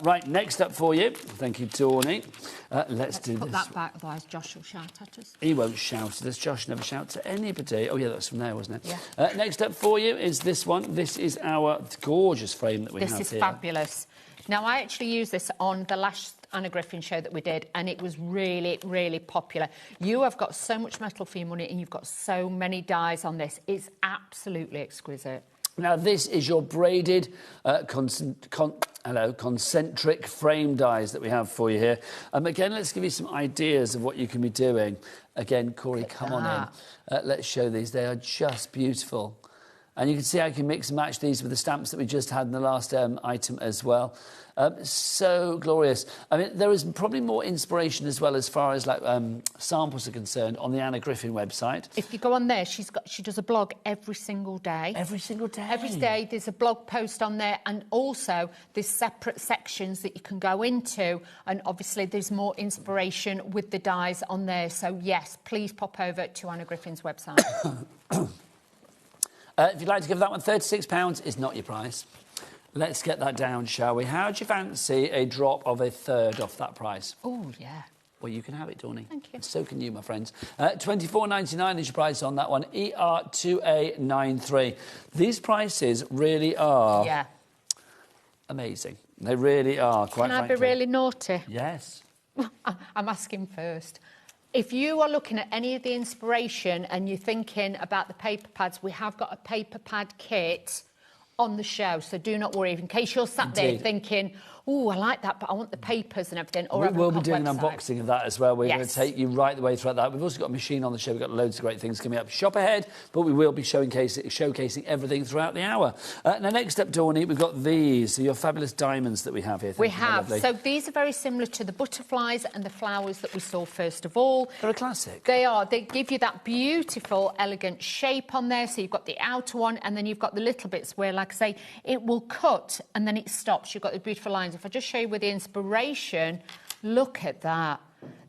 Speaker 19: Right, next up for you. Thank you, Dawney. Let's do
Speaker 2: put
Speaker 19: this.
Speaker 2: that back, otherwise Josh will shout at us.
Speaker 19: He won't shout at us. Josh never shouts at anybody. Oh, yeah, that's from there, wasn't it?
Speaker 2: Yeah.
Speaker 19: Next up for you is this one. This is our gorgeous frame that we have here.
Speaker 2: This is fabulous. Now, I actually used this on the last Anna Griffin show that we did, and it was really, really popular. You have got so much metal for your money, and you've got so many dies on this. It's absolutely exquisite.
Speaker 19: Now, this is your braided concentric frame dies that we have for you here. Again, let's give you some ideas of what you can be doing. Again, Corey, come on in. Let's show these. They are just beautiful. And you can see I can mix and match these with the stamps that we just had in the last item as well. So glorious. I mean, there is probably more inspiration as well as far as like samples are concerned on the Anna Griffin website.
Speaker 2: If you go on there, she does a blog every single day.
Speaker 19: Every single day?
Speaker 2: Every day there's a blog post on there, and also there's separate sections that you can go into, and obviously there's more inspiration with the dies on there. So yes, please pop over to Anna Griffin's website.
Speaker 19: If you'd like to give that one, £36 is not your price. Let's get that down, shall we? How do you fancy a drop of a third off that price?
Speaker 2: Oh, yeah.
Speaker 19: Well, you can have it, Dawney.
Speaker 2: Thank you.
Speaker 19: And so can you, my friends. £24.99 is your price on that one. ER2A93. These prices really are amazing. They really are, quite frankly.
Speaker 2: Can I be really naughty?
Speaker 19: Yes.
Speaker 2: I'm asking first. If you are looking at any of the inspiration and you're thinking about the paper pads, we have got a paper pad kit on the show, so do not worry. In case you're sat there thinking, oh, I like that, but I want the papers and everything. Or
Speaker 19: we will be doing an unboxing of that as well. We're going to take you right the way throughout that. We've also got a machine on the show. We've got loads of great things coming up. Shop ahead, but we will be showcasing everything throughout the hour. Now, next up, Dawny, we've got these. So your fabulous diamonds that we have here.
Speaker 2: We have. So these are very similar to the butterflies and the flowers that we saw first of all.
Speaker 19: They're a classic.
Speaker 2: They are. They give you that beautiful, elegant shape on there. So you've got the outer one, and then you've got the little bits where, like I say, it will cut and then it stops. You've got the beautiful lines. If I just show you with the inspiration, look at that.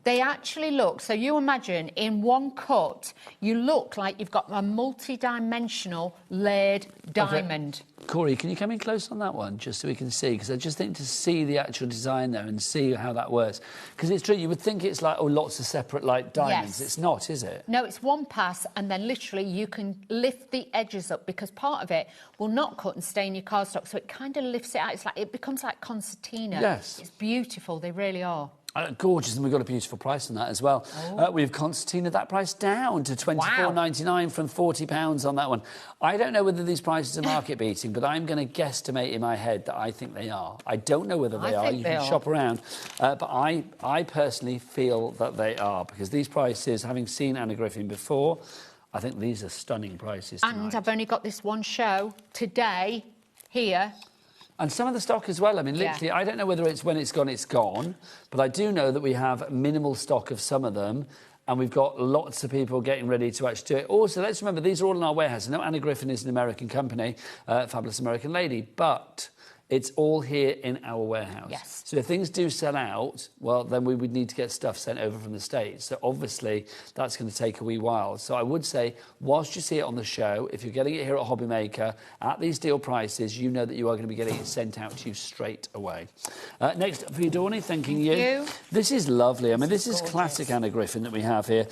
Speaker 2: They actually look, so you imagine in one cut, you look like you've got a multi-dimensional layered diamond.
Speaker 19: Okay. Corey, can you come in close on that one, just so we can see? Because I just think to see the actual design there and see how that works. Because it's true, you would think it's like, oh, lots of separate, like, diamonds. Yes. It's not, is it?
Speaker 2: No, it's one pass, and then literally you can lift the edges up, because part of it will not cut and stay in your cardstock, so it kind of lifts it out. It's like, it becomes like concertina.
Speaker 19: Yes.
Speaker 2: It's beautiful, they really are.
Speaker 19: Gorgeous, and we've got a beautiful price on that as well. We've concertina that price down to £24.99 from £40 on that one. I don't know whether these prices are market beating, but I'm going to guesstimate in my head that I think they are. I don't know whether they are. You can shop around, but I personally feel that they are, because these prices, having seen Anna Griffin before, I think these are stunning prices tonight.
Speaker 2: And I've only got this one show today here.
Speaker 19: And some of the stock as well. I mean, literally, I don't know whether it's when it's gone, but I do know that we have minimal stock of some of them, and we've got lots of people getting ready to actually do it. Also, let's remember, these are all in our warehouse. I know Anna Griffin is an American company, fabulous American lady, but it's all here in our warehouse.
Speaker 2: Yes.
Speaker 19: So if things do sell out, well, then we would need to get stuff sent over from the States. So obviously, that's going to take a wee while. So I would say, whilst you see it on the show, if you're getting it here at HobbyMaker, at these deal prices, you know that you are going to be getting it sent out to you straight away. Next up for you, Dawny, thanking you. This is lovely. I mean, this is classic Anna Griffin that we have here.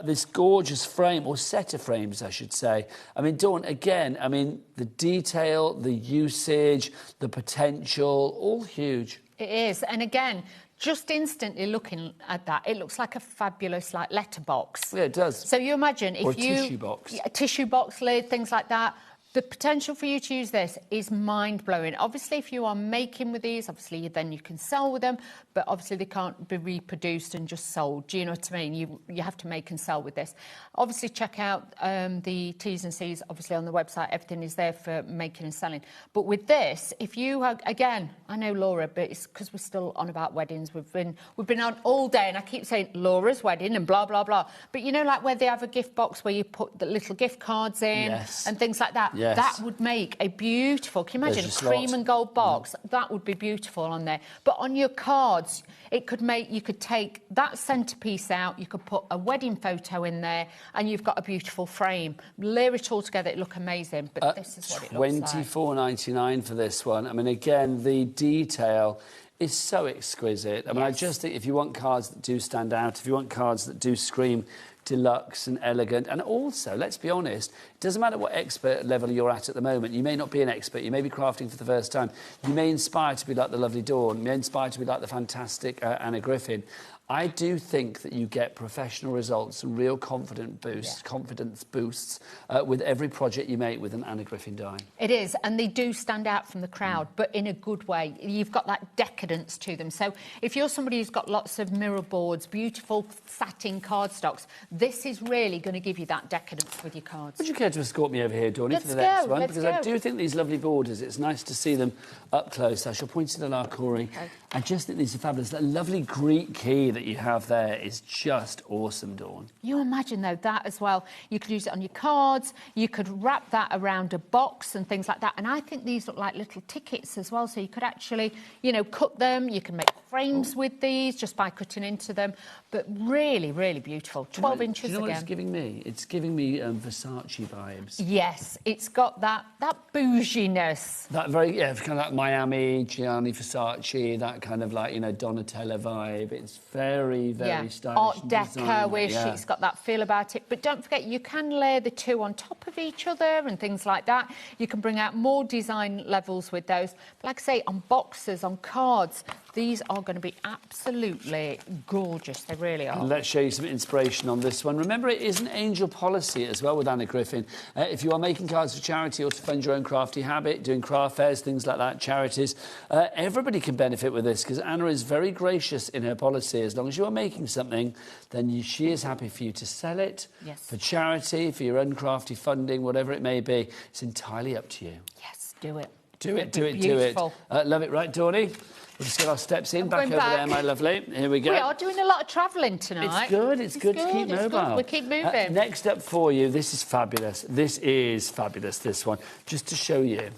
Speaker 19: This gorgeous frame, or set of frames, I should say. I mean, Dawn, again, I mean, the detail, the usage, the potential, all huge.
Speaker 2: It is. And again, just instantly looking at that, it looks like a fabulous, like, letterbox.
Speaker 19: Yeah, it does.
Speaker 2: So you imagine if
Speaker 19: or a tissue box.
Speaker 2: A tissue box lid, things like that. The potential for you to use this is mind-blowing. Obviously, if you are making with these, obviously, then you can sell with them, but obviously they can't be reproduced and just sold. Do you know what I mean? You have to make and sell with this. Obviously, check out the T's and C's, obviously, on the website. Everything is there for making and selling. But with this, if you are, again, I know Laura, but it's because we're still on about weddings. We've been on all day, and I keep saying Laura's wedding and blah, blah, blah. But you know, like where they have a gift box where you put the little gift cards in and things like that?
Speaker 19: Yes.
Speaker 2: That would make a beautiful, can you imagine, a cream and gold box? That would be beautiful on there. But on your cards, it could make, you could take that centrepiece out, you could put a wedding photo in there, and you've got a beautiful frame. Layer it all together, it look amazing, but this is what it looks like.
Speaker 19: £24.99 for this one. I mean, again, the detail is so exquisite. I mean, I just think if you want cards that do stand out, if you want cards that do scream deluxe and elegant, and also, let's be honest, it doesn't matter what expert level you're at the moment. You may not be an expert, you may be crafting for the first time, you may inspire to be like the lovely Dawn, you may inspire to be like the fantastic Anna Griffin. I do think that you get professional results and real confidence boosts with every project you make with an Anna Griffin die.
Speaker 2: It is, and they do stand out from the crowd, but in a good way. You've got that decadence to them. So if you're somebody who's got lots of mirror boards, beautiful satin cardstocks, this is really going to give you that decadence with your cards.
Speaker 19: Would you care to escort me over here, Dawny, for the next one? Because I do think these lovely borders, it's nice to see them up close. I shall point to the Corey. Okay. I just think these are fabulous. That lovely Greek key that you have there is just awesome, Dawn.
Speaker 2: You imagine, though, that as well. You could use it on your cards. You could wrap that around a box and things like that. And I think these look like little tickets as well. So you could actually, you know, cut them. You can make frames with these just by cutting into them. But really, really beautiful. 12 inches again.
Speaker 19: Do you know what it's giving me? It's giving me Versace vibes.
Speaker 2: Yes, it's got that bouginess.
Speaker 19: That very, kind of like Miami, Gianni Versace, that kind of like, you know, Donatella vibe. It's very, very stylish.
Speaker 2: Art Deco-ish. It's got that feel about it. But don't forget, you can layer the two on top of each other and things like that. You can bring out more design levels with those. But like I say, on boxes, on cards, These are going to be absolutely gorgeous. They really are.
Speaker 19: Let's show you some inspiration on this one. Remember, it is an angel policy as well with Anna Griffin. If you are making cards for charity or to fund your own crafty habit, doing craft fairs, things like that, charities, everybody can benefit with this because Anna is very gracious in her policy. As long as you are making something, then she is happy for you to sell it for charity, for your own crafty funding, whatever it may be. It's entirely up to you.
Speaker 2: Yes, do it.
Speaker 19: Do it. Love it. Right, Dawney? We'll just get our steps in. Back over there, my lovely. Here we go.
Speaker 2: We are doing a lot of travelling tonight.
Speaker 19: It's good to keep mobile.
Speaker 2: We keep moving.
Speaker 19: Next up for you, this is fabulous. This one. Just to show you.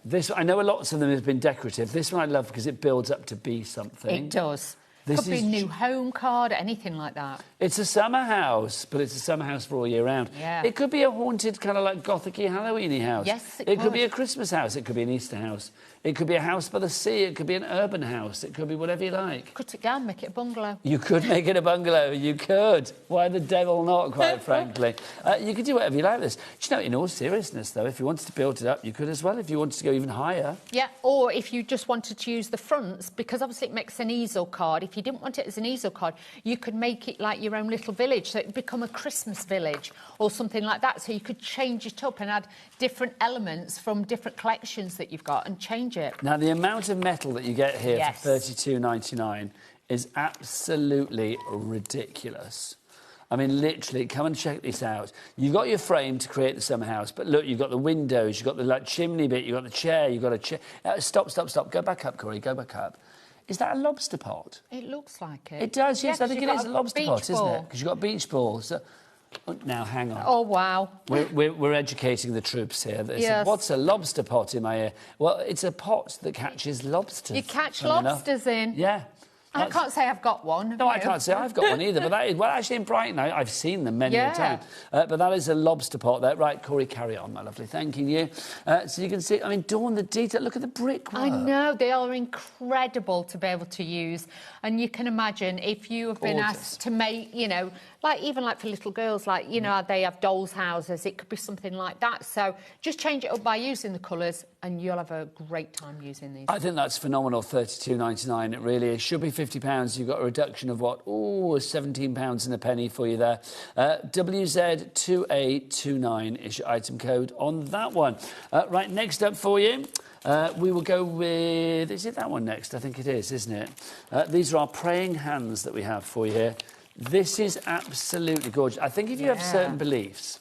Speaker 19: This I know lots of them have been decorative. This one I love because it builds up to be something.
Speaker 2: It does. Could be a new home card, anything like that.
Speaker 19: It's a summer house, but it's a summer house for all year round.
Speaker 2: Yeah.
Speaker 19: It could be a haunted, kind of like Gothic-y, Halloween-y house.
Speaker 2: Yes,
Speaker 19: it could be a Christmas house. It could be an Easter house. It could be a house by the sea. It could be an urban house. It could be whatever you like.
Speaker 2: Cut it down, make it a bungalow.
Speaker 19: You could make it a bungalow. You could. Why the devil not, quite frankly? You could do whatever you like with this. Do you know, in all seriousness, though, if you wanted to build it up, you could as well. If you wanted to go even higher.
Speaker 2: Yeah, or if you just wanted to use the fronts, because obviously it makes an easel card. If you didn't want it as an easel card, you could make it like your own little village, so it would become a Christmas village or something like that. So you could change it up and add different elements from different collections that you've got and change it.
Speaker 19: Now, the amount of metal that you get here for $32.99 is absolutely ridiculous. I mean, literally, come and check this out. You've got your frame to create the summer house, but look, you've got the windows, you've got the chimney bit, you've got the chair, you've got a chair. Stop. Go back up, Corey, go back up. Is that a lobster pot?
Speaker 2: It looks like it.
Speaker 19: It does, yes. I think it is a lobster pot,
Speaker 2: ball.
Speaker 19: isn't it? Because you've got beach balls. So, now, hang on.
Speaker 2: Oh, wow.
Speaker 19: We're educating the troops here.
Speaker 2: Yes.
Speaker 19: What's a lobster pot in my ear? Well, it's a pot that catches lobsters.
Speaker 2: You catch lobsters in?
Speaker 19: Yeah.
Speaker 2: I can't say I've got one.
Speaker 19: No, I can't say I've got one either. But that is, well, actually, in Brighton, I've seen them many a time. But that is a lobster pot there. Right, Corey, carry on, my lovely. Thanking you. So you can see, I mean, Dawn, the detail. Look at the brickwork.
Speaker 2: I know, they are incredible to be able to use. And you can imagine if you have been asked to make, you know, even for little girls, you know, they have dolls' houses. It could be something like that. So just change it up by using the colours and you'll have a great time using these.
Speaker 19: I think that's phenomenal, $32.99. It really is. Should be £50. You've got a reduction of what? Oh, £17 and a penny for you there. WZ2829 is your item code on that one. Right, next up for you. We will go with... Is it that one next? I think it is, isn't it? These are our praying hands that we have for you here. This is absolutely gorgeous. I think if you have certain beliefs,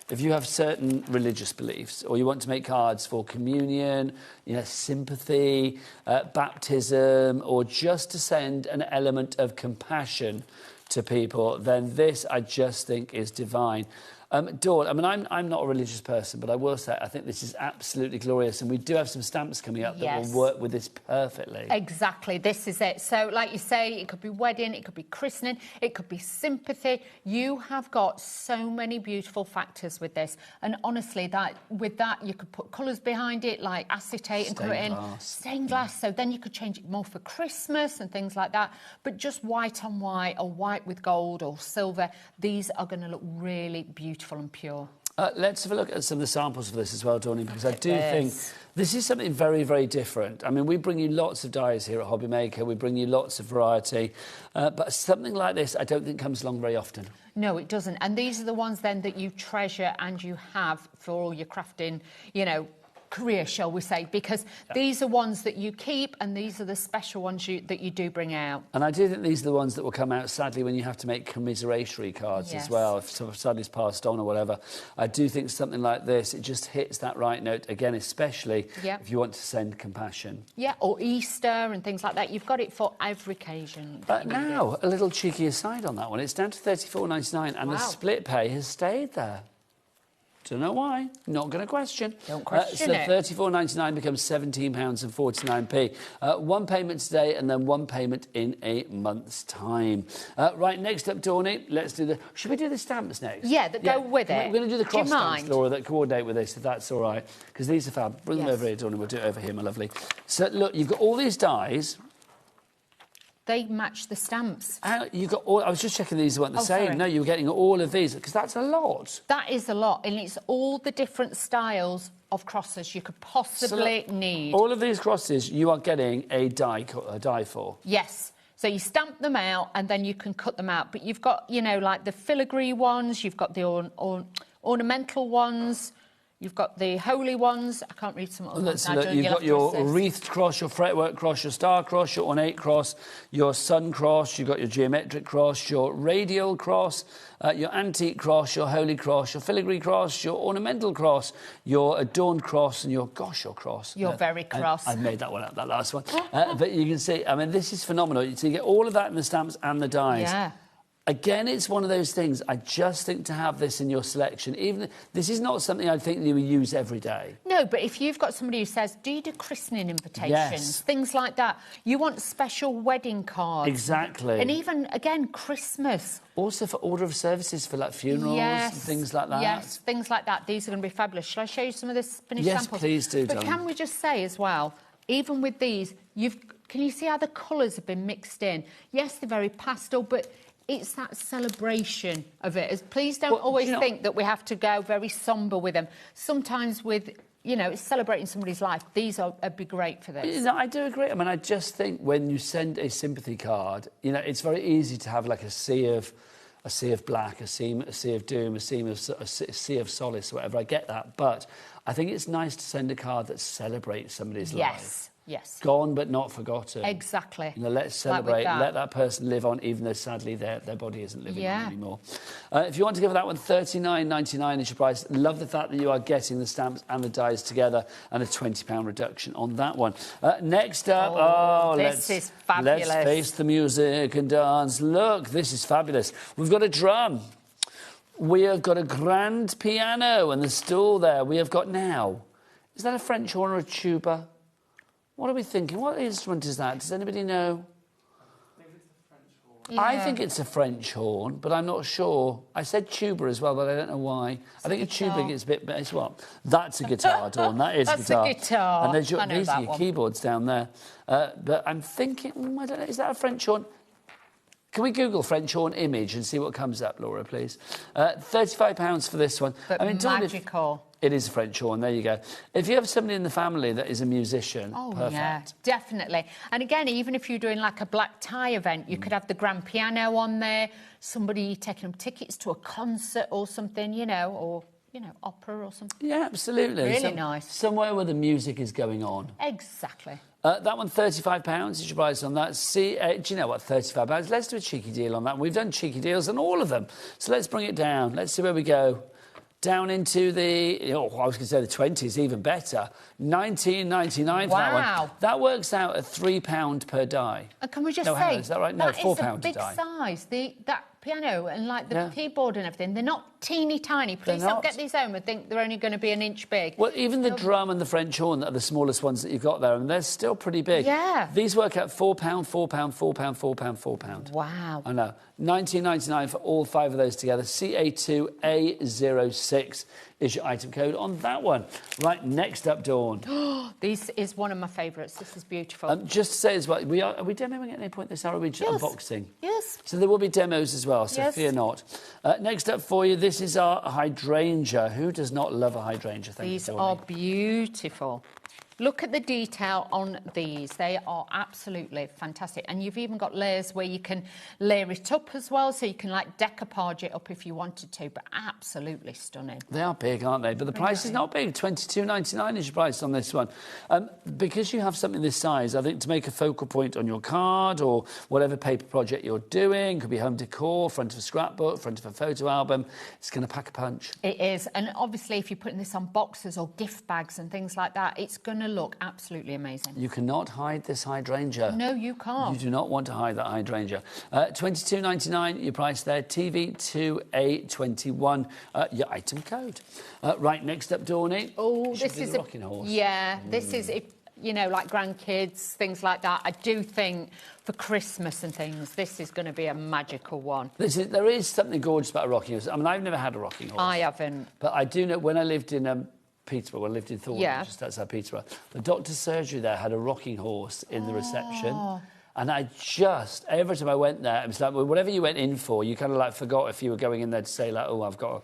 Speaker 19: if you have certain religious beliefs, or you want to make cards for communion, you know, sympathy, baptism, or just to send an element of compassion to people, then this, I just think, is divine. Dawn, I mean, I'm not a religious person, but I will say I think this is absolutely glorious, and we do have some stamps coming up that will work with this perfectly.
Speaker 2: Exactly, this is it. So, like you say, it could be wedding, it could be christening, it could be sympathy. You have got so many beautiful factors with this, and honestly, with that you could put colours behind it, like acetate and colour in stained glass. So then you could change it more for Christmas and things like that. But just white on white, or white with gold or silver, these are going to look really beautiful and pure.
Speaker 19: Let's have a look at some of the samples for this as well, Dawney, because I do think this is something very, very different. I mean, we bring you lots of dyes here at HobbyMaker. We bring you lots of variety. But something like this, I don't think comes along very often.
Speaker 2: No, it doesn't. And these are the ones then that you treasure and you have for all your crafting, you know, career, shall we say, because these are ones that you keep and these are the special ones that you do bring out.
Speaker 19: And I do think these are the ones that will come out, sadly, when you have to make commiseratory cards as well, if somebody's passed on or whatever. I do think something like this, it just hits that right note, again, especially if you want to send compassion.
Speaker 2: Yeah, or Easter and things like that. You've got it for every occasion.
Speaker 19: But now, a little cheeky aside on that one, it's down to $34.99 and the split pay has stayed there. Don't know why. Not going to question.
Speaker 2: Don't question it.
Speaker 19: So $34.99 becomes £17.49p. One payment today and then one payment in a month's time. Right, next up, Dawney, let's do the... Should we do the stamps next?
Speaker 2: Yeah, that go with it.
Speaker 19: We're going to do the cross stamps, Laura, that coordinate with this, if that's all right. Because these are fab. Bring them over here, Dawney. We'll do it over here, my lovely. So, look, you've got all these dies.
Speaker 2: They match the stamps.
Speaker 19: You got all, I was just checking these weren't the same.
Speaker 2: Sorry.
Speaker 19: No, you were getting all of these, because that's a lot.
Speaker 2: That is a lot, and it's all the different styles of crosses you could possibly need.
Speaker 19: All of these crosses you are getting a die for?
Speaker 2: Yes. So you stamp them out and then you can cut them out. But you've got, you know, like the filigree ones, you've got the ornamental ones, you've got the holy ones. I can't read some of them.
Speaker 19: You've got your wreathed cross, your fretwork cross, your star cross, your ornate cross, your sun cross, you've got your geometric cross, your radial cross, your antique cross, your holy cross, your filigree cross, your ornamental cross, your adorned cross, and your cross.
Speaker 2: You're very cross.
Speaker 19: I made that one up, that last one. But you can see, I mean, this is phenomenal. So you get all of that in the stamps and the dies.
Speaker 2: Yeah.
Speaker 19: Again, it's one of those things, I just think to have this in your selection, even this is not something I think you would use every day.
Speaker 2: No, but if you've got somebody who says, do you do christening invitations?
Speaker 19: Yes.
Speaker 2: Things like that. You want special wedding cards.
Speaker 19: Exactly.
Speaker 2: And even, again, Christmas.
Speaker 19: Also for order of services for, like, funerals and things like that.
Speaker 2: Yes, things like that. These are going to be fabulous. Shall I show you some of this finished samples?
Speaker 19: Yes, please do,
Speaker 2: But can we just say as well, even with these, can you see how the colours have been mixed in? Yes, they're very pastel, but it's that celebration of it. Please don't always think that we have to go very sombre with them. Sometimes with, you know, it's celebrating somebody's life. These would be great for this.
Speaker 19: You know, I do agree. I mean, I just think when you send a sympathy card, you know, it's very easy to have like a sea of black, a sea of doom, a sea of solace, whatever. I get that, but I think it's nice to send a card that celebrates somebody's life.
Speaker 2: Yes.
Speaker 19: Gone but not forgotten.
Speaker 2: Exactly.
Speaker 19: You know, let's celebrate, let that person live on, even though sadly their body isn't living on anymore. If you want to give that one, $39.99 is your price. Love the fact that you are getting the stamps and the dies together, and a £20 reduction on that one. Next up,
Speaker 2: this is fabulous.
Speaker 19: Let's face the music and dance. Look, this is fabulous. We've got a drum. We have got a grand piano and the stool there. We have got now. Is that a French horn or a tuba? What are we thinking? What instrument is that? Does anybody know?
Speaker 2: Yeah.
Speaker 19: I think it's a French horn, but I'm not sure. I said tuba as well, but I don't know why. I think a tuba gets a bit... It's what? That's a guitar, Dawn. That is
Speaker 2: That's
Speaker 19: a guitar.
Speaker 2: a guitar.
Speaker 19: And there's
Speaker 2: I know
Speaker 19: these
Speaker 2: that
Speaker 19: are your
Speaker 2: one.
Speaker 19: keyboards down there. But I'm thinking... I don't know. Is that a French horn? Can we Google French horn image and see what comes up, Laura, please? £35 for this one.
Speaker 2: But magical.
Speaker 19: It is a French horn, there you go. If you have somebody in the family that is a musician, perfect.
Speaker 2: Yeah, definitely. And again, even if you're doing like a black tie event, you could have the grand piano on there, somebody taking them tickets to a concert or something, you know, or, you know, opera or something.
Speaker 19: Yeah, absolutely.
Speaker 2: Really nice.
Speaker 19: Somewhere where the music is going on.
Speaker 2: Exactly.
Speaker 19: That one, £35 is your price on that. Do you know what, £35? Let's do a cheeky deal on that. We've done cheeky deals on all of them. So let's bring it down. Let's see where we go. Down into the, I was going to say the 20s, even better. $19.99 for that one. That works out at £3 per die.
Speaker 2: And can we just
Speaker 19: say...
Speaker 2: say...
Speaker 19: is that right? No, £4 a die.
Speaker 2: That is a big size. That piano and, like, the keyboard and everything, they're not teeny tiny. Please don't get these home and think they're only going to be an inch big.
Speaker 19: Well, even the drum and the French horn are the smallest ones that you've got there, and they're still pretty big.
Speaker 2: Yeah.
Speaker 19: These work out £4, £4, £4, £4, £4.
Speaker 2: Wow.
Speaker 19: I know. $19.99 for all 5 of those together. CA2A06 is your item code on that one. Right, next up, Dawn.
Speaker 2: This is one of my favourites. This is beautiful.
Speaker 19: Just to say as well, are we demoing at any point this hour, or are we just unboxing?
Speaker 2: Yes.
Speaker 19: So there will be demos as well, so fear not. Next up for you, this is our hydrangea. Who does not love a hydrangea?
Speaker 2: These are beautiful. Look at the detail on these. They are absolutely fantastic. And you've even got layers where you can layer it up as well, so you can, like, decoupage it up if you wanted to, but absolutely stunning.
Speaker 19: They are big, aren't they? But the price is not big. $22.99 is your price on this one. Because you have something this size, I think to make a focal point on your card or whatever paper project you're doing, could be home decor, front of a scrapbook, front of a photo album, it's going to pack a punch.
Speaker 2: It is. And obviously, if you're putting this on boxes or gift bags and things like that, it's going to look absolutely amazing.
Speaker 19: You cannot hide this hydrangea.
Speaker 2: No, you can't.
Speaker 19: You do not want to hide that hydrangea. $22.99, your price there. TV2A21, your item code. Right, next up, Dawny.
Speaker 2: Oh, this is
Speaker 19: a rocking horse.
Speaker 2: Yeah, this is, if, you know, like grandkids, things like that. I do think for Christmas and things, this is going to be a magical one.
Speaker 19: There is something gorgeous about a rocking horse. I mean, I've never had a rocking horse.
Speaker 2: I haven't.
Speaker 19: But I do know when I lived in Peterborough, I lived in Thornton, just outside Peterborough. The doctor's surgery there had a rocking horse in the reception. And every time I went there, it was like, well, whatever you went in for, you kind of like forgot if you were going in there to say, like, oh, I've got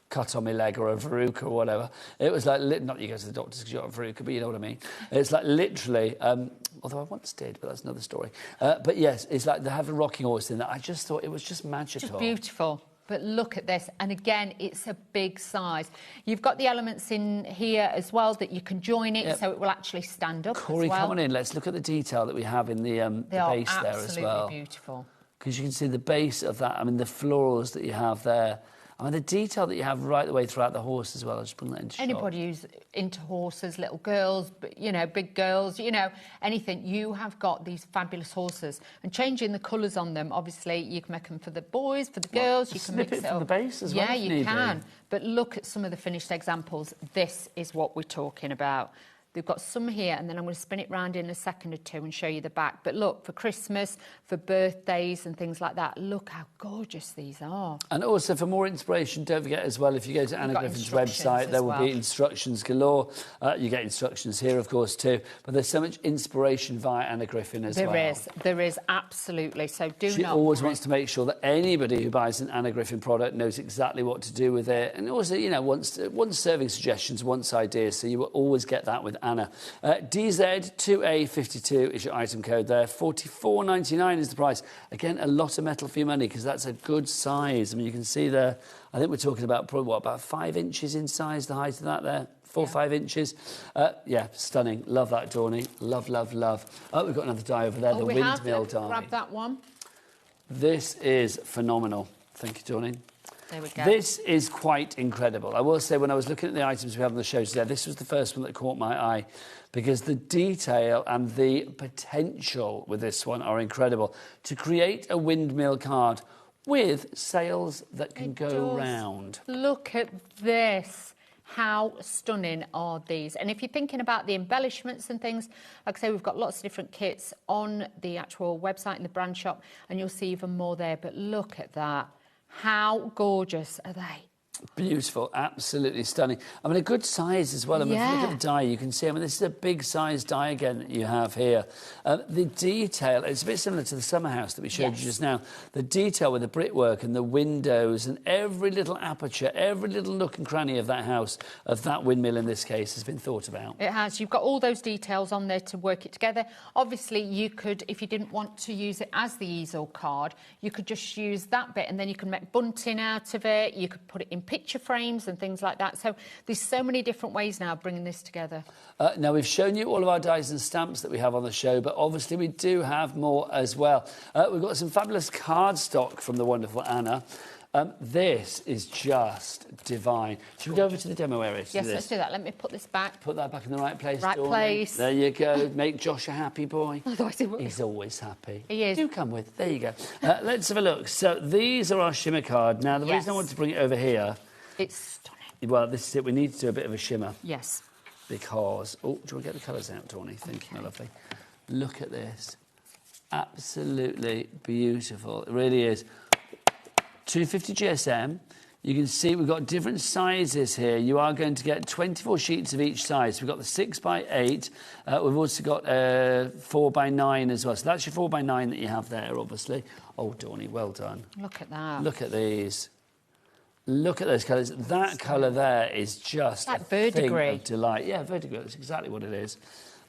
Speaker 19: cut on my leg or a verruca or whatever. It was like, not you go to the doctors because you've got a verruca, but you know what I mean. It's like literally, although I once did, but that's another story. But yes, it's like they have a rocking horse in that. I just thought it was just magical.
Speaker 2: Just beautiful. But look at this. And again, it's a big size. You've got the elements in here as well that you can join it so it will actually stand up
Speaker 19: Corey,
Speaker 2: as well.
Speaker 19: come on in. Let's look at the detail that we have in the base there as well.
Speaker 2: Absolutely beautiful.
Speaker 19: Because you can see the base of that. I mean, the florals that you have there. I mean, the detail that you have right the way throughout the horse as well. I'll just bring that into
Speaker 2: Anybody who's into horses, little girls, you know, big girls, you know, anything. You have got these fabulous horses. And changing the colours on them, obviously, you can make them for the boys, for the girls. You can mix it
Speaker 19: from
Speaker 2: up.
Speaker 19: the base as well.
Speaker 2: Yeah, you can. But look at some of the finished examples. This is what we're talking about. They've got some here, and then I'm going to spin it round in a second or two and show you the back. But look, for Christmas, for birthdays and things like that, look how gorgeous these are.
Speaker 19: And also, for more inspiration, don't forget as well, if you go to Anna Griffin's website, there will be instructions galore. You get instructions here, of course, too. But there's so much inspiration via Anna Griffin as well.
Speaker 2: There is, absolutely. So
Speaker 19: She always wants to make sure that anybody who buys an Anna Griffin product knows exactly what to do with it. And also, you know, wants serving suggestions, wants ideas. So you will always get that with Anna. DZ2A52 is your item code there. $44.99 is the price. Again, a lot of metal for your money because that's a good size. I mean, you can see there, I think we're talking about probably, what, about 5 inches in size, the height of that there? 4 or 5 inches. Yeah, stunning. Love that, Dawny. Love, love, love. Oh, we've got another die over there, the windmill die.
Speaker 2: Grab that one.
Speaker 19: This is phenomenal. Thank you, Dawny.
Speaker 2: There we go.
Speaker 19: This is quite incredible. I will say, when I was looking at the items we have on the show today, this was the first one that caught my eye because the detail and the potential with this one are incredible. To create a windmill card with sails that can go round.
Speaker 2: Look at this. How stunning are these? And if you're thinking about the embellishments and things, like I say, we've got lots of different kits on the actual website in the brand shop, and you'll see even more there. But look at that. How gorgeous are they?
Speaker 19: Beautiful, absolutely stunning. I mean, a good size as well. I mean, if you look at the die, you can see, I mean, this is a big size die again that you have here. The detail, it's a bit similar to the summer house that we showed you just now. The detail with the brickwork and the windows and every little aperture, every little nook and cranny of that house, of that windmill in this case, has been thought about.
Speaker 2: It has. You've got all those details on there to work it together. Obviously, you could, if you didn't want to use it as the easel card, you could just use that bit and then you can make bunting out of it. You could put it in picture frames and things like that. So there's so many different ways now of bringing this together.
Speaker 19: Now, we've shown you all of our dies and stamps that we have on the show, but obviously we do have more as well. We've got some fabulous card stock from the wonderful Anna. This is just divine. Should we go over to the demo area?
Speaker 2: Yes, let's do that. Let me put this back.
Speaker 19: Put that back in the right place.
Speaker 2: Right place.
Speaker 19: There you go. Make Josh a happy boy. He's always happy.
Speaker 2: He is.
Speaker 19: Do come with. There you go. Let's have a look. So these are our shimmer card. Now, the reason I want to bring it over here...
Speaker 2: It's stunning.
Speaker 19: Well, this is it. We need to do a bit of a shimmer.
Speaker 2: Yes.
Speaker 19: Because... Oh, do you want to get the colours out, Tawny? Thank you, my lovely. Look at this. Absolutely beautiful. It really is. 250 GSM. You can see we've got different sizes here. You are going to get 24 sheets of each size. We've got the 6x8. We've also got 4x9 as well. So that's your 4x9 that you have there, obviously. Oh, Dawny, well done.
Speaker 2: Look at that.
Speaker 19: Look at these. Look at those colours. That colour there is just
Speaker 2: like
Speaker 19: a thing
Speaker 2: verdigris.
Speaker 19: of delight. Yeah, verdigris. That's exactly what it is.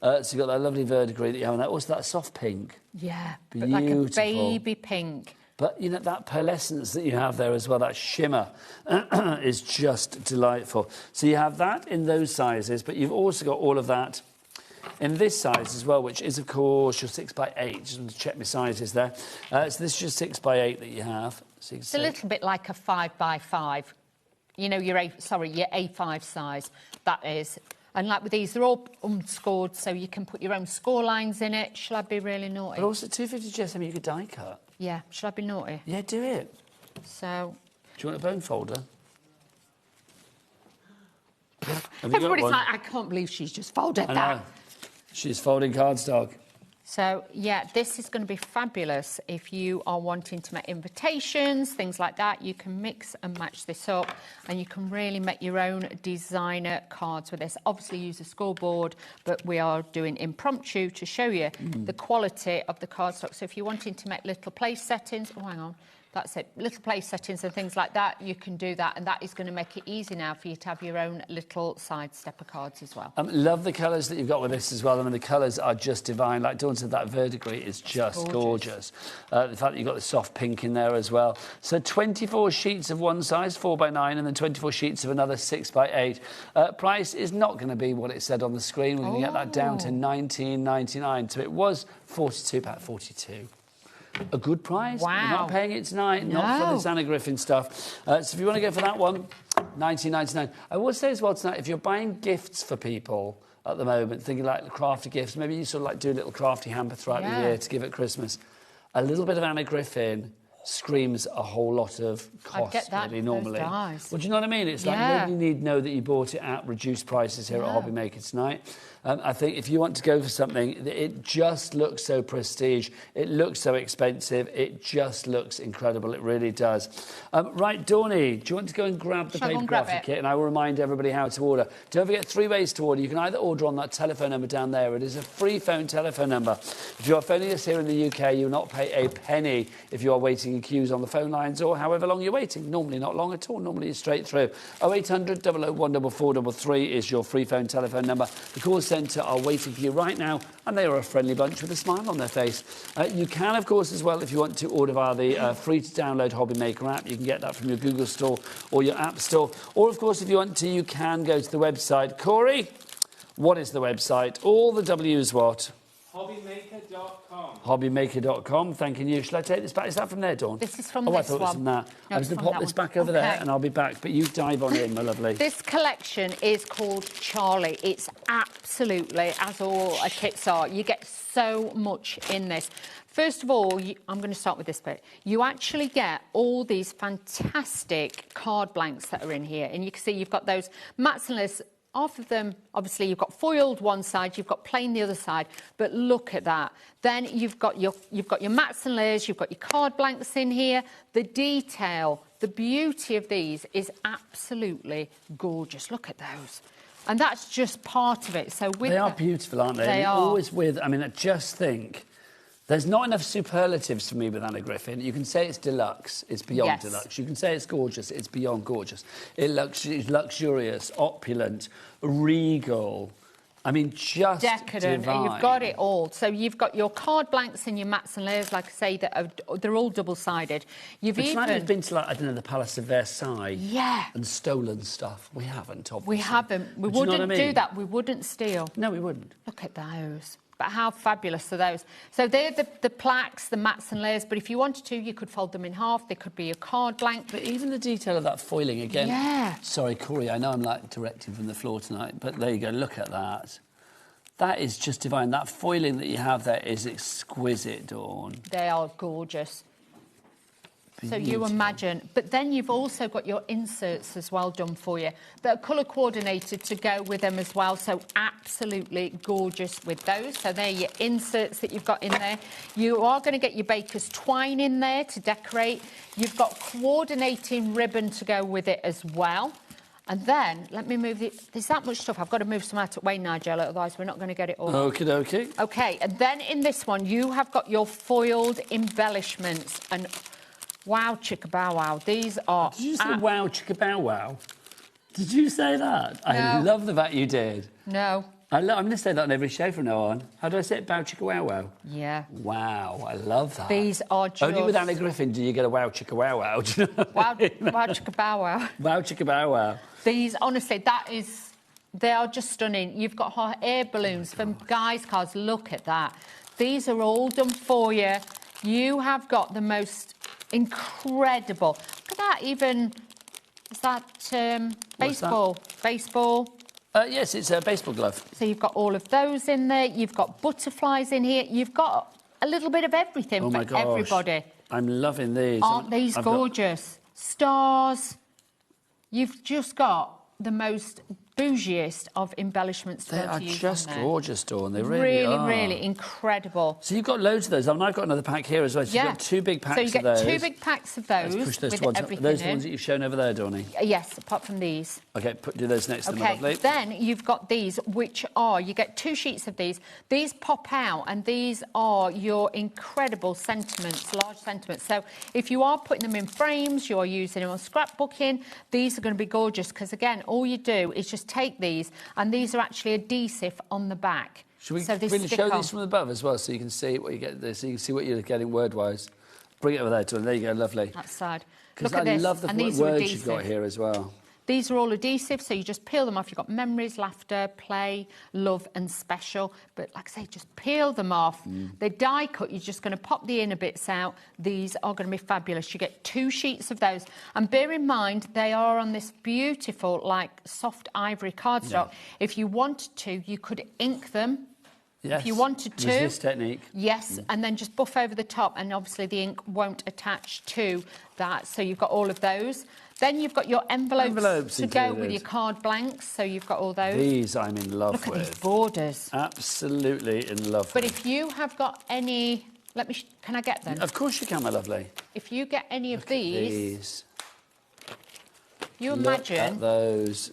Speaker 19: So you've got that lovely verdigris that you have on there. Also, that soft pink.
Speaker 2: Yeah,
Speaker 19: beautiful.
Speaker 2: but like a baby pink.
Speaker 19: But, you know, that pearlescence that you have there as well, that shimmer, is just delightful. So you have that in those sizes, but you've also got all of that in this size as well, which is, of course, your 6x8. Just want to check my sizes there. So this is your 6x8 that you have. So you
Speaker 2: it's a little bit like a 5x5. You know, your A5 size, that is. And like with these, they're all unscored, so you can put your own score lines in it. Shall I be really naughty?
Speaker 19: But also 250 GSM, you could die cut.
Speaker 2: Yeah, shall I be naughty?
Speaker 19: Yeah, do it.
Speaker 2: So...
Speaker 19: Do you want a bone folder?
Speaker 2: Everybody's like, I can't believe she's just folded that.
Speaker 19: I know. She's folding cardstock.
Speaker 2: So, yeah, this is going to be fabulous if you are wanting to make invitations, things like that. You can mix and match this up and you can really make your own designer cards with this. Obviously, use a scoreboard, but we are doing impromptu to show you the quality of the cardstock. So if you're wanting to make little place settings... Oh, hang on. That's it. Little place settings and things like that, you can do that, and that is going to make it easy now for you to have your own little side stepper cards as well.
Speaker 19: Love the colours that you've got with this as well. I mean, the colours are just divine. Like Dawn said, that verdigris is just gorgeous. The fact that you've got the soft pink in there as well. So 24 sheets of one size, 4x9, and then 24 sheets of another 6x8. Price is not going to be what it said on the screen. We're going to get that down to £19.99. So it was £42. A good price.
Speaker 2: Wow.
Speaker 19: You're not paying it tonight, not for this Anna Griffin stuff. So if you want to go for that one, £19.99. I will say as well tonight, if you're buying gifts for people at the moment, thinking like crafty gifts, maybe you sort of like do a little crafty hamper throughout the year to give at Christmas, a little bit of Anna Griffin screams a whole lot of cost.
Speaker 2: I'd get that,
Speaker 19: really, normally.
Speaker 2: Well,
Speaker 19: do you know what I mean? It's like nobody need to know that you bought it at reduced prices here at HobbyMaker tonight. I think if you want to go for something, it just looks so prestige. It looks so expensive. It just looks incredible. It really does. Right, Dawny, do you want to go and grab the paper graphic kit? And I will remind everybody how to order. Don't forget 3 ways to order. You can either order on that telephone number down there. It is a free phone telephone number. If you are phoning us here in the UK, you will not pay a penny if you are waiting in queues on the phone lines or however long you're waiting. Normally not long at all. Normally it's straight through. 0800 001 4433 is your free phone telephone number. The call centre are waiting for you right now, and they are a friendly bunch with a smile on their face. You can, of course, as well, if you want to order via the free-to-download HobbyMaker app. You can get that from your Google Store or your App Store. Or, of course, if you want to, you can go to the website. Corey, what is the website? All the W's what?
Speaker 20: HobbyMaker.com.
Speaker 19: HobbyMaker.com, thanking you. Shall I take this back? Is that from there, Dawn?
Speaker 2: This is from
Speaker 19: this one.
Speaker 2: one.
Speaker 19: I thought it was from that.
Speaker 2: No,
Speaker 19: I was going to pop this back over there and I'll be back. But you dive on in, my lovely.
Speaker 2: This collection is called Charlie. It's absolutely, as all kits are, you get so much in this. First of all, I'm going to start with this bit. You actually get all these fantastic card blanks that are in here. And you can see you've got those mats and lists. Half of them, obviously, you've got foiled one side, you've got plain the other side, but look at that. Then you've got your mats and layers, you've got your card blanks in here. The detail, the beauty of these is absolutely gorgeous. Look at those. And that's just part of it. So with
Speaker 19: they are beautiful, aren't they?
Speaker 2: They are.
Speaker 19: Always with, I mean, I just think there's not enough superlatives for me with Anna Griffin. You can say it's deluxe, it's beyond deluxe. You can say it's gorgeous, it's beyond gorgeous. It's luxurious, opulent, regal. I mean, just
Speaker 2: decadent.
Speaker 19: divine.
Speaker 2: You've got it all. So you've got your card blanks and your mats and layers, like I say, they're all double-sided. You've
Speaker 19: it's
Speaker 2: even...
Speaker 19: like we've been to, like, I don't know, the Palace of Versailles.
Speaker 2: Yeah.
Speaker 19: And stolen stuff. We haven't, obviously.
Speaker 2: We haven't. We wouldn't do that. We wouldn't steal.
Speaker 19: No, we wouldn't.
Speaker 2: Look at those. But how fabulous are those? So they're the plaques, the mats and layers, but if you wanted to, you could fold them in half. They could be a card blank.
Speaker 19: But even the detail of that foiling again.
Speaker 2: Yeah.
Speaker 19: Sorry, Corey, I know I'm like directing from the floor tonight, but there you go, look at that. That is just divine. That foiling that you have there is exquisite, Dawn.
Speaker 2: They are gorgeous.
Speaker 19: Beautiful.
Speaker 2: So you imagine. But then you've also got your inserts as well done for you that are colour coordinated to go with them as well. So absolutely gorgeous with those. So they're your inserts that you've got in there. You are going to get your baker's twine in there to decorate. You've got coordinating ribbon to go with it as well. And then, let me move there's that much stuff. I've got to move some out of the way, Nigel, otherwise we're not going to get it all.
Speaker 19: Okie dokie.
Speaker 2: OK, and then in this one, you have got your foiled embellishments. And wow, chicka bow wow. These are...
Speaker 19: Did you say wow, chicka bow wow? Did you say that?
Speaker 2: No.
Speaker 19: I love the fact you did.
Speaker 2: No.
Speaker 19: I'm going to say that on every show from now on. How do I say it? Bow, chicka, wow, wow?
Speaker 2: Yeah.
Speaker 19: Wow, I love that.
Speaker 2: These are just...
Speaker 19: Only with Anna Griffin do you get a wow, chicka, wow, wow. Do you know
Speaker 2: wow, chicka, bow, wow.
Speaker 19: Wow, chicka, bow, wow.
Speaker 2: These, honestly, they are just stunning. You've got hot air balloons from guys' cards. Look at that. These are all done for you. You have got the most incredible... Look at that, even... Is that baseball? Baseball...
Speaker 19: Yes, it's a baseball glove.
Speaker 2: So you've got all of those in there. You've got butterflies in here. You've got a little bit of everything for everybody.
Speaker 19: I'm loving these.
Speaker 2: Aren't these gorgeous? Stars. You've just got the most bougiest of embellishments to
Speaker 19: They
Speaker 2: be able
Speaker 19: are
Speaker 2: to use
Speaker 19: just
Speaker 2: on there.
Speaker 19: gorgeous, Dawn. They really are.
Speaker 2: Really incredible.
Speaker 19: So you've got loads of those. I mean, I've got another pack here as well. So you've got 2 big packs of those.
Speaker 2: So you get 2 big packs of those.
Speaker 19: Let's push those
Speaker 2: with
Speaker 19: to one side.
Speaker 2: everything
Speaker 19: Those
Speaker 2: in.
Speaker 19: the ones that you've shown over there, Dawny?
Speaker 2: Yes, apart from these.
Speaker 19: Okay, do those next to them,
Speaker 2: Okay,
Speaker 19: lovely.
Speaker 2: then you've got these, which are, you get 2 sheets of these. These pop out, and these are your incredible sentiments, large sentiments. So if you are putting them in frames, you're using them on scrapbooking, these are going to be gorgeous, because again, all you do is just take these, and these are actually adhesive on the back.
Speaker 19: Should we
Speaker 2: so they
Speaker 19: really
Speaker 2: stick
Speaker 19: show
Speaker 2: on.
Speaker 19: these from above as well, so you can see what you get there, so you can see what you're getting word-wise? Bring it over there, Dawn. There you go, lovely.
Speaker 2: That side.
Speaker 19: Because
Speaker 2: Look at
Speaker 19: I
Speaker 2: this.
Speaker 19: love the
Speaker 2: and these are
Speaker 19: words
Speaker 2: adhesive.
Speaker 19: you've got here as well.
Speaker 2: These are all adhesive, so you just peel them off. You've got memories, laughter, play, love and special. But like I say, just peel them off. They're die cut. You're just going to pop the inner bits out. These are going to be fabulous. You get 2 sheets of those. And bear in mind, they are on this beautiful, like, soft ivory cardstock.
Speaker 19: Yeah.
Speaker 2: If you wanted to, you could ink them.
Speaker 19: Yes.
Speaker 2: If you wanted to.
Speaker 19: There's this technique.
Speaker 2: Yes, and then just buff over the top, and obviously the ink won't attach to that. So you've got all of those. Then you've got your envelopes to go with your card blanks. So you've got all those.
Speaker 19: These I'm in love with.
Speaker 2: Look at these borders.
Speaker 19: Absolutely in love
Speaker 2: But
Speaker 19: with.
Speaker 2: if you have got any... can I get them?
Speaker 19: Of course you can, my lovely.
Speaker 2: If you get any of these... You
Speaker 19: Look
Speaker 2: imagine...
Speaker 19: at those.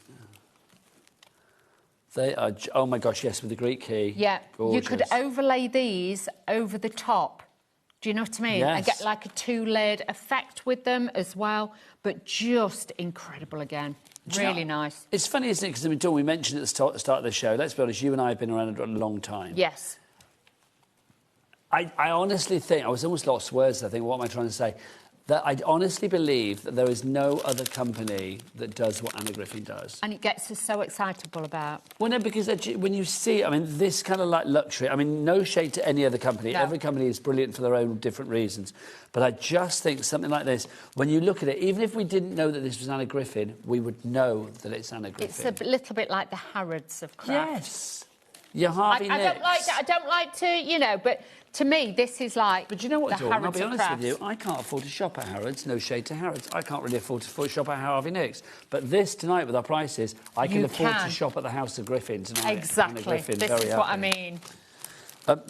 Speaker 19: They are... Oh, my gosh, yes, with the Greek key.
Speaker 2: Yeah,
Speaker 19: Gorgeous.
Speaker 2: you could overlay these over the top. Do you know what I mean?
Speaker 19: Yes.
Speaker 2: And get like a 2-layered effect with them as well, but just incredible again. Really nice.
Speaker 19: It's funny, isn't it? Because, I mean, Dawn, we mentioned at the start of the show, let's be honest, you and I have been around a long time.
Speaker 2: Yes.
Speaker 19: I honestly think, I was almost lost words, I think, what am I trying to say? That I honestly believe that there is no other company that does what Anna Griffin does.
Speaker 2: And it gets us so excitable about...
Speaker 19: Well, no, because when you see, I mean, this kind of like luxury, I mean, no shade to any other company.
Speaker 2: No.
Speaker 19: Every company is brilliant for their own different reasons. But I just think something like this, when you look at it, even if we didn't know that this was Anna Griffin, we would know that it's Anna Griffin.
Speaker 2: It's a little bit like the Harrods of craft.
Speaker 19: Yes. Your Harvey
Speaker 2: I don't like
Speaker 19: Nicks.
Speaker 2: that. I don't like to, you know, but to me, this is like.
Speaker 19: But you know what,
Speaker 2: the
Speaker 19: Dawn? I'll
Speaker 2: Harrods
Speaker 19: be
Speaker 2: of
Speaker 19: honest with
Speaker 2: crafts.
Speaker 19: you. I can't afford to shop at Harrods. No shade to Harrods. I can't really afford to shop at Harvey Nicks. But this tonight, with our prices, I can afford to shop at the House of Griffin tonight.
Speaker 2: Exactly.
Speaker 19: Anna Griffin,
Speaker 2: This
Speaker 19: very
Speaker 2: is what I
Speaker 19: happy.
Speaker 2: mean.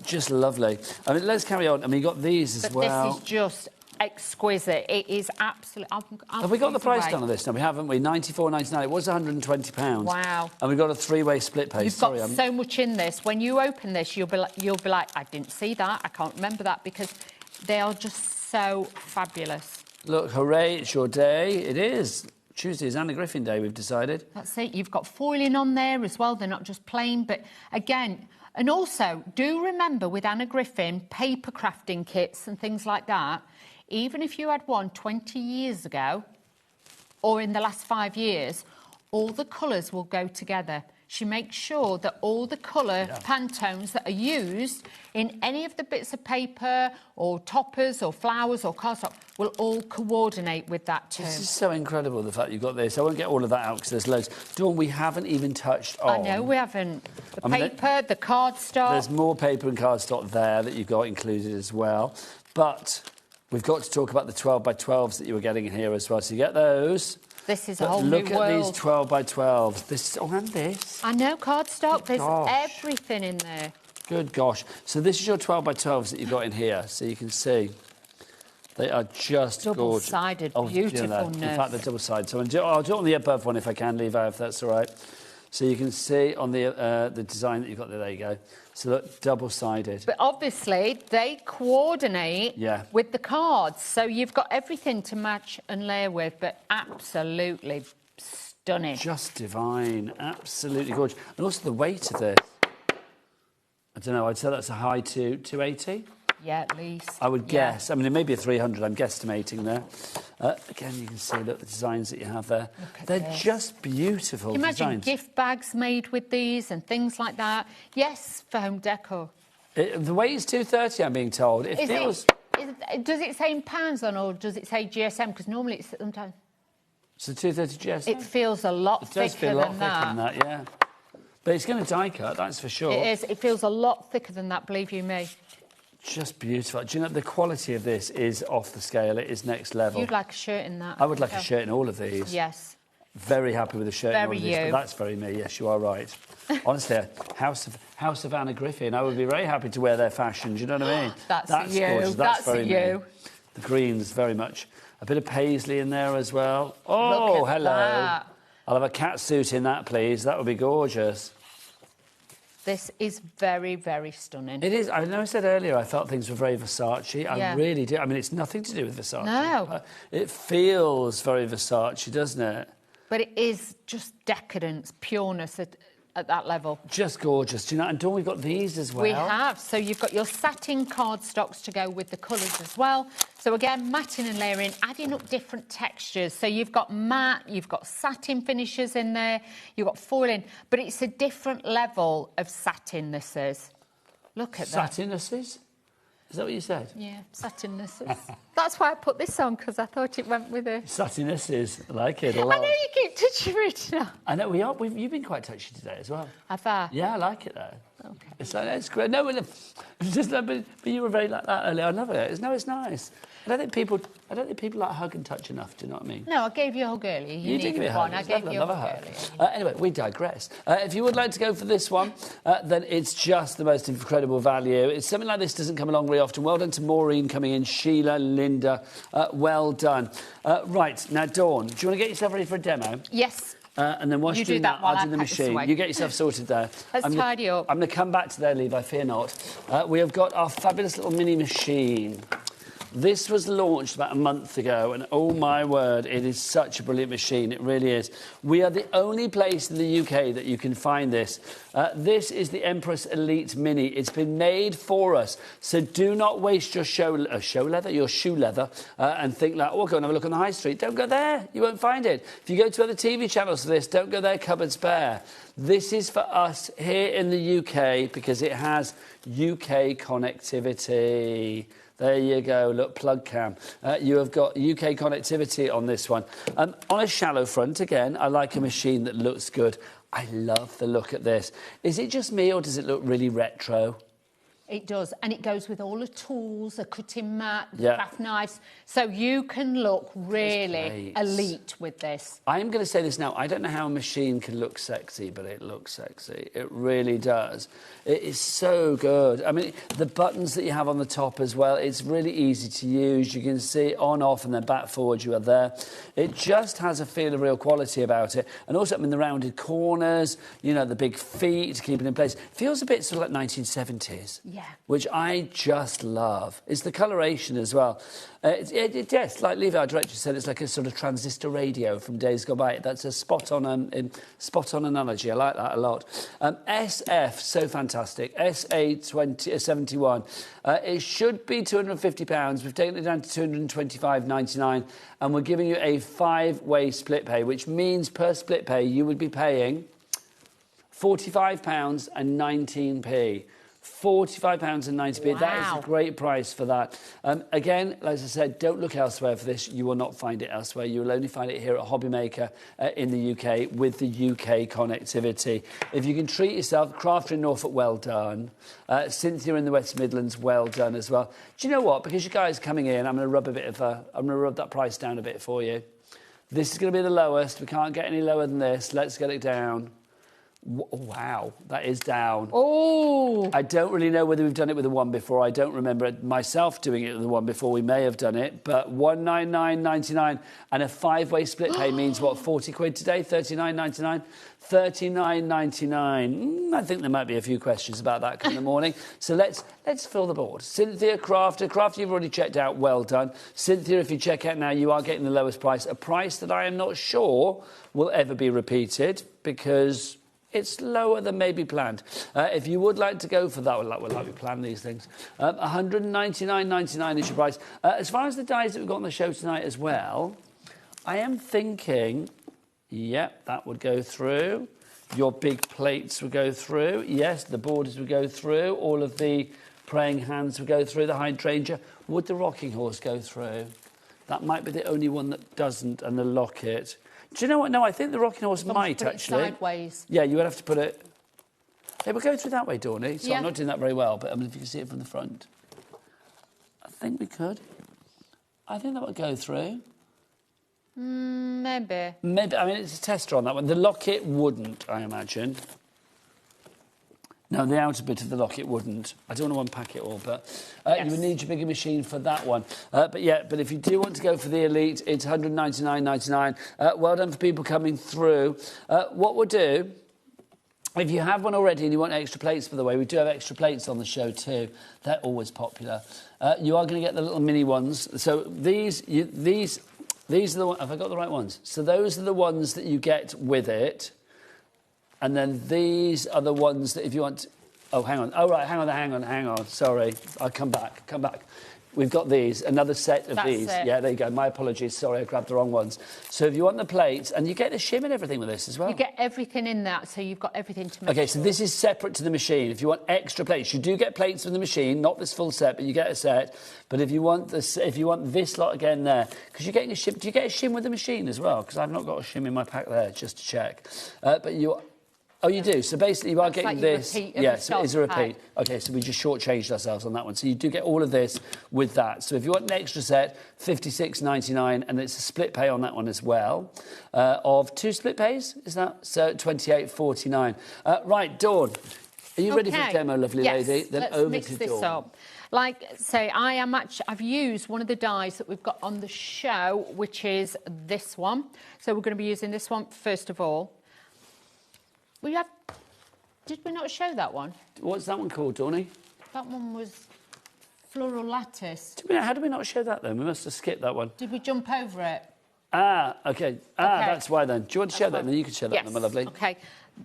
Speaker 19: Just lovely. I mean, let's carry on. I mean, you got these as
Speaker 2: But
Speaker 19: well.
Speaker 2: this is just exquisite. It is absolutely.
Speaker 19: Have we got the price down on this? No, we haven't. We £94.99. It was £120.
Speaker 2: Wow.
Speaker 19: And we've got a 3-way split pay.
Speaker 2: You've got so much in this. When you open this, you'll be like, I didn't see that. I can't remember that, because they are just so fabulous.
Speaker 19: Look, hooray! It's your day. It is. Tuesday is Anna Griffin Day. We've decided.
Speaker 2: That's it. You've got foiling on there as well. They're not just plain, but again. And also, do remember with Anna Griffin, paper crafting kits and things like that, even if you had one 20 years ago or in the last 5 years, all the colours will go together. She makes sure that all the colour Pantones that are used in any of the bits of paper or toppers or flowers or cardstock will all coordinate with that too.
Speaker 19: This is so incredible, the fact you've got this. I won't get all of that out because there's loads. Dawn, we haven't even touched on...
Speaker 2: I know, we haven't. The paper, the cardstock...
Speaker 19: There's more paper and cardstock there that you've got included as well. But we've got to talk about the 12 by 12s that you were getting here as well. So you get those.
Speaker 2: This is a whole new world.
Speaker 19: Look at these 12 by 12s. This, and this.
Speaker 2: I know, cardstock.
Speaker 19: Good
Speaker 2: There's
Speaker 19: gosh.
Speaker 2: everything in there.
Speaker 19: Good gosh. So this is your 12 by 12s that you've got in here. So you can see they are just gorgeous.
Speaker 2: Double-sided beautifulness.
Speaker 19: In fact, they're double-sided. So I'll do it on the above one if I can, Levi, if that's all right. So you can see on the design that you've got there. There you go. So look, double-sided.
Speaker 2: But obviously, they coordinate with the cards. So you've got everything to match and layer with, but absolutely stunning.
Speaker 19: Just divine. Absolutely gorgeous. And also the weight of this. I don't know, I'd say that's a high 280.
Speaker 2: Yeah, at least.
Speaker 19: I would guess. I mean, it may be a 300, I'm guesstimating there. Again, you can see the designs that you have there. They're just beautiful
Speaker 2: Can you imagine
Speaker 19: designs.
Speaker 2: gift bags made with these and things like that? Yes, for home decor.
Speaker 19: The weight is 230, I'm being told. It feels...
Speaker 2: Does it say in pounds on, or does it say GSM? Because normally it's sometimes...
Speaker 19: So 230 GSM?
Speaker 2: It feels a lot thicker
Speaker 19: It does feel a lot
Speaker 2: than
Speaker 19: thicker than that, yeah. But it's going to die cut, that's for sure.
Speaker 2: It is. It feels a lot thicker than that, believe you me.
Speaker 19: Just beautiful. Do you know, the quality of this is off the scale. It is next level.
Speaker 2: You'd like a shirt in that.
Speaker 19: I would like a shirt in all of these.
Speaker 2: Yes.
Speaker 19: Very happy with the shirt.
Speaker 2: Very you.
Speaker 19: But that's very me. Yes, you are right. Honestly, House of Anna Griffin. I would be very happy to wear their fashion. Do you know what I mean?
Speaker 2: That's you.
Speaker 19: Gorgeous. That's very
Speaker 2: you.
Speaker 19: me. The greens, very much. A bit of paisley in there as well. Oh, hello.
Speaker 2: That.
Speaker 19: I'll have a cat suit in that, please. That would be gorgeous.
Speaker 2: This is very, very stunning.
Speaker 19: It is. I know I said earlier I felt things were very Versace. I really do. I mean, it's nothing to do with Versace.
Speaker 2: No.
Speaker 19: It feels very Versace, doesn't it?
Speaker 2: But it is just decadence, pureness at that level.
Speaker 19: Just gorgeous. Do you know? And Dawn, we've got these as well.
Speaker 2: We have. So you've got your satin cardstocks to go with the colours as well. So again, matting and layering, adding up different textures. So you've got matte, you've got satin finishes in there, you've got foiling, but it's a different level of satin, this is. Look at that.
Speaker 19: Satin, this is? Is that what you said?
Speaker 2: Yeah, satinnesses. That's why I put this on, because I thought it went with it.
Speaker 19: Satinnesses. I like it a lot.
Speaker 2: I know you keep touching me now.
Speaker 19: I know, you've been quite touchy today as well.
Speaker 2: Have I?
Speaker 19: Yeah, I like it, though.
Speaker 2: Okay.
Speaker 19: It's great. No, but you were very like that earlier. I love it. No, it's nice. I don't think people like hug and touch enough. Do you know what I mean?
Speaker 2: No, I gave you a hug earlier.
Speaker 19: You did give me a hug.
Speaker 2: I gave you a hug earlier.
Speaker 19: Anyway, we digress. If you would like to go for this one, then it's just the most incredible value. It's something like this doesn't come along very often. Well done to Maureen coming in, Sheila, Linda. Well done. Right, now, Dawn, do you want to get yourself ready for a demo?
Speaker 2: Yes.
Speaker 19: And then whilst you do that, I'll do the machine. You get yourself sorted there.
Speaker 2: Let's tidy up.
Speaker 19: I'm going to come back to there, Levi, fear not. We have got our fabulous little mini machine. This was launched about a month ago, and oh my word, it is such a brilliant machine. It really is. We are the only place in the UK that you can find this. This is the Empress Elite Mini. It's been made for us, so do not waste your shoe leather, and think like, oh, I'll go and have a look on the high street. Don't go there. You won't find it. If you go to other TV channels for this, don't go there, cupboards bare. This is for us here in the UK because it has UK connectivity. There you go, look, plug cam. You have got UK connectivity on this one. On a shallow front, again, I like a machine that looks good. I love the look at this. Is it just me or does it look really retro?
Speaker 2: It does, and it goes with all the tools, the cutting mat, the craft knives, so you can look really elite with this.
Speaker 19: I am going to say this now. I don't know how a machine can look sexy, but it looks sexy. It really does. It is so good. I mean, the buttons that you have on the top as well, it's really easy to use. You can see on, off, and then back, forward, you are there. It just has a feel of real quality about it. And also, I mean, the rounded corners, you know, the big feet to keep it in place. Feels a bit sort of like 1970s.
Speaker 2: Yeah.
Speaker 19: Which I just love. It's the coloration as well. Yes, like Levi, our director, said, it's like a sort of transistor radio from days gone by. That's a spot-on analogy. I like that a lot. SF, so fantastic. SA71. It should be £250. We've taken it down to £225.99, and we're giving you a 5-way split pay, which means per split pay you would be paying £45.19. £45.90.
Speaker 2: Wow.
Speaker 19: That is a great price for that. Again, as I said, don't look elsewhere for this. You will not find it elsewhere. You will only find it here at HobbyMaker in the UK with the UK connectivity. If you can treat yourself, Crafter in Norfolk, well done. Cynthia in the West Midlands, well done as well. Do you know what? Because you guys are coming in, I'm going to rub that price down a bit for you. This is going to be the lowest. We can't get any lower than this. Let's get it down. Wow, that is down.
Speaker 2: Oh!
Speaker 19: I don't really know whether we've done it with the one before. I don't remember myself doing it with the one before. We may have done it, but £199.99 and a 5-way split pay means what? 40 quid today? £39.99? £39.99. I think there might be a few questions about that in the morning. So let's fill the board. Cynthia, Crafter, you've already checked out. Well done. Cynthia, if you check out now, you are getting the lowest price. A price that I am not sure will ever be repeated because it's lower than maybe planned. If you would like to go for that, we'll like we plan these things. £199.99 is your price. As far as the dies that we've got on the show tonight as well, I am thinking, yep, that would go through. Your big plates would go through. Yes, the borders would go through. All of the praying hands would go through. The hydrangea. Would the rocking horse go through? That might be the only one that doesn't, and the locket. Do you know what? No, I think the rocking horse might, actually.
Speaker 2: Sideways.
Speaker 19: Yeah, you would have to put it... Hey, we're going through that way, Dawny. So
Speaker 2: yeah.
Speaker 19: I'm not doing that very well, but I mean, if you can see it from the front. I think we could. I think that would go through.
Speaker 2: Maybe.
Speaker 19: Maybe. I mean, it's a tester on that one. The locket wouldn't, I imagine. No, the outer bit of the locket wouldn't. I don't want to unpack it all, but you would need your bigger machine for that one. But if you do want to go for the Elite, it's £199.99. Well done for people coming through. What we'll do, if you have one already and you want extra plates, by the way, we do have extra plates on the show too. They're always popular. You are going to get the little mini ones. So these are the ones. Have I got the right ones? So those are the ones that you get with it. And then these are the ones that if you want... Oh, hang on. Oh, right, hang on. Sorry. I'll come back. We've got these, another set of these. Yeah, there you go. My apologies. Sorry, I grabbed the wrong ones. So if you want the plates, and you get the shim and everything with this as well.
Speaker 2: You get everything in that, so you've got everything to make
Speaker 19: Okay, so this is separate to the machine. If you want extra plates, you do get plates from the machine, not this full set, but you get a set. But if you want this lot again there, because you're getting a shim, do you get a shim with the machine as well? Because I've not got a shim in my pack there, just to check. But you... Oh, you do? So basically you are getting this... Yes, it is a repeat. OK, so we just shortchanged ourselves on that one. So you do get all of this with that. So if you want an extra set, $56.99, and it's a split pay on that one as well. Of 2 split pays, is that? So $28.49. Right, Dawn, are you ready for a demo, lovely lady? Then
Speaker 2: let's
Speaker 19: over
Speaker 2: mix
Speaker 19: to
Speaker 2: this
Speaker 19: Dawn.
Speaker 2: up. Like, say, I've used one of the dies that we've got on the show, which is this one. So we're going to be using this one first of all. Did we not show that one?
Speaker 19: What's that one called, Dawny?
Speaker 2: That one was floral lattice.
Speaker 19: How did we not show that then? We must have skipped that one.
Speaker 2: Did we jump over it?
Speaker 19: OK. That's why then. Do you want to share that? Then you can share that, then, my lovely.
Speaker 2: OK.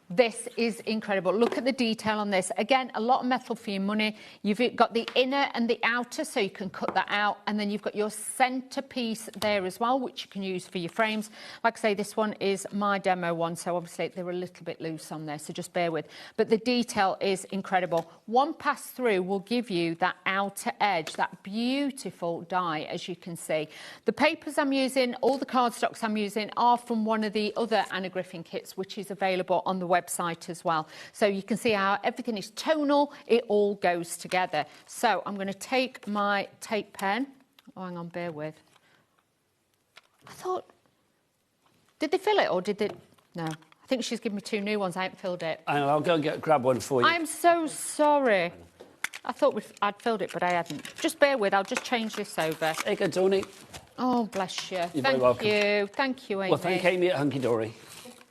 Speaker 2: This is incredible. Look at the detail on this. Again, a lot of metal for your money. You've got the inner and the outer, so you can cut that out. And then you've got your centrepiece there as well, which you can use for your frames. Like I say, this one is my demo one, so obviously they're a little bit loose on there, so just bear with. But the detail is incredible. One pass through will give you that outer edge, that beautiful die, as you can see. The papers I'm using, all the cardstocks I'm using are from one of the other Anna Griffin kits, which is available on the website as well. So you can see how everything is tonal, it all goes together. So I'm going to take my tape pen. Oh, hang on, bear with. I thought, did they fill it or did they... No, I think she's given me 2 new ones. I haven't filled it.
Speaker 19: I'll go and grab one for you.
Speaker 2: I'm so sorry. I thought I'd filled it, but I hadn't. Just bear with, I'll just change this over.
Speaker 19: There you go, Tony.
Speaker 2: Oh, bless you.
Speaker 19: You're very welcome.
Speaker 2: Thank you, Amy.
Speaker 19: Well, thank Amy at Hunky Dory.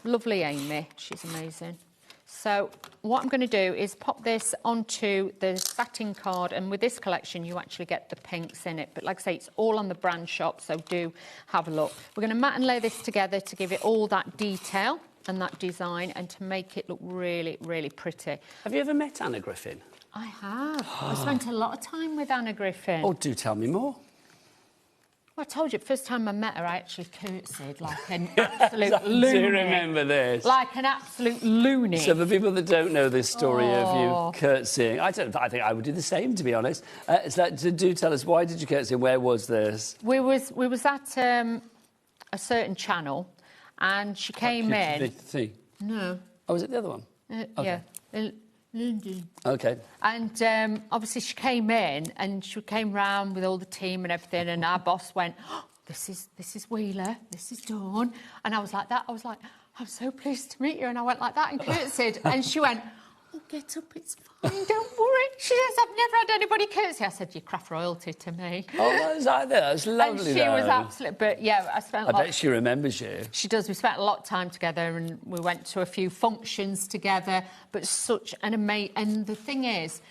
Speaker 2: Lovely Amy, she's amazing. So what I'm going to do is pop this onto the satin card, and with this collection you actually get the pinks in it, but like I say, it's all on the brand shop, so do have a look. We're going to mat and lay this together to give it all that detail and that design and to make it look really, really pretty.
Speaker 19: Have you ever met Anna Griffin?
Speaker 2: I have. I spent a lot of time with Anna Griffin.
Speaker 19: Oh, do tell me more.
Speaker 2: Well, I told you, the first time I met her, I actually curtsied like an absolute loony.
Speaker 19: Do you remember this?
Speaker 2: Like an absolute loony.
Speaker 19: So for people that don't know this story of you curtsying, I think I would do the same, to be honest. Do tell us, why did you curtsy? Where was this?
Speaker 2: We was at a certain channel, and she came in. No.
Speaker 19: Oh, was it the other one?
Speaker 2: Okay. Yeah. London.
Speaker 19: OK.
Speaker 2: And obviously she came in and she came round with all the team and everything, and our boss went, oh, this is Wheeler, this is Dawn. And I was like that. I was like, I'm so pleased to meet you. And I went like that and curtsied. And she went, oh, get up, it's fine, don't worry. She says, I've never had anybody curtsy. I said, you're craft royalty to me.
Speaker 19: Oh, that's lovely.
Speaker 2: And she was absolute, but yeah, I
Speaker 19: bet she remembers you.
Speaker 2: She does. We spent a lot of time together, and we went to a few functions together, but such an amazing... And the thing is,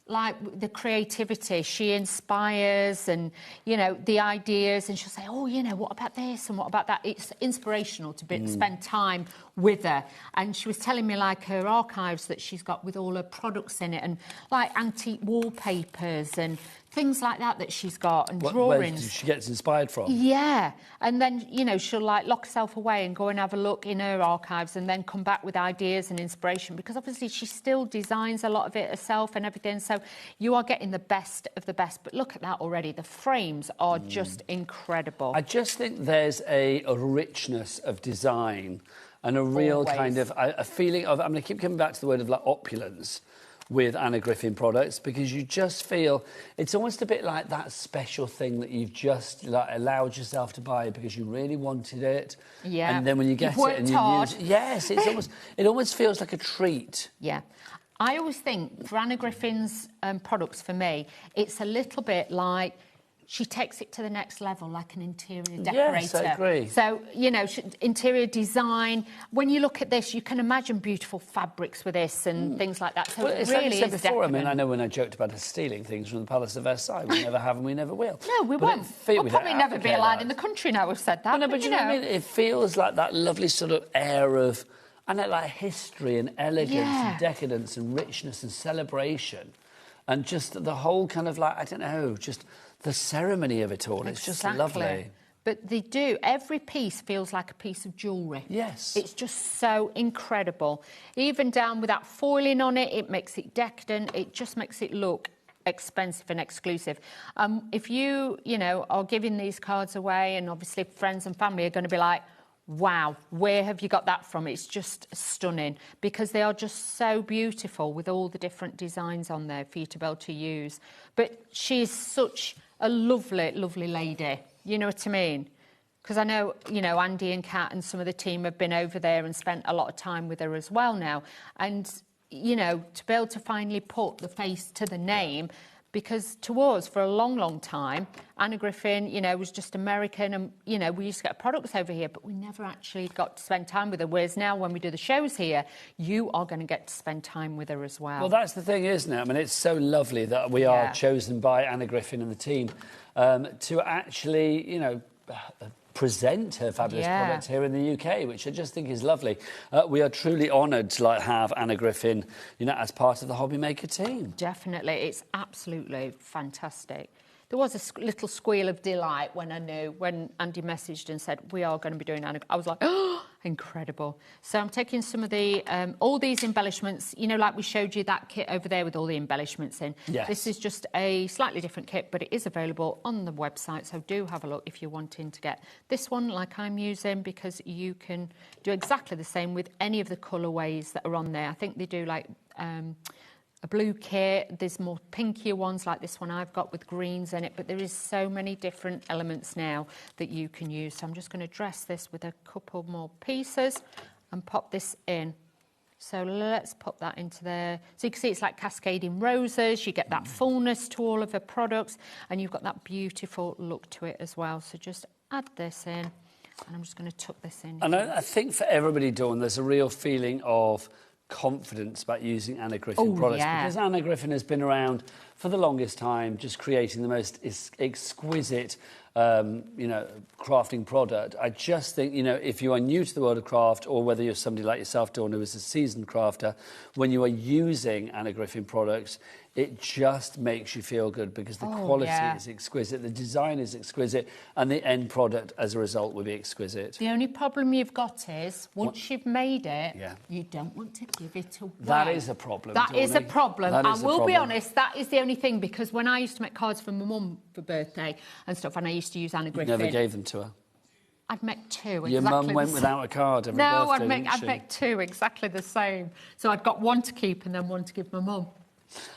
Speaker 2: like, the creativity, she inspires, and, you know, the ideas, and she'll say, oh, you know, what about this and what about that? It's inspirational to spend time with her. And she was telling me, like, her archives that she's got with all her products in it, and, like, antique wallpapers and things like that she's got, and drawings.
Speaker 19: Where she gets inspired from?
Speaker 2: Yeah. And then, you know, she'll, like, lock herself away and go and have a look in her archives and then come back with ideas and inspiration, because obviously she still designs a lot of it herself and everything. So you are getting the best of the best. But look at that already. The frames are just incredible.
Speaker 19: I just think there's a richness of design and a real kind of a feeling of... I'm going to keep coming back to the word of, like, opulence, with Anna Griffin products, because you just feel it's almost a bit like that special thing that you've just allowed yourself to buy because you really wanted it.
Speaker 2: Yeah.
Speaker 19: And then when you get it and you use it, yes, it almost feels like a treat.
Speaker 2: Yeah. I always think for Anna Griffin's products, for me, it's a little bit like she takes it to the next level, like an interior decorator.
Speaker 19: Yes, I agree.
Speaker 2: So, you know, interior design. When you look at this, you can imagine beautiful fabrics with this and things like that. So
Speaker 19: Well,
Speaker 2: it
Speaker 19: it's
Speaker 2: really
Speaker 19: like you said
Speaker 2: is
Speaker 19: before,
Speaker 2: decadent.
Speaker 19: I mean, I know when I joked about us stealing things from the Palace of Versailles, we never have and we never will.
Speaker 2: No, we
Speaker 19: But
Speaker 2: won't. We'll
Speaker 19: we don't
Speaker 2: probably never be
Speaker 19: advocate
Speaker 2: allowed
Speaker 19: that.
Speaker 2: in the country now we've said that.
Speaker 19: No, but you know what I mean? It feels like that lovely sort of air of, and like history and elegance and decadence and richness and celebration. And just the whole kind of like, I don't know, just the ceremony of it all. It's just lovely.
Speaker 2: But they do. Every piece feels like a piece of jewellery.
Speaker 19: Yes.
Speaker 2: It's just so incredible. Even down with that foiling on it, it makes it decadent. It just makes it look expensive and exclusive. If you know, are giving these cards away, and obviously friends and family are going to be like, wow, where have you got that from? It's just stunning, because they are just so beautiful with all the different designs on there for you to be able to use. But she's such a lovely, lovely lady. You know what I mean? Because I know, you know, Andy and Kat and some of the team have been over there and spent a lot of time with her as well now. And, you know, to be able to finally put the face to the name, because to us, for a long, long time, Anna Griffin, you know, was just American, and, you know, we used to get products over here, but we never actually got to spend time with her. Whereas now, when we do the shows here, you are going to get to spend time with her as well.
Speaker 19: Well, that's the thing, isn't it? I mean, it's so lovely that we are chosen by Anna Griffin and the team to actually, you know, present her fabulous products here in the UK, which I just think is lovely. We are truly honoured to have Anna Griffin, you know, as part of the HobbyMaker team.
Speaker 2: Definitely, it's absolutely fantastic. There was a little squeal of delight when I knew, when Andy messaged and said, we are going to be doing Anna. I was like, oh, incredible. So I'm taking some of the, all these embellishments, you know, like we showed you that kit over there with all the embellishments in.
Speaker 19: Yes.
Speaker 2: This is just a slightly different kit, but it is available on the website. So do have a look if you're wanting to get this one like I'm using, because you can do exactly the same with any of the colourways that are on there. I think they do like... a blue kit, there's more pinkier ones like this one I've got with greens in it, but there is so many different elements now that you can use. So I'm just going to dress this with a couple more pieces and pop this in. So let's pop that into there. So you can see it's like cascading roses, you get that fullness to all of the products, and you've got that beautiful look to it as well. So just add this in, and I'm just going to tuck this in.
Speaker 19: And I think for everybody, Dawn, there's a real feeling of confidence about using Anna Griffin products, because Anna Griffin has been around for the longest time, just creating the most exquisite you know, crafting product. I just think, you know, if you are new to the world of craft, or whether you're somebody like yourself, Dawn, who is a seasoned crafter, when you are using Anna Griffin products, it just makes you feel good, because the quality is exquisite, the design is exquisite, and the end product, as a result, will be exquisite.
Speaker 2: The only problem you've got is, once you've made it, you don't want to give it away.
Speaker 19: That is a problem,
Speaker 2: That is a problem.
Speaker 19: That
Speaker 2: I
Speaker 19: is a
Speaker 2: will be
Speaker 19: problem.
Speaker 2: honest, that is the only thing, because when I used to make cards for my mum for birthday and stuff, and I used to use Anna Griffin...
Speaker 19: You never gave them to her?
Speaker 2: I'd make two.
Speaker 19: Your mum went without a card every birthday,
Speaker 2: I'd make two exactly the same. So I'd got one to keep and then one to give my mum.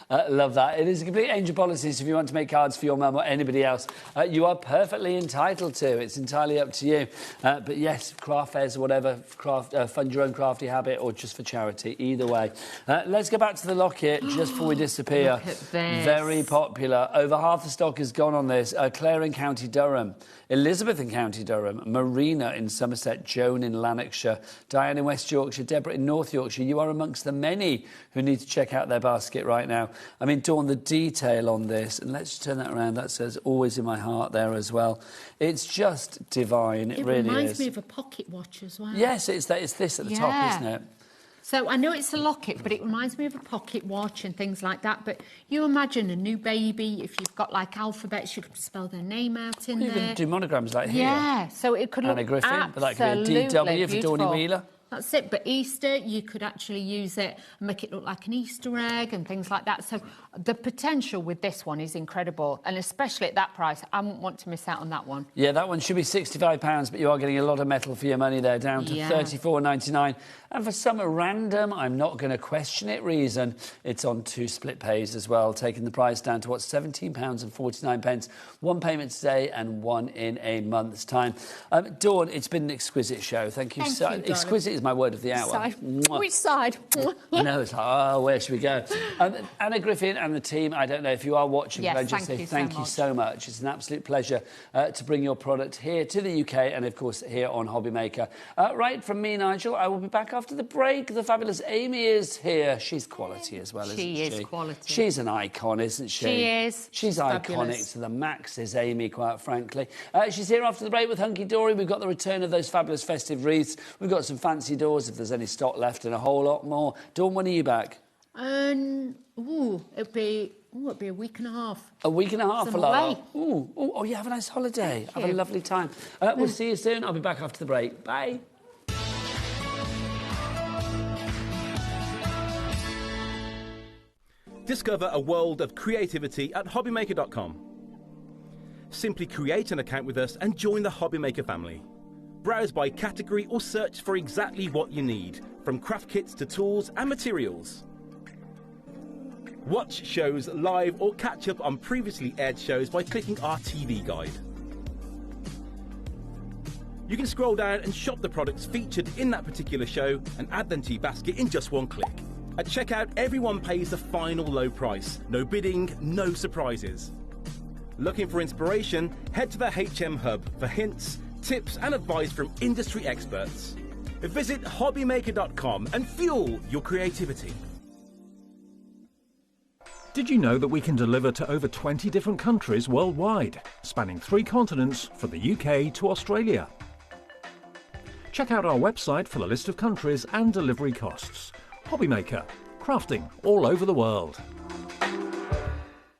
Speaker 19: Love that. It is a complete change of policies. If you want to make cards for your mum or anybody else, you are perfectly entitled to. It's entirely up to you. But yes, craft fairs or whatever, fund your own crafty habit, or just for charity. Either way. Let's go back to the locket just before we disappear.
Speaker 2: Look at this.
Speaker 19: Very popular. Over half the stock has gone on this. Claire in County Durham, Elizabeth in County Durham, Marina in Somerset, Joan in Lanarkshire, Diane in West Yorkshire, Deborah in North Yorkshire. You are amongst the many who need to check out their basket right now. I mean, Dawn, the detail on this, and let's turn that around, that says always in my heart there as well. It's just divine, it really is.
Speaker 2: It reminds me of a pocket watch as well.
Speaker 19: Yes, it's this at the top, isn't it?
Speaker 2: So I know it's a locket, but it reminds me of a pocket watch and things like that. But you imagine a new baby, if you've got like alphabets, you could spell their name out in there.
Speaker 19: You can do monograms like here.
Speaker 2: Yeah, so it could look
Speaker 19: Anna Griffin, but that could be a
Speaker 2: absolutely
Speaker 19: DW for Dawny
Speaker 2: beautiful.
Speaker 19: Wheeler.
Speaker 2: That's it. But Easter, you could actually use it and make it look like an Easter egg and things like that. So the potential with this one is incredible. And especially at that price, I wouldn't want to miss out on that one.
Speaker 19: Yeah, that one should be £65, but you are getting a lot of metal for your money there, down to $34.99. And for some random, I'm not going to question it, reason, it's on 2 split pays as well, taking the price down to, £17.49. 1 payment today and 1 in a month's time. Dawn, it's been an exquisite show. Thank you so much. Exquisite is my word of the hour.
Speaker 2: Side. Which side?
Speaker 19: I know, it's like, oh, where should we go? Anna Griffin and the team, I don't know if you are watching,
Speaker 2: yes,
Speaker 19: but I just say thank you so much. It's an absolute pleasure to bring your product here to the UK and, of course, here on HobbyMaker. Right, from me, Nigel, I will be back after the break. The fabulous Amy is here. She's quality as well, isn't she?
Speaker 2: She is quality.
Speaker 19: She's an icon, isn't she?
Speaker 2: She is.
Speaker 19: She's iconic to the max, is Amy, quite frankly. She's here after the break with Hunky Dory. We've got the return of those fabulous festive wreaths. We've got some fancy doors, if there's any stock left, and a whole lot more. Dawn, when are you back?
Speaker 2: It'd be a week and a half.
Speaker 19: A week and a half,
Speaker 2: a lot.
Speaker 19: Oh, you have a nice holiday. Have a lovely time. We'll see you soon. I'll be back after the break. Bye.
Speaker 16: Discover a world of creativity at HobbyMaker.com. Simply create an account with us and join the HobbyMaker family. Browse by category or search for exactly what you need, from craft kits to tools and materials. Watch shows live or catch up on previously aired shows by clicking our TV guide. You can scroll down and shop the products featured in that particular show and add them to your basket in just 1 click. At checkout, everyone pays the final low price. No bidding, no surprises. Looking for inspiration? Head to the HM Hub for hints, tips and advice from industry experts. Visit HobbyMaker.com and fuel your creativity.
Speaker 14: Did you know that we can deliver to over 20 different countries worldwide, spanning 3 continents from the UK to Australia? Check out our website for the list of countries and delivery costs. HobbyMaker, crafting all over the world.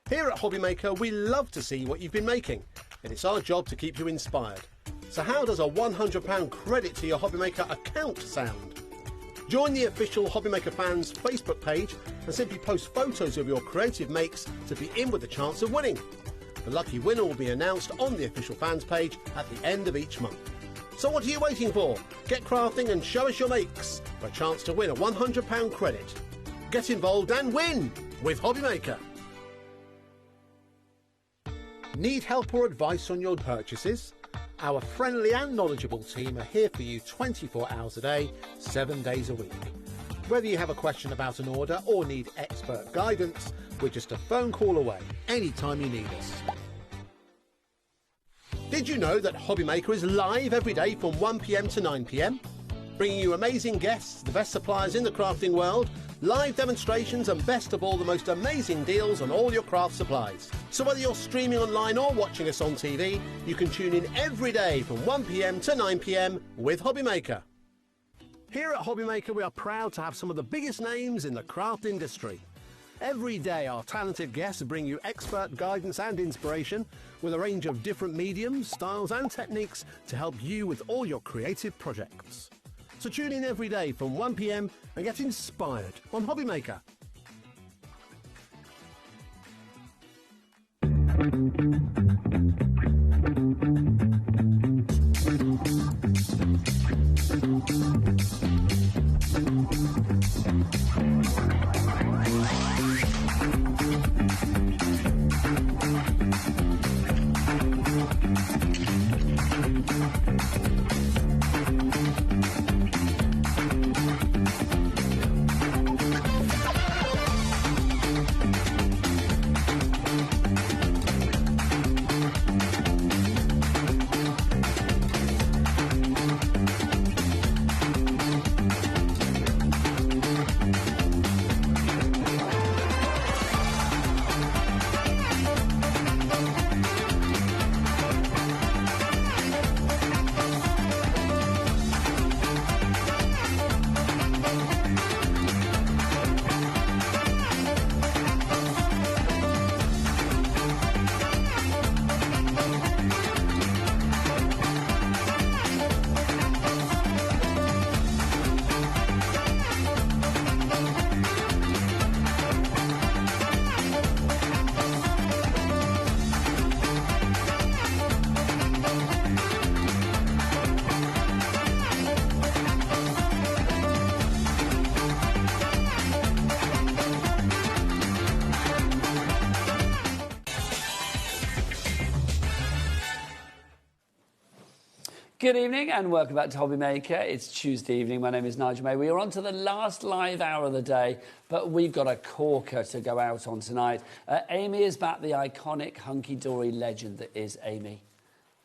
Speaker 7: Here at HobbyMaker, we love to see what you've been making, and it's our job to keep you inspired. So how does a £100 credit to your HobbyMaker account sound? Join the official HobbyMaker fans Facebook page and simply post photos of your creative makes to be in with a chance of winning. The lucky winner will be announced on the official fans page at the end of each month. So what are you waiting for? Get crafting and show us your makes for a chance to win a £100 credit. Get involved and win with HobbyMaker. Need help or advice on your purchases? Our friendly and knowledgeable team are here for you 24 hours a day, 7 days a week. Whether you have a question about an order or need expert guidance, we're just a phone call away anytime you need us. Did you know that HobbyMaker is live every day from 1 PM to 9 PM? Bringing you amazing guests, the best suppliers in the crafting world, live demonstrations and best of all, the most amazing deals on all your craft supplies. So whether you're streaming online or watching us on TV, you can tune in every day from 1 PM to 9 PM with HobbyMaker. Here at HobbyMaker, we are proud to have some of the biggest names in the craft industry. Every day, our talented guests bring you expert guidance and inspiration with a range of different mediums, styles and techniques to help you with all your creative projects. So tune in every day from 1 PM and get inspired on HobbyMaker.
Speaker 19: Good evening and welcome back to HobbyMaker. It's Tuesday evening. My name is Nigel May. We are on to the last live hour of the day, but we've got a corker to go out on tonight. Amy is back, the iconic hunky-dory legend that is Amy.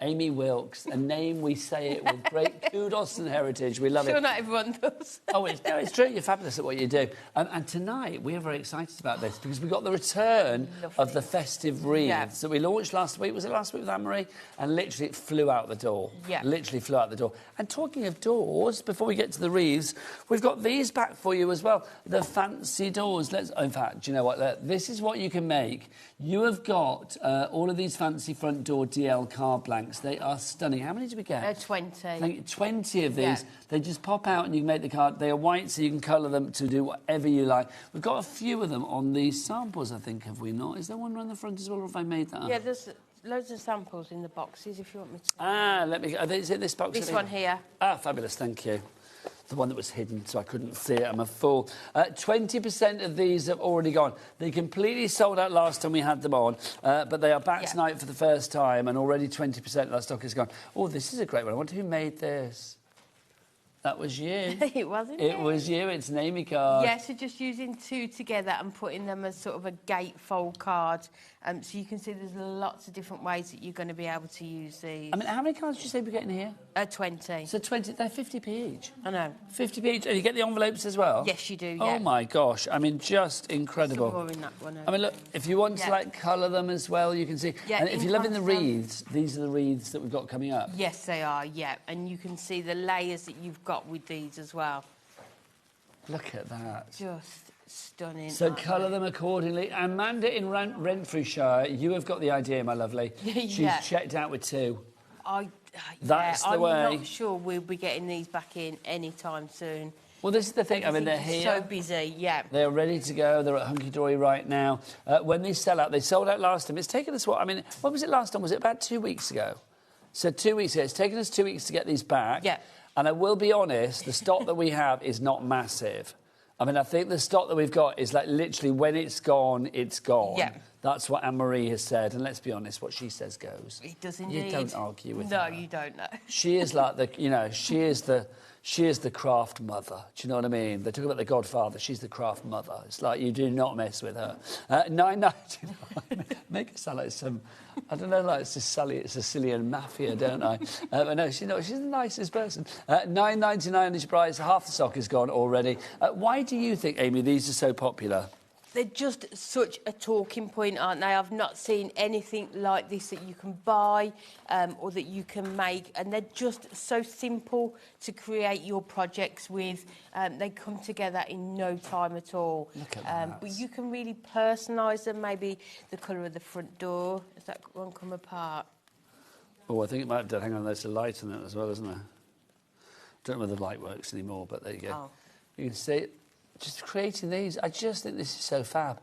Speaker 19: Amy Wilkes, a name we say it with great kudos and heritage. We love it.
Speaker 15: Sure, not everyone does.
Speaker 19: It's true. You're fabulous at what you do. And tonight, we are very excited about this because we got the return of the festive wreaths that we launched last week. Was it last week with Anne-Marie? And literally, it flew out the door. Yeah. Literally flew out the door. And talking of doors, before we get to the wreaths, we've got these back for you as well. The fancy doors. In fact, do you know what? This is what you can make. You have got all of these fancy front door DL card blanks. They are stunning. How many did we get?
Speaker 15: 20.
Speaker 19: 20 of these. Yeah. They just pop out and you can make the card. They are white, so you can colour them to do whatever you like. We've got a few of them on these samples, I think, have we not? Is there one around the front as well, or have I made that up?
Speaker 15: Yeah, there's loads of samples in the boxes, if you want me to.
Speaker 19: Is it this box?
Speaker 15: This one here.
Speaker 19: Fabulous, thank you. The one that was hidden, so I couldn't see it. I'm a fool. 20% of these have already gone. They completely sold out last time we had them on, but they are back tonight for the first time, and already 20% of that stock is gone. Oh, this is a great one. I wonder who made this. That was you.
Speaker 15: It wasn't me.
Speaker 19: It was you. It's an Amy card.
Speaker 15: Yeah, so just using two together and putting them as sort of a gatefold card. So you can see there's lots of different ways that you're going to be able to use these.
Speaker 19: I mean, how many cards did you say we're getting here?
Speaker 15: 20.
Speaker 19: So 20, they're 50p each?
Speaker 15: I know.
Speaker 19: 50p each. And you get the envelopes as well?
Speaker 15: Yes, you do, yeah.
Speaker 19: Oh, my gosh. I mean, just incredible.
Speaker 15: Some more in that one.
Speaker 19: I mean, look, if you want to, like, colour them as well, you can see.
Speaker 15: Yeah,
Speaker 19: and if you're loving the wreaths, these are the wreaths that we've got coming up.
Speaker 15: Yes, they are, yeah. And you can see the layers that you've got with these as well.
Speaker 19: Look at that.
Speaker 15: Just stunning.
Speaker 19: So colour them accordingly. Amanda in Renfrewshire, you have got the idea, my lovely. She's checked out with 2. That's the way.
Speaker 15: I'm not sure we'll be getting these back in any time soon.
Speaker 19: Well, this is the thing. I mean, they're here.
Speaker 15: So busy, yeah.
Speaker 19: They're ready to go. They're at Hunky Dory right now. When they sell out, they sold out last time. It's taken us what was it last time? Was it about 2 weeks ago? So 2 weeks ago. It's taken us 2 weeks to get these back. Yeah. And I will be honest, the stock that we have is not massive. I mean, I think the stock that we've got is like literally when it's gone, it's gone. Yeah. That's what Anne-Marie has said. And let's be honest, what she says goes.
Speaker 15: It does indeed.
Speaker 19: You don't argue with her.
Speaker 15: No, you don't know.
Speaker 19: She is like she is the craft mother. Do you know what I mean? They talk about the Godfather. She's the craft mother. It's like you do not mess with her. $9.99. Make it sound like some, I don't know, like Sicilian mafia, don't I? But no, she's the nicest person. $9.99 is your price. Half the stock is gone already. Why do you think, Amy, these are so popular?
Speaker 15: They're just such a talking point, aren't they? I've not seen anything like this that you can buy or that you can make, and they're just so simple to create your projects with. They come together in no time at all.
Speaker 19: Look at that.
Speaker 15: But you can really personalise them, maybe the colour of the front door. Does that one come apart?
Speaker 19: Oh, I think it might have done. Hang on, there's a light in it as well, isn't there? Don't know whether the light works anymore, but there you go. You can see it. Just creating these, I just think this is so fab.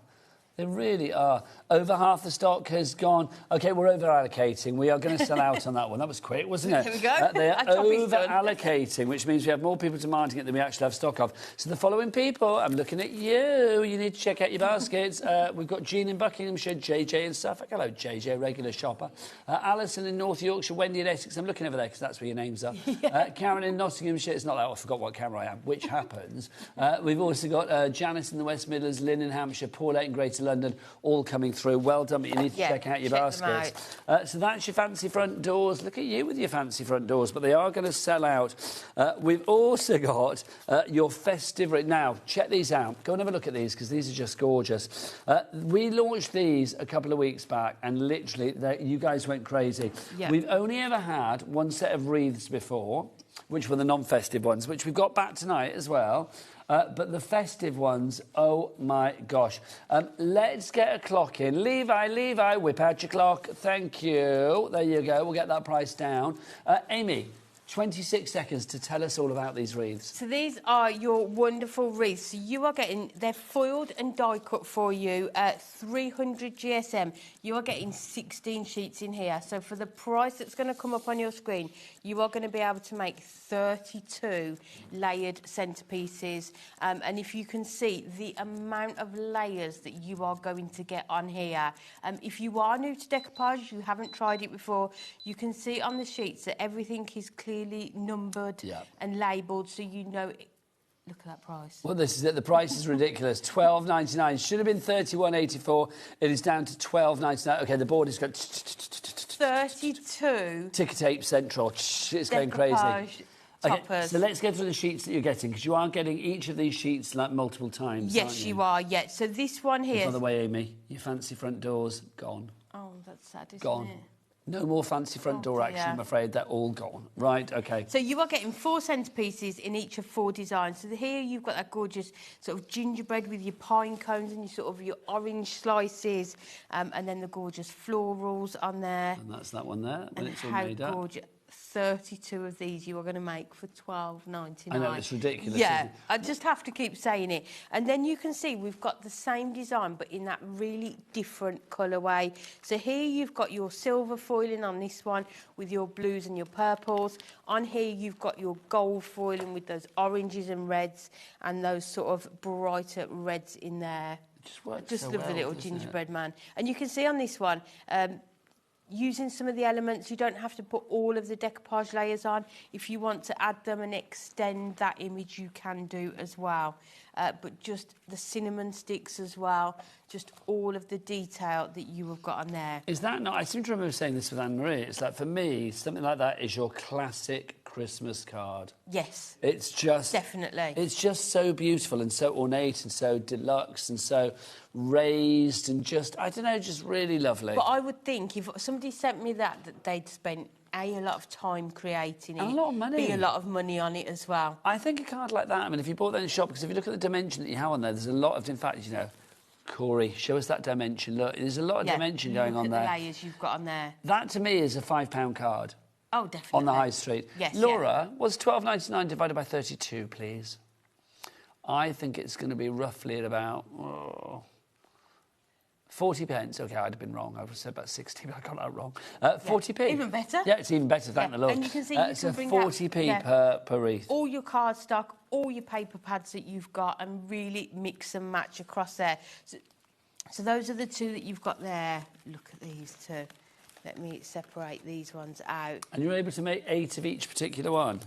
Speaker 19: They really are. Over half the stock has gone. OK, we're over-allocating. We are going to sell out on that one. That was quick, wasn't it?
Speaker 15: There we go.
Speaker 19: They are over-allocating, which means we have more people demanding it than we actually have stock of. So the following people, I'm looking at you. You need to check out your baskets. We've got Jean in Buckinghamshire, JJ in Suffolk. Hello, JJ, regular shopper. Alison in North Yorkshire, Wendy in Essex. I'm looking over there because that's where your names are. Karen in Nottinghamshire. It's not like, I forgot what camera I am, which happens. We've also got Janice in the West Midlands, Lynn in Hampshire, Paulette in Greater London, all coming through. Well done, but you need to check out your baskets. So that's your fancy front doors. Look at you with your fancy front doors, but they are going to sell out. We've also got your festive... Now, check these out. Go and have a look at these, because these are just gorgeous. We launched these a couple of weeks back, and literally, you guys went crazy. We've only ever had one set of wreaths before, which were the non-festive ones, which we've got back tonight as well. But the festive ones, oh, my gosh. Let's get a clock in. Levi, whip out your clock. Thank you. There you go. We'll get that price down. Amy, 26 seconds to tell us all about these wreaths.
Speaker 15: So these are your wonderful wreaths. So you are getting, they're foiled and die cut for you at 300 GSM. You are getting 16 sheets in here. So for the price that's going to come up on your screen, you are going to be able to make 32 layered centerpieces. And if you can see the amount of layers that you are going to get on here. If you are new to decoupage, you haven't tried it before, you can see on the sheets that everything is clear clearly numbered and labelled so you know... Look at that price.
Speaker 19: Well, this is it. The price is ridiculous. $12.99. Should have been $31.84. It is down to $12.99. OK, the board has got...
Speaker 15: 32.
Speaker 19: Ticker tape central. It's going crazy. Okay, so let's go through the sheets that you're getting, because you are getting each of these sheets like multiple times.
Speaker 15: Yes, you are. Yeah. So this one here.
Speaker 19: By the way, Amy, your fancy front doors gone.
Speaker 15: Oh, that's sad, isn't
Speaker 19: gone.
Speaker 15: it?
Speaker 19: No more fancy front door action, I'm afraid. They're all gone. Right, OK.
Speaker 15: So you are getting 4 centrepieces in each of 4 designs. So here you've got that gorgeous sort of gingerbread with your pine cones and your orange slices, and then the gorgeous florals on there.
Speaker 19: And that's that one there, when it's all
Speaker 15: how
Speaker 19: made up.
Speaker 15: Gorgeous. 32 of these you are going to make for $12.99.
Speaker 19: I know, it's ridiculous.
Speaker 15: Yeah, I just have to keep saying it. And then you can see we've got the same design, but in that really different colourway. So here you've got your silver foiling on this one with your blues and your purples. On here you've got your gold foiling with those oranges and reds and those sort of brighter reds in there. I just love the little gingerbread man. And you can see on this one, using some of the elements, you don't have to put all of the decoupage layers on. If you want to add them and extend that image, you can do as well. But just the cinnamon sticks as well, just all of the detail that you have got on there.
Speaker 19: Is that not... I seem to remember saying this with Anne-Marie. It's like, for me, something like that is your classic Christmas card.
Speaker 15: Yes.
Speaker 19: It's just...
Speaker 15: Definitely.
Speaker 19: It's just so beautiful and so ornate and so deluxe and so raised and just, I don't know, just really lovely.
Speaker 15: But I would think if somebody sent me that they'd spent a lot of time creating it.
Speaker 19: And a lot of money.
Speaker 15: Be a lot of money on it as well.
Speaker 19: I think a card like that, I mean, if you bought that in the shop, because if you look at the dimension that you have on there, there's a lot of, in fact, you know, Corey, show us that dimension. Look, there's a lot of dimension going on there.
Speaker 15: Look at the layers you've got on there.
Speaker 19: That, to me, is a £5 card.
Speaker 15: Oh, definitely.
Speaker 19: On the high street.
Speaker 15: Yes,
Speaker 19: Laura, what's $12.99 divided by 32, please? I think it's going to be roughly at about... 40 pence. OK, I'd have been wrong. I would have said about 60, but I got that wrong. 40p.
Speaker 15: Even better.
Speaker 19: Yeah, it's even better, thank the Lord.
Speaker 15: And you can see you
Speaker 19: it's
Speaker 15: can
Speaker 19: a
Speaker 15: bring
Speaker 19: 40p per wreath.
Speaker 15: All your cardstock, all your paper pads that you've got, and really mix and match across there. So those are the 2 that you've got there. Look at these 2. Let me separate these ones out.
Speaker 19: And you're able to make 8 of each particular one?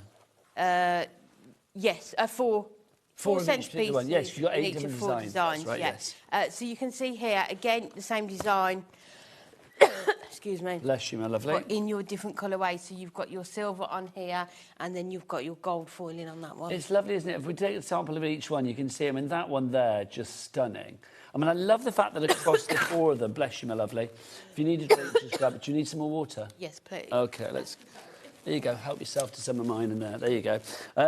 Speaker 15: Yes, 4.
Speaker 19: 4 of each particular one. Yes, you've got 8 different designs. That's right,
Speaker 15: yes. So you can see here, again, the same design. Excuse me.
Speaker 19: Bless you, my lovely.
Speaker 15: But in your different colourways. So you've got your silver on here, and then you've got your gold foiling on that one.
Speaker 19: It's lovely, isn't it? If we take a sample of each one, you can see, I mean, that one there, just stunning. I mean, I love the fact that across the 4 of them, bless you, my lovely. If you need a drink, just grab it. Do you need some more water?
Speaker 15: Yes, please.
Speaker 19: OK, let's... There you go. Help yourself to some of mine in there. There you go.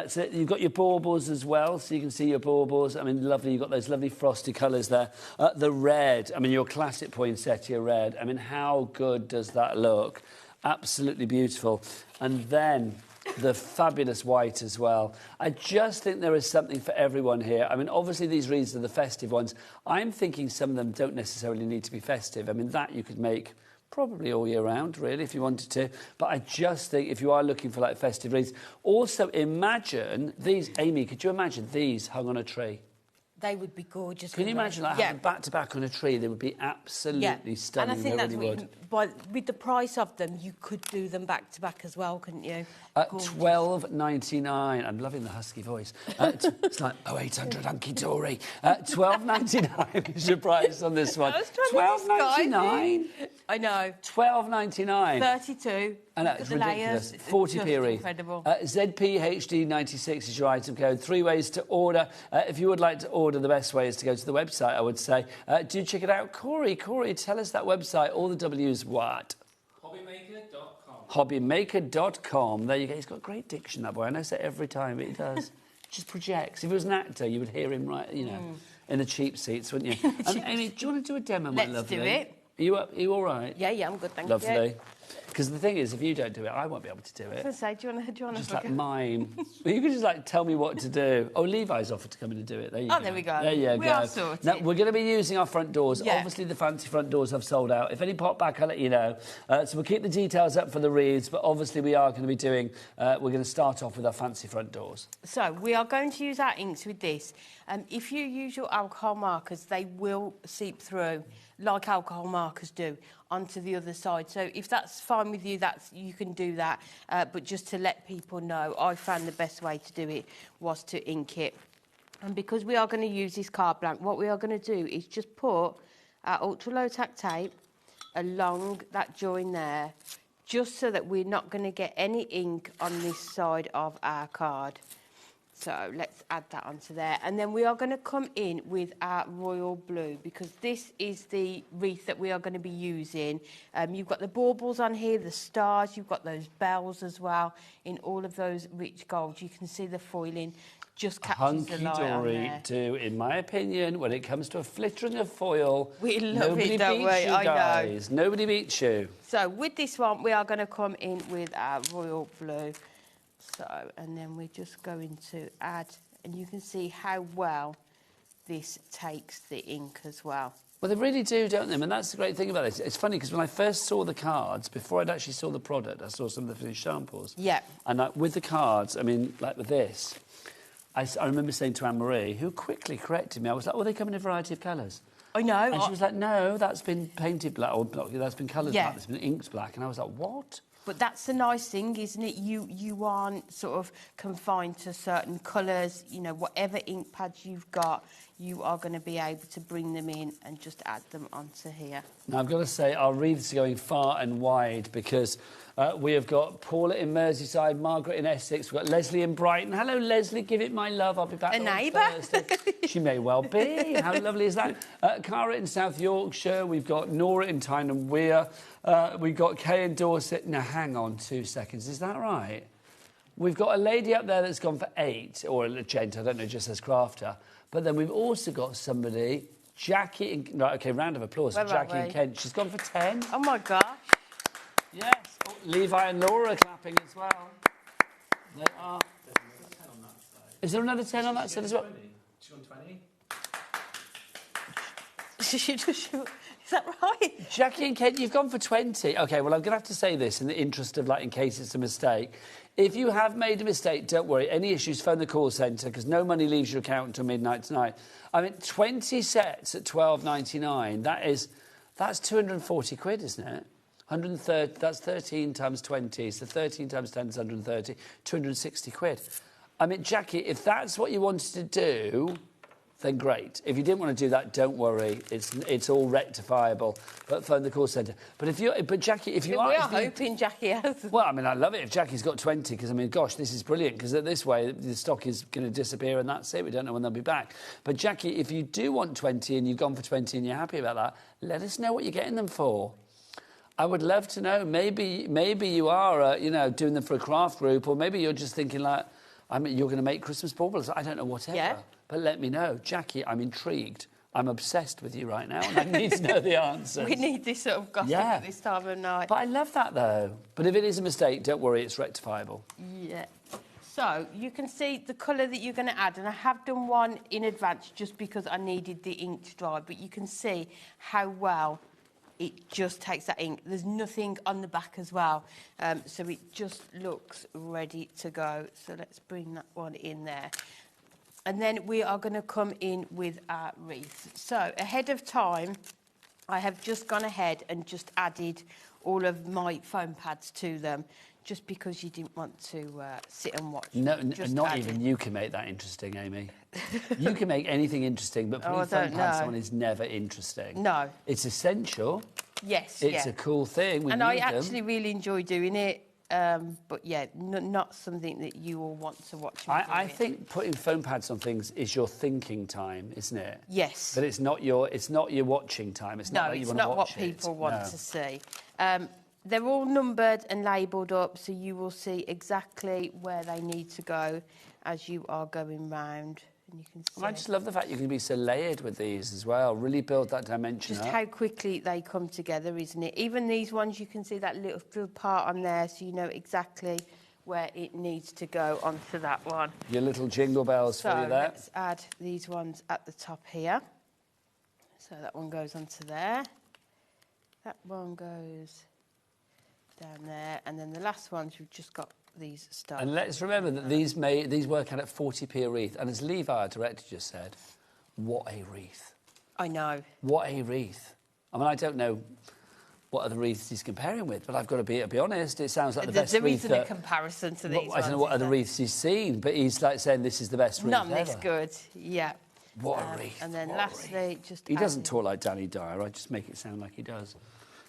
Speaker 19: So you've got your baubles as well, so you can see your baubles. I mean, lovely. You've got those lovely frosty colours there. The red, I mean, your classic poinsettia red. I mean, how good does that look? Absolutely beautiful. And then the fabulous white as well. I just think there is something for everyone here. I mean, obviously, these wreaths are the festive ones. I'm thinking some of them don't necessarily need to be festive. I mean, that you could make... probably all year round, really, if you wanted to. But I just think if you are looking for, like, festive wreaths... Also, imagine these... Amy, could you imagine these hung on a tree?
Speaker 15: They would be gorgeous.
Speaker 19: Can you imagine, like, having back-to-back on a tree? They would be absolutely stunning.
Speaker 15: And I think
Speaker 19: they really would.
Speaker 15: With the price of them, you could do them back-to-back as well, couldn't you?
Speaker 19: $12.99. I'm loving the husky voice. It's like 0800 Hunky Tory. $12.99 is your price on this one. $12.99.
Speaker 15: I know.
Speaker 19: $12.99.
Speaker 15: 32.
Speaker 19: I know, it's ridiculous. 40p wreath.
Speaker 15: Incredible.
Speaker 19: ZPHD96 is your item code. 3 ways to order. If you would like to order, the best way is to go to the website, I would say. Do check it out. Corey, tell us that website. All the W's what?
Speaker 20: HobbyMaker.com.
Speaker 19: HobbyMaker.com. There you go. He's got great diction, that boy. I know I say it every time, but he does. Just projects. If he was an actor, you would hear him right, you know, in the cheap seats, wouldn't you? Amy, do you want to do a demo, my lovely?
Speaker 15: Let's do it.
Speaker 19: Are you all right?
Speaker 15: Yeah, I'm good, thank you.
Speaker 19: Lovely. Because the thing is, if you don't do it, I won't be able to do it.
Speaker 15: I was going to say, do you want to
Speaker 19: just like mime? You can just like tell me what to do. Oh, Levi's offered to come in and do it. There you go.
Speaker 15: Oh, there we go.
Speaker 19: There you go.
Speaker 15: We are sorted.
Speaker 19: Now, we're going to be using our front doors.
Speaker 15: Yeah.
Speaker 19: Obviously, the fancy front doors have sold out. If any pop back, I'll let you know. So we'll keep the details up for the wreaths, but obviously we are going to be doing... we're going to start off with our fancy front doors.
Speaker 15: So we are going to use our inks with this. If you use your alcohol markers, they will seep through. like alcohol markers do, onto the other side. So if that's fine with you, you can do that. But just to let people know, I found the best way to do it was to ink it. And because we are going to use this card blank, what we are going to do is just put our ultra low tack tape along that join there, just so that we're not going to get any ink on this side of our card. So let's add that onto there. And then we are going to come in with our royal blue, because this is the wreath that we are going to be using. You've got the baubles on here, the stars, you've got those bells as well in all of those rich golds. You can see the foiling just catches the light on there.
Speaker 19: Do, in my opinion, when it comes to a flittering of foil,
Speaker 15: we love
Speaker 19: nobody
Speaker 15: it, don't
Speaker 19: beats
Speaker 15: we?
Speaker 19: you guys. Nobody beats you.
Speaker 15: So with this one, we are going to come in with our royal blue. So, and then we're just going to add, and you can see how well this takes the ink as well.
Speaker 19: Well, they really do, don't they? I mean, that's the great thing about it. It's funny, because when I first saw the cards, before I'd actually saw the product, I saw some of the finished samples.
Speaker 15: Yeah.
Speaker 19: And with the cards, I mean, like with this, I remember saying to Anne-Marie, who quickly corrected me, I was like, oh, they come in a variety of colours.
Speaker 15: I know.
Speaker 19: And she was like, no, that's been painted black, or that's been coloured black, that's been inked black. And I was like, what?
Speaker 15: But that's the nice thing, isn't it? You aren't sort of confined to certain colours. You know, whatever ink pads you've got, you are going to be able to bring them in and just add them onto here.
Speaker 19: Now, I've got to say, our wreaths are going far and wide, because we have got Paula in Merseyside, Margaret in Essex, we've got Leslie in Brighton. Hello, Leslie, give it my love. I'll be back on Thursday. She may well be. How lovely is that? Cara in South Yorkshire. We've got Nora in Tyne Weir. We've got Kay in Dorset. Now, hang on 2 seconds. Is that right? We've got a lady up there that's gone for 8, or a gent, I don't know, just says crafter. But then we've also got somebody, Jackie in... Right, OK, round of applause for Jackie in Kent. She's gone for 10.
Speaker 15: Oh, my gosh.
Speaker 19: Yes. Oh, Levi and Laura are clapping as well. They are. Is there another 10 on that side as well?
Speaker 5: 220.
Speaker 15: Is that right?
Speaker 19: Jackie and Kent, you've gone for 20. OK, well, I'm going to have to say this in the interest of, like, in case it's a mistake. If you have made a mistake, don't worry. Any issues, phone the call centre, because no money leaves your account until midnight tonight. I mean, 20 sets at £12.99, that's 240 quid, isn't it? 130, that's 13 times 20, so 13 times 10 is 130, 260 quid. I mean, Jackie, if that's what you wanted to do, then great. If you didn't want to do that, don't worry. It's all rectifiable. But phone the call centre. But Jackie, if you are...
Speaker 15: We are hoping Jackie has.
Speaker 19: Well, I mean, I love it if Jackie's got 20, because, I mean, gosh, this is brilliant, because this way the stock is going to disappear and that's it. We don't know when they'll be back. But, Jackie, if you do want 20 and you've gone for 20 and you're happy about that, let us know what you're getting them for. I would love to know. Maybe you are, doing them for a craft group, or maybe you're just thinking, like, I mean, you're going to make Christmas baubles. I don't know, whatever. Yeah. But let me know. Jackie, I'm intrigued. I'm obsessed with you right now, and I need to know the answers.
Speaker 15: We need this sort of gossip at this time of night.
Speaker 19: But I love that, though. But if it is a mistake, don't worry, it's rectifiable.
Speaker 15: Yeah. So you can see the colour that you're going to add, and I have done one in advance just because I needed the ink to dry, but you can see how well it just takes that ink. There's nothing on the back as well, so it just looks ready to go. So let's bring that one in there. And then we are going to come in with our wreath. So ahead of time, I have just gone ahead and just added all of my foam pads to them, just because you didn't want to sit and watch.
Speaker 19: No, not even you can make that interesting, Amy. You can make anything interesting, but putting foam pads on is never interesting.
Speaker 15: No.
Speaker 19: It's essential.
Speaker 15: Yes,
Speaker 19: It's a cool thing.
Speaker 15: And I actually really enjoy doing it. But yeah, not something that you will want to watch.
Speaker 19: I think putting foam pads on things is your thinking time, isn't it?
Speaker 15: Yes.
Speaker 19: But it's not your watching time. It's not you want to watch
Speaker 15: what people want to see. They're all numbered and labelled up, so you will see exactly where they need to go as you are going round. And you can see.
Speaker 19: I just love the fact you can be so layered with these as well. Really build that dimension
Speaker 15: just
Speaker 19: up.
Speaker 15: How quickly they come together, isn't it? Even these ones, you can see that little part on there, so you know exactly where it needs to go onto that one.
Speaker 19: Your little jingle bells for you there.
Speaker 15: Let's add these ones at the top here. So that one goes onto there. That one goes down there, and then the last ones we've just got these stuff.
Speaker 19: And let's remember that these work out at 40p a wreath. And as Levi, our director, just said, what a wreath.
Speaker 15: I know.
Speaker 19: What a wreath. I mean, I don't know what other wreaths he's comparing with, but I've got to be honest, it sounds like the best
Speaker 15: there
Speaker 19: wreath.
Speaker 15: There isn't a comparison to these
Speaker 19: I don't know what other wreaths he's seen, but he's like saying this is the best wreath
Speaker 15: None
Speaker 19: ever.
Speaker 15: this good, yeah.
Speaker 19: What a wreath.
Speaker 15: And then lastly, just...
Speaker 19: He doesn't talk like Danny Dyer, I just make it sound like he does.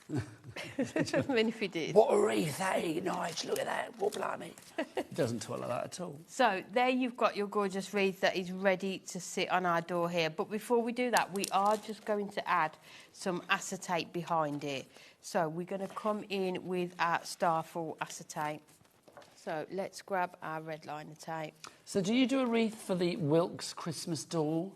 Speaker 15: I mean, if he did.
Speaker 19: What a wreath, hey, nice, look at that, what blimey. He doesn't talk like that at all.
Speaker 15: So, there you've got your gorgeous wreath that is ready to sit on our door here. But before we do that, we are just going to add some acetate behind it. So, we're going to come in with our Starfall acetate. So, let's grab our red liner tape.
Speaker 19: So, do you do a wreath for the Wilkes Christmas door?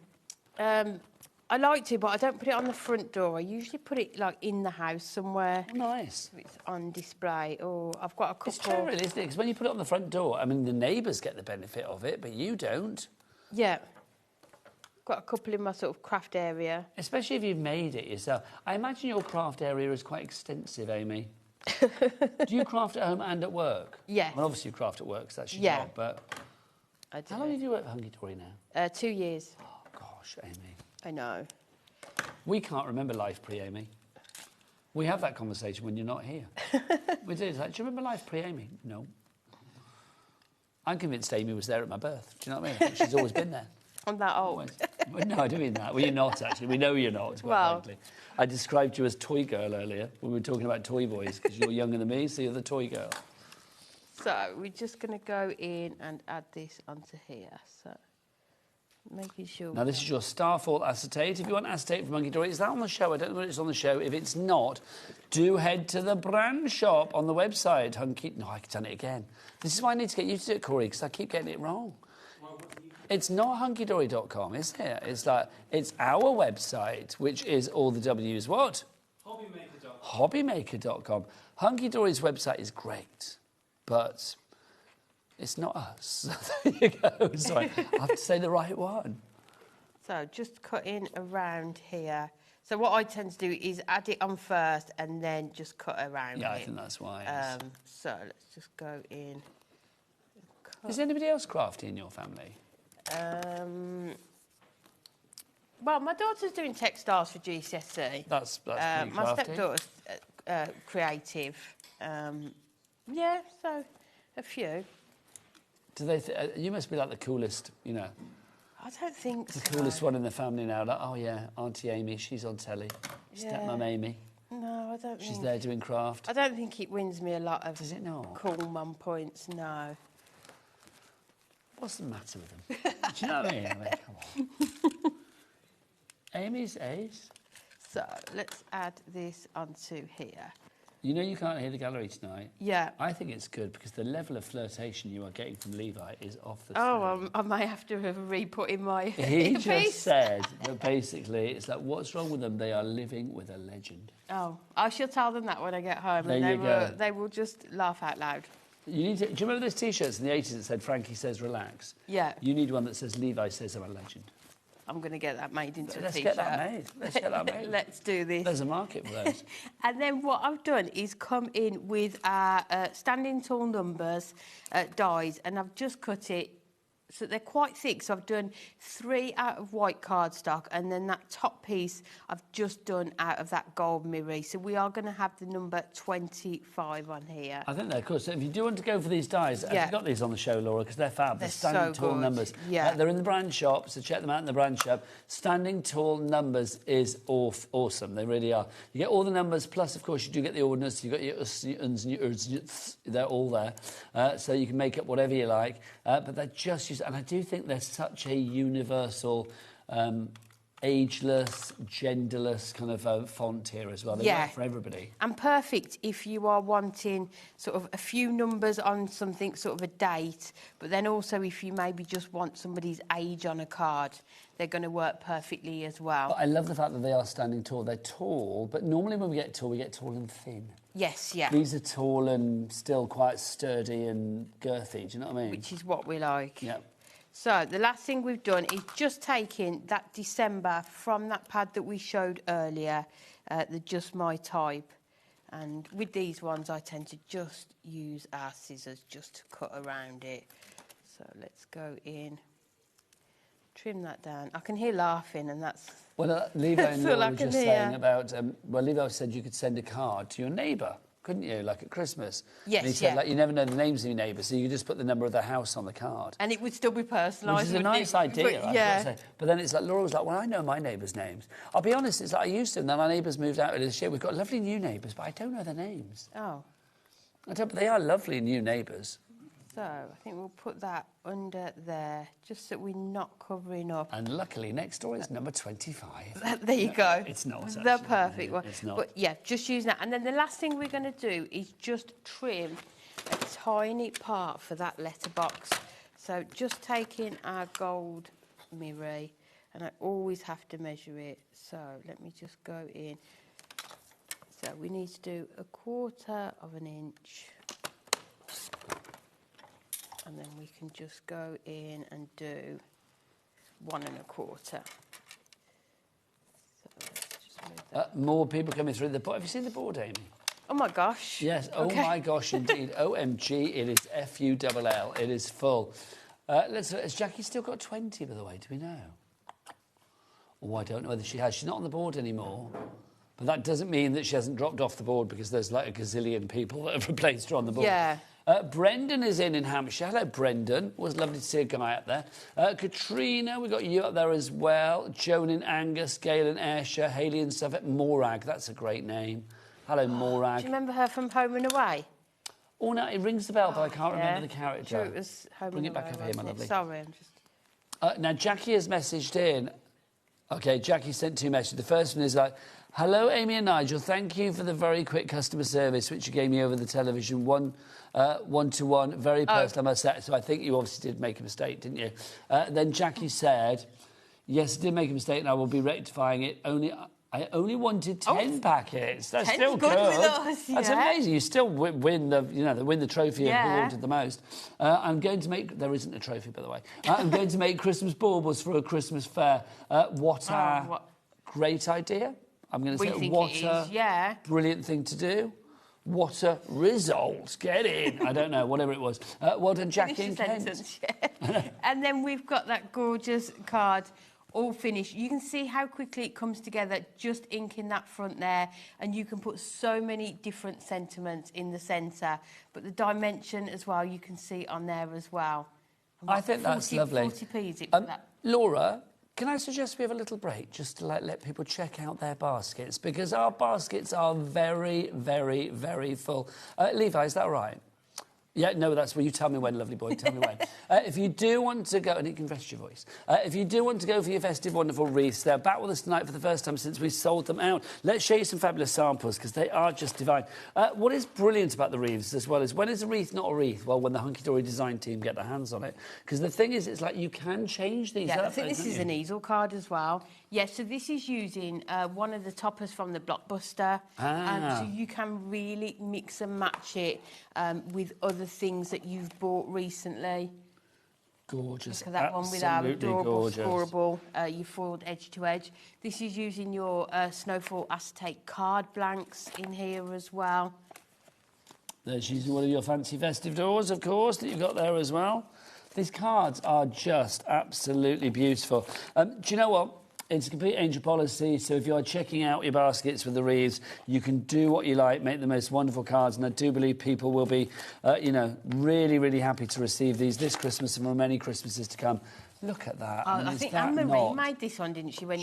Speaker 15: I like to, but I don't put it on the front door. I usually put it, like, in the house somewhere.
Speaker 19: Oh, nice.
Speaker 15: It's on display. Or I've got a couple...
Speaker 19: It's true, really, isn't it? Because when you put it on the front door, I mean, the neighbours get the benefit of it, but you don't.
Speaker 15: Yeah. Got a couple in my sort of craft area.
Speaker 19: Especially if you've made it yourself. I imagine your craft area is quite extensive, Amy. Do you craft at home and at work?
Speaker 15: Yes.
Speaker 19: Well, obviously you craft at work, because that's your job, but...
Speaker 15: I do.
Speaker 19: How long have you worked for Hunky Dory now?
Speaker 15: 2 years.
Speaker 19: Oh, gosh, Amy.
Speaker 15: I know.
Speaker 19: We can't remember life pre-Amy. We have that conversation when you're not here. We do. It's like, do you remember life pre-Amy? No. I'm convinced Amy was there at my birth. Do you know what I mean? I think she's always been there.
Speaker 15: I'm that old.
Speaker 19: Well, no, I don't mean that. Well, you're not, actually. We know you're not, quite frankly. I described you as toy girl earlier when we were talking about toy boys, because you're younger than me, so you're the toy girl.
Speaker 15: So we're just going to go in and add this onto here. So making sure...
Speaker 19: Now, this is your Starfall acetate. If you want acetate from Hunky Dory, is that on the show? I don't know if it's on the show. If it's not, do head to the brand shop on the website. No, I've done it again. This is why I need to get you to do it, Corey, because I keep getting it wrong. It's not hunkydory.com, is it? It's like, it's our website, which is all the W's what? HobbyMaker.com. Hunky Dory's website is great, but it's not us. There you go. Sorry, I have to say the right one.
Speaker 15: So just cutting around here. So what I tend to do is add it on first and then just cut around
Speaker 19: Yeah,
Speaker 15: it.
Speaker 19: I think that's wise.
Speaker 15: So let's just go in.
Speaker 19: Is anybody else crafty in your family?
Speaker 15: Well, my daughter's doing textiles for GCSE.
Speaker 19: That's pretty
Speaker 15: my
Speaker 19: crafty.
Speaker 15: stepdaughter's creative. Yeah, so a few.
Speaker 19: Do they? You must be like the coolest, you know.
Speaker 15: I don't think
Speaker 19: the coolest one in the family now. Like, oh yeah, Auntie Amy, she's on telly. Stepmum Amy.
Speaker 15: No, I don't.
Speaker 19: She's there doing craft.
Speaker 15: I don't think it wins me a lot of.
Speaker 19: Does it not?
Speaker 15: Cool mum points. No.
Speaker 19: What's the matter with them? Do you know what I mean? Come on. Amy's ace.
Speaker 15: So let's add this onto here.
Speaker 19: You know you can't hear the gallery tonight.
Speaker 15: Yeah.
Speaker 19: I think it's good because the level of flirtation you are getting from Levi is off the
Speaker 15: Oh, I may have to re-put in my
Speaker 19: He
Speaker 15: piece.
Speaker 19: just said that basically it's like, what's wrong with them? They are living with a legend.
Speaker 15: Oh, I shall tell them that when I get home.
Speaker 19: There
Speaker 15: and
Speaker 19: you go.
Speaker 15: They will just laugh out loud.
Speaker 19: You need to, do you remember those T-shirts in the 80s that said Frankie says relax?
Speaker 15: Yeah.
Speaker 19: You need one that says Levi says I'm a legend.
Speaker 15: I'm going to get that made into
Speaker 19: Let's
Speaker 15: a
Speaker 19: get
Speaker 15: T-shirt.
Speaker 19: that made. Let's get that made.
Speaker 15: Let's do this.
Speaker 19: There's a market for those.
Speaker 15: And then what I've done is come in with our standing tall numbers dies, and I've just cut it so they're quite thick. So I've done 3 out of white cardstock, and then that top piece I've just done out of that gold mirror. So we are going to have the number 25 on here.
Speaker 19: I think they're cool. So if you do want to go for these dies,
Speaker 15: Yeah.
Speaker 19: I've got these on the show, Laura, because they're fab. They're standing
Speaker 15: so
Speaker 19: tall
Speaker 15: good.
Speaker 19: numbers.
Speaker 15: Yeah.
Speaker 19: They're in the brand shop, so check them out in the brand shop. Standing tall numbers is awesome. They really are. You get all the numbers, plus, of course, you do get the ordinals. You've got your us, your uns, and your urs, they're all there. So you can make up whatever you like. But they're just used, and I do think they're such a universal, ageless, genderless kind of font here as well. They work for everybody.
Speaker 15: And perfect if you are wanting sort of a few numbers on something, sort of a date, but then also if you maybe just want somebody's age on a card, they're going to work perfectly as well.
Speaker 19: But I love the fact that they are standing tall. They're tall, but normally when we get tall and thin.
Speaker 15: Yes, yeah.
Speaker 19: These are tall and still quite sturdy and girthy, do you know what I mean?
Speaker 15: Which is what we like.
Speaker 19: Yeah.
Speaker 15: So the last thing we've done is just taking that December from that pad that we showed earlier, the Just My Type. And with these ones, I tend to just use our scissors just to cut around it. So let's go in, trim that down. I can hear laughing, and that's...
Speaker 19: Well, Levi and
Speaker 15: all I
Speaker 19: Laura were
Speaker 15: can
Speaker 19: just
Speaker 15: hear.
Speaker 19: saying about... well, Levi said you could send a card to your neighbour, couldn't you, like at Christmas?
Speaker 15: Yes,
Speaker 19: and he said,
Speaker 15: yeah.
Speaker 19: like, you never know the names of your neighbours, so you could just put the number of their house on the card.
Speaker 15: And it would still be personalised.
Speaker 19: Which is a nice idea,
Speaker 15: But, yeah.
Speaker 19: But then it's like, Laura was like, well, I know my neighbours' names. I'll be honest, it's like I used to, and then our neighbours moved out this year. We've got lovely new neighbours, but I don't know their names.
Speaker 15: Oh.
Speaker 19: I don't, but they are lovely new neighbours.
Speaker 15: So, I think we'll put that under there, just so we're not covering up.
Speaker 19: And luckily, next door is number 25.
Speaker 15: There you go.
Speaker 19: It's not.
Speaker 15: The perfect one.
Speaker 19: It's not.
Speaker 15: But yeah, just use that. And then the last thing we're going to do is just trim a tiny part for that letterbox. So just taking our gold mirror, and I always have to measure it. So let me just go in. So we need to do 1/4 of an inch. And then we can just go in and do 1 1/4. So let's just move that.
Speaker 19: More people coming through the board. Have you seen the board, Amy?
Speaker 15: Oh my gosh.
Speaker 19: Yes. Oh
Speaker 15: Okay.
Speaker 19: my gosh, indeed. OMG, it is FULL. It is full. Has Jackie still got 20, by the way? Do we know? Oh, I don't know whether she has. She's not on the board anymore. But that doesn't mean that she hasn't dropped off the board, because there's like a gazillion people that have replaced her on the board.
Speaker 15: Yeah.
Speaker 19: Brendan is in Hampshire. Hello, Brendan. It was lovely to see a guy up there. Katrina, we got you up there as well. Joan in Angus, Gail in Ayrshire, Hayley in Suffolk, Morag. That's a great name. Hello, Morag.
Speaker 15: Do you remember her from Home and Away?
Speaker 19: Oh, no, it rings the bell, but I can't
Speaker 15: Yeah.
Speaker 19: remember the character.
Speaker 15: Sure, it was Home
Speaker 19: Bring
Speaker 15: and
Speaker 19: it back
Speaker 15: Away,
Speaker 19: over here, my
Speaker 15: wasn't it?
Speaker 19: lovely.
Speaker 15: Sorry, I'm just...
Speaker 19: Now, Jackie has messaged in. OK, Jackie sent 2 messages. The first one is like, hello, Amy and Nigel. Thank you for the very quick customer service, which you gave me over the television. One-to-one, very personal, I must say. So I think you obviously did make a mistake, didn't you? Then Jackie said, yes, I did make a mistake, and I will be rectifying it. I only wanted 10 packets. That's
Speaker 15: 10's
Speaker 19: still
Speaker 15: good
Speaker 19: good.
Speaker 15: with us,
Speaker 19: That's
Speaker 15: yeah.
Speaker 19: amazing. You still win the trophy of
Speaker 15: Yeah.
Speaker 19: who ordered the most. I'm going to make... There isn't a trophy, by the way. I'm going to make Christmas baubles for a Christmas fair. What a great idea. I'm going to
Speaker 15: We
Speaker 19: say,
Speaker 15: think
Speaker 19: what
Speaker 15: it
Speaker 19: a
Speaker 15: is, yeah.
Speaker 19: brilliant thing to do. What a result. Get in. I don't know, whatever it was. Well done, Jackie and
Speaker 15: Finish the
Speaker 19: Kent.
Speaker 15: sentence, yeah. And then we've got that gorgeous card all finished. You can see how quickly it comes together, just inking that front there, and you can put so many different sentiments in the centre. But the dimension as well, you can see on there as well.
Speaker 19: I think that's lovely.
Speaker 15: 40p is it for that?
Speaker 19: Laura, can I suggest we have a little break just to let people check out their baskets? Because our baskets are very, very, very full. Levi, is that all right? Yeah, no, that's where you tell me when, lovely boy, tell me when. If you do want to go, and you can rest your voice, if you do want to go for your festive, wonderful wreaths, they're back with us tonight for the first time since we sold them out. Let's show you some fabulous samples, because they are just divine. What is brilliant about the wreaths as well is, when is a wreath not a wreath? Well, when the Hunky Dory design team get their hands on it. Because the thing is, it's like you can change these up.
Speaker 15: I think this is an easel card as well. Yes, so this is using one of the toppers from the Blockbuster. So you can really mix and match it with other things that you've bought recently.
Speaker 19: Gorgeous.
Speaker 15: Look at that one with our
Speaker 19: Absolutely
Speaker 15: adorable,
Speaker 19: gorgeous.
Speaker 15: scoreable, you foiled edge to edge. This is using your Snowfall acetate card blanks in here as well.
Speaker 19: There's using one of your fancy festive doors, of course, that you've got there as well. These cards are just absolutely beautiful. Do you know what? It's a complete angel policy, so if you're checking out your baskets with the wreaths, you can do what you like, make the most wonderful cards, and I do believe people will be, really, really happy to receive these this Christmas and for many Christmases to come. Look at that.
Speaker 15: I think Anne-Marie made this one, didn't she, when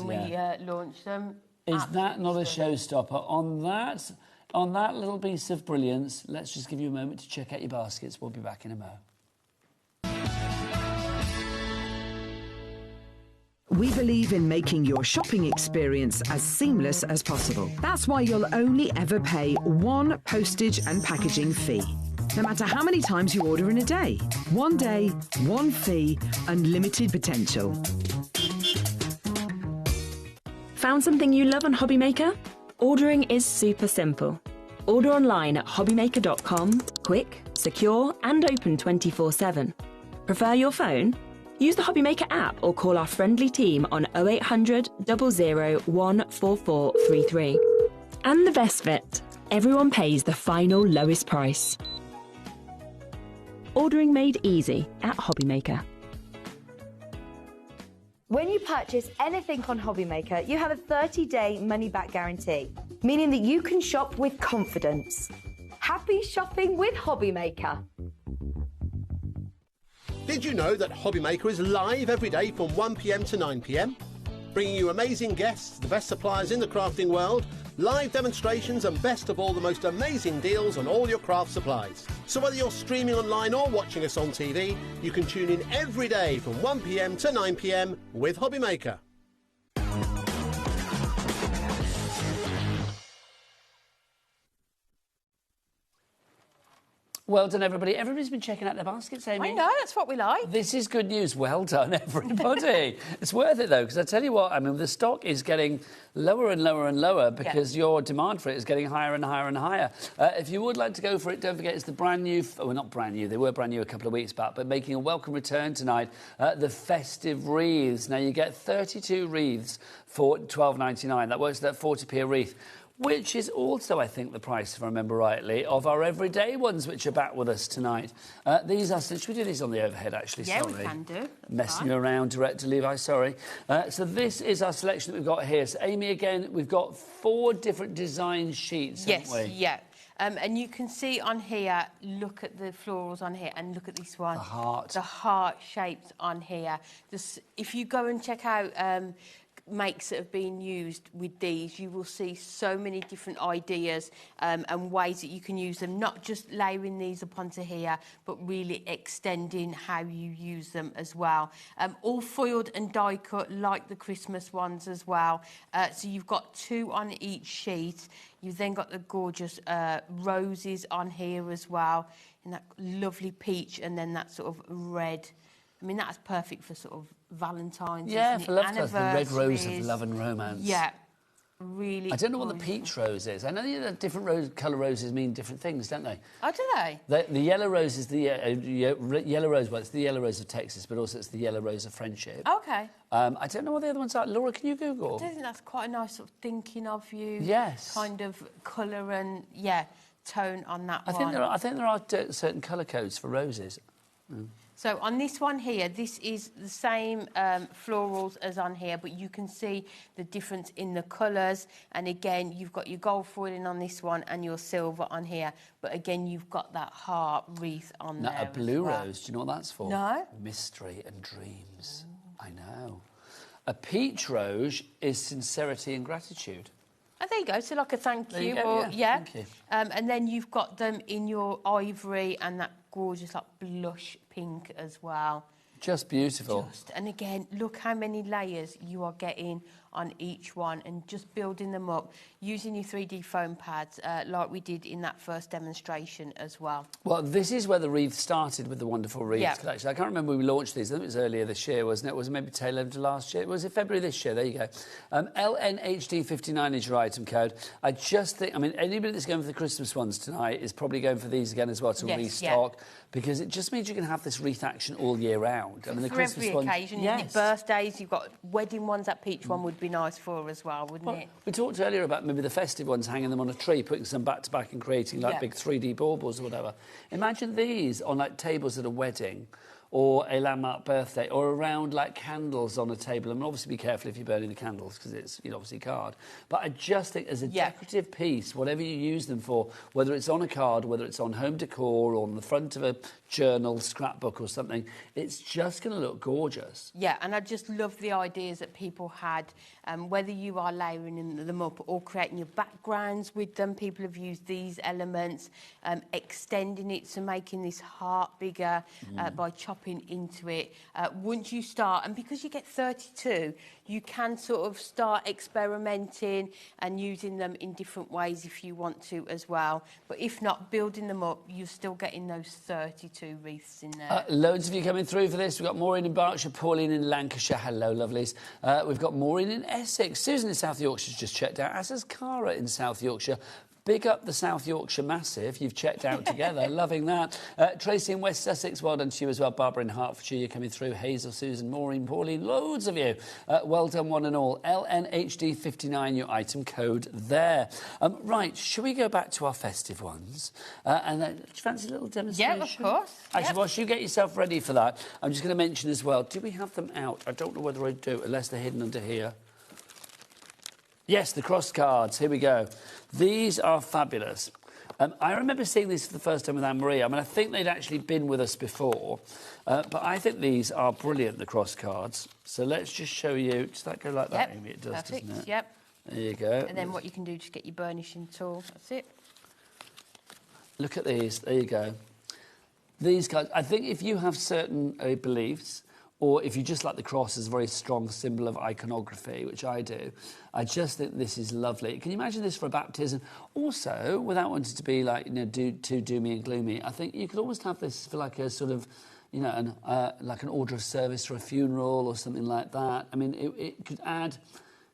Speaker 15: we launched them?
Speaker 19: Is that not a showstopper? On that little piece of brilliance, let's just give you a moment to check out your baskets. We'll be back in a moment.
Speaker 12: We believe in making your shopping experience as seamless as possible. That's why you'll only ever pay one postage and packaging fee, no matter how many times you order in a day. One day, one fee, unlimited potential.
Speaker 13: Found something you love on HobbyMaker? Ordering is super simple. Order online at hobbymaker.com, quick, secure and open 24/7. Prefer your phone? Use the HobbyMaker app or call our friendly team on 0800 00 14433. And the best bit, everyone pays the final lowest price. Ordering made easy at HobbyMaker.
Speaker 9: When you purchase anything on HobbyMaker, you have a 30-day money-back guarantee, meaning that you can shop with confidence. Happy shopping with HobbyMaker.
Speaker 7: Did you know that HobbyMaker is live every day from 1 p.m. to 9 p.m? Bringing you amazing guests, the best suppliers in the crafting world, live demonstrations and best of all, the most amazing deals on all your craft supplies. So whether you're streaming online or watching us on TV, you can tune in every day from 1 p.m. to 9 p.m. with HobbyMaker.
Speaker 19: Well done, everybody. Everybody's been checking out their baskets, Amy.
Speaker 15: I know, that's what we like.
Speaker 19: This is good news. Well done, everybody. It's worth it, though, because I tell you what, I mean, the stock is getting lower and lower and lower because your demand for it is getting higher and higher and higher. If you would like to go for it, don't forget it's the brand new, well, not brand new, they were brand new a couple of weeks back, but making a welcome return tonight, the festive wreaths. Now, you get 32 wreaths for $12.99. That works at 40p a wreath, which is also, I think, the price, if I remember rightly, of our everyday ones, which are back with us tonight. These are... Should we do these on the overhead, actually?
Speaker 15: Yeah,
Speaker 19: sorry.
Speaker 15: we can do.
Speaker 19: Messing you around, Director Levi, sorry. So this is our selection that we've got here. So, Amy, again, we've got 4 different design sheets, haven't we?
Speaker 15: Yeah. And you can see on here, look at the florals on here and look at this one.
Speaker 19: The heart.
Speaker 15: The heart shapes on here. If you go and check out... makes that have been used with these, you will see so many different ideas and ways that you can use them, not just layering these up onto here, but really extending how you use them as well. All foiled and die cut like the Christmas ones as well. So you've got 2 on each sheet. You've then got the gorgeous roses on here as well, in that lovely peach and then that sort of red. I mean, that's perfect for sort of Valentine's,
Speaker 19: yeah,
Speaker 15: isn't
Speaker 19: for
Speaker 15: it?
Speaker 19: love, the red rose of love and romance.
Speaker 15: Yeah, really.
Speaker 19: I don't know what the peach rose is. I know that different colour roses mean different things, don't they?
Speaker 15: Oh, do they?
Speaker 19: The yellow rose is the yellow rose. Well, it's the yellow rose of Texas, but also it's the yellow rose of friendship.
Speaker 15: Okay.
Speaker 19: I don't know what the other ones are. Laura, can you Google?
Speaker 15: I don't think that's quite a nice sort of thinking of you.
Speaker 19: Yes.
Speaker 15: Kind of colour and tone on that one.
Speaker 19: I think there are certain colour codes for roses. Mm.
Speaker 15: So on this one here, this is the same florals as on here, but you can see the difference in the colours. And again, you've got your gold foiling on this one and your silver on here. But again, you've got that heart wreath on there.
Speaker 19: Now, a blue rose, do you know what that's for?
Speaker 15: No.
Speaker 19: Mystery and dreams. I know. A peach rose is sincerity and gratitude.
Speaker 15: Oh, there you go. So like a thank you.
Speaker 19: There you go, yeah. Thank you.
Speaker 15: And then you've got them in your ivory and that gorgeous like blush pink as well.
Speaker 19: Just beautiful.
Speaker 15: And again, look how many layers you are getting on each one and just building them up using your 3D foam pads like we did in that first demonstration as well.
Speaker 19: Well, this is where the wreath started with the wonderful wreath collection. I can't remember when we launched these. I think it was earlier this year, wasn't it? Was it maybe tail end of last year? Was it February this year? There you go. LNHD59 is your item code. I just think, I mean, anybody that's going for the Christmas ones tonight is probably going for these again as well to restock because it just means you can have this wreath action all year round. I mean, the
Speaker 15: for
Speaker 19: Christmas
Speaker 15: every
Speaker 19: ones,
Speaker 15: occasion, your birthdays, you've got wedding ones. That peach one would be nice for as well, wouldn't it?
Speaker 19: We talked earlier about maybe the festive ones, hanging them on a tree, putting some back to back and creating like big 3D baubles or whatever. Imagine these on like tables at a wedding or a landmark birthday or around like candles on a table. I mean, obviously be careful if you're burning the candles because it's obviously card. But I just think as a decorative piece, whatever you use them for, whether it's on a card, whether it's on home decor or on the front of a journal, scrapbook or something, it's just going to look gorgeous.
Speaker 15: Yeah, and I just love the ideas that people had, whether you are layering them up or creating your backgrounds with them. People have used these elements, extending it, so making this heart bigger by chopping into it. Once you start, and because you get 32, you can sort of start experimenting and using them in different ways if you want to as well. But if not, building them up, you're still getting those 32 wreaths in there.
Speaker 19: Loads of you coming through for this. We've got Maureen in Berkshire, Pauline in Lancashire. Hello, lovelies. We've got Maureen in Essex. Susan in South Yorkshire's just checked out, as has Cara in South Yorkshire. Big up the South Yorkshire Massive. You've checked out together. Loving that. Tracy in West Sussex, well done to you as well. Barbara in Hertfordshire, you're coming through. Hazel, Susan, Maureen, Pauline, loads of you. Well done, one and all. LNHD59, your item code there. Right, shall we go back to our festive ones? And do you fancy a little demonstration?
Speaker 15: Yeah, of course.
Speaker 19: Actually, whilst you get yourself ready for that, I'm just going to mention as well, do we have them out? I don't know whether I do, unless they're hidden under here. Yes, the cross cards. Here we go. These are fabulous. I remember seeing these for the first time with Anne-Marie. I mean, I think they'd actually been with us before. But I think these are brilliant, the cross cards. So let's just show you. Does that go like that, Amy? It does,
Speaker 15: perfect.
Speaker 19: doesn't it?
Speaker 15: Yep.
Speaker 19: There you go.
Speaker 15: And then what you can do, just get your burnishing tool. That's it.
Speaker 19: Look at these. There you go. These cards, I think if you have certain beliefs, or if you just like the cross as a very strong symbol of iconography, which I do, I just think this is lovely. Can you imagine this for a baptism? Also, without wanting to be like, too doomy and gloomy, I think you could almost have this for like a sort of, like an order of service for a funeral or something like that. I mean, it could add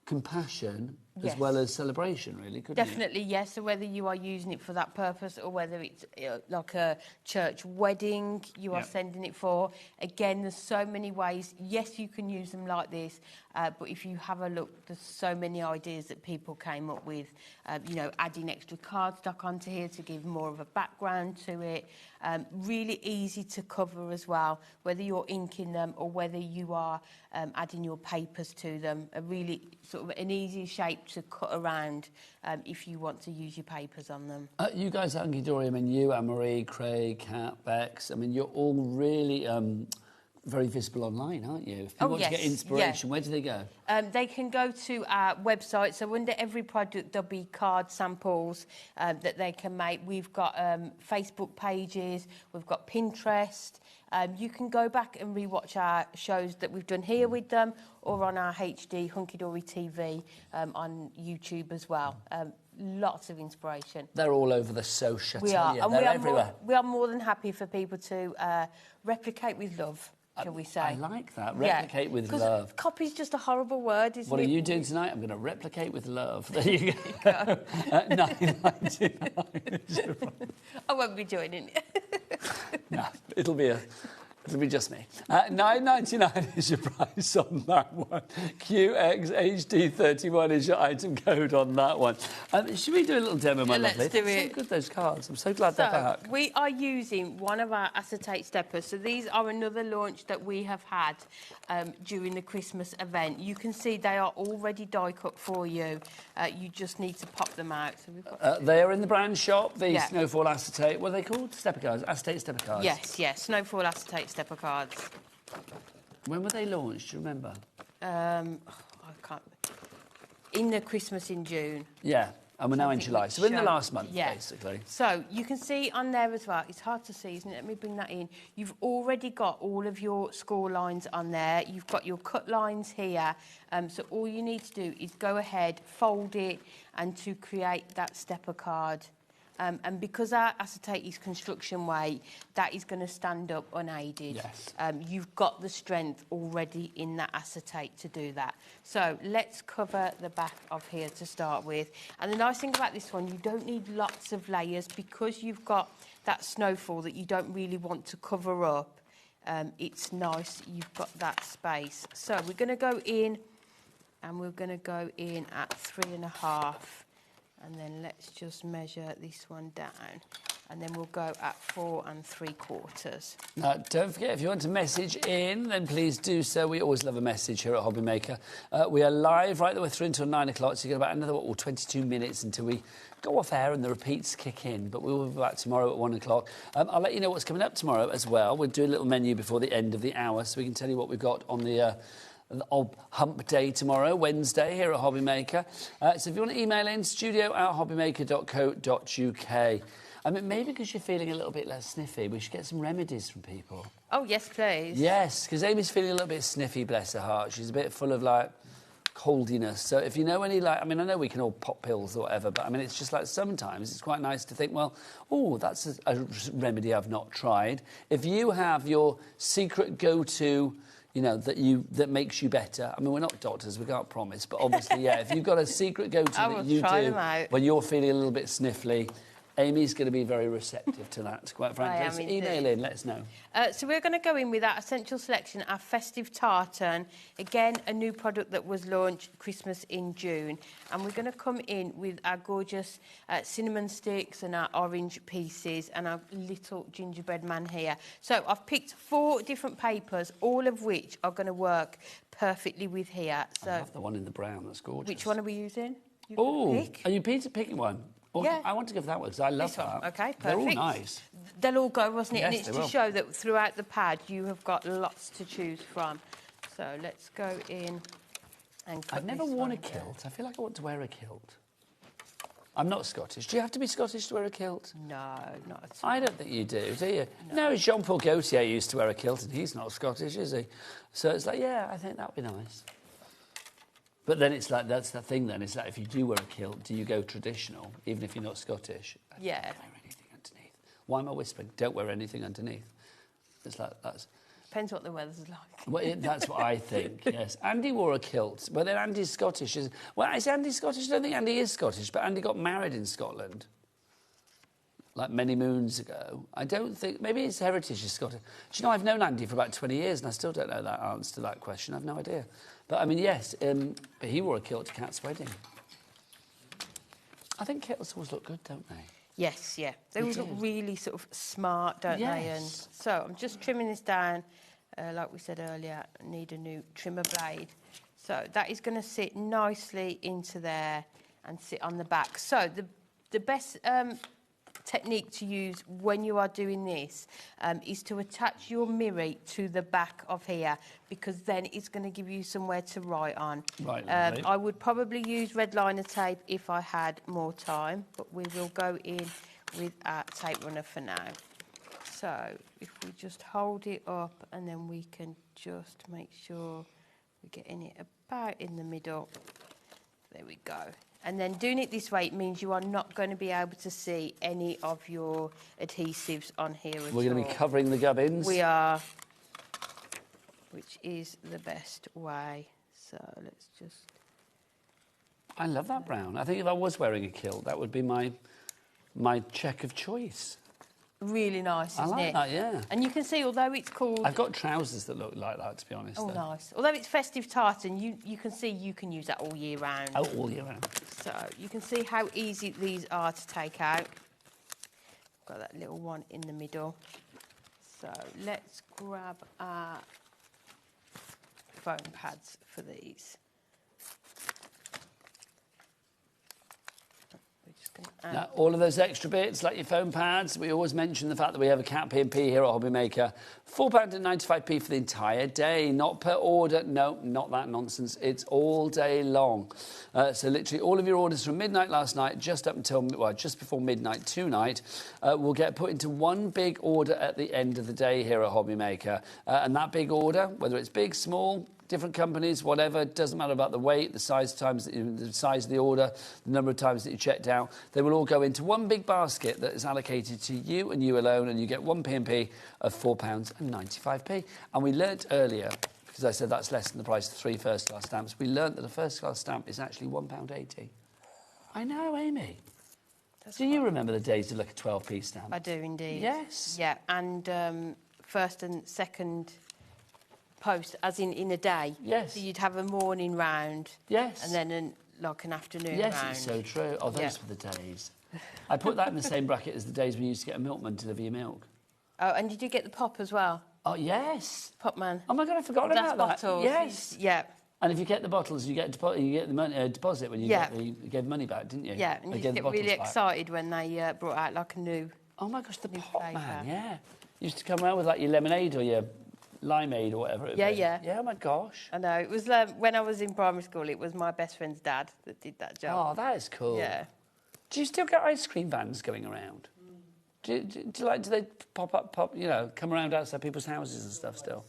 Speaker 19: compassion as well as celebration, really, couldn't it?
Speaker 15: Definitely, yes. So whether you are using it for that purpose or whether it's like a church wedding you are sending it for, again, there's so many ways. Yes, you can use them like this, but if you have a look, there's so many ideas that people came up with, adding extra cardstock onto here to give more of a background to it. Really easy to cover as well, whether you're inking them or whether you are adding your papers to them. A really sort of an easy shape to cut around if you want to use your papers on them.
Speaker 19: You guys at Hunky Dory, I mean, you, Anne-Marie, Craig, Kat, Bex, I mean, you're all really very visible online, aren't you? If people want to get inspiration, where do they go?
Speaker 15: They can go to our website. So under every product, there'll be card samples that they can make. We've got Facebook pages. We've got Pinterest. You can go back and rewatch our shows that we've done here with them or on our HD Hunky Dory TV on YouTube as well. Lots of inspiration.
Speaker 19: They're all over the social.
Speaker 15: We are. And
Speaker 19: they're everywhere.
Speaker 15: We are more than happy for people to replicate with love. Shall we say?
Speaker 19: I like that. Replicate with love.
Speaker 15: Copy's just a horrible word, isn't it?
Speaker 19: What are you doing tonight? I'm going to replicate with love. There you go. $9.99.
Speaker 15: I won't be joining.
Speaker 19: No, it'll be just me. $9.99 is your price on that one. QXHD31 is your item code on that one. Should we do a little demo, my lovely?
Speaker 15: Let's do it.
Speaker 19: So good, those cards. I'm so glad they're back.
Speaker 15: We are using one of our acetate steppers. So these are another launch that we have had during the Christmas event. You can see they are already die cut for you. You just need to pop them out. So we've got
Speaker 19: they are in the brand shop, the Snowfall acetate. What are they called? Stepper cards? Acetate stepper cards?
Speaker 15: Yes. Snowfall acetate stepper cards.
Speaker 19: When were they launched? Do you remember?
Speaker 15: I can't. In the Christmas in June.
Speaker 19: Yeah, and we're now in July. So in the last month, basically.
Speaker 15: So you can see on there as well, it's hard to see, isn't it? Let me bring that in. You've already got all of your score lines on there. You've got your cut lines here. So all you need to do is go ahead, fold it, and to create that stepper card. And because our acetate is construction weight, that is going to stand up unaided.
Speaker 19: Yes.
Speaker 15: You've got the strength already in that acetate to do that. So let's cover the back of here to start with. And the nice thing about this one, you don't need lots of layers because you've got that snowfall that you don't really want to cover up. It's nice, you've got that space. So we're going to go in, and we're going to go in at 3.5. And then let's just measure this one down. And then we'll go at 4 3/4.
Speaker 19: Now, don't forget, if you want to message in, then please do so. We always love a message here at HobbyMaker. We are live right the way through until 9 o'clock, so you've got about another 22 minutes until we go off air and the repeats kick in. But we will be back tomorrow at 1 o'clock. I'll let you know what's coming up tomorrow as well. We'll do a little menu before the end of the hour, so we can tell you what we've got on the hump day tomorrow, Wednesday, here at HobbyMaker. So if you want to email in, studio@hobbymaker.co.uk. I mean, maybe because you're feeling a little bit less sniffy, we should get some remedies from people.
Speaker 15: Oh, yes, please.
Speaker 19: Yes, because Amy's feeling a little bit sniffy, bless her heart. She's a bit full of, coldiness. So if you know any, I know we can all pop pills or whatever, but, it's just sometimes it's quite nice to think, well, that's a remedy I've not tried. If you have your secret go-to you know, that makes you better. I mean, we're not doctors, we can't promise, but obviously, yeah, if you've got a secret go-to that you do when you're feeling a little bit sniffly, Amy's going to be very receptive to that, quite frankly. So email in, let us know.
Speaker 15: So we're going to go in with our essential selection, our festive tartan. Again, a new product that was launched Christmas in June. And we're going to come in with our gorgeous cinnamon sticks and our orange pieces and our little gingerbread man here. So I've picked 4 different papers, all of which are going to work perfectly with here. So
Speaker 19: I love the one in the brown, that's gorgeous.
Speaker 15: Which one are we using?
Speaker 19: Oh, are you picking one? Oh,
Speaker 15: yeah.
Speaker 19: I want to go for that one because I love that.
Speaker 15: Okay, perfect.
Speaker 19: They're all nice.
Speaker 15: They'll all go, wasn't it?
Speaker 19: Yes,
Speaker 15: and it's
Speaker 19: they
Speaker 15: to
Speaker 19: will.
Speaker 15: show that throughout the pad you have got lots to choose from. So let's go in and cut
Speaker 19: I've never
Speaker 15: this
Speaker 19: worn
Speaker 15: one
Speaker 19: a kilt. I feel like I want to wear a kilt. I'm not Scottish. Do you have to be Scottish to wear a kilt?
Speaker 15: No, not at all.
Speaker 19: I don't think you do you? No, Jean-Paul Gaultier used to wear a kilt and he's not Scottish, is he? So it's like, yeah, I think that would be nice. But then it's like, that's the thing then, it's like if you do wear a kilt, do you go traditional, even if you're not Scottish?
Speaker 15: Yeah.
Speaker 19: Don't wear anything underneath. Why am I whispering? Don't wear anything underneath. It's like, that's...
Speaker 15: Depends what the weather's like.
Speaker 19: Well, that's what I think, yes. Andy wore a kilt. Well, then Andy's Scottish. Well, is Andy Scottish? I don't think Andy is Scottish, but Andy got married in Scotland, like many moons ago. I don't think... Maybe his heritage is Scottish. Do you know, I've known Andy for about 20 years, and I still don't know that answer to that question. I've no idea. But, I mean, yes, but he wore a kilt to Kat's wedding. I think kilts always look good, don't they?
Speaker 15: Yes, yeah. They always look really sort of smart, don't they? And so I'm just trimming this down. Like we said earlier, I need a new trimmer blade. So that is going to sit nicely into there and sit on the back. So the best technique to use when you are doing this is to attach your mirror to the back of here, because then it's going to give you somewhere to write on.
Speaker 19: Right,
Speaker 15: I would probably use red liner tape if I had more time, but we will go in with our tape runner for now. So if we just hold it up and then we can just make sure we're getting it about in the middle. There we go. And then doing it this way, it means you are not going to be able to see any of your adhesives on here at all.
Speaker 19: We're going to be covering the gubbins.
Speaker 15: We are, which is the best way. So let's just...
Speaker 19: I love that brown. I think if I was wearing a kilt, that would be my check of choice.
Speaker 15: Really nice, isn't it?
Speaker 19: I like that, yeah.
Speaker 15: And you can see, although it's called...
Speaker 19: I've got trousers that look like that, to be honest.
Speaker 15: Oh, nice. Although it's festive tartan, you can see you can use that all year round.
Speaker 19: Oh, all year round.
Speaker 15: So you can see how easy these are to take out. Got that little one in the middle. So let's grab our foam pads for these.
Speaker 19: Now, all of those extra bits, like your foam pads, we always mention the fact that we have a cat P&P here at HobbyMaker. £4.95p for the entire day, not per order. No, not that nonsense. It's all day long. So literally all of your orders from midnight last night, just up until, well, just before midnight tonight, will get put into one big order at the end of the day here at HobbyMaker. And that big order, whether it's big, small, different companies, whatever, it doesn't matter about the weight, the size of the order, the number of times that you checked out. They will all go into one big basket that is allocated to you and you alone, and you get one P&P of £4.95p. And we learnt earlier, because I said that's less than the price of 3 first-class stamps, we learnt that a first-class stamp is actually £1.80. I know, Amy. Do you remember the days of like a 12p stamp?
Speaker 15: I do indeed.
Speaker 19: Yes.
Speaker 15: Yeah, and first and second post, as in a day.
Speaker 19: Yes.
Speaker 15: So you'd have a morning round.
Speaker 19: Yes.
Speaker 15: And then like an afternoon
Speaker 19: yes,
Speaker 15: round.
Speaker 19: Yes, it's so true. Oh, those were the days. I put that in the same bracket as the days we used to get a milkman to deliver your milk.
Speaker 15: Oh, and did you get the pop as well?
Speaker 19: Oh, yes.
Speaker 15: Pop man.
Speaker 19: Oh, my God, I forgot about that.
Speaker 15: Bottles.
Speaker 19: Yes.
Speaker 15: Yeah.
Speaker 19: And if you get the bottles, you get the money, deposit when you gave the money back, didn't you?
Speaker 15: Yeah, and you get really excited when they brought out like a new...
Speaker 19: Oh, my gosh, the pop man, yeah. You used to come around with like your lemonade or your limeade or whatever it was.
Speaker 15: Yeah.
Speaker 19: Yeah, oh, my gosh.
Speaker 15: I know. It was when I was in primary school, it was my best friend's dad that did that job.
Speaker 19: Oh, that is cool.
Speaker 15: Yeah.
Speaker 19: Do you still get ice cream vans going around? Do they come around outside people's houses and stuff still?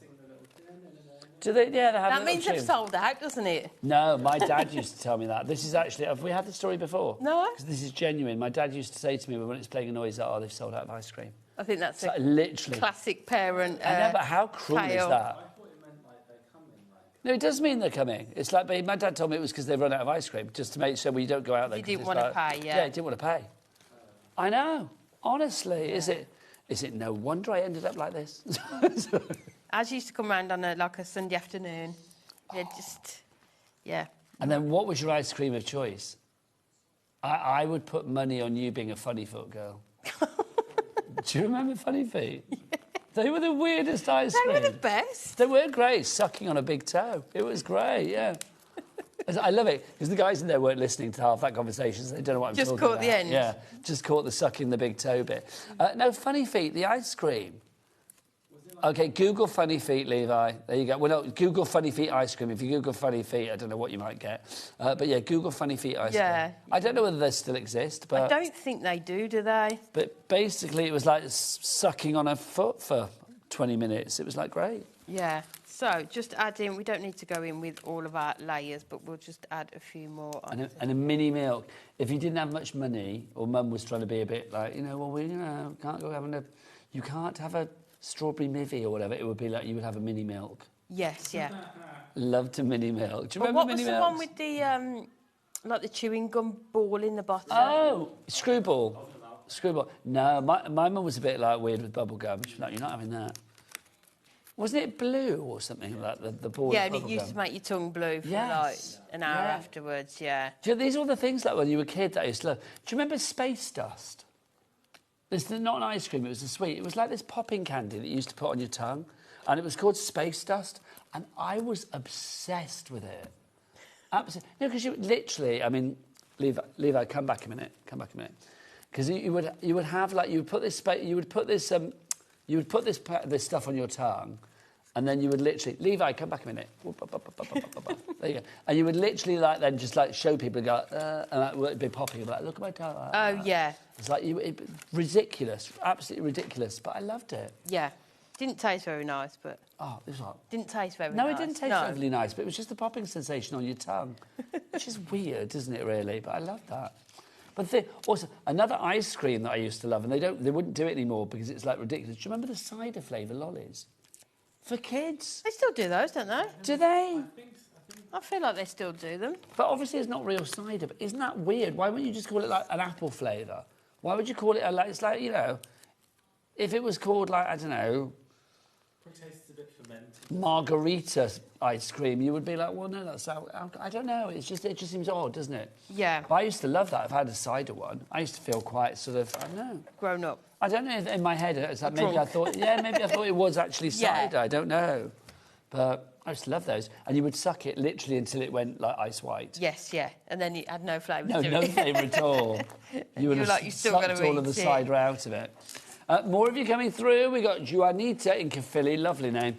Speaker 19: Do they? Yeah, they have.
Speaker 15: That means they've sold out, doesn't it?
Speaker 19: No, my dad used to tell me that. This is actually... Have we had the story before?
Speaker 15: No.
Speaker 19: Because this is genuine. My dad used to say to me when it's playing a noise that, they've sold out of ice cream.
Speaker 15: I think that's
Speaker 19: literally
Speaker 15: classic parent
Speaker 19: I know, but how cruel is that? No, it does mean they're coming. It's like my dad told me it was because they've run out of ice cream, just to make sure you don't go out there.
Speaker 15: You didn't want to pay, yeah.
Speaker 19: Yeah, I didn't want to pay. I know. Honestly, is it no wonder I ended up like this?
Speaker 15: As used to come round on a Sunday afternoon. Yeah.
Speaker 19: And then what was your ice cream of choice? I would put money on you being a funny foot girl. Do you remember Funny Feet? Yeah. They were the weirdest ice cream.
Speaker 15: They were the best.
Speaker 19: They were great, sucking on a big toe. It was great, yeah. I love it, because the guys in there weren't listening to half that conversation, so they don't know what I'm talking about.
Speaker 15: Just caught the end.
Speaker 19: Yeah, just caught the sucking the big toe bit. No, Funny Feet, the ice cream. OK, Google Funny Feet, Levi. There you go. Well, no, Google Funny Feet ice cream. If you Google Funny Feet, I don't know what you might get. But yeah, Google Funny Feet ice cream. I don't know whether they still exist, but...
Speaker 15: I don't think they do they?
Speaker 19: But basically, it was like sucking on a foot for 20 minutes. It was, like, great.
Speaker 15: Yeah. So, just add in... We don't need to go in with all of our layers, but we'll just add a few more.
Speaker 19: And a mini milk. If you didn't have much money, or Mum was trying to be a bit like, can't go having a... You can't have a... strawberry mivvy or whatever, it would be like you would have a mini milk.
Speaker 15: Yes, yeah.
Speaker 19: Loved a mini milk. Do you remember mini milk?
Speaker 15: What was the one with the, like the chewing gum ball in the bottom?
Speaker 19: Oh, screwball. Screwball. No, my mum was a bit like weird with bubble gum. She was like, you're not having that. Wasn't it blue or something like the ball?
Speaker 15: Yeah, and it used to make your tongue blue for like an hour afterwards, yeah.
Speaker 19: Do you know, these are all the things like when you were a kid that I used to love. Do you remember space dust? It's not an ice cream, it was a sweet. It was like this popping candy that you used to put on your tongue, and it was called space dust, and I was obsessed with it. Absolutely. No, because you literally, I mean, Levi, come back a minute. Because you would have, like, you would put this stuff on your tongue, and then you would literally, Levi, come back a minute. There you go. And you would literally, like, then just, like, show people and go, and that would be popping, like, look at my tongue.
Speaker 15: Oh, yeah.
Speaker 19: It's like, ridiculous, absolutely ridiculous, but I loved it.
Speaker 15: Yeah. Didn't taste very nice, but...
Speaker 19: Oh, it was what?
Speaker 15: Didn't taste very nice.
Speaker 19: No, it didn't taste overly nice, but it was just the popping sensation on your tongue, which is weird, isn't it, really? But I loved that. But also, another ice cream that I used to love, and they wouldn't do it anymore because it's, like, ridiculous. Do you remember the cider flavour lollies? For kids.
Speaker 15: They still do those, don't they?
Speaker 19: Do they?
Speaker 15: I feel like they still do them.
Speaker 19: But obviously it's not real cider. But isn't that weird? Why wouldn't you just call it, like, an apple flavour? Why would you call it it's like, you know, if it was called, like, I don't know...
Speaker 5: It tastes a bit fermented.
Speaker 19: Margarita ice cream, you would be like, well, no, that's... I don't know. It just seems odd, doesn't it?
Speaker 15: Yeah.
Speaker 19: But I used to love that. I've had a cider one. I used to feel quite sort of, I don't know.
Speaker 15: Grown up.
Speaker 19: I don't know if in my head, it's like maybe I thought it was actually cider. I don't know. But I used to love those. And you would suck it literally until it went like ice white.
Speaker 15: Yes, yeah. And then it had no flavour.
Speaker 19: No flavour at all. You would have sucked all of the cider out of it. More of you coming through. We got Juanita in Caerphilly, lovely name.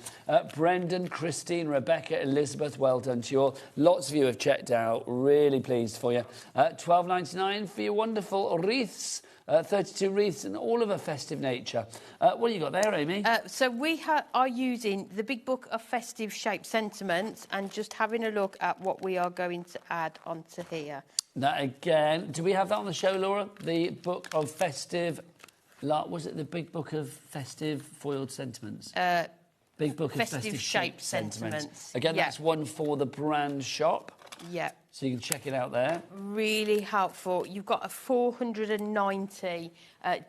Speaker 19: Brendan, Christine, Rebecca, Elizabeth, well done to you all. Lots of you have checked out. Really pleased for you. $12.99 for your wonderful wreaths. 32 wreaths and all of a festive nature. What have you got there, Amy?
Speaker 15: So we are using the Big Book of Festive Shape Sentiments and just having a look at what we are going to add onto here.
Speaker 19: That again, do we have that on the show, Laura? The Book of Festive... Was it the Big Book of Festive Foiled Sentiments? Big Book of Festive Shape Sentiments. Again, that's one for the brand shop.
Speaker 15: Yeah.
Speaker 19: So you can check it out there.
Speaker 15: Really helpful. You've got 490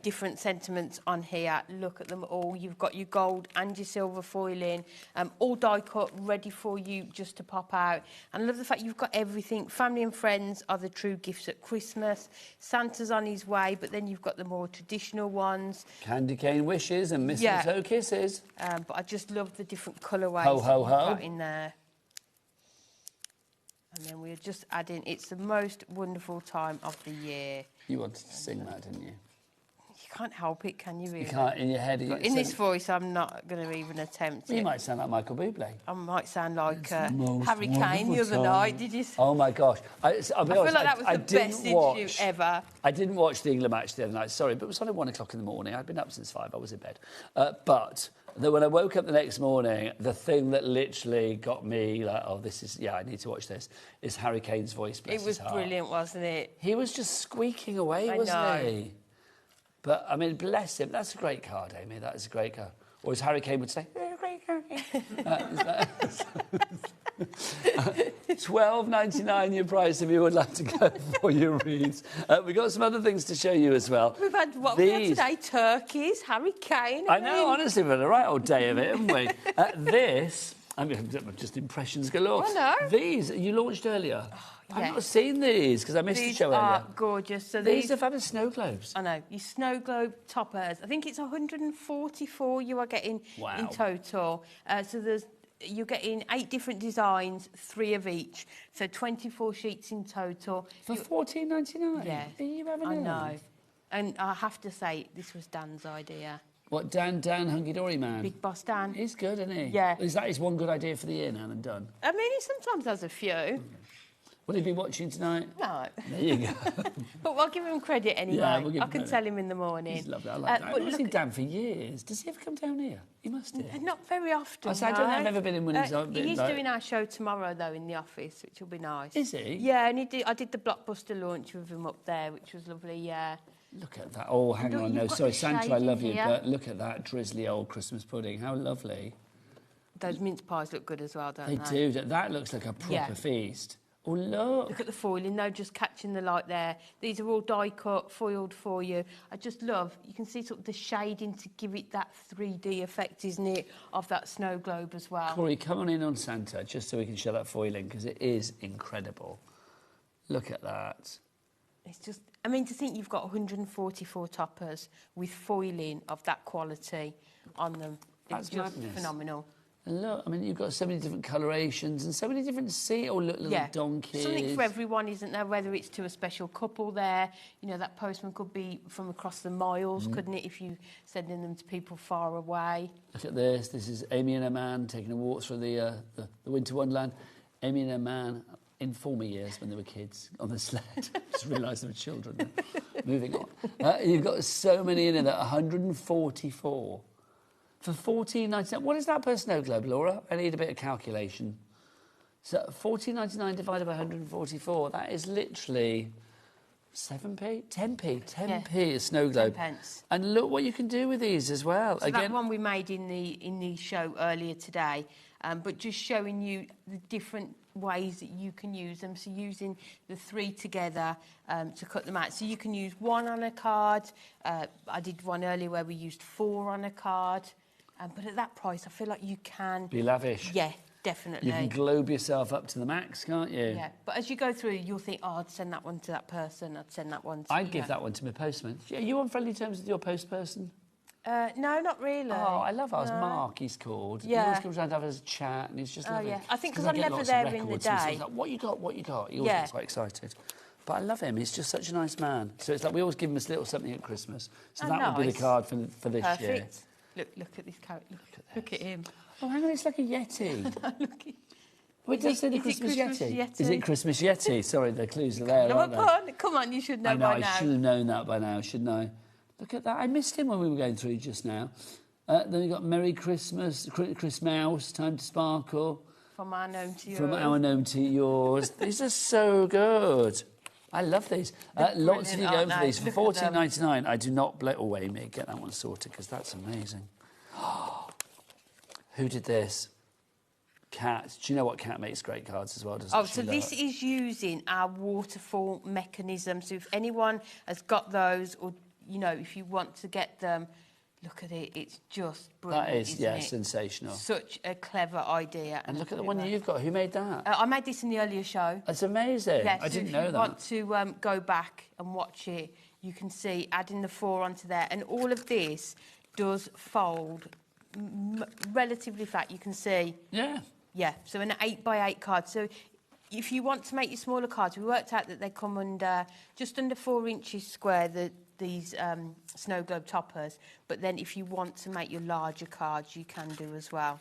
Speaker 15: different sentiments on here. Look at them all. You've got your gold and your silver foiling, all die cut, ready for you just to pop out. And I love the fact you've got everything. Family and friends are the true gifts at Christmas. Santa's on his way, but then you've got the more traditional ones.
Speaker 19: Candy cane wishes and mistletoe kisses.
Speaker 15: But I just love the different colourways
Speaker 19: ho, ho, ho.
Speaker 15: you've got in there. And then we're just adding, it's the most wonderful time of the year.
Speaker 19: You wanted to sing that, didn't you?
Speaker 15: You can't help it, can you really?
Speaker 19: You can't, in your head.
Speaker 15: In this voice, I'm not going to even attempt it.
Speaker 19: You might sound like Michael Bublé.
Speaker 15: I might sound like Harry Kane the other night, did you?
Speaker 19: Oh, my gosh.
Speaker 15: I'll be honest, feel like that was the best interview ever.
Speaker 19: I didn't watch the England match the other night, sorry, but it was only 1 o'clock in the morning. I'd been up since 5, I was in bed. But... when I woke up the next morning, the thing that literally got me like, oh, this is, I need to watch this, is Harry Kane's voice. Bless
Speaker 15: it was
Speaker 19: his heart.
Speaker 15: brilliant, wasn't it?
Speaker 19: He was just squeaking away, wasn't he? But, I mean, bless him. That's a great card, Amy. That is a great card. Or as Harry Kane would say, great card. $12.99 your price if you would like to go for your wreaths. We've got some other things to show you as well.
Speaker 15: We've had what we had today, turkeys, Harry Kane.
Speaker 19: I know, honestly, we've had a right old day of it, haven't we? This, I mean, just impressions galore.
Speaker 15: I know.
Speaker 19: These, you launched earlier.
Speaker 15: Yeah.
Speaker 19: I've not seen these because I missed the show
Speaker 15: These are
Speaker 19: earlier.
Speaker 15: gorgeous. So
Speaker 19: These are fabulous snow globes.
Speaker 15: I know. Your snow globe toppers. I think it's 144 you are getting in total. You're getting 8 different designs, 3 of each. So 24 sheets in total.
Speaker 19: For $14.99?
Speaker 15: Yeah.
Speaker 19: Are you having
Speaker 15: I
Speaker 19: a
Speaker 15: know.
Speaker 19: laugh?
Speaker 15: And I have to say, this was Dan's idea.
Speaker 19: What, Dan Hunky Dory Man?
Speaker 15: Big Boss Dan.
Speaker 19: He's good, isn't he?
Speaker 15: Yeah.
Speaker 19: Is that his one good idea for the year now and done?
Speaker 15: I mean, he sometimes has a few.
Speaker 19: Will he be watching tonight?
Speaker 15: No.
Speaker 19: There you go.
Speaker 15: But we'll give him credit anyway.
Speaker 19: Yeah, we'll give him
Speaker 15: I can
Speaker 19: credit.
Speaker 15: tell him in the morning.
Speaker 19: He's lovely. I like that.
Speaker 15: But
Speaker 19: I've seen Dan for years. Does he ever come down here? He must do.
Speaker 15: Not very often.
Speaker 19: I don't think I've ever been in one of his...
Speaker 15: He's doing our show tomorrow, though, in the office, which will be nice.
Speaker 19: Is he?
Speaker 15: Yeah, and I did the Blockbuster launch with him up there, which was lovely, yeah.
Speaker 19: Look at that. Oh, hang on. No,
Speaker 15: you've got
Speaker 19: sorry,
Speaker 15: the
Speaker 19: Santa,
Speaker 15: shade
Speaker 19: I
Speaker 15: in
Speaker 19: love you,
Speaker 15: here.
Speaker 19: but look at that drizzly old Christmas pudding. How lovely.
Speaker 15: Those mince pies look good as well, don't
Speaker 19: They
Speaker 15: they?
Speaker 19: do. That looks like a proper
Speaker 15: Yeah.
Speaker 19: feast. Oh, look.
Speaker 15: Look at the foiling, though, just catching the light there. These are all die-cut, foiled for you. I just love, you can see sort of the shading to give it that 3D effect, isn't it, of that snow globe as well.
Speaker 19: Corey, come on in on Santa, just so we can show that foiling, because it is incredible. Look at that.
Speaker 15: It's just, I mean, to think you've got 144 toppers with foiling of that quality on them.
Speaker 19: That's
Speaker 15: It's just
Speaker 19: madness.
Speaker 15: phenomenal.
Speaker 19: And look, I mean, you've got so many different colorations and so many different little donkeys.
Speaker 15: Something for everyone, isn't there? Whether it's to a special couple there, you know, that postman could be from across the miles, couldn't it, if you sending them to people far away?
Speaker 19: Look at this. This is Amy and her man taking a walk through the Winter Wonderland. Amy and her man in former years when they were kids on the sled. Just realised they were children then. Moving on. You've got so many in there, 144. For $14.99. What is that per snow globe, Laura? I need a bit of calculation. So $14.99 divided by 144, that is literally 7p? 10p a snow globe.
Speaker 15: 10 pence.
Speaker 19: And look what you can do with these as well.
Speaker 15: So that one we made in the show earlier today, but just showing you the different ways that you can use them. So using the 3 together to cut them out. So you can use 1 on a card. I did one earlier where we used 4 on a card. But at that price, I feel like you can...
Speaker 19: Be lavish.
Speaker 15: Yeah, definitely.
Speaker 19: You can globe yourself up to the max, can't you?
Speaker 15: Yeah, but as you go through, you'll think, oh, I'd send that one to that person, I'd send that one to...
Speaker 19: I'd give that one to my postman. Are you on friendly terms with your post person?
Speaker 15: No, not really.
Speaker 19: Oh, I love ours.
Speaker 15: No.
Speaker 19: Mark, he's called.
Speaker 15: Yeah.
Speaker 19: He always comes round to have a chat, and he's just lovely.
Speaker 15: Yeah. I think
Speaker 19: 'Cause
Speaker 15: because I'm
Speaker 19: get
Speaker 15: never
Speaker 19: lots of
Speaker 15: there in the
Speaker 19: records and stuff.
Speaker 15: day.
Speaker 19: Like, what you got? What you got? He always gets quite excited. But I love him. He's just such a nice man. So it's like we always give him a little something at Christmas. So that would be the card for this year.
Speaker 15: Perfect. Look at this character. Look at him.
Speaker 19: Oh, hang on, it's like a Yeti. Well, it
Speaker 15: Is
Speaker 19: does
Speaker 15: it-
Speaker 19: say the
Speaker 15: is it
Speaker 19: Christmas
Speaker 15: Christmas
Speaker 19: Yeti.
Speaker 15: Yeti?
Speaker 19: Is it Christmas Yeti? Sorry, the clues are there, aren't they?
Speaker 15: Come on, you should know
Speaker 19: I know,
Speaker 15: by
Speaker 19: I
Speaker 15: now.
Speaker 19: should have known that by now, shouldn't I? Look at that. I missed him when we were going through just now. Then we've got Merry Christmas, Christmas, Time to Sparkle.
Speaker 15: From our gnome to yours.
Speaker 19: From our gnome to yours. These are so good. I love these. Lots of you going for these. For $14.99, I do not... Oh, Amy, get that one sorted, because that's amazing. Who did this? Kat. Do you know what? Kat makes great cards as well, doesn't she?
Speaker 15: Oh, so this is using our waterfall mechanism. So if anyone has got those, or, you know, if you want to get them, look at it. It's just brilliant,
Speaker 19: That is,
Speaker 15: isn't
Speaker 19: yeah,
Speaker 15: it?
Speaker 19: sensational.
Speaker 15: Such a clever idea.
Speaker 19: And look at the one you've got. Who made that?
Speaker 15: I made this in the earlier show.
Speaker 19: That's amazing.
Speaker 15: Yeah,
Speaker 19: I
Speaker 15: so
Speaker 19: didn't
Speaker 15: if
Speaker 19: know
Speaker 15: you
Speaker 19: that.
Speaker 15: want to go back and watch it, you can see adding the 4 onto there. And all of this does fold relatively flat, you can see.
Speaker 19: Yeah.
Speaker 15: Yeah, so an 8x8 card. So if you want to make your smaller cards, we worked out that they come under just under 4 inches square, these snow globe toppers. But then if you want to make your larger cards, you can do as well.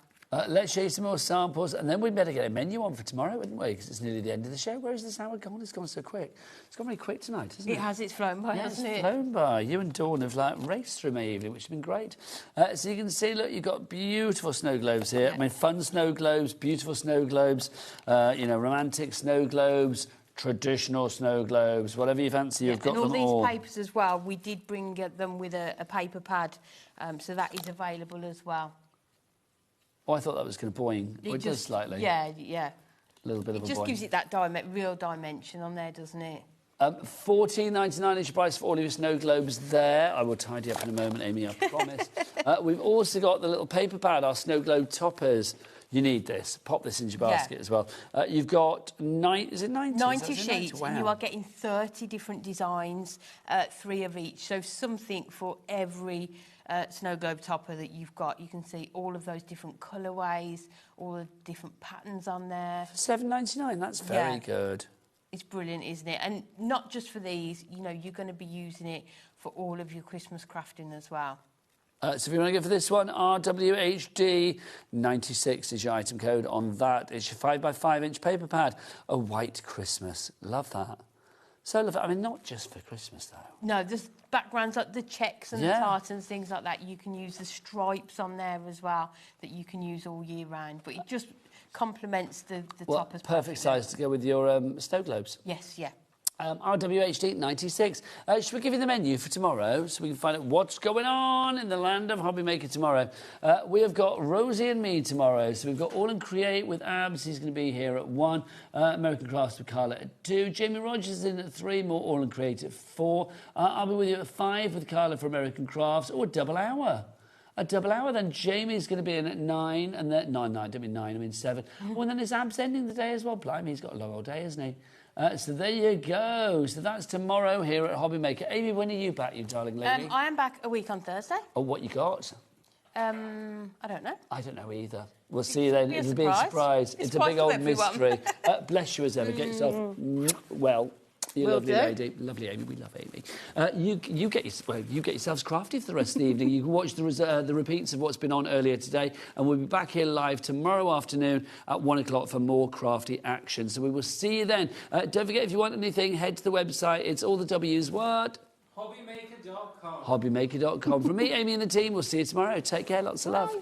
Speaker 19: Let's show you some more samples, and then we'd better get a menu on for tomorrow, wouldn't we? Because it's nearly the end of the show. Where is this hour gone? It's gone so quick. It's gone very quick tonight, hasn't it?
Speaker 15: It has. It's flown by, hasn't it?
Speaker 19: It's flown by. You and Dawn have raced through my evening, which has been great. So you can see, look, you've got beautiful snow globes here. Yeah. I mean, fun snow globes, beautiful snow globes, romantic snow globes, traditional snow globes, whatever you fancy, you've got them all.
Speaker 15: And all these papers as well, we did bring them with a paper pad, so that is available as well.
Speaker 19: Oh, I thought that was going to boing. It does slightly.
Speaker 15: Yeah, yeah.
Speaker 19: A little bit of a
Speaker 15: It just
Speaker 19: boing.
Speaker 15: gives it that real dimension on there, doesn't it?
Speaker 19: $14.99 is your price for all of your snow globes there. I will tidy up in a moment, Amy, I promise. We've also got the little paper pad, our snow globe toppers. You need this. Pop this into your basket as well. You've got 90
Speaker 15: sheets,
Speaker 19: wow.
Speaker 15: and you are getting 30 different designs, 3 of each. So something for every snow globe topper that you've got. You can see all of those different colourways, all the different patterns on there.
Speaker 19: For $7.99, that's very good.
Speaker 15: It's brilliant, isn't it? And not just for these, you know, you're going to be using it for all of your Christmas crafting as well.
Speaker 19: So if you want to go for this one, RWHD96 is your item code on that. It's your 5x5 inch paper pad. A white Christmas. Love that. So love it. I mean, not just for Christmas, though.
Speaker 15: No, there's backgrounds like the checks and the tartans, things like that. You can use the stripes on there as well that you can use all year round. But it just complements the toppers.
Speaker 19: Perfect size to go with your snow globes.
Speaker 15: Yes, yeah.
Speaker 19: RWHD96. Should we give you the menu for tomorrow so we can find out what's going on in the land of HobbyMaker tomorrow? We have got Rosie and me tomorrow. So we've got All and Create with Abs. He's going to be here at 1. American Crafts with Carla at 2. Jamie Rogers is in at 3. More All and Create at 4. I'll be with you at 5 with Carla for American Crafts. Or a double hour. A double hour, then Jamie's going to be in at 9, and then... No, I don't mean 9, I mean 7. Oh, and then his Abs ending the day as well. Blimey, he's got a long old day, hasn't he? So there you go. So that's tomorrow here at HobbyMaker. Amy, when are you back, you darling lady?
Speaker 15: I am back a week on Thursday.
Speaker 19: Oh, what you got?
Speaker 15: I don't know.
Speaker 19: I don't know either. We'll see you then.
Speaker 15: It'll
Speaker 19: It'll be a surprise. It's a big old mystery. Bless you as ever. Get yourself well. You're a lovely lady. Lovely Amy. We love Amy. You get yourselves crafty for the rest of the evening. You can watch the repeats of what's been on earlier today, and we'll be back here live tomorrow afternoon at 1 o'clock for more crafty action. So we will see you then. Don't forget, if you want anything, head to the website. It's all the W's. What?
Speaker 5: HobbyMaker.com.
Speaker 19: HobbyMaker.com. From me, Amy, and the team. We'll see you tomorrow. Take care. Lots of love.